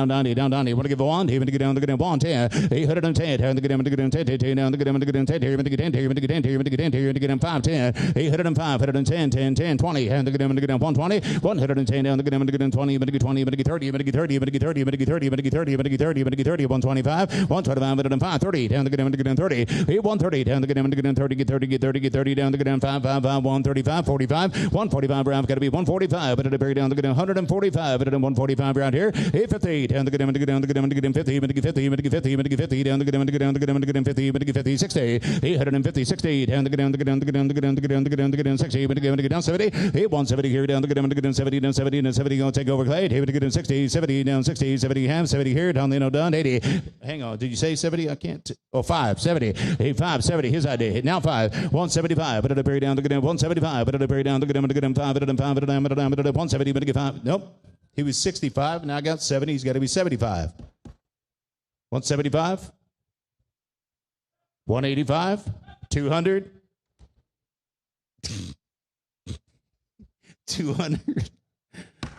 90, down 90, want to give 1, even to get down to get 1, 10, 810, down to get down to get 10, down to get 10, here, but get 10, here, but get 10, here, but get 10, here, but get 5, 10, 805, 110, 10, 10, 20, and to get 120, 110, down to get 20, but get 20, but get 30, but get 30, but get 30, but get 30, but get 30, but get 30, but get 30, 125, 125, but 5, 30, down to get 30, 130, down to get 30, get 30, get 30, get 30, down to get 5, 135, 45, 145 round, got to be 145, but at a very down to get 145, but at 145 round here, 850, down to get 50, but get 50, but get 50, but get 50, down to get 50, but get 50, 60, 850, 60, down to get down to get down to get down to get down to get down to get down to get down 60, but get down 70, 170 here, down to get down 70, down 70, down 70, going to take over Clay, here to get in 60, 70, down 60, 70 half, 70 here, down the done, 80. Hang on, did you say 70? I can't. Oh, 5, 70, 5, 70, his idea. Now 5, 175, but at a very down to get 175, but at a very down to get down to get 5, but at 5, but at 170, but get 5. Nope. He was 65, now I got 70, he's got to be 75. 175, 185, 200, 200.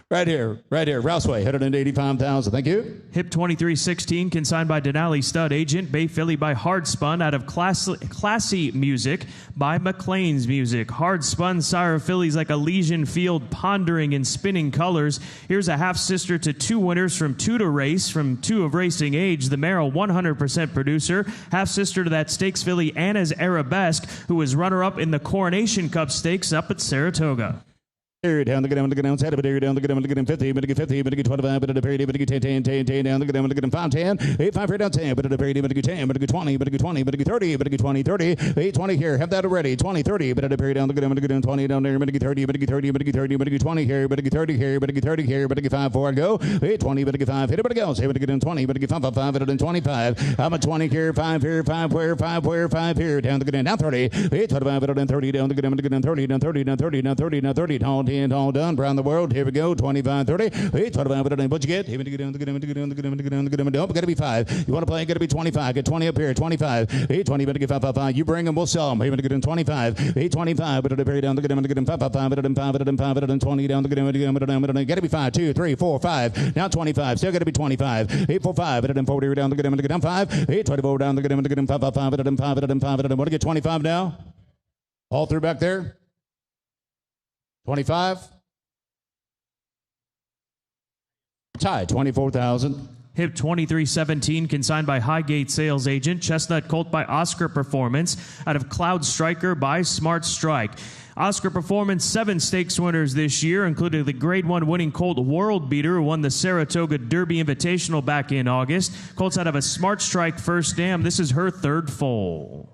Right here, Rouseway, 185,000. Thank you. Hip 2316, consigned by Denali Stud Agent. Bay Philly by Hard Spun out of Classy Music by McLean's Music. Hard Spun, sire of fillies like Elysian Field, pondering and spinning colors. Here's a half-sister to 2 winners from 2 to race, from 2 of racing age. The Merrill 100% producer. Half-sister to that stakes filly, Anna's Arabesque, who was runner-up in the Coronation Cup Stakes up at Saratoga. Down to get down, down, set, but down to get 50, but get 50, but get 25, but at a period, but get 10, down to get 5, 10, 8, 5, down 10, but at a period, but get 10, but get 20, but get 20, but get 30, but get 20, 30, 8, 20 here, have that already, 20, 30, but at a period down to get 20 down there, but get 30, but get 30, but get 30, but get 20 here, but get 30 here, but get 30 here, but get 5, 4, go, 8, 20, but get 5, hit it, but it goes, but get 20, but get 5, 5, but at 25, I'm at 20 here, 5 here, 5 where, 5 where, 5 here, down to get down 30, 8, 25, but at 30, down to get 30, down 30, down 30, down 30, down 30, all 10, all done, around the world. Here we go. 25, 30. 8, 25, what you get? Here we get down, get down. Nope, got to be 5. You want to play? Got to be 25. Get 20 up here. 25. 8, 20, better get 5, 5, 5. You bring them, we'll sell them. Here we get in 25. 8, 25, but at a down to get them, 5, 5, 5, but at 5, but at 5, but at 20 down to get them, got to be 5, 2, 3, 4, 5. Now 25. Still got to be 25. 8, 4, 5, but at 40 down to get them, 5. 8, 24 down to get them, 5, 5, 5, but at 5, but at 5, but at want to get 25 now? All through back there? 25. Tie, 24,000. Hip 2317, consigned by Highgate Sales Agent. Chestnut Colt by Oscar Performance out of Cloud Striker by Smart Strike. Oscar Performance, 7 stakes winners this year, including the Grade 1 winning colt World Beater, who won the Saratoga Derby Invitational back in August. Colt's out of a Smart Strike first dam. This is her 3rd foal.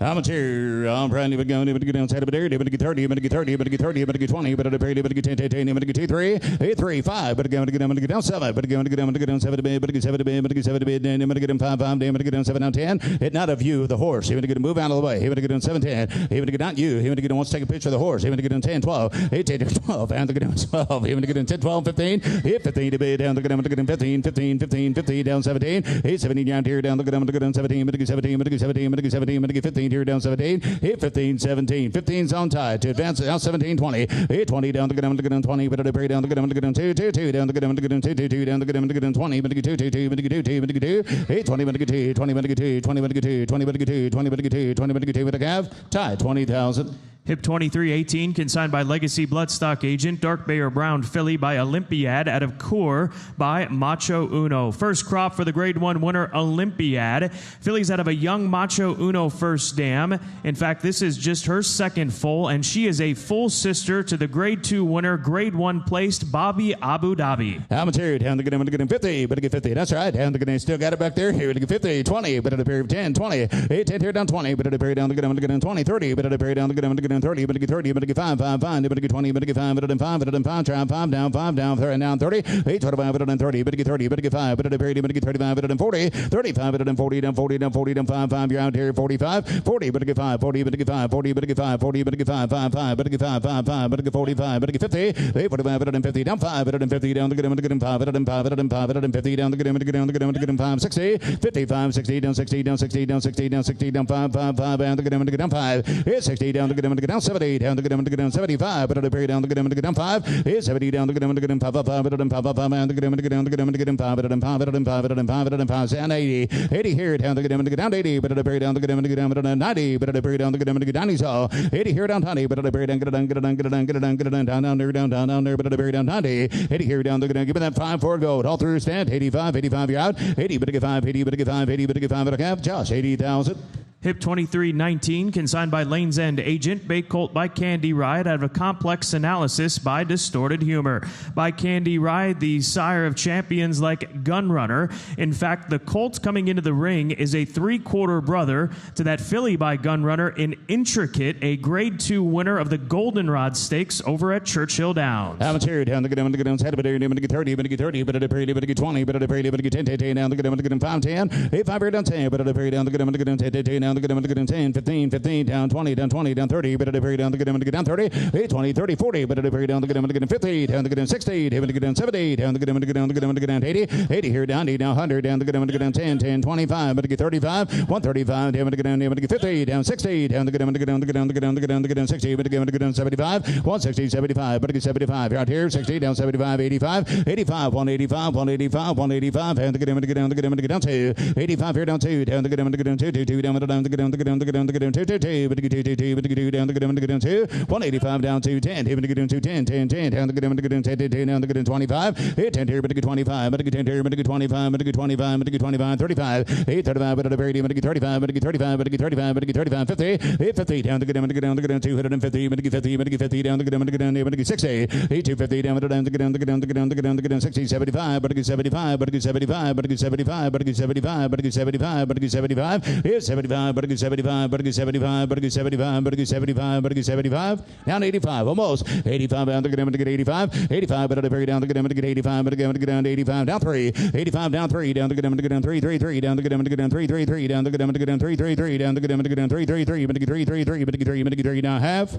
I'm a cheer. I'm proud to be going to get down, set up there, to get 30, to get 30, to get 30, to get 20, but to get 10, 10, to get 2, 3, 8, 3, 5, but to get down 7, but to get down 7 to bed, but to get 7 to bed, but to get 7 to bed, then to get down 5, 5, then to get down 7 down 10. Hit not of you, the horse. He would get to move out of the way. He would get down 7, 10. He would get down you. He would get down wants to take a picture of the horse. He would get down 10, 12, 8, 10, 12, and to get down 12. He would get down 10, 12, 15. Hit 15 to bed, down to get down 15, 15, 15, 15, down 17. 8, 17 down here, down to get down 17, but to get 17, but to get 17, but to get 17, but to get 15 here, down 17. Hit 15, 17. 15's on tie to advance out 17, 20. Hit 20 down to get down 20, but to break down to get down 2, 2, 2, down to get down 2, 2, 2, down to get down 20, but to get 2, 2, 2, but to get 2, 2, but to get 2. Hit 20, but to get 2, 20, but to get 2, 20, but to get 2, 20, but to get 2, 20, but to get 2, 20, but to get 2, but to have tie 20,000. Hip 2318, consigned by Legacy Bloodstock Agent, Dark Bay or Brown Filly by Olympiad out of Coeur by Macho Uno. First crop for the Grade 1 winner, Olympiad. Filly's out of a young Macho Uno first dam. In fact, this is just her second foal, and she is a full sister to the Grade 2 winner, Grade 1 placed, Bobby Abu Dhabi. I'm a terrier, down to get him 50, but to get 50. That's right, down to get him, still got it back there. Here to get 50, 20, but at a period of 10, 20, 8, 10 here down 20, but at a period down to get him 20, 30, but at a period down to get him 30, but to get 30, but to get 5, 5, 5, but to get 20, but to get 5, but to get 5, but to get 5, try 5 down, 30, 8, 25, but to get 30, but to get 30, but to get 5, but to the period, but to get 35, but to get 40, 35, but to get 40, down 40, down 40, down 5, 5, you're out here, 45, 40, but to get 5, 40, but to get 5, 40, but to get 5, 40, but to get 5, 5, 5, but to get 5, 5, 5, but to get 45, but to get 50, 8, 45, but to get 50, down 5, but to get 50, down to get him, 5, but to get 5, but to get 5, but to get 50, down to get him, to get him, to get him, 5, 60, 55, 60, down 60, down 60, down 60, down 60, down 5, 5, 5, down to get him, to get down 5, 60, down to get him, to get down 70, down to get him, to get down 75, but to the period down to get him, to get down 5, 70, down to get him, to get him 5, 5, 5, but to get 5, 5, 5, down to get him, to get down, to get him, to get him 5, but to get 5, but to get 5, but to get 5, but to get 5, down 80, 80 here, down to get him, to get down 80, but to the period down to get him, to get down, but to 90, but to the period down to get him, to get down, he's all 80 here, down 20, but to the period down, get it down, get it down, get it down, get it down, get it down, down there, down there, but to the period down 90, 80 here, down to get him, give me that 5 for gold, all through stand, 85, 85, you're out, 80, but to get 5, 80, but to get 5, 80, but to get 5, but to have Josh, 80,000. Hip 2319, consigned by Lane's End Agent, Bay Colt by Candy Ride out of a complex analysis by Distorted Humor. By Candy Ride, the sire of champions like Gunrunner. In fact, the Colt coming into the ring is a 3/4 brother to that filly by Gunrunner in Intricate, a Grade 2 winner of the Goldenrod Stakes over at Churchill Downs. I'm a cherry down to get him, to get him, head, but to get 30, but to get 30, but at a period, but to get 20, but at a period, but to get 10, 10, down to get him, to get him 5, 10, 8, 5 here down 10, but at a period down to get him, to get him 10, 10, down to get him, to get him 10, 15, 15, down 20, down 20, down 30, but at a period down to get him, to get down 30, 8, 20, 30, 40, but at a period down to get him, to get him 50, down to get him 60, down to get him 70, down to get him, to get him, to get him, to get down 80, 80 here down, 80 down 100, down to get him, to get down 10, 10, 25, but to get 35, 135, down to get down, to get 50, down 60, down to get him, to get down, to get down, to get down, to get down, to get down 60, but to get him, to get down 75, 160, 75, but to get 75, you're out here, 60, down 75, 85, 85, 185, 185, 185, and to get him, to get down, to get him, to get down 2, 85 here down 2, down to get him, to get down 2, 2, down to get down, to get down, to get down, to get down, to get down 2, 2, 2, but to get 2, 2, 2, but to get 2, down to get him, to get down 2, 185 down 2, 10, here, but to get down 2, 10, 10, 10, down to get him, to get down 10, 10, down to get down 25, 8, 10 here, but to get 25, but to get 10 here, but to get 25, but to get 25, but to get 25, 35, 8, 35, but to get 35, but to get 35, but to get 35, but to get 35, 50, 8, 50, down to get him, to get down, to get down 250, but to get 50, but to get 50, down to get him, to get down, but to get 60, 8, 250, down to get down, to get down, to get down, to get down, to get down, to get down 60, 75, but to get 75, but to get 75, but to get 75, but to get 75, but to get 75, but to get 75, 75, but to get 75, but to get 75, but to get 75, but to get 75, but to get 75, down 85, almost 85, down to get him, to get 85, 85, but at a period down to get him, to get 85, but to get him, to get down to 85, down 3, 85, down 3, down to get him, to get down 3, 3, 3, down to get him, to get down 3, 3, 3, down to get him, to get down 3, 3, 3, down to get him, to get down 3, 3, 3, but to get 3, 3, 3, but to get 3, but to get 3, now half.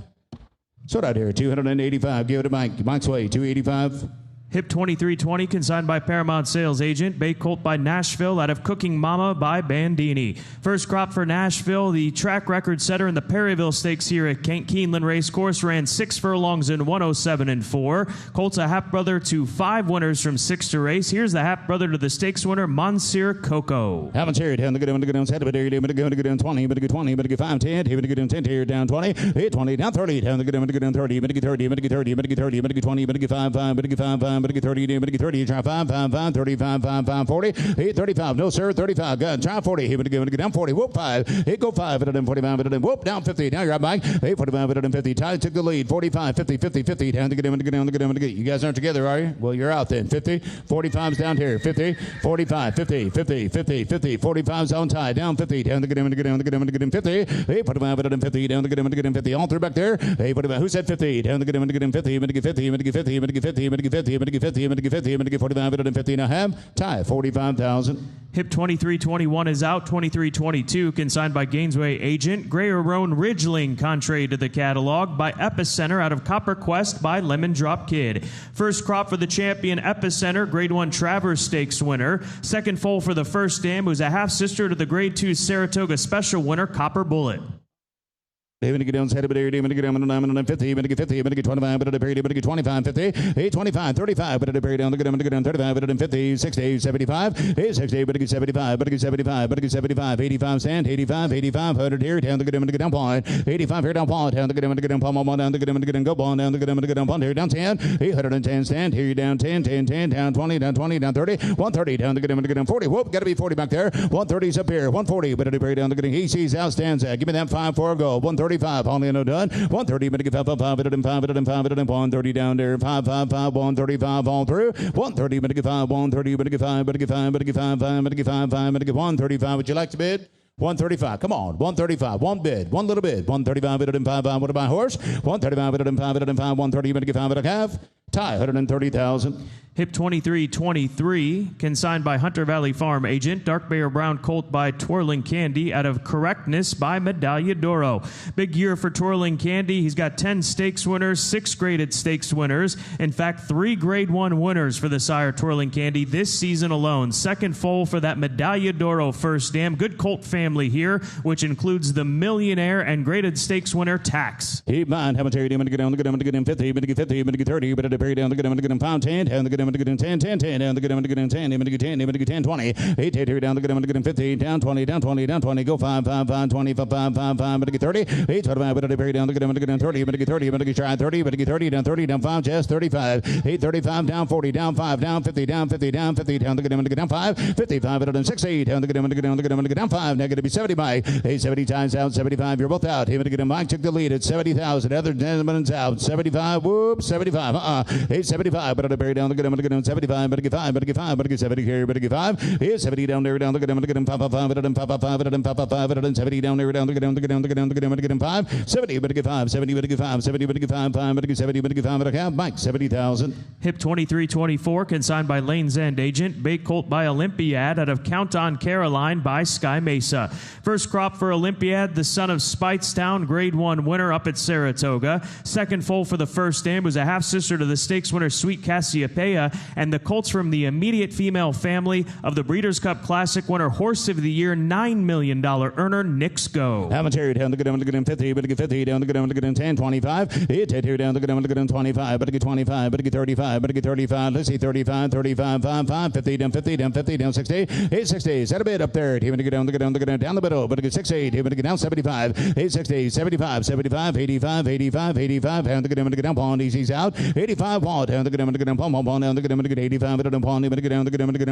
So out here, 285, give it to Mike, Mike's way, 285. Hip 2320, consigned by Paramount Sales Agent, Bay Colt by Nashville out of Cooking Mama by Bandini. First crop for Nashville, the track record setter in the Perryville Stakes here at Keeneland Racecourse, ran 6 furlongs in 107 and 4. Colt's a half brother to 5 winners from 6 to race. Here's the half brother to the stakes winner, Monsieur Coco. Haven't carried down to get him, to get down 7, but to get down 20, but to get 20, but to get 5, 10, here to get down 10, here down 20, 8, 20, down 30, down to get him, to get down 30, but to get 30, but to get 30, but to get 30, but to get 20, but to get 5, 5, but to get 5, 5, Make it 30, make it 30. Try 5, 5, 5, 35, 5, 5, 40. 35. No, sir. 35. Good. Try 40. He would give it down 40. Whoop 5. Go 5. 45. Whoop down 50. Now you're up, Mike. 45. 50. Ty took the lead. 45. 50. 50. 50. Down to get him. You guys aren't together, are you? Well, you're out then. 50. 45's down here. 50. 45. 50. 50. 50. 50. 45's on Ty. Down 50. Down to get him. 50. 50. Down to get him. 50. All through back there. Who said 50? Down to get him. 50. 50. 50. 50. 50. 50. 50. 45. 50. Now have Ty. 45,000. Hip 2321 is out. 2322 consigned by Gainesway agent Grayer Roan Ridgeling, contrary to the catalog, by Epicenter out of Copper Quest by Lemon Drop Kid. First crop for the champion Epicenter, Grade 1 Travers Stakes winner. Second foal for the first dam, who's a half-sister to the Grade 2 Saratoga Special winner, Copper Bullet. David get down, set up there, David get down, 50, but get 50, but get 25, but get 25, 50, 25, 35, but get down, 35, but 50, 60, 75, 60, but get 75, but get 75, but get 75, 85 cent, 85, 85, 100 here, down to get down point, 85 here down point, down to get down point, down to get go ball, down to get down point here, down 10, 810 stand, here you down 10, 10, 10, down 20, down 20, down 30, 130, down to get down 40, whoop, got to be 40 back there, 130's up here, 140, but it down to getting, he sees out, stands out, give me that 5 for a goal, 135, only no done, 130, but get 5, 5, 5, 130 down there, 5, 5, 5, 135 all through, 130, but get 5, 130, but get 5, but get 5, but get 5, 5, but get 5, 5, but get 135, would you like to bid? 135, come on, 135, one bid, one little bid, 135, bid it in 5, what about horse? 135, bid it in 5, 130, but get 5, but a calf, Ty, 130,000. Hip 2323, consigned by Hunter Valley Farm agent, Dark Bear Brown Colt by Twirling Candy out of Correctness by Medaglia d'Oro. Big year for Twirling Candy. He's got 10 stakes winners, 6 graded stakes winners. In fact, 3 grade 1 winners for the sire Twirling Candy this season alone. Second foal for that Medaglia d'Oro first dam. Good Colt family here, which includes the millionaire and graded stakes winner Tax. Keep mind, have a charity, to get down, to get him 50, but get 50, but get 30, but to bury down, to get him 5, 10, down to get him, to get him 10, 10, 10, down to get him, to get him 10, to get 10, to get 10, 20, 8, 8, down to get him, to get him 50, down 20, down 20, down 20, go 5, 5, 5, 20, 5, 5, 5, 5, but to get 30, 8, 25, but to bury down, to get him, to get him 30, but to get 30, but to get try 30, but to get 30, down 5, just 35, 8, 35, down 40, down 5, down 50, down 50, down 50, down to get him, to get down 5, 55, but down 60, down to get him, to get him, to get him, to get down 5, negative be 70 by 8, 70 times out, 75, you're both out, him to get him, Mike took the lead at 70,000, other gentlemen's out, 75, whoop, 75, 875, but to bury down, to get him, 75, but to get 5, but to get 5, but to get 70 here, but to get 5, here's 70 down there, down to get him, 5, 5, 5, but to 5, 5, 5, but to 5, 5, 5, but to 70 down there, down to get him, to get him, to get him, to get him, to get him 5, 70, but to get 5, 70, but to get 5, 70, but to get 5, 5, but to get 70, but to get 5, but to have Mike, 70,000. Hip 2324, consigned by Lane's End agent, Bay Colt by Olympiad out of Count on Caroline by Sky Mesa. First crop for Olympiad, the son of Spitestown, grade 1 winner up at Saratoga. Second foal for the first dam was a half-sister to the stakes winner Sweet Cassiopeia, and the colts from the immediate female family of the Breeders' Cup Classic winner, Horse of the Year, $9 million earner, Nick's Go. Amateur down to get him 50, but to get 50, down to get him 10, 25, hit here down to get him 25, but to get 25, but to get 35, but to get 35, let's see, 35, 35, 5, 5, 50, down 50, down 50, down 60, 860, set a bit up there, even to get down, down the middle, but to get 68, even to get down 75, 860, 75, 75, 85, 85, 85, down to get down, pawn, easy's out, 85, pawn, down to get down, pawn, down to get 85, but down, pawn, but to get down,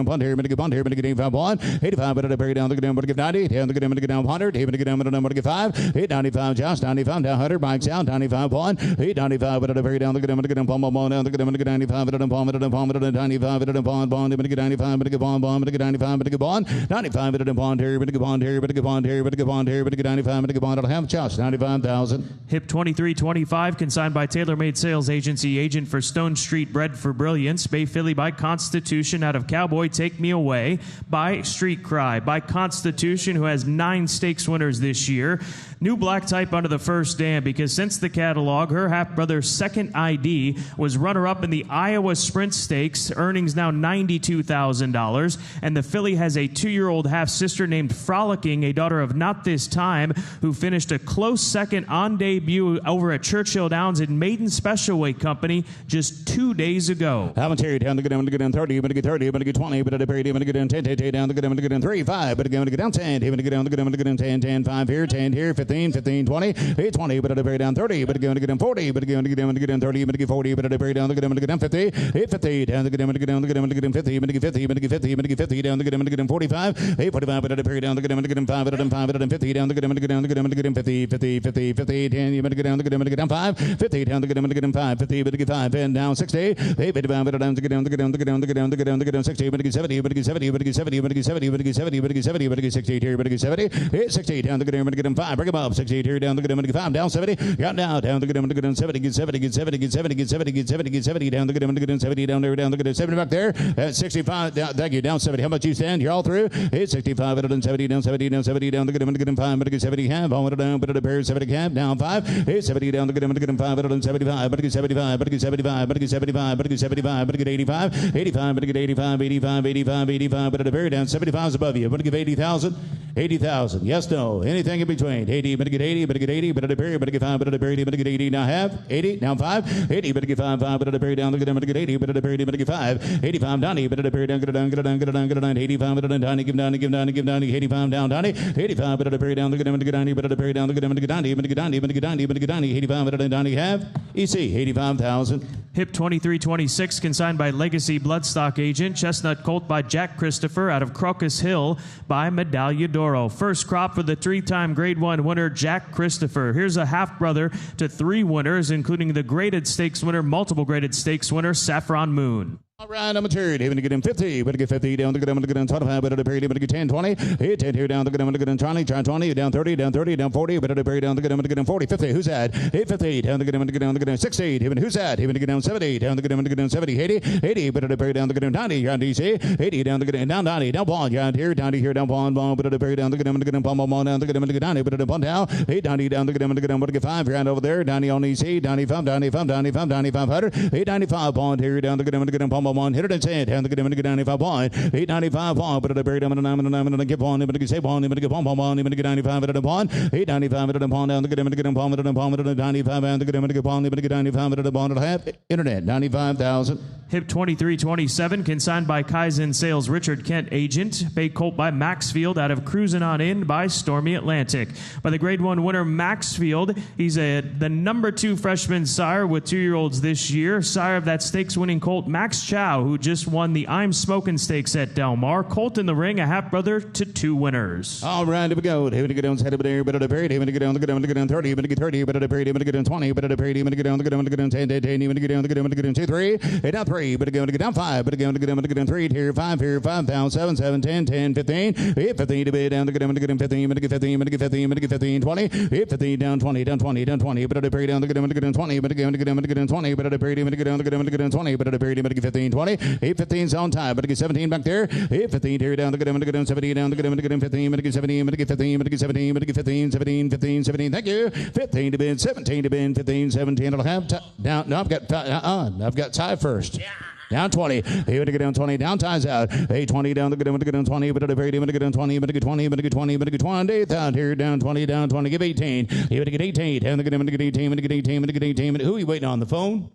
pawn here, but to get pawn here, but to get 85, pawn, 85, but to bury down, to get 90, down to get down, 100, even to get down, but to get 5, 895, just 95, down 100, Mike's out, 95, pawn, 895, but to bury down, to get down, pawn, down to get 95, but to pawn, but to pawn, but to 95, but to pawn, but to get 95, but to get pawn, but to get 95, but to get pawn, 95, but to pawn here, but to get pawn here, but to get pawn here, but to get pawn here, but to get 95, but to get pawn, it'll have just 95,000. Hip 2325, consigned by TaylorMade Sales Agency, agent for Stone Street Bred for Brilliance, Bay Philly by Constitution out of Cowboy Take Me Away, by Street Cry, by Constitution, who has 9 stakes winners this year. New black type under the first dam because since the catalog, her half-brother's second ID was runner-up in the Iowa Sprint Stakes, earnings now $92,000. And the filly has a 2-year-old half-sister named Frolicking, a daughter of Not This Time, who finished a close second on debut over at Churchill Downs in maiden special weight company just 2 days ago. Commentary down the good, I'm going to get 30, I'm going to get 30, I'm going to get 20, but at a period, I'm going to get 10, 10, down the good, I'm going to get 3, 5, but I'm going to get down 10, I'm going to get down the good, I'm going to get 10, 10, 5 here, 10 here, 15, 15, 20, 20, but at a period down 30, but I'm going to get 40, but I'm going to get 30, I'm going to get 40, but at a period down the good, I'm going to get down 50, 50, down the good, I'm going to get down the good, I'm going to get 50, I'm going to get 50, I'm going to get 50, I'm going to get 50, down the good, I'm going to get 45, 45, but at a period down the good, I'm going to get 5, but at 5, but at 50, down the good, I'm going to get down the good, I'm going to get 50, 50, 50, 50, 10, you're going to get down the good, I'm going to get down 5, 50, down the good, I'm going to get 5, 50, but get 5, and down 60, 55, but down to get down the good, down the good, down the good, down the good, down the good, 60, but get 70, but get 70, but get 70, but get 70, but get 70, but get 70, but get 60 here, but get 70, 60 down the good, I'm going to get 5, bring him up, 68 here, down the good, I'm going to get 5, down 70, got down, down the good, I'm going to get 70, get 70, get 70, get 70, get 70, get 70, get 70, down the good, I'm going to get 70, down there, down the good, 70 back there, 65, down, thank you, down 70, how much you stand, you're all through, 65, down 70, down 70, down 70, down the good, I'm going to get 5, but get 70 half, all down, but at a pair, 70 half, down 5, 70 down the good, I'm going to get 5, but at 75, but get 75, but get 75, but get 75, but get 75, but get 85, 85, but get 85, 85, 85, 85, but at a very down 75 is above you, but give 80,000, 80,000, yes, no, anything in between, 80, but get 80, but get 80, but at a period, but get 5, but at a period, but get 80, now half, 80, now 5, 80, but get 5, 5, but at a period down the good, but get 80, but at a period, but get 5, 85, Donnie, but at a period down, get it down, get it down, get it down, get it down, 85, but at a Donnie, give Donnie, give Donnie, give Donnie, 85 down, Donnie, 85, but at a period down the good, but get Donnie, but at a period down the good, but get Donnie, but get Donnie, but get Donnie, but get Donnie, 85, but at a Donnie have, EC, 85,000. Hip 2326, consigned by Legacy Bloodstock Agent. Chestnut Colt by Jack Christopher out of Crocus Hill by Medaglia d'Oro. First crop for the 3-time Grade 1 winner, Jack Christopher. Here's a half-brother to 3 winners, including the graded stakes winner, multiple graded stakes winner, Saffron Moon. All right, I'm a third. Even to get him 50, but to get 50 down the good, I'm going to get him 25, but at a period, but to get 10, 20, 10 here down the good, I'm going to get him 20, 20, down 30, down 30, down 40, but at a period down the good, I'm going to get him 40, 50, who's that? 50, down the good, I'm going to get down the good, 60, even who's that? Even to get down 70, down the good, I'm going to get down 70, 80, but at a period down the good, 90, you're on DC, 80, down the good, down 90, down Pawn, you're on here, down Pawn, but at a period down the good, I'm going to get him Pawn, down the good, I'm going to get 90, but at a Pawn down, 90, down the good, I'm going to get him, but to get 5, you're on over there, 90 on EC, 95, 95, 95, 9500, 895 Pawn, here, down the good, I'm going to get him Pawn, hit it and say down the good, I'm going to get 95 point, 895 point, but at a period, I'm going to get Pawn, I'm going to get Pawn, I'm going to get Pawn, I'm going to get 95 at a Pawn, 895 at a Pawn, down the good, I'm going to get him Pawn, at a Pawn, at a 95, and the good, I'm going to get Pawn, I'm going to get 95 at a Pawn, at a half, internet, 95,000. Hip 2327, consigned by Kaizen Sales Richard Kent Agent. Bay Colt by Maxfield out of Cruisin' On In by Stormy Atlantic. By the Grade 1 winner, Maxfield. He's the number 2 freshman sire with 2-year-olds this year. Sire of that stakes-winning colt, Max Chow, who just won the I'm Smoking Stakes at Del Mar. Colt in the ring, a half-brother to 2 winners. All right, here we go. Here we go down, head of there, but at a period, here we go down the good, I'm going to get down 30, I'm going to get 30, but at a period, I'm going to get down 20, but at a period, I'm going to get down the good, I'm going to get down 10, 10, 10, I'm going to get down the good, I'm going to get down 2, 3, down 3, but I'm going to get down 5, but I'm going to get down 3, here, 5 down, 7, 7, 10, 10, 15, 15 to be down the good, I'm going to get down 15, I'm going to get 15, I'm going to get 15, I'm going to get 15, 20, 15 down 20, down 20, down 20, but at a period, down the good, I'm going to get down 20, but I'm going to get down 20, but at a period, I'm going to get down the good, I'm going to get down 20, but at a period, I'm going to get 15, 20, 15's on time, but I get 17 back there, 15 here down the good, I'm going to get down 70, down the good, I'm going to get down 15, I'm going to get 17, I'm going to get 15, I'm going to get 17, I'm going to get 15, 17, 15, 17, thank you, 15 to bin, 17 to bin, 15, 17, I'll have down, no, I've got tie first. Yeah. Down 20. Here to get down 20. Down ties out. 20 down the good. I'm going to get down 20. But at a very, I'm going to get down 20. I'm going to get 20. I'm going to get 20. I'm going to get 20. Down here. Down 20. Down 20. Give 18. Here to get 18. Down the good. I'm going to get 18. I'm going to get 18. I'm going to get 18. Who are you waiting on the phone?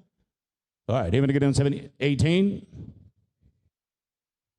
All right. Here to get down 70. 18.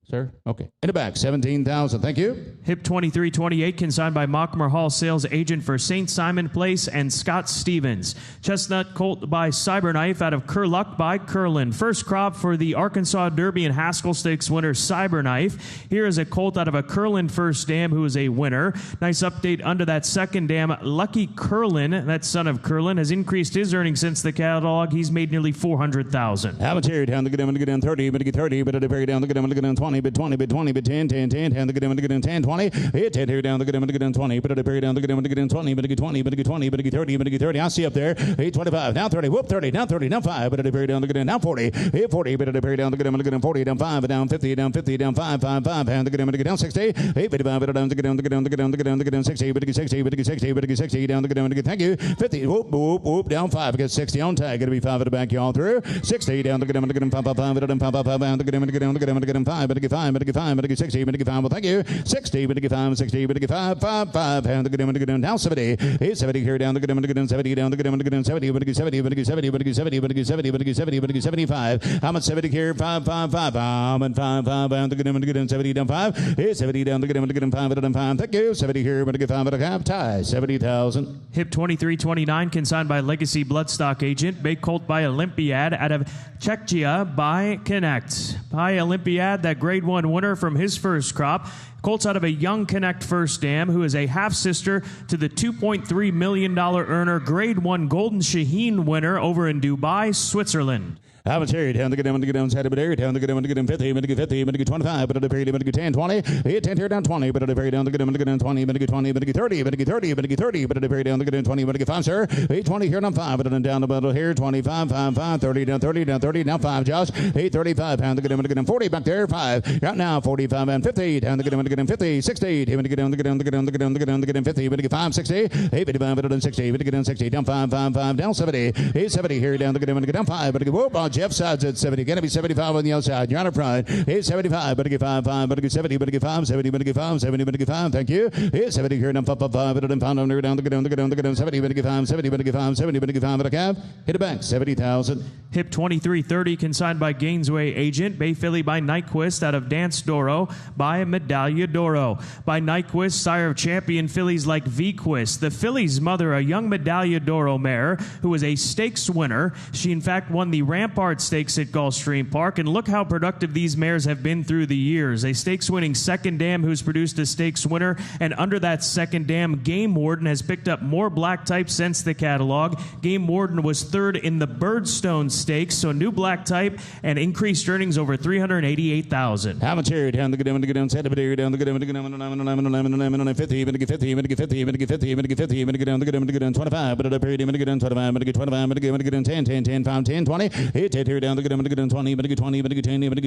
Sir? Okay. In the back, 17,000. Thank you. Hip 2328, consigned by Mockmer Hall Sales Agent for St. Simon Place and Scott Stevens. Chestnut Colt by Cyberknife out of Curluck by Curlin. First crop for the Arkansas Derby and Haskell Stakes winner, Cyberknife. Here is a colt out of a Curlin first dam who is a winner. Nice update under that second dam. Lucky Curlin, that son of Curlin, has increased his earnings since the catalog. He's made nearly $400,000. How much here? Down the good, I'm going to get down 30, but to get 30, but at a very down the good, I'm going to get down 20. Bid 20, bid 20, bid 10, 10, 10, 10, the good, I'm going to get in 10, 20, 10 here down the good, I'm going to get in 20, but at a period down the good, I'm going to get in 20, but to get 20, but to get 20, but to get 30, but to get 30, I'll see up there, 25, down 30, whoop, 30, down 30, down 5, but at a period down the good, down 40, 40, but at a period down the good, I'm going to get in 40, down 5, down 50, down 50, down 5, 5, 5, down the good, I'm going to get down 60, 55, but down the good, down the good, down the good, down the good, down the good, down 60, but to get 60, but to get 60, but to get 60, down the good, I'm going to get, thank you, 50, whoop, whoop, whoop, down 5, get 60 on tag, going to be 5 at the back, y'all through, 60, down the good, I'm going to get him 5, 5, 5, down 5, 5, 5, down the good, I'm going to get down the good, I'm going to get him 5, but to get 5, but to get 5, but to get 60, but to get 5, well, thank you, 60, 60, but to get 5, 60, but to get 5, 5, 5, down the good, down 70, 70 here, down the good, 70, down the good, 70, but to get 70, but to get 70, but to get 70, but to get 70, but to get 70, but to get 75. How much 70 here? 5, 5, 5, 5, 5, 5, down the good, 70, down 5, 70, down the good, 5, down 5. Thank you. 70 here, but to get 5, but to have tie, 70,000. Hip 2329, consigned by Legacy Bloodstock Agent. Bay Colt by Olympiad out of Czechia by Connect. By Olympiad, that grade 1 winner from his first crop. Colts out of a young Connect first dam, who is a half-sister to the $2.3 million earner, grade 1 Golden Shaheen winner over in Dubai, Switzerland. I'm a cherry down the good down side of it, down the good 50, minute 50, minute 25, but at the period, minute 10, 20, 10 here down 20, but at the period down the good 20, minute 20, minute 30, minute 30, minute 30, but at the period down the good 20, minute 5, sir, 20 here down 5, but then down the middle here, 25, 5, 5, 30, down 30, down 30, down 5, Josh, 35, pound the good 40 back there, 5, right now, 45 and 50, down the good 50, 60, minute down the good 50, minute 5, 60, 55, but then 60, minute 60, down 5, 5, 5, down 70, 70 here down the good down 5, but whoop, Jeff sides at 70. Going to be 75 on the outside. You're on a front. It's 75. Better get 5, 5. Better get 70. Better get 5. 70. Better get 5. 70. Better get 5. Thank you. It's 70 here. Down 5, 5, 5. Better than pound under down the down the down the down 70. Better get 5. 70. Better get 5. 70. Better get 5. Better cap. Hit it back. 70,000. Hip 2330, consigned by Gainesway Agent. Bay Filly by Nyquist out of Dance Doro by Medaglia Doro. By Nyquist, sire of champion fillies like V-Quist. The filly's mother, a young Medaglia Doro mare who was a stakes winner. She, in fact, won the Rampart Stakes at Gulfstream Park, and look how productive these mares have been through the years. A stakes-winning second dam who's produced a stakes winner, and under that second dam, Game Warden has picked up more black type since the catalog. Game Warden was third in the Birdstone Stakes, so new black type and increased earnings over $388,000. How much here? Down the good down 70, down the good down 50, 50, 50, 50, 50, 50, 50, 50, 50, 50, down the good down 25, but at a period, 25, 25, 10, 10, 10, 5, 10, 20, 10 here down the good 20, 20, 10,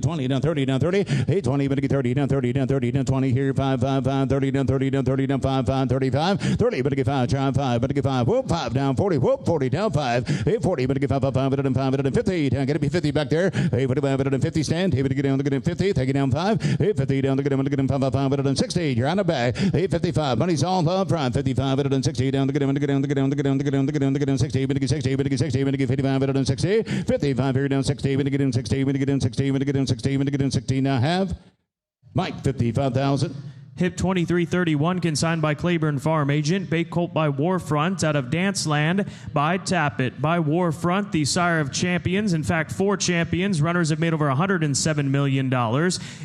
20, down 30, down 30, 20, 30, down 30, down 30, down 20 here, 5, 5, 5, 30, down 30, down 30, down 5, 5, 35, 30, better get 5, try 5, better get 5, whoop, 5, down 40, whoop, 40, down 5, 40, better get 5, 5, better than 5, better than 50, down, get to be 50 back there, 45, better than 50, stand, better get down the good 50, take it down 5, 50, down the good 5, 5, better than 60, you're on the back, 55, money's all up front, 55, better than 60, down the good 60, better get 60, better get 60, better get 55, better than 60, 55 here down 60, better get in 60, better get in 60, better get in 60, better get in 60, now have Mike 55,000. Hip 2331, consigned by Claiborne Farm Agent. Bay Colt by Warfront out of Danceland by Tappet. By Warfront, the sire of champions. In fact, 4 champions. Runners have made over $107 million.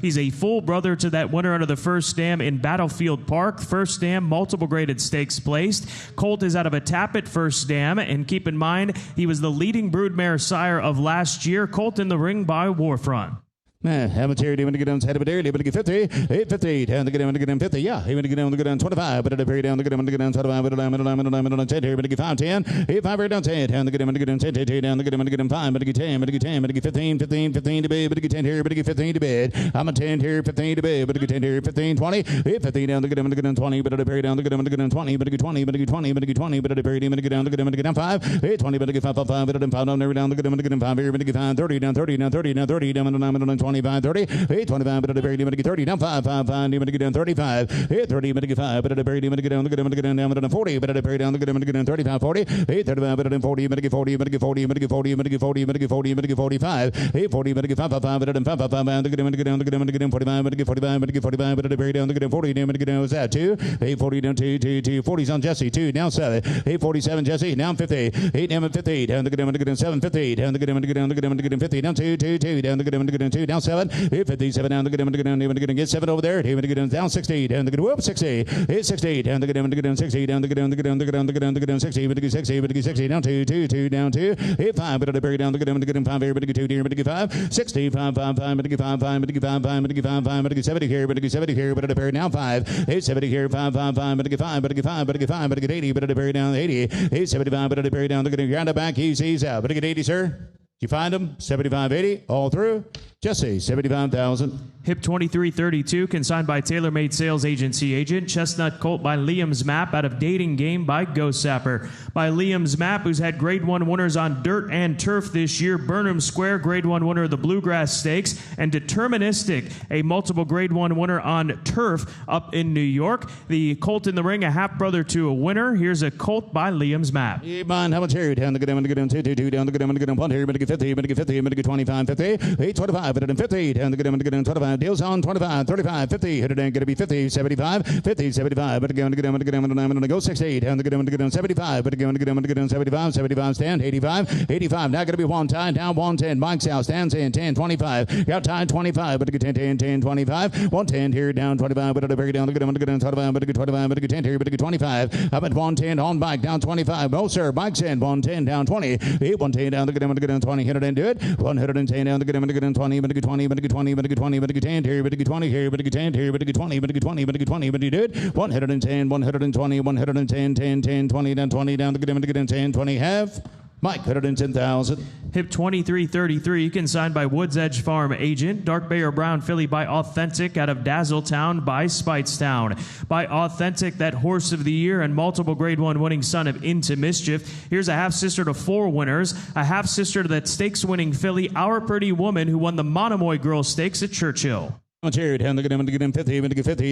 He's a full brother to that winner under the first dam in Battlefield Park. First dam, multiple graded stakes placed. Colt is out of a Tappet first dam. And keep in mind, he was the leading broodmare sire of last year. Colt in the ring by Warfront. Have a charity when to get down, head of a dairy, but to get 50, 50, down the get down 50, yeah, even to get down 25, but at a period down the get down 25, but I'm 10 here, but to get 5, 10, 5 here down 10, down the get down 10, down the get 5, but to get 10, but to get 10, but to get 15, 15, 15 to bed, but to get 10 here, but to get 15 to bed. I'm a 10 here, 15 to bed, but to get 10 here, 15, 20, 15 down the get 20, but at a period down the get 20, but to get 20, but to get 20, but to get 20, but at a period down the get down 5, 20, but to get 5, 5, but at a 5 down there down the get 5 here, but to get 5, 30, down 30, down 30, down 30, down 25, 30. 25, but at a very limit to get 30, down 5, 5, 5, limit to get down 35, 30, limit to get 5, but at a very limit to get down, down 40, but at a very down, limit to get down 35, 40, 35, but at 40, limit to get 40, limit to get 40, limit to get 40, limit to get 40, limit to get 40, limit to get 45, 40, limit to get 5, 5, 5, but at 5, 5, 5, limit to get down, limit to get 45, limit to get 45, limit to get 45, but at a very down, limit to get 40, limit to get down, what's that, 2, 40 down 2, 40's on Jesse, 2, down 7, 47 Jesse, down 50, 8 down 50, down the get down 7, 50, down the get down 50, down 2, down the get down 2, down 7, 57 down the get 7 over there, down 60, down the get whoop 60, 60, down the get down 60, down the get down 60, but get 60, but get 60, down 2, down 2, 5, but at a very down the get 5 here, but get 2 here, but get 5, 60, 5, 5, 5, but get 5, 5, but get 5, 5, but get 5, 5, but get 70 here, but get 70 here, but at a very now 5, 70 here, 5, 5, 5, but get 5, but get 5, but get 5, but get 80, but at a very down 80, 75, but at a very down the get ground back, he's out, but get 80, sir. You find them, 75, 80, all through. Jesse, 75,000. Hip 2332, consigned by TaylorMade Sales Agency Agent. Chestnut Colt by Liam's Map out of Dating Game by Ghost Sapper. By Liam's Map, who's had Grade 1 winners on dirt and turf this year. Burnham Square, Grade 1 winner of the Bluegrass Stakes. And Deterministic, a multiple Grade 1 winner on turf up in New York. The Colt in the ring, a half-brother to a winner. Here's a Colt by Liam's Map. Mind how much here? Down the good, down the good, 2, down the good, down the good, 1 here, 50, 50, 25, 50, 8, 25, 50, down the good, 25, deals on 25, 35, 50, hit it ain't gonna be 50, 75, 50, 75, but again, I'm gonna go 68, down the good, 75, but again, 75, 75, stand, 85, 85, now gonna be one time, down 110, Mike's out, stands in, 10, 25, got time, 25, but again, 10, 10, 25, 110 here, down 25, but again, down the good, 25, but again, 25, but again, 10 here, but again, 25, up at 110, on bike, down 25, no sir, Mike's in, 110, down 20, 110, down the good, 20, hit it and do it, 110, down the good, 20, but again, 20, but again, 20, but again, 20, but again, 10 here, but again, 20 here, but again, 10 here, but again, 20, but again, 20, but again, 20, but you do it, 110, 120, 110, 10, 10, 20, down 20, down the good, 10, 20, have. Mike, 110,000. Hip 2333, consigned by Woods Edge Farm Agent. Dark Bay or Brown filly by Authentic out of Dazzletown by Spitestown. By Authentic, that horse of the year and multiple Grade 1 winning son of Into Mischief. Here's a half-sister to 4 winners. A half-sister to that stakes-winning filly, Our Pretty Woman, who won the Monomoy Girls Stakes at Churchill. Cheer down the good, 50,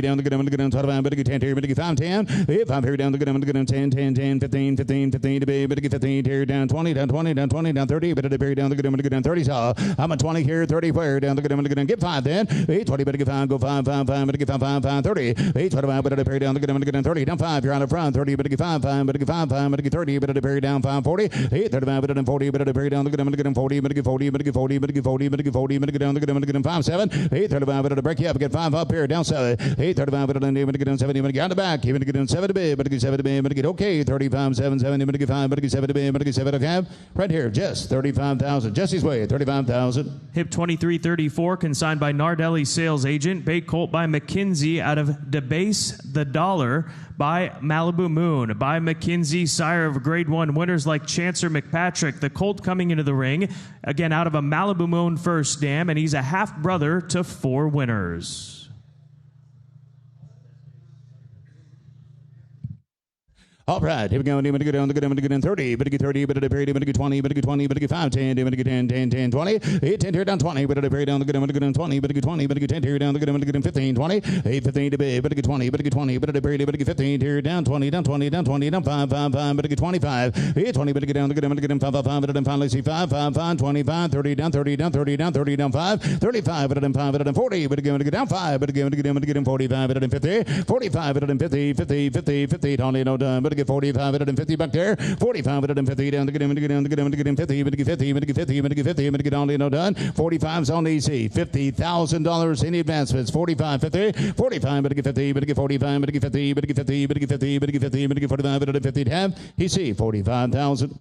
down the good, 25, but again, 10 here, but again, 5, 10, if I'm here down the good, 10, 10, 10, 15, 15, 15 to be, but again, 15 here, down 20, down 20, down 20, down 30, but at the down the good, 30, so I'm at 20 here, 30, where down the good, get 5 then, 8, 20, but again, 5, go 5, 5, 5, but again, 5, 5, 30, 8, 25, but at the down the good, 30, down 5, you're on the front, 30, but again, 5, 5, but again, 5, 5, but again, 30, but at the down 5, 40, 8, 35, but at 40, but at the down the good, 40, but again, 40, but again, 40, but again, 40, but again, 40, but again, down the good, 5, 7, 8, 35, but at the break you up, get 5 up here, down 7, 8, 35, but again, down 70, but again, on the back, even again, 7 to be, but again, 7 to be, but again, okay, 35, 7, 70, but again, 5, but again, 7 to be, but again, 7 to have, right here, just 35,000, Jesse's way, 35,000. Hip 2334, consigned by Nardelli Sales Agent. Bay Colt by McKinsey out of Debase the Dollar by Malibu Moon. By McKinsey, sire of Grade 1 winners like Chancer McPatrick. The Colt coming into the ring, again, out of a Malibu Moon first dam, and he's a half-brother to 4 winners. All right, here we go. Down the good, 30, but again, 30, but at the 20, but again, 20, but again, 5, 10, but again, 10, 10, 20, 8, 10 here, down 20, but at the down the good, 20, but again, 20, but again, 10 here, down the good, 15, 20, 8, 15 to be, but again, 20, but again, 20, but at the but again, 15 here, down 20, down 20, down 20, down 5, 5, 5, but again, 25, 8, 20, but again, down the good, 5, 5, 5, but then finally see 5, 5, 5, 25, 30, down 30, down 30, down 30, down 5, 35, but then 5, but then 40, but again, down 5, but again, 45, but then 50, 45, but then 50, 50, 50, 50, only no done, but again, 45, but then 50 back there, 45, but then 50, down the good, 50, but again, 50, but again, 50, but again, 50, but again, only no done, 45's on easy, $50,000 in advancements, 45, 50, 45, but again, 50, but again, 45, but again, 50, but again, 50, but again, 50, but again, 50, but again, 45, but again, 50 to have, he see 45,000.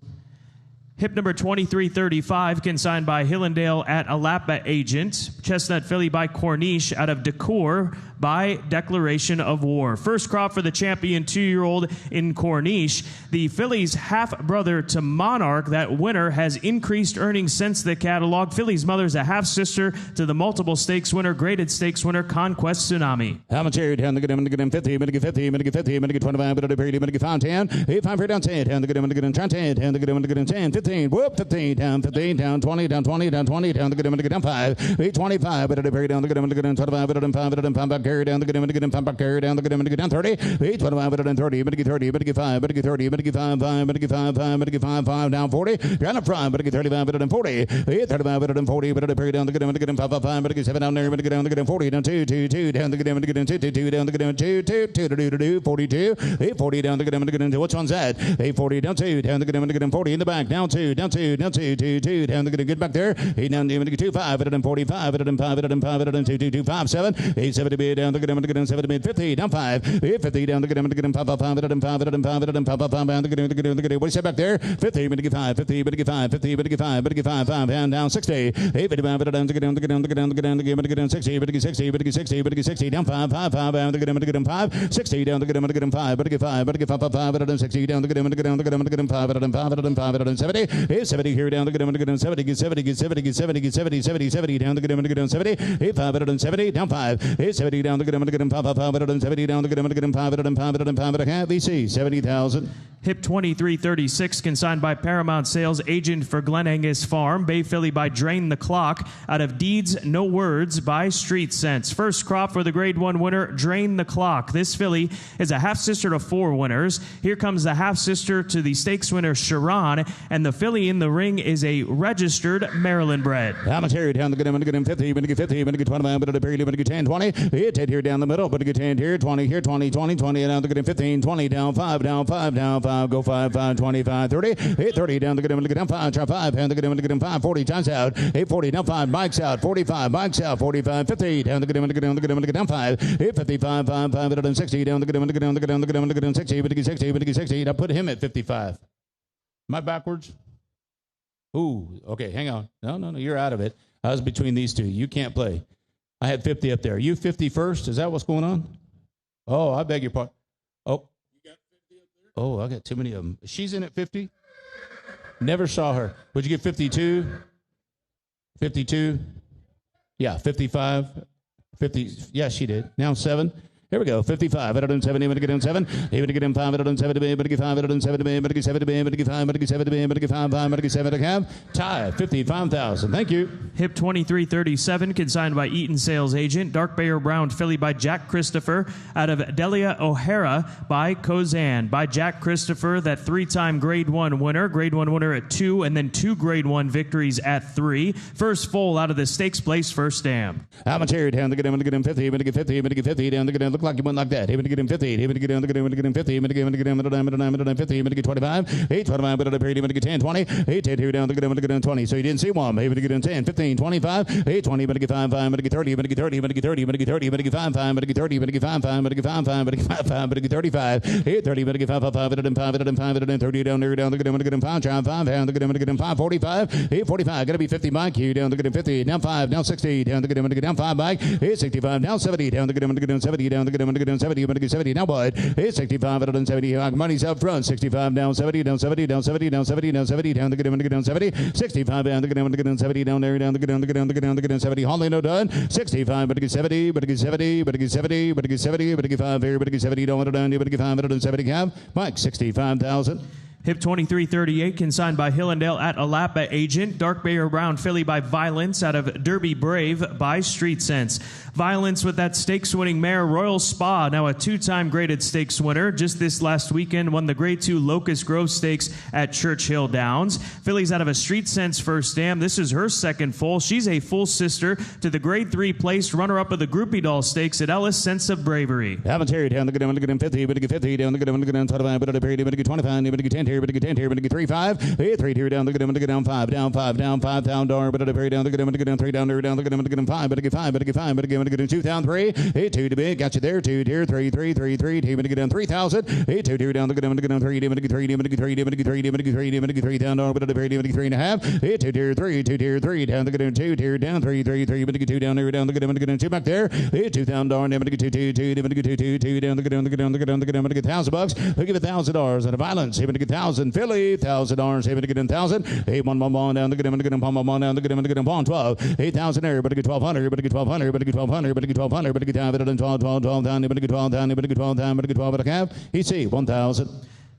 Hip number 2335, consigned by Hillendale at Alapa Agent. Chestnut filly by Corniche out of Decour by Declaration of War. First crop for the champion 2-year-old in Corniche. The filly's half-brother to Monarch, that winner, has increased earnings since the catalog. Filly's mother's a half-sister to the multiple stakes winner, graded stakes winner, Conquest Tsunami. How much here? Down the good, 50, but again, 50, but again, 50, but again, 25, but again, 5, 10, 8, 5 here, down 10, down the good, 10, down the good, 10, 15, whoop, 15, down 15, down 20, down 20, down 20, down the good, down 5, 8, 25, but again, down the good, 25, but again, 5, but again, 5 back here, down the good, 5 back here, down the good, down 30, 8, 25, but again, 30, but again, 30, but again, 5, but again, 30, but again, 5, 5, but again, 5, 5, but again, 5, 5, down 40, down the front, but again, 35, but again, 40, 8, 35, but again, 40, but again, down the good, 5, 5, 5, but again, 7 down there, but again, down the good, 40, down 2, 2, 2, down the good, 2, 2, 2, down the good, 2, 2, 2, 42, 8, 40, down the good, which one's that? 8, 40, down 2, down the good, 40 in the back, down 2, down 2, down 2, 2, 2, down the good back there, 8, down the good, 2, 5, but again, 45, but again, 5, but again, 5, but again, 2, 2, 2, 5, 7, 8, 7 to be, 60 down the good, 70, 50 down 5, 50 down the good, 5, 5, 5, 5, 5, 5, 5, 5, down the good, what is that back there? 50, 5, 50, 5, 50, 5, 5, 5, down 60, 55 down the good, down the good, down the good, down the good, down the good, 60, 60, 60, down 5, 5, 5, down the good, 5, 60 down the good, 5, 5, 5, 60 down the good, down the good, 5, 70, 70 here down the good, 70, 70, 70, 70, 70, 70, 70 down the good, 70, 570 down 5, 70 down the good, 570 down the good, 5 VC 70,000. Hip 2336, consigned by Paramount Sales Agent for Glen Angus Farm. Bay Filly by Drain the Clock. Out of Deeds, No Words by Street Sense. First crop for the Grade 1 winner, Drain the Clock. This filly is a half-sister to 4 winners. Here comes the half-sister to the stakes winner, Sharon. And the filly in the ring is a registered Maryland bred. Commentary down the good, 50, 50, 25, 10, 20. Hit here down the middle, but get 10 here, 20 here, 20, 20, 20, down the good, 15, 20, down 5, down 5, down 5. Go 5, 5, 25, 30. 30 down the good, down 5, try 5, down the good, 5, 40 times out. 40 down 5, bikes out, 45, bikes out, 45, 50 down the good, down 5. 55, 5, 5, down 60 down the good, down the good, 60, 60. Now put him at 55. Am I backwards? Ooh, okay, hang on. No, you're out of it. I was between these two. You can't play. I had 50 up there. You 50 first? Is that what's going on? Oh, I beg your pardon. Oh. Oh, I got too many of them. She's in at 50? Never saw her. Would you get 52? 52? Yeah, 55? 50? Yeah, she did. Now 7. Here we go. 55. 170. But get in 7. Even to get in 5. 170. But get 5. 170. But get 70. But get 5. But get 70. But get 5. 5. But get 7. To have tie 55,000. Thank you. Hip 2337, consigned by Eaton Sales Agent. Dark Bay or Brown filly by Jack Christopher. Out of Delia O'Hara by Kozan. By Jack Christopher, that 3-time Grade 1 winner. Grade 1 winner at 2, and then 2 Grade 1 victories at 3. First foal out of the stakes place, first dam. Commentary down the good, 50. But get 50. But get 50 down the good. Look like you went like that. Even to get him 50. Even to get him the good. Even to get him 50. Even to get him 50. Even to get 25. 8, 25. But even to get 10. 20. 8, 10 here down the good. Even to get 20. So you didn't see one. Even to get 10. 15. 25. 8, 20. But get 5. 5. But get 30. But get 30. But get 30. But get 30. But get 5. 5. But get 30. But get 5. 5. But get 5. 5. But get 5. 5. But get 35. 8, 30. But get 5. 5. 5. But get 5. But get 5. But get 30 down there down the good. Even to get 5. 5. Down the good. Even to get 5. 45. 8, 45. Got to be 50 bike here down the good. 50. Down 5. Down 60. Down the good. Even to get down 5 bike. 8, 65. Down 70. Down the good. Even to get 70. Down the good. Even to get 70. Even to get 70. Now what? 8, 65. Down 70. Money's up front. 65. Down 70. Down 70. Down 70. Down 70. Down 70. Down the good. Even to get down 70. 65. Down the good. Even to get down 70. Down there. Down the good. Down the good. Down the good. Down the good. 70. Holly no done. 65. But get 70. But get 70. But get 70. But get 70. But get 5 here. But get 70. Don't want to done. But get 5. But 70. Cap. Mike 65,000. Hip 2338, consigned by Hillendale at Alapa Agent. Dark Bay or Brown filly by Violence out of Derby Brave by Street Sense. Violence with that stakes-winning mare, Royal Spa, now a 2-time graded stakes winner. Just this last weekend, won the Grade 2 Locust Grove Stakes at Churchill Downs. Filly's out of a Street Sense first dam. This is her second foal. She's a full sister to the Grade 3 placed runner-up of the Groupie Doll Stakes at Ellis, Sense of Bravery. Commentary down the good. Even to get 50. But get 50. Down the good. Even to get 25. But get 25. But get 10 here. But get 10 here. But get 3 5. 8 here down the good. Even to get down 5. Down 5. Down 5. Down door. But down the good. Even to get down 3. Down there. Down the good. Even to get 5. But get 5. But get 5. But get 2 down 3. 8 2 to big. Got you there. 2 here. 3 3 3 3. Even to get down 3,000. 8 2 down the good. Even to get down 3. Even to get 3. Even to get 3. Even to get 3. Even to get 3. Even to get 3 down door. But even to get 3 and a half. 8 2 here. 3 2 here. 3 down the good. 2 here down 3 3 3. Even to get 2 down there. Down the good. Even to get 2 back there. 8 2 down door. Even to get 2 2 2. Even to get 2 2 2. Down the good. Down the good. Down the good. Down the good. Even to get $1,000. We'll give $1,000 at a Violence. Even to get 1,000. Philly $1,000. Even to get 1,000. 8 1 1 1 down the good. Even to get 1 down the good. Even to get 12. 8,000 there. But to get 1,200. But to get 1,200. But to get 1,200. But to get 1,200. But to get 12 down. But to get 12 down. But to get 12 down. But to get 12 but a cap. EC 1,000.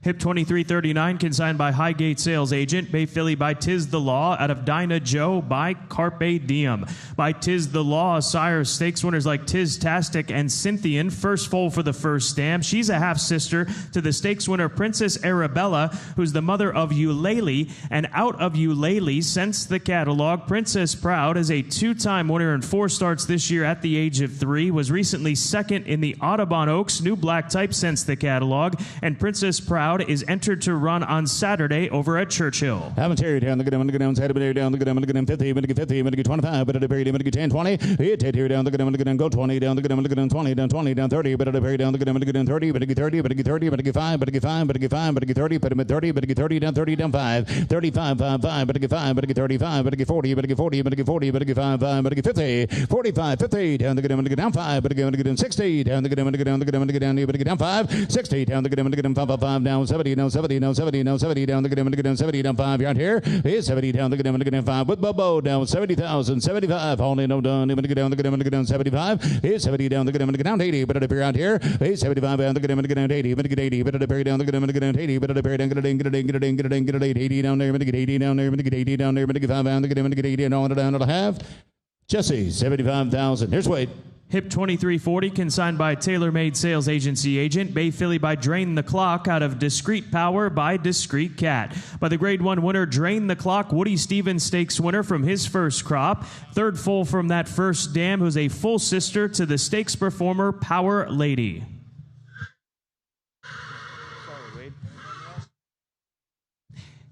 Hip 2339, consigned by Highgate Sales Agent. Bay Filly by Tiz the Law out of Dinah Joe by Carpe Diem. By Tiz the Law, sire stakes winners like Tiz Tastic and Cynthian. First foal for the first stamp. She's a half-sister to the stakes winner Princess Arabella, who's the mother of Eulalie. And out of Eulalie, since the catalog, Princess Proud is a 2-time winner in 4 starts this year at the age of 3. Was recently second in the Audubon Oaks, new black type since the catalog. And Princess Proud crowd is entered to run on Saturday over at Churchill. Haven't carried down the good down, down the good 50, 50, 25, but at the period, 10, 20. Hit here down the good go 20, down the good 20, down 20, down 30, but at the period down the good 30, but get 30, but get 30, but get 5, but get 5, but get 5, but get 30, but at 30, but get 30, down 5, 35, 5, 5, but get 5, but get 35, but get 40, but get 40, but get 40, but get 5, 5, but get 50, 45, 50, down the good down 5, but get 60, down the good down, but get down 5, 60, down the good 5, 5, down 70, down 70, down 70, down 70, down the good down 70, down 5, you're out here, is 70, down the good 5, with Bobo, down 70,000, 75, only no done, down the good down 75, is 70, down the good down 80, but at the out here, is 75, down the good down 80, but get 80, but at the down the good down 80, but at the down get 80 down there, get 80 down there, get 80 down there, get 5 down the good get 80 and on down to have. Jesse, 75,000. Here's Wade. Hip 2340, consigned by TaylorMade Sales Agency agent. Bay Filly by Drain the Clock out of Discreet Power by Discreet Cat. By the Grade 1 winner, Drain the Clock, Woody Stevens Stakes winner from his first crop. Third foal from that first dam, who's a full sister to the stakes performer Power Lady.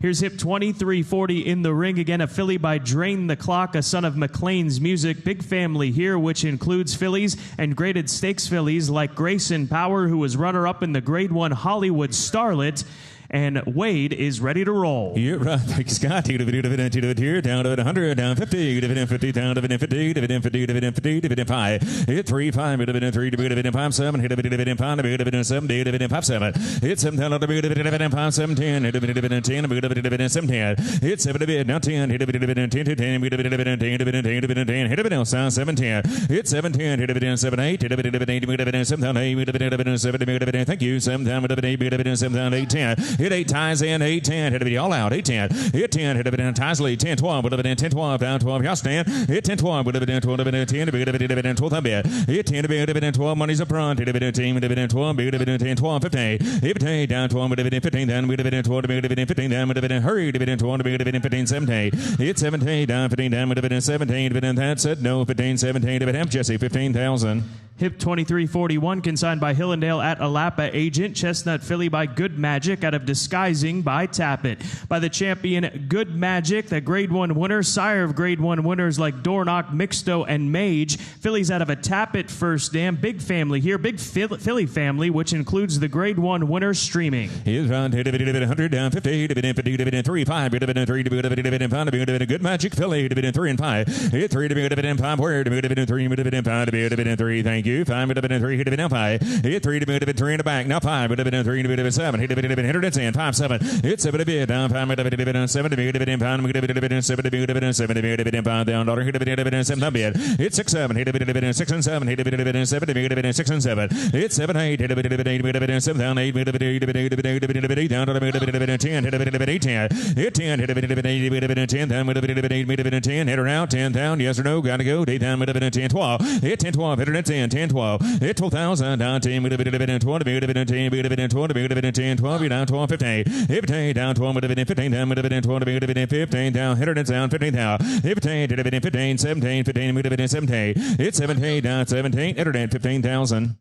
Here's Hip 2340 in the ring. Again, a filly by Drain the Clock, a son of McLean's Music. Big family here, which includes fillies and graded stakes fillies like Grayson Power, who was runner-up in the Grade 1 Hollywood Starlet. And Wade is ready to roll. Yeah, right. Thank you, Scott. Dividend here, down to 100, down 50, dividend 50, down dividend 50, dividend 50, dividend 50, dividend 5. Hit 3, 5, dividend 3, dividend 5, 7, hit dividend 5, dividend 7, dividend 5, 7. Hit 7, down dividend 5, 7, 10, hit dividend 10, dividend 7, 10. Hit 7, dividend 10, hit dividend 10, 10, dividend 10, dividend 10, dividend 10, hit dividend 7, 10. Hit 7, 10, hit dividend 7, 8, hit dividend 8, dividend 7, 8, dividend 7, dividend, thank you, 7, dividend 8, dividend 7, 8, 10. Hit 8 ties in, 8, 10, hit it all out, 8, 10, hit 10, hit it ties lead, 10, 12, would have been 10, 12, down 12, y'all stand, hit 10, 12, would have been 12, 10, to be dividend 12, bit, hit 10, to be dividend 12, money's up front, hit dividend team, dividend 12, be dividend 10, 12, 15, hit 10, down 12, would dividend 15, then we dividend 12, to be dividend 15, then we dividend hurry, dividend 12, to be dividend 15, 17, hit 17, down 15, down we dividend 17, dividend that said no, 15, 17, dividend Jesse, 15,000. Hip 2341, consigned by Hillendale at Alapa agent. Chestnut filly by Good Magic out of Disguising by Tappet. By the champion Good Magic, the Grade 1 winner, sire of Grade 1 winners like Dornock, Mixto, and Mage. Fillies out of a Tappet first dam. Big family here, big filly family, which includes the Grade 1 winner streaming. Here's round 100, down 50, dividend 50, dividend 3, 5, dividend 3, dividend 5, dividend Good Magic filly, dividend 3 and 5. Hit 3, dividend 5, where dividend 3, dividend 5, dividend 3, thank you. 5, dividend 3, hit dividend 5. Hit 3, dividend 3 in the back. Now 5, dividend 3, dividend 7. Hit dividend 10, 5, 7. Hit 7, dividend down 5, dividend 7, dividend 5, dividend 7, dividend 7, dividend 5 down dollar. Hit dividend 7, bid. Hit 6, 7. Hit dividend 6 and 7. Hit dividend 7, dividend 6 and 7. Hit 7, 8. Hit dividend 8, dividend 7 down 8, dividend 8 down dollar. Dividend 10. Hit dividend 8, 10. Hit 10. Hit dividend 8, dividend 10 down. Dividend 8, dividend 10. Hit around 10 down. Yes or no? Gotta go. 8 down. Dividend 10, 12. Hit 10, 12. Hit it 10, 10, 12. Hit 12,000 down 10. Dividend 12. Dividend 10. Dividend 12. Dividend 10, 12. You down 12, 15. 15 down 12. Dividend 15 down. Dividend 12. Dividend 15 down. Hit it down 15 down. 15. Dividend 15. 17. 15. Dividend 17. Hit 17 down 17. Internet 15,000.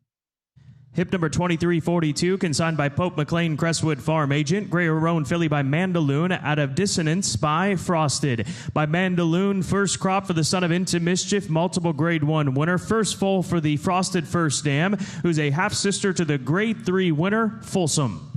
Hip number 2342, consigned by Pope McLean Crestwood Farm agent. Gray Roan filly by Mandaloon out of Dissonance by Frosted. By Mandaloon, first crop for the son of Into Mischief, multiple Grade 1 winner. First foal for the Frosted First Dam, who's a half-sister to the Grade 3 winner, Folsom.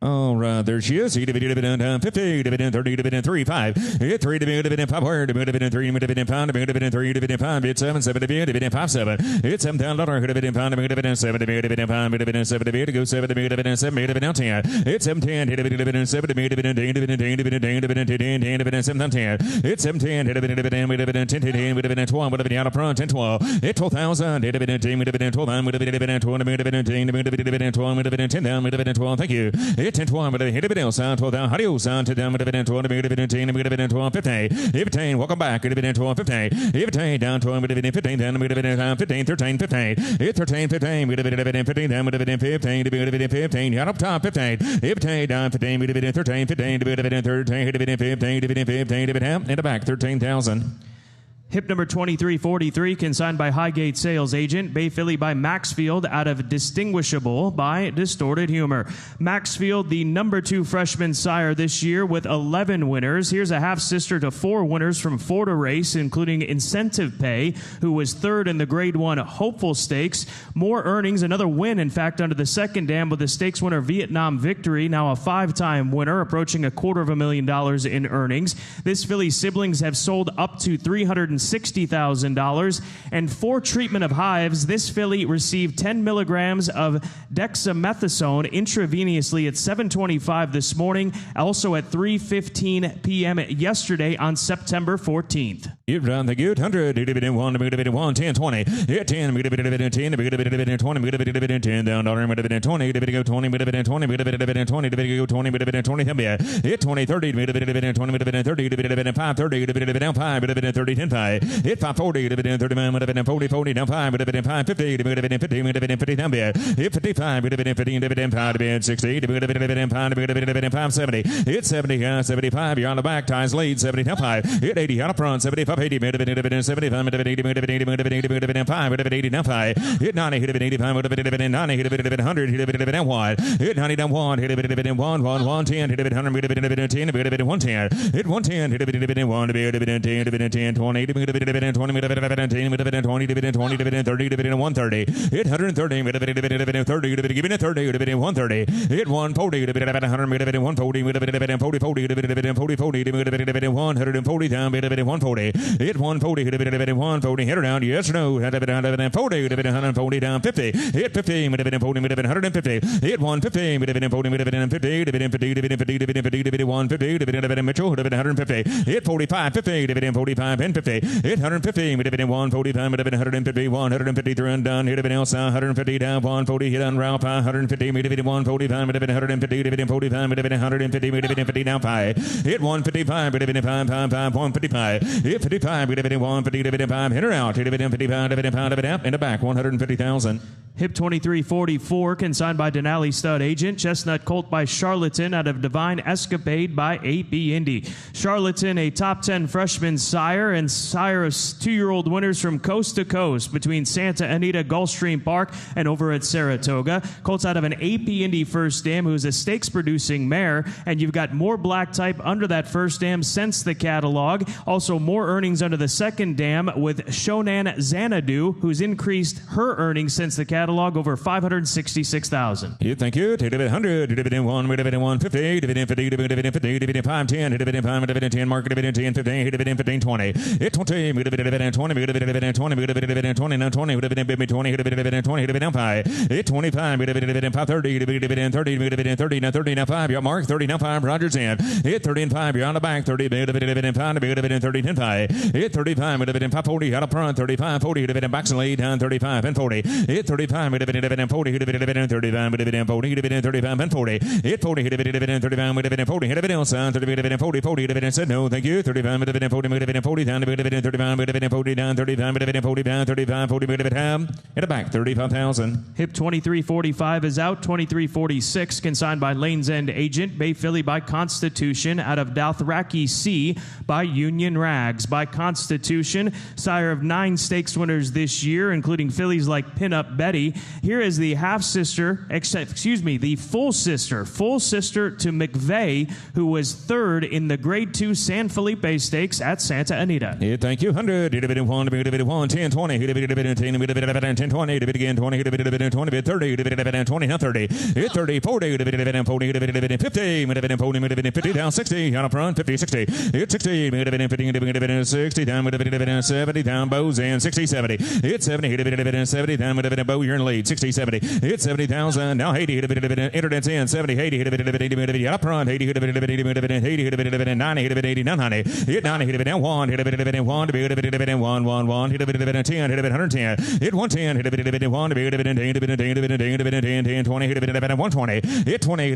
All right, there she is. Dividend 50, dividend 30, dividend 3, 5. Hit 3, dividend 5, where dividend 3, dividend 5, dividend 3, dividend 5. Hit 7, 7, dividend 5, 7. Hit 7 down dollar. Dividend 5, dividend 7, dividend 5, dividend 7, dividend go 7, dividend 7, dividend 10. Hit 7, 10, dividend 7, dividend 10, dividend 10, dividend 10, dividend 7, 10. Hit 7, 10, dividend 10, 10, dividend 12, dividend out of front, 10, 12. Hit 12,000, dividend 10, dividend 12, dividend 12, dividend 10, dividend 12, dividend 10 down, dividend 12. Thank you. Hit 10, 12, hit dividend sound 12 down. Hadiyo sound to down, dividend 12, dividend 10, dividend 12, 15. Dividend, welcome back, dividend 12, 15. Dividend down 12, dividend 15, down, dividend 15, 13, 15. Hit 13, 15, dividend 15, down, dividend 15, dividend 15. Out up top, 15. Dividend down 15, dividend 13, 15, dividend 13, dividend 15, dividend 15, dividend in the back, 13,000. Hip number 2343, consigned by Highgate Sales Agent. Bay Filly by Maxfield out of Distinguishable by Distorted Humor. Maxfield, the number 2 freshman sire this year with 11 winners. Here's a half-sister to 4 winners from Florida Race, including Incentive Pay, who was 3rd in the Grade 1 Hopeful Stakes. More earnings, another win, in fact, under the second dam with the stakes winner Vietnam Victory, now a 5-time winner, approaching $250,000 in earnings. This filly's siblings have sold up to $360,000. And for treatment of hives, this filly received 10 milligrams of dexamethasone intravenously at 7:25 this morning, also at 3:15 p.m. yesterday on September 14th. You've done the good 100, 1, 10, 20, 10, 10, 20, 10, down, dollar, 20, 20, 20, 20, 20, 20, 20, 30, 30, 5, 30, down 5, 30, 10, 5, hit 540, 30, 40, 40, down 5, 5, 50, 50, down bid, hit 55, 50, 5, 60, 5, 70, hit 70, 75, you're on the back, ties lead, 70, down 5, hit 80, on the front, 75, 80, 75, 80, 5, 80, down 5, hit 90, hit 85, 90, hit 100, hit down 1, hit 90, down 1, hit 1, 110, hit 100, hit 10, hit 110, hit 110, hit 1, 10, 20, 20, 20, 30, 130, hit 130, 30, give me a 30, 130, hit 140, 100, 140, 40, 40, 140 down, 140, hit 140, hit 140, hit her down, yes or no, 40, 140 down, 50, hit 50, 40, 150, hit 150, 50, 150, Mitchell, 150, hit 45, 50, 45, and 50, hit 150, 145, 150, 153 and done, hit Elsa, 150 down, 140, hit on Ralph, 150, 145, 150, 45, 150 down 5, hit 155, 155, hit 55, 150, hit her out, hit 55, in the back, 150,000. Hip 2344, consigned by Denali Stud Agent. Chestnut Colt by Charlatan out of Divine Escapade by AP Indy. Charlatan, a top 10 freshman sire and sire of 2-year-old winners from coast to coast between Santa Anita, Gulfstream Park, and over at Saratoga. Colt's out of an AP Indy first dam, who's a stakes-producing mare, and you've got more black type under that first dam since the catalog. Also, more earnings under the second dam with Shonan Xanadu, who's increased her earnings since the catalog over $566,000. Yeah, thank you. 100, 1, 150, 50, 5, 10, 5, 10, market 10, 15, 15, 20, 20, 20, 20, down 5, 25, 30, 30, now 5, you're mark, 30, now 5, Rogers in, hit 30 and 5, you're on the back, 30, 30, 10, 5, hit 35, 40, out of front, 35, 40, backs and lead, down 35 and 40, hit 35, 40, 35, 40, 35 and 40, hit 40, 35, 40, hit it outside, 40, 40, said no, thank you, 35, 40, down, 35, 40, down, 35, 40, down, 35, 40, hit it back, 35,000. Hip 2345 is out, 2346, consigned by Lane's End Agent. Bay Filly by Constitution out of Dothraki C by Union Rags. By Constitution, sire of 9 stakes winners this year, including fillies like Pin Up Betty. Here is the the full sister to McVeigh, who was 3rd in the Grade 2 San Felipe Stakes at Santa Anita. Yeah, thank you. 100, 1, 10, 20, 10, 20, again, 20, 30, 20, now 30, 30, 40, 50, 50, down 60, on the front, 50, 60, 60, 50, 60, down, 70, down, Bows in, 60, 70, hit 70, 70, down, Bow, you're in lead, 60, 70, hit 70,000, now 80, internet's in, 70, 80, up front, 80, 90, 80, 90, hit 90, hit down 1, hit 1, 1, 1, hit 10, hit 110, hit 110, hit 1, 10, 20, hit 120, hit 20, hit 20,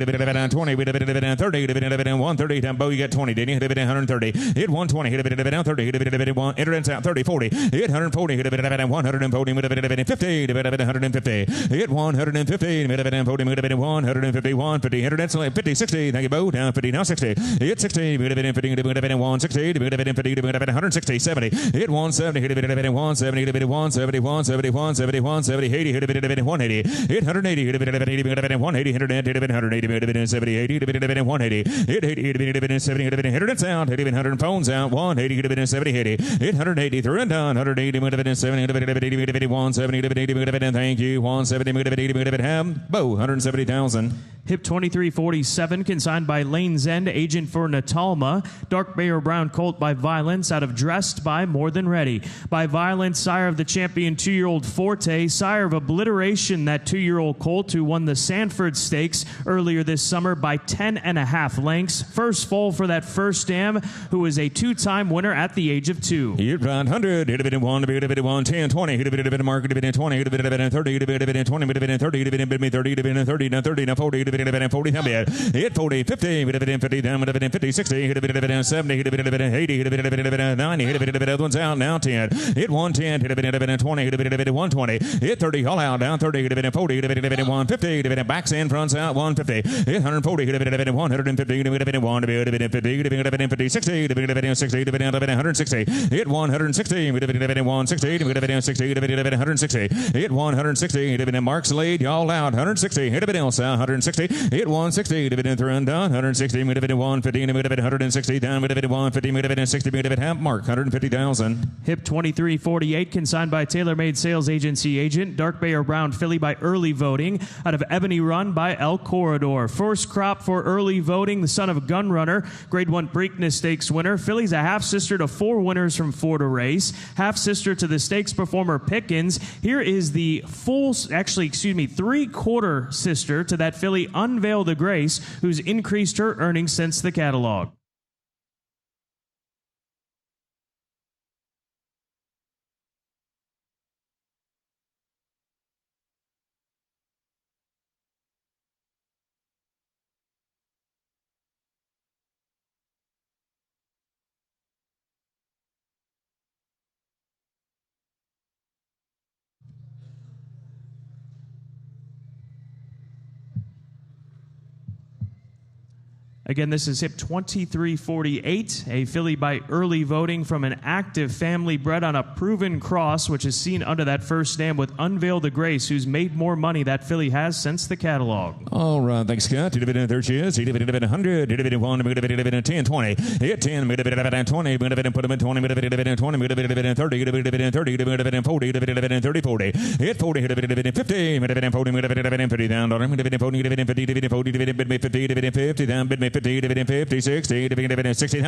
30, 130, down Bow, you got 20, didn't you? Hit 130, hit 120, hit down 30, hit 1, internet's out, 30, 40, hit 140, hit 140, 50, 150, hit 150, 151, 50, internet's 50, 60, thank you, Bow, down 50, now 60, hit 60, 50, 160, 50, 160, 70. Hit 170, hit a bit of 170, hit a bit of 170, 170, 170, 170, 80, hit a bit of 180, hit 180, hit a bit of 80, hit a bit of 180, hit a bit of 180, hit a bit of 70, 80, hit a bit of 180, hit 80, hit a bit of 70, hit a bit of 100 sound, hit a bit of 100 phones out, 180, hit a bit of 70, 80, hit 180, through and done, 180, hit a bit of 70, hit a bit of 80, hit a bit of 170, hit a bit of 80, hit a bit of thank you, 170, hit a bit of 80, hit a bit of ham, bow, 170,000. Hip 2347, consigned by Lane's End, agent for Natalma. Dark Bay or Brown Colt by Violence, out of Dressed by More Than Ready. By Violence, sire of the champion 2-year-old Forte, sire of Obliteration, that 2-year-old colt who won the Sanford Stakes earlier this summer by 10.5 lengths. First foal for that first dam, who is a 2-time winner at the age of 2. Hit 100, hit a bit of 1, hit a bit of 1, 10, 20, hit a bit of market, hit a bit of 20, hit a bit of 30, hit a bit of 20, hit a bit of 30, hit a bit of 30, hit a bit of 30, 30, 40, hit a bit of 40, hit 40, 50, hit a bit of 50, down, hit a bit of 50, 60, hit a bit of 70, hit a bit of 80, hit a bit of 90, hit a bit of other ones out, now 10, hit 110, hit a bit of 20, hit a bit of 120, hit 30, all out, down 30, hit a bit of 40, hit a bit of 150, hit a bit of backs in, fronts out, 150, hit 140, hit a bit of 150, hit a bit of 1, hit a bit of 50, hit a bit of 50, 60, hit a bit of 60, hit a bit of 160, hit 160, hit a bit of 160, hit a bit of 60, hit a bit of 160, hit 160, hit a bit of marks lead, y'all out, 160, hit a bit else out, 160, hit 160, hit a bit of through and done, 160, hit a bit of 150, hit a bit of 160, down, hit a bit of 150, hit a bit of 60, hit a bit of half mark, 150,000. Hip 2348, consigned by TaylorMade Sales Agency agent. Dark Bay or Brown filly by Early Voting, out of Ebony Run by El Corridor. First crop for Early Voting, the son of Gunrunner, Grade 1 Preakness Stakes winner. Filly's a half-sister to 4 winners from 4 to race. Half-sister to the stakes performer Pickens. Here is the three-quarter sister to that filly Unveil the Grace, who's increased her earnings since the catalog. Again, this is Hip 2348, a filly by Early Voting from an active family bred on a proven cross, which is seen under that first dam with Unveil the Grace, who's made more money that filly has since the catalog. All right, thanks, Scott. There she is. Hit a bit of 100, hit a bit of 1, hit a bit of 10, 20, hit 10, hit a bit of 20, hit a bit of 20, hit a bit of 20, hit a bit of 30, hit a bit of 30, hit a bit of 40, hit a bit of 30, 40, hit 40, hit a bit of 50, hit a bit of 40, hit a bit of 50 down, hit a bit of 40, hit a bit of 50, hit a bit of 40, hit a bit of 50, hit a bit of 50 down, bit 50, hit a bit of 50, 60, hit a bit of 60,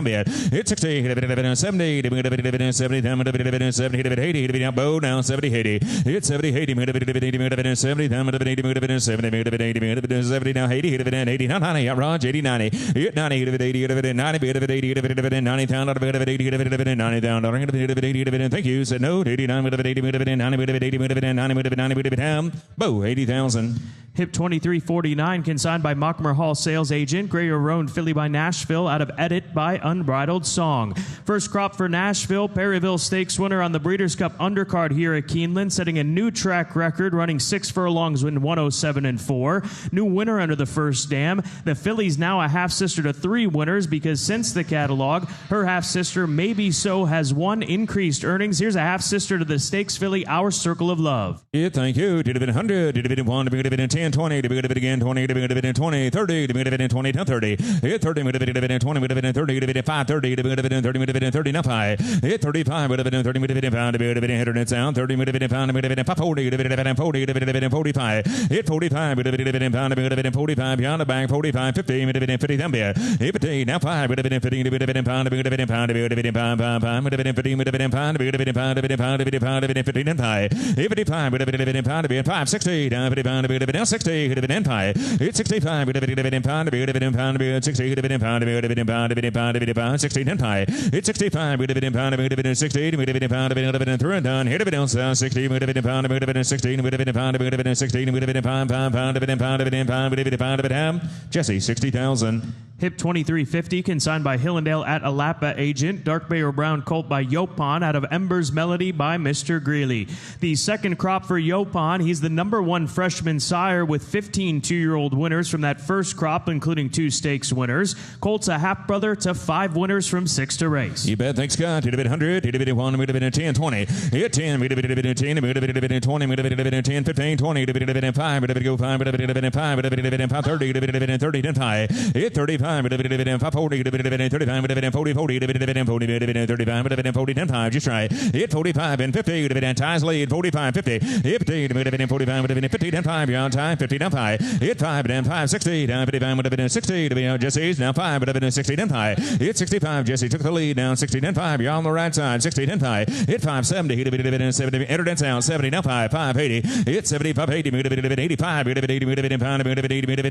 hit 60, hit a bit of 70, hit a bit of 70, down, hit a bit of 70, hit a bit of 80, hit a bit of bow down, 70, 80, hit 70, 80, hit a bit of 80, hit a bit of 70, down, hit a bit of 80, hit a bit of 70, hit a bit of 80, hit a bit of 70, now 80, hit a bit of 80, now 90, Raj, 80, 90, hit 90, hit a bit of 80, hit a bit of 90, hit a bit of 80, hit a bit of 90, down, hit a bit of 80, hit a bit of 90, down, hit a bit of 80, hit a bit of thank you, said no, 89, hit a bit of 80, hit a bit of 90, hit a bit of 80, hit a bit of 90, hit a bit of 90, hit a bit of ham, bow, 80,000. Hip 2349, consigned by Mockmer Hall sales agent. Gray or Roan filly by Nashville, out of Edit by Unbridled Song. First crop for Nashville, Perryville Stakes winner on the Breeders' Cup undercard here at Keeneland, setting a new track record, running 6 furlongs in 107-4. New winner under the first dam. The filly's now a half-sister to 3 winners because since the catalog, her half-sister Maybe So has 1 increased earnings. Here's a half-sister to the stakes filly, Our Circle of Love. Yeah, thank you. Did a bit of 100, did a bit of 1, did a bit of 10, 20, did a bit of it again, 20, did a bit of 20, 30, did a bit of 20, 30, hit 30, did a bit of 20, did a bit of 30, did a bit of 5, 30, did a bit of 30, did a bit of 30, now 5, hit 35, did a bit of 30, did a bit of 5, did a bit of 100 sound, 30, did a bit of 5, did a bit of 40, did a bit of 40, did a bit of 45, hit 45, did a bit of 5, did a bit of 45, beyond the bank, 45, 50, did a bit of 50, then bit, hit 50, now 5, did a bit of 50, did a bit of 5, did a bit of 5, did a bit of 5, 5, 5, did a bit of 50, did a bit of 5, did a bit of 5, did a bit of 5, did a bit of 5, did a bit of 50, then 5, hit 55, did a bit of 5, did a bit of 5, 60, down 55, did a bit of 60, hit a bit of 5, hit 65, did a bit of 5, did a bit of 5, did a bit of 5, did 60, hit a bit of 5, did a bit of 5, did a bit of 5, did a bit of 5, 60, then 5, hit 65, did a bit of 5, did a bit of 60, did a bit of 5, did a bit of 3 and done, hit a bit of 60, did a bit of 5, did a bit of 60, did a bit of 5, did a bit of 60, did a bit of 5, 5, 5, did a bit of 5, did a bit of 5, did a bit of 5, did a bit of 5, Jesse, 60,000. Hip 2350, consigned by Hillendale at Alapa agent. Dark Bay or Brown colt by Yopon out of Ember's Melody by Mr. Greeley. The second crop for Yopon, he's the number 1 freshman sire with 15 two-year-old winners from that first crop, including 2 stakes winners. Colt's a half-brother to 5 winners from 6 to race. You bet. Thanks, Scott. Hit a bit 100, hit a bit 1, hit a bit 10, 20. Hit 10, hit a bit 10, hit a bit 20, hit a bit 10, 15, 20, hit a bit 5, hit a bit go 5, hit a bit 5, hit a bit 5, 30, hit a bit 30, 10, 5. Hit 35. 40, 35, 40, 40, 35, 40, 10, 5, just right. Hit 45 and 50, ties lead, 45, 50. Hit 50, 45, 50, 10, 5, you're on time, 50, down 5. Hit 5, down 5, 60, down 55, 60, Jesse's down 5, 60, down 5. Hit 65, Jesse took the lead, down 60, down 5, you're on the right side, 60, down 5. Hit 5, 70, hit a bit 70, enter that sound, 70, down 5, 5, 80. Hit 75, 80, 85, 80,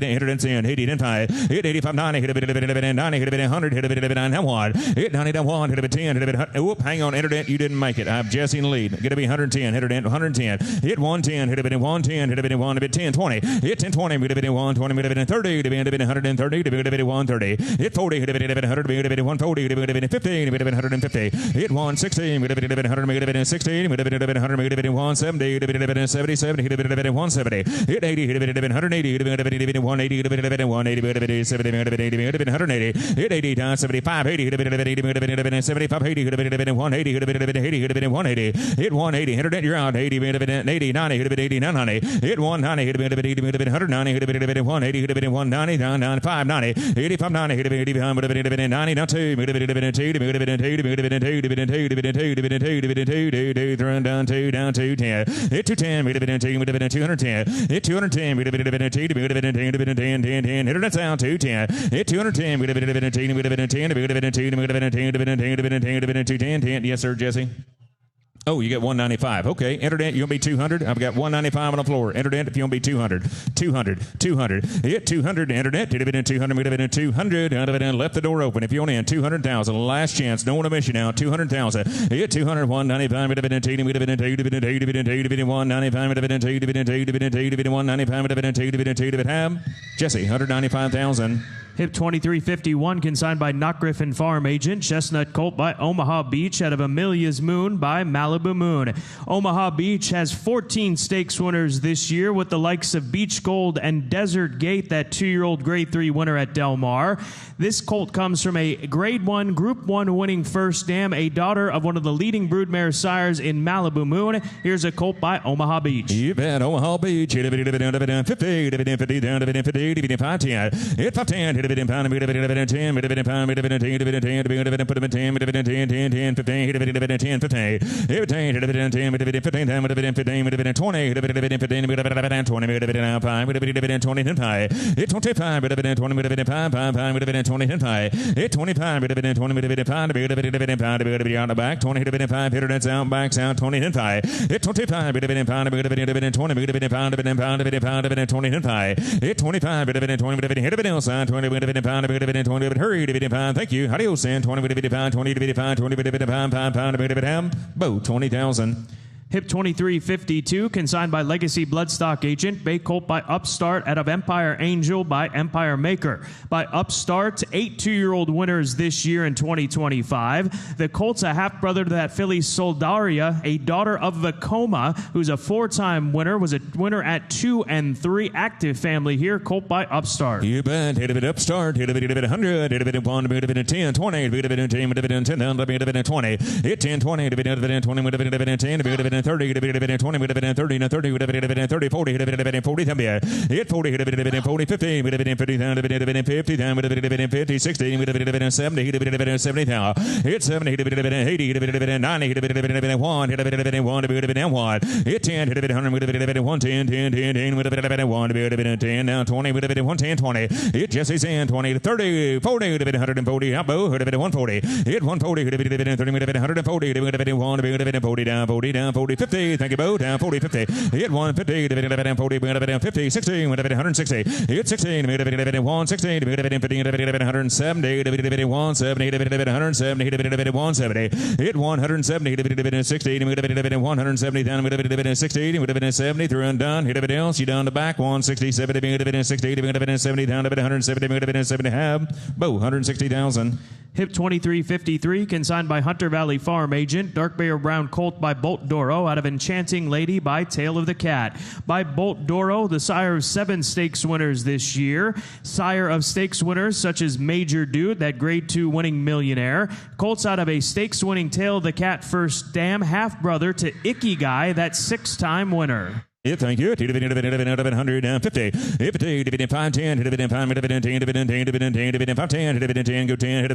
enter that sound, 80, down 5. Hit 85, 90, hit a bit 90, hit a bit 100, hit a bit 9, down 1. Hit 90, down 1, hit a bit 10, hit a bit. Whoop, hang on, enter that. You didn't make it. I have Jesse in the lead. Get to be 110, hit a bit 110. Hit 110, hit a bit 110, hit a bit 1, a bit 10, 20. Hit 10, 20, hit a bit 120, hit a bit 30, hit a bit 130, hit a bit 130. Hit 40, hit a bit 100, hit a bit 140, hit a bit 50, hit a bit 150. Hit 160, hit a bit 100, hit a bit 60, hit a bit 100, hit a bit 170, hit a bit 77, hit a bit 170. Hit 80, hit a bit 180, hit a bit 180, hit a bit 180, hit a bit 70, hit a bit 80, hit a bit 180. Hit 80 down 75, 80, hit a bit 80, hit a bit 75, 80, hit a bit 180, hit a bit 80, hit a bit 180. Hit 180, hit it, you're out, 80, hit a bit 80, 90, hit a bit 80, 990. Hit 190, hit a bit 80, hit a bit 190, hit a bit 180, hit a bit 190, down 95, 90. 85, 90, hit a bit 80, hit a bit 90, down 2, hit a bit 2, hit a bit 2, hit a bit 2, hit a bit 2, hit a bit 2, hit a bit 2, hit a bit 2, hit a bit 2, hit a bit 2, thrown down 2, down 210. Hit 210, hit a bit 2, hit a bit 210. Hit 210, hit a bit 2, hit a bit 2, hit a bit 10, 10, 10. Hit it down 210. Hit 210, hit a bit 10, hit a bit 10, hit a bit 10, hit a bit 10, hit a bit 10, hit a bit 10, hit a bit 10, hit a bit 10, 10. Yes, sir, Jesse. Oh, you get 195. Okay, enter that. You want to be 200? I've got 195 on the floor. Enter that if you want to be 200. 200. 200. Hit 200. Enter that. Hit a bit in 200. Hit a bit in 200. Out of it and left the door open. If you want in 200,000. Last chance. Don't want to miss you now. 200,000. Hit 200. 195. Hit a bit in 2. Hit a bit in 2. Hit a bit in 2. Hit a bit in 2. Hit a bit in 195. Hit a bit in 2. Hit a bit in 2. Hit a bit in 2. Hit a bit in 195. Hit a bit in 2. Hit a bit in 2. Hit a bit in Jesse, 195,000. Hip 2351, consigned by Knock Griffin Farm agent. Chestnut colt by Omaha Beach out of Amelia's Moon by Malibu Moon. Omaha Beach has 14 stakes winners this year with the likes of Beach Gold and Desert Gate, that 2-year-old Grade 3 winner at Del Mar. This colt comes from a Grade 1, Group 1 winning first dam, a daughter of one of the leading broodmare sires in Malibu Moon. Here's a colt by Omaha Beach. You bet, Omaha Beach. Hit a bit down to 50, hit a bit 50, down to 50, hit a bit 510. Hit 510, hit a bit in pound, hit a bit in 10, hit a bit in pound, hit a bit in 10, hit a bit in 10, hit a bit in 10, put a bit in 10, hit a bit in 10, 10, 10, 15, hit a bit in 10, 15, hit a bit in 10, hit a bit in 10, hit a bit in 15, hit a bit in 15, hit a bit in 20, hit a bit in 15, hit a bit in 20, hit a bit in 5, hit a bit in 20, 10, 5, hit 25, hit a bit in 20, hit a bit in 5, 5, 5, hit a bit in 20, 10, 5, hit 25, hit a bit in 20, hit a bit in 5, hit a bit in 5, hit a bit out the back, 20, hit a bit in 5, hit it out, back, out, 20, 10, 5, hit 25, hit a bit in 5, hit a bit in 20, hit a bit in 5, hit a bit in 5, hit a bit in 5, hit a bit in 20, 10, 5, hit 25, hit a bit in 20, hit a bit in, hit a bit outside, 20, hit a bit in 5, hit a bit in 20, hit hurry, hit a bit in 5, thank you, adios, and 20, hit a bit in 5, 20, hit a bit in 5, 20, hit a bit in 5, 5, 5, hit a bit in 5, bow, 20,000. Hip 2352, consigned by Legacy Bloodstock agent. Bay Colt by Upstart out of Empire Angel by Empire Maker. By Upstart, 8 2-year-old winners this year in 2025. The Colt's a half-brother to that filly Soldaria, a daughter of Vacoma, who's a 4-time winner, was a winner at 2 and 3. Active family here, Colt by Upstart. You bet, hit a bit Upstart, hit a bit 100, hit a bit in 1, hit a bit in 10, 20, hit a bit in 10, hit a bit in 10, hit a bit in 20, hit 10, 20, hit a bit in 20, hit a bit in 10, hit a bit in 30, hit a bit in 20, hit a bit in 30, hit a bit in 30, 40, hit a bit in 40, hit 40, hit a bit in 40, 50, hit a bit in 50, hit a bit in 50, hit a bit in 50, 60, hit a bit in 70, hit a bit in 70, hit 70, hit a bit in 80, hit a bit in 90, hit a bit in 1, hit a bit in 1, hit a bit in 1, hit 10, hit a bit in 100, hit a bit in 110, 10, 10, 10, hit a bit in 1, hit a bit in 10, now 20, hit a bit in 110, 20, hit Jesse's in 20 to 30, 40, hit a bit in 140, up, hit a bit in 140, hit 140, hit a bit in 30, hit a bit in 140, hit a bit in 1, hit a bit in 40, down, 40, down, 40, 40, 50. Thank you, Bo. Down 40, 50. Hit 150. Down 40, down 50, 60. 160. Hit 16. 160. 170. 170. 170. Hit 170. 60. 170. Down 60. 70. Through and done. Hit a else. You down the back. 160. 70. 60. 70. Down 170. 70. Have. Bo. 160,000. Hip 2353, consigned by Hunter Valley Farm Agent. Dark Bay or Brown Colt by Bolt Doro out of Enchanting Lady by Tail of the Cat. By Bolt Doro, the sire of 7 stakes winners this year. Sire of stakes winners such as Major Dude, that grade 2 winning millionaire. Colts out of a stakes winning Tail of the Cat first dam, half brother to Icky Guy, that 6-time winner. Yeah, thank you. 150. 50. 510. 510. 510. Go 10.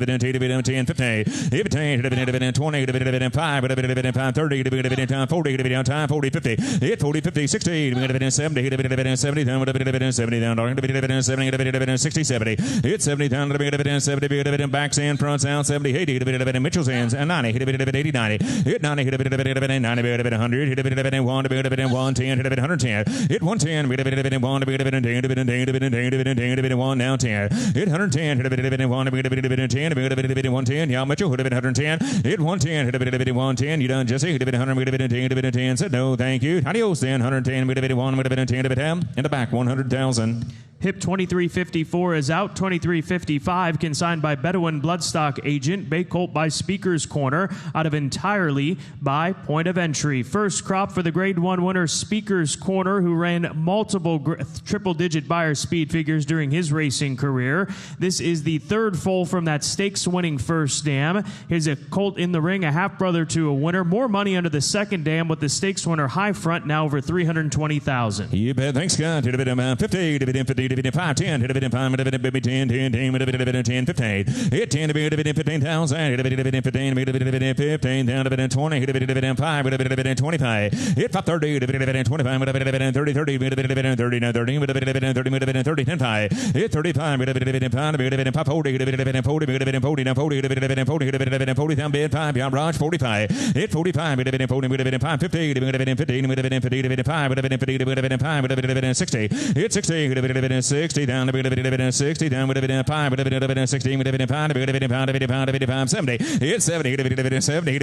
10. 50. 15. 20. 5. 30. 40. Time 40. 50. Hit 40. 50. 60. 70. 70. 70 down. 70. 60. 70. Hit 70 down. 70. Backs in, fronts out. 70. 80. Mitchell's hands. 90. 80. 90. Hit 90. 90. 100. Hit 110. 110. Hit 110. 1 now 10. Hit 110. 110. Yeah, Mitchell. 110. Hit 110. 110. You done, Jesse? 110. Said no, thank you. Adios then. 110. 110. In the back, 100,000. Hip 2354 is out. 2355 consigned by Bedouin Bloodstock Agent. Bay Colt by Speaker's Corner out of Entirely by Point of Entry. First crop for the Grade 1 winner Speaker's Corner, who ran multiple triple-digit buyer speed figures during his racing career. This is the third foal from that stakes-winning first dam. Here's a colt in the ring, a half-brother to a winner. More money under the second dam with the stakes winner High Front, now over $320,000. You bet. Thanks, Scott. 50. 5, 10, 10, 10, 10, 10, 15, hit 10, 15,000, 15, down to 20, 5, 25, hit 530, 25, 30, 30, 30, 10, 5, hit 35, 40, down bid 5, beyond Raj 45, hit 45, 50, 60, hit 60, 60 down to 60 down with 5 16 with 5 70 hit 70 70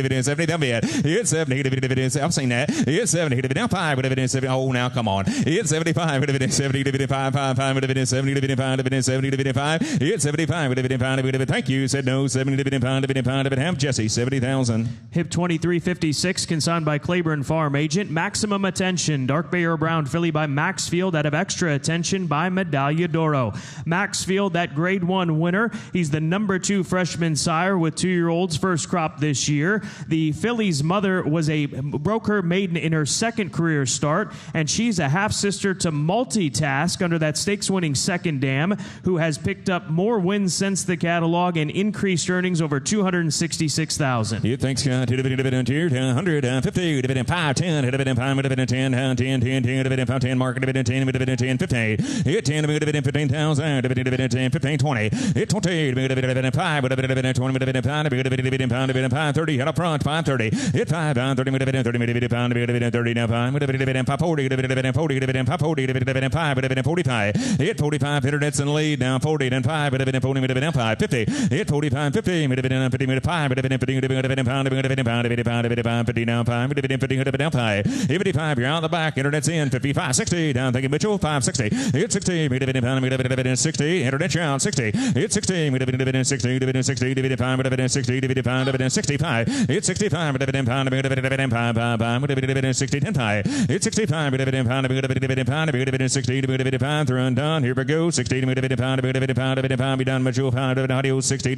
down bid hit 70 I've seen that hit 70 down 5 with 70 oh now come on hit 75 with 70 5 5 with 70 5 70 5 hit 75 with 5 thank you said no 70 5 ham Jesse 70,000 hip 2356 consigned by Claiborne Farm Agent. Maximum Attention Dark Bay or Brown filly by Maxfield out of Extra Attention by Medaglia d'Oro. Maxfield, that grade 1 winner. He's the number 2 freshman sire with 2-year-olds first crop this year. The filly's mother broke her maiden in her second career start, and she's a half-sister to Multitask under that stakes-winning second dam, who has picked up more wins since the catalog and increased earnings over $266,000. Yeah, thanks, Scott. 150, 5, 10, 10, market 10, 15, hit 10, 15,000, 15, 20, hit 20, 5, 20, 30, hit up front, 530, hit 5, 30, 30, now 5, 40, 45, hit 45, hit it and lead, down 40, then 5, 40, 5, 50, hit 45, 50, 50, 5, 50, now 5, 55, you're out the back, internet's in, 55, 60, down, thank you, Mitchell, 560, hit 60, 60, internet out, 60, hit 60, 60, 60, 65, hit 65, 60, 10, 5, hit 65, 60, through and done, here we go, 60, be done, Mitchell, audio, 60,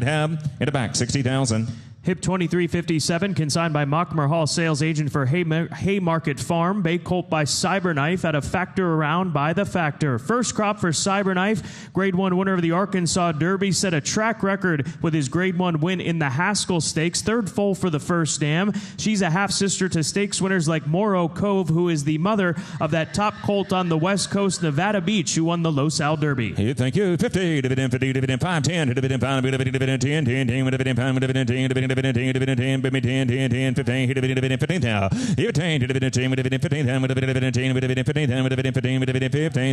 have, in the back, 60,000. Hip 2357, consigned by Mockmer Hall, sales agent for Haymarket Farm. Bay Colt by Cyberknife out of Factor Around by The Factor. First crop for Cyberknife, grade 1 winner of the Arkansas Derby, set a track record with his grade 1 win in the Haskell Stakes. Third foal for the first dam. She's a half-sister to stakes winners like Morrow Cove, who is the mother of that top colt on the West Coast, Nevada Beach, who won the Los Al Derby. Hey, thank you. 50, 5, 10, 10,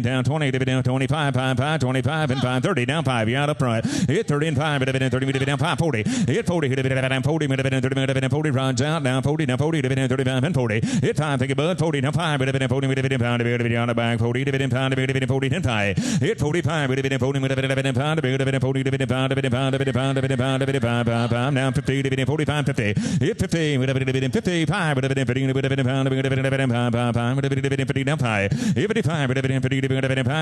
down 20, down 25, 5, 25 and 5, 30 down 5, you're out up front. Hit 30 and 5, down 5, 40. Hit 40, down 40, 30, 40 runs out, down 40, down 40, 35 and 40. Hit 5, take a bud, 40 down 5, 40, pound, on the back, 40, pound, 40 10 5. Hit 45, 40, pound, pound, down 50, 45, 50. Hit 50, 55, down 5.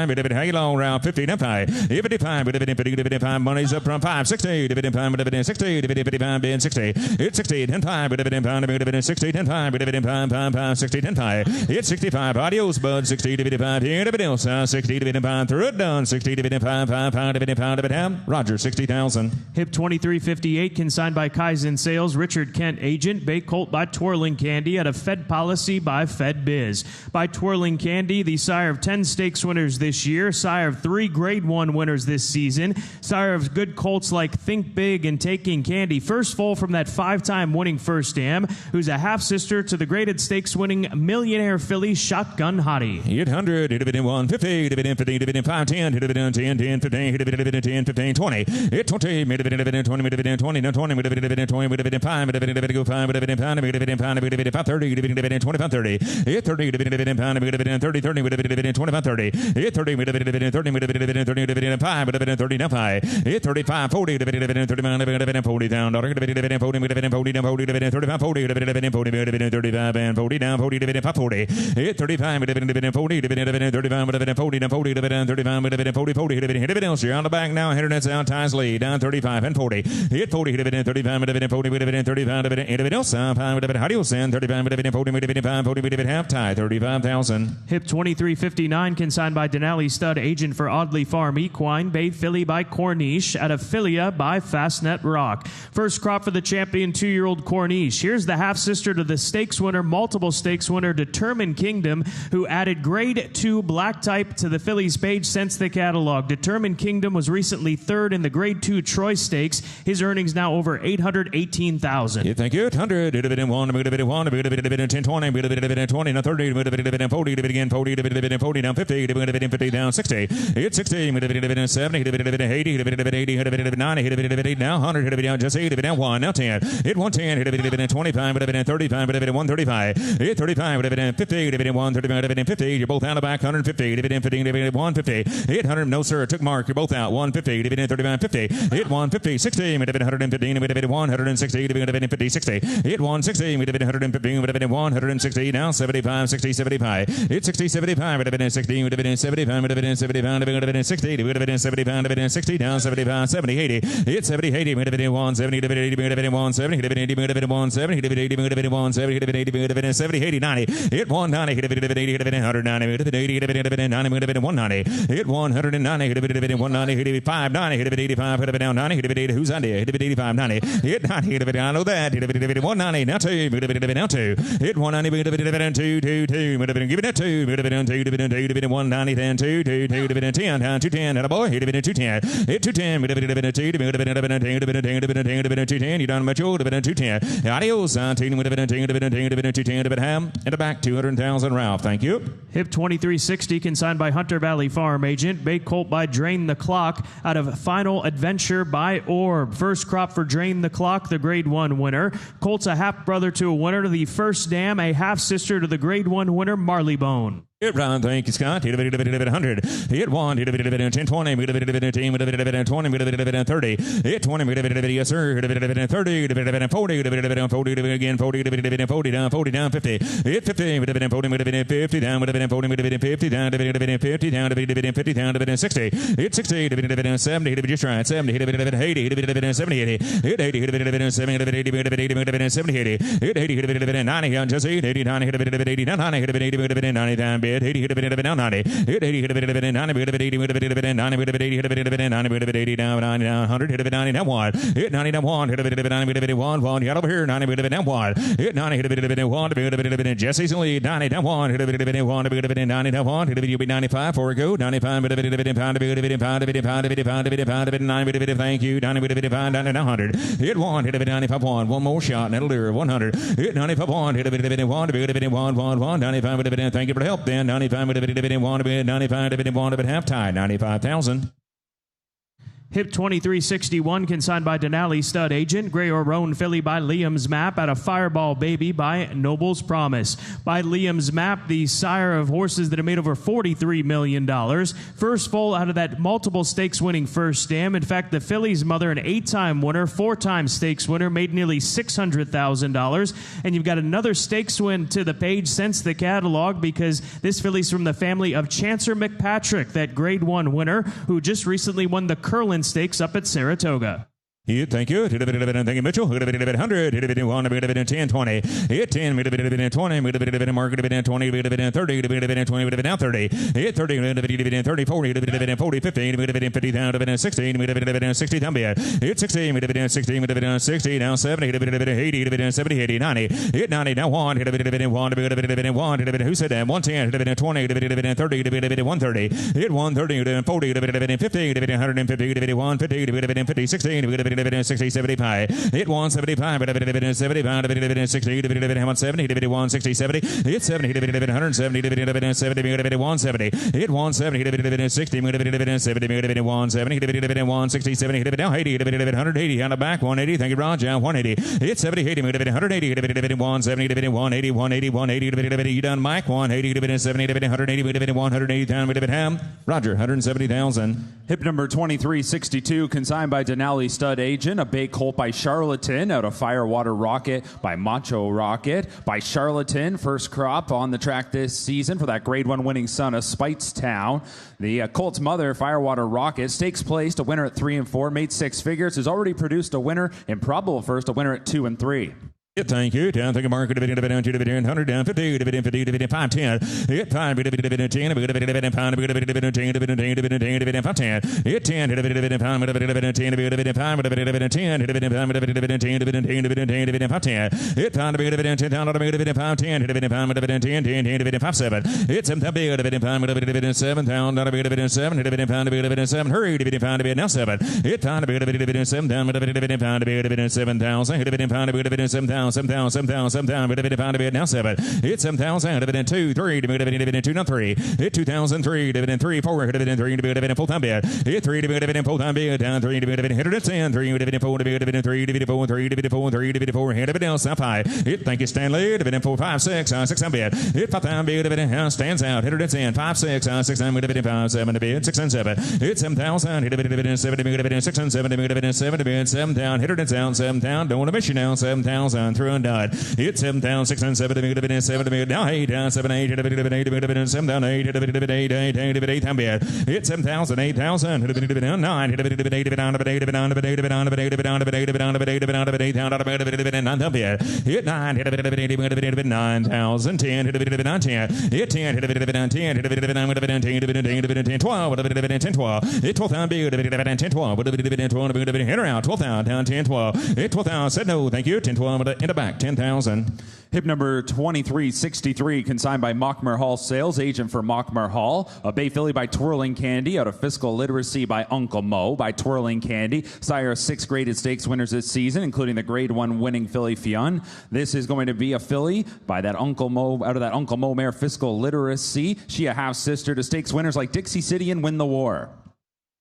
55, hang long round 50 down 5. 55, money's up from 5. 60, 60, 55, 60. Hit 60, 10 5, 60, 10 5, 60, 10 5. Hit 65, adios, bud, 60, 55, here to be 60, 55, through it done, 60, 55, pound, Roger, 60,000. Hip 2358, consigned by Kaizen Sales, Richard Kent agent, Bay Colt by Twirling Candy, out of Fed Policy by Fed Biz. By Twirling Candy, the sire of 10 stakes winners this year, sire of 3 Grade 1 winners this season, sire of good colts like Think Big and Taking Candy, first foal from that 5-time winning First Dam, who's a half-sister to the graded stakes winning Millionaire filly Shotgun Hottie. 800, 150, 50, 510, 10, 10, 15, 10, 15, 20. Hit 20, 20, 20, 20, 20, 5, go 5, pound, 30, 25, 30. Hit 30, pound, 30, 25, 30. Hit 30, 5, 30, 5. Hit 35, 40, 40 down, 40, 35, 40, 35 and 40 down, 40, 40. Hit 35, 40, 35, 40, 35, 40, hit it else. You're on the back now, headed that's out, ties lead, down 35 and 40. Hit 40, 35, 40, 35, hit it else, 5, how do you send 35, 40, half tie, 35,000. Hip 2359, consigned by Denali Stud, agent for Audley Farm Equine, Bay Filly by Corniche, out of Philia by Fastnet Rock. First crop for the champion 2-year-old Corniche. Here's the half-sister to the stakes winner, multiple stakes winner, Determined Kingdom, who added Grade 2 black type to the filly's page since the catalog. Determined Kingdom was recently 3rd in the Grade 2 Troy Stakes. His earnings now over $818,000. Yeah, thank you. 100, 1, 10, 20, 20, now 30, 40, again, 40, down 50, 50 down 60. Hit 60, 70, 80, 90, now 100, down just 80, down 1, now 10. Hit 110, 25, 35, 135. Hit 35, 50, 135, 50. You're both out of back, 150, 50, 150. Hit 100, no sir, took mark. You're both out, 150, 35, 50. Hit 150, 60, 115, 160, 50, 60. Hit 160, 115, 160, now 75, 60, 75. Hit 60, 75, 60, 75, 75, 60, 75, 60, down 75, 70, 80. Hit 70, 80, 170, 80, 170, 80, 170, 80, 170, 70, 80, 90. Hit 190, 80, 190, 80, 90, 190. Hit 190, 190, 85, 90, 85, down 90, 80, who's on there? Hit 85, 90. Hit 90, I know that. Hit 190, now 2, now 2. Hit 190, 2, give it a 2, 190, then 2, 10, down 210, and a boy, hit 210. Hit 210, 210, you done mature, 210. Adios, 210, ham, and the back 200,000, Ralph. Thank you. Hip 2360, consigned by Hunter Valley Farm agent, Bay Colt by Drain the Clock, out of Final Adventure by Orb. First crop for Drain the Clock, the Grade 1 winner. Colt's a half-brother to a winner to the First Dam, a half-sister to the Grade 1 winner, Marleybone. Hit round, thank you, Scott. Hit 100. Hit 1, hit 10, 20, 10, 20, 30. Hit 20, yes, sir. 30, 40, again, 40, down 50. Hit 50, 50, down 50, down 50, down 50, down 60. Hit 60, 70, hit just right, 70, hit 80, 70, 80. Hit 80, hit 70, 70, 80. Hit 80, hit 90, just 80, 90, hit 80, 90, hit 80, 90, bid. 80 hit a bit down 90. Hit 80 hit a bit 90 bit 80 hit a bit 90 bit 80 hit a bit 90 bit 80 down 90 down 100 hit a bit 90 down 1. Hit 90 down 1 hit a bit 90 bit 1 get over here 90 bit down 1. Hit 90 hit a bit 1 bit Jesse's in lead 90 down 1 hit a bit 1 bit 90 down 1 hit a bit 95 for a go 95 bit pound bit 9 bit thank you 90 bit pound down 100 hit 1 hit a bit 95 1 more shot and it'll do 100 hit 95 1 hit a bit 1 bit 1 95 bit thank you for the help then 95 bit 1 bit 95 bit 1 bit half tie 95,000. Hip 2361, consigned by Denali Stud Agent. Gray or Roan filly by Liam's Map out of Fireball Baby by Noble's Promise. By Liam's Map, the sire of horses that have made over $43 million. First foal out of that multiple stakes winning first dam. In fact, the filly's mother, an 8-time winner, 4-time stakes winner, made nearly $600,000. And you've got another stakes win to the page since the catalog because this filly's from the family of Chancer McPatrick, that Grade 1 winner who just recently won the Curlin Stakes up at Saratoga. Thank you. Thank you, Mitchell. 100. 10, 20. 10. 20. Market 20. 30. 20. Now 30. 30. 30. 40. 40. 50. 50 down 16. 60 down bid. 60. 60. 60 down 70. 80. 70. 80. 90. 90 down 1. 1. Who said that? 110. 20. 30. 130. 130. 40. 50. 150. 150. 50. 16. 60, 75. Hit 175. 75. 60. 70. 160. 70. Hit 70. 170. 70. 170. Hit 170. 60. 70. 170. 160. 70. Down 80. 180. On the back 180. Thank you, Roger. 180. Hit 70. 80. 180. 170. 180. 180. 180. You done, Mike? 180. 70. 180. 180 down. Ham. Roger. 170,000. Hip number 2362, consigned by Denali Stud Agent. A big colt by Charlatan out of Firewater Rocket by Macho Rocket. By Charlatan, first crop on the track this season for that Grade 1 winning son of Spitestown. The colt's mother, Firewater Rocket, stakes placed, a winner at 3 and 4, made 6 figures, has already produced a winner in probable first, a winner at 2 and 3. Thank you. Down, thank you, Mark. 100 down 50, 510. Hit 5, 10, 10, 10, 10, 7,000, now 7. Hit 7,000, 2, 3, 2, not 3. Hit 2,003, 3, 4, 3, full time bid. Hit 3, full time bid, down 3, hit it at 10, 3, 4, 3, 4, hit it down, stop 5. Hit, thank you, Stanley, 4, 5, 6, 6 on bid. Hit 5 time bid, stands out, hit it at 10, 5, 6, 6 on bid, 5, 7 to bid, 6 and 7. Hit 7,000, hit it 7, 6 and 7, 7 to bid, 7 down, hit it at 7 down, don't want to miss you now, 7,000, through and done. Hit 7 down, 6 and 7 to bid, 7 to bid, now 8 down, 7, 8, hit it 8, 7 down, 8, hit it 8 time bid. Hit 7,000, 8,000, hit it down, 9, hit it down, 9 bid. Hit 9, hit it 9,000, 10, hit it 9, 10. Hit 10, hit it 10, hit it 10, 12, 10, 12. Hit 12 bid, 10, 12, hit around 12,000, down 10, 12. Hit 12,000, said no, thank you, 10, 12 in the back, 10,000. Hip number 2363, consigned by Mockmer Hall Sales, agent for Mockmer Hall. A bay filly by Twirling Candy out of Fiscal Literacy by Uncle Mo by Twirling Candy. Sire of 6 graded stakes winners this season, including the Grade 1 winning filly Fionn. This is going to be a filly by that Uncle Mo, out of that Uncle Mo mare Fiscal Literacy. She a half-sister to stakes winners like Dixie City and Win the War.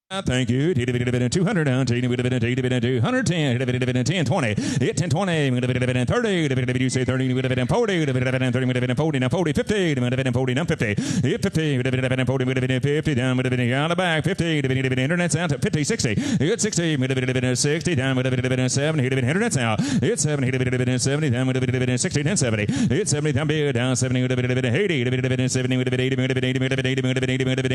Thank you. 200 down, 210, 10, 20. Hit 10, 20, 30, you say 30, 40, 40, now 40, 50, 40, now 50. Hit 50, 50, down, on the back, 50, internet's out, 50, 60. Hit 60, 60, down, 70, internet's out. Hit 70, 70, down, 60, 10, 70. Hit 70, down, 70, 80, 70, 80,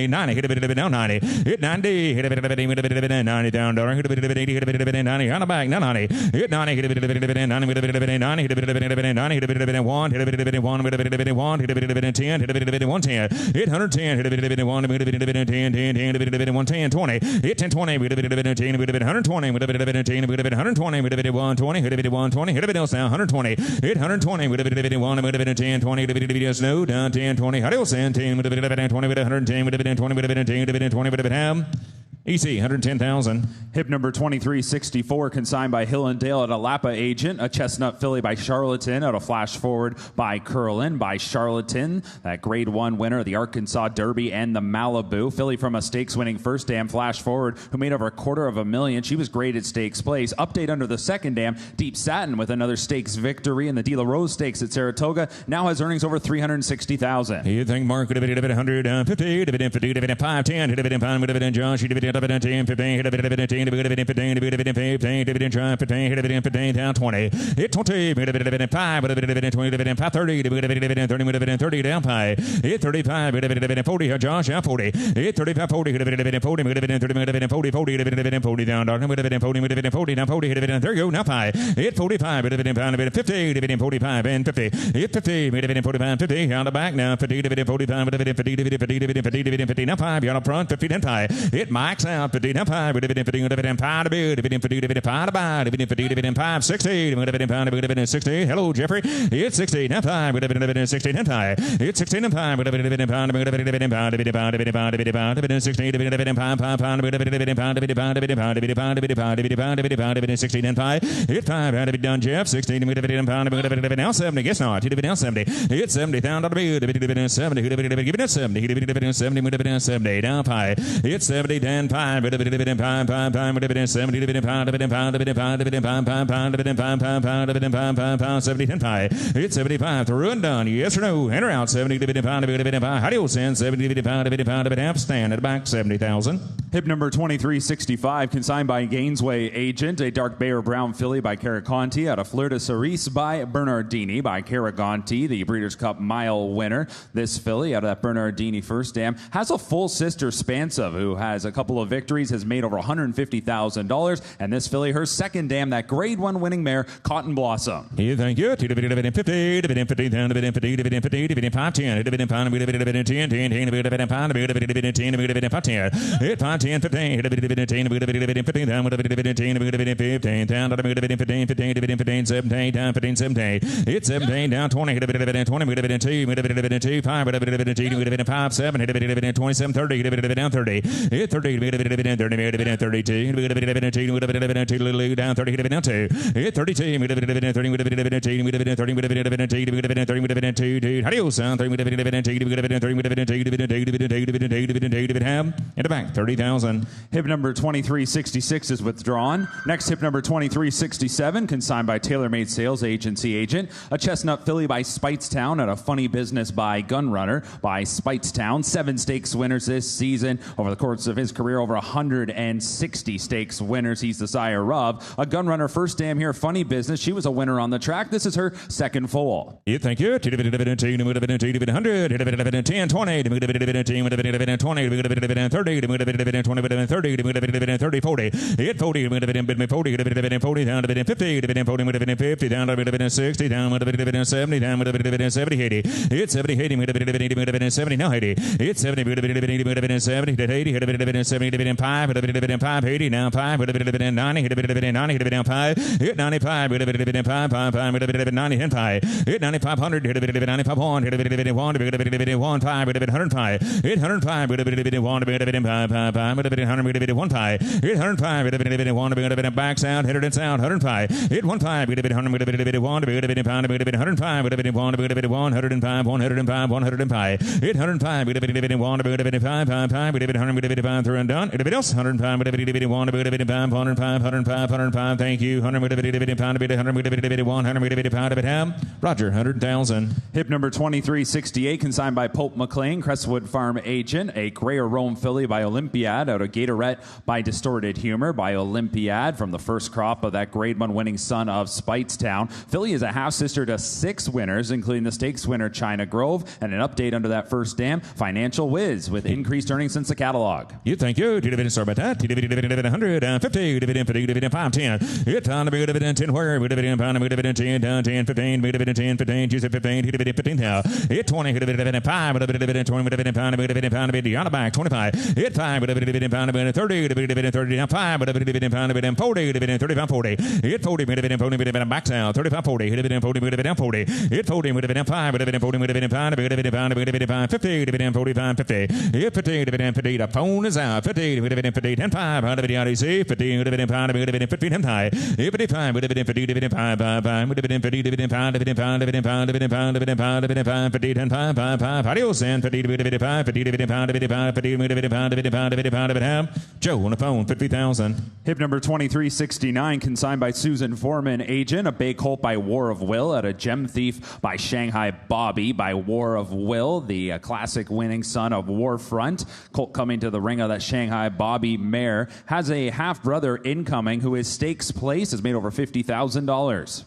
90, hit down 90. Hit 90, hit a bit of $90,000, hit a bit of $80, on the back, 90, hit 90, hit a bit of $90, 90, hit a bit of $90, hit a bit of $90, hit a bit of $1, hit a bit of $1, hit a bit of $1, hit a bit of $10, hit a bit of $110, hit 110, hit a bit of $1, hit a bit of $10, 10, hit a bit of $110, 20, hit 1020, hit a bit of $10, hit a bit of $120, hit a bit of $10, hit a bit of $120, hit a bit of $120, hit a bit of $120, hit a bit else now, 120, hit 120, hit a bit of $1, hit a bit of $10, 20, hit a bit of snow down 10, 20, hit else 10, hit a bit of 20, hit 110, hit a bit of 20, hit a bit of 10, hit a bit of 20, hit a bit of ham. EC, 110,000. Hip number 2364, consigned by Hill and Dale at a Lapa agent. A Chestnut filly by Charlatan out of Flash Forward by Curlin by Charlatan. That grade 1 winner of the Arkansas Derby and the Malibu. Filly from a stakes winning first dam, Flash Forward, who made over $250,000. She was graded stakes place. Update under the second dam, Deep Satin with another stakes victory in the De La Rose Stakes at Saratoga. Now has earnings over $360,000. You think Mark would have been 150, dividend 50, dividend 510, dividend 5, dividend Josh, dividend 10, 15, hit a bit of 15, dividend 15, dividend 15, dividend 15, hit a bit of 15, down 20, hit 20, hit a bit of 5, hit a bit of 20, dividend 5, 30, dividend 30, dividend 30, down 5, hit 35, hit a bit of 40, Josh, out 40, hit 35, 40, hit a bit of 40, hit a bit of 30, dividend 40, 40, dividend 40, down, hit a bit of 40, dividend 40, down 40, hit a bit of, there you go, now 5, hit 45, hit a bit of 5, dividend 50, dividend 45, and 50, hit 50, dividend 45, 50, on the back now, 50, dividend 45, dividend 50, dividend 50, dividend 50, dividend 50, now 5, you're up front, 50, then 5, hit max out, 50, now 5, dividend 50, dividend 5, dividend 50, dividend 5, dividend 50, dividend 5, 60, dividend 5, dividend 60, hello, Jeffrey, hit 60, now 5, dividend 60, then 5, hit 60, now 5, dividend 5, dividend 5, dividend 5, dividend 5, dividend 5, dividend 60, dividend 5, 5, 5, dividend 5, dividend 5, dividend 5, dividend 5, dividend 5, dividend 5, dividend 60, then 5, hit 5, dividend done, Jeff, 60, dividend 5, dividend now 70, guess not, dividend now 70, hit 70, down to the dividend 70, dividend give it 70, dividend 70, dividend 70, down 5, hit 70, then 5, dividend 5, 5, 5, dividend 70, dividend 5, dividend 5, dividend 5, dividend 5, 5, 5, dividend 5, 5, 5, dividend 5, 5, 5, 70, then 5, hit 75, through and done, yes or no, enter out 70, dividend 5, dividend 5, how do you send 70, dividend 5, dividend 5, dividend half, stand at the back, 70,000. Hip number 2365, consigned by Gainesway agent. A dark Bayer Brown filly by Caraconti out of Fleur de Cerise by Bernardini by Caraconti, the Breeders' Cup mile winner. This filly out of that Bernardini first dam has a full sister, Spansive, who has a couple of victories, has made over $150,000. And this filly, her second dam, that grade 1 winning mare, Cotton Blossom. Yeah, thank you. Dividend 50, dividend 50, dividend 50, dividend 50, dividend 5, 10, dividend 5, dividend 10, 10, dividend 5, dividend 10, dividend 5, 10, hit 5, 10, 15, hit dividend 10, dividend 15, down with dividend 10, dividend 15, down to dividend 15, 15, dividend 15, 17, down 15, 17, hit 17, down 20, hit dividend 20, dividend 2, dividend 2, 5, dividend 2, dividend 5, 7, hit dividend 27, 30, dividend down 30, hit 30, dividend 30, dividend 32, dividend 2, dividend 2, down 30, dividend 2, hit 32, dividend 30, dividend 2, dividend 30, dividend 2, dividend 30, dividend 2, how do you sound? 3, dividend 2, dividend 3, dividend 2, dividend 2, dividend 2, dividend 2, dividend 2, dividend ham, in the back, 30,000. Hip number 2366 is withdrawn. Next, hip number 2367, consigned by TaylorMade Sales Agency agent. A Chestnut filly by Spitestown and a Funny Business by Gunrunner by Spitestown. 7 stakes winners this season. Over the course of his career, over 160 stakes winners he's the sire of. A Gunrunner first dam here, Funny Business. She was a winner on the track. This is her second foal. Yeah, thank you. Dividend 2, dividend 2, dividend 100, dividend 10, 20, dividend 10, dividend 20, dividend 30, dividend 20, dividend 30, dividend 30, 40, hit 40, dividend 40, dividend 40, down dividend 50, dividend 40, dividend 50, down dividend 60, down dividend 70, down dividend 70, 80, hit 70, 80, dividend 70, now 80, hit 70, dividend 70, hit 80, hit dividend 70, dividend 5, dividend 5, 80, now 5, dividend 90, hit dividend 90, dividend 5, hit 95, dividend 5, 5, 5, dividend 90, hit 5, hit 9500, hit dividend 95, 1, hit dividend 1, dividend 1, 5, dividend 105, hit 105, dividend 1, dividend 5, 5, 5, dividend 100, dividend 1, 5, hit 105, dividend 1, dividend backs out, hit it out, 105, hit 1, 5, dividend 100, dividend 1, dividend 5, dividend 105, dividend 1, dividend 105, 105, 105, hit 105, dividend 1, dividend 5, 5, 5, dividend 100, dividend 5, through and done, dividend else, 105, dividend 1, dividend 5, 105, 105, 105, thank you, 100, dividend 5, dividend 100, dividend 100, dividend 5, dividend ham, Roger, 100,000. Hip number 2368, consigned by Pope McLean, Crestwood Farm agent. A Grayer Rome filly by Olympiad out of Gatorette by Distorted Humor by Olympiad from the first crop of that grade 1 winning son of Spitestown. Filly is a half sister to 6 winners, including the stakes winner China Grove, and an update under that first dam, Financial Whiz, with increased earnings since the catalog. You thank you. you. Dividend start by that. Dividend 150. Dividend 50. Dividend 510. Hit pound to dividend 10 where? Dividend pound to dividend 10 down 10 15. Dividend 10 15. Juice 15. Dividend 15 now. Hit 20. Dividend 5. Dividend 20. Dividend pound to dividend pound to on the back 25. Hit 5. Dividend pound to 30. Dividend 30 down 5. Dividend pound to 40. Dividend 35 40. Hit 40. Dividend 40. Dividend back down 35 40. Hit dividend 40. Dividend 40. Hit 40. Dividend 5. Dividend 40. Dividend pound. Dividend pound. Dividend 5 50. Dividend 45 50. Hit 50. Dividend 50. The phone is out. 50. Dividend 50 10 5. Dividend RDC 50. Dividend pound. Dividend 50 10 high. Hit 55. Dividend 50. Dividend 5 5 5. Dividend 50. Dividend pound. Dividend pound. Dividend pound. Dividend pound. Dividend pound. Dividend pound. 50 10 5 5 5. Adios and 50. Dividend 5. 50. Dividend pound. Dividend pound. 50. Dividend pound. Dividend pound. Dividend pound. Dividend pound. Joe on the phone 50,000. Hip number 2369, consigned by Susan Foreman, agent. A Bay Colt by War of Will. At a Gem Thief by Shanghai Bobby by War of Will, the classic winning son of Warfront. Colt coming to the ring of that Shanghai Bobby mare. Has a half-brother incoming who is stakes place, has made over $50,000.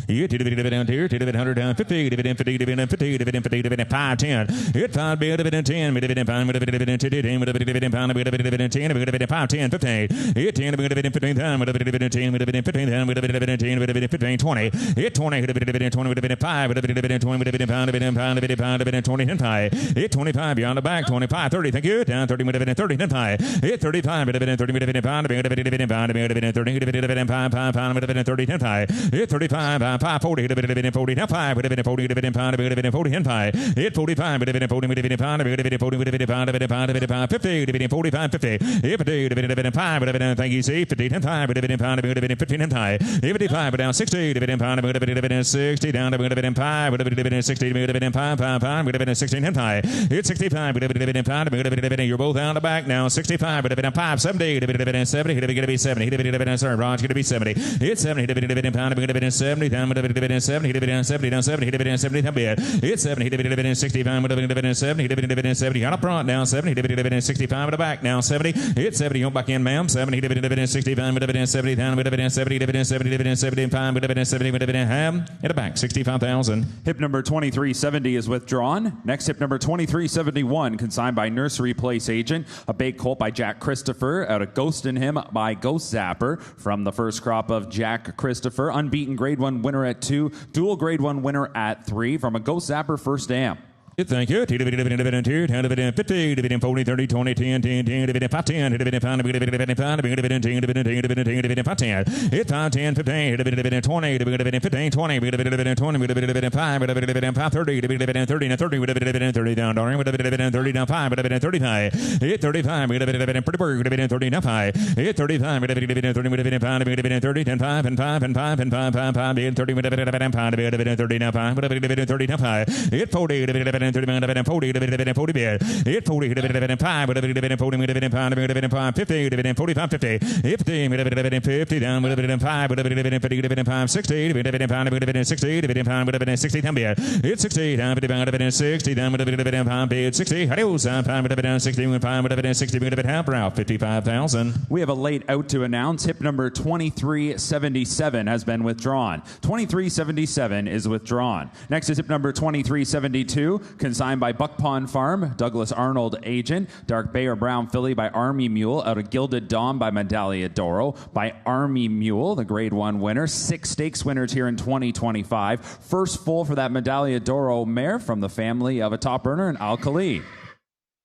Yeah, dividend here, dividend 100 down 50, dividend 50, dividend 50, dividend 50, dividend 5 10. Hit 5 bill, dividend 10, dividend pound, dividend 10, dividend pound, dividend 10, dividend 5 10 15. Hit 10, dividend 15 time, dividend 10, dividend 15 time, dividend 10, dividend 15 20. Hit 20, dividend 20, dividend 5, dividend 20, dividend pound, dividend pound, dividend pound, dividend 20 10 5. Hit 25 beyond the back, 25 30. Thank you. Down 30, dividend 30 10 5. Hit 35, dividend 30, dividend pound, dividend pound, dividend 30, dividend 5 pound, dividend 30 10 5. Hit 35. 540 dividend 40 now 5 dividend 40 dividend pound dividend 40 and 5 hit 45 dividend 40 dividend pound dividend 40 dividend pound dividend pound dividend pound 50 dividend 45 50 hit 50 dividend 5 dividend thank you see 50 and 5 dividend pound dividend 15 and 5 55 down 60 dividend pound dividend 60 down dividend 5 dividend 60 dividend 5 dividend 16 and 5 hit 65 dividend pound dividend you're both out the back now 65 dividend 5 70 dividend 70 hit to be 70 hit dividend sorry Ron's going to be 70 hit 70 dividend pound dividend 70 down dividend 70 hit dividend 70 down 70 hit dividend 70 down bid hit 70 hit dividend 65 dividend 70 hit dividend 70 on up front down 70 hit dividend 65 at the back now 70 hit 70 on back in ma'am 70 hit dividend 65 dividend 70 down dividend 70 dividend 70 dividend 75 dividend 70 dividend ham at the back 65,000. Hip number 2370 is withdrawn. Next hip number 2371 consigned by Nursery Place agent. A Big Colt by Jack Christopher out of Ghost in Him by Ghost Zapper from the first crop of Jack Christopher. Unbeaten grade 1 winner at 2. Dual grade 1 winner at 3 from a Ghost Zapper first dam. Thank you. Dividend 2, dividend 50, dividend 40, 30, 20, 10, 10, 10, dividend 5, 10, dividend pound, dividend pound, dividend 10, dividend 10, dividend 5, 10, hit 5, 10, 15, dividend 20, dividend 15, 20, dividend 20, dividend 5, dividend 5, 30, dividend 30, now 30, dividend 30 down, darling, dividend 30 down 5, dividend 35, hit 35, dividend pretty bird, dividend 30 down 5, hit 35, dividend 30, dividend pound, dividend 30, 10, 5, and 5, and 5, and 5, 5, 5, dividend 30, dividend pound, dividend 30 down 5, dividend 30 down 5, hit 40, dividend 30 dividend 40 dividend 40 bid hit 40 dividend 5 dividend 40 dividend pound dividend 5 50 dividend 45 50 50 dividend 50 down dividend 5 dividend 50 dividend 5 60 dividend pound dividend 60 dividend pound dividend 60 down bid hit 60 down dividend 60 down dividend pound bid 60 adios 5 dividend 60 5 dividend 60 dividend half route 55,000. We have a late out to announce. Hip number 2377 has been withdrawn. 2377 is withdrawn. Next is hip number 2372 consigned by Buck Pond Farm, Douglas Arnold agent. Dark Bay or Brown Filly by Army Mule. Out of Gilded Dawn by Medaglia d'Oro by Army Mule, the grade 1 winner. 6 stakes winners here in 2025. First full for that Medaglia d'Oro mare from the family of a top earner in Alcali.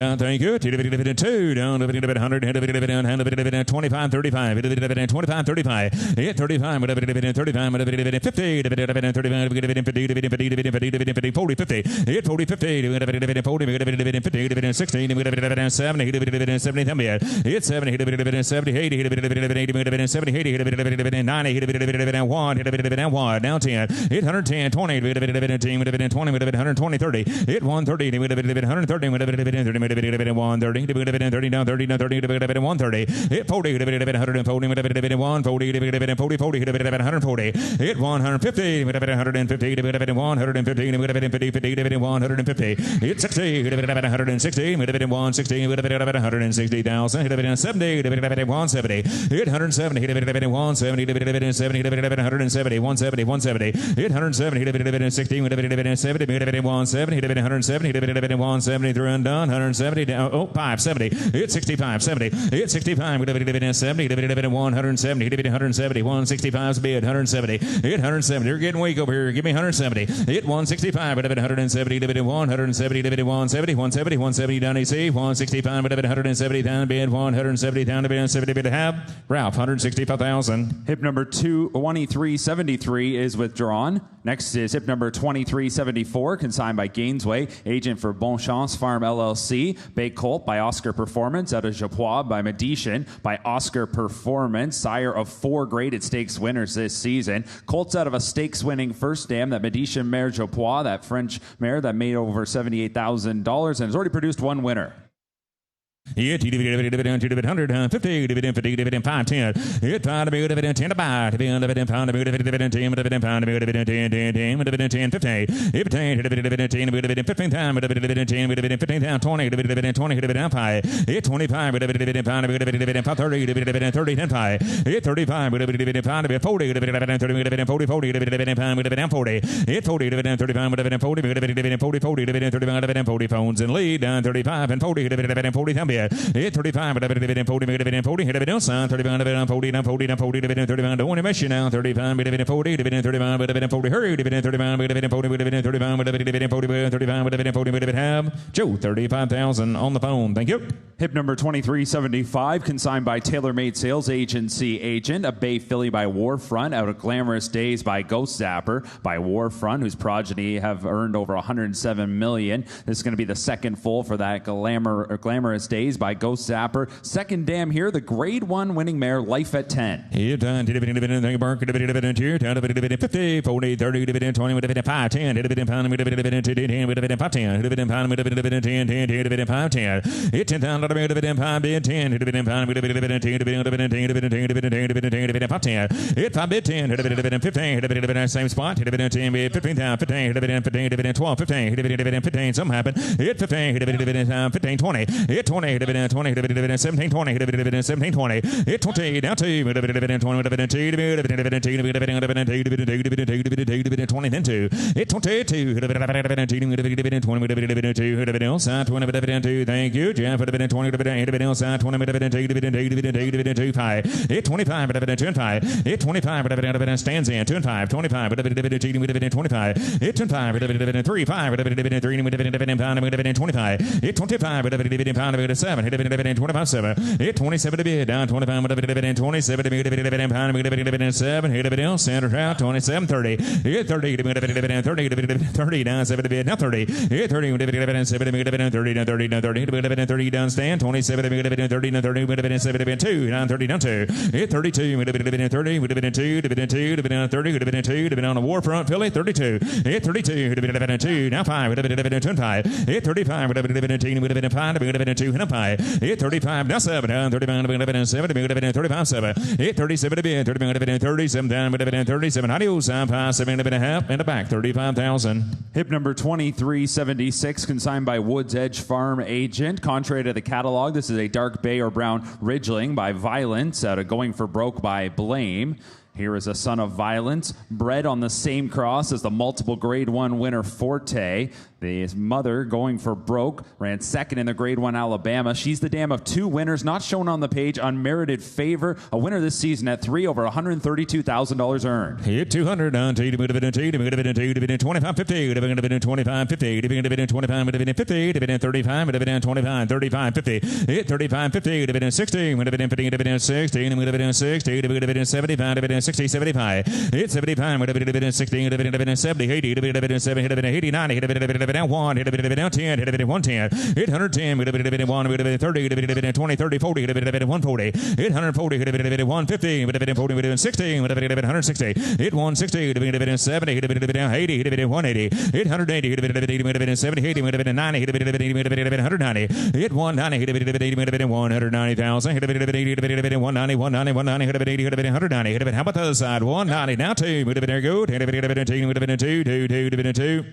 Thank you. Dividend 2 down dividend 100 dividend 25 35 dividend 25 35 hit 35 dividend 35 dividend 50 dividend 35 dividend 50 dividend 50 dividend 50 dividend 50 40 50 hit 40 50 dividend 40 dividend 50 dividend 60 dividend 70 dividend 70 hit 70 dividend 70 80 dividend 70 80 dividend 90 dividend 1 dividend 1 down 10 hit 110 20 dividend 10 dividend 20 dividend 120 30 hit 130 dividend 130 dividend 30 dividend 130 dividend 30 down 30 down 30 dividend 130 hit 40 dividend 140 dividend 140 dividend 40 40 dividend 140 hit 150 dividend 150 dividend 150 dividend 50 50 dividend 150 hit 60 dividend 160 dividend 160 dividend 160,000 dividend 70 dividend 170 hit 170 dividend 170 dividend 70 dividend 170 170 170 hit 170 dividend 60 dividend 70 dividend 170 dividend 170 dividend 170 through and done 170 70 down. Oh, 570. Hit 65, 70. Hit 65. 70. 170. 170. 165 is a bid. 170. Hit 170. You're getting weak over here. Give me 170. Hit 165. 170. 170. 170. 170. 170 down AC. 165. 170 down bid. 170 down to bid. 70 bid to have. Ralph, 165,000. Hip number 2373 is withdrawn. Next is hip number 2374, consigned by Gainesway, agent for Bon Chance Farm LLC. Bay Colt by Oscar Performance, out of Japois by Medician by Oscar Performance, sire of 4 graded stakes winners this season. Colts out of a stakes winning first dam, that Medician mare Japois, that French mare that made over $78,000 and has already produced 1 winner. Hit dividend 150 dividend 50 dividend 510. Hit 5 dividend 10 to buy dividend pound dividend 10 dividend pound dividend 10 dividend 10 15. Hit 10 dividend 10 dividend 15 time dividend 10 dividend 15 down 20 dividend 20 dividend 5. Hit 25 dividend pound dividend 30 dividend 30 10 5. Hit 35 dividend pound dividend 40 dividend 30 dividend 40 40 dividend pound dividend 40. Hit 40 dividend 35 dividend 40 dividend 40 40 dividend 35 dividend 40 phones in lead down 35 and 40 dividend 40 10 bid. Hit 35 dividend 40 dividend 40 hit dividend sign 35 dividend 40 down 40 down 40 dividend 35 don't want to miss you now 35 dividend 40 dividend 35 dividend 40 hurry dividend 35 dividend 40 dividend 35 dividend 40 35 dividend 40 dividend have Joe 35,000 on the phone. Thank you. Hip number 2375, consigned by TaylorMade Sales Agency agent, a Bay filly by Warfront, out of Glamorous Days by Ghost Zapper by Warfront, whose progeny have earned over $107 million. This is going to be the second full for that Glamorous Days by Ghost Zapper. Second dam here, the grade 1 winning mare, Life at 10. Hit dividend thank you Mark dividend 2 down dividend 50 40 30 dividend 20 dividend 5 10 dividend pound dividend 10 dividend 5 10 dividend pound dividend 10 10 dividend 5 10. Hit 10,000 dividend 5 bid 10 dividend pound dividend 10 dividend 10 dividend 10 dividend 10 dividend 5 10. Hit 5 bid 10 dividend 15 dividend same spot dividend 10 bid 15,000 15 dividend 12 15 dividend 15 something happened. Hit 15 dividend 15 20 hit 20 dividend 20 dividend 17 20 dividend 17 20 hit 20 down 2 dividend 20 dividend 2 dividend 2 dividend 20 then 2 hit 22 dividend 20 dividend 2 dividend sign 20 dividend 2 thank you Jeff dividend 20 dividend sign 20 dividend 2 dividend 2 5 hit 25 dividend 2 5 hit 25 dividend stands in 2 and 5 25 dividend 25 hit 25 dividend 3 5 dividend 3 dividend pound dividend 25 hit 25 dividend pound dividend 7 hit dividend 25 7 hit 27 to bid down 25 dividend 27 dividend pound dividend 7 hit dividend center out 27 30 hit 30 dividend 30 dividend 30 down 7 to bid now 30 hit 30 dividend 7 dividend 30 down 30 down 30 dividend 30 down stand 27 dividend 30 down 30 dividend 7 dividend 2 down 30 down 2 hit 32 dividend 30 dividend 2 dividend 2 dividend 30 dividend 2 dividend on the Warfront Philly 32 hit 32 dividend 2 now 5 dividend 2 and 5 hit 35 dividend 2 dividend 5 dividend 2 and 5 hit 35 now 7 down 35 dividend 7 dividend 35 7 hit 37 dividend 37 down dividend 37 adios 5 7 dividend half and a back 35,000. Hip number 2376, consigned by Woods Edge Farm agent. Contrary to the catalog, this is a dark bay or brown Ridgeling by Violence, out of Going for Broke by Blame. Here is a Son of Violence, bred on the same cross as the multiple grade 1 winner Forte. His mother, Going for Broke, ran second in the grade 1 Alabama. She's the dam of 2 winners, not shown on the page. Unmerited Favor, a winner this season at 3, over $132,000 earned. Hit 200 on 2 dividend 2 dividend 2 dividend 25 50 dividend 25 50 dividend 25 dividend 50 dividend 35 dividend 25 35 50 hit 35 50 dividend 60 dividend 50 dividend 60 dividend 60 dividend 75 dividend 60 75 hit 75 dividend 60 dividend 70 80 dividend 70 dividend 80 90 dividend 1 dividend 10 dividend 110 hit 110 dividend 1 dividend 30 dividend 20 30 40 dividend 140 hit 140 dividend 150 dividend 40 dividend 60 dividend 160 hit 160 dividend 70 dividend 80 dividend 180 hit 180 dividend 70 80 dividend 90 dividend 190 hit 190 dividend 190,000 hit dividend 80 dividend 190 190 190 hit dividend 80 dividend 190 hit how about the other side 190 now 2 dividend go dividend 2 dividend 2 2 dividend 2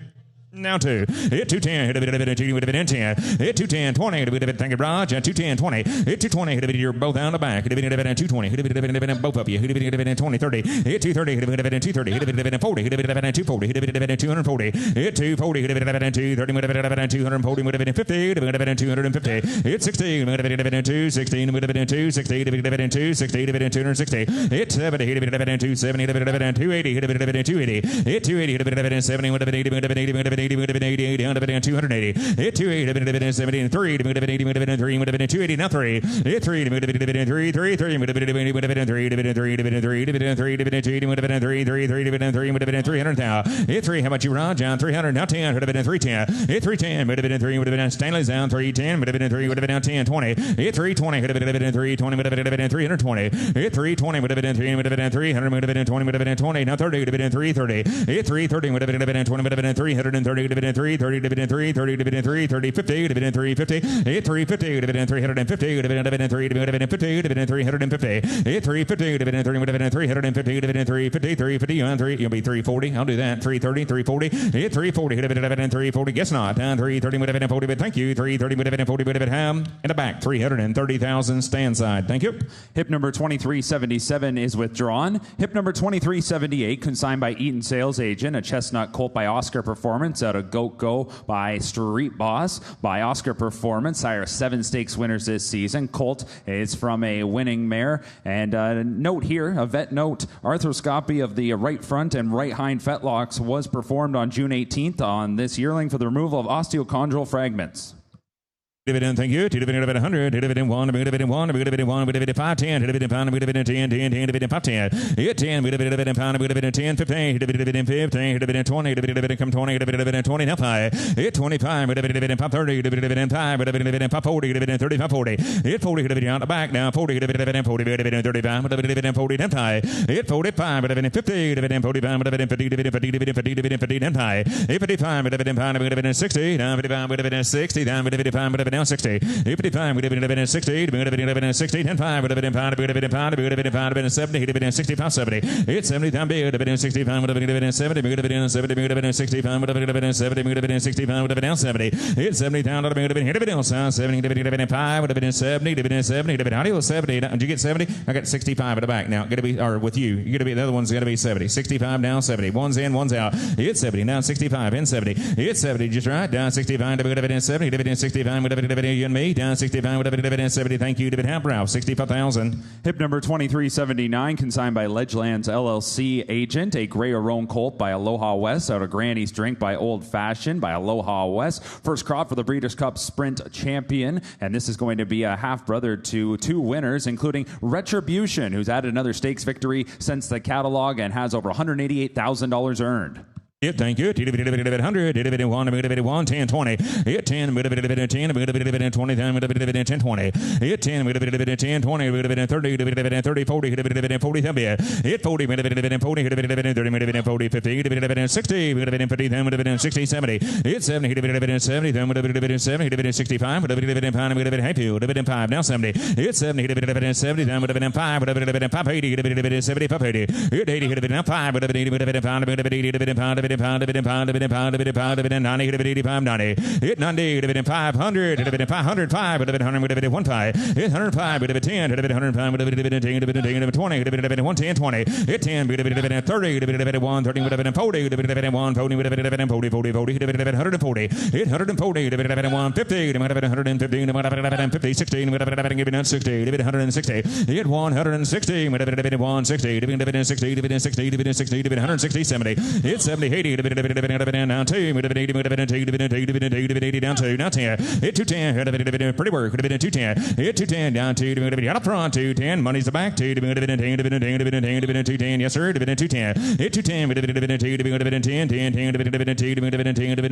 Now 2. Hit 210. Hit a bit of it. 2 would have been 10. Hit 210. 20. Hit a bit of it. Thank you, Raj. 210. 20. Hit 220. Hit a bit. You're both out the back. Hit a bit of it. 220. Hit a bit of it. Both of you. Hit a bit of it. 20. 30. Hit 230. Hit a bit of it. 230. Hit a bit of it. 40. Hit a bit of it. 240. Hit a bit of it. 240. Hit 240. Hit a bit of it. 230. Would have been 240. Would have been 50. Hit a bit of it. 250. Hit 16. Would have been 216. Would have been 260. Hit a bit of it. 260. Hit a bit of 260. Hit 70. Hit a bit of it. 270. Hit a bit of it. 280. Hit a bit of it. 280. Hit 280. Hit a bit of it. 70. Would have been 80. Would have been 80. Would have been 80. Would have been 80. Down to 280. Hit 280. Would have been 70. And 3. Would have been 80. Would have been 3. Would have been 280. Now 3. Hit 3. Would have been 3. 3. 3. Would have been 80. Would have been 3. Would have been 3. Would have been 3. Would have been 3. Would have been 280. Would have been 3. 3. 3. Would have been 3. Would have been 300 now. Hit 3. How about you, Ron? John 300. Now 10. Would have been 310. Hit 310. Would have been 3. Would have been Stanley's down 310. Would have been 3. Would have been 10. 20. Hit 320. Would have been 320. Would have been 320. Hit 320. Would have been 3. Would have been 300. Would have been 20. Would have been 20. Now 30. Would have been 330. Hit 330. Would have been 20. Would have been 330. Would have been 330. Would have been 330. Would have been 330. 50. Would have been 350. Hit 350. Would have been 350. Would have been 3. Would have been 50. Would have been 350. Hit 350. Would have been 3. Would have been 350. Would have been 350. 350. You on 3. You'll be 340. I'll do that. 330. 340. Hit 340. Would have been 340. Guess not. Down 330. Would have been 40. But thank you. 330. Would have been 40. Would have been ham. In the back. 330,000 stand side. Thank you. Hip number 2377 is withdrawn. Hip number 2378, consigned by Eaton Sales Agent, a chestnut colt by Oscar Performance out of Goat Go by Street Boss by Oscar Performance. Sire 7 stakes winners this season. Colt is from a winning mare. And note here, a vet note, arthroscopy of the right front and right hind fetlocks was performed on June 18th on this yearling for the removal of osteochondral fragments. Dividend, thank you. Dividend 100. Dividend 1. Dividend 1. Dividend 1. Dividend 510. Dividend pound. Dividend 10. 10. Dividend 510. Hit 10. Dividend pound. Dividend 10. 15. Dividend 15. Dividend 20. Dividend come 20. Dividend 20. Now 5. Hit 25. Dividend 530. Dividend 5. Dividend 540. Dividend 35. 40. Hit 40. Dividend out the back now. 40. Dividend 40. Dividend 35. Dividend 40. Then 5. Hit 45. Dividend 50. Dividend 45. Dividend 50. Dividend 50. Dividend 50. Dividend 50. Then 5. Hit 55. Dividend pound. Dividend 60. Down 55. Dividend 60. Down 55. Dividend 60. 55 would have been 60, would have been 60, 10 5 would have been pound, would have been pound, would have been pound, would have been 70, would have been 65, 70. It's 70 times big, would have been 65, would have been 70, would have been 70, would have been 65, would have been 70, would have been 65, would have been down 70. It's 70 down, would have been hit, would have been down 70, would have been 5, would have been 70, would have been 70, would have been how do you 70? Did you get 70? I got 65 at the back now. Got to be, or with you, you got to be the other one's got to be 70. 65 down 70. One's in, one's out. It's 70 down 65 in 70. It's 70 just right down 65. Would have been 70. Would have been 65. Would have been you and me down 65. Would have been 70. Thank you, David Hampbrow. 65,000. Hip number 2379, consigned by Ledgelands LLC Agent, a Grey Aron colt by Aloha West out of Granny's Drink by Old Fashioned by Aloha West. First crop for the Breeders' Cup Sprint Champion, and this is going to be a half-brother to 2 winners, including Retribution, who's added another stakes victory since the catalog and has over $188,000 earned. Yeah, thank you. 100, 1, 10, 20. Hit 10, 10, 20, 10, 20. Hit 10, 10, 20, 30, 40, 40, hit 40, 40, 30, 40, 50, 60, 50, 60, 70. Hit 70, 70, 70, 65, happy, 5, now 70. Hit 70, 70, 5, 580, 70, 580. Hit 80, 5, 80, pound, pound, 90, 85, 90. Hit 90, 500, 500, 5, 100, 1, 5. Hit 105, 10, 105, 10, 20, 110, 20. Hit 10, 30, 1, 30, 40, 1, 40, 40, 40, 140. Hit 140, 150, 150, 60, 60, 160. Hit 160, 160, 60, 160, 70. Hit 70, 80, down 2, 80, down 2, now 10. Hit 210, pretty work, 210. Hit 210, down 2, out up front, 210, money's the back, 210, yes sir, 210. Hit 210,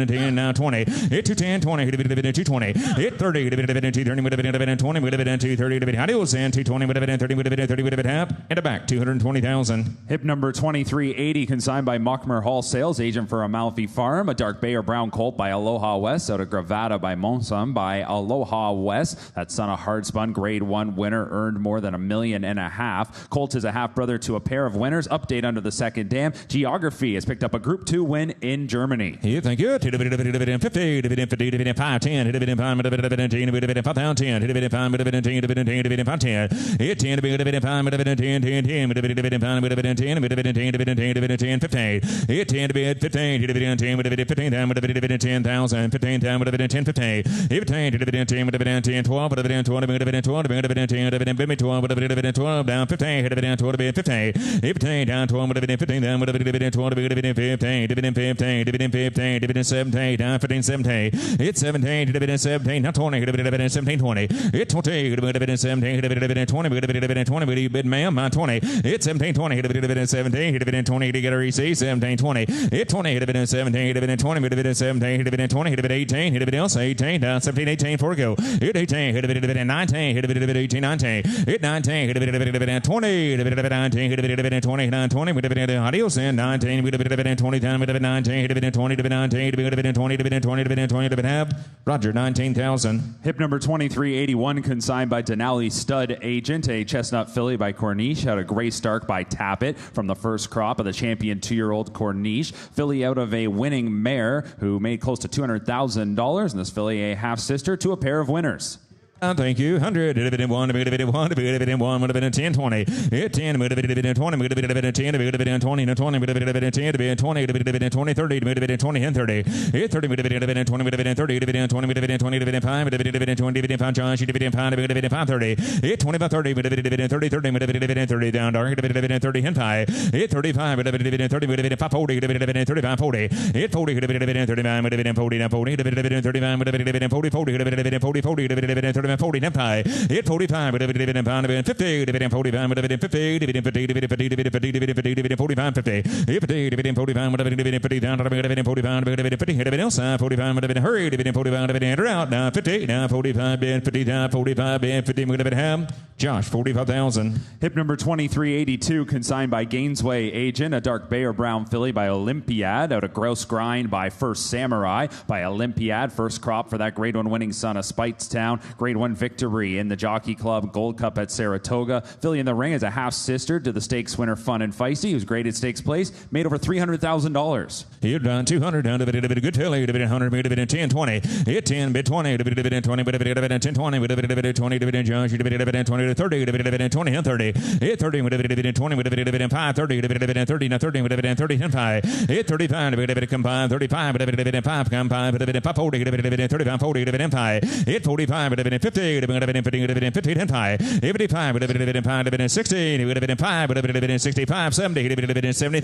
10, now 20. Hit 210, 20, 220. Hit 30, 230, 230, how do you send 220, 30, half, and a back, 220,000. Hip number 2380, consigned by Mockmer Hall Sales sales agent for Amalfi Farm. A dark bay or brown colt by Aloha West out of Gravata by Monsum by Aloha West. That son of Hardspun, grade 1 winner, earned more than $1.5 million. Colt is a half brother to a pair of winners. Update under the second dam. Geography has picked up a Group 2 win in Germany. Yeah, thank you. 50, 5, 10, it's 17, dividend 17, not 20, dividend 17, 20, it's 20, dividend 17, dividend 20, dividend 20, bid ma'am, my 20, it's 17, 20, dividend 17, dividend 20 to get a receipt, 17, 20, it's 20, dividend 17, dividend 20, dividend 17, dividend 20, dividend 18, dividend else 18, 17, 18 for go, it 18, dividend 19, dividend 18, 19, it 19, dividend 20, dividend 19, dividend 20, 20, dividend adios and 19, dividend 20, dividend 19, dividend 20, dividend 19, dividend 20, dividend 20, dividend 20, dividend have Roger 19,000. Hip number 2381, consigned by Denali Stud Agent, a chestnut filly by Corniche out of Gray Stark by Tappet from the first crop of the champion 2-year-old Corniche. Filly out of a winning mare who made close to $200,000, and this filly a half sister to a pair of winners. Thank you. 100, dividend 1, dividend 1, dividend 1, dividend 10, 20, 10, dividend 20, dividend 10, dividend 20, 20, dividend 10, dividend 20, dividend 20, 30, dividend 20, and 30, 30, dividend 20, dividend 30, dividend 20, dividend 20, dividend 5, dividend 20, dividend 5, Josh, dividend 5, dividend 5, 30, 25, 30, dividend 30, 30, dividend 30, down dark, dividend 30, and 5, 35, dividend 30, dividend 5, 40, dividend 35, 40, 40, dividend 35, dividend 40, down 40, dividend 35, dividend 40, 40, dividend 40, 40, dividend 35, 40, Empire, 45, dividend pound, dividend 50, dividend 45, dividend 50, dividend 50, dividend 50, dividend 50, dividend 50, dividend 45, 50, 50, dividend 45, dividend 50, down, dividend 45, dividend 50, dividend outside, 45, dividend hurry, dividend 45, dividend enter out, now 50, now 45, dividend 50, down, 45, dividend 50, dividend ham, Josh, 45,000. Hip number 2382, consigned by Gainesway Agent, a dark bay or brown filly by Olympiad, out of Grouse Grind by First Samurai, by Olympiad, first crop for that grade 1 winning son of Spitestown, grade 1 victory in the Jockey Club Gold Cup at Saratoga. Filly in the ring is a half sister to the stakes winner Fun and Feisty, who's graded stakes place, made over $300,000. Here down 200, down to dividend good filly, dividend 100, dividend 10, 20, hit 10, bid 20, dividend 20, dividend 10, 20, dividend 20, dividend Josh, dividend 20 to 30, dividend 20 and 30, hit 30, dividend 20, dividend 5, 30, dividend 30, now 30, dividend 30 and 5, hit 35, dividend combined 35, dividend 5, combined, dividend 5, 40, dividend 35, 40, dividend 5, hit 45, dividend 50, dividend 50, dividend 50, and 5, dividend 5, dividend 5, dividend 60, dividend 5, dividend 65, 70, dividend 70,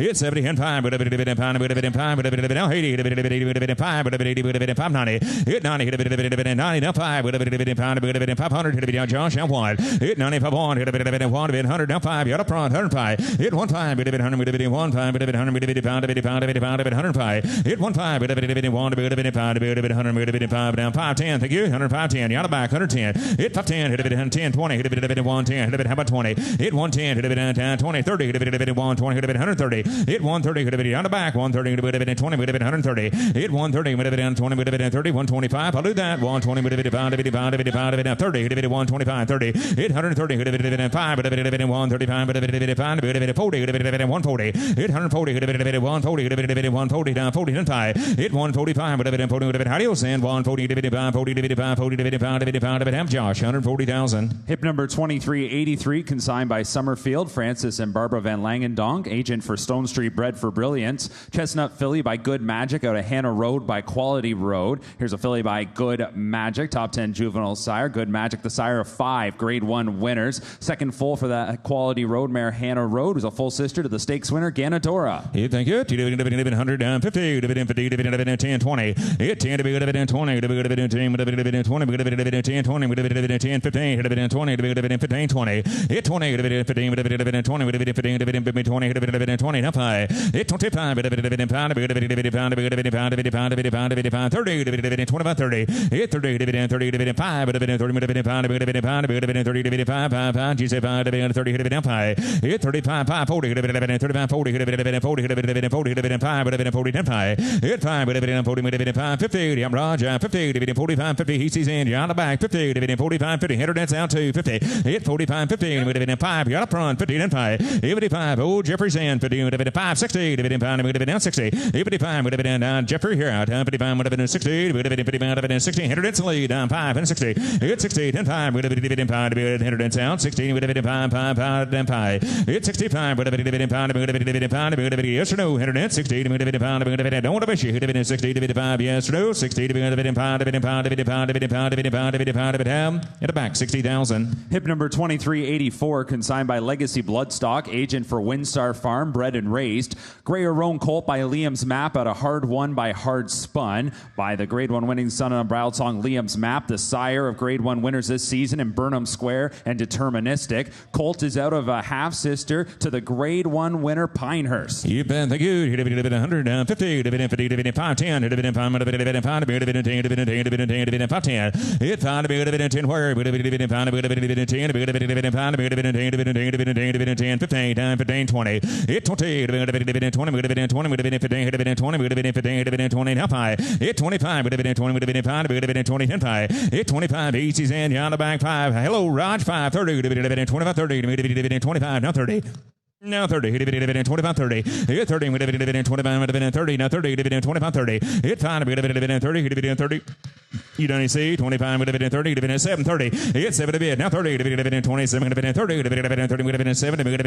hit 70 and 5, dividend 5, dividend 5, dividend 80, dividend 5, dividend 5, 90, hit 90, dividend 90, now 5, dividend 5, dividend 500, dividend Josh, and 1, hit 95, 1, dividend 1, dividend 100, now 5, you're up front, 105, hit 1, 5, dividend 100, dividend 1, 5, dividend 100, dividend 5, dividend 5, dividend 5, dividend 105, hit 1, 5, dividend 1, dividend 5, dividend 100, dividend 5, down 5, 10, thank you, 105, 10, you're out of back, 110, hit 5, 10, hit dividend 10, 20, hit dividend 1, 10, hit dividend how about 20, hit 110, hit dividend 10, 20, 30, hit dividend 1, 20, hit dividend 130, hit 130, hit dividend out of back, 130, hit dividend 20, hit dividend 130, hit 130, hit dividend 20, hit dividend 30, 125, I'll do that, 120, hit dividend 5, dividend 5, dividend 5, dividend 30, hit dividend 125, 30, hit 130, hit dividend 5, hit dividend 135, hit dividend 5, hit dividend 40, hit dividend 140, hit 140, hit dividend 140, hit dividend 140, down 40, and 5, hit 145, hit dividend 40, hit dividend how do you send, 140, dividend 5, 40, dividend 5, 40, dividend 5, dividend 5, dividend Josh, 140,000. Hip number 2383, consigned by Summerfield, Francis and Barbara Van Langendonk, agent for Stone Street Bred for Brilliance. Chestnut filly by Good Magic out of Hannah Road by Quality Road. Here's a filly by Good Magic, top 10 juvenile sire. Good Magic, the sire of 5 grade 1 winners. Second full for that Quality Road mare Hannah Road, who's a full sister to the stakes winner Ganadora. Yeah, thank you. Dividend 100, down 50, dividend 50, dividend 10, 20, hit 10, dividend 20, dividend 10, dividend 20, dividend 10, 20, dividend 10, 15, dividend 20, dividend 15, 20, hit 20, dividend 15, dividend 20, dividend 15, dividend 20, dividend 20, now 5, hit 25, dividend 5, dividend 5, dividend 5, dividend 5, dividend 5, 30, dividend 25, 30, hit 30, dividend 30, dividend 5, dividend 30, dividend 5, dividend 5, dividend 30 to 85, 5, 5, G say 5 to 30 to down 5, 35, 5, 40 to 35, 40 to 40 to 40 to 5, 40 10 5, 5 to 40 to 5, 50, I'm Roger, 50 to 45, 50, he sees in, on the back, 50 to 45, 50, header dance out to 50, 45, 50, to 5, got up front, 50 10 5, 85, old Jeffrey's in, 50 to 5, 60 to 5, down 60, 55, down Jeffrey here out, 55, 60, 55, 60, header dance lead, down 5 and 60, 60, 10 5, header dance out, 16, 5, 5, 5, 10 5, 65, yes or no, header dance, 60, don't want to miss you, 60, 5, yes or no, 60, in the back, 60,000. Hip number 2384, consigned by Legacy Bloodstock, agent for Windstar Farm, bred and raised. Gray or Roan Colt by Liam's Map out of Hard Won by Hard Spun. By the Grade 1 winning son of Brown Song, Liam's Map, the sire of Grade 1 winners this season in Burnham Square and Deterministic. Colt is out of a half-sister to the Grade 1 winner, Pinehurst. You bet, thank you. 150, 510, 510, hit 5 10 where 10 15 time 15 20 hit 20 20 20 now 5 hit 25 20 20 10 5 hit 25 easy's in down the back 5 hello Raj 5 30 25 30 25 now 30 now 30, hit 25, 30, hit 30, 25, 30, now 30, 25, 30, hit 5, 30, hit 30. You don't see 25, 30, 7, 30, hit 7 to bid, now 30, 27, 30, 30, 7, 30,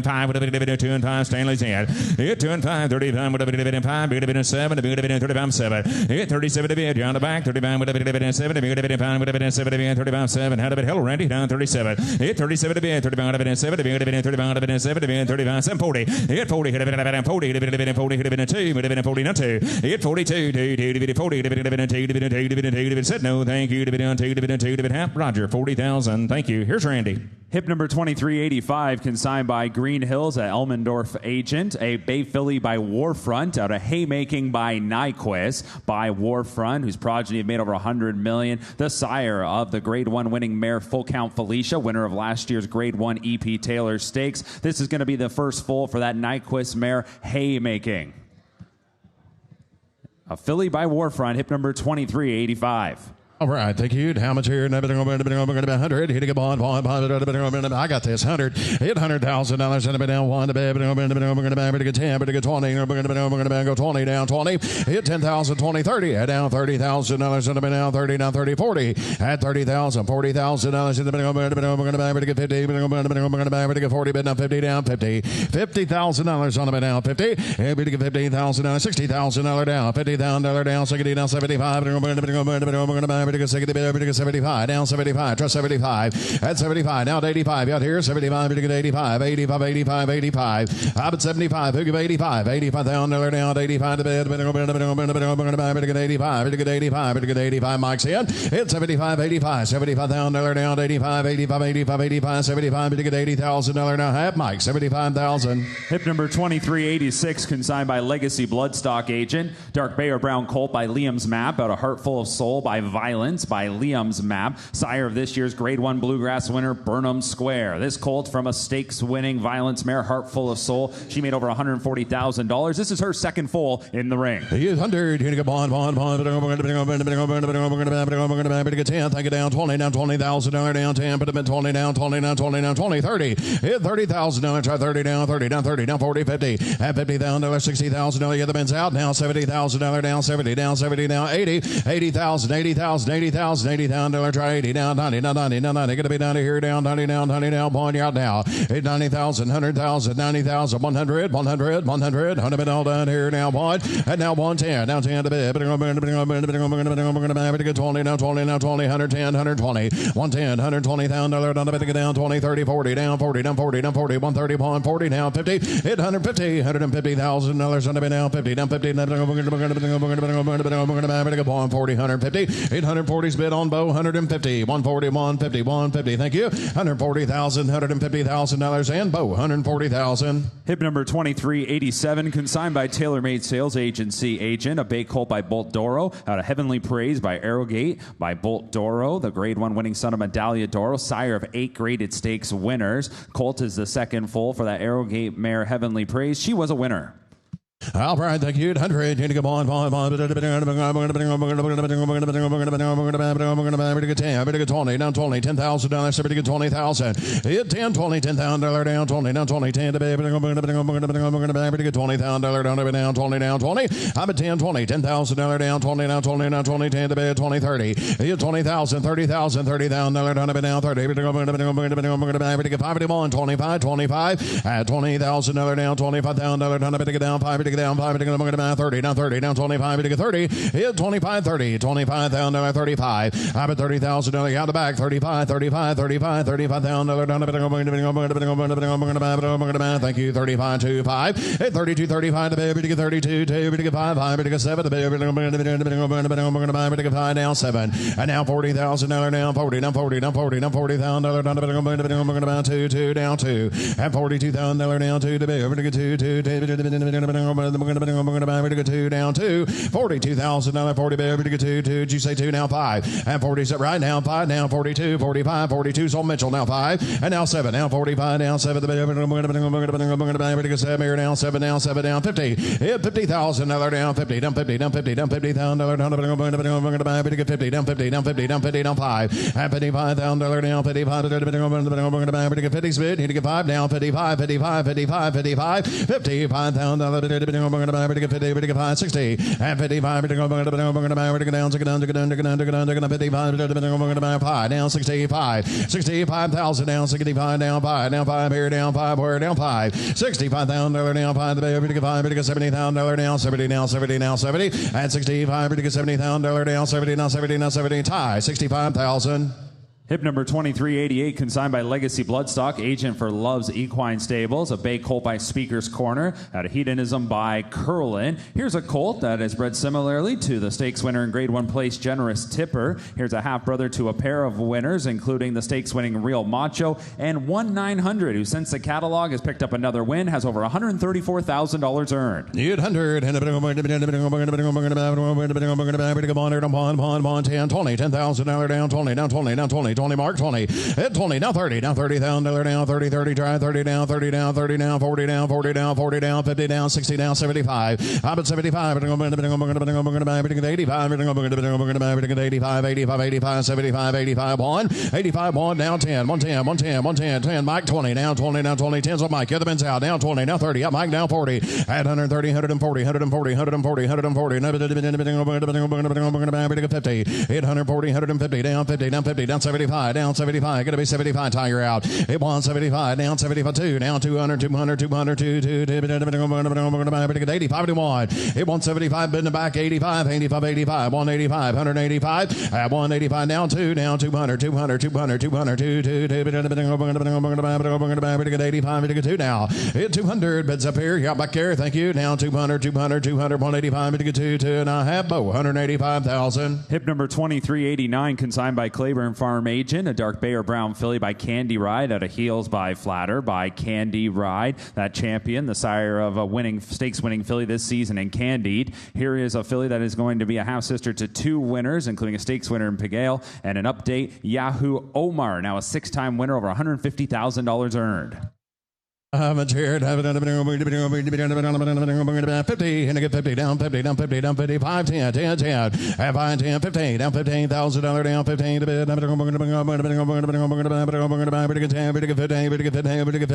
5, 2 and 5, Stanley's in, hit 2 and 5, 35, 5, 7, 35, 7, hit 37 to bid, down the back, 35, 7, 35, 7, how to bid, hello Randy, down 37. Hit 37 to bid, 35 7 to bid, 35 7 to bid, 35 7 40. Hit 40, hit 40, hit 40, hit 2, hit 40 not 2. Hit 42, 2, 40, hit said no, thank you, half Roger, 40,000. Thank you. Here's Randy. Hip number 2385, consigned by Green Hills at Elmendorf agent. A Bay Filly by Warfront out of Haymaking by Nyquist by Warfront, whose progeny have made over 100 million. The sire of the Grade 1 winning mare Full Count Felicia, winner of last year's Grade 1 EP Taylor Stakes. This is going to be the first foal for that Nyquist mare Haymaking. A filly by Warfront, hip number 2385. All right, thank you. How much here? 100. Hitting a bond. I got this. 100. Hit $100,000. And down 1. We're going to get 10. We're going to get 20. We're going to go 20 down 20. Hit 10,000. 20. 30. At down $30,000. And down 30. Down 30. 40. At 30,000. $40,000. And we're going to get 50. We're going to get 40. But down 50. Down 50. $50,000 on the down 50. We're going to get $15,000. $60,000 down. $50,000 down. 60 down 75. We're going to 75, down 75, trust 75, at 75, now to 85, out here, 75, 85, 85, 85, 85, up at 75, who give 85, $85,000 down, 85 to bed, 85, 85, Mike's in, hit 75, 85, $75,000 down, 85, 85, 85, 85, 75, to get $80,000 now, half Mike, 75,000. Hip number 2386, consigned by Legacy Bloodstock agent. Dark Bay or Brown Colt by Liam's Map, out of Heart Full of Soul by Violence by Liam's Map, sire of this year's Grade 1 Bluegrass winner Burnham Square. This colt from a stakes-winning Violence mare, Heart Full of Soul. She made over $140,000. This is her second foal in the ring. 100, here to go, bond, we're going to get 10, take it down 20, down $20,000 down 10, put it in 20, down 20, down 20, down 20, 30, hit $30,000, try 30, down 30, down 30, down 40, 50, at $50,000, $60,000, get the bins out, now $70,000 down 70, down 70, down 80, $80,000, $80,000, try 80, down 90, down 90, down 90, going to be down to here, down 90, down 90, down, point out now, 90,000, 100,000, 90,000, 100, 100, 100, 100, all down here, now point, and now 110, down 10 to bed, we're going to get 20, now 20, now 20, 110, 120, 110, $120,000, down to bed, down 20, 30, 40, down 40, down 40, down 40, 130, 40, down 50, hit $150,000, $150,000, down 50, down 50, down 50, we're going to 40, 150, 800. 140's bid on Bo, 150. 140, 150, 150. Thank you. 140,000, $150,000, and Bo, 140,000. Hip number 2387, consigned by TaylorMade Sales Agency Agent. A bay colt by Bolt Doro. Out of Heavenly Praise by Arrowgate by Bolt Doro. The grade 1 winning son of Medallia Doro. Sire of 8 graded stakes winners. Colt is the second foal for that Arrowgate mare Heavenly Praise. She was a winner. All right, thank you. 100. You come on, 10, down 20, $10,000, 20,000. Hit 10, 20, $10,000 down 20, down 20, 10 to be $20,000 down 20, down 20. I'm at 10, 20, $10,000 down 20, down 20, down 20, 10 to be 20, 30. Hit 20,000, $30,000, $30,000 down down 30. 51, 25, 25 at $20,000 down, $25,000 down 5 down 5 down 30 down 30 down 25 to 30 hit 25 30 $25,000 35 I'm at $30,000 out the back 35 35 35 $35,000 down thank you 35 to 5 hit 32 35 to baby to get 32 to get 5 5 to get 7 to baby to get 5 down 7 and now $40,000 down 40 down 40 down 40 down $40,000 down 2 2 down 2 and $42,000 down 2 to baby to get 2 2 we're going to go 2 down 2 $42,000 40 baby to get 2 2 did you say 2 now 5 and 47 right now 5 now 42 45 42 so Mitchell now 5 and now 7 now 45 down 7 the baby to get 7 here down 7 down 7 down 50 hit $50,000 down 50 down 50 down 50 down $50,000 down to get 50 down 50 down 50 down 50 down 5 and $55,000 down 55 to get 50 split need to get 5 down 55 55 55 55 $55,000 we're going to get 50, we're going to get 60, and 55, we're going to go down, 5, down 65, 65,000 down, 65 down 5, down 5 here, down 5 where, down 5, $65,000 down 5, we're going to get 5, we're going to get $70,000 down, 70 down, 70 down, 70, and 65, we're going to get $70,000 down, 70 down, 70 down, 70, tie, 65,000. Hip number 2388, consigned by Legacy Bloodstock, agent for Love's Equine Stables. A bay colt by Speaker's Corner. Out of Hedonism by Curlin. Here's a colt that is bred similarly to the stakes winner in grade 1 place, Generous Tipper. Here's a half-brother to a pair of winners, including the stakes-winning Real Macho and 1-900, who since the catalog has picked up another win, has over $134,000 earned. 800 and 10, 20, $10,000 down 20, down 20, down 20. 20 mark 20 hit 20 now 30 down $30,000 down 30 30 try 30 down 30 down 30 down 40 down 40 down 40 down 50 down 60 down 75 I'm at 75 we're going to 85 we're going to 85 85 85 75 85 1 85 1 down 10 110 110 110 10 Mike 20 down 20 down 20 10's on Mike the Ben's out down 20 now 30 up Mike down 40 at 130 140 140 140 140 50 hit 140 150 down 50 down 50 down 75 down 75 going to be 75 tire out it 175 down 75 2 down 200 200 200 2 85 to 1 it 175 bid in the back 85 85 85 185 185 at 185 down 2 down 200 200 200 200 2 2 85 to get 2 now hit 200 bids up here yeah back there thank you down 200 200 200 185 to get 2 2 and I have Bo 185,000. Hip number 2389, consigned by Claiborne Farm Agent. A dark bay or brown filly by Candy Ride. Out of Heels by Flatter by Candy Ride. That champion, the sire of a stakes-winning filly this season in Candied. Here is a filly that is going to be a half-sister to 2 winners, including a stakes winner in Pigale. And an update, Yahoo Omar, now a 6-time winner, over $150,000 earned. I'm a cheered. 50 and I get 50 down 50 down 50 down 55 10 10 10 and 5 10 15 down $15,000 down 15 to bid. I'm going to get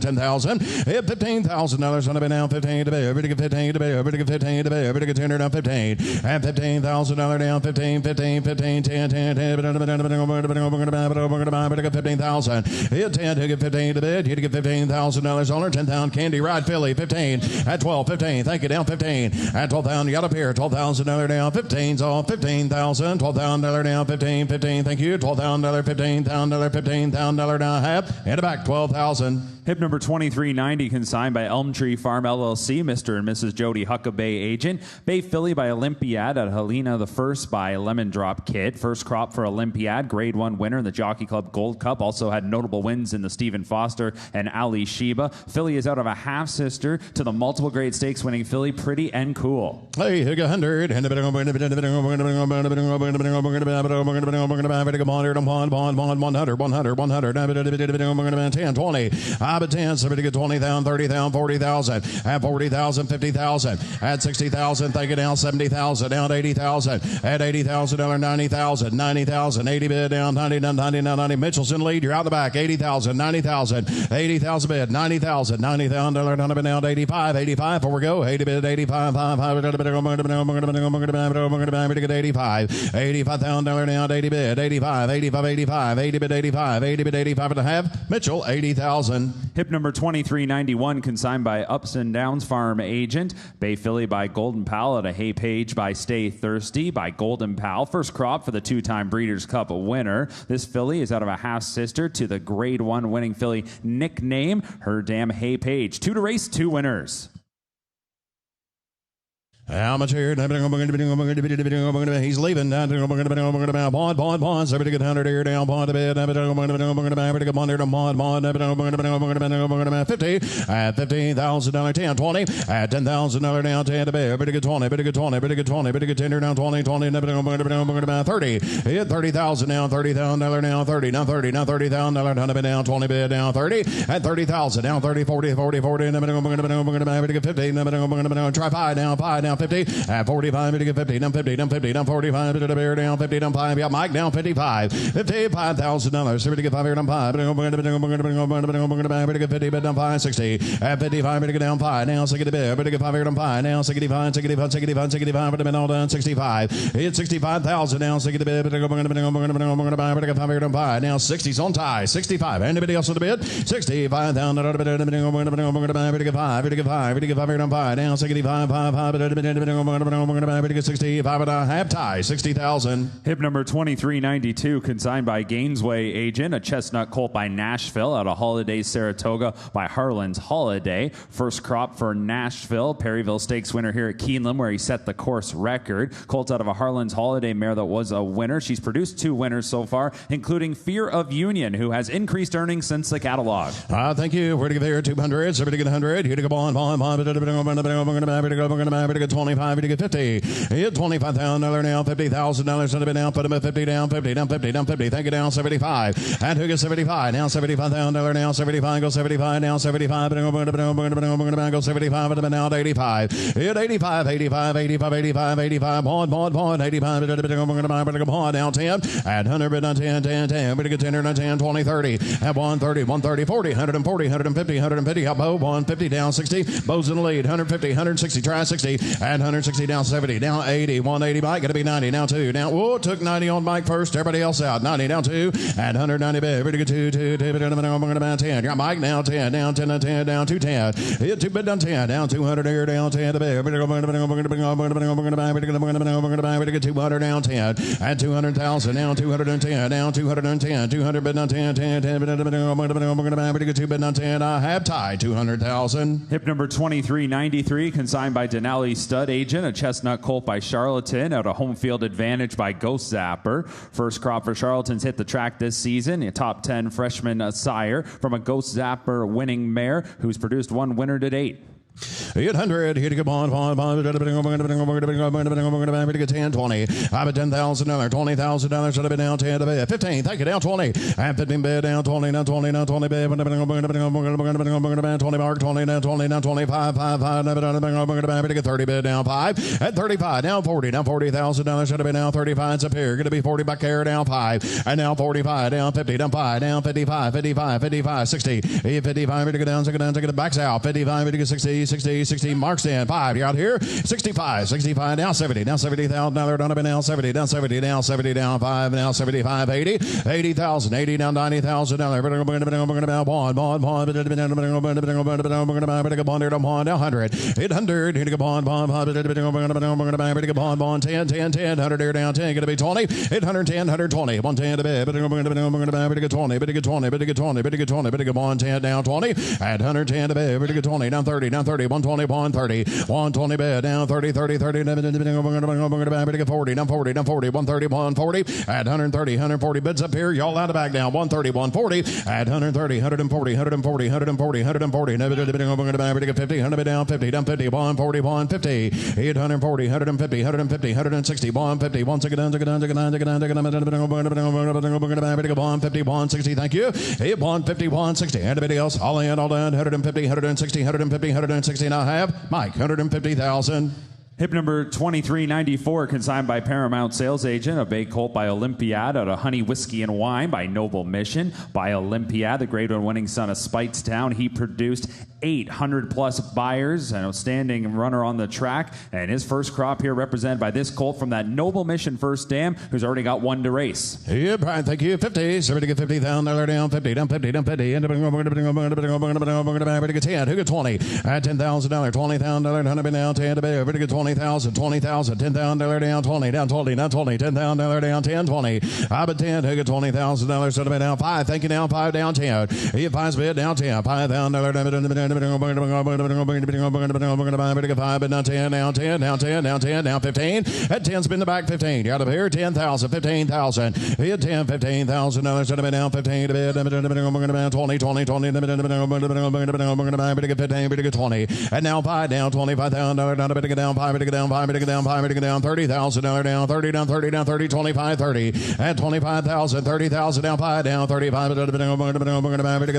10,000 hit $15,000 on the bid down 15 to bid. 15 to bid 15 to bid 10 down 15 and $15,000 down 15 15 15 10 10 10 $15,000 hit 10 to get 15 to bid. To get $15,000 on her 10-pound Candy Ride filly 15 at 12 15 thank you down 15 at 12,000 you got up here $12,000 down 15's off 15,000 $12,000 down 15 15 thank you $12,000 $15,000 $15,000 down half and back 12,000. Hip number 2390, consigned by Elm Tree Farm LLC, Mr. and Mrs. Jody Huckabee agent. Bay filly by Olympiad at Helena the First by Lemon Drop Kid. First crop for Olympiad, grade 1 winner in the Jockey Club Gold Cup. Also had notable wins in the Stephen Foster and Ali Sheba. Filly is out of a half-sister to the multiple grade stakes winning filly Pretty and Cool. Hey, 100. $10, 20. I'm at 10, somebody get 20,000, 30,000, 40,000. At 40,000, 50,000. At 60,000, take it down 70,000, down 80,000. At 80,000, down 90,000, 90,000, 80 bid down 90, 90, 90. Mitchell's in lead. You're out the back. 80,000, 90,000, 80,000 bid, 90,000, 90,000, down 85, 85 before we go. 80 bid, 85, 85, 85, 85,000 down 80 bid, 85, 85, 85, 80 bid, 85, 80 bid, 85 and a half. Mitchell, 80,000. Hip number 2391, consigned by Ups and Downs Farm agent. Bay filly by Golden Pal at a Hay Page by Stay Thirsty by Golden Pal. First crop for the two-time Breeders' Cup winner. This filly is out of a half-sister to the grade 1 winning filly Nickname, Her Damn Hay Page. 2 to race, 2 winners. How much here? He's leaving. Bond. Somebody get 100 here down. Bond to bed. Bond here to Bond. 50. At $15,000, 10, 20. At $10,000 down, 10 to bed. Better get 20. Better get 20. Better get 20. Better get 10 down, 20. 20. 30. Hit 30,000 down. $30,000 down. 30. Now 30. Now $30,000 down. Bed down. 20 bed down. 30. At 30,000 down. 30. 40. 40. 40. Better get 50. Try 5 down. 5 down. 50 at 45, to get 50, down 50, down 50, down 45, to the bear down 50, down 5, yeah, Mike down 55, $55,000, to get 5 here down 5, to get 50, but down 5, 60, at 55, to get down 5, now 60 to bear, to get 5 here down 5, now 65, 65, 65, 65, but all down 65, hit 65,000, now 60 to bear, to get 5 here down 5, now 60's on tie, 65, anybody else on the bid? 65,000, to get 5, to get 5, to get 5 here down 5, now 65, 65 and a half tie, 60,000. Hip number 2392, consigned by Gainesway agent. A chestnut colt by Nashville out of Holiday Saratoga by Harlan's Holiday. First crop for Nashville. Perryville Stakes winner here at Keeneland, where he set the course record. Colt out of a Harlan's Holiday mare that was a winner. She's produced 2 winners so far, including Fear of Union, who has increased earnings since the catalog. Thank you. We're to get there 200. Somebody get 100. Here to go on. 25, to get 50. Hit $25,000 now, $50,000 to be down. Put him at 50 down, 50 down, 50 down, 50. Thank you down, 75. And who gets 75? Now $75,000 now, 75. Go 75 now, 75. Go 75. But now 85. Hit 85, 85, 85, 85, 85. Bond, 85. Bond down 10. At 100, but 10, 10, 10. We're to get 10, 10, 20, 30. At 130, 130, 40, 140, 150, 150. Up Bo, 150 down 60. Bo's in the lead. 150, 160. Try 60. And 160 down 70, down 80, 180 Mike, gonna be 90, now 2, down, whoa, took 90 on Mike first, everybody else out, 90, down 2, and 190 bid, ready to get 2, 10, got Mike now 10, down 10, down 10, down 210, hit 2 bid down 10, down 200 here, down 10 to bid, ready to get 200 down 10, and 200,000, down 210, down 210, 200 bid down 10, 10, 10, ready to get 2 bid down 10, I have tied 200,000. Hip number 2393, consigned by Denali Stud agent. A chestnut colt by Charlatan out of Home Field Advantage by Ghost Zapper. First crop for Charlatan's hit the track this season. A top 10 freshman sire from a Ghost Zapper winning mare who's produced 1 winner to date. 800, here to go on, to get 10, 20. I'm at $10,000, $20,000 should have been down 10 to bid. 15, thank you, down 20. And 15 bid down 20, down 20, down 20 bid. 20 mark, 20, down 20, down 25, 5, to get 30 bid down 5. At 35, down 40, down $40,000 should have been down 35. It's up here, going to be 40 back here, down 5. And now 45, down 50, down 5, down 55, 55, 55, 60. 55, to get down, take it backs out. 55, to get 60. 60, marks in. 5, you're out here. 65, down 70, down $70,000, down up and down 70, down 70, down 70, down 5, down 75, 80,000, 80 down $90,000, down 100, 800, hit a bond, 10, 100 there down 10, gonna be 20, 810, 120, 110 to bed, 20, 110 down 20, at 110 to bed, 20, down 30, 120, 130 bed, down 30, 40, down 40, 130, at 140 bids up here, y'all out of back down, 130, 140, at 130, 140, 50, 100 down 50, down 50, 140, 150, 840, 150, 160, 150, 160, 160, thank you, 150, 160, anybody else, all in, all done, 150, 160, 160, and I have Mike, 150,000. Hip number 2394, consigned by Paramount Sales Agent. A Bay Colt by Olympiad out of Honey Whiskey and Wine by Noble Mission. By Olympiad, the Grade 1 winning son of Speightstown. He produced 800-plus buyers, an outstanding runner on the track. And his first crop here represented by this colt from that Noble Mission first dam, who's already got one to race. Yeah, Brian, thank you. 50, somebody get $50,000 down 50, down 50, down 50. End up going to 10. Who get 20? At $10,000, $20,000, 100 down 10 to be. Get 20,000, $10,000 down 20, down 20, down 20, $10,000 down 10, 20. I bet 10, who get $20,000, so down 5. Thank you, down 5, down 10. He 5's bid down 10, $5,000 down 5, but down 10, down 10, down 10, down 10, down 15. At 10, spin the back 15. You're out of here, 10,000, 15,000. He had 10, $15,000, so down 15 to bid, 20, 20, 20, get 15, get 20. And now 5 down, $25,000, down to down 5, down 5, down 5, down $30,000, down 30, down 30, down 30, 25, 30. At 25,000, 30,000, down 5, down 35,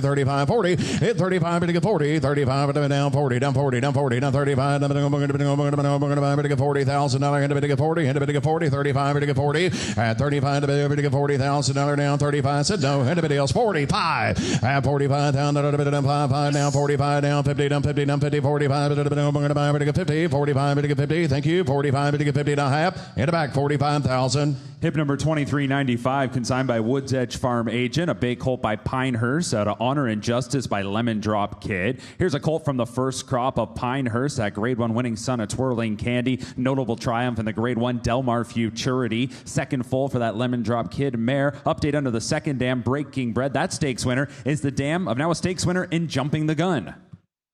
35, 40. Hit 35, get 40, 35, down 40, down 40, down 40, down 35, get $40,000, and get 40, and get 40, 35, get 40. At 35, get $40,000, down 35, said no, anybody else 45. At 45, down 5, down 45, down 50, down 50, down 50, 45, get 50, 45, get 50, thank you, 45, get 50 and a half, in the back, 45,000. Hip number 2395, consigned by Woods Edge Farm Agent. A Bay Colt by Pinehurst out of Honor and Justice by Lemon Drop Kid. Here's a colt from the first crop of Pinehurst, that Grade 1 winning son of Twirling Candy. Notable triumph in the Grade 1 Delmar Futurity. Second full for that Lemon Drop Kid mare. Update under the second dam, Breaking Bread. That stakes winner is the dam of now a stakes winner in Jumping the Gun.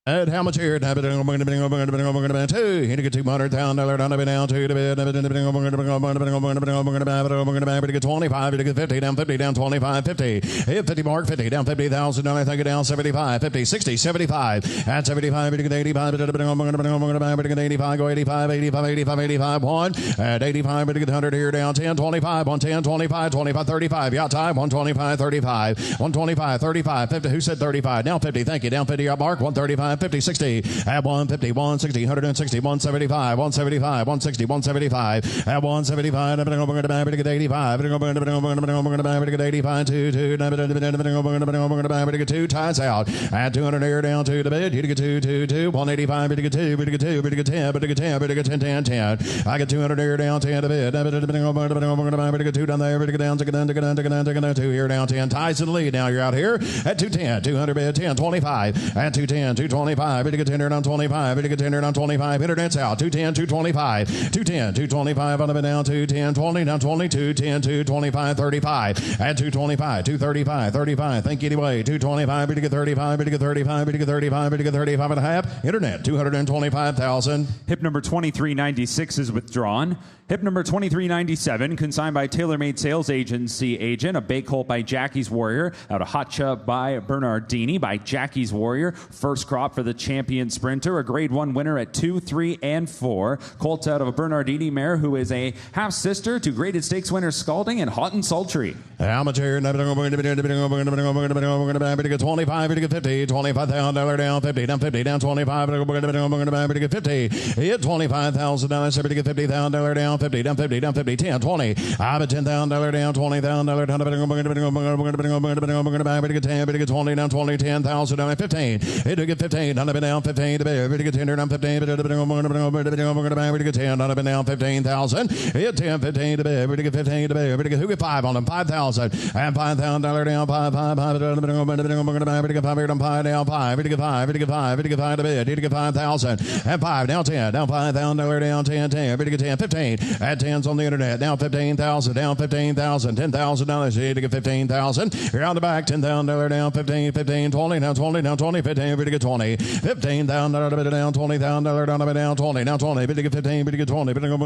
At how much here? 2. He get $200,000 down to be down 2 to bid. Get 25, get 50, down 50, down 25, 50. Hit 50 mark, 50, down $50,000. Take it down 75, 50, 60, 75. At 75, get 85, get 85, go 85, 85, 85, 85, 1. At 85, get 100 here, down 10, 25, 110, 25, 25, 35. Yacht time, 125, 35, 125, 35, 50. Who said 35? Down 50, thank you. Down 50, yacht mark, 135. 50, 60, at 150, 160, 160, 175, 175, 160, 175, at 175, get 85, get 85, 2, get 2, ties out, at 200 here, down 2 to bid, you get 2, 185, get 2, get 10, get 10, 10, 10, I get 200 here, down 10 to bid, get 2 down there, get down, 2 here, down 10, ties to the lead, now you're out here, at 210, 200 bid, 10, 25, at 210, 225, bid to get 10 on 25, bid to get 10 on 25, internet's out, 210, 225, 210, 225, on the down 210, 20, down 22, 10, 225, 35, at 225, 235, 35, thank you anyway, 225, bid to get 35, bid to get 35, bid to get 35, bid to get 35 and a half, internet, 225,000. Hip number 2396 is withdrawn. Hip number 2397, consigned by TaylorMade Sales Agency Agent. A Bay Colt by Jackie's Warrior. Out of Hot Chub by Bernardini by Jackie's Warrior. First crop for the champion sprinter. A Grade 1 winner at 2, 3, and 4. Colt out of a Bernardini mare who is a half-sister to graded stakes winner Scalding and Hot and Sultry. How much here? 25, get 50, $25,000 down 50, down 50, down 25, get 50. Hit $25,000, get $50,000 down 50, down 50, down 50, 10, 20. I bet $10,000 down, $20,000 down, get 10, get 20, down 20, $10,000 down 15. Hit to get 15. 15, down up and down 15 to be pretty good 10 down 15, pretty good 10 down up and down 15,000. Hit 10, 15 to be pretty good 15 to be pretty good. Who get 5 on them? 5,000 and $5,000 down 5 pretty good 5 down 5 pretty good 5 pretty good 5 pretty good 5 to be pretty good 5,000 and 5 down 10 down $5,000 down 10 pretty good 10 15 at 10s on the internet down 15,000 down 15,000 $10,000 pretty good 15,000. Here on the back $10,000 down 15 15 20 down 20 down 20 15 pretty good 20 $15,000 down $20,000 down 20 down 20 down 20 pretty good 15 pretty good 20 pretty good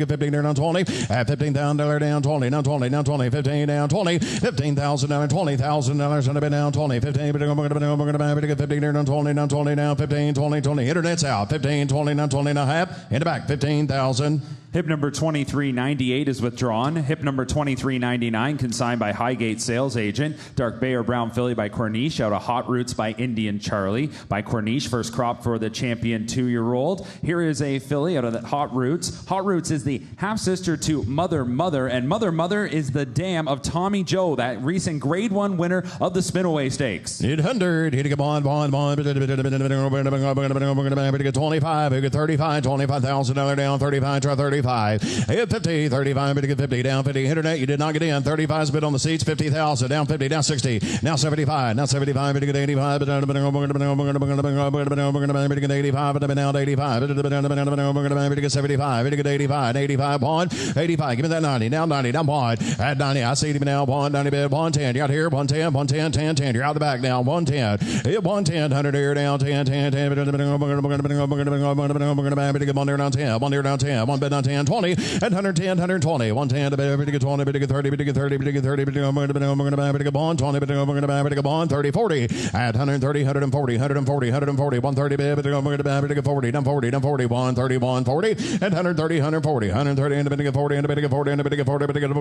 15 down 20 at $15,000 down 20 down 20 down 20 15 down 20 $15,000 down $20,000 down 20 15 pretty good 15 down 20 down 20 down 15 20 20 internet's out 15 20 down 20 and a half in the back 15,000. Hip number 2398 is withdrawn. Hip number 2399 consigned by Highgate sales agent. Dark Bay or Brown Filly by Corniche out of Hot Roots by Indian Charlie by Corniche. First crop for the champion 2-year-old. Here is a filly out of that Hot Roots. Hot Roots is the half-sister to Mother Mother, and Mother Mother is the dam of Tommy Joe, that recent Grade 1 winner of the Spinaway Stakes. 800, hit a bond, 25, 35, $25,000 down 35, try 35. Hit 50, 35, pretty good 50, down 50. Internet, you did not get in. 35's bid on the seats, 50,000, down 50, down 60, now 75, now 75, pretty good 85, pretty good 85, down 85, pretty good 75, pretty good 85, 85, bond, 85, give me that 90, now 90, down bond, at 90, I see him now, bond, 90 bid, 110, you out here, 110, 110, 10, 10, you're out the back now, 110, hit 110, 100 here, down 10, 10, 10, pretty good 1 there down 10, 1 there down 10, 1 bid down 10, 20, and 110, 120, 110, pretty good 20, pretty good 30, pretty good 30, pretty good 30, pretty good bond, 20, pretty good bond, 30, 40, at 130, 140, 140, 140, 130, pretty good 40, down 40, down 40, 130, 140, and 130, 140, 130, and pretty good 40, and pretty good 40, and pretty good 40, pretty good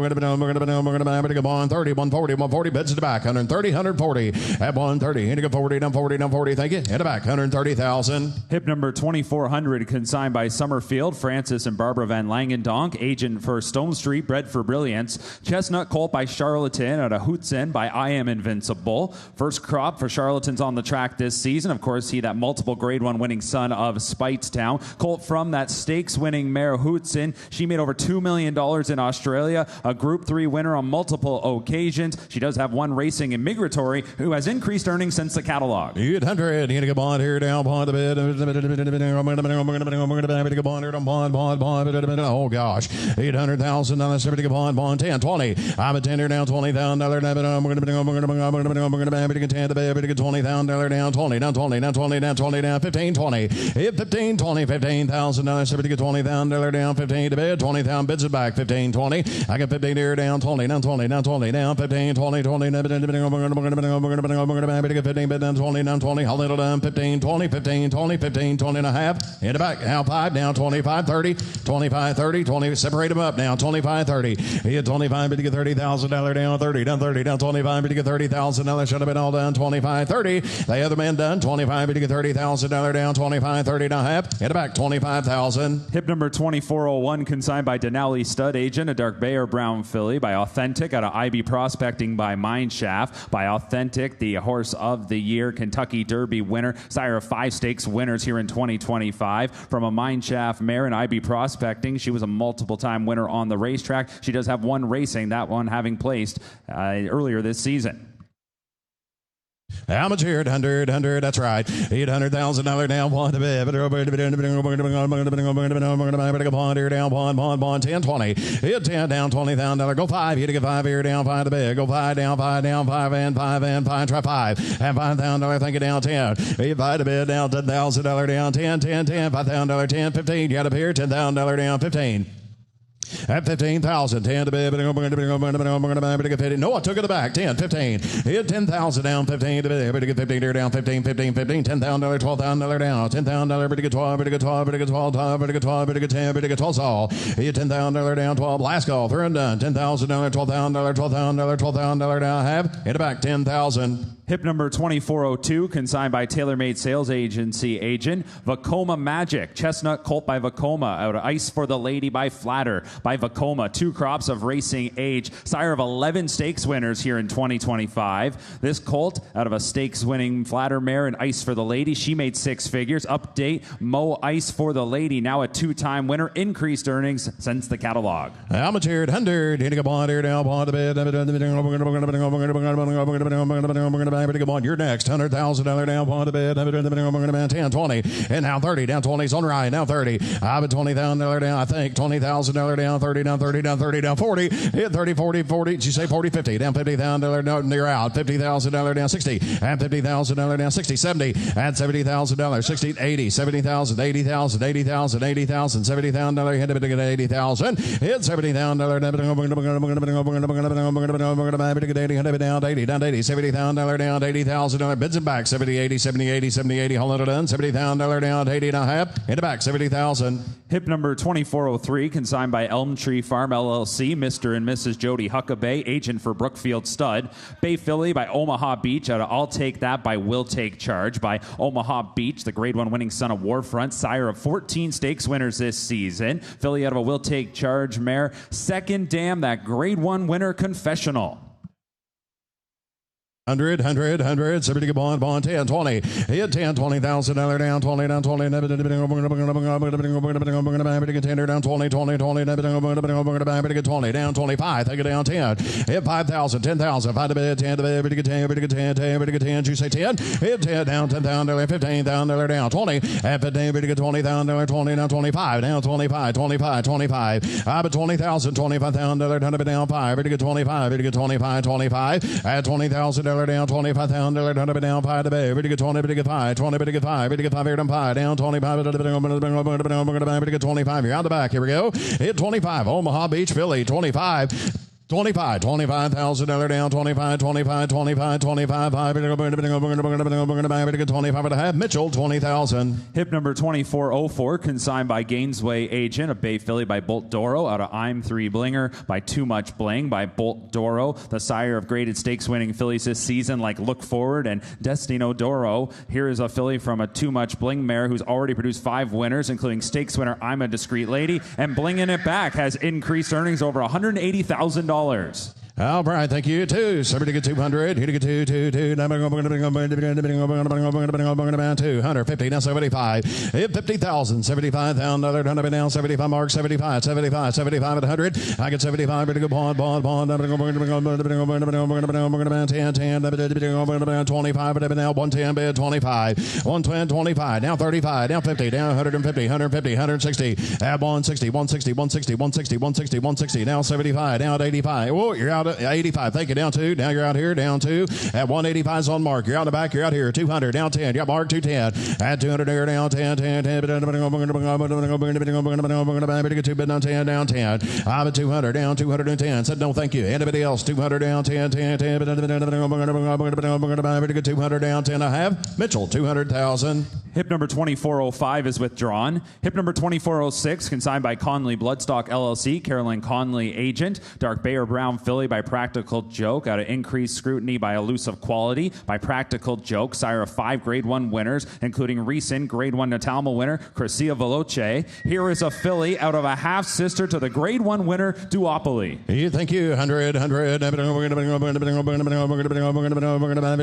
bond, 30, 140, 140, bids to the back, 130, 140, at 130, and good 40, down 40, down 40, thank you, in the back, 130,000. Hip number 2400 consigned by Summerfield, Francis and Barbara Van Langendonk, agent for Stone Street, bred for brilliance. Chestnut Colt by Charlatan out of Hootsen by I Am Invincible. First crop for Charlatans on the track this season. Of course, he that multiple Grade 1 winning son of Speightstown. Colt from that stakes winning mare Hootsen. She made over $2 million in Australia. A Group 3 winner on multiple occasions. She does have one racing in Migratory, who has increased earnings since the catalog. 800, you get a bond here, down bond a bit. Oh gosh, $800,000, pretty bond, 10, 20. I'm a tender down $20,000. Pretty good 10, pretty good $20,000 down 20, down 20, down 20, down 20, down 15, 20. Hit 15, 20, $15,000, pretty good $20,000 down 15 to bid, 20,000 bids it back, 15, 20. I got 15 here, down 20, down 20, down 20, down 15, 20, 20. Pretty good 15 bid down 20, down 20. I'll little down 15, 20, 15, 20, 15, 20 and a half. In the back, down 5, down 25, 30, 25, 30, 20. Separate them up now, 25, 30. He had 25, pretty good $30,000 down 30, down 30, down 25, pretty good $30,000. Should have been all done, 25, 30. The other man done, 25, pretty good $30,000 down 25, 30 and a half. In the back, 25,000. Hip number 2401 consigned by Denali Stud Agent, a Dark Bay or Brown Filly by Authentic out of IB Prospecting by Mineshaft by Authentic, the horse of the year, Kentucky Derby winner, sire of 5 stakes winners here in 2025 from a Mineshaft mare in IB Prospecting. She was a multiple-time winner on the racetrack. She does have one racing, that one having placed earlier this season. How much here? 100, that's right. $800,000 down, one to bid. Bond, 10, 20. Hit 10 down, $20,000. Go 5. Hit to get 5 here, down, 5 to bid. Go 5 down, 5 down, 5 and 5 and 5. Try 5. And $5,000, think it down 10. Hit 5 to bid, down $10,000 down 10, 10, 10. $5,000, 10, 15. You got up here, $10,000 down 15. At 15,000, 10 to bid. No, I took it back. 10, 15. Hit 10,000 down, 15 to bid. Pretty good 15 here down, 15, 15, 15. $10,000, $12,000 down. $10,000, pretty good 12, pretty good 12, pretty good 12, 12, pretty good 12, pretty good 10, pretty good 12 all. Hit $10,000 down, 12. Last call, through and done. $10,000, $12,000, $12,000, $12,000 down. Half. Hit it back, 10,000. Hip number 2402, consigned by TaylorMade Sales Agency agent Vacoma Magic. Chestnut Colt by Vacoma. Out of Ice for the Lady by Flatter by Vacoma. 2 crops of racing age. Sire of 11 stakes winners here in 2025. This colt out of a stakes winning Flatter mare and Ice for the Lady. She made 6 figures. Update, Mo Ice for the Lady. Now a 2-time winner. Increased earnings since the catalog. Amateur 100. Hitting a bond here down on the bed. You're next. $100,000 down on the bed. 10, 20. And now 30. Down 20's on right. Now 30. I've been $20,000 down. I think $20,000 down. 30 down. 30 down. 30 down. 40. Hit 30, 40, 40. Did you say 40, 50? Down $50,000 down. You're out. $50,000 down. 60. And $50,000 down. 60, 70. And $70,000. 60, 80. 70,000. 80,000. 80,000. 80,000. $70,000. Hit $80,000. Hit $70,000 down. 80 down. 80. $70,000 down. $80,000 bids and back. 70, 80, 70, 80, 70, 80. Hold it done. $70,000 down. 80 and a half. In the back. 70,000. Hip number 2403, consigned by Elm Tree Farm LLC, Mr. and Mrs. Jody Huckabee, agent for Brookfield Stud. Bay Filly by Omaha Beach out of I'll Take That by Will Take Charge by Omaha Beach, the Grade 1 winning son of Warfront, sire of 14 stakes winners this season. Filly out of a Will Take Charge mare. Second dam, that Grade 1 winner Confessional. 100, 70 bond, 10, 20. Hit 10, $20,000 down, 20 down, 20. Contender down, 20, 20, 20. 20 down, 25. Take it down, 10. Hit 5,000, 10,000. 5 to bid, 10 to bid. 10, 10. You say 10. Hit 10 down, $10,000, $15,000 down, 20. And 15, $20,000, 20 down, 25. Down, 25, 25, 25. I bet $20,000, $25,000 down, 5. 25, 25, 25. At $20,000 down, $25,000 down, 5 to bay. Pretty good 20, pretty good 5, 20, pretty good 5, pretty good 5 here down 5, down 25, pretty good 25. You're out the back. Here we go. Hit 25. Omaha Beach, Philly, 25. $25,000 down, 25, 25, 25, 25, 5, 25 and a half. Mitchell, 20,000. Hip number 2404, consigned by Gainesway agent, a Bay Filly by Bolt Doro, out of I'm 3 Blinger by Too Much Bling by Bolt Doro, the sire of graded stakes winning fillies this season like Look Forward and Destino Doro. Here is a filly from a Too Much Bling mare who's already produced 5 winners, including stakes winner I'm a Discreet Lady, and Blinging It Back has increased earnings over $180,000. All right, thank you. 2. Somebody get 200. Here to get 2, 2, 2. Now we're going to 250. Now 75. Hit 50,000. 75,000. $100 down. 75 mark. 75. 75. 75 at 100. I get 75. Pretty good bond. 10, 10. 25. Now 110. Bid 25. 110. 25. Now 35. Down 50. Down 150. 150. 160. Add 160. 160. 160. 160. 160. 160. Now 75. Down 85. Whoa, you're out. 85. Thank you. Down 2. Now you're out here. Down 2. At 185's on mark. You're out in the back. You're out here. 200. Down 10. You got mark. 210. At 200 here. Down 10. 10. 10. Bid down 10. Down 10. I'm at 200. Down 210. Said no thank you. Anybody else? 200 down 10. 10. 10. 200 down 10 and a half. Mitchell, 200,000. Hip number 2405 is withdrawn. Hip number 2406, consigned by Conley Bloodstock LLC, Carolyn Conley agent. Dark Bay or Brown Filly by Practical Joke, out of Increased Scrutiny by Elusive Quality by Practical Joke, sire of 5 Grade 1 winners, including recent Grade 1 Natalma winner, Crescia Veloce. Here is a filly out of a half-sister to the Grade 1 winner, Duopoly. Thank you. 100. We're going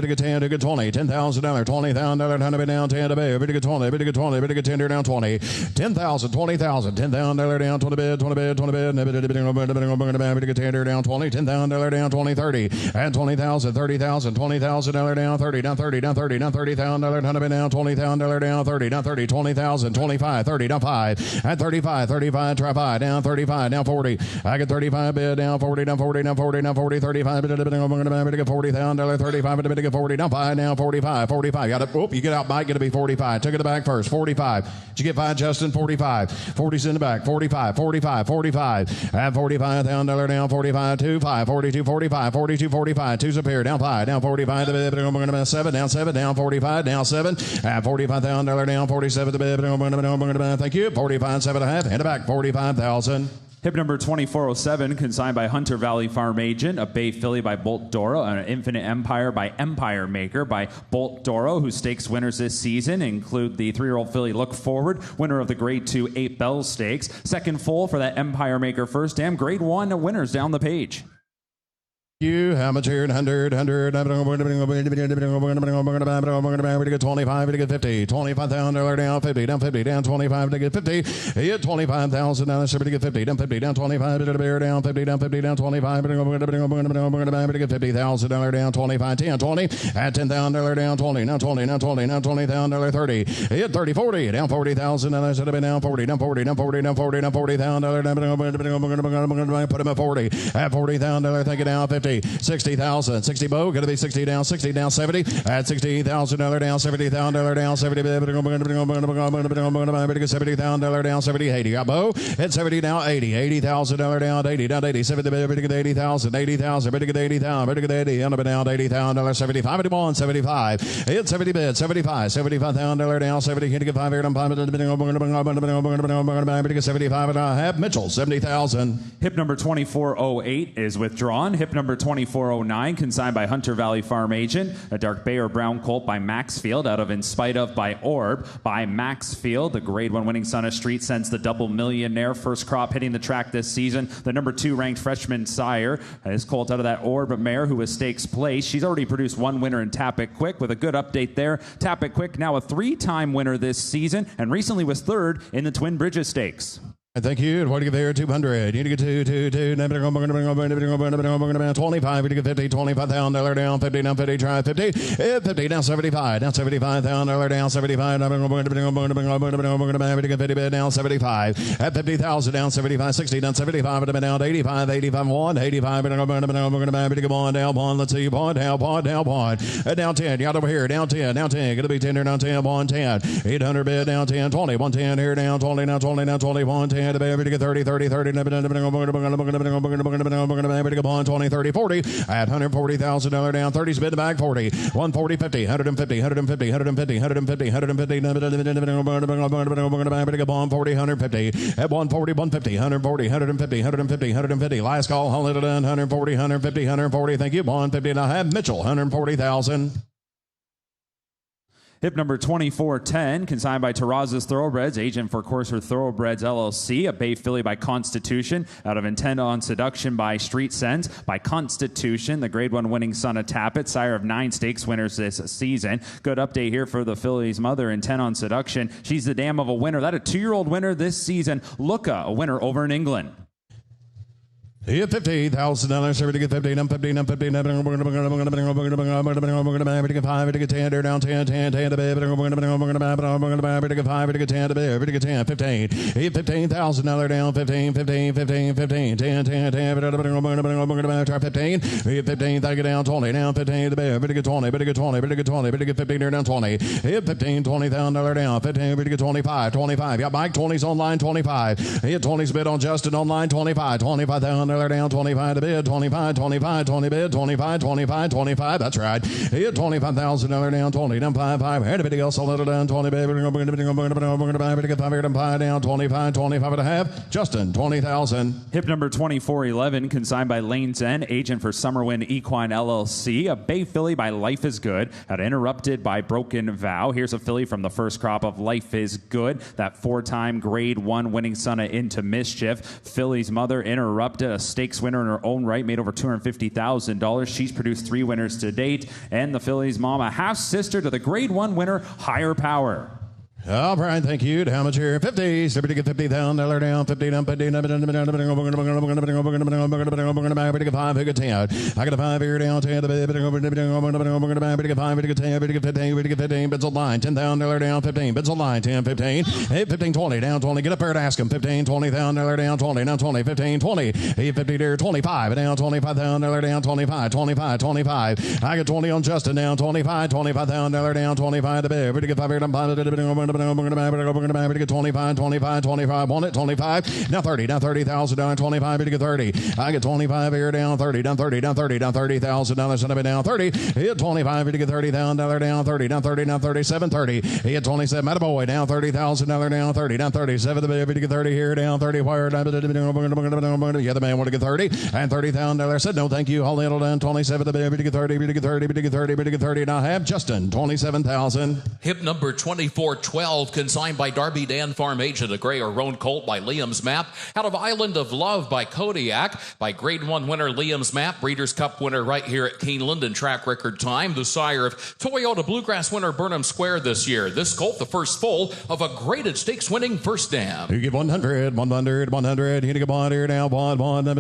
to 10 to get 20. $10,000. $20,000. 100 down 10 to bay. Pretty good 20. Pretty good 20. Pretty good 10 down 20. 10,000. $20,000. $10,000 down 20 bid. 20 bid. 20 bid. Pretty good 10 down 20. $10,000 down 20, 30, and 20,000, 30,000, $20,000 down 30, down 30, down 30, down $30,000, 100 down $20,000 down 30, down 30, 20,000, 25, 30 down 5, and 35, 35, try 5, down 35, down 40. I get 35 bid down 40, down 40, down 40, down 40, 35 bid $40,000, 35 bid get 40, down 5, down 45, 45. Got it. Oh, you get out, Mike. Going to be 45. Took it to back first. 45. Did you get 5, Justin? 45. 40's in the back. 45, 45, 45, and $45,000 down 45, 2, 5, 42, 45, 42, 45. 2's up here, down 5, down 45, we're going to 7, down 7, down 45, down 7, and $45,000 down 47, thank you, 45, 7.5, and a back, 45,000. Hip number 2407, consigned by Hunter Valley Farm Agent, a Bay Filly by Bolt Doro, and an Infinite Empire by Empire Maker by Bolt Doro, whose stakes winners this season include the 3-year-old filly Look Forward, winner of the Grade 2 8 Bell Stakes. Second full for that Empire Maker first dam. Grade 1 winners down the page. You how much here? 100, 100, 25, 50, $25 down, 50, down 50, down 25 to get 50. Hit $25,000, 50 to get 50, down 50, down 25 to the bear, down 50, down 50, down 25 to get $50,000 down, 25, 10, 20, at $10,000 down, 20, now 20, now 20, now $20,000, 30. Hit 30, 40, down $40,000, should have been down 40, down 40, down 40, down 40, down $40,000, put him at 40, at $40,000, take it down 50. 60,000, 60 bow, gonna be 60 down, 70, at $60,000 down, $70,000 down, 70, $70,000 down, 70, 80, got bow, at 70 down, 80, $80,000 down, 80, down 80, 70, 80,000, 80,000, 80, down 80,000, 75, 81, 75, hit 70 bid, 75, $75,000 down, 70, hit to get 5 here, 75 and a half, Mitchell, 70,000. Hip number 2408 is withdrawn. Hip number 2409, consigned by Hunter Valley Farm Agent, a dark bay or brown colt by Maxfield, out of In Spite Of by Orb by Maxfield. The Grade 1 winning son of Street Sense, the double millionaire, first crop hitting the track this season. The number 2 ranked freshman sire, his colt out of that Orb mare who was stakes place. She's already produced 1 winner in Tap It Quick with a good update there. Tap It Quick now a 3-time winner this season and recently was 3rd in the Twin Bridges Stakes. Thank you. What do you get there? 200. You need to get 25. You need to get 50. $25,000 down. 50 down. 50. Try 50. 50 down. 75. Down. $75,000 down. 75. To get 50 bid down. 75. At 50,000 down. 75. 60 down. 75 down. 85. 85 1. 85 to get on down. Pawn. Let's see. Pawn. Down. Pawn. Down. Pawn. Down 10. You got over here. Down 10. Down 10. Gonna be 10 down 10. Pawn 10. 800 bid down 10. 20. 110 here down. 20 now. 20 now. 20. 110. To get 30, 30, 30, 20, 30, 40, at $140,000 down, 30's bid to bag 40, 140, 50, 150, 150, 150, 150, 150, 40, 150, at 140, 150, 140, 150, 150, 150, last call, 140, 150, 140, thank you, 150, and I have Mitchell, 140,000. Hip number 2410, consigned by Terrazas Thoroughbreds, agent for Courser Thoroughbreds LLC, a Bay Filly by Constitution, out of Intent on Seduction by Street Sense, by Constitution, the Grade 1 winning son of Tappet, sire of 9 stakes winners this season. Good update here for the filly's mother, Intent on Seduction. She's the dam of a winner. That a 2-year-old winner this season. Luca, a winner over in England. Hit $50,000, to get 50, down 50, down 50, down 5, to get 10, down 10, 10, 10 to bed, to get 5, to get 10 to bed, to get 10, 15. Hit $15,000 down, 15, 15, 15, 15, 10, 10, 10, try 15. Hit 15, take it down 20, down 15 to bed, to get 20, to get 20, to get 20, to get 15 down 20. Hit 15, $20,000 down, 15, to get 25, 25. Got Mike 20's online 25. Hit 20's bid on Justin online 25, $25,000 down, 25 to bid, 25, 25, 20 bid, 25, 25, 25. That's right. Hit $25,000 down, 20 down, 5, 5. Everybody else a little down, 20 bid. We're going to buy it, get 5 here down, 5 down, 25, 25 and a half. Justin, 20,000. Hip number 2411, consigned by Lane's End, agent for Summerwind Equine LLC, a Bay Filly by Life is Good, had interrupted by Broken Vow. Here's a filly from the first crop of Life is Good, that 4-time Grade 1 winning son of Into Mischief. Filly's mother interrupted, a stakes winner in her own right, made over $250,000. She's produced 3 winners to date. And the filly's mom, a half-sister to the Grade 1 winner, Higher Power. All right, thank you. How much here? 50. Somebody get $50,000 down, 50 down, 50 down, we're going to buy it, get 5, get 10. I got a 5 here down, 10 to bid, we're going to buy it, get 5, get 10, get 15, get 15, bids on line, $10,000 down, 15, bids on line, 10, 15, hey, 15, 20, down 20, get up there and ask him, 15, $20,000 down, 20, down 20, 15, 20, hey, 50 there, 25, down, $25,000 down, 25, 25, 25. I got 20 on Justin down, 25, $25,000 down, 25 to bid, we're going to get 5 here down, 5, we're going to buy it, get 25, 25, 25, want it, 25, now 30, now $30,000 down, 25, to get 30. I get 25 here down 30, down 30, down 30, down $30,000, send it down 30, hit 25, to get $30,000 down 30, down 30, down 37, 30, hit 27, Attaboy, down $30,000 down 30, down 37, the baby to get 30 here, down 30, wire, yeah, the man want to get 30, and $30,000, said no, thank you, hold it down 27, the baby to get 30, to get 30, to get 30, to get 30, now have Justin, 27,000. Hip number 2412, consigned by Darby Dan Farm Agent, a gray or roan colt by Liam's Map, out of Island of Love by Kodiak, by Grade 1 winner Liam's Map, Breeders' Cup winner right here at Keeneland in track record time, the sire of Toyota Bluegrass winner Burnham Square this year. This colt, the first foal of a graded stakes winning first dam. You give 100, 100, 100, you get one here down, one, to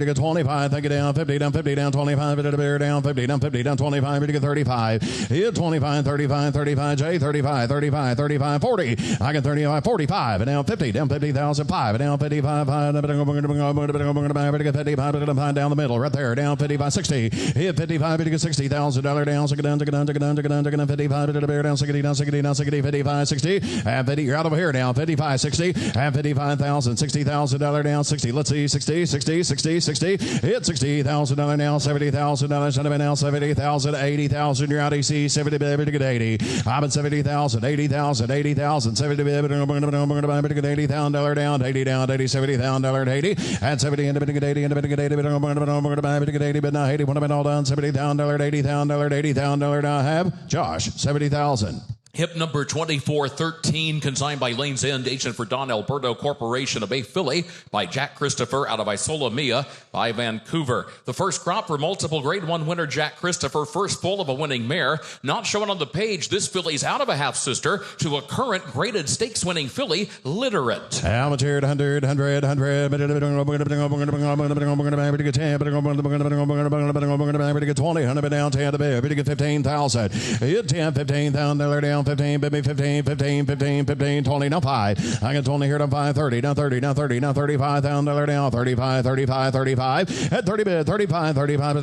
get 25, take it down 50, down 50, down 25, to the bear down 50, down 50, down 25, to get 35, hit 25, 35, 35, J, 35, 35, 35, 40, I get 35, 45, and down 50, down 50,000, 5, and down 55, 5, to get 55, down the middle, right there, down 55, 60, hit 55, to get $60,000 down, so get down, 55, to the bear down, 60, down 60, down 60, 55, 60, and 50, you're out over here down, 55, 60, and 55,000, $60,000 down, 60, let's see, 60, 60, 60, 60, hit $60,000 down, $70,000, send it down, 70,000, 80,000, you're out, EC, 70, baby, to get 80, I'm at 70,000, 80,000, 80,000, 70, baby, to get $80,000 down, 80 down, 80, $70,000, 80, and 70, and to get 80, and to get 80, to get 80, but now 80, when I've been all done, $70,000, $80,000, $80,000, now I have Josh, 70,000. Hip number 2413, consigned by Lane's End, agent for Don Alberto Corporation, a Bay filly by Jack Christopher out of Isola Mia by Vancouver. The first crop for multiple Grade 1 winner Jack Christopher, first full of a winning mare. Not shown on the page, this filly's out of a half sister to a current graded stakes winning filly, Literate. How much here? 100, 100, 100, to get 10, to get 20, 100 down 10, to get 15,000, hit 10, $15,000 down. 15, baby, 15, 15, 15, 15, 20, now 5. I get 20 here to 5, 30, now 30, now 30, now $35,000 down, 35, 35, 35, at 30 bid, 35, 35, to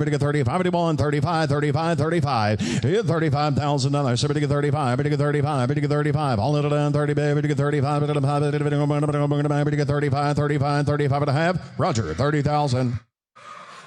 get 30, 51, 35, 35, 35, hit $35,000, so to get 35, to get 35, to get 35, all little down 30, baby, to get 35, to get 35, 35, 35 and a half, Roger, 30,000.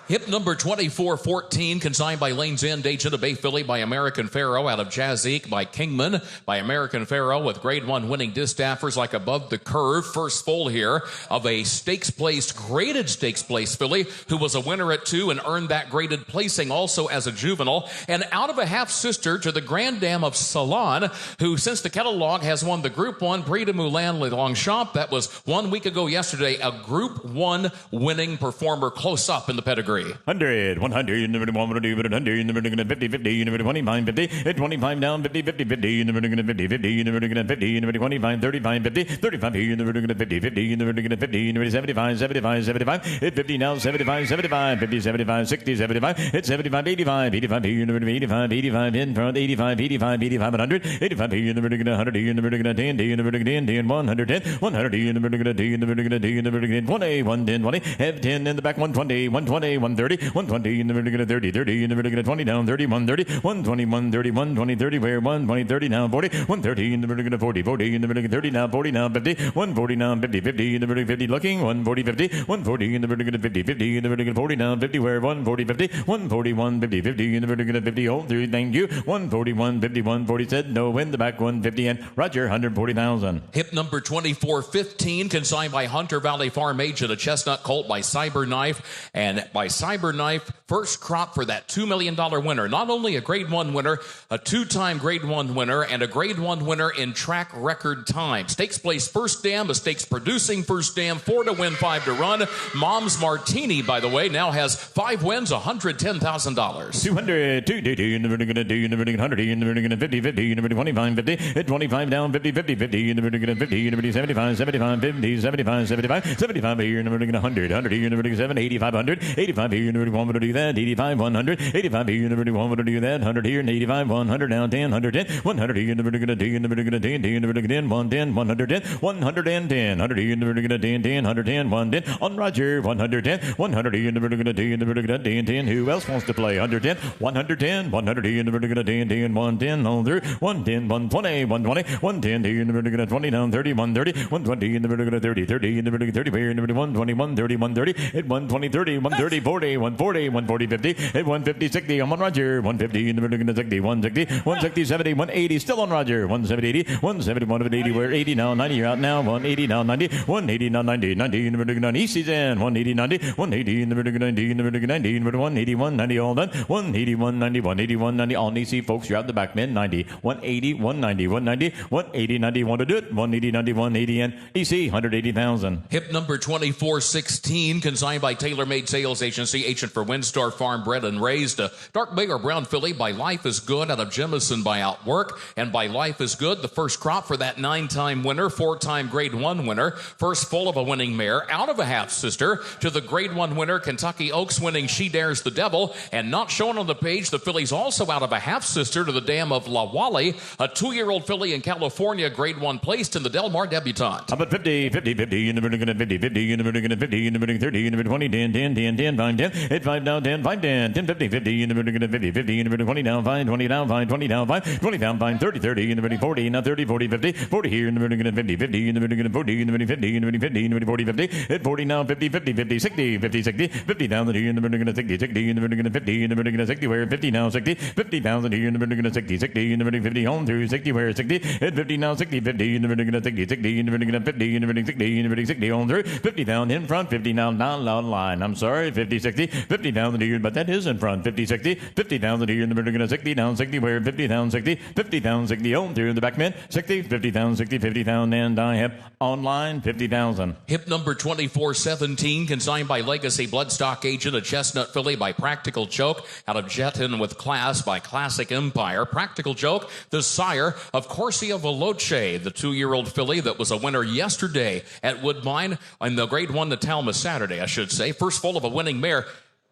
Hip number 2414, consigned by Lane's End, agent of Bay filly by American Pharaoh out of Jazik by Kingman by American Pharaoh with Grade 1 winning distaffers like Above the Curve. First foal here of a stakes placed, graded stakes placed filly who was a winner at 2 and earned that graded placing also as a juvenile. And out of a half sister to the Grand Dam of Salon, who since the Kettle Log has won the Group 1 Prix de Moulin Le Longchamp. That was 1 week ago yesterday, a Group 1 winning performer close up in the pedigree. 100, 100, you never want to do, but 100, you never going to 50, 50, you never 25, 50, 25 down, 50, 50, 50, you never going to 50, 50, you never going to 50, you never 25, 35, 50, 35, you never going to 50, 50, you never going to 50, you never 75, 75, 75, hit 50 now, 75, 75, 50, 75, 60, 75, hit 75, 85, 85, you never 85, 85, in front, 85, 85, 85, 100, 85, you never going to 100, you never going to 10, you never going to 10, 110, 100, you never going to 10, you never going to 10, you never going to 20, 110, 20, have 10 in the back, 120, 120, 130, 120, you never get a 30, 30, you never get a 20 down, 30, 130, 120, 130, 120, 30, where 120, 30 now, 40, 130, you never get a 40, 40, you never get 30 now, 40 now, 50, 140 now, 50, 50, you never get 50 looking, 140, 50, 140, you never get a 50, 50, you never get 40 now, 50, where 140, 50, 141, 50, 50, you never get a 50, oh, 3, thank you, 141, 50, 140 said no, in the back 150, and Roger, 140,000. Hip number 2415, consigned by Hunter Valley Farm Agent, a chestnut colt by Cyberknife, and by Cyberknife, first crop for that $2 million winner. Not only a Grade 1 winner, a 2-time Grade 1 winner, and a Grade 1 winner in track record time. Stakes place first dam, a stakes producing first dam, 4 to win, 5 to run. Mom's Martini, by the way, now has 5 wins, $110,000. 200, 2, you never going to do, you never going to 100, you never going to 50, 50, you never 25, 50, hit 25 down, 50, 50, 50, you never going to 50, you never 75, 75, 50, 75, 75, 75, you never going to 100, 100, you never going to 7, 85, 100, 85, 85 here, number 1 to do that, 85, 100, 85 here, number 1 to do that, 100 here, and 85, 100 now, 10, 110, 100 here, number going to do, number going to 10, 10, number going to 10, 110, 110, 110, 100 here, number going to 10, 10, 110, 110, on Roger, 110, 100 here, number going to do, number going to 10, 10, who else wants to play? 110, 110, 100 here, number going to 10, 10, 110, on through, 110, 120, 120, 110 here, number going to 20 down, 30, 130, 120, number going to 30, 30, number going to 30 here, number 120, 130, 130, at 120, 30, 130, 40, 140, 140, 50, at 150, 60, I'm on Roger, 150, number going to 60, 160, 160, 70, 180, still on Roger, 170, 80, 170, 180, we're 80 now, 90, you're out now, 180 now, 90, 180 now, 90, 90, number going to 90, Easties in, 180, 90, 180, number going to 90, number going to 90, number 181, 90, all done, 181, 90, 181, 90, all EC folks, you're out the back, men, 90, 180, 190, 190, 180, 90, want to do it, 180, 90, 180, and EC, 180,000. Hip number 2416, consigned by Tailor Made Sales Agency, agent for Windstar Farm, bred and raised. Dark Bay or Brown Filly by Life is Good out of Jemison by Outwork. And by Life is Good, the first crop for that 9-time winner, 4-time Grade 1 winner. First full of a winning mare, out of a half-sister, to the Grade 1 winner, Kentucky Oaks winning She Dares the Devil. And not shown on the page, the filly's also out of a half-sister to the dam of La Wally, a 2-year-old filly in California, Grade 1 placed in the Del Mar Debutante. How about 50, 50, 50, in the vertical 50, 50, in the vertical 50, in the vertical 30, in the vertical 20, 10, 10, 10, 10, 5, 10, 8, 5 down, 10, 5, 10, 10, 50, 50, in the vertical 50, 50, in the vertical 20 down, 5, 20 down, 5, 20 down, 5, 20 down, 5, 30, 30, in the vertical 40, now 30, 40, 50, 40 here, in the vertical 50, 50, in the vertical 40, in the vertical 50, in the vertical 50, in the vertical 40, 50, at 40 now, 50, 50, 50, 60, 50, 60, 50 down here, in the vertical 60, 60, in the vertical 50, in the vertical 60, where 50 now, 60, 50,000 here, in the vertical 60, 60, in the vertical 50, home through 60, where 60, at 50 now, 60, 50, in the vertical 60, 60, in the vertical 50, in the vertical 60, in the vertical 60, home through 50 down in front, 50 now down line. I'm sorry, 50, 60, 50,000 here, but that is in front, 50, 60, 50,000 here, in the vertical 60 down, 60, where 50,000, 60, 50,000, 60, home through in the back men, 60, 50,000, 60, 50,000, and I have online 50,000. Hip number 2417, consigned by Legacy Bloodstock Agent, a chestnut filly by Practical Joke, out of Jetton with Class by Classic Empire. Practical Joke, the sire of Corsia Veloce, the 2-year-old filly that was a winner yesterday at Woodbine in the Grade 1 to Talma Saturday, I should say. First full of a winning mare.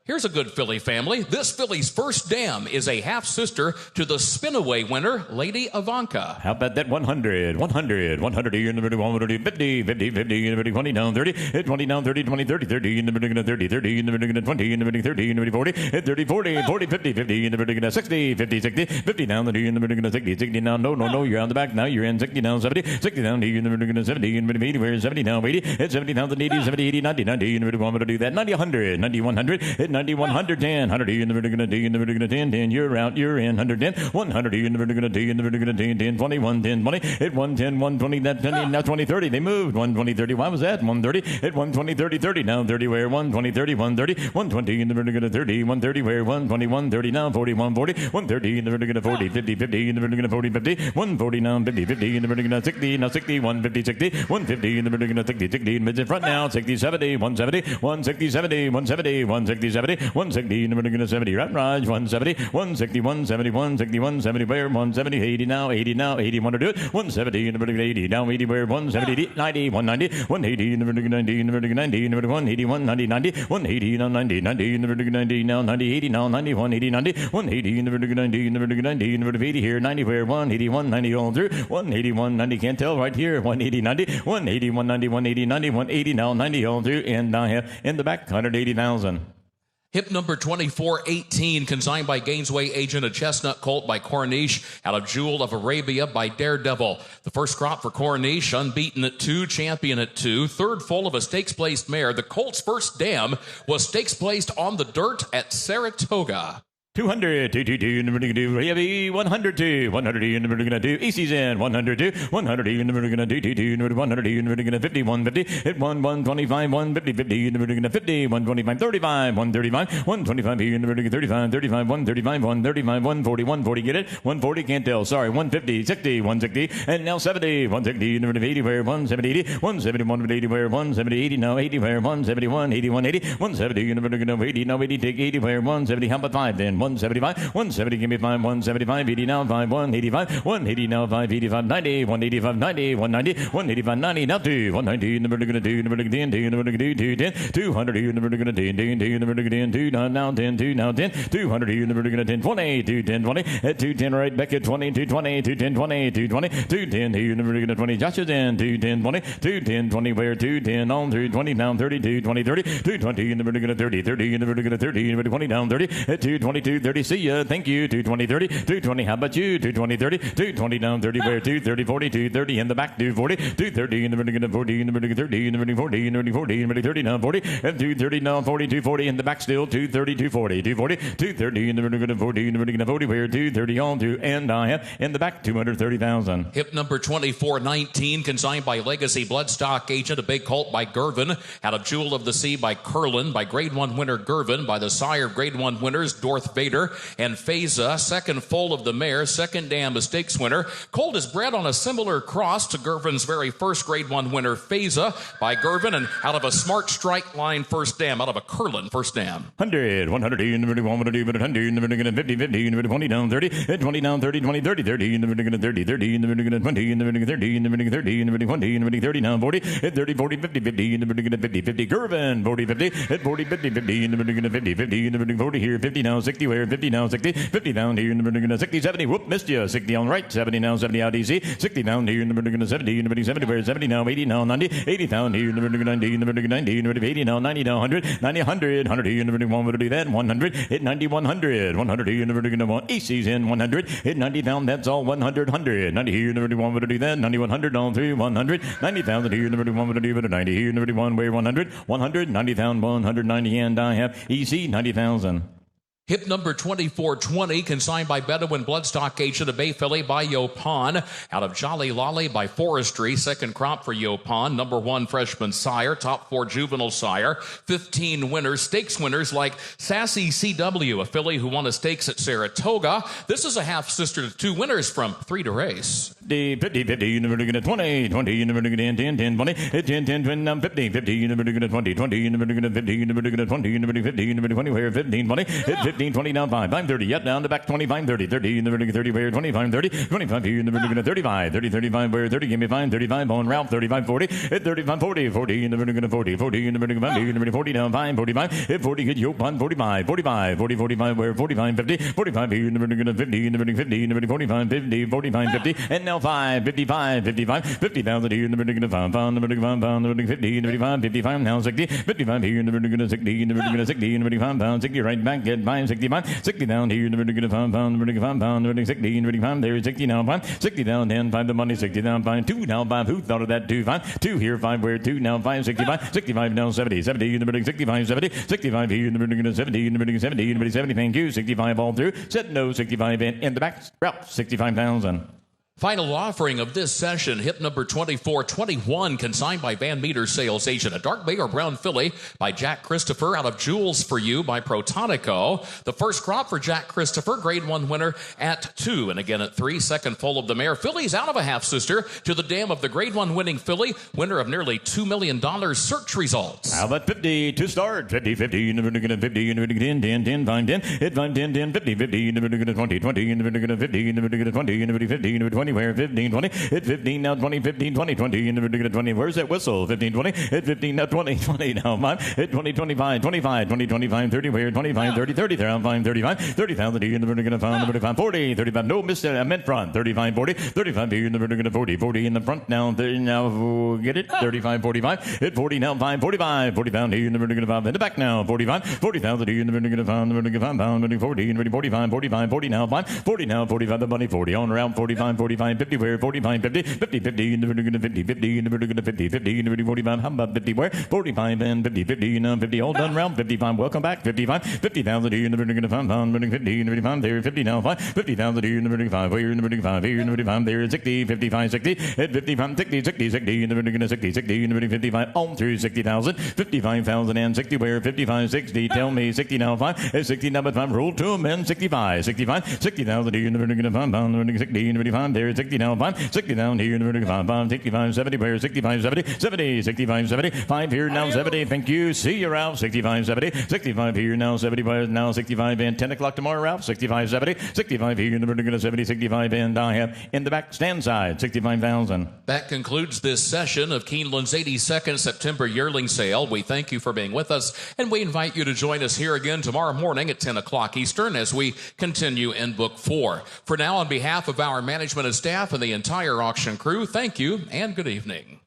Here's a good filly family. This filly's first dam is a half-sister to the Spinaway winner, Lady Ivanka. How about that 100, 100, 100 here in the vertical 130, 50, 50, 50 in the vertical 20 down 30, 20 down 30, 20, 30, 30 in the vertical 30, 30 in the vertical 20 in the vertical 30 in the vertical 40, 30, 40, 40, 50, 50 in the vertical 60, 50, 60, 50 down the in the vertical 60, 60 now, no, you're on the back now, you're in 60 down 70, 60 down here in the vertical 70, in the vertical 80, where 70 now 80, at 70,000, 80, 70, 80, 90, 90 in the vertical 1 to do that, 90, 100, 90, 100, at 90, 110, 100 in the vertical 10, in the vertical 10, 10, you're out, you're in, 110, 100 in the vertical 10, in the vertical 10, 10, 20, 110, 20, at 110, 120, that 20, now 20, 30, they moved, 120, 30, why was that? 130, at 120, 30, 30, now 30, where 120, 30, 130, 120 in the vertical 30, 130, where 120, 130, now 40, 140, 130 in the vertical 40, 50, 50 in the vertical 40, 50, 140 now, 50, 50 in the vertical 60, now 60, 150, 60, 150 in the vertical 60, 60 in mid in front now, 60, 70, 170, 160, 70, 170, 160, 70, 160 in the vertical 70, right, Raj, 170, 160, 170, 160, 170, where 170, 80 now, 80 now, 80, want to do it, 170 in the vertical 80, now 80, where 170, 90, 190, 180 in the vertical 90, in the vertical 90, in the vertical 180, 190, 90, 180 now 90, 90 in the vertical 90, now 90, 80 now 90, 180, 90, 180 in the vertical 90, in the vertical 90, in the vertical 80 here, 90 where 180, 190 all through, 180, 190, can't tell right here, 180, 90, 180, 190, 180, 90, 180 now 90 all through, and I have in the back 180,000. Hip number 2418, consigned by Gainesway Agent, a chestnut colt by Corniche, out of Jewel of Arabia by Daredevil. The first crop for Corniche, unbeaten at 2, champion at 2, third full of a stakes-placed mare. The colt's first dam was stakes-placed on the dirt at Saratoga. 200, 222 in the vertical 2, heavy 102, 100 in the vertical 2, EC's in 102, 100 in the vertical 2, 22 in the 100 in the vertical 50, 150, hit 125, 150, 50 in the vertical 50, 125, 35, 135, 125 in the vertical 35, 35, 135, 135, 140, 140, get it? 140, can't tell, sorry, 150, 60, 160, and now 70, 160 in the vertical 80, where 170, 80, 170, 180, where 170, 80, now 80, where 171, 80, 180, 170 in the vertical 80, now 80, take 80, where 170, how about 5 then? 175, 170, give me 5, 175, 80 now, 5, 185, 180 now, 5, 85, 90, 185, 90, 190, 185, 90, now 2, 190, number going to do, number going to 10, 2, number going to do, 210, 200, number going to 10, 2, number going to 2, now 10, 2, now 10, 200, number going to 10, 20, 210, 20, at 210, right back at 20, 220, 210, 20, 220, 210, number going to 20, Josh is in, 210, 20, 210, 20, where 210, on through 20, down 32, 20, 30, 220, number going to 30, 30, number going to 30, number 20, down 30, at 222, 30, see ya, thank you, 220, 30, 220, how about you, 220, 30, 220, down 30, where 230, 40, 230, in the back, 240, 230, number going to 40, number going to 30, number 40, number 40, number 30, now 40, and 230, now 40, 240, in the back still, 230, 240, 240, 230, number going to 40, number going to 40, where 230, on through, and I have, in the back, 230,000. Hip number 2419, consigned by Legacy Bloodstock Agent, a big colt by Gervin, out of Jewel of the Sea by Curlin, by Grade 1 winner Gervin, by the sire of Grade 1 winners Dorth Vader and Feza, second foal of the mare, second dam stakes winner. Colt is bred on a similar cross to Gervin's very first Grade 1 winner Feza by Gervin, and out of a Smart Strike line first dam, out of a Curlin first dam. 100, 100, number 100, 100, number 50, 50, number 20 down 30, 20 down 30, 20, 30, 30, number 30, 30, number 20, number 30, number 30, number 20, number 30 down 40, 30, 40, 50, 50, number 50, 50, Gervin, 40, 50, 40, 50, 50, number 50, 50, number 40 here, 50 now, 60 where, 50 now, 60, 50 down here, number 60, 70, whoop, missed you, 60 on right, 70 now, 70 out easy, 60 down here, number 70, number 70 where, 70 now, 80 now, 90, 80 down here, number 90, number 90, number 80 now, 90 now, 100, 90, 100, 100 here, number 1 would do that, 100, hit 90, 100, 100 here, number 1, EC's in, 100, hit 90 down, that's all, 100, 100, 90 here, number 1 would do that, 90, 100 on 3, 100, 90,000 here, number 1 would do it, 90 here, number 1 where, 100, 100, 90,000, 190, and I have EC, 90,000. Hip number 2420, consigned by Bedouin Bloodstock Agent, a Bay filly by Yopan, out of Jolly Lolly by Forestry, second crop for Yopan, number 1 freshman sire, top 4 juvenile sire, 15 winners, stakes winners like Sassy CW, a filly who won a stakes at Saratoga. This is a half sister to 2 winners from 3 to race. 50, 50, number 20, 20, number 10, 10, 10, 20, 10, 10, 20, 50, 50, number 20, 20, number 50, number 20, number 50, number 20, where 15, 20, 15, 20 down 5, 5, 30, yet down to back 25, 30, 30, number 30, where 25, 30, 25 here, number 35, 30, 35, where 30, give me 5, 35 on route, 35, 40, 35, 40, 40, number 40, 40, number 50, number 40 down 5, 45, 40, hit you on 45, 45, 40, 45, where 45, 50, 45 here, number 50, number 50, number 45, 50, 45, 50, and now 5, 55, 55, 50,000 here, number 5, number 5, number 50, number 5, 55, now 60, 55 here, number 60, number 60, number 5, 60, right back at 5, 65, 60 down here, number 5, number 5, number 60, number 5, there, 60 now 5, 60 down 10, 5 the money, 60 down 5, 2 now 5, who thought of that 2, 5, 2 here, 5 where 2 now 5, 65, 65 now 70, 70, number 65, 70, 65 here, number 70, number 70, number 70, thank you, 65 all through, set no, 65 in the back, route, 65,000. Final offering of this session, hip number 2421, consigned by Van Meter Sales Agent, a dark bay or brown filly by Jack Christopher, out of Jewels for You by Protonico. The first crop for Jack Christopher, Grade 1 winner at 2, and again at 3, second foal of the mare. Filly's out of a half sister to the dam of the Grade 1 winning filly, winner of nearly $2 million search results. How about 50 to start? 50, 50, number 50, number 10, 10, 10, 5, 10, hit 5, 10, 10, 50, 50, number 20, 20, number 50, number 20, number 50, number 20, where 15, 20, hit 15, now 20, 15, 20, 20, number 20, where's that whistle? 15, 20, hit 15, now 20, 20, now 5, hit 20, 25, 25, 20, 25, 30, where 25, 30, 30, there, I'm 5, 35, 30,000 here, number 35, 40, 35, no, missed it, I meant front, 35, 40, 35 here, number 40, 40 in the front, now, 30, now, get it, 35, 45, hit 40, now 5, 45, 40 pound here, number 5, in the back now, 45, 40,000 here, number 5, number 5 pound, 40, 45, 45, 40 now, 5, 40 now, 45, the money, 40, on round, 45, 45, 50, where 45, 50, 50, 50, number 50, 50, number 50, 50, number 45, how about 50, where 45 and 50, 50, now 50, all done round, 55, welcome back, 55, 50,000 here, number 5, number 50, number 5, there, 50 now, 5, 50,000 here, number 5, where number 5, here, number 5, there, 60, 55, 60, hit 55, 60, 60, 60, number 60, 60, number 55, on through 60,000, 55,000 and 60, where 55, 60, tell me, 60 now, 5, 60 now, but 5, roll to them, and 65, 65, 60,000 here, number 5, number 60, number 5, there, there, 60 down 5, 60 down here, 5, 65, 70 pair, 65, 70, 70, 65, 70, 5 here now, 70, thank you, see you, Ralph, 65, 70, 65 here now, 70 pair now, 65 and 10 o'clock tomorrow, Ralph, 65, 70, 65 here, 70, 65 and I have in the back stand side, 65,000. That concludes this session of Keeneland's 82nd September yearling sale. We thank you for being with us, and we invite you to join us here again tomorrow morning at 10 o'clock Eastern as we continue in Book 4. For now, on behalf of our management and staff and the entire auction crew, thank you and good evening.